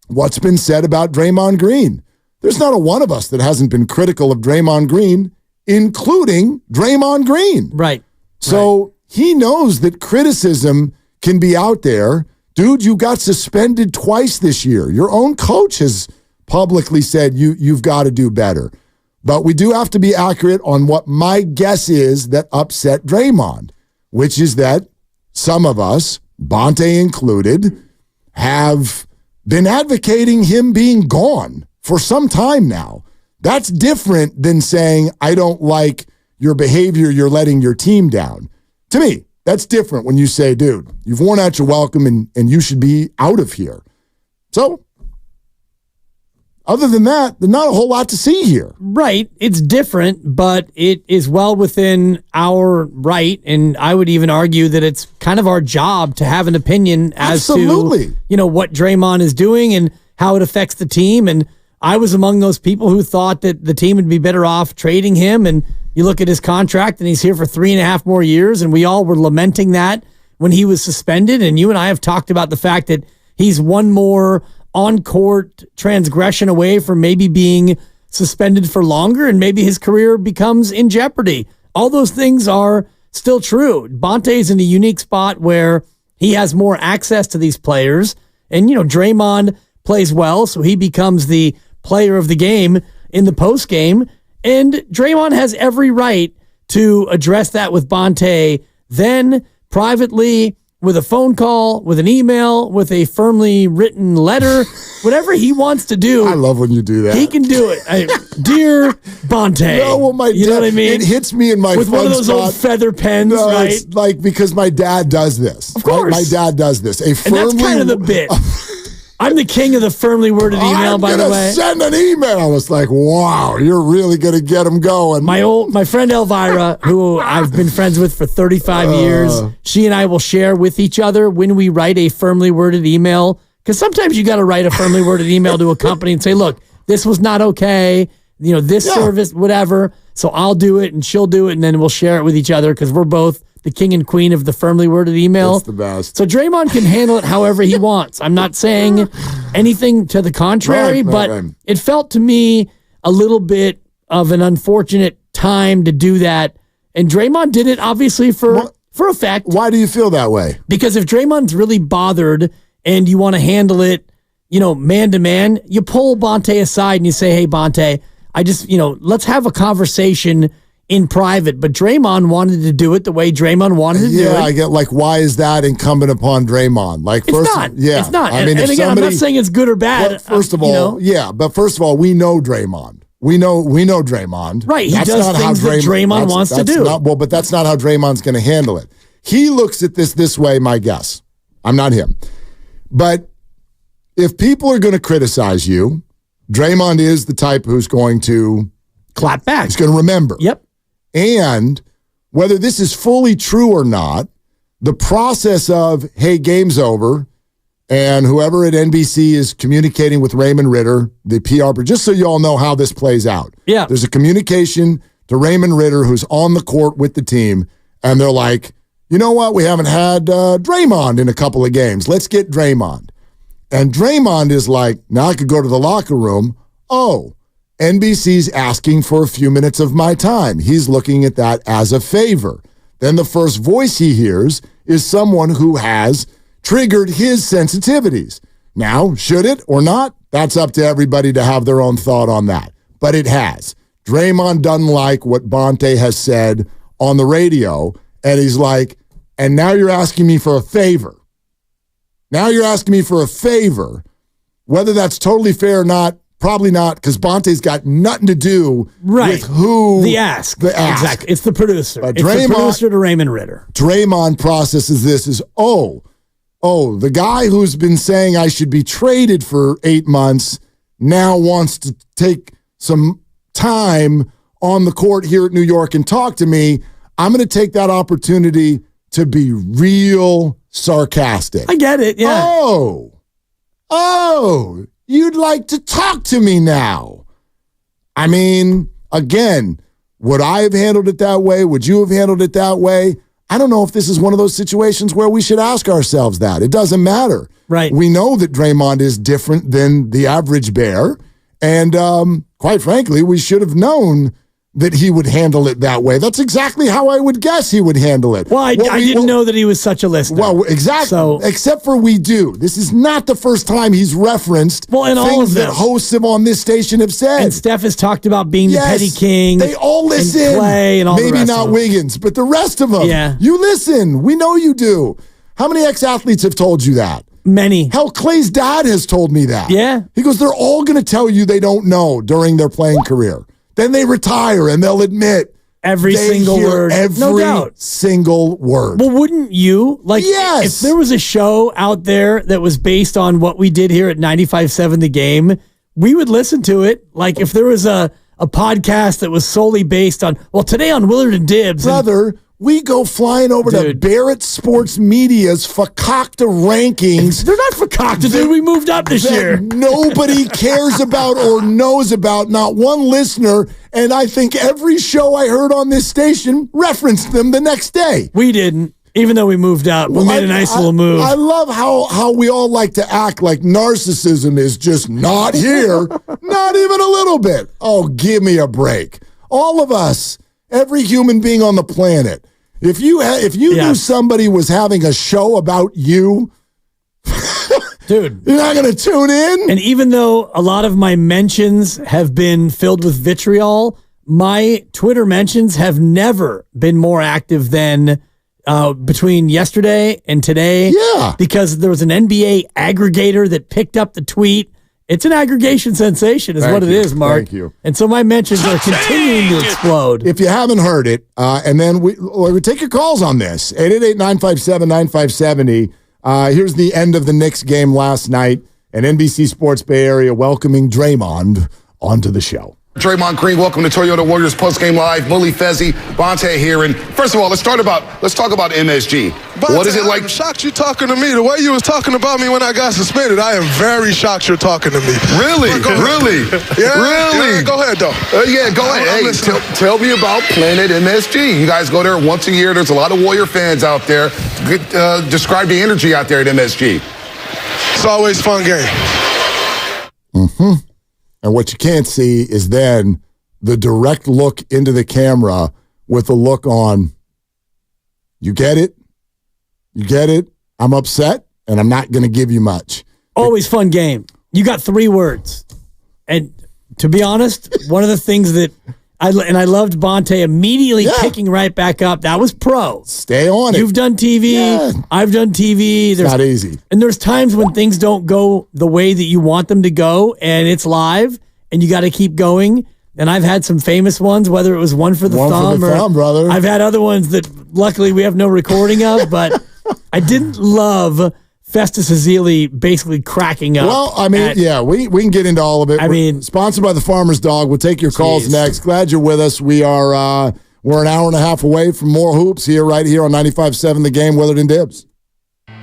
what's been said about Draymond Green. There's not a one of us that hasn't been critical of Draymond Green, including Draymond Green. Right. So he knows that criticism can be out there. Dude, you got suspended twice this year. Your own coach has publicly said you've got to do better. But we do have to be accurate on what my guess is that upset Draymond, which is that some of us, Bonte included, have been advocating him being gone for some time now. That's different than saying, I don't like your behavior, you're letting your team down. To me, that's different when you say, dude, you've worn out your welcome and you should be out of here. So, other than that, there's not a whole lot to see here. Right. It's different, but it is well within our right. And I would even argue that it's kind of our job to have an opinion as to, what Draymond is doing and how it affects the team. And I was among those people who thought that the team would be better off trading him. And you look at his contract and he's here for 3.5 more years. And we all were lamenting that when he was suspended. And you and I have talked about the fact that he's one more on-court transgression away from maybe being suspended for longer, and maybe his career becomes in jeopardy. All those things are still true. Bonte's in a unique spot where he has more access to these players, and Draymond plays well, so he becomes the player of the game in the post game, and Draymond has every right to address that with Bonte, then privately, with a phone call, with an email, with a firmly written letter, whatever he wants to do. I love when you do that. He can do it. Dear Bonte. No, well, you know what I mean? It hits me in my with one of those old feather pens, right? It's like, because my dad does this. Of course. My dad does this. And that's kind of the bit. I'm the king of the firmly worded email, by the way. Send an email. It's like, wow, you're really going to get them going. My friend Elvira, who I've been friends with for 35 years, she and I will share with each other when we write a firmly worded email. Because sometimes you got to write a firmly worded email to a company and say, look, this was not okay. This service, whatever. So I'll do it and she'll do it. And then we'll share it with each other because we're both the king and queen of the firmly worded email. That's the best. So Draymond can handle it however he wants. I'm not saying anything to the contrary, but it felt to me a little bit of an unfortunate time to do that. And Draymond did it obviously for effect. Why do you feel that way? Because if Draymond's really bothered and you want to handle it, man to man, you pull Bonte aside and you say, hey, Bonte, I just, let's have a conversation in private, but Draymond wanted to do it the way Draymond wanted to do it. Yeah, I get why is that incumbed upon Draymond? It's not. I mean, and again, I'm not saying it's good or bad. First of all, we know Draymond. We know Draymond. Right, he does things that Draymond wants to do. But that's not how Draymond's going to handle it. He looks at this way, my guess. I'm not him. But if people are going to criticize you, Draymond is the type who's going to clap back. He's going to remember. Yep. And whether this is fully true or not, the process of, hey, game's over, And whoever at NBC is communicating with Raymond Ritter, the PR, just so you all know how this plays out. Yeah. There's a communication to Raymond Ritter who's on the court with the team, and they're like, you know what? We haven't had Draymond in a couple of games. Let's get Draymond. And Draymond is like, now I could go to the locker room. Oh, NBC's asking for a few minutes of my time. He's looking at that as a favor. Then the first voice he hears is someone who has triggered his sensitivities. Now, should it or not? That's up to everybody to have their own thought on that. But it has. Draymond doesn't like what Bonte has said on the radio, and he's like, and now you're asking me for a favor. Now you're asking me for a favor. Whether that's totally fair or not, probably not, because Bonte's got nothing to do with who. The ask. Exactly. It's the producer. But it's the producer to Raymond Ritter. Draymond processes this as, the guy who's been saying I should be traded for 8 months now wants to take some time on the court here at New York and talk to me. I'm going to take that opportunity to be real sarcastic. I get it, yeah. Oh, you'd like to talk to me now. I mean, again, would I have handled it that way? Would you have handled it that way? I don't know if this is one of those situations where we should ask ourselves that. It doesn't matter. Right. We know that Draymond is different than the average Bear. And quite frankly, we should have known that he would handle it that way. That's exactly how I would guess he would handle it. Well, I didn't know that he was such a listener. Well, exactly. So, except for we do. This is not the first time he's referenced and all things of that hosts of on this station have said. And Steph has talked about being the petty king. They all listen. And Clay and all Maybe the rest not of them. Wiggins, but the rest of them. Yeah. You listen. We know you do. How many ex-athletes have told you that? Many. Hell, Clay's dad has told me that. Yeah. He goes, they're all going to tell you they don't know during their playing career. Then they retire and they'll admit every single word. Every No doubt. single word. Well, wouldn't you? Yes. If there was a show out there that was based on what we did here at 95.7 The Game, we would listen to it. Like if there was a podcast that was solely based on, today on Willard and Dibbs. Brother, we go flying over to Barrett Sports Media's Fakakta rankings. They're not Fakakta, dude. We moved up this year. Nobody cares about or knows about, not one listener. And I think every show I heard on this station referenced them the next day. We didn't, even though we moved up. We made a nice little move. I love how we all like to act like narcissism is just not here. Not even a little bit. Oh, give me a break. All of us. Every human being on the planet. If you knew somebody was having a show about you, dude, you're not going to tune in. And even though a lot of my mentions have been filled with vitriol, my Twitter mentions have never been more active than between yesterday and today. Yeah. Because there was an NBA aggregator that picked up the tweet. It's an aggregation sensation is what it is, Mark. Thank you. And so my mentions are continuing to explode. If you haven't heard it, and then we take your calls on this, 888-957-9570. Here's the end of the Knicks game last night, and NBC Sports Bay Area welcoming Draymond onto the show. Draymond Green, welcome to Toyota Warriors Postgame Live. Bully Fezzi, Bonte here. And first of all, let's talk about MSG. Bonte, what is it like? I'm shocked you're talking to me. The way you was talking about me when I got suspended, I am very shocked you're talking to me. Really? Really? Yeah? Really? Yeah, go ahead, though. Go ahead. Hey, tell me about playing at MSG. You guys go there once a year. There's a lot of Warrior fans out there. Describe the energy out there at MSG. It's always a fun game. Mm-hmm. And what you can't see is then the direct look into the camera with a look on, you get it? You get it? I'm upset, and I'm not going to give you much. Always fun game. You got 3 words. And to be honest, one of the things that I loved Bonte immediately picking right back up. That was pro. Stay on it. You've done TV. Yeah. I've done TV. It's not easy. And there's times when things don't go the way that you want them to go, and it's live, and you got to keep going. And I've had some famous ones, whether it was one for the thumb brother. I've had other ones that luckily we have no recording of, but I didn't love Festus Ezeli basically cracking up. Well, I mean, we can get into all of it. We're sponsored by the Farmer's Dog. We'll take your calls next. Glad you're with us. We're an hour and a half away from more hoops right here on 95.7 The Game, Willard and Dibbs.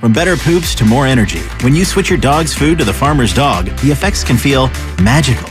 From better poops to more energy, when you switch your dog's food to the farmer's dog, the effects can feel magical.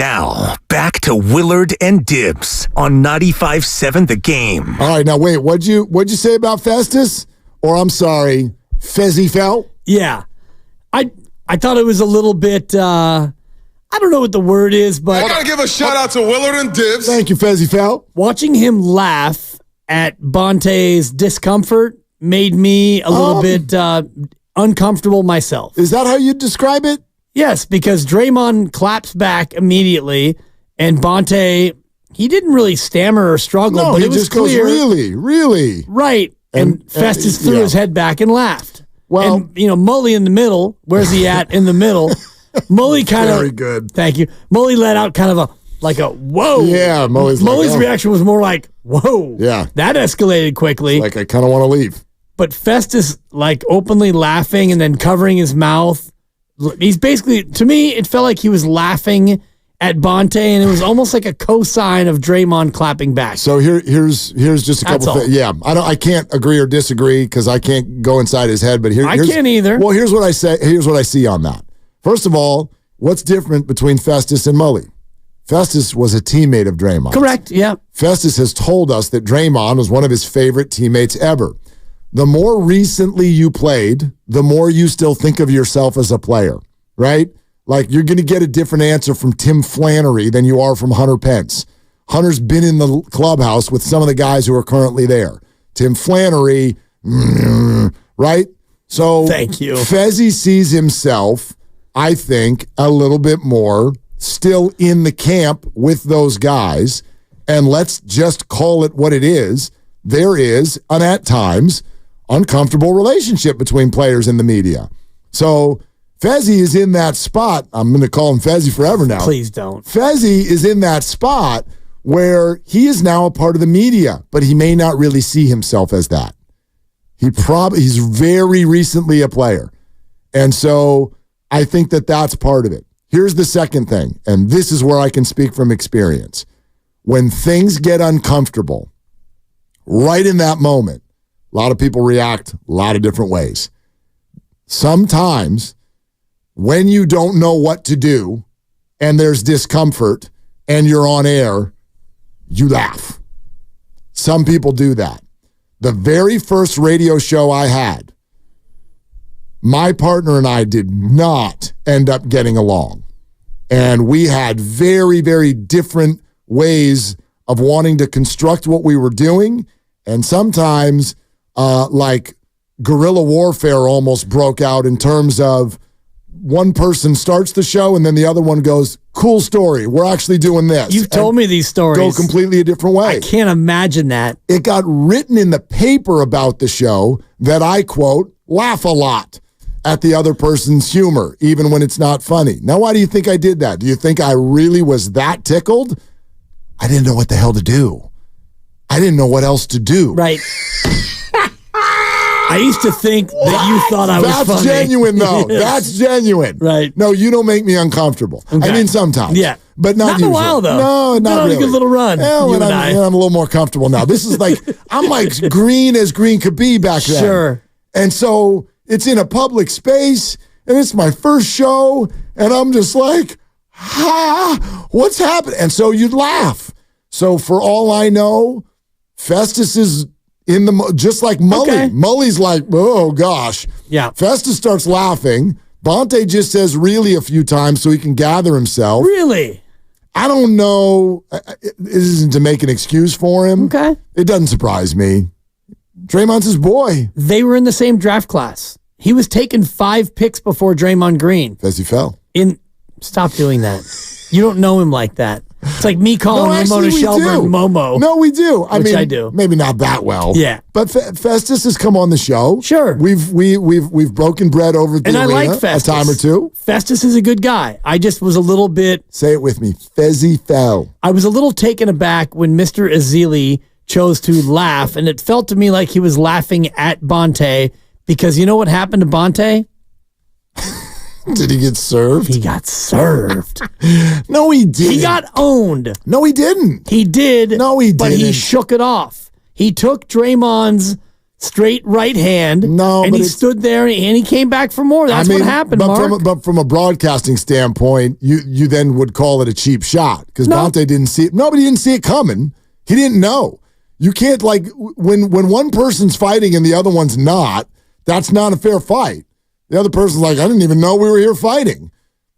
Now, back to Willard and Dibs on 95.7 The Game. All right, now wait, what'd you say about Festus? Or I'm sorry, Fezzy fell? Yeah. I thought it was a little bit, I don't know what the word is, but... I got to give a shout-out to Willard and Dibs. Thank you, Fezzy fell. Watching him laugh at Bonte's discomfort made me a little bit uncomfortable myself. Is that how you describe it? Yes, because Draymond claps back immediately, and Bonte, he didn't really stammer or struggle, No, but he it was just clear. goes, really? Right. And Festus threw his head back and laughed. Well, and, Mully in the middle, where's he at in the middle? Mully kind of... Very good. Thank you. Mully let out kind of a whoa. Yeah, Mully's reaction was more like, whoa. Yeah. That escalated quickly. Like, I kind of want to leave. But Festus, openly laughing and then covering his mouth. He's basically, to me, it felt like he was laughing at Bonte, and it was almost like a cosign of Draymond clapping back. So here's just a couple things. Yeah, I can't agree or disagree because I can't go inside his head. But I can't either. Well, here's what I say. Here's what I see on that. First of all, what's different between Festus and Mully? Festus was a teammate of Draymond. Correct. Yeah. Festus has told us that Draymond was one of his favorite teammates ever. The more recently you played, the more you still think of yourself as a player, right? Like, you're going to get a different answer from Tim Flannery than you are from Hunter Pence. Hunter's been in the clubhouse with some of the guys who are currently there. Tim Flannery, right? So thank you. Fezzy sees himself, I think, a little bit more still in the camp with those guys. And let's just call it what it is. There is, and at times, uncomfortable relationship between players and the media. So Fezzy is in that spot. I'm going to call him Fezzy forever now. Please don't. Fezzy is in that spot where he is now a part of the media, but he may not really see himself as that. He's very recently a player. And so I think that that's part of it. Here's the second thing, and this is where I can speak from experience. When things get uncomfortable, right in that moment, a lot of people react a lot of different ways. Sometimes when you don't know what to do and there's discomfort and you're on air, you laugh. Some people do that. The very first radio show I had, my partner and I did not end up getting along. And we had very, very different ways of wanting to construct what we were doing. And sometimes, guerrilla warfare almost broke out in terms of one person starts the show and then the other one goes, cool story, we're actually doing this. You've told me these stories. Go completely a different way. I can't imagine that. It got written in the paper about the show that I, quote, laugh a lot at the other person's humor, even when it's not funny. Now, why do you think I did that? Do you think I really was that tickled? I didn't know what the hell to do. I didn't know what else to do. Right. I used to think that you thought I was funny. That's genuine, though. Yes. That's genuine. Right. No, you don't make me uncomfortable. Okay. I mean, sometimes. Yeah. But not in a usually. while, though. No, not really. A good little run. Well, I'm a little more comfortable now. This is I'm like green as green could be back then. Sure. And so it's in a public space, and it's my first show, and I'm just like, what's happening? And so you'd laugh. So for all I know, Festus is in just like Mully. Okay. Mully's like, oh gosh. Yeah. Festus starts laughing. Bonte just says really a few times so he can gather himself. Really? I don't know. This isn't to make an excuse for him. Okay. It doesn't surprise me. Draymond's his boy. They were in the same draft class. He was taken 5 picks before Draymond Green. As he fell. Stop doing that. You don't know him like that. It's like me calling Ramona Shelburne Momo. No, we do. I I do. Maybe not that well. Yeah. But Festus has come on the show. Sure. We've broken bread over the and arena I like Festus. a time or two. Festus is a good guy. I just was a little bit... Say it with me. Fezzy fell. I was a little taken aback when Mr. Azili chose to laugh, and it felt to me like he was laughing at Bonte because you know what happened to Bonte? Did he get served? He got served. No, he didn't. He got owned. No, he didn't. He did. No, he didn't. But he shook it off. He took Draymond's straight right hand. No, and but he stood there and he came back for more. That's what happened, Mark. But from a broadcasting standpoint, you then would call it a cheap shot because Bonte didn't see it. Nobody didn't see it coming. He didn't know. You can't, like, when one person's fighting and the other one's not, that's not a fair fight. The other person's like, I didn't even know we were here fighing.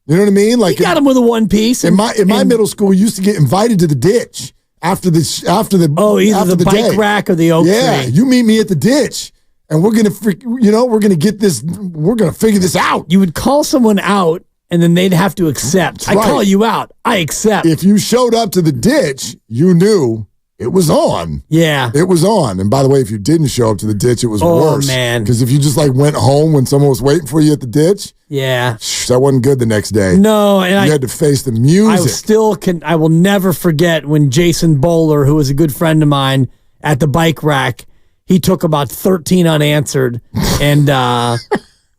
You know what I mean? Like, he got him with a one piece. In my middle school, we used to get invited to the ditch after the bike rack or the oak tree. You meet me at the ditch, and we're gonna get this. We're gonna figure this out. You would call someone out, and then they'd have to accept. I call you out. I accept. If you showed up to the ditch, you knew it was on. Yeah. It was on. And by the way, if you didn't show up to the ditch, it was worse. Oh, man. Because if you just went home when someone was waiting for you at the ditch, that wasn't good the next day. No. And you had to face the music. I will never forget when Jason Bowler, who was a good friend of mine at the bike rack, he took about 13 unanswered. And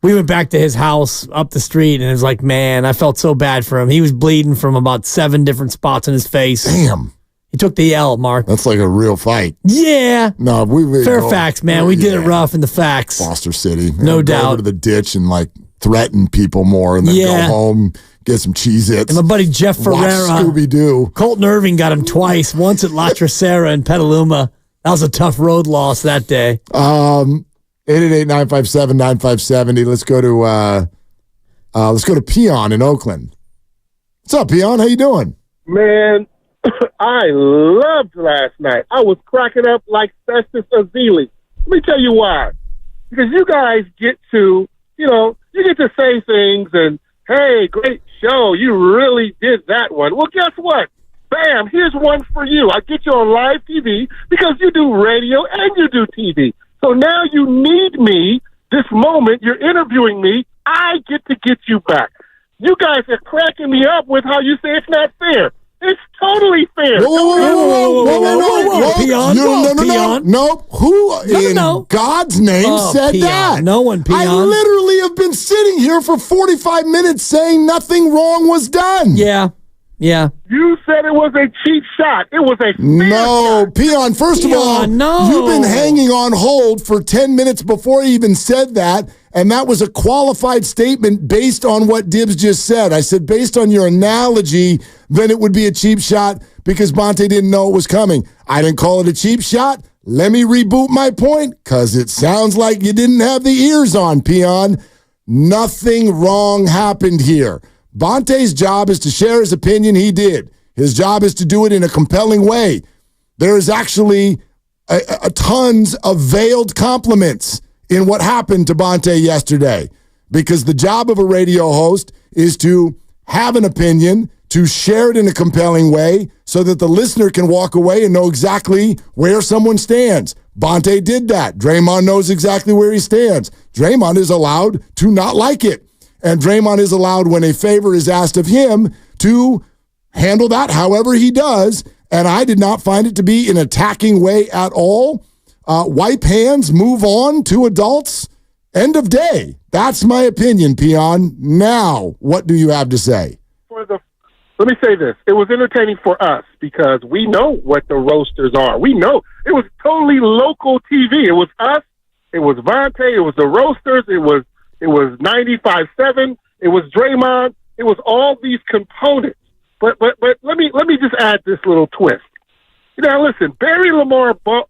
we went back to his house up the street, and it was like, man, I felt so bad for him. He was bleeding from about 7 different spots in his face. Damn. He took the L, Mark. That's like a real fight. Yeah. No, Fairfax, man. We did it rough in the facts. Foster City. No doubt. Go over to the ditch and threaten people more and then go home, get some Cheez-Its. And my buddy Jeff Ferreira. Scooby-Doo. Colton Irving got him twice, once at La Tercera in Petaluma. That was a tough road loss that day. 888-957-9570. Let's go to Peon in Oakland. What's up, Peon? How you doing? Man, I loved last night. I was cracking up like Festus Azili. Let me tell you why. Because you guys get to, you get to say things and, hey, great show. You really did that one. Well, guess what? Bam, here's one for you. I get you on live TV because you do radio and you do TV. So now you need me. This moment, you're interviewing me. I get you back. You guys are cracking me up with how you say it's not fair. It's totally fair. Whoa. Peon. No. Who in God's name said Peon. that? No one, Peon. I literally have been sitting here for 45 minutes saying nothing wrong was done. Yeah. You said it was a cheap shot. It was a fair shot. Peon, first of all, you've been hanging on hold for 10 minutes before he even said that, and that was a qualified statement based on what Dibbs just said. I said, based on your analogy, then it would be a cheap shot because Bonte didn't know it was coming. I didn't call it a cheap shot. Let me reboot my point because it sounds like you didn't have the ears on, Peon. Nothing wrong happened here. Bonte's job is to share his opinion. He did. His job is to do it in a compelling way. There is actually tons of veiled compliments in what happened to Bonte yesterday because the job of a radio host is to have an opinion, to share it in a compelling way so that the listener can walk away and know exactly where someone stands. Bonte did that. Draymond knows exactly where he stands. Draymond is allowed to not like it. And Draymond is allowed, when a favor is asked of him, to handle that however he does. And I did not find it to be an attacking way at all. Wipe hands, move on to adults. End of day. That's my opinion, Peon. Now, what do you have to say? Let me say this. It was entertaining for us because we know what the roasters are. We know. It was totally local TV. It was us. It was Vontae. It was the roasters. It was 95.7. It was Draymond. It was all these components. But let me just add this little twist. Listen, Barry Lamar Bond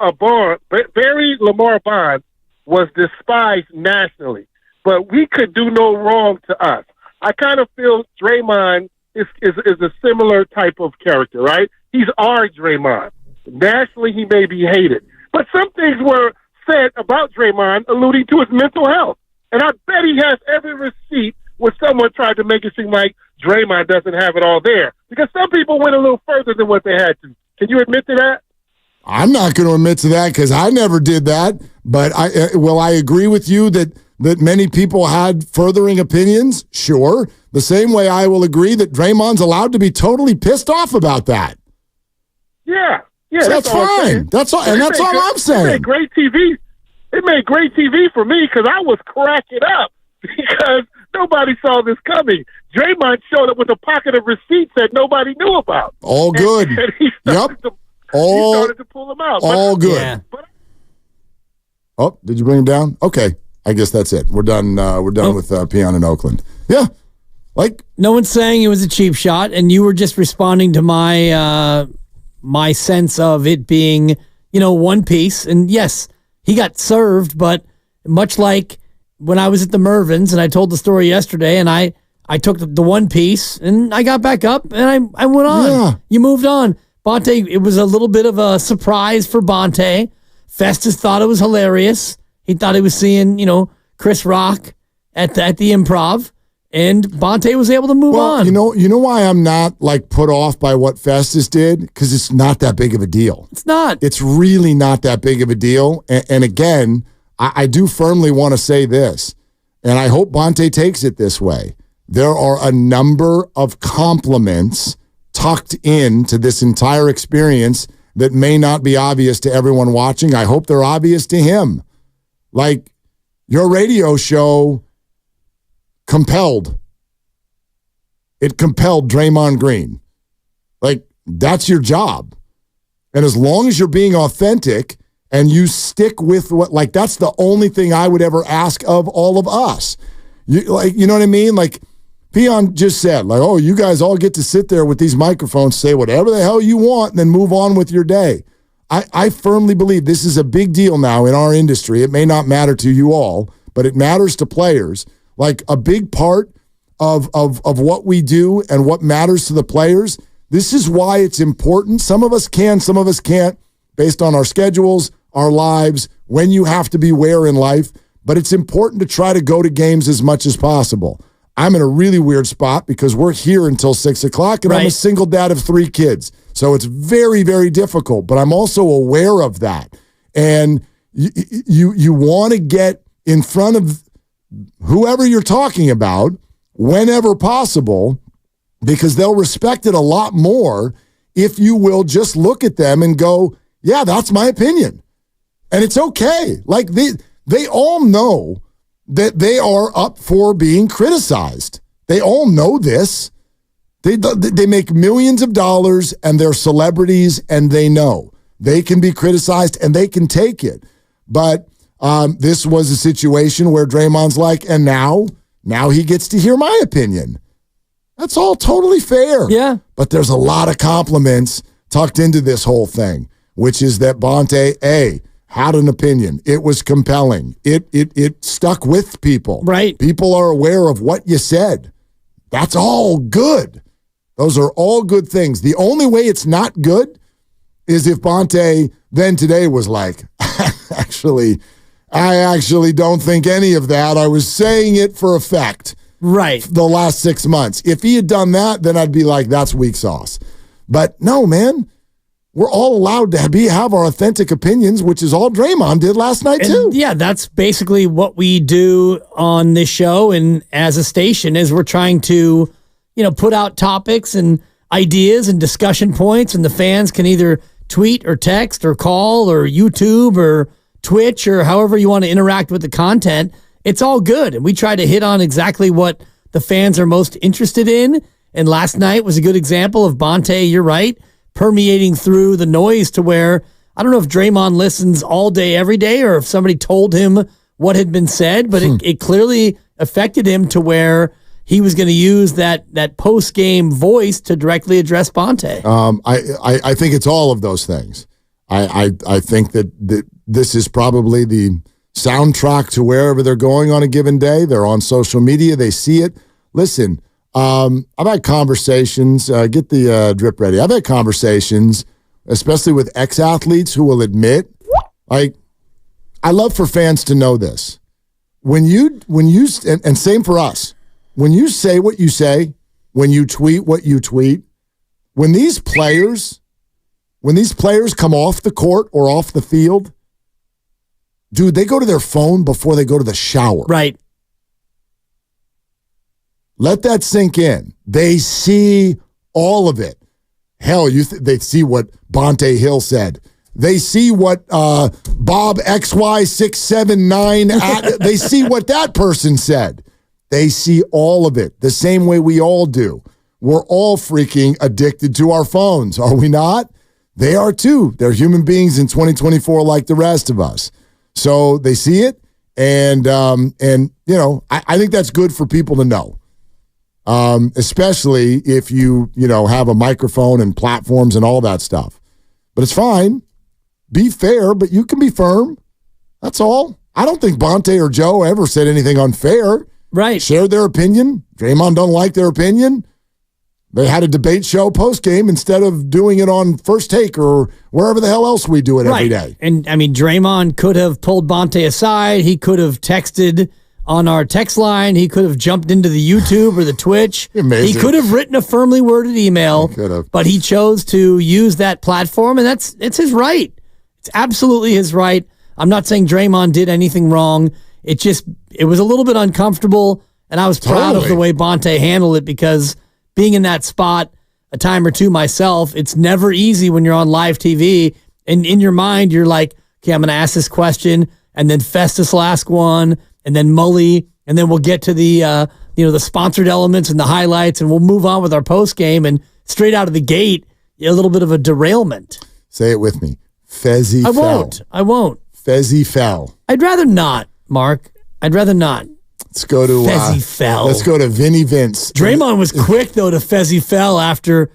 was despised nationally, but we could do no wrong to us. I kind of feel Draymond is a similar type of character, right? He's our Draymond. Nationally, he may be hated, but some things were said about Draymond alluding to his mental health. And I bet he has every receipt where someone tried to make it seem like Draymond doesn't have it all there. Because some people went a little further than what they had to. Can you admit to that? I'm not going to admit to that because I never did that. But I agree with you that many people had furthering opinions? Sure. The same way I will agree that Draymond's allowed to be totally pissed off about that. Yeah. So that's fine. That's all, and that's all I'm saying. It made great TV. It made great TV for me because I was cracking up because nobody saw this coming. Draymond showed up with a pocket of receipts that nobody knew about. All good. And he started to pull them out. All good. Yeah. Oh, did you bring him down? Okay. I guess that's it. We're done. We're done with Peon in Oakland. Yeah. No one's saying it was a cheap shot, and you were just responding to my my sense of it being, one piece. And yes, he got served, but much like when I was at the Mervyns, and I told the story yesterday, and I took the one piece, and I got back up, and I went on. Yeah. You moved on. Bonte, it was a little bit of a surprise for Bonte. Festus thought it was hilarious. He thought he was seeing, Chris Rock at the Improv. And Bonte was able to move on. You know why I'm not put off by what Festus did? Because it's not that big of a deal. It's not. It's really not that big of a deal. And again, I do firmly want to say this, and I hope Bonte takes it this way. There are a number of compliments tucked into this entire experience that may not be obvious to everyone watching. I hope they're obvious to him. Like, your radio show compelled Draymond Green. That's your job. And as long as you're being authentic and you stick with that's the only thing I would ever ask of all of us. You know what I mean? Peon just said, you guys all get to sit there with these microphones, say whatever the hell you want, and then move on with your day. I firmly believe this is a big deal now in our industry. It may not matter to you all, but it matters to players. A big part of what we do and what matters to the players, this is why it's important. Some of us can, some of us can't, based on our schedules, our lives, when you have to be where in life. But it's important to try to go to games as much as possible. I'm in a really weird spot because we're here until 6 o'clock, and I'm a single dad of 3 kids. So it's very, very difficult, but I'm also aware of that. And you want to get in front of whoever you're talking about whenever possible, because they'll respect it a lot more if you will just look at them and go, yeah, that's my opinion. And it's okay. They all know that they are up for being criticized. They all know this. They make millions of dollars and they're celebrities, and they know they can be criticized and they can take it. But this was a situation where Draymond's and now he gets to hear my opinion. That's all totally fair. Yeah. But there's a lot of compliments tucked into this whole thing, which is that Bonte, had an opinion. It was compelling. It stuck with people. Right. People are aware of what you said. That's all good. Those are all good things. The only way it's not good is if Bonte then today was I actually don't think any of that. I was saying it for effect. Right. The last 6 months. If he had done that, then I'd be that's weak sauce. But no, man. We're all allowed to have our authentic opinions, which is all Draymond did last night, too. Yeah, that's basically what we do on this show and as a station is we're trying to, put out topics and ideas and discussion points, and the fans can either tweet or text or call or YouTube or Twitch or however you want to interact with the content. It's all good, and we try to hit on exactly what the fans are most interested in, and last night was a good example of Bonte, you're right, permeating through the noise to where I don't know if Draymond listens all day, every day, or if somebody told him what had been said, but it clearly affected him to where he was going to use that post-game voice to directly address Bonte. I think it's all of those things. I think that this is probably the soundtrack to wherever they're going on a given day. They're on social media. They see it. Listen, I've had conversations, get the drip ready. I've had conversations, especially with ex-athletes who will admit, I love for fans to know this. When you and same for us, when you say what you say, when you tweet what you tweet, when these players come off the court or off the field, dude, they go to their phone before they go to the shower. Right. Let that sink in. They see all of it. Hell, they see what Bonte Hill said. They see what Bob XY679, they see what that person said. They see all of it the same way we all do. We're all freaking addicted to our phones, are we not? They are too. They're human beings in 2024 like the rest of us. So they see it, and you know, I think that's good for people to know. Especially if you have a microphone and platforms and all that stuff. But it's fine. Be fair, but you can be firm. That's all. I don't think Bonte or Joe ever said anything unfair. Right. Shared their opinion. Draymond don't like their opinion. They had a debate show post-game instead of doing it on First Take or wherever the hell else we do it every day. And, I mean, Draymond could have pulled Bonte aside. He could have texted on our text line. He could have jumped into the YouTube or the Twitch. Amazing. He could have written a firmly worded email, but he chose to use that platform, and it's his right. It's absolutely his right. I'm not saying Draymond did anything wrong. It was a little bit uncomfortable, and I was proud of the way Bonte handled it because being in that spot a time or two myself, it's never easy when you're on live TV, and in your mind, you're like, okay, I'm going to ask this question, and then Festus will ask one, and then Mully, and then we'll get to the the sponsored elements and the highlights, and we'll move on with our post game. And straight out of the gate, a little bit of a derailment. Say it with me. Fezzy fell. I won't. Fezzy fell. I'd rather not, Mark. I'd rather not. Let's go to Fezzy fell. Let's go to Vinny Vince. Draymond was quick though to Fezzy fell after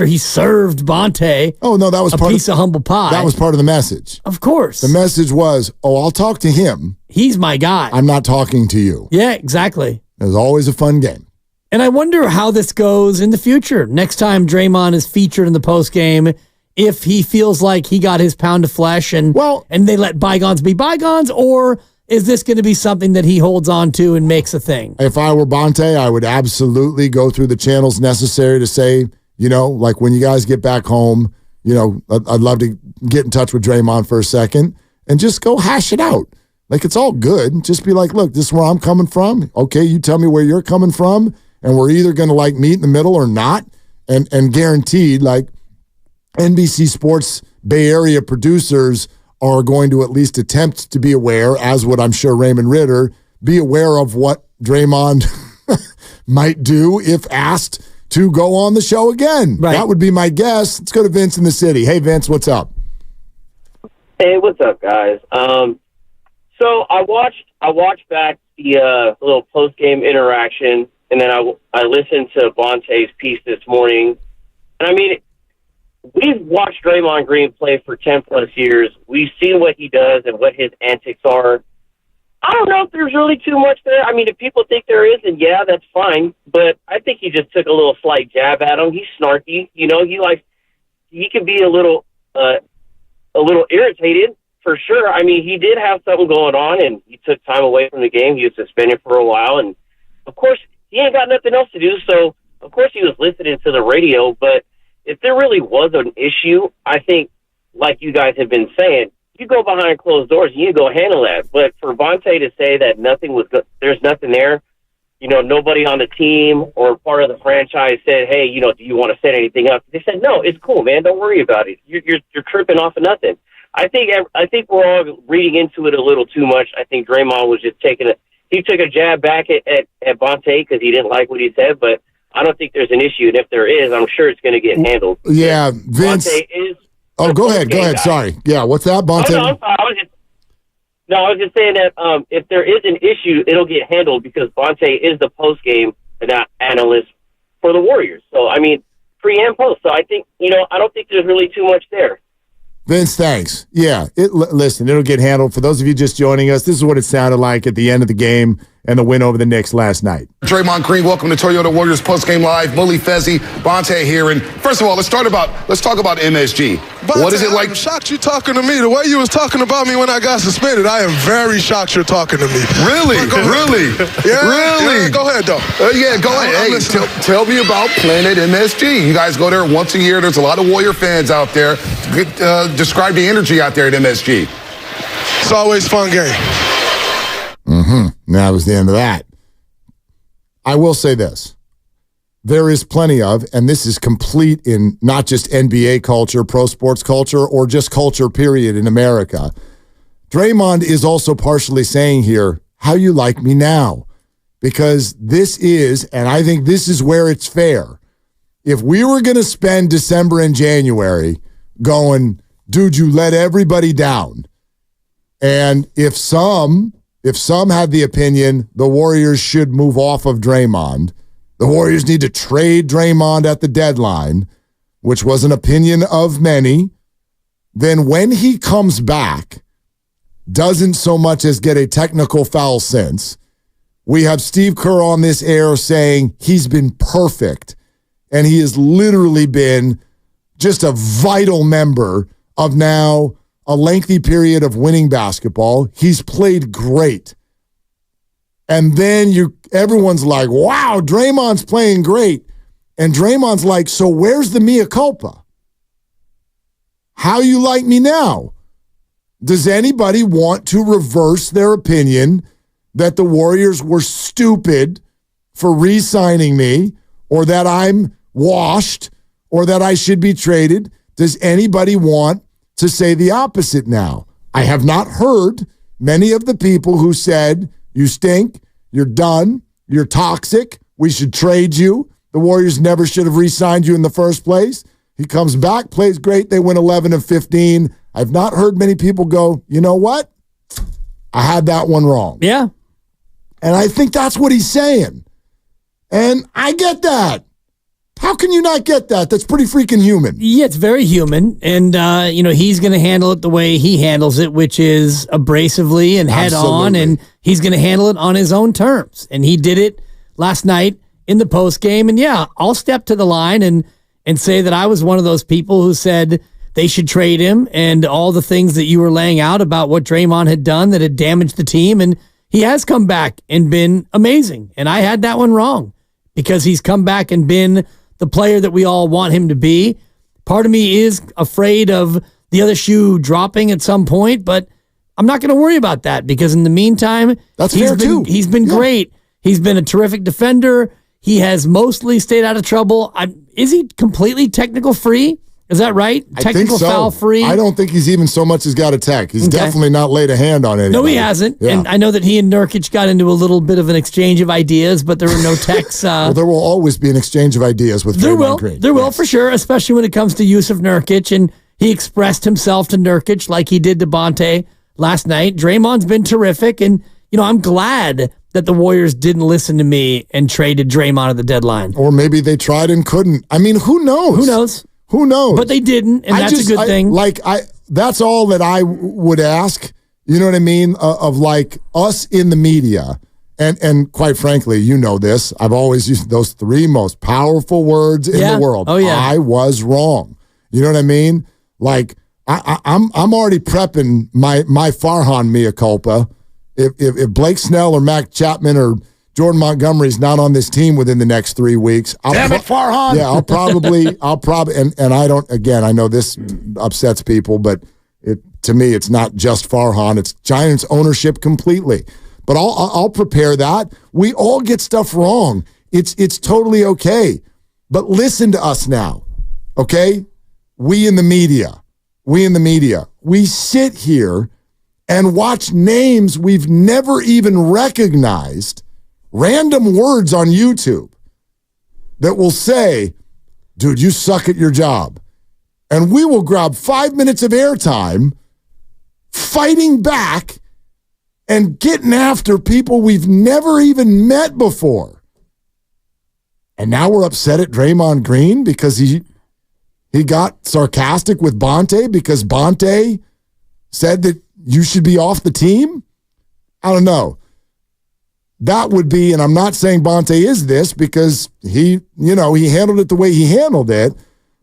he served Bonte. Oh no, that was a piece of humble pie. That was part of the message. Of course. The message was, I'll talk to him. He's my guy. I'm not talking to you. Yeah, exactly. It was always a fun game. And I wonder how this goes in the future. Next time Draymond is featured in the postgame, if he feels like he got his pound of flesh and they let bygones be bygones, or is this going to be something that he holds on to and makes a thing? If I were Bonte, I would absolutely go through the channels necessary to say, like when you guys get back home, I'd love to get in touch with Draymond for a second and just go hash it out. Like, it's all good. Just be like, look, this is where I'm coming from. Okay, you tell me where you're coming from, and we're either going to meet in the middle or not. And guaranteed, NBC Sports Bay Area producers are going to at least attempt to be aware, as would I'm sure Raymond Ritter, be aware of what Draymond might do if asked to go on the show again. Right. That would be my guess. Let's go to Vince in the city. Hey, Vince, what's up? Hey, what's up, guys? So I watched back the little post-game interaction, and then I listened to Bonte's piece this morning. And, I mean, we've watched Draymond Green play for 10-plus years. We've seen what he does and what his antics are. I don't know if there's really too much there. I mean, if people think there is, then yeah, that's fine. But I think he just took a little slight jab at him. He's snarky. He can be a little irritated. For sure. I mean, he did have something going on, and he took time away from the game. He was suspended for a while, and, of course, he ain't got nothing else to do, so, of course, he was listening to the radio. But if there really was an issue, I think, like you guys have been saying, you go behind closed doors and you go handle that. But for Bonte to say that there's nothing there, nobody on the team or part of the franchise said, hey, do you want to set anything up? They said, no, it's cool, man. Don't worry about it. You're tripping off of nothing. I think we're all reading into it a little too much. I think Draymond was just he took a jab back at Bonte because he didn't like what he said, but I don't think there's an issue. And if there is, I'm sure it's going to get handled. Yeah, Vince. Bonte is. Oh, go ahead. Guy. Sorry. Yeah, what's that, Bonte? Oh, no, I'm sorry. I was just saying that if there is an issue, it'll get handled because Bonte is the post-game analyst for the Warriors. So, I mean, pre and post. So I think, I don't think there's really too much there. Vince, thanks. Yeah, listen, it'll get handled. For those of you just joining us, this is what it sounded like at the end of the game and the win over the Knicks last night. Draymond Green, welcome to Toyota Warriors Postgame Live. Mully, Fezzy, Bonte here. And first of all, let's talk about MSG. Bonte, what is it like? I'm shocked you're talking to me. The way you was talking about me when I got suspended, I am very shocked you're talking to me. Really? Really? Yeah, really? Yeah, go ahead, though. Yeah, go ahead. Hey, tell me about Planet MSG. You guys go there once a year. There's a lot of Warrior fans out there. Describe the energy out there at MSG. It's always a fun game. And that was the end of that. I will say this. There is plenty of, and this is complete in not just NBA culture, pro sports culture, or just culture, period, in America. Draymond is also partially saying here, how you like me now? Because this is, and I think this is where it's fair. If we were going to spend December and January going, dude, you let everybody down, And if some had the opinion the Warriors should move off of Draymond, the Warriors need to trade Draymond at the deadline, which was an opinion of many, then when he comes back, doesn't so much as get a technical foul since. We have Steve Kerr on this air saying he's been perfect, and he has literally been just a vital member of now a lengthy period of winning basketball. He's played great. And then everyone's like, wow, Draymond's playing great. And Draymond's like, so where's the mea culpa? How you like me now? Does anybody want to reverse their opinion that the Warriors were stupid for re-signing me, or that I'm washed, or that I should be traded? Does anybody want to say the opposite now? I have not heard many of the people who said, you stink, you're done, you're toxic, we should trade you, the Warriors never should have re-signed you in the first place. He comes back, plays great, they win 11 of 15. I've not heard many people go, you know what? I had that one wrong. Yeah. And I think that's what he's saying. And I get that. How can you not get that? That's pretty freaking human. Yeah, it's very human. And, he's going to handle it the way he handles it, which is abrasively and head on. And he's going to handle it on his own terms. And he did it last night in the post game. And yeah, I'll step to the line and say that I was one of those people who said they should trade him and all the things that you were laying out about what Draymond had done that had damaged the team. And he has come back and been amazing. And I had that one wrong because he's come back and been the player that we all want him to be. Part of me is afraid of the other shoe dropping at some point, but I'm not going to worry about that because in the meantime, he's been great. He's been a terrific defender. He has mostly stayed out of trouble. Is he completely technical free? Is that right? Technical foul free? I don't think he's even so much as got a tech. He's definitely not laid a hand on anybody. No, he hasn't. Yeah. And I know that he and Nurkic got into a little bit of an exchange of ideas, but there were no techs. Well, there will always be an exchange of ideas with Draymond Green. There will, for sure, especially when it comes to use of Nurkic. And he expressed himself to Nurkic like he did to Bonte last night. Draymond's been terrific. And, I'm glad that the Warriors didn't listen to me and traded Draymond at the deadline. Or maybe they tried and couldn't. I mean, who knows? Who knows? But they didn't, and that's a good thing. That's all that I would ask, you know what I mean, of like us in the media. And quite frankly, you know this, I've always used those three most powerful words in the world. Oh, yeah. I was wrong. You know what I mean? Like, I'm already prepping my Farhan mea culpa. If Blake Snell or Mac Chapman or Jordan Montgomery's not on this team within the next 3 weeks. Damn it, Farhan. Yeah, I'll probably, and I don't, again, I know this upsets people, but to me, it's not just Farhan. It's Giants ownership completely. But I'll prepare that. We all get stuff wrong. It's totally okay. But listen to us now, okay? We in the media, we sit here and watch names we've never even recognized, random words on YouTube that will say, dude, you suck at your job. And we will grab 5 minutes of airtime fighting back and getting after people we've never even met before. And now we're upset at Draymond Green because he got sarcastic with Bonte because Bonte said that you should be off the team? I don't know. That would be, and I'm not saying Bonte is this because he handled it the way he handled it,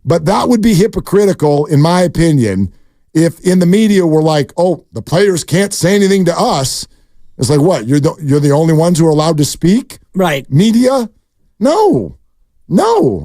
but that would be hypocritical, in my opinion, if in the media we're like, oh, the players can't say anything to us. It's like, what? You're the only ones who are allowed to speak? Right. Media? No.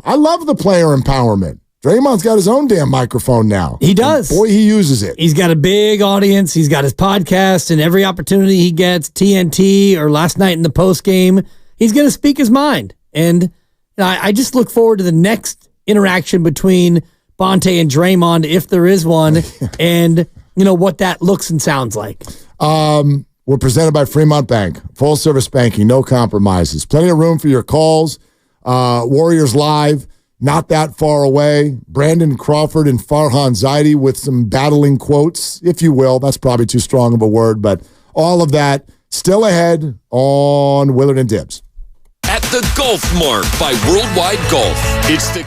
I love the player empowerment. Draymond's got his own damn microphone now. He does. And boy, he uses it. He's got a big audience. He's got his podcast, and every opportunity he gets, TNT or last night in the post game, he's going to speak his mind. And I just look forward to the next interaction between Bonte and Draymond, if there is one, and what that looks and sounds like. We're presented by Fremont Bank. Full service banking, no compromises. Plenty of room for your calls. Warriors Live. not that far away. Brandon Crawford and Farhan Zaidi with some battling quotes, if you will. That's probably too strong of a word, but all of that still ahead on Willard and Dibs. At the Golf Mart by Worldwide Golf. It's the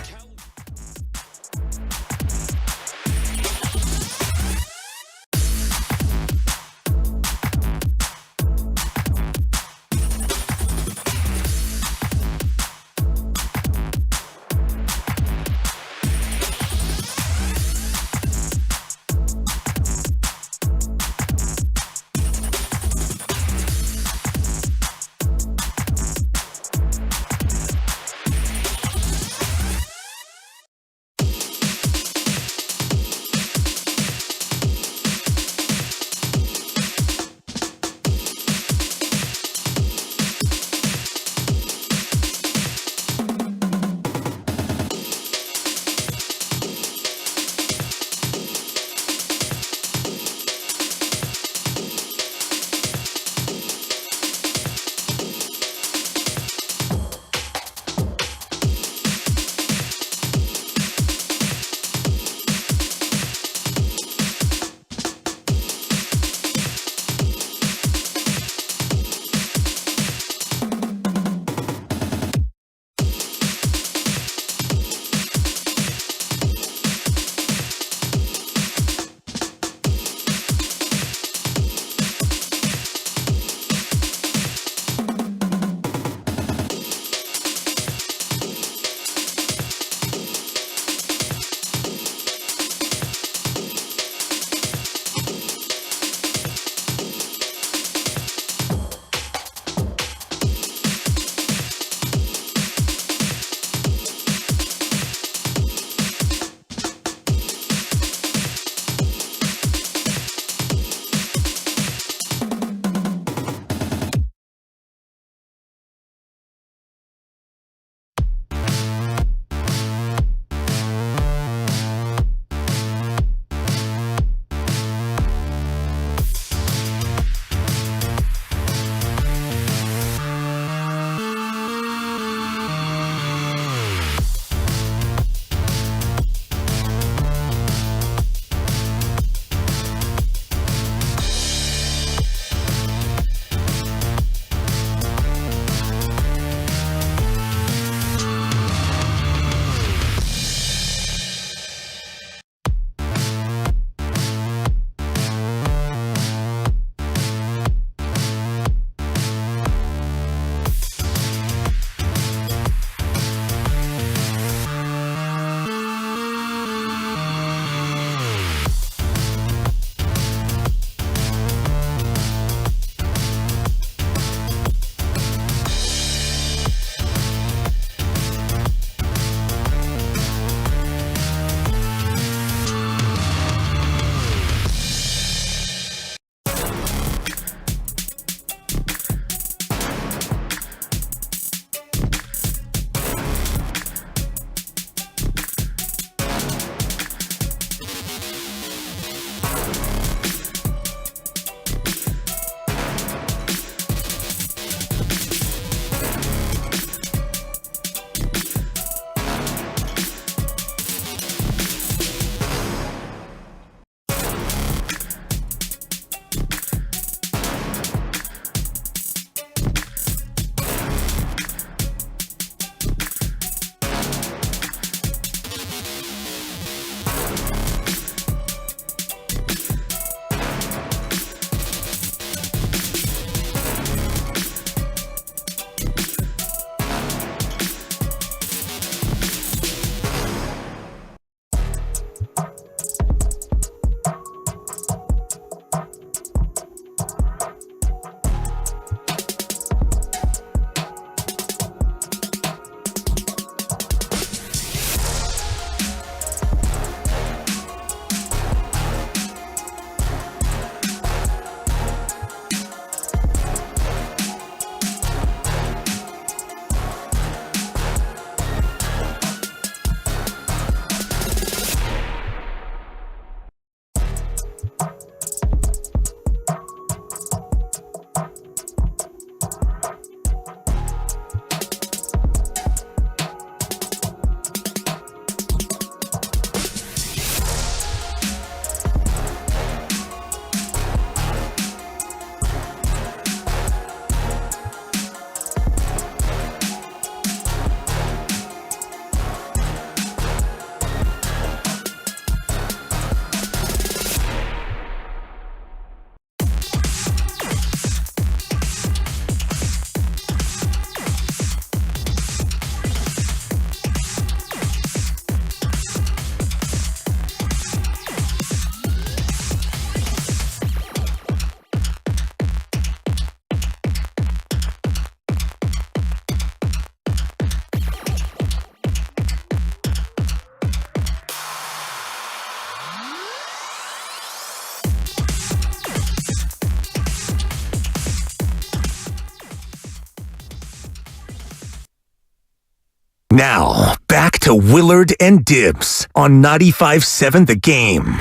Now, back to Willard and Dibs on 95.7 The Game.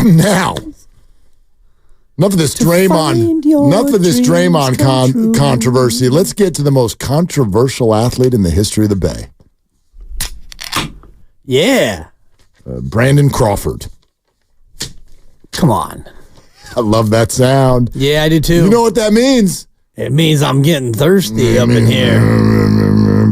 Now, enough of this Draymond controversy. Let's get to the most controversial athlete in the history of the Bay. Yeah. Brandon Crawford. Come on. I love that sound. Yeah, I do too. You know what that means? It means I'm getting thirsty up in here.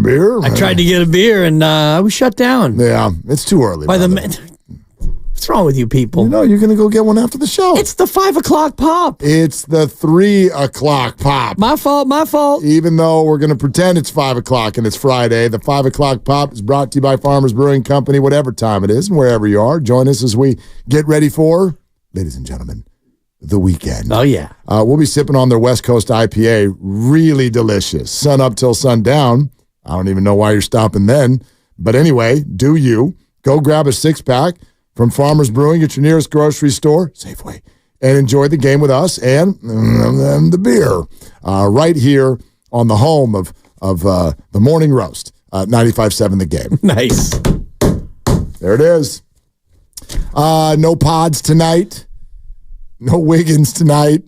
Beer? I tried to get a beer and I was shut down. Yeah, it's too early. What's wrong with you people? You know, you're going to go get one after the show. It's the 5 o'clock pop. It's the 3 o'clock pop. My fault. Even though we're going to pretend it's 5 o'clock and it's Friday, the 5 o'clock pop is brought to you by Farmers Brewing Company, whatever time it is and wherever you are. Join us as we get ready for, ladies and gentlemen, the weekend. Oh, yeah. We'll be sipping on their West Coast IPA. Really delicious. Sun up till sundown. I don't even know why you're stopping then. But anyway, do you. Go grab a 6-pack from Farmers Brewing at your nearest grocery store, Safeway, and enjoy the game with us and the beer right here on the home of the Morning Roast, 95.7 The Game. Nice. There it is. No pods tonight. No Wiggins tonight.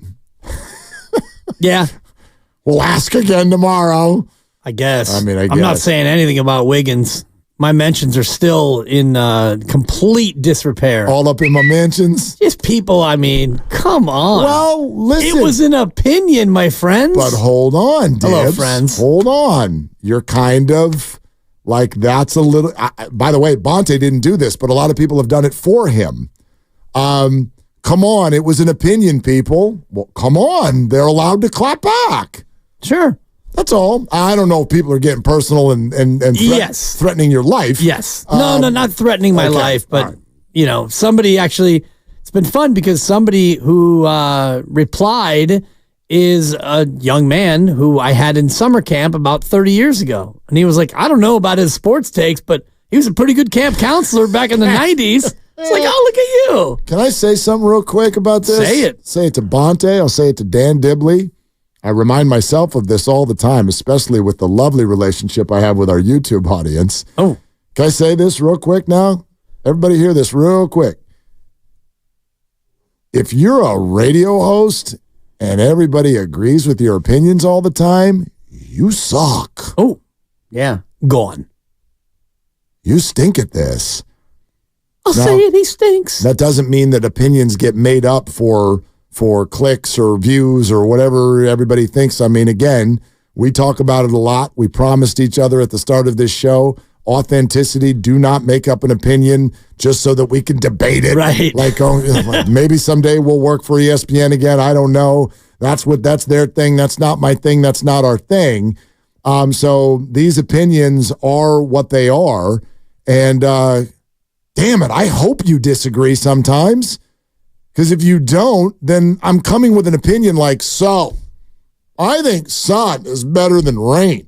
Yeah. We'll ask again tomorrow. I guess. I'm not saying anything about Wiggins. My mentions are still in complete disrepair. All up in my mentions? Just people, come on. Well, listen. It was an opinion, my friends. But hold on, Dibs. Hello, friends. Hold on. You're kind of like, that's a little... by the way, Bonte didn't do this, but a lot of people have done it for him. Come on, it was an opinion, people. Well, come on. They're allowed to clap back. Sure. That's all. I don't know if people are getting personal and yes, threatening your life. Yes. No, not threatening my life, but, somebody actually, it's been fun because somebody who replied is a young man who I had in summer camp about 30 years ago. And he was like, I don't know about his sports takes, but he was a pretty good camp counselor back in the 90s. It's like, oh, look at you. Can I say something real quick about this? Say it. Say it to Bonte. I'll say it to Dan Dibley. I remind myself of this all the time, especially with the lovely relationship I have with our YouTube audience. Oh. Can I say this real quick now? Everybody hear this real quick. If you're a radio host and everybody agrees with your opinions all the time, you suck. Oh, yeah. Gone. You stink at this. I'll say it, he stinks. That doesn't mean that opinions get made up for clicks or views or whatever everybody thinks. Again, we talk about it a lot. We promised each other at the start of this show, authenticity, do not make up an opinion just so that we can debate it. Right. Like, maybe someday we'll work for ESPN again. I don't know. That's their thing. That's not my thing. That's not our thing. So these opinions are what they are. And damn it, I hope you disagree sometimes. Because if you don't, then I'm coming with an opinion like, so, I think sun is better than rain.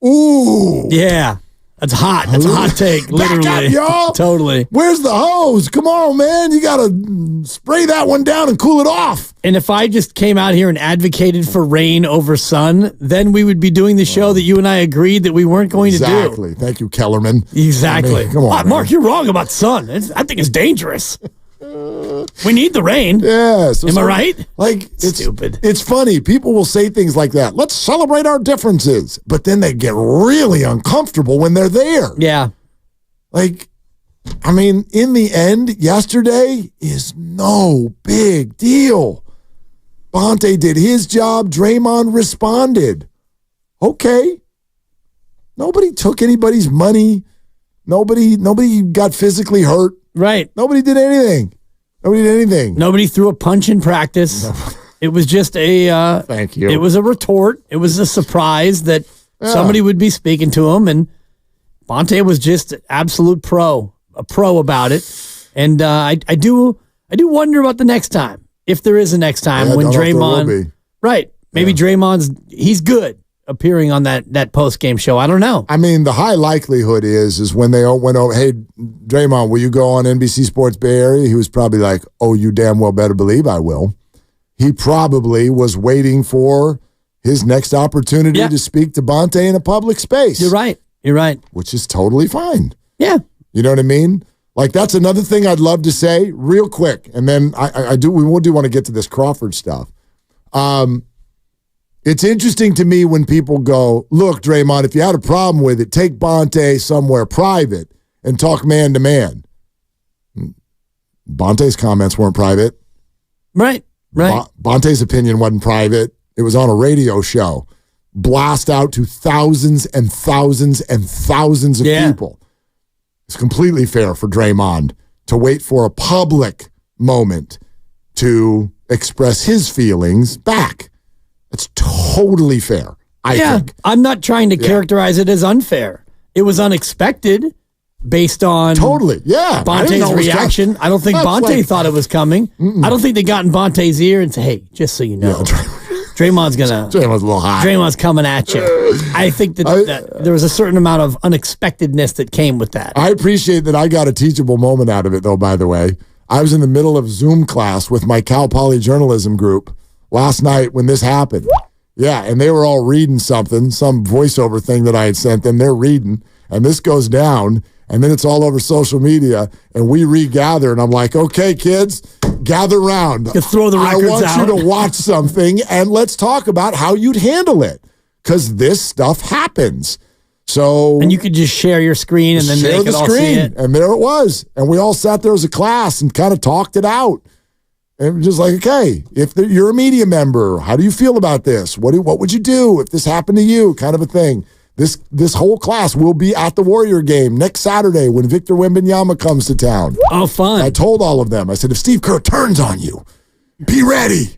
Ooh. Yeah. That's hot. That's a hot take, literally. Back up, y'all. Totally. Where's the hose? Come on, man. You got to spray that one down and cool it off. And if I just came out here and advocated for rain over sun, then we would be doing the show that you and I agreed that we weren't going to do. Exactly. Thank you, Kellerman. Exactly. Come on, Mark, you're wrong about sun. I think it's dangerous. We need the rain. Yeah. Am I right? Like, it's stupid. It's funny. People will say things like that. Let's celebrate our differences. But then they get really uncomfortable when they're there. Yeah. Like, in the end, yesterday is no big deal. Bonte did his job. Draymond responded. Okay. Nobody took anybody's money. Nobody got physically hurt. Right. Nobody did anything. Nobody threw a punch in practice. No. It was just a... Thank you. It was a retort. It was a surprise that somebody would be speaking to him, and Bonte was just a pro about it. And I do wonder about the next time, if there is a next time, when Draymond... Right. Maybe he's good appearing on that post-game show. I don't know. The high likelihood is when they went over, hey, Draymond, will you go on NBC Sports Bay Area? He was probably like, oh, you damn well better believe I will. He probably was waiting for his next opportunity to speak to Bonte in a public space. You're right. Which is totally fine. Yeah. You know what I mean? Like, that's another thing I'd love to say real quick. And then we do want to get to this Crawford stuff. It's interesting to me when people go, look, Draymond, if you had a problem with it, take Bonte somewhere private and talk man to man. Bonte's comments weren't private. Right. Bonte's opinion wasn't private. It was on a radio show. Blast out to thousands and thousands and thousands of people. It's completely fair for Draymond to wait for a public moment to express his feelings back. It's totally fair, I think. I'm not trying to characterize it as unfair. It was unexpected based on Bonte's reaction. I don't think Bonte thought it was coming. I don't think they got in Bonte's ear and said, hey, just so you know, Draymond's a little hot. Draymond's coming at you. I think that there was a certain amount of unexpectedness that came with that. I appreciate that I got a teachable moment out of it, though, by the way. I was in the middle of Zoom class with my Cal Poly journalism group last night when this happened. Yeah, and they were all reading something, some voiceover thing that I had sent them. They're reading, and this goes down, and then it's all over social media, and we regather, and I'm like, okay, kids, gather around. Throw the records out. I want you to watch something, and let's talk about how you'd handle it, because this stuff happens. So, and you could just share your screen, and then they could all see it. And there it was. And we all sat there as a class and kind of talked it out. And just like, okay, if you're a media member, how do you feel about this? What would you do if this happened to you? Kind of a thing. This whole class will be at the Warrior game next Saturday when Victor Wembanyama comes to town. Oh, fun. I told all of them, I said, if Steve Kerr turns on you, be ready.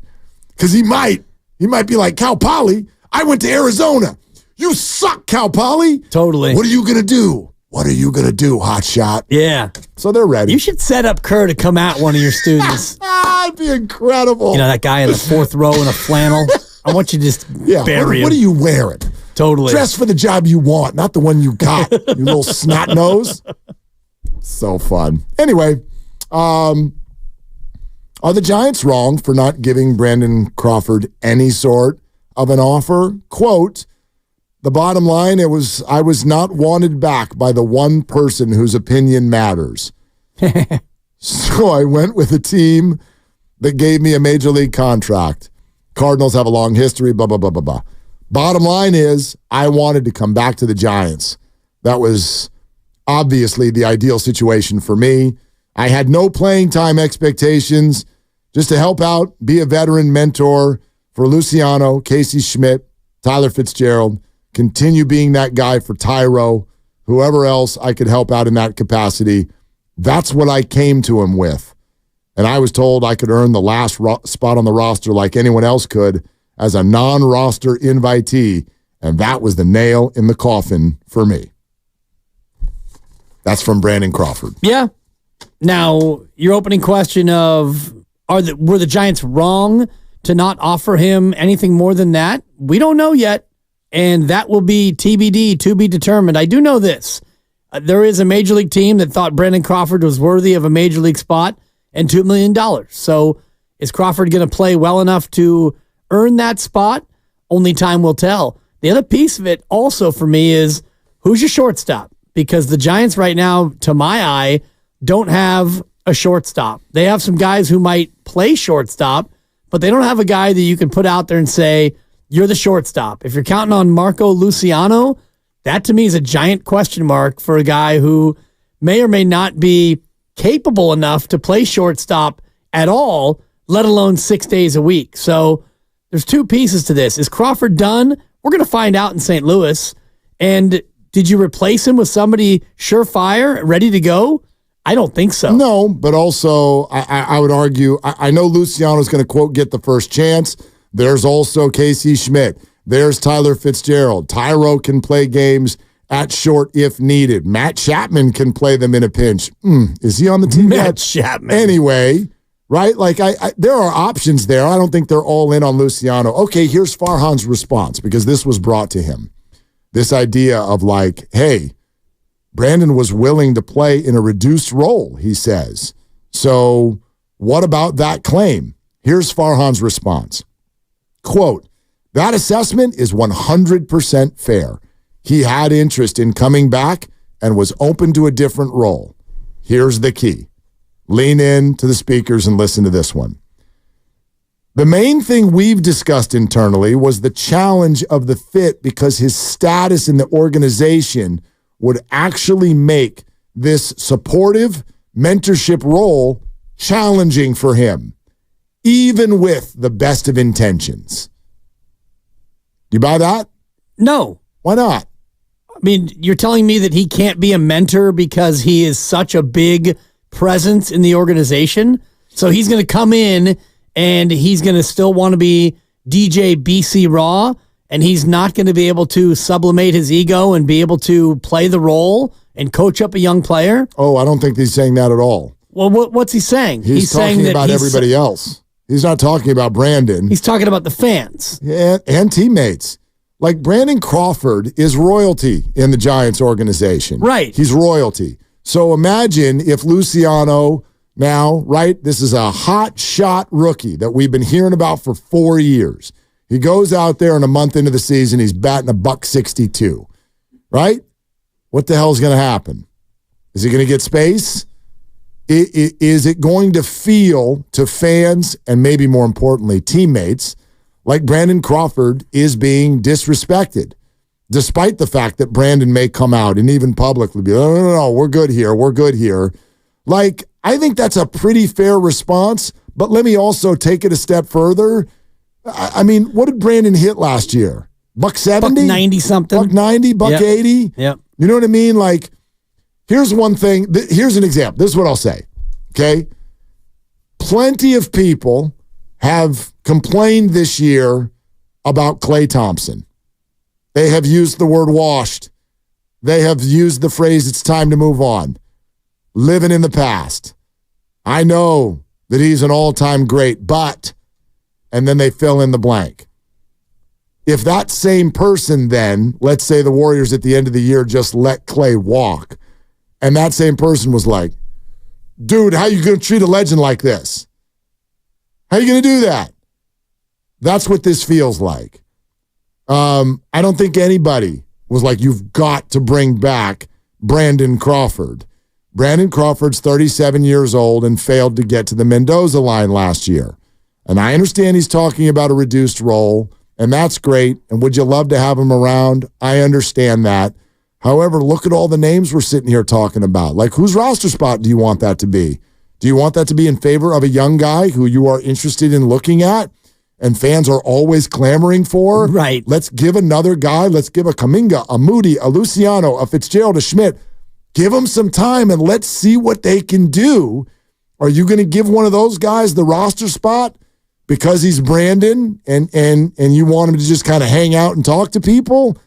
Because he might be like, Cal Poly, I went to Arizona. You suck, Cal Poly. Totally. What are you going to do? What are you going to do, hotshot? Yeah. So they're ready. You should set up Kerr to come at one of your students. It'd be incredible. You know, that guy in the fourth row in a flannel. I want you to just bury him. What are you wearing? Totally. Dress for the job you want, not the one you got, you little snot nose. So fun. Anyway, are the Giants wrong for not giving Brandon Crawford any sort of an offer? Quote, the bottom line, I was not wanted back by the one person whose opinion matters. So I went with a team that gave me a major league contract. Cardinals have a long history, blah, blah, blah, blah, blah. Bottom line is, I wanted to come back to the Giants. That was obviously the ideal situation for me. I had no playing time expectations, just to help out, be a veteran mentor for Luciano, Casey Schmidt, Tyler Fitzgerald, continue being that guy for Tyro, whoever else I could help out in that capacity. That's what I came to him with. And I was told I could earn the last spot on the roster like anyone else could as a non-roster invitee, and that was the nail in the coffin for me. That's from Brandon Crawford. Yeah. Now, your opening question of were the Giants wrong to not offer him anything more than that? We don't know yet. And that will be TBD, to be determined. I do know this. There is a major league team that thought Brandon Crawford was worthy of a major league spot and $2 million. So is Crawford going to play well enough to earn that spot? Only time will tell. The other piece of it also for me is who's your shortstop? Because the Giants right now, to my eye, don't have a shortstop. They have some guys who might play shortstop, but they don't have a guy that you can put out there and say, you're the shortstop. If you're counting on Marco Luciano, that to me is a giant question mark for a guy who may or may not be capable enough to play shortstop at all, let alone 6 days a week. So there's two pieces to this. Is Crawford done? We're going to find out in St. Louis. And did you replace him with somebody surefire, ready to go? I don't think so. No, but also I would argue, I know Luciano's going to, quote, get the first chance. There's also Casey Schmidt. There's Tyler Fitzgerald. Tyro can play games at short if needed. Matt Chapman can play them in a pinch. Is he on the team yet? Matt Chapman. Anyway, right? Like, there are options there. I don't think they're all in on Luciano. Okay, here's Farhan's response, because this was brought to him. This idea of like, hey, Brandon was willing to play in a reduced role, he says. So what about that claim? Here's Farhan's response. Quote, That assessment is 100% fair. He had interest in coming back and was open to a different role. Here's the key. Lean in to the speakers and listen to this one. The main thing we've discussed internally was the challenge of the fit because his status in the organization would actually make this supportive mentorship role challenging for him, even with the best of intentions. You buy that? No. Why not? I mean, you're telling me that he can't be a mentor because he is such a big presence in the organization? So he's going to come in and he's going to still want to be DJ BC Raw, and he's not going to be able to sublimate his ego and be able to play the role and coach up a young player? Oh, I don't think he's saying that at all. Well, what's he saying? He's talking saying that about everybody else. He's not talking about Brandon. He's talking about the fans. Yeah, and teammates. Like Brandon Crawford is royalty in the Giants organization. Right. He's royalty. So imagine if Luciano now, right, this is a hot shot rookie that we've been hearing about for 4 years. He goes out there and a month into the season, he's batting $162, right? What the hell's going to happen? Is he going to get space? Is it going to feel to fans and maybe more importantly teammates like Brandon Crawford is being disrespected, despite the fact that Brandon may come out and even publicly be, no, we're good here, we're good here. Like, I think that's a pretty fair response, but let me also take it a step further. I mean, what did Brandon hit last year? $170? $190 something. $190, $180? Yep. You know what I mean? Like, here's one thing. Here's an example. This is what I'll say, okay? Plenty of people have complained this year about Klay Thompson. They have used the word washed. They have used the phrase, it's time to move on. Living in the past. I know that he's an all-time great, but, and then they fill in the blank. If that same person then, let's say the Warriors at the end of the year just let Klay walk, and that same person was like, dude, how you going to treat a legend like this? How are you going to do that? That's what this feels like. I don't think anybody was like, you've got to bring back Brandon Crawford. Brandon Crawford's 37 years old and failed to get to the Mendoza line last year. And I understand he's talking about a reduced role, and that's great. And would you love to have him around? I understand that. However, look at all the names we're sitting here talking about. Like, whose roster spot do you want that to be? Do you want that to be in favor of a young guy who you are interested in looking at and fans are always clamoring for? Right. Let's give another guy. Let's give a Kuminga, a Moody, a Luciano, a Fitzgerald, a Schmidt. Give them some time and let's see what they can do. Are you going to give one of those guys the roster spot because he's Brandon and you want him to just kind of hang out and talk to people?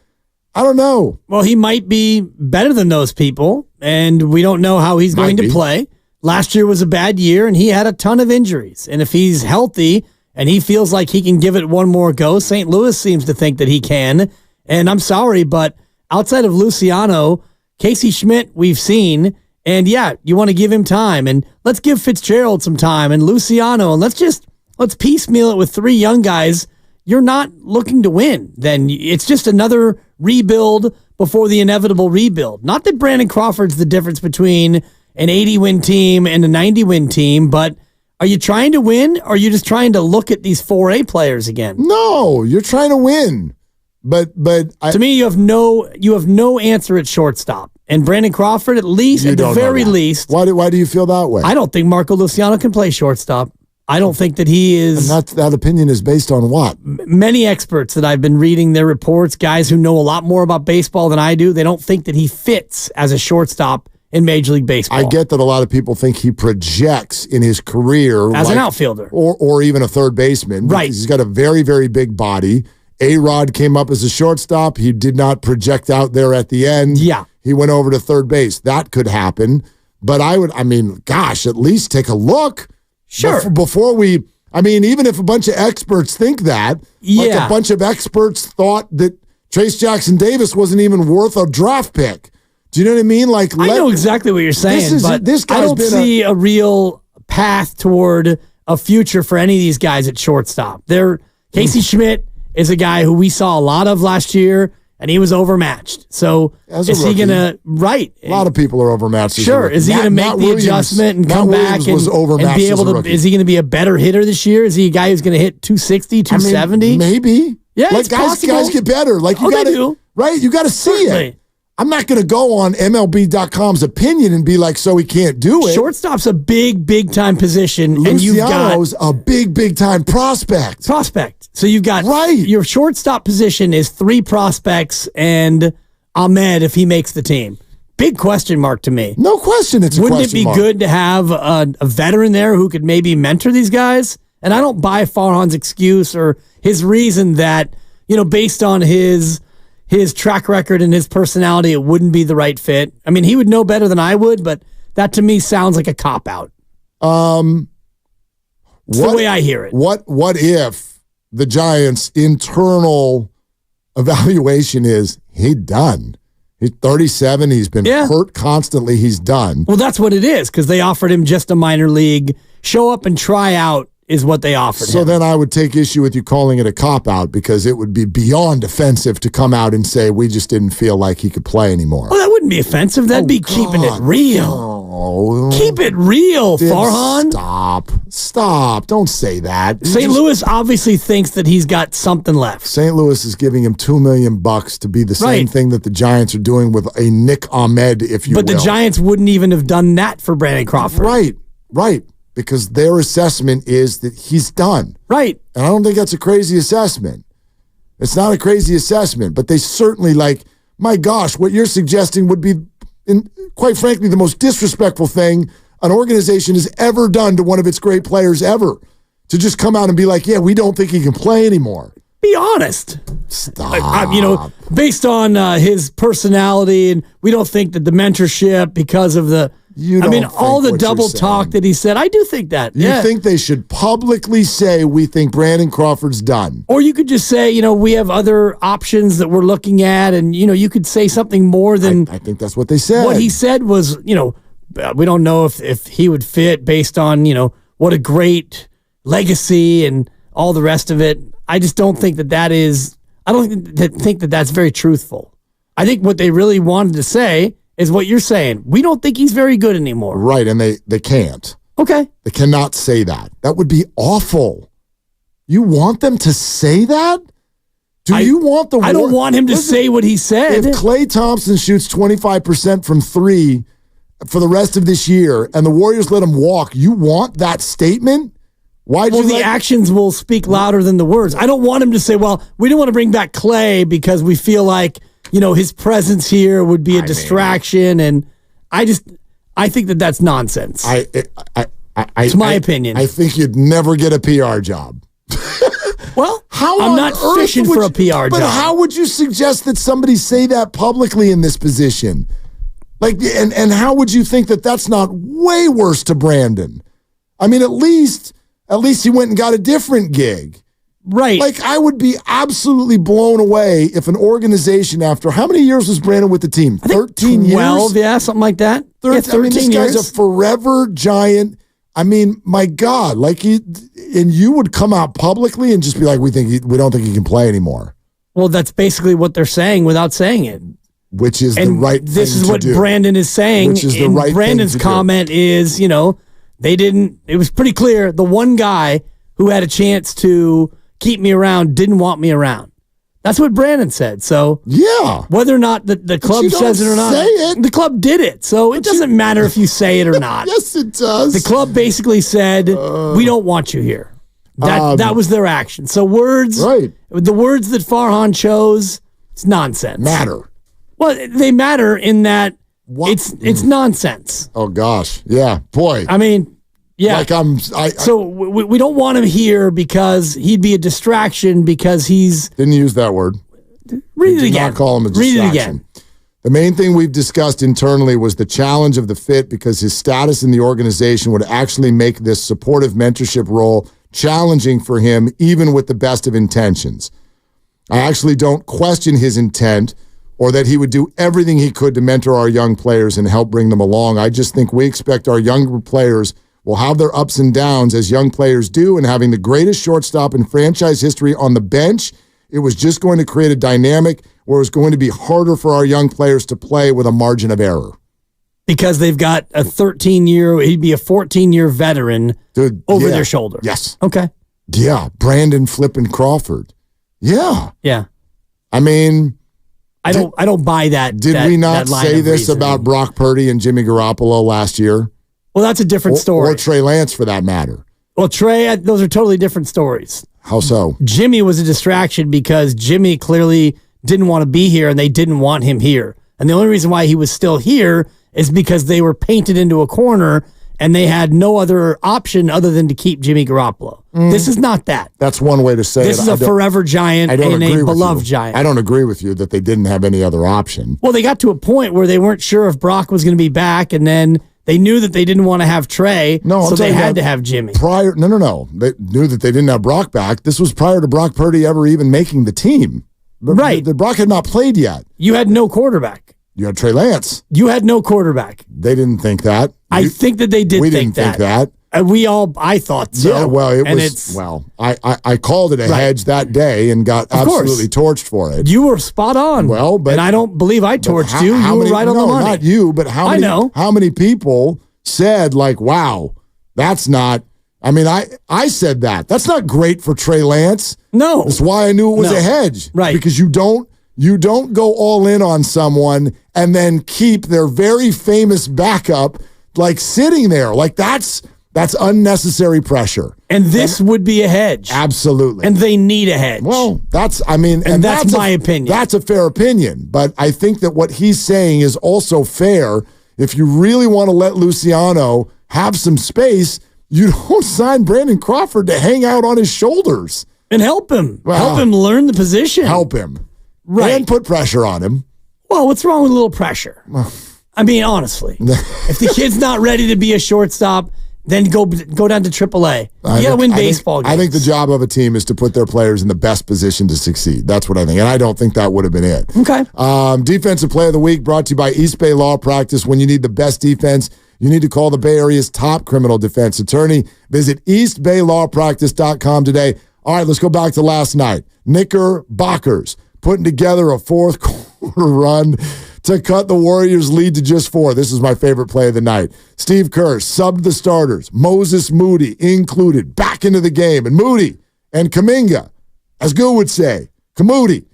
I don't know. Well, he might be better than those people, and we don't know how he's going to play. Last year was a bad year, and he had a ton of injuries. And if he's healthy and he feels like he can give it one more go, St. Louis seems to think that he can. And I'm sorry, but outside of Luciano, Casey Schmidt we've seen, and yeah, you want to give him time. And let's give Fitzgerald some time and Luciano, and let's piecemeal it with three young guys. You're not looking to win. Then it's just another rebuild before the inevitable rebuild. Not that Brandon Crawford's the difference between an 80-win team and a 90-win team, but are you trying to win, or are you just trying to look at these 4A players again? No, you're trying to win. But to me, you have no answer at shortstop. And Brandon Crawford, at least, at the very least. Why do you feel that way? I don't think Marco Luciano can play shortstop. I don't think that he is. And that opinion is based on what? Many experts that I've been reading their reports, guys who know a lot more about baseball than I do, they don't think that he fits as a shortstop in Major League Baseball. I get that a lot of people think he projects in his career as an outfielder or even a third baseman. Right. He's got a very, very big body. A-Rod came up as a shortstop. He did not project out there at the end. Yeah. He went over to third base. That could happen. But at least take a look. Sure. Before even if a bunch of experts think that, like a bunch of experts thought that Trace Jackson Davis wasn't even worth a draft pick. Do you know what I mean? Like, I know exactly what you're saying, but I don't see a real path toward a future for any of these guys at shortstop. Casey Schmidt is a guy who we saw a lot of last year, and he was overmatched. So is he going to right? A lot of people are overmatched. Sure. Is he going to make the adjustment and come back and be able to? Is he going to be a better hitter this year? Is he a guy who's going to hit 260, 270? Maybe. Yeah, like it's possible. guys get better. Like you got to, right? You got to see it. I'm not going to go on MLB.com's opinion and be like, so he can't do it. Shortstop's a big time position, Luciano's a big time prospect. So you've got your shortstop position is 3 prospects and Ahmed if he makes the team. Big question mark to me. No question, it's a question mark. Wouldn't it be good to have a veteran there who could maybe mentor these guys? And I don't buy Farhan's excuse or his reason that, based on his track record and his personality, it wouldn't be the right fit. I mean, he would know better than I would, but that to me sounds like a cop-out. It's the way I hear it. What if the Giants' internal evaluation is he's done? He's 37. He's been hurt constantly. He's done. Well, that's what it is, because they offered him just a minor league. Show up and try out is what they offered him. So then I would take issue with you calling it a cop-out, because it would be beyond offensive to come out and say we just didn't feel like he could play anymore. Well, that wouldn't be offensive. That'd be keeping it real. Keep it real, Farhan. Stop. Don't say that. St. Louis obviously thinks that he's got something left. St. Louis is giving him $2 million to be the same thing that the Giants are doing with a Nick Ahmed, if you will. But the Giants wouldn't even have done that for Brandon Crawford. Right. Because their assessment is that he's done. Right. And I don't think that's a crazy assessment. It's not a crazy assessment, but they certainly my gosh, what you're suggesting would be, quite frankly, the most disrespectful thing an organization has ever done to one of its great players ever. To just come out and be like, yeah, we don't think he can play anymore. Be honest. Stop. Based on his personality, and we don't think that the mentorship because of the... all the double talk that he said, I do think that. You think they should publicly say, we think Brandon Crawford's done? Or you could just say, we have other options that we're looking at, and, you could say something more than... I think that's what they said. What he said was, we don't know if he would fit based on, what a great legacy and all the rest of it. I just don't think that is... I don't think that that's very truthful. I think what they really wanted to say is what you're saying. We don't think he's very good anymore. Right, and they can't. Okay. They cannot say that. That would be awful. You want them to say that? You want the... I don't want him to say what he said. If Klay Thompson shoots 25% from 3 for the rest of this year and the Warriors let him walk, you want that statement? The actions will speak louder than the words. I don't want him to say, well, we don't want to bring back Klay because we feel like his presence here would be a distraction, and I think that that's nonsense. It's my opinion. I think you'd never get a PR job. Well, I'm not fishing for a PR job. But how would you suggest that somebody say that publicly in this position? And how would you think that that's not way worse to Brandon? I mean, at least he went and got a different gig. Right. I would be absolutely blown away if an organization, after how many years was Brandon with the team? 13 years? 12, yeah, something like that. 13 this years. Guy's a forever Giant. I mean, my God, and you would come out publicly and just be like, we don't think he can play anymore. Well, that's basically what they're saying without saying it. Which is the right thing to do. This is what Brandon is saying. Which is the right thing to do. Brandon's comment is, they didn't, it was pretty clear the one guy who had a chance to keep me around didn't want me around. That's what Brandon said. So yeah, whether or not the club says it or not, the club did it. So it doesn't matter if you say it or not. Yes, it does. The club basically said, we don't want you here. That was their action. So the words that Farhan chose, it's nonsense. Matter. Well, they matter in that it's nonsense. Oh gosh, yeah, boy. I mean, yeah. So we don't want him here because he'd be a distraction because he's... Didn't use that word. Read it again. Did not call him a distraction. Read it again. The main thing we've discussed internally was the challenge of the fit because his status in the organization would actually make this supportive mentorship role challenging for him, even with the best of intentions. I actually don't question his intent or that he would do everything he could to mentor our young players and help bring them along. I just think we expect our younger players will have their ups and downs as young players do, and having the greatest shortstop in franchise history on the bench It was just going to create a dynamic where it was going to be harder for our young players to play with a margin of error. Because they've got a 13-year, he'd be a 14-year veteran over their shoulder. Yes. Okay. Yeah. Brandon Flippin' Crawford. Yeah. Yeah. I mean, I don't buy that. Did we not say this about Brock Purdy and Jimmy Garoppolo last year? Well, that's a different story. Or Trey Lance, for that matter. Well, Trey, those are totally different stories. How so? Jimmy was a distraction because Jimmy clearly didn't want to be here and they didn't want him here. And the only reason why he was still here is because they were painted into a corner and they had no other option other than to keep Jimmy Garoppolo. This is not that. That's one way to say this it. This is a forever giant and a beloved giant. I don't agree with you that they didn't have any other option. Well, they got to a point where they weren't sure if Brock was going to be back, and then they knew that they didn't want to have Trey, so they had to have Jimmy. No. They knew that they didn't have Brock back. This was prior to Brock Purdy ever even making the team. Right. Brock had not played yet. You had no quarterback. You had Trey Lance. You had no quarterback. They didn't think that. I think that they did think that. We didn't think that. I thought so. Yeah, well, I called it a hedge that day and got absolutely torched for it. You were spot on. Well, but and I don't believe I torched you. You were right on the money. Not you, but how many people said, like, wow, that's not, I mean, I said that. That's not great for Trey Lance. No. That's why I knew it was a hedge. Right. Because you don't go all in on someone and then keep their very famous backup like sitting there. Like that's unnecessary pressure. And this would be a hedge. Absolutely. And they need a hedge. Well, that's my opinion. That's a fair opinion. But I think that what he's saying is also fair. If you really want to let Luciano have some space, you don't sign Brandon Crawford to hang out on his shoulders. And help him. Help him learn the position. Help him. Right. And put pressure on him. Well, what's wrong with a little pressure? I mean, honestly, if the kid's not ready to be a shortstop, then go down to AAA. You got to win baseball games. I think the job of a team is to put their players in the best position to succeed. That's what I think. And I don't think that would have been it. Okay. Defensive Play of the Week brought to you by East Bay Law Practice. When you need the best defense, you need to call the Bay Area's top criminal defense attorney. Visit eastbaylawpractice.com today. All right, let's go back to last night. Knickerbockers putting together a fourth quarter run to cut the Warriors' lead to just 4. This is my favorite play of the night. Steve Kerr subbed the starters, Moses Moody included, back into the game. And Moody and Kuminga, as Goo would say, Kamudi,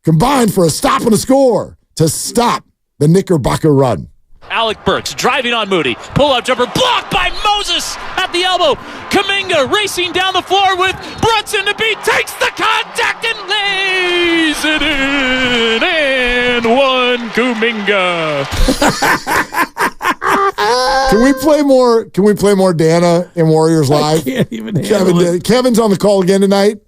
combined for a stop and a score to stop the Knickerbocker run. Alec Burks driving on Moody. Pull-up jumper blocked by Moses at the elbow. Kuminga racing down the floor with Brunson to beat. Takes the contact and lays it in. And one Kuminga. Can we play more Dana in Warriors Live? I can't even handle it. Kevin's on the call again tonight.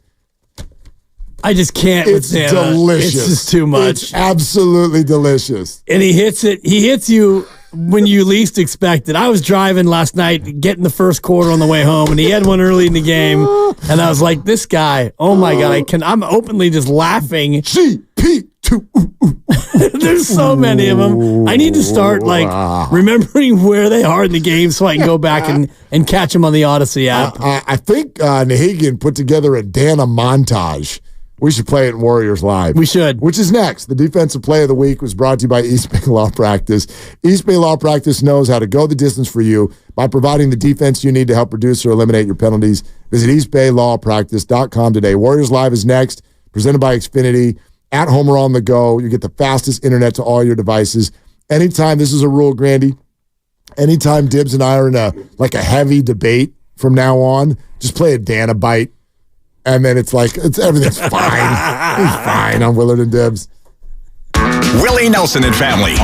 I just can't. It's with Dana. delicious. It's just too much. It's absolutely delicious. And he hits it. He hits you when you least expect it. I was driving last night, getting the first quarter on the way home, and he had one early in the game, and I was like, "This guy! Oh my god! I'm openly just laughing." GP2. There's so many of them. I need to start remembering where they are in the game so I can go back and catch them on the Odyssey app. I think Nahigian put together a Dana montage. We should play it in Warriors Live. We should. Which is next. The Defensive Play of the Week was brought to you by East Bay Law Practice. East Bay Law Practice knows how to go the distance for you by providing the defense you need to help reduce or eliminate your penalties. Visit eastbaylawpractice.com today. Warriors Live is next, presented by Xfinity. At home or on the go, you get the fastest internet to all your devices. Anytime, this is a rule, Grandy, anytime Dibbs and I are in a heavy debate from now on, just play a Dana bite. And then everything's fine. He's fine on Willard and Dibbs. Willie Nelson and family.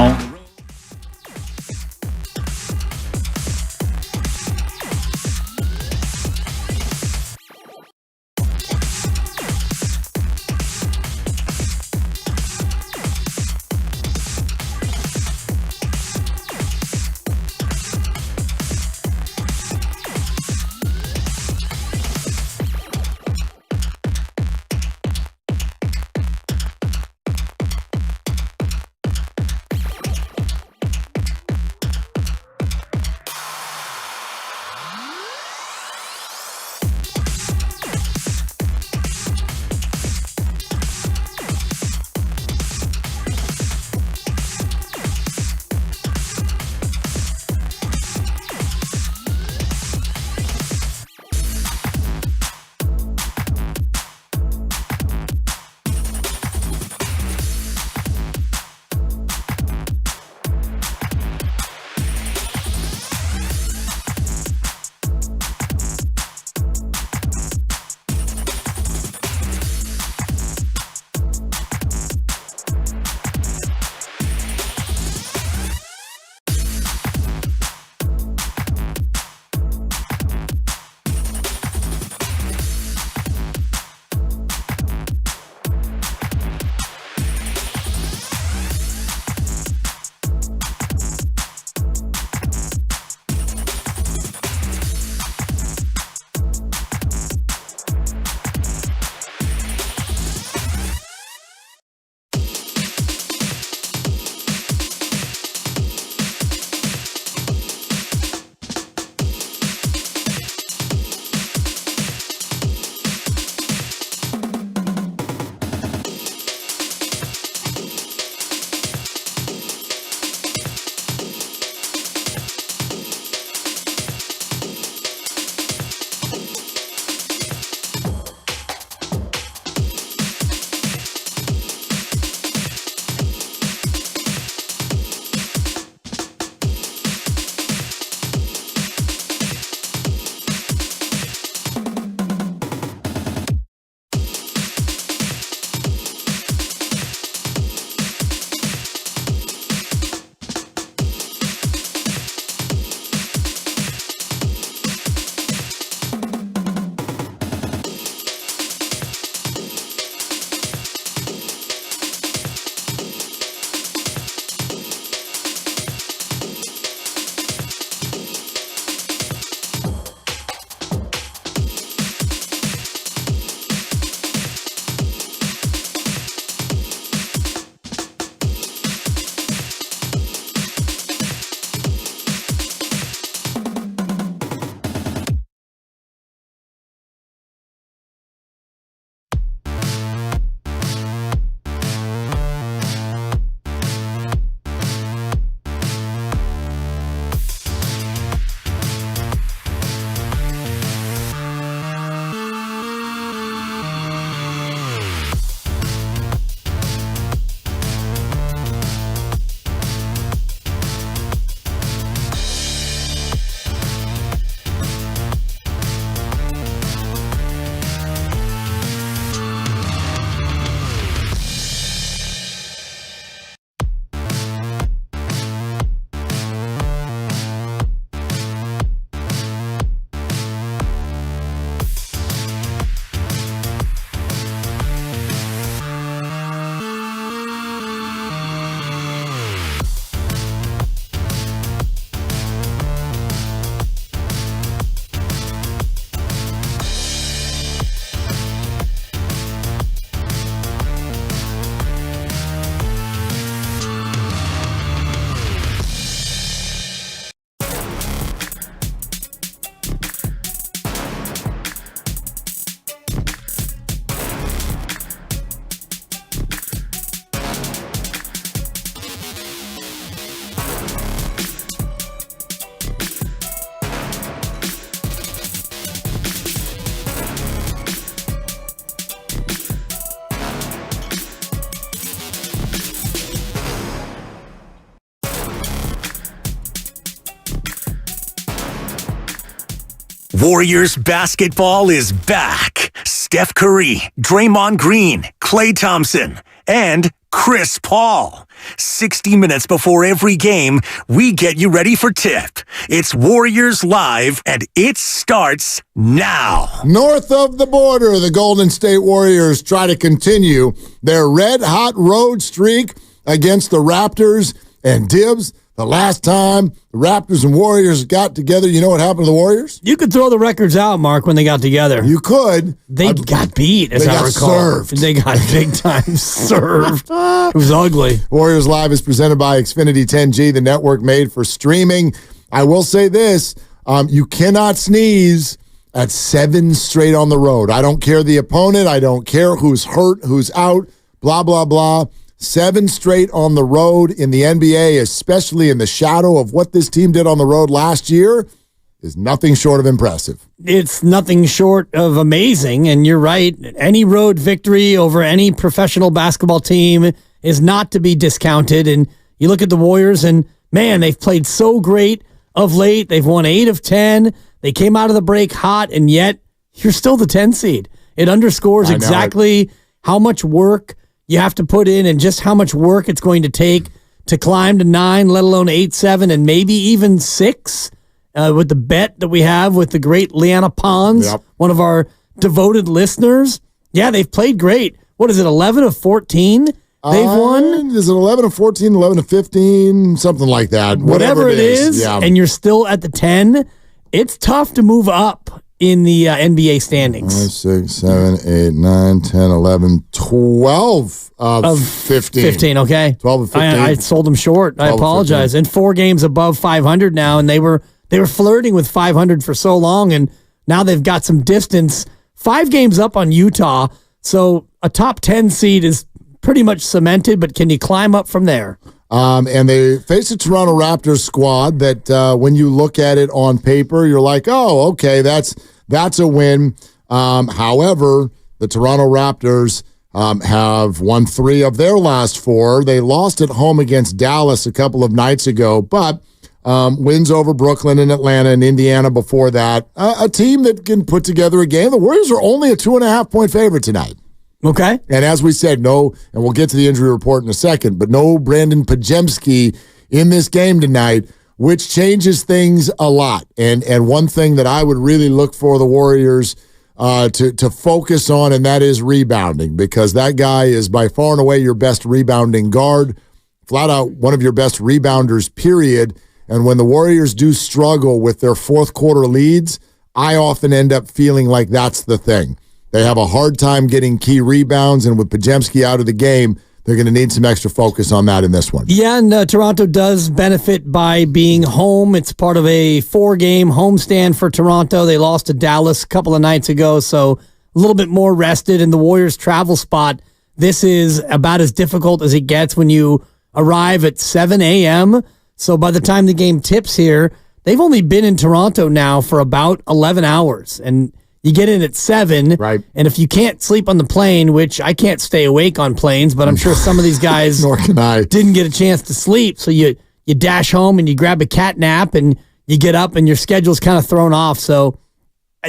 Warriors basketball is back. Steph Curry, Draymond Green, Klay Thompson, and Chris Paul. 60 minutes before every game, we get you ready for tip. It's Warriors Live, and it starts now. North of the border, the Golden State Warriors try to continue their red-hot road streak against the Raptors. And Dibs, the last time the Raptors and Warriors got together, you know what happened to the Warriors? You could throw the records out, Mark, when they got together. You could. They got beat, as I recall. Served. They got big time served. It was ugly. Warriors Live is presented by Xfinity 10G, the network made for streaming. I will say this, you cannot sneeze at 7 straight on the road. I don't care the opponent. I don't care who's hurt, who's out, blah, blah, blah. 7 straight on the road in the NBA, especially in the shadow of what this team did on the road last year, is nothing short of impressive. It's nothing short of amazing, and you're right. Any road victory over any professional basketball team is not to be discounted. And you look at the Warriors, and man, they've played so great of late. They've won 8 of 10. They came out of the break hot, and yet you're still the 10 seed. It underscores exactly how much work you have to put in and just how much work it's going to take to climb to 9, let alone 8, 7, and maybe even 6 with the bet that we have with the great Liana Pons, one of our devoted listeners. Yeah, they've played great. What is it, 11 of 14 they've won? Is it 11 of 14, 11 of 15, something like that? Whatever it is, and you're still at the 10, it's tough to move up in the NBA standings. 5, 6, 7, 8, 9, 10, 11, 12 of 15. 15, okay. 12 of 15. I sold them short. I apologize. And 4 games above 500 now, and they were flirting with 500 for so long, and now they've got some distance. 5 games up on Utah, so a top 10 seed is pretty much cemented, but can you climb up from there? And they face a Toronto Raptors squad that when you look at it on paper, you're like, oh, okay, that's a win. However, the Toronto Raptors have won 3 of their last 4. They lost at home against Dallas a couple of nights ago, but wins over Brooklyn and Atlanta and Indiana before that. A team that can put together a game. The Warriors are only a 2.5-point favorite tonight. Okay. And as we said, no, and we'll get to the injury report in a second, but no Brandon Podziemski in this game tonight, which changes things a lot. And one thing that I would really look for the Warriors to focus on, and that is rebounding, because that guy is by far and away your best rebounding guard, flat out one of your best rebounders, period. And when the Warriors do struggle with their fourth quarter leads, I often end up feeling like that's the thing. They have a hard time getting key rebounds, and with Podziemski out of the game, they're going to need some extra focus on that in this one. Yeah, and Toronto does benefit by being home. It's part of a 4-game homestand for Toronto. They lost to Dallas a couple of nights ago, so a little bit more rested. In the Warriors' travel spot, this is about as difficult as it gets when you arrive at 7 a.m., so by the time the game tips here, they've only been in Toronto now for about 11 hours, and you get in at 7, right? And if you can't sleep on the plane, which I can't stay awake on planes, but I'm sure some of these guys Nor can I. Didn't get a chance to sleep, so you dash home and you grab a cat nap and you get up and your schedule's kind of thrown off. So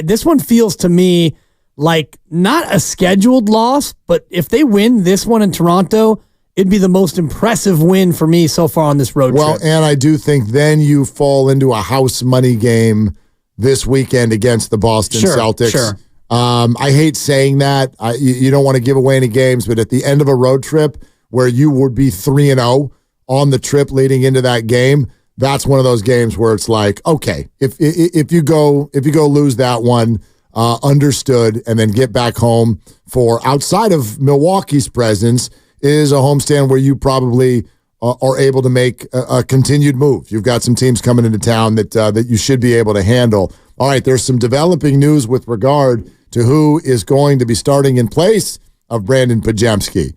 this one feels to me like not a scheduled loss, but if they win this one in Toronto, it'd be the most impressive win for me so far on this road trip. Well, and I do think then you fall into a house money game this weekend against the Boston Celtics. Sure. I hate saying that. You don't want to give away any games, but at the end of a road trip where you would be 3-0 on the trip leading into that game, that's one of those games where it's like, okay, if you go lose that one, understood, and then get back home for outside of Milwaukee's presence is a homestand where you probably are able to make a continued move. You've got some teams coming into town that you should be able to handle. All right, there's some developing news with regard to who is going to be starting in place of Brandon Podziemski.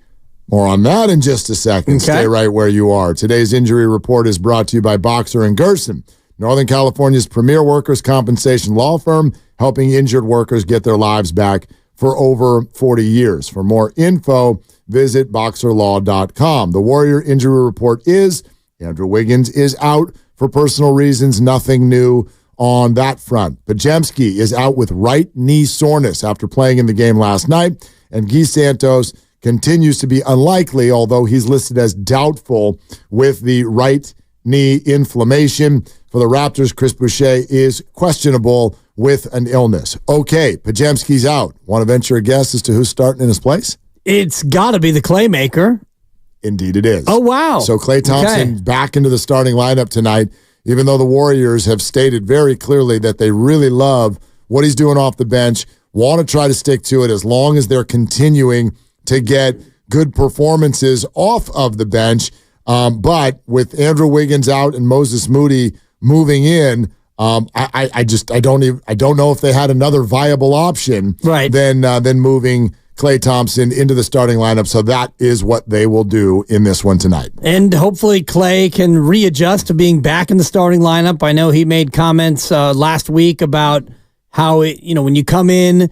More on that in just a second. Okay. Stay right where you are. Today's injury report is brought to you by Boxer & Gerson, Northern California's premier workers' compensation law firm, helping injured workers get their lives back for over 40 years. For more info, visit boxerlaw.com. The Warrior injury report is Andrew Wiggins is out for personal reasons. Nothing new on that front. Podziemski is out with right knee soreness after playing in the game last night, and Guy Santos continues to be unlikely, although he's listed as doubtful with the right knee inflammation. For the Raptors, Chris Boucher is questionable with an illness. Okay, Podziemski's out. Want to venture a guess as to who's starting in his place? It's got to be the Claymaker. Indeed it is. Oh, wow. So Klay Thompson back into the starting lineup tonight, even though the Warriors have stated very clearly that they really love what he's doing off the bench, want to try to stick to it as long as they're continuing to get good performances off of the bench. But with Andrew Wiggins out and Moses Moody moving in, I don't know if they had another viable option than moving Klay Thompson into the starting lineup. So that is what they will do in this one tonight. And hopefully Klay can readjust to being back in the starting lineup. I know he made comments last week about how, when you come in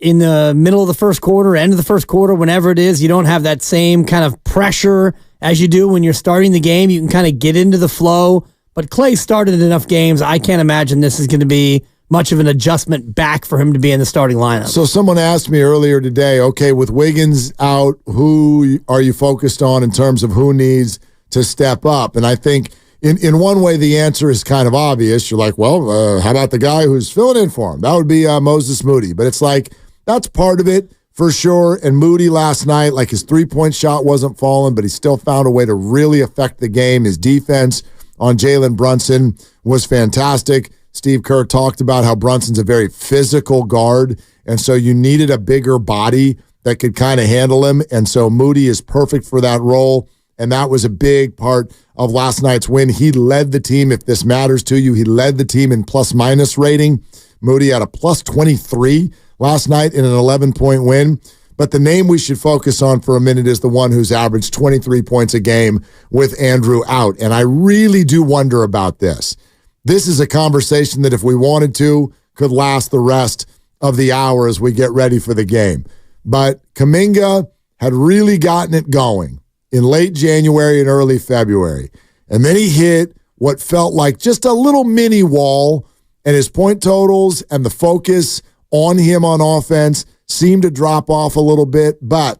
the middle of the first quarter, end of the first quarter, whenever it is, you don't have that same kind of pressure as you do when you're starting the game. You can kind of get into the flow. But Klay started enough games. I can't imagine this is going to be much of an adjustment back for him to be in the starting lineup. So someone asked me earlier today, okay, with Wiggins out, who are you focused on in terms of who needs to step up? And I think in one way, the answer is kind of obvious. You're like, well, how about the guy who's filling in for him? That would be Moses Moody. But it's like, that's part of it for sure. And Moody last night, like his three-point shot wasn't falling, but he still found a way to really affect the game. His defense on Jalen Brunson was fantastic. Steve Kerr talked about how Brunson's a very physical guard, and so you needed a bigger body that could kind of handle him, and so Moody is perfect for that role, and that was a big part of last night's win. He led the team, if this matters to you, he led the team in plus-minus rating. Moody had a plus 23 last night in an 11-point win, but the name we should focus on for a minute is the one who's averaged 23 points a game with Andrew out, and I really do wonder about this. This is a conversation that if we wanted to, could last the rest of the hour as we get ready for the game. But Kuminga had really gotten it going in late January and early February. And then he hit what felt like just a little mini wall, and his point totals and the focus on him on offense seemed to drop off a little bit. But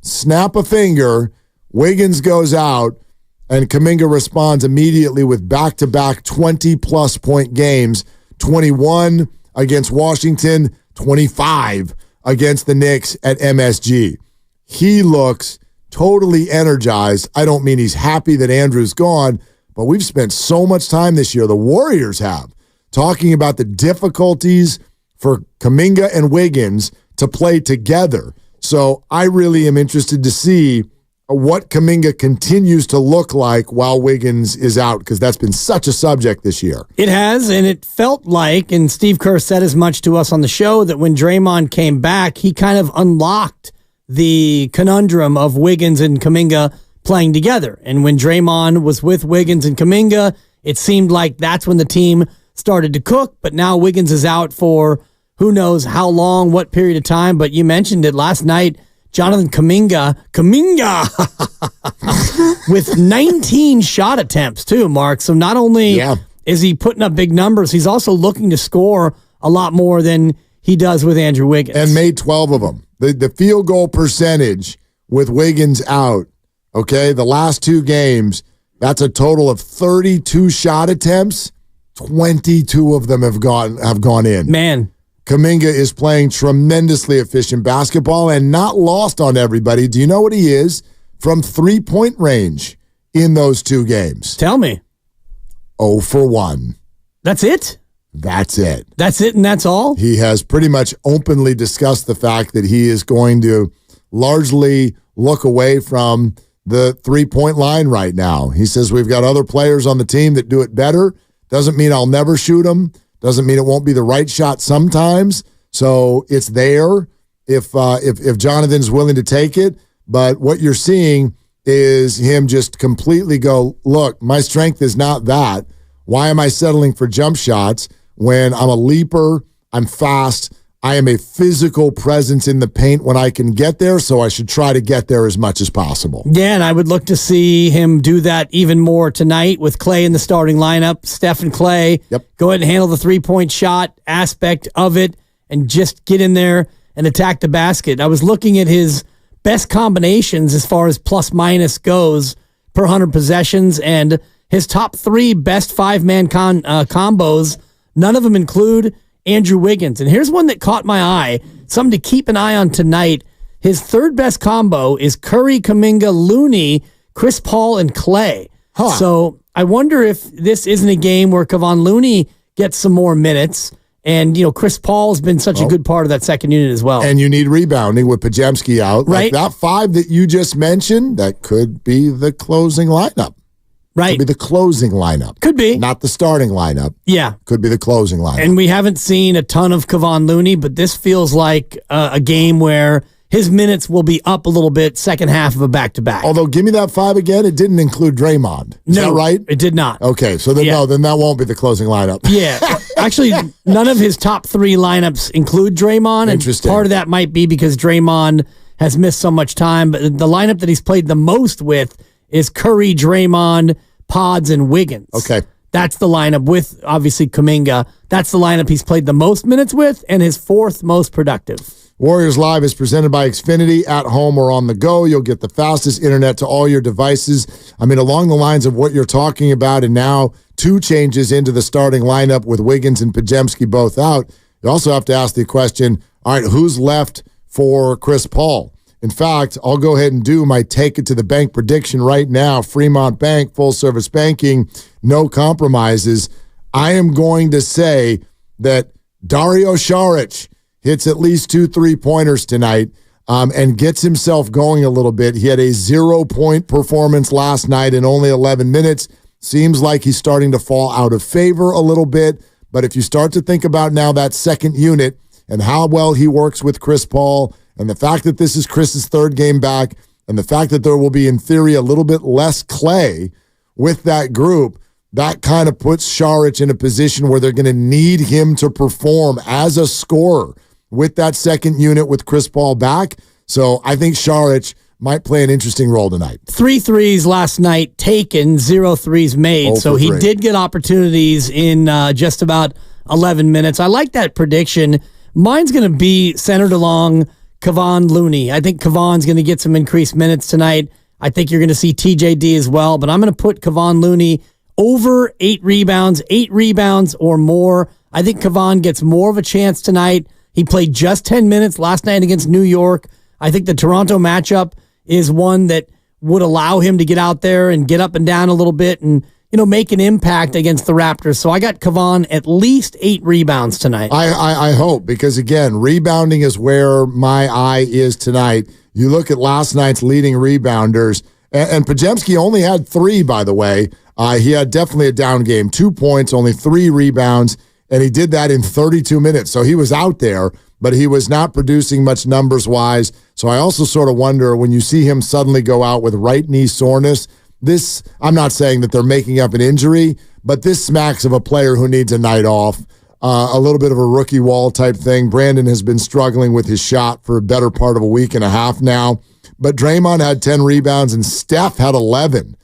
snap a finger, Wiggins goes out, and Kuminga responds immediately with back-to-back 20-plus point games, 21 against Washington, 25 against the Knicks at MSG. He looks totally energized. I don't mean he's happy that Andrew's gone, but we've spent so much time this year, the Warriors have, talking about the difficulties for Kuminga and Wiggins to play together. So I really am interested to see what Kuminga continues to look like while Wiggins is out, because that's been such a subject this year. It has, and it felt like, and Steve Kerr said as much to us on the show, that when Draymond came back, he kind of unlocked the conundrum of Wiggins and Kuminga playing together. And when Draymond was with Wiggins and Kuminga, it seemed like that's when the team started to cook, but now Wiggins is out for who knows how long, what period of time, but you mentioned it last night, Jonathan Kuminga with 19 shot attempts too, Mark. So not only is he putting up big numbers, he's also looking to score a lot more than he does with Andrew Wiggins. And made 12 of them. The field goal percentage with Wiggins out, okay, the last two games, that's a total of 32 shot attempts. 22 of them have gone in. Man. Kuminga is playing tremendously efficient basketball and not lost on everybody. Do you know what he is from three-point range in those two games? Tell me. 0 for 1. That's it? That's it. That's it and that's all? He has pretty much openly discussed the fact that he is going to largely look away from the three-point line right now. He says, we've got other players on the team that do it better. Doesn't mean I'll never shoot them. Doesn't mean it won't be the right shot sometimes. So it's there if Jonathan's willing to take it. But what you're seeing is him just completely go, look, my strength is not that. Why am I settling for jump shots when I'm a leaper, I'm fast, I am a physical presence in the paint when I can get there, so I should try to get there as much as possible. Yeah, and I would look to see him do that even more tonight with Klay in the starting lineup. Steph and Klay, go ahead and handle the three-point shot aspect of it and just get in there and attack the basket. I was looking at his best combinations as far as plus-minus goes per 100 possessions, and his top 3 best 5-man combos, none of them include Andrew Wiggins. And here's one that caught my eye, something to keep an eye on tonight. His 3rd best combo is Curry, Kuminga, Looney, Chris Paul, and Klay. So I wonder if this isn't a game where Kevon Looney gets some more minutes. And, Chris Paul has been such a good part of that second unit as well. And you need rebounding with Podziemski out. Right. Like that 5 that you just mentioned, that could be the closing lineup. Right. Could be the closing lineup. Could be. Not the starting lineup. Yeah. Could be the closing lineup. And we haven't seen a ton of Kevon Looney, but this feels like a game where his minutes will be up a little bit second half of a back-to-back. Although, give me that 5 again. It didn't include Draymond. Is that right? It did not. Okay, so then then that won't be the cclosing lineup. Yeah. Actually, none of his top 3 lineups include Draymond. Interesting. And part of that might be because Draymond has missed so much time. But the lineup that he's played the most with is Curry, Draymond, Pods, and Wiggins. Okay. That's the lineup with, obviously, Kuminga. That's the lineup he's played the most minutes with and his 4th most productive. Warriors Live is presented by Xfinity. At home or on the go, you'll get the fastest internet to all your devices. I mean, along the lines of what you're talking about, and now 2 changes into the starting lineup with Wiggins and Podziemski both out, you also have to ask the question, all right, who's left for Chris Paul? In fact, I'll go ahead and do my take it to the bank prediction right now. Fremont Bank, full service banking, no compromises. I am going to say that Dario Saric hits at least 2 3-pointers tonight and gets himself going a little bit. He had a 0-point performance last night in only 11 minutes. Seems like he's starting to fall out of favor a little bit. But if you start to think about now that second unit and how well he works with Chris Paul, and the fact that this is Chris's 3rd game back, and the fact that there will be, in theory, a little bit less Klay with that group, that kind of puts Saric in a position where they're going to need him to perform as a scorer with that second unit with Chris Paul back. So I think Saric might play an interesting role tonight. 3 threes last night taken, 0 threes made. So he did get opportunities in just about 11 minutes. I like that prediction. Mine's going to be centered along Kevon Looney. I think Kevon's going to get some increased minutes tonight. I think you're going to see TJD as well, but I'm going to put Kevon Looney over 8 rebounds or more. I think Kevon gets more of a chance tonight. He played just 10 minutes last night against New York. I think the Toronto matchup is one that would allow him to get out there and get up and down a little bit and, make an impact against the Raptors. So I got Kevon at least 8 rebounds tonight. I hope, because again, rebounding is where my eye is tonight. You look at last night's leading rebounders, and Podziemski only had 3, by the way. He had definitely a down game, 2 points, only 3 rebounds, and he did that in 32 minutes. So he was out there, but he was not producing much numbers-wise. So I also sort of wonder, when you see him suddenly go out with right knee soreness, this, I'm not saying that they're making up an injury, but this smacks of a player who needs a night off, a little bit of a rookie wall type thing. Brandon has been struggling with his shot for a better part of a week and a half now. But Draymond had 10 rebounds and Steph had 11.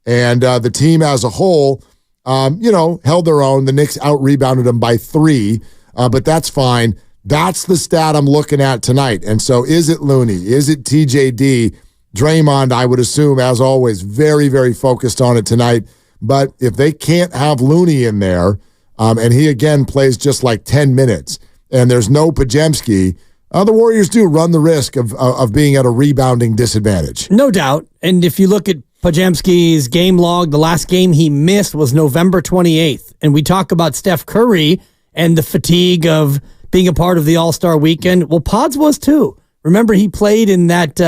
And the team as a whole, held their own. The Knicks out-rebounded them by 3, but that's fine. That's the stat I'm looking at tonight. And so is it Looney? Is it TJD? Draymond, I would assume, as always, very, very focused on it tonight. But if they can't have Looney in there, and he, again, plays just like 10 minutes, and there's no Podziemski, the Warriors do run the risk of being at a rebounding disadvantage. No doubt. And if you look at Podziemski's game log, the last game he missed was November 28th. And we talk about Steph Curry and the fatigue of being a part of the All-Star weekend. Well, Pods was too. Remember, he played in that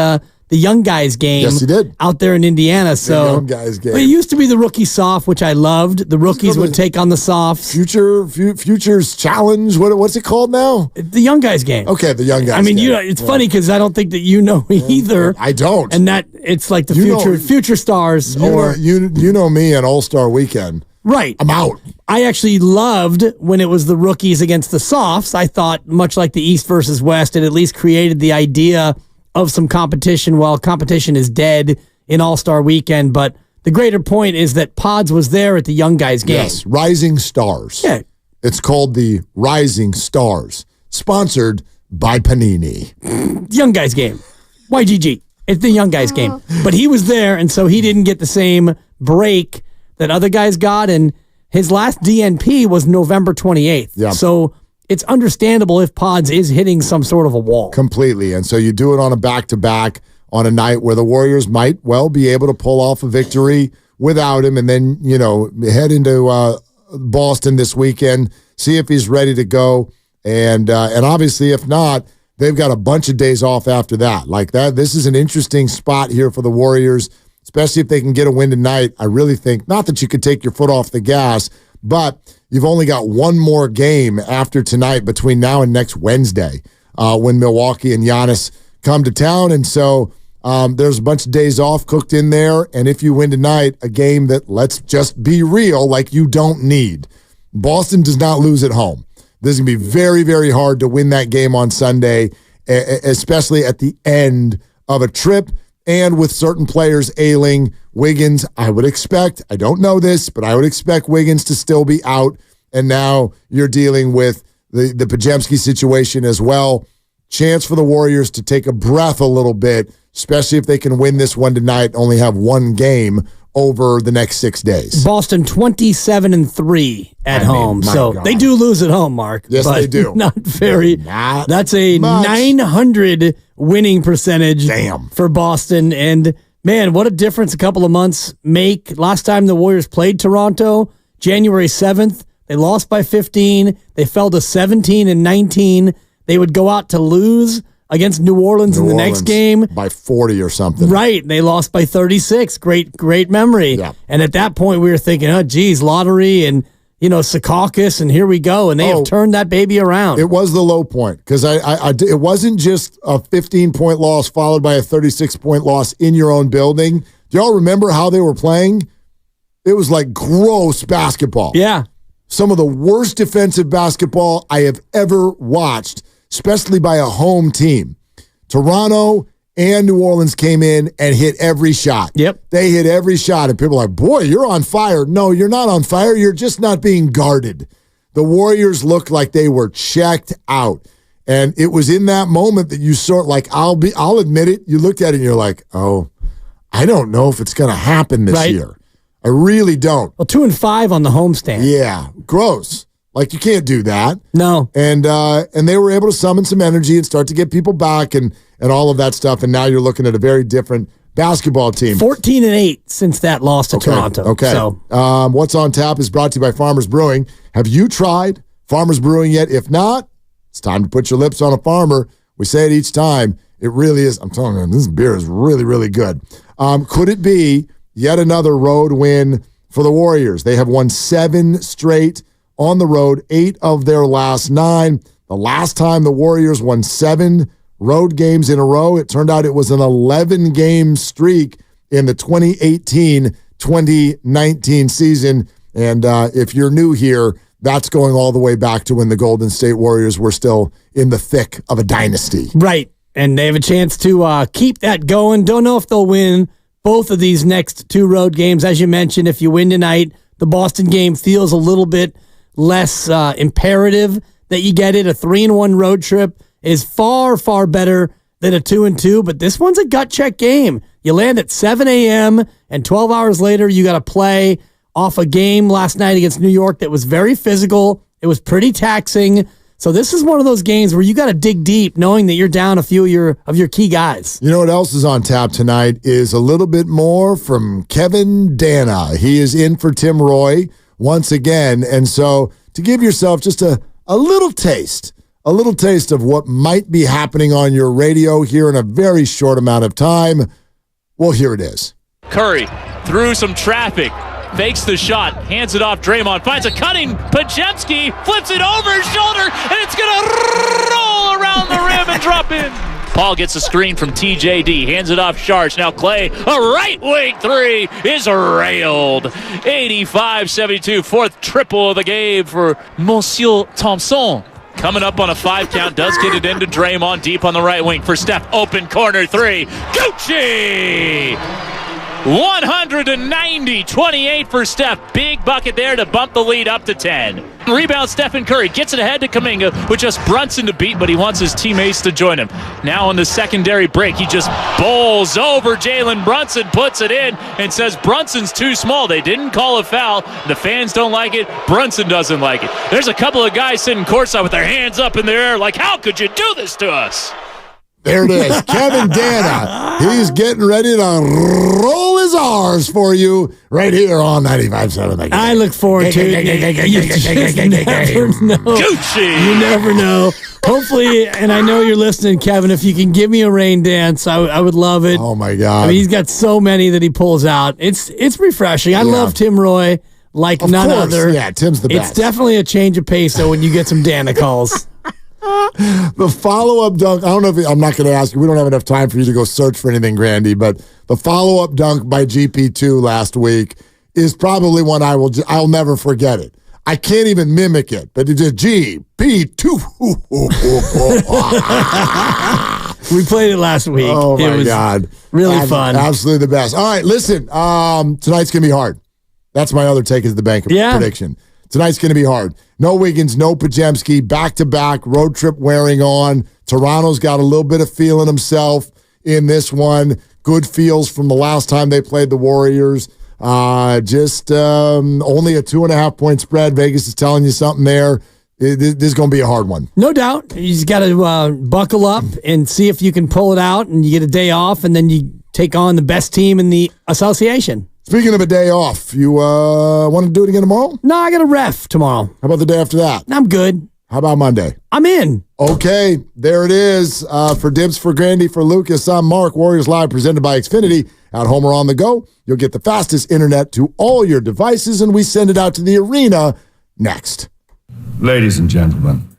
the young guys game. Yes, he did. Out there in Indiana. The So young guys game. But it used to be the rookie soft, which I loved. The rookies would take on the softs. Futures Challenge. What's it called now? The young guys game. Okay, the young guys. I mean, game. it's funny because I don't think that you know either. I don't. And that it's like the future stars. You know me and All-Star Weekend. Right. I'm out. I actually loved when it was the rookies against the softs. I thought, much like the East versus West, it at least created the idea of some competition. Well, competition is dead in All-Star Weekend, but the greater point is that Pods was there at the Young Guys game. Yes, Rising Stars. Yeah. It's called the Rising Stars, sponsored by Panini. Young Guys game. YGG. It's the Young Guys game. But he was there, and so he didn't get the same break that other guys got, and his last DNP was November 28th. Yeah. So it's understandable if Pods is hitting some sort of a wall. Completely. And so you do it on a back-to-back on a night where the Warriors might well be able to pull off a victory without him, and then, head into Boston this weekend, see if he's ready to go. And obviously, if not, they've got a bunch of days off after that. Like that, this is an interesting spot here for the Warriors, especially if they can get a win tonight. I really think, not that you could take your foot off the gas, but you've only got one more game after tonight between now and next Wednesday when Milwaukee and Giannis come to town. And so there's a bunch of days off cooked in there. And if you win tonight, a game that, let's just be real, like you don't need. Boston does not lose at home. This is going to be very, very hard to win that game on Sunday, especially at the end of a trip and with certain players ailing. Wiggins, I would expect, I don't know this, but I would expect Wiggins to still be out. And now you're dealing with the Podziemski situation as well. Chance for the Warriors to take a breath a little bit, especially if they can win this one tonight, only have one game over the next 6 days. Boston 27-3 at home. So God. they do lose at home, Mark. Yes, but they do. Not very. That's a much. 900 winning percentage Damn. for Boston. And man, what a difference a couple of months make. Last time the Warriors played Toronto, January 7th, they lost by 15. They fell to 17-19. They would go out to lose against New Orleans in the next game by 40 or something. Right. They lost by 36. Great memory. Yeah. And at that point, we were thinking, oh, geez, lottery and, Secaucus, and here we go. And they have turned that baby around. It was the low point because it wasn't just a 15-point loss followed by a 36-point loss in your own building. Do y'all remember how they were playing? It was like gross basketball. Yeah. Some of the worst defensive basketball I have ever watched, especially by a home team. Toronto and New Orleans came in and hit every shot. Yep. They hit every shot, and people are like, boy, you're on fire. No, you're not on fire. You're just not being guarded. The Warriors looked like they were checked out. And it was in that moment that you I'll admit it, you looked at it and you're like, oh, I don't know if it's going to happen this year. I really don't. Well, 2-5 on the homestand. Yeah, gross. Like, you can't do that. No. And they were able to summon some energy and start to get people back and all of that stuff. And now you're looking at a very different basketball team. 14-8 since that loss to Toronto. Okay. So. What's on Tap is brought to you by Farmers Brewing. Have you tried Farmers Brewing yet? If not, it's time to put your lips on a Farmer. We say it each time. It really is. I'm telling you, this beer is really, really good. Could it be yet another road win for the Warriors? They have won 7 straight on the road, 8 of their last 9. The last time the Warriors won 7 road games in a row, it turned out it was an 11-game streak in the 2018-2019 season. And if you're new here, that's going all the way back to when the Golden State Warriors were still in the thick of a dynasty. Right. And they have a chance to keep that going. Don't know if they'll win both of these next 2 road games. As you mentioned, if you win tonight, the Boston game feels a little bit less imperative that you get it. A 3-1 road trip is far, far better than a 2-2, but this one's a gut check game. You land at 7 a.m. and 12 hours later, you got to play off a game last night against New York that was very physical. It was pretty taxing. So this is one of those games where you got to dig deep knowing that you're down a few of your key guys. You know what else is on tap tonight is a little bit more from Kevin Dana. He is in for Tim Roy once again. And so to give yourself just a little taste of what might be happening on your radio here in a very short amount of time, well, here it is. Curry through some traffic, fakes the shot, hands it off Draymond, finds a cutting Podziemski, flips it over his shoulder, and it's going to roll around the rim and drop in. Paul gets a screen from TJD, hands it off Sharch. Now Clay, a right wing three is railed. 85-72, fourth triple of the game for Monsieur Thompson. Coming up on a 5 count, does get it into Draymond deep on the right wing for Steph. Open corner three. Gucci! 190-28 for Steph. Big bucket there to bump the lead up to 10. Rebound Stephen Curry. Gets it ahead to Kuminga with just Brunson to beat, but he wants his teammates to join him. Now on the secondary break, he just bowls over Jalen Brunson, puts it in, and says Brunson's too small. They didn't call a foul. The fans don't like it. Brunson doesn't like it. There's a couple of guys sitting courtside with their hands up in the air like, how could you do this to us? There it is. Kevin Dana. He's getting ready to roll his R's for you right here on 95.7. I look forward to it. You just never know. Gucci! You never know. Hopefully, and I know you're listening, Kevin, if you can give me a rain dance, I would love it. Oh, my God. I mean, he's got so many that he pulls out. It's refreshing. I love Tim Roy like none other. Yeah, Tim's the best. It's definitely a change of pace, though, when you get some Dana calls. The follow-up dunk, I don't know if I'm not going to ask you. We don't have enough time for you to go search for anything, Grandy, but the follow-up dunk by GP2 last week is probably one I'll never forget it. I can't even mimic it, but it's a GP2. We played it last week. Oh, my God. Really fun. Absolutely the best. All right, listen, tonight's going to be hard. That's my other take as the bank prediction. Tonight's going to be hard. No Wiggins, no Pajemski, back-to-back, road trip wearing on. Toronto's got a little bit of feeling himself in this one. Good feels from the last time they played the Warriors. Only a 2.5-point spread. Vegas is telling you something there. This is going to be a hard one. No doubt. You just got to buckle up and see if you can pull it out, and you get a day off, and then you take on the best team in the association. Speaking of a day off, you want to do it again tomorrow? No, I got a ref tomorrow. How about the day after that? I'm good. How about Monday? I'm in. Okay, there it is. For Dibs, for Grandy, for Lucas, I'm Mark. Warriors Live presented by Xfinity. At home or on the go, you'll get the fastest internet to all your devices, and we send it out to the arena next. Ladies and gentlemen,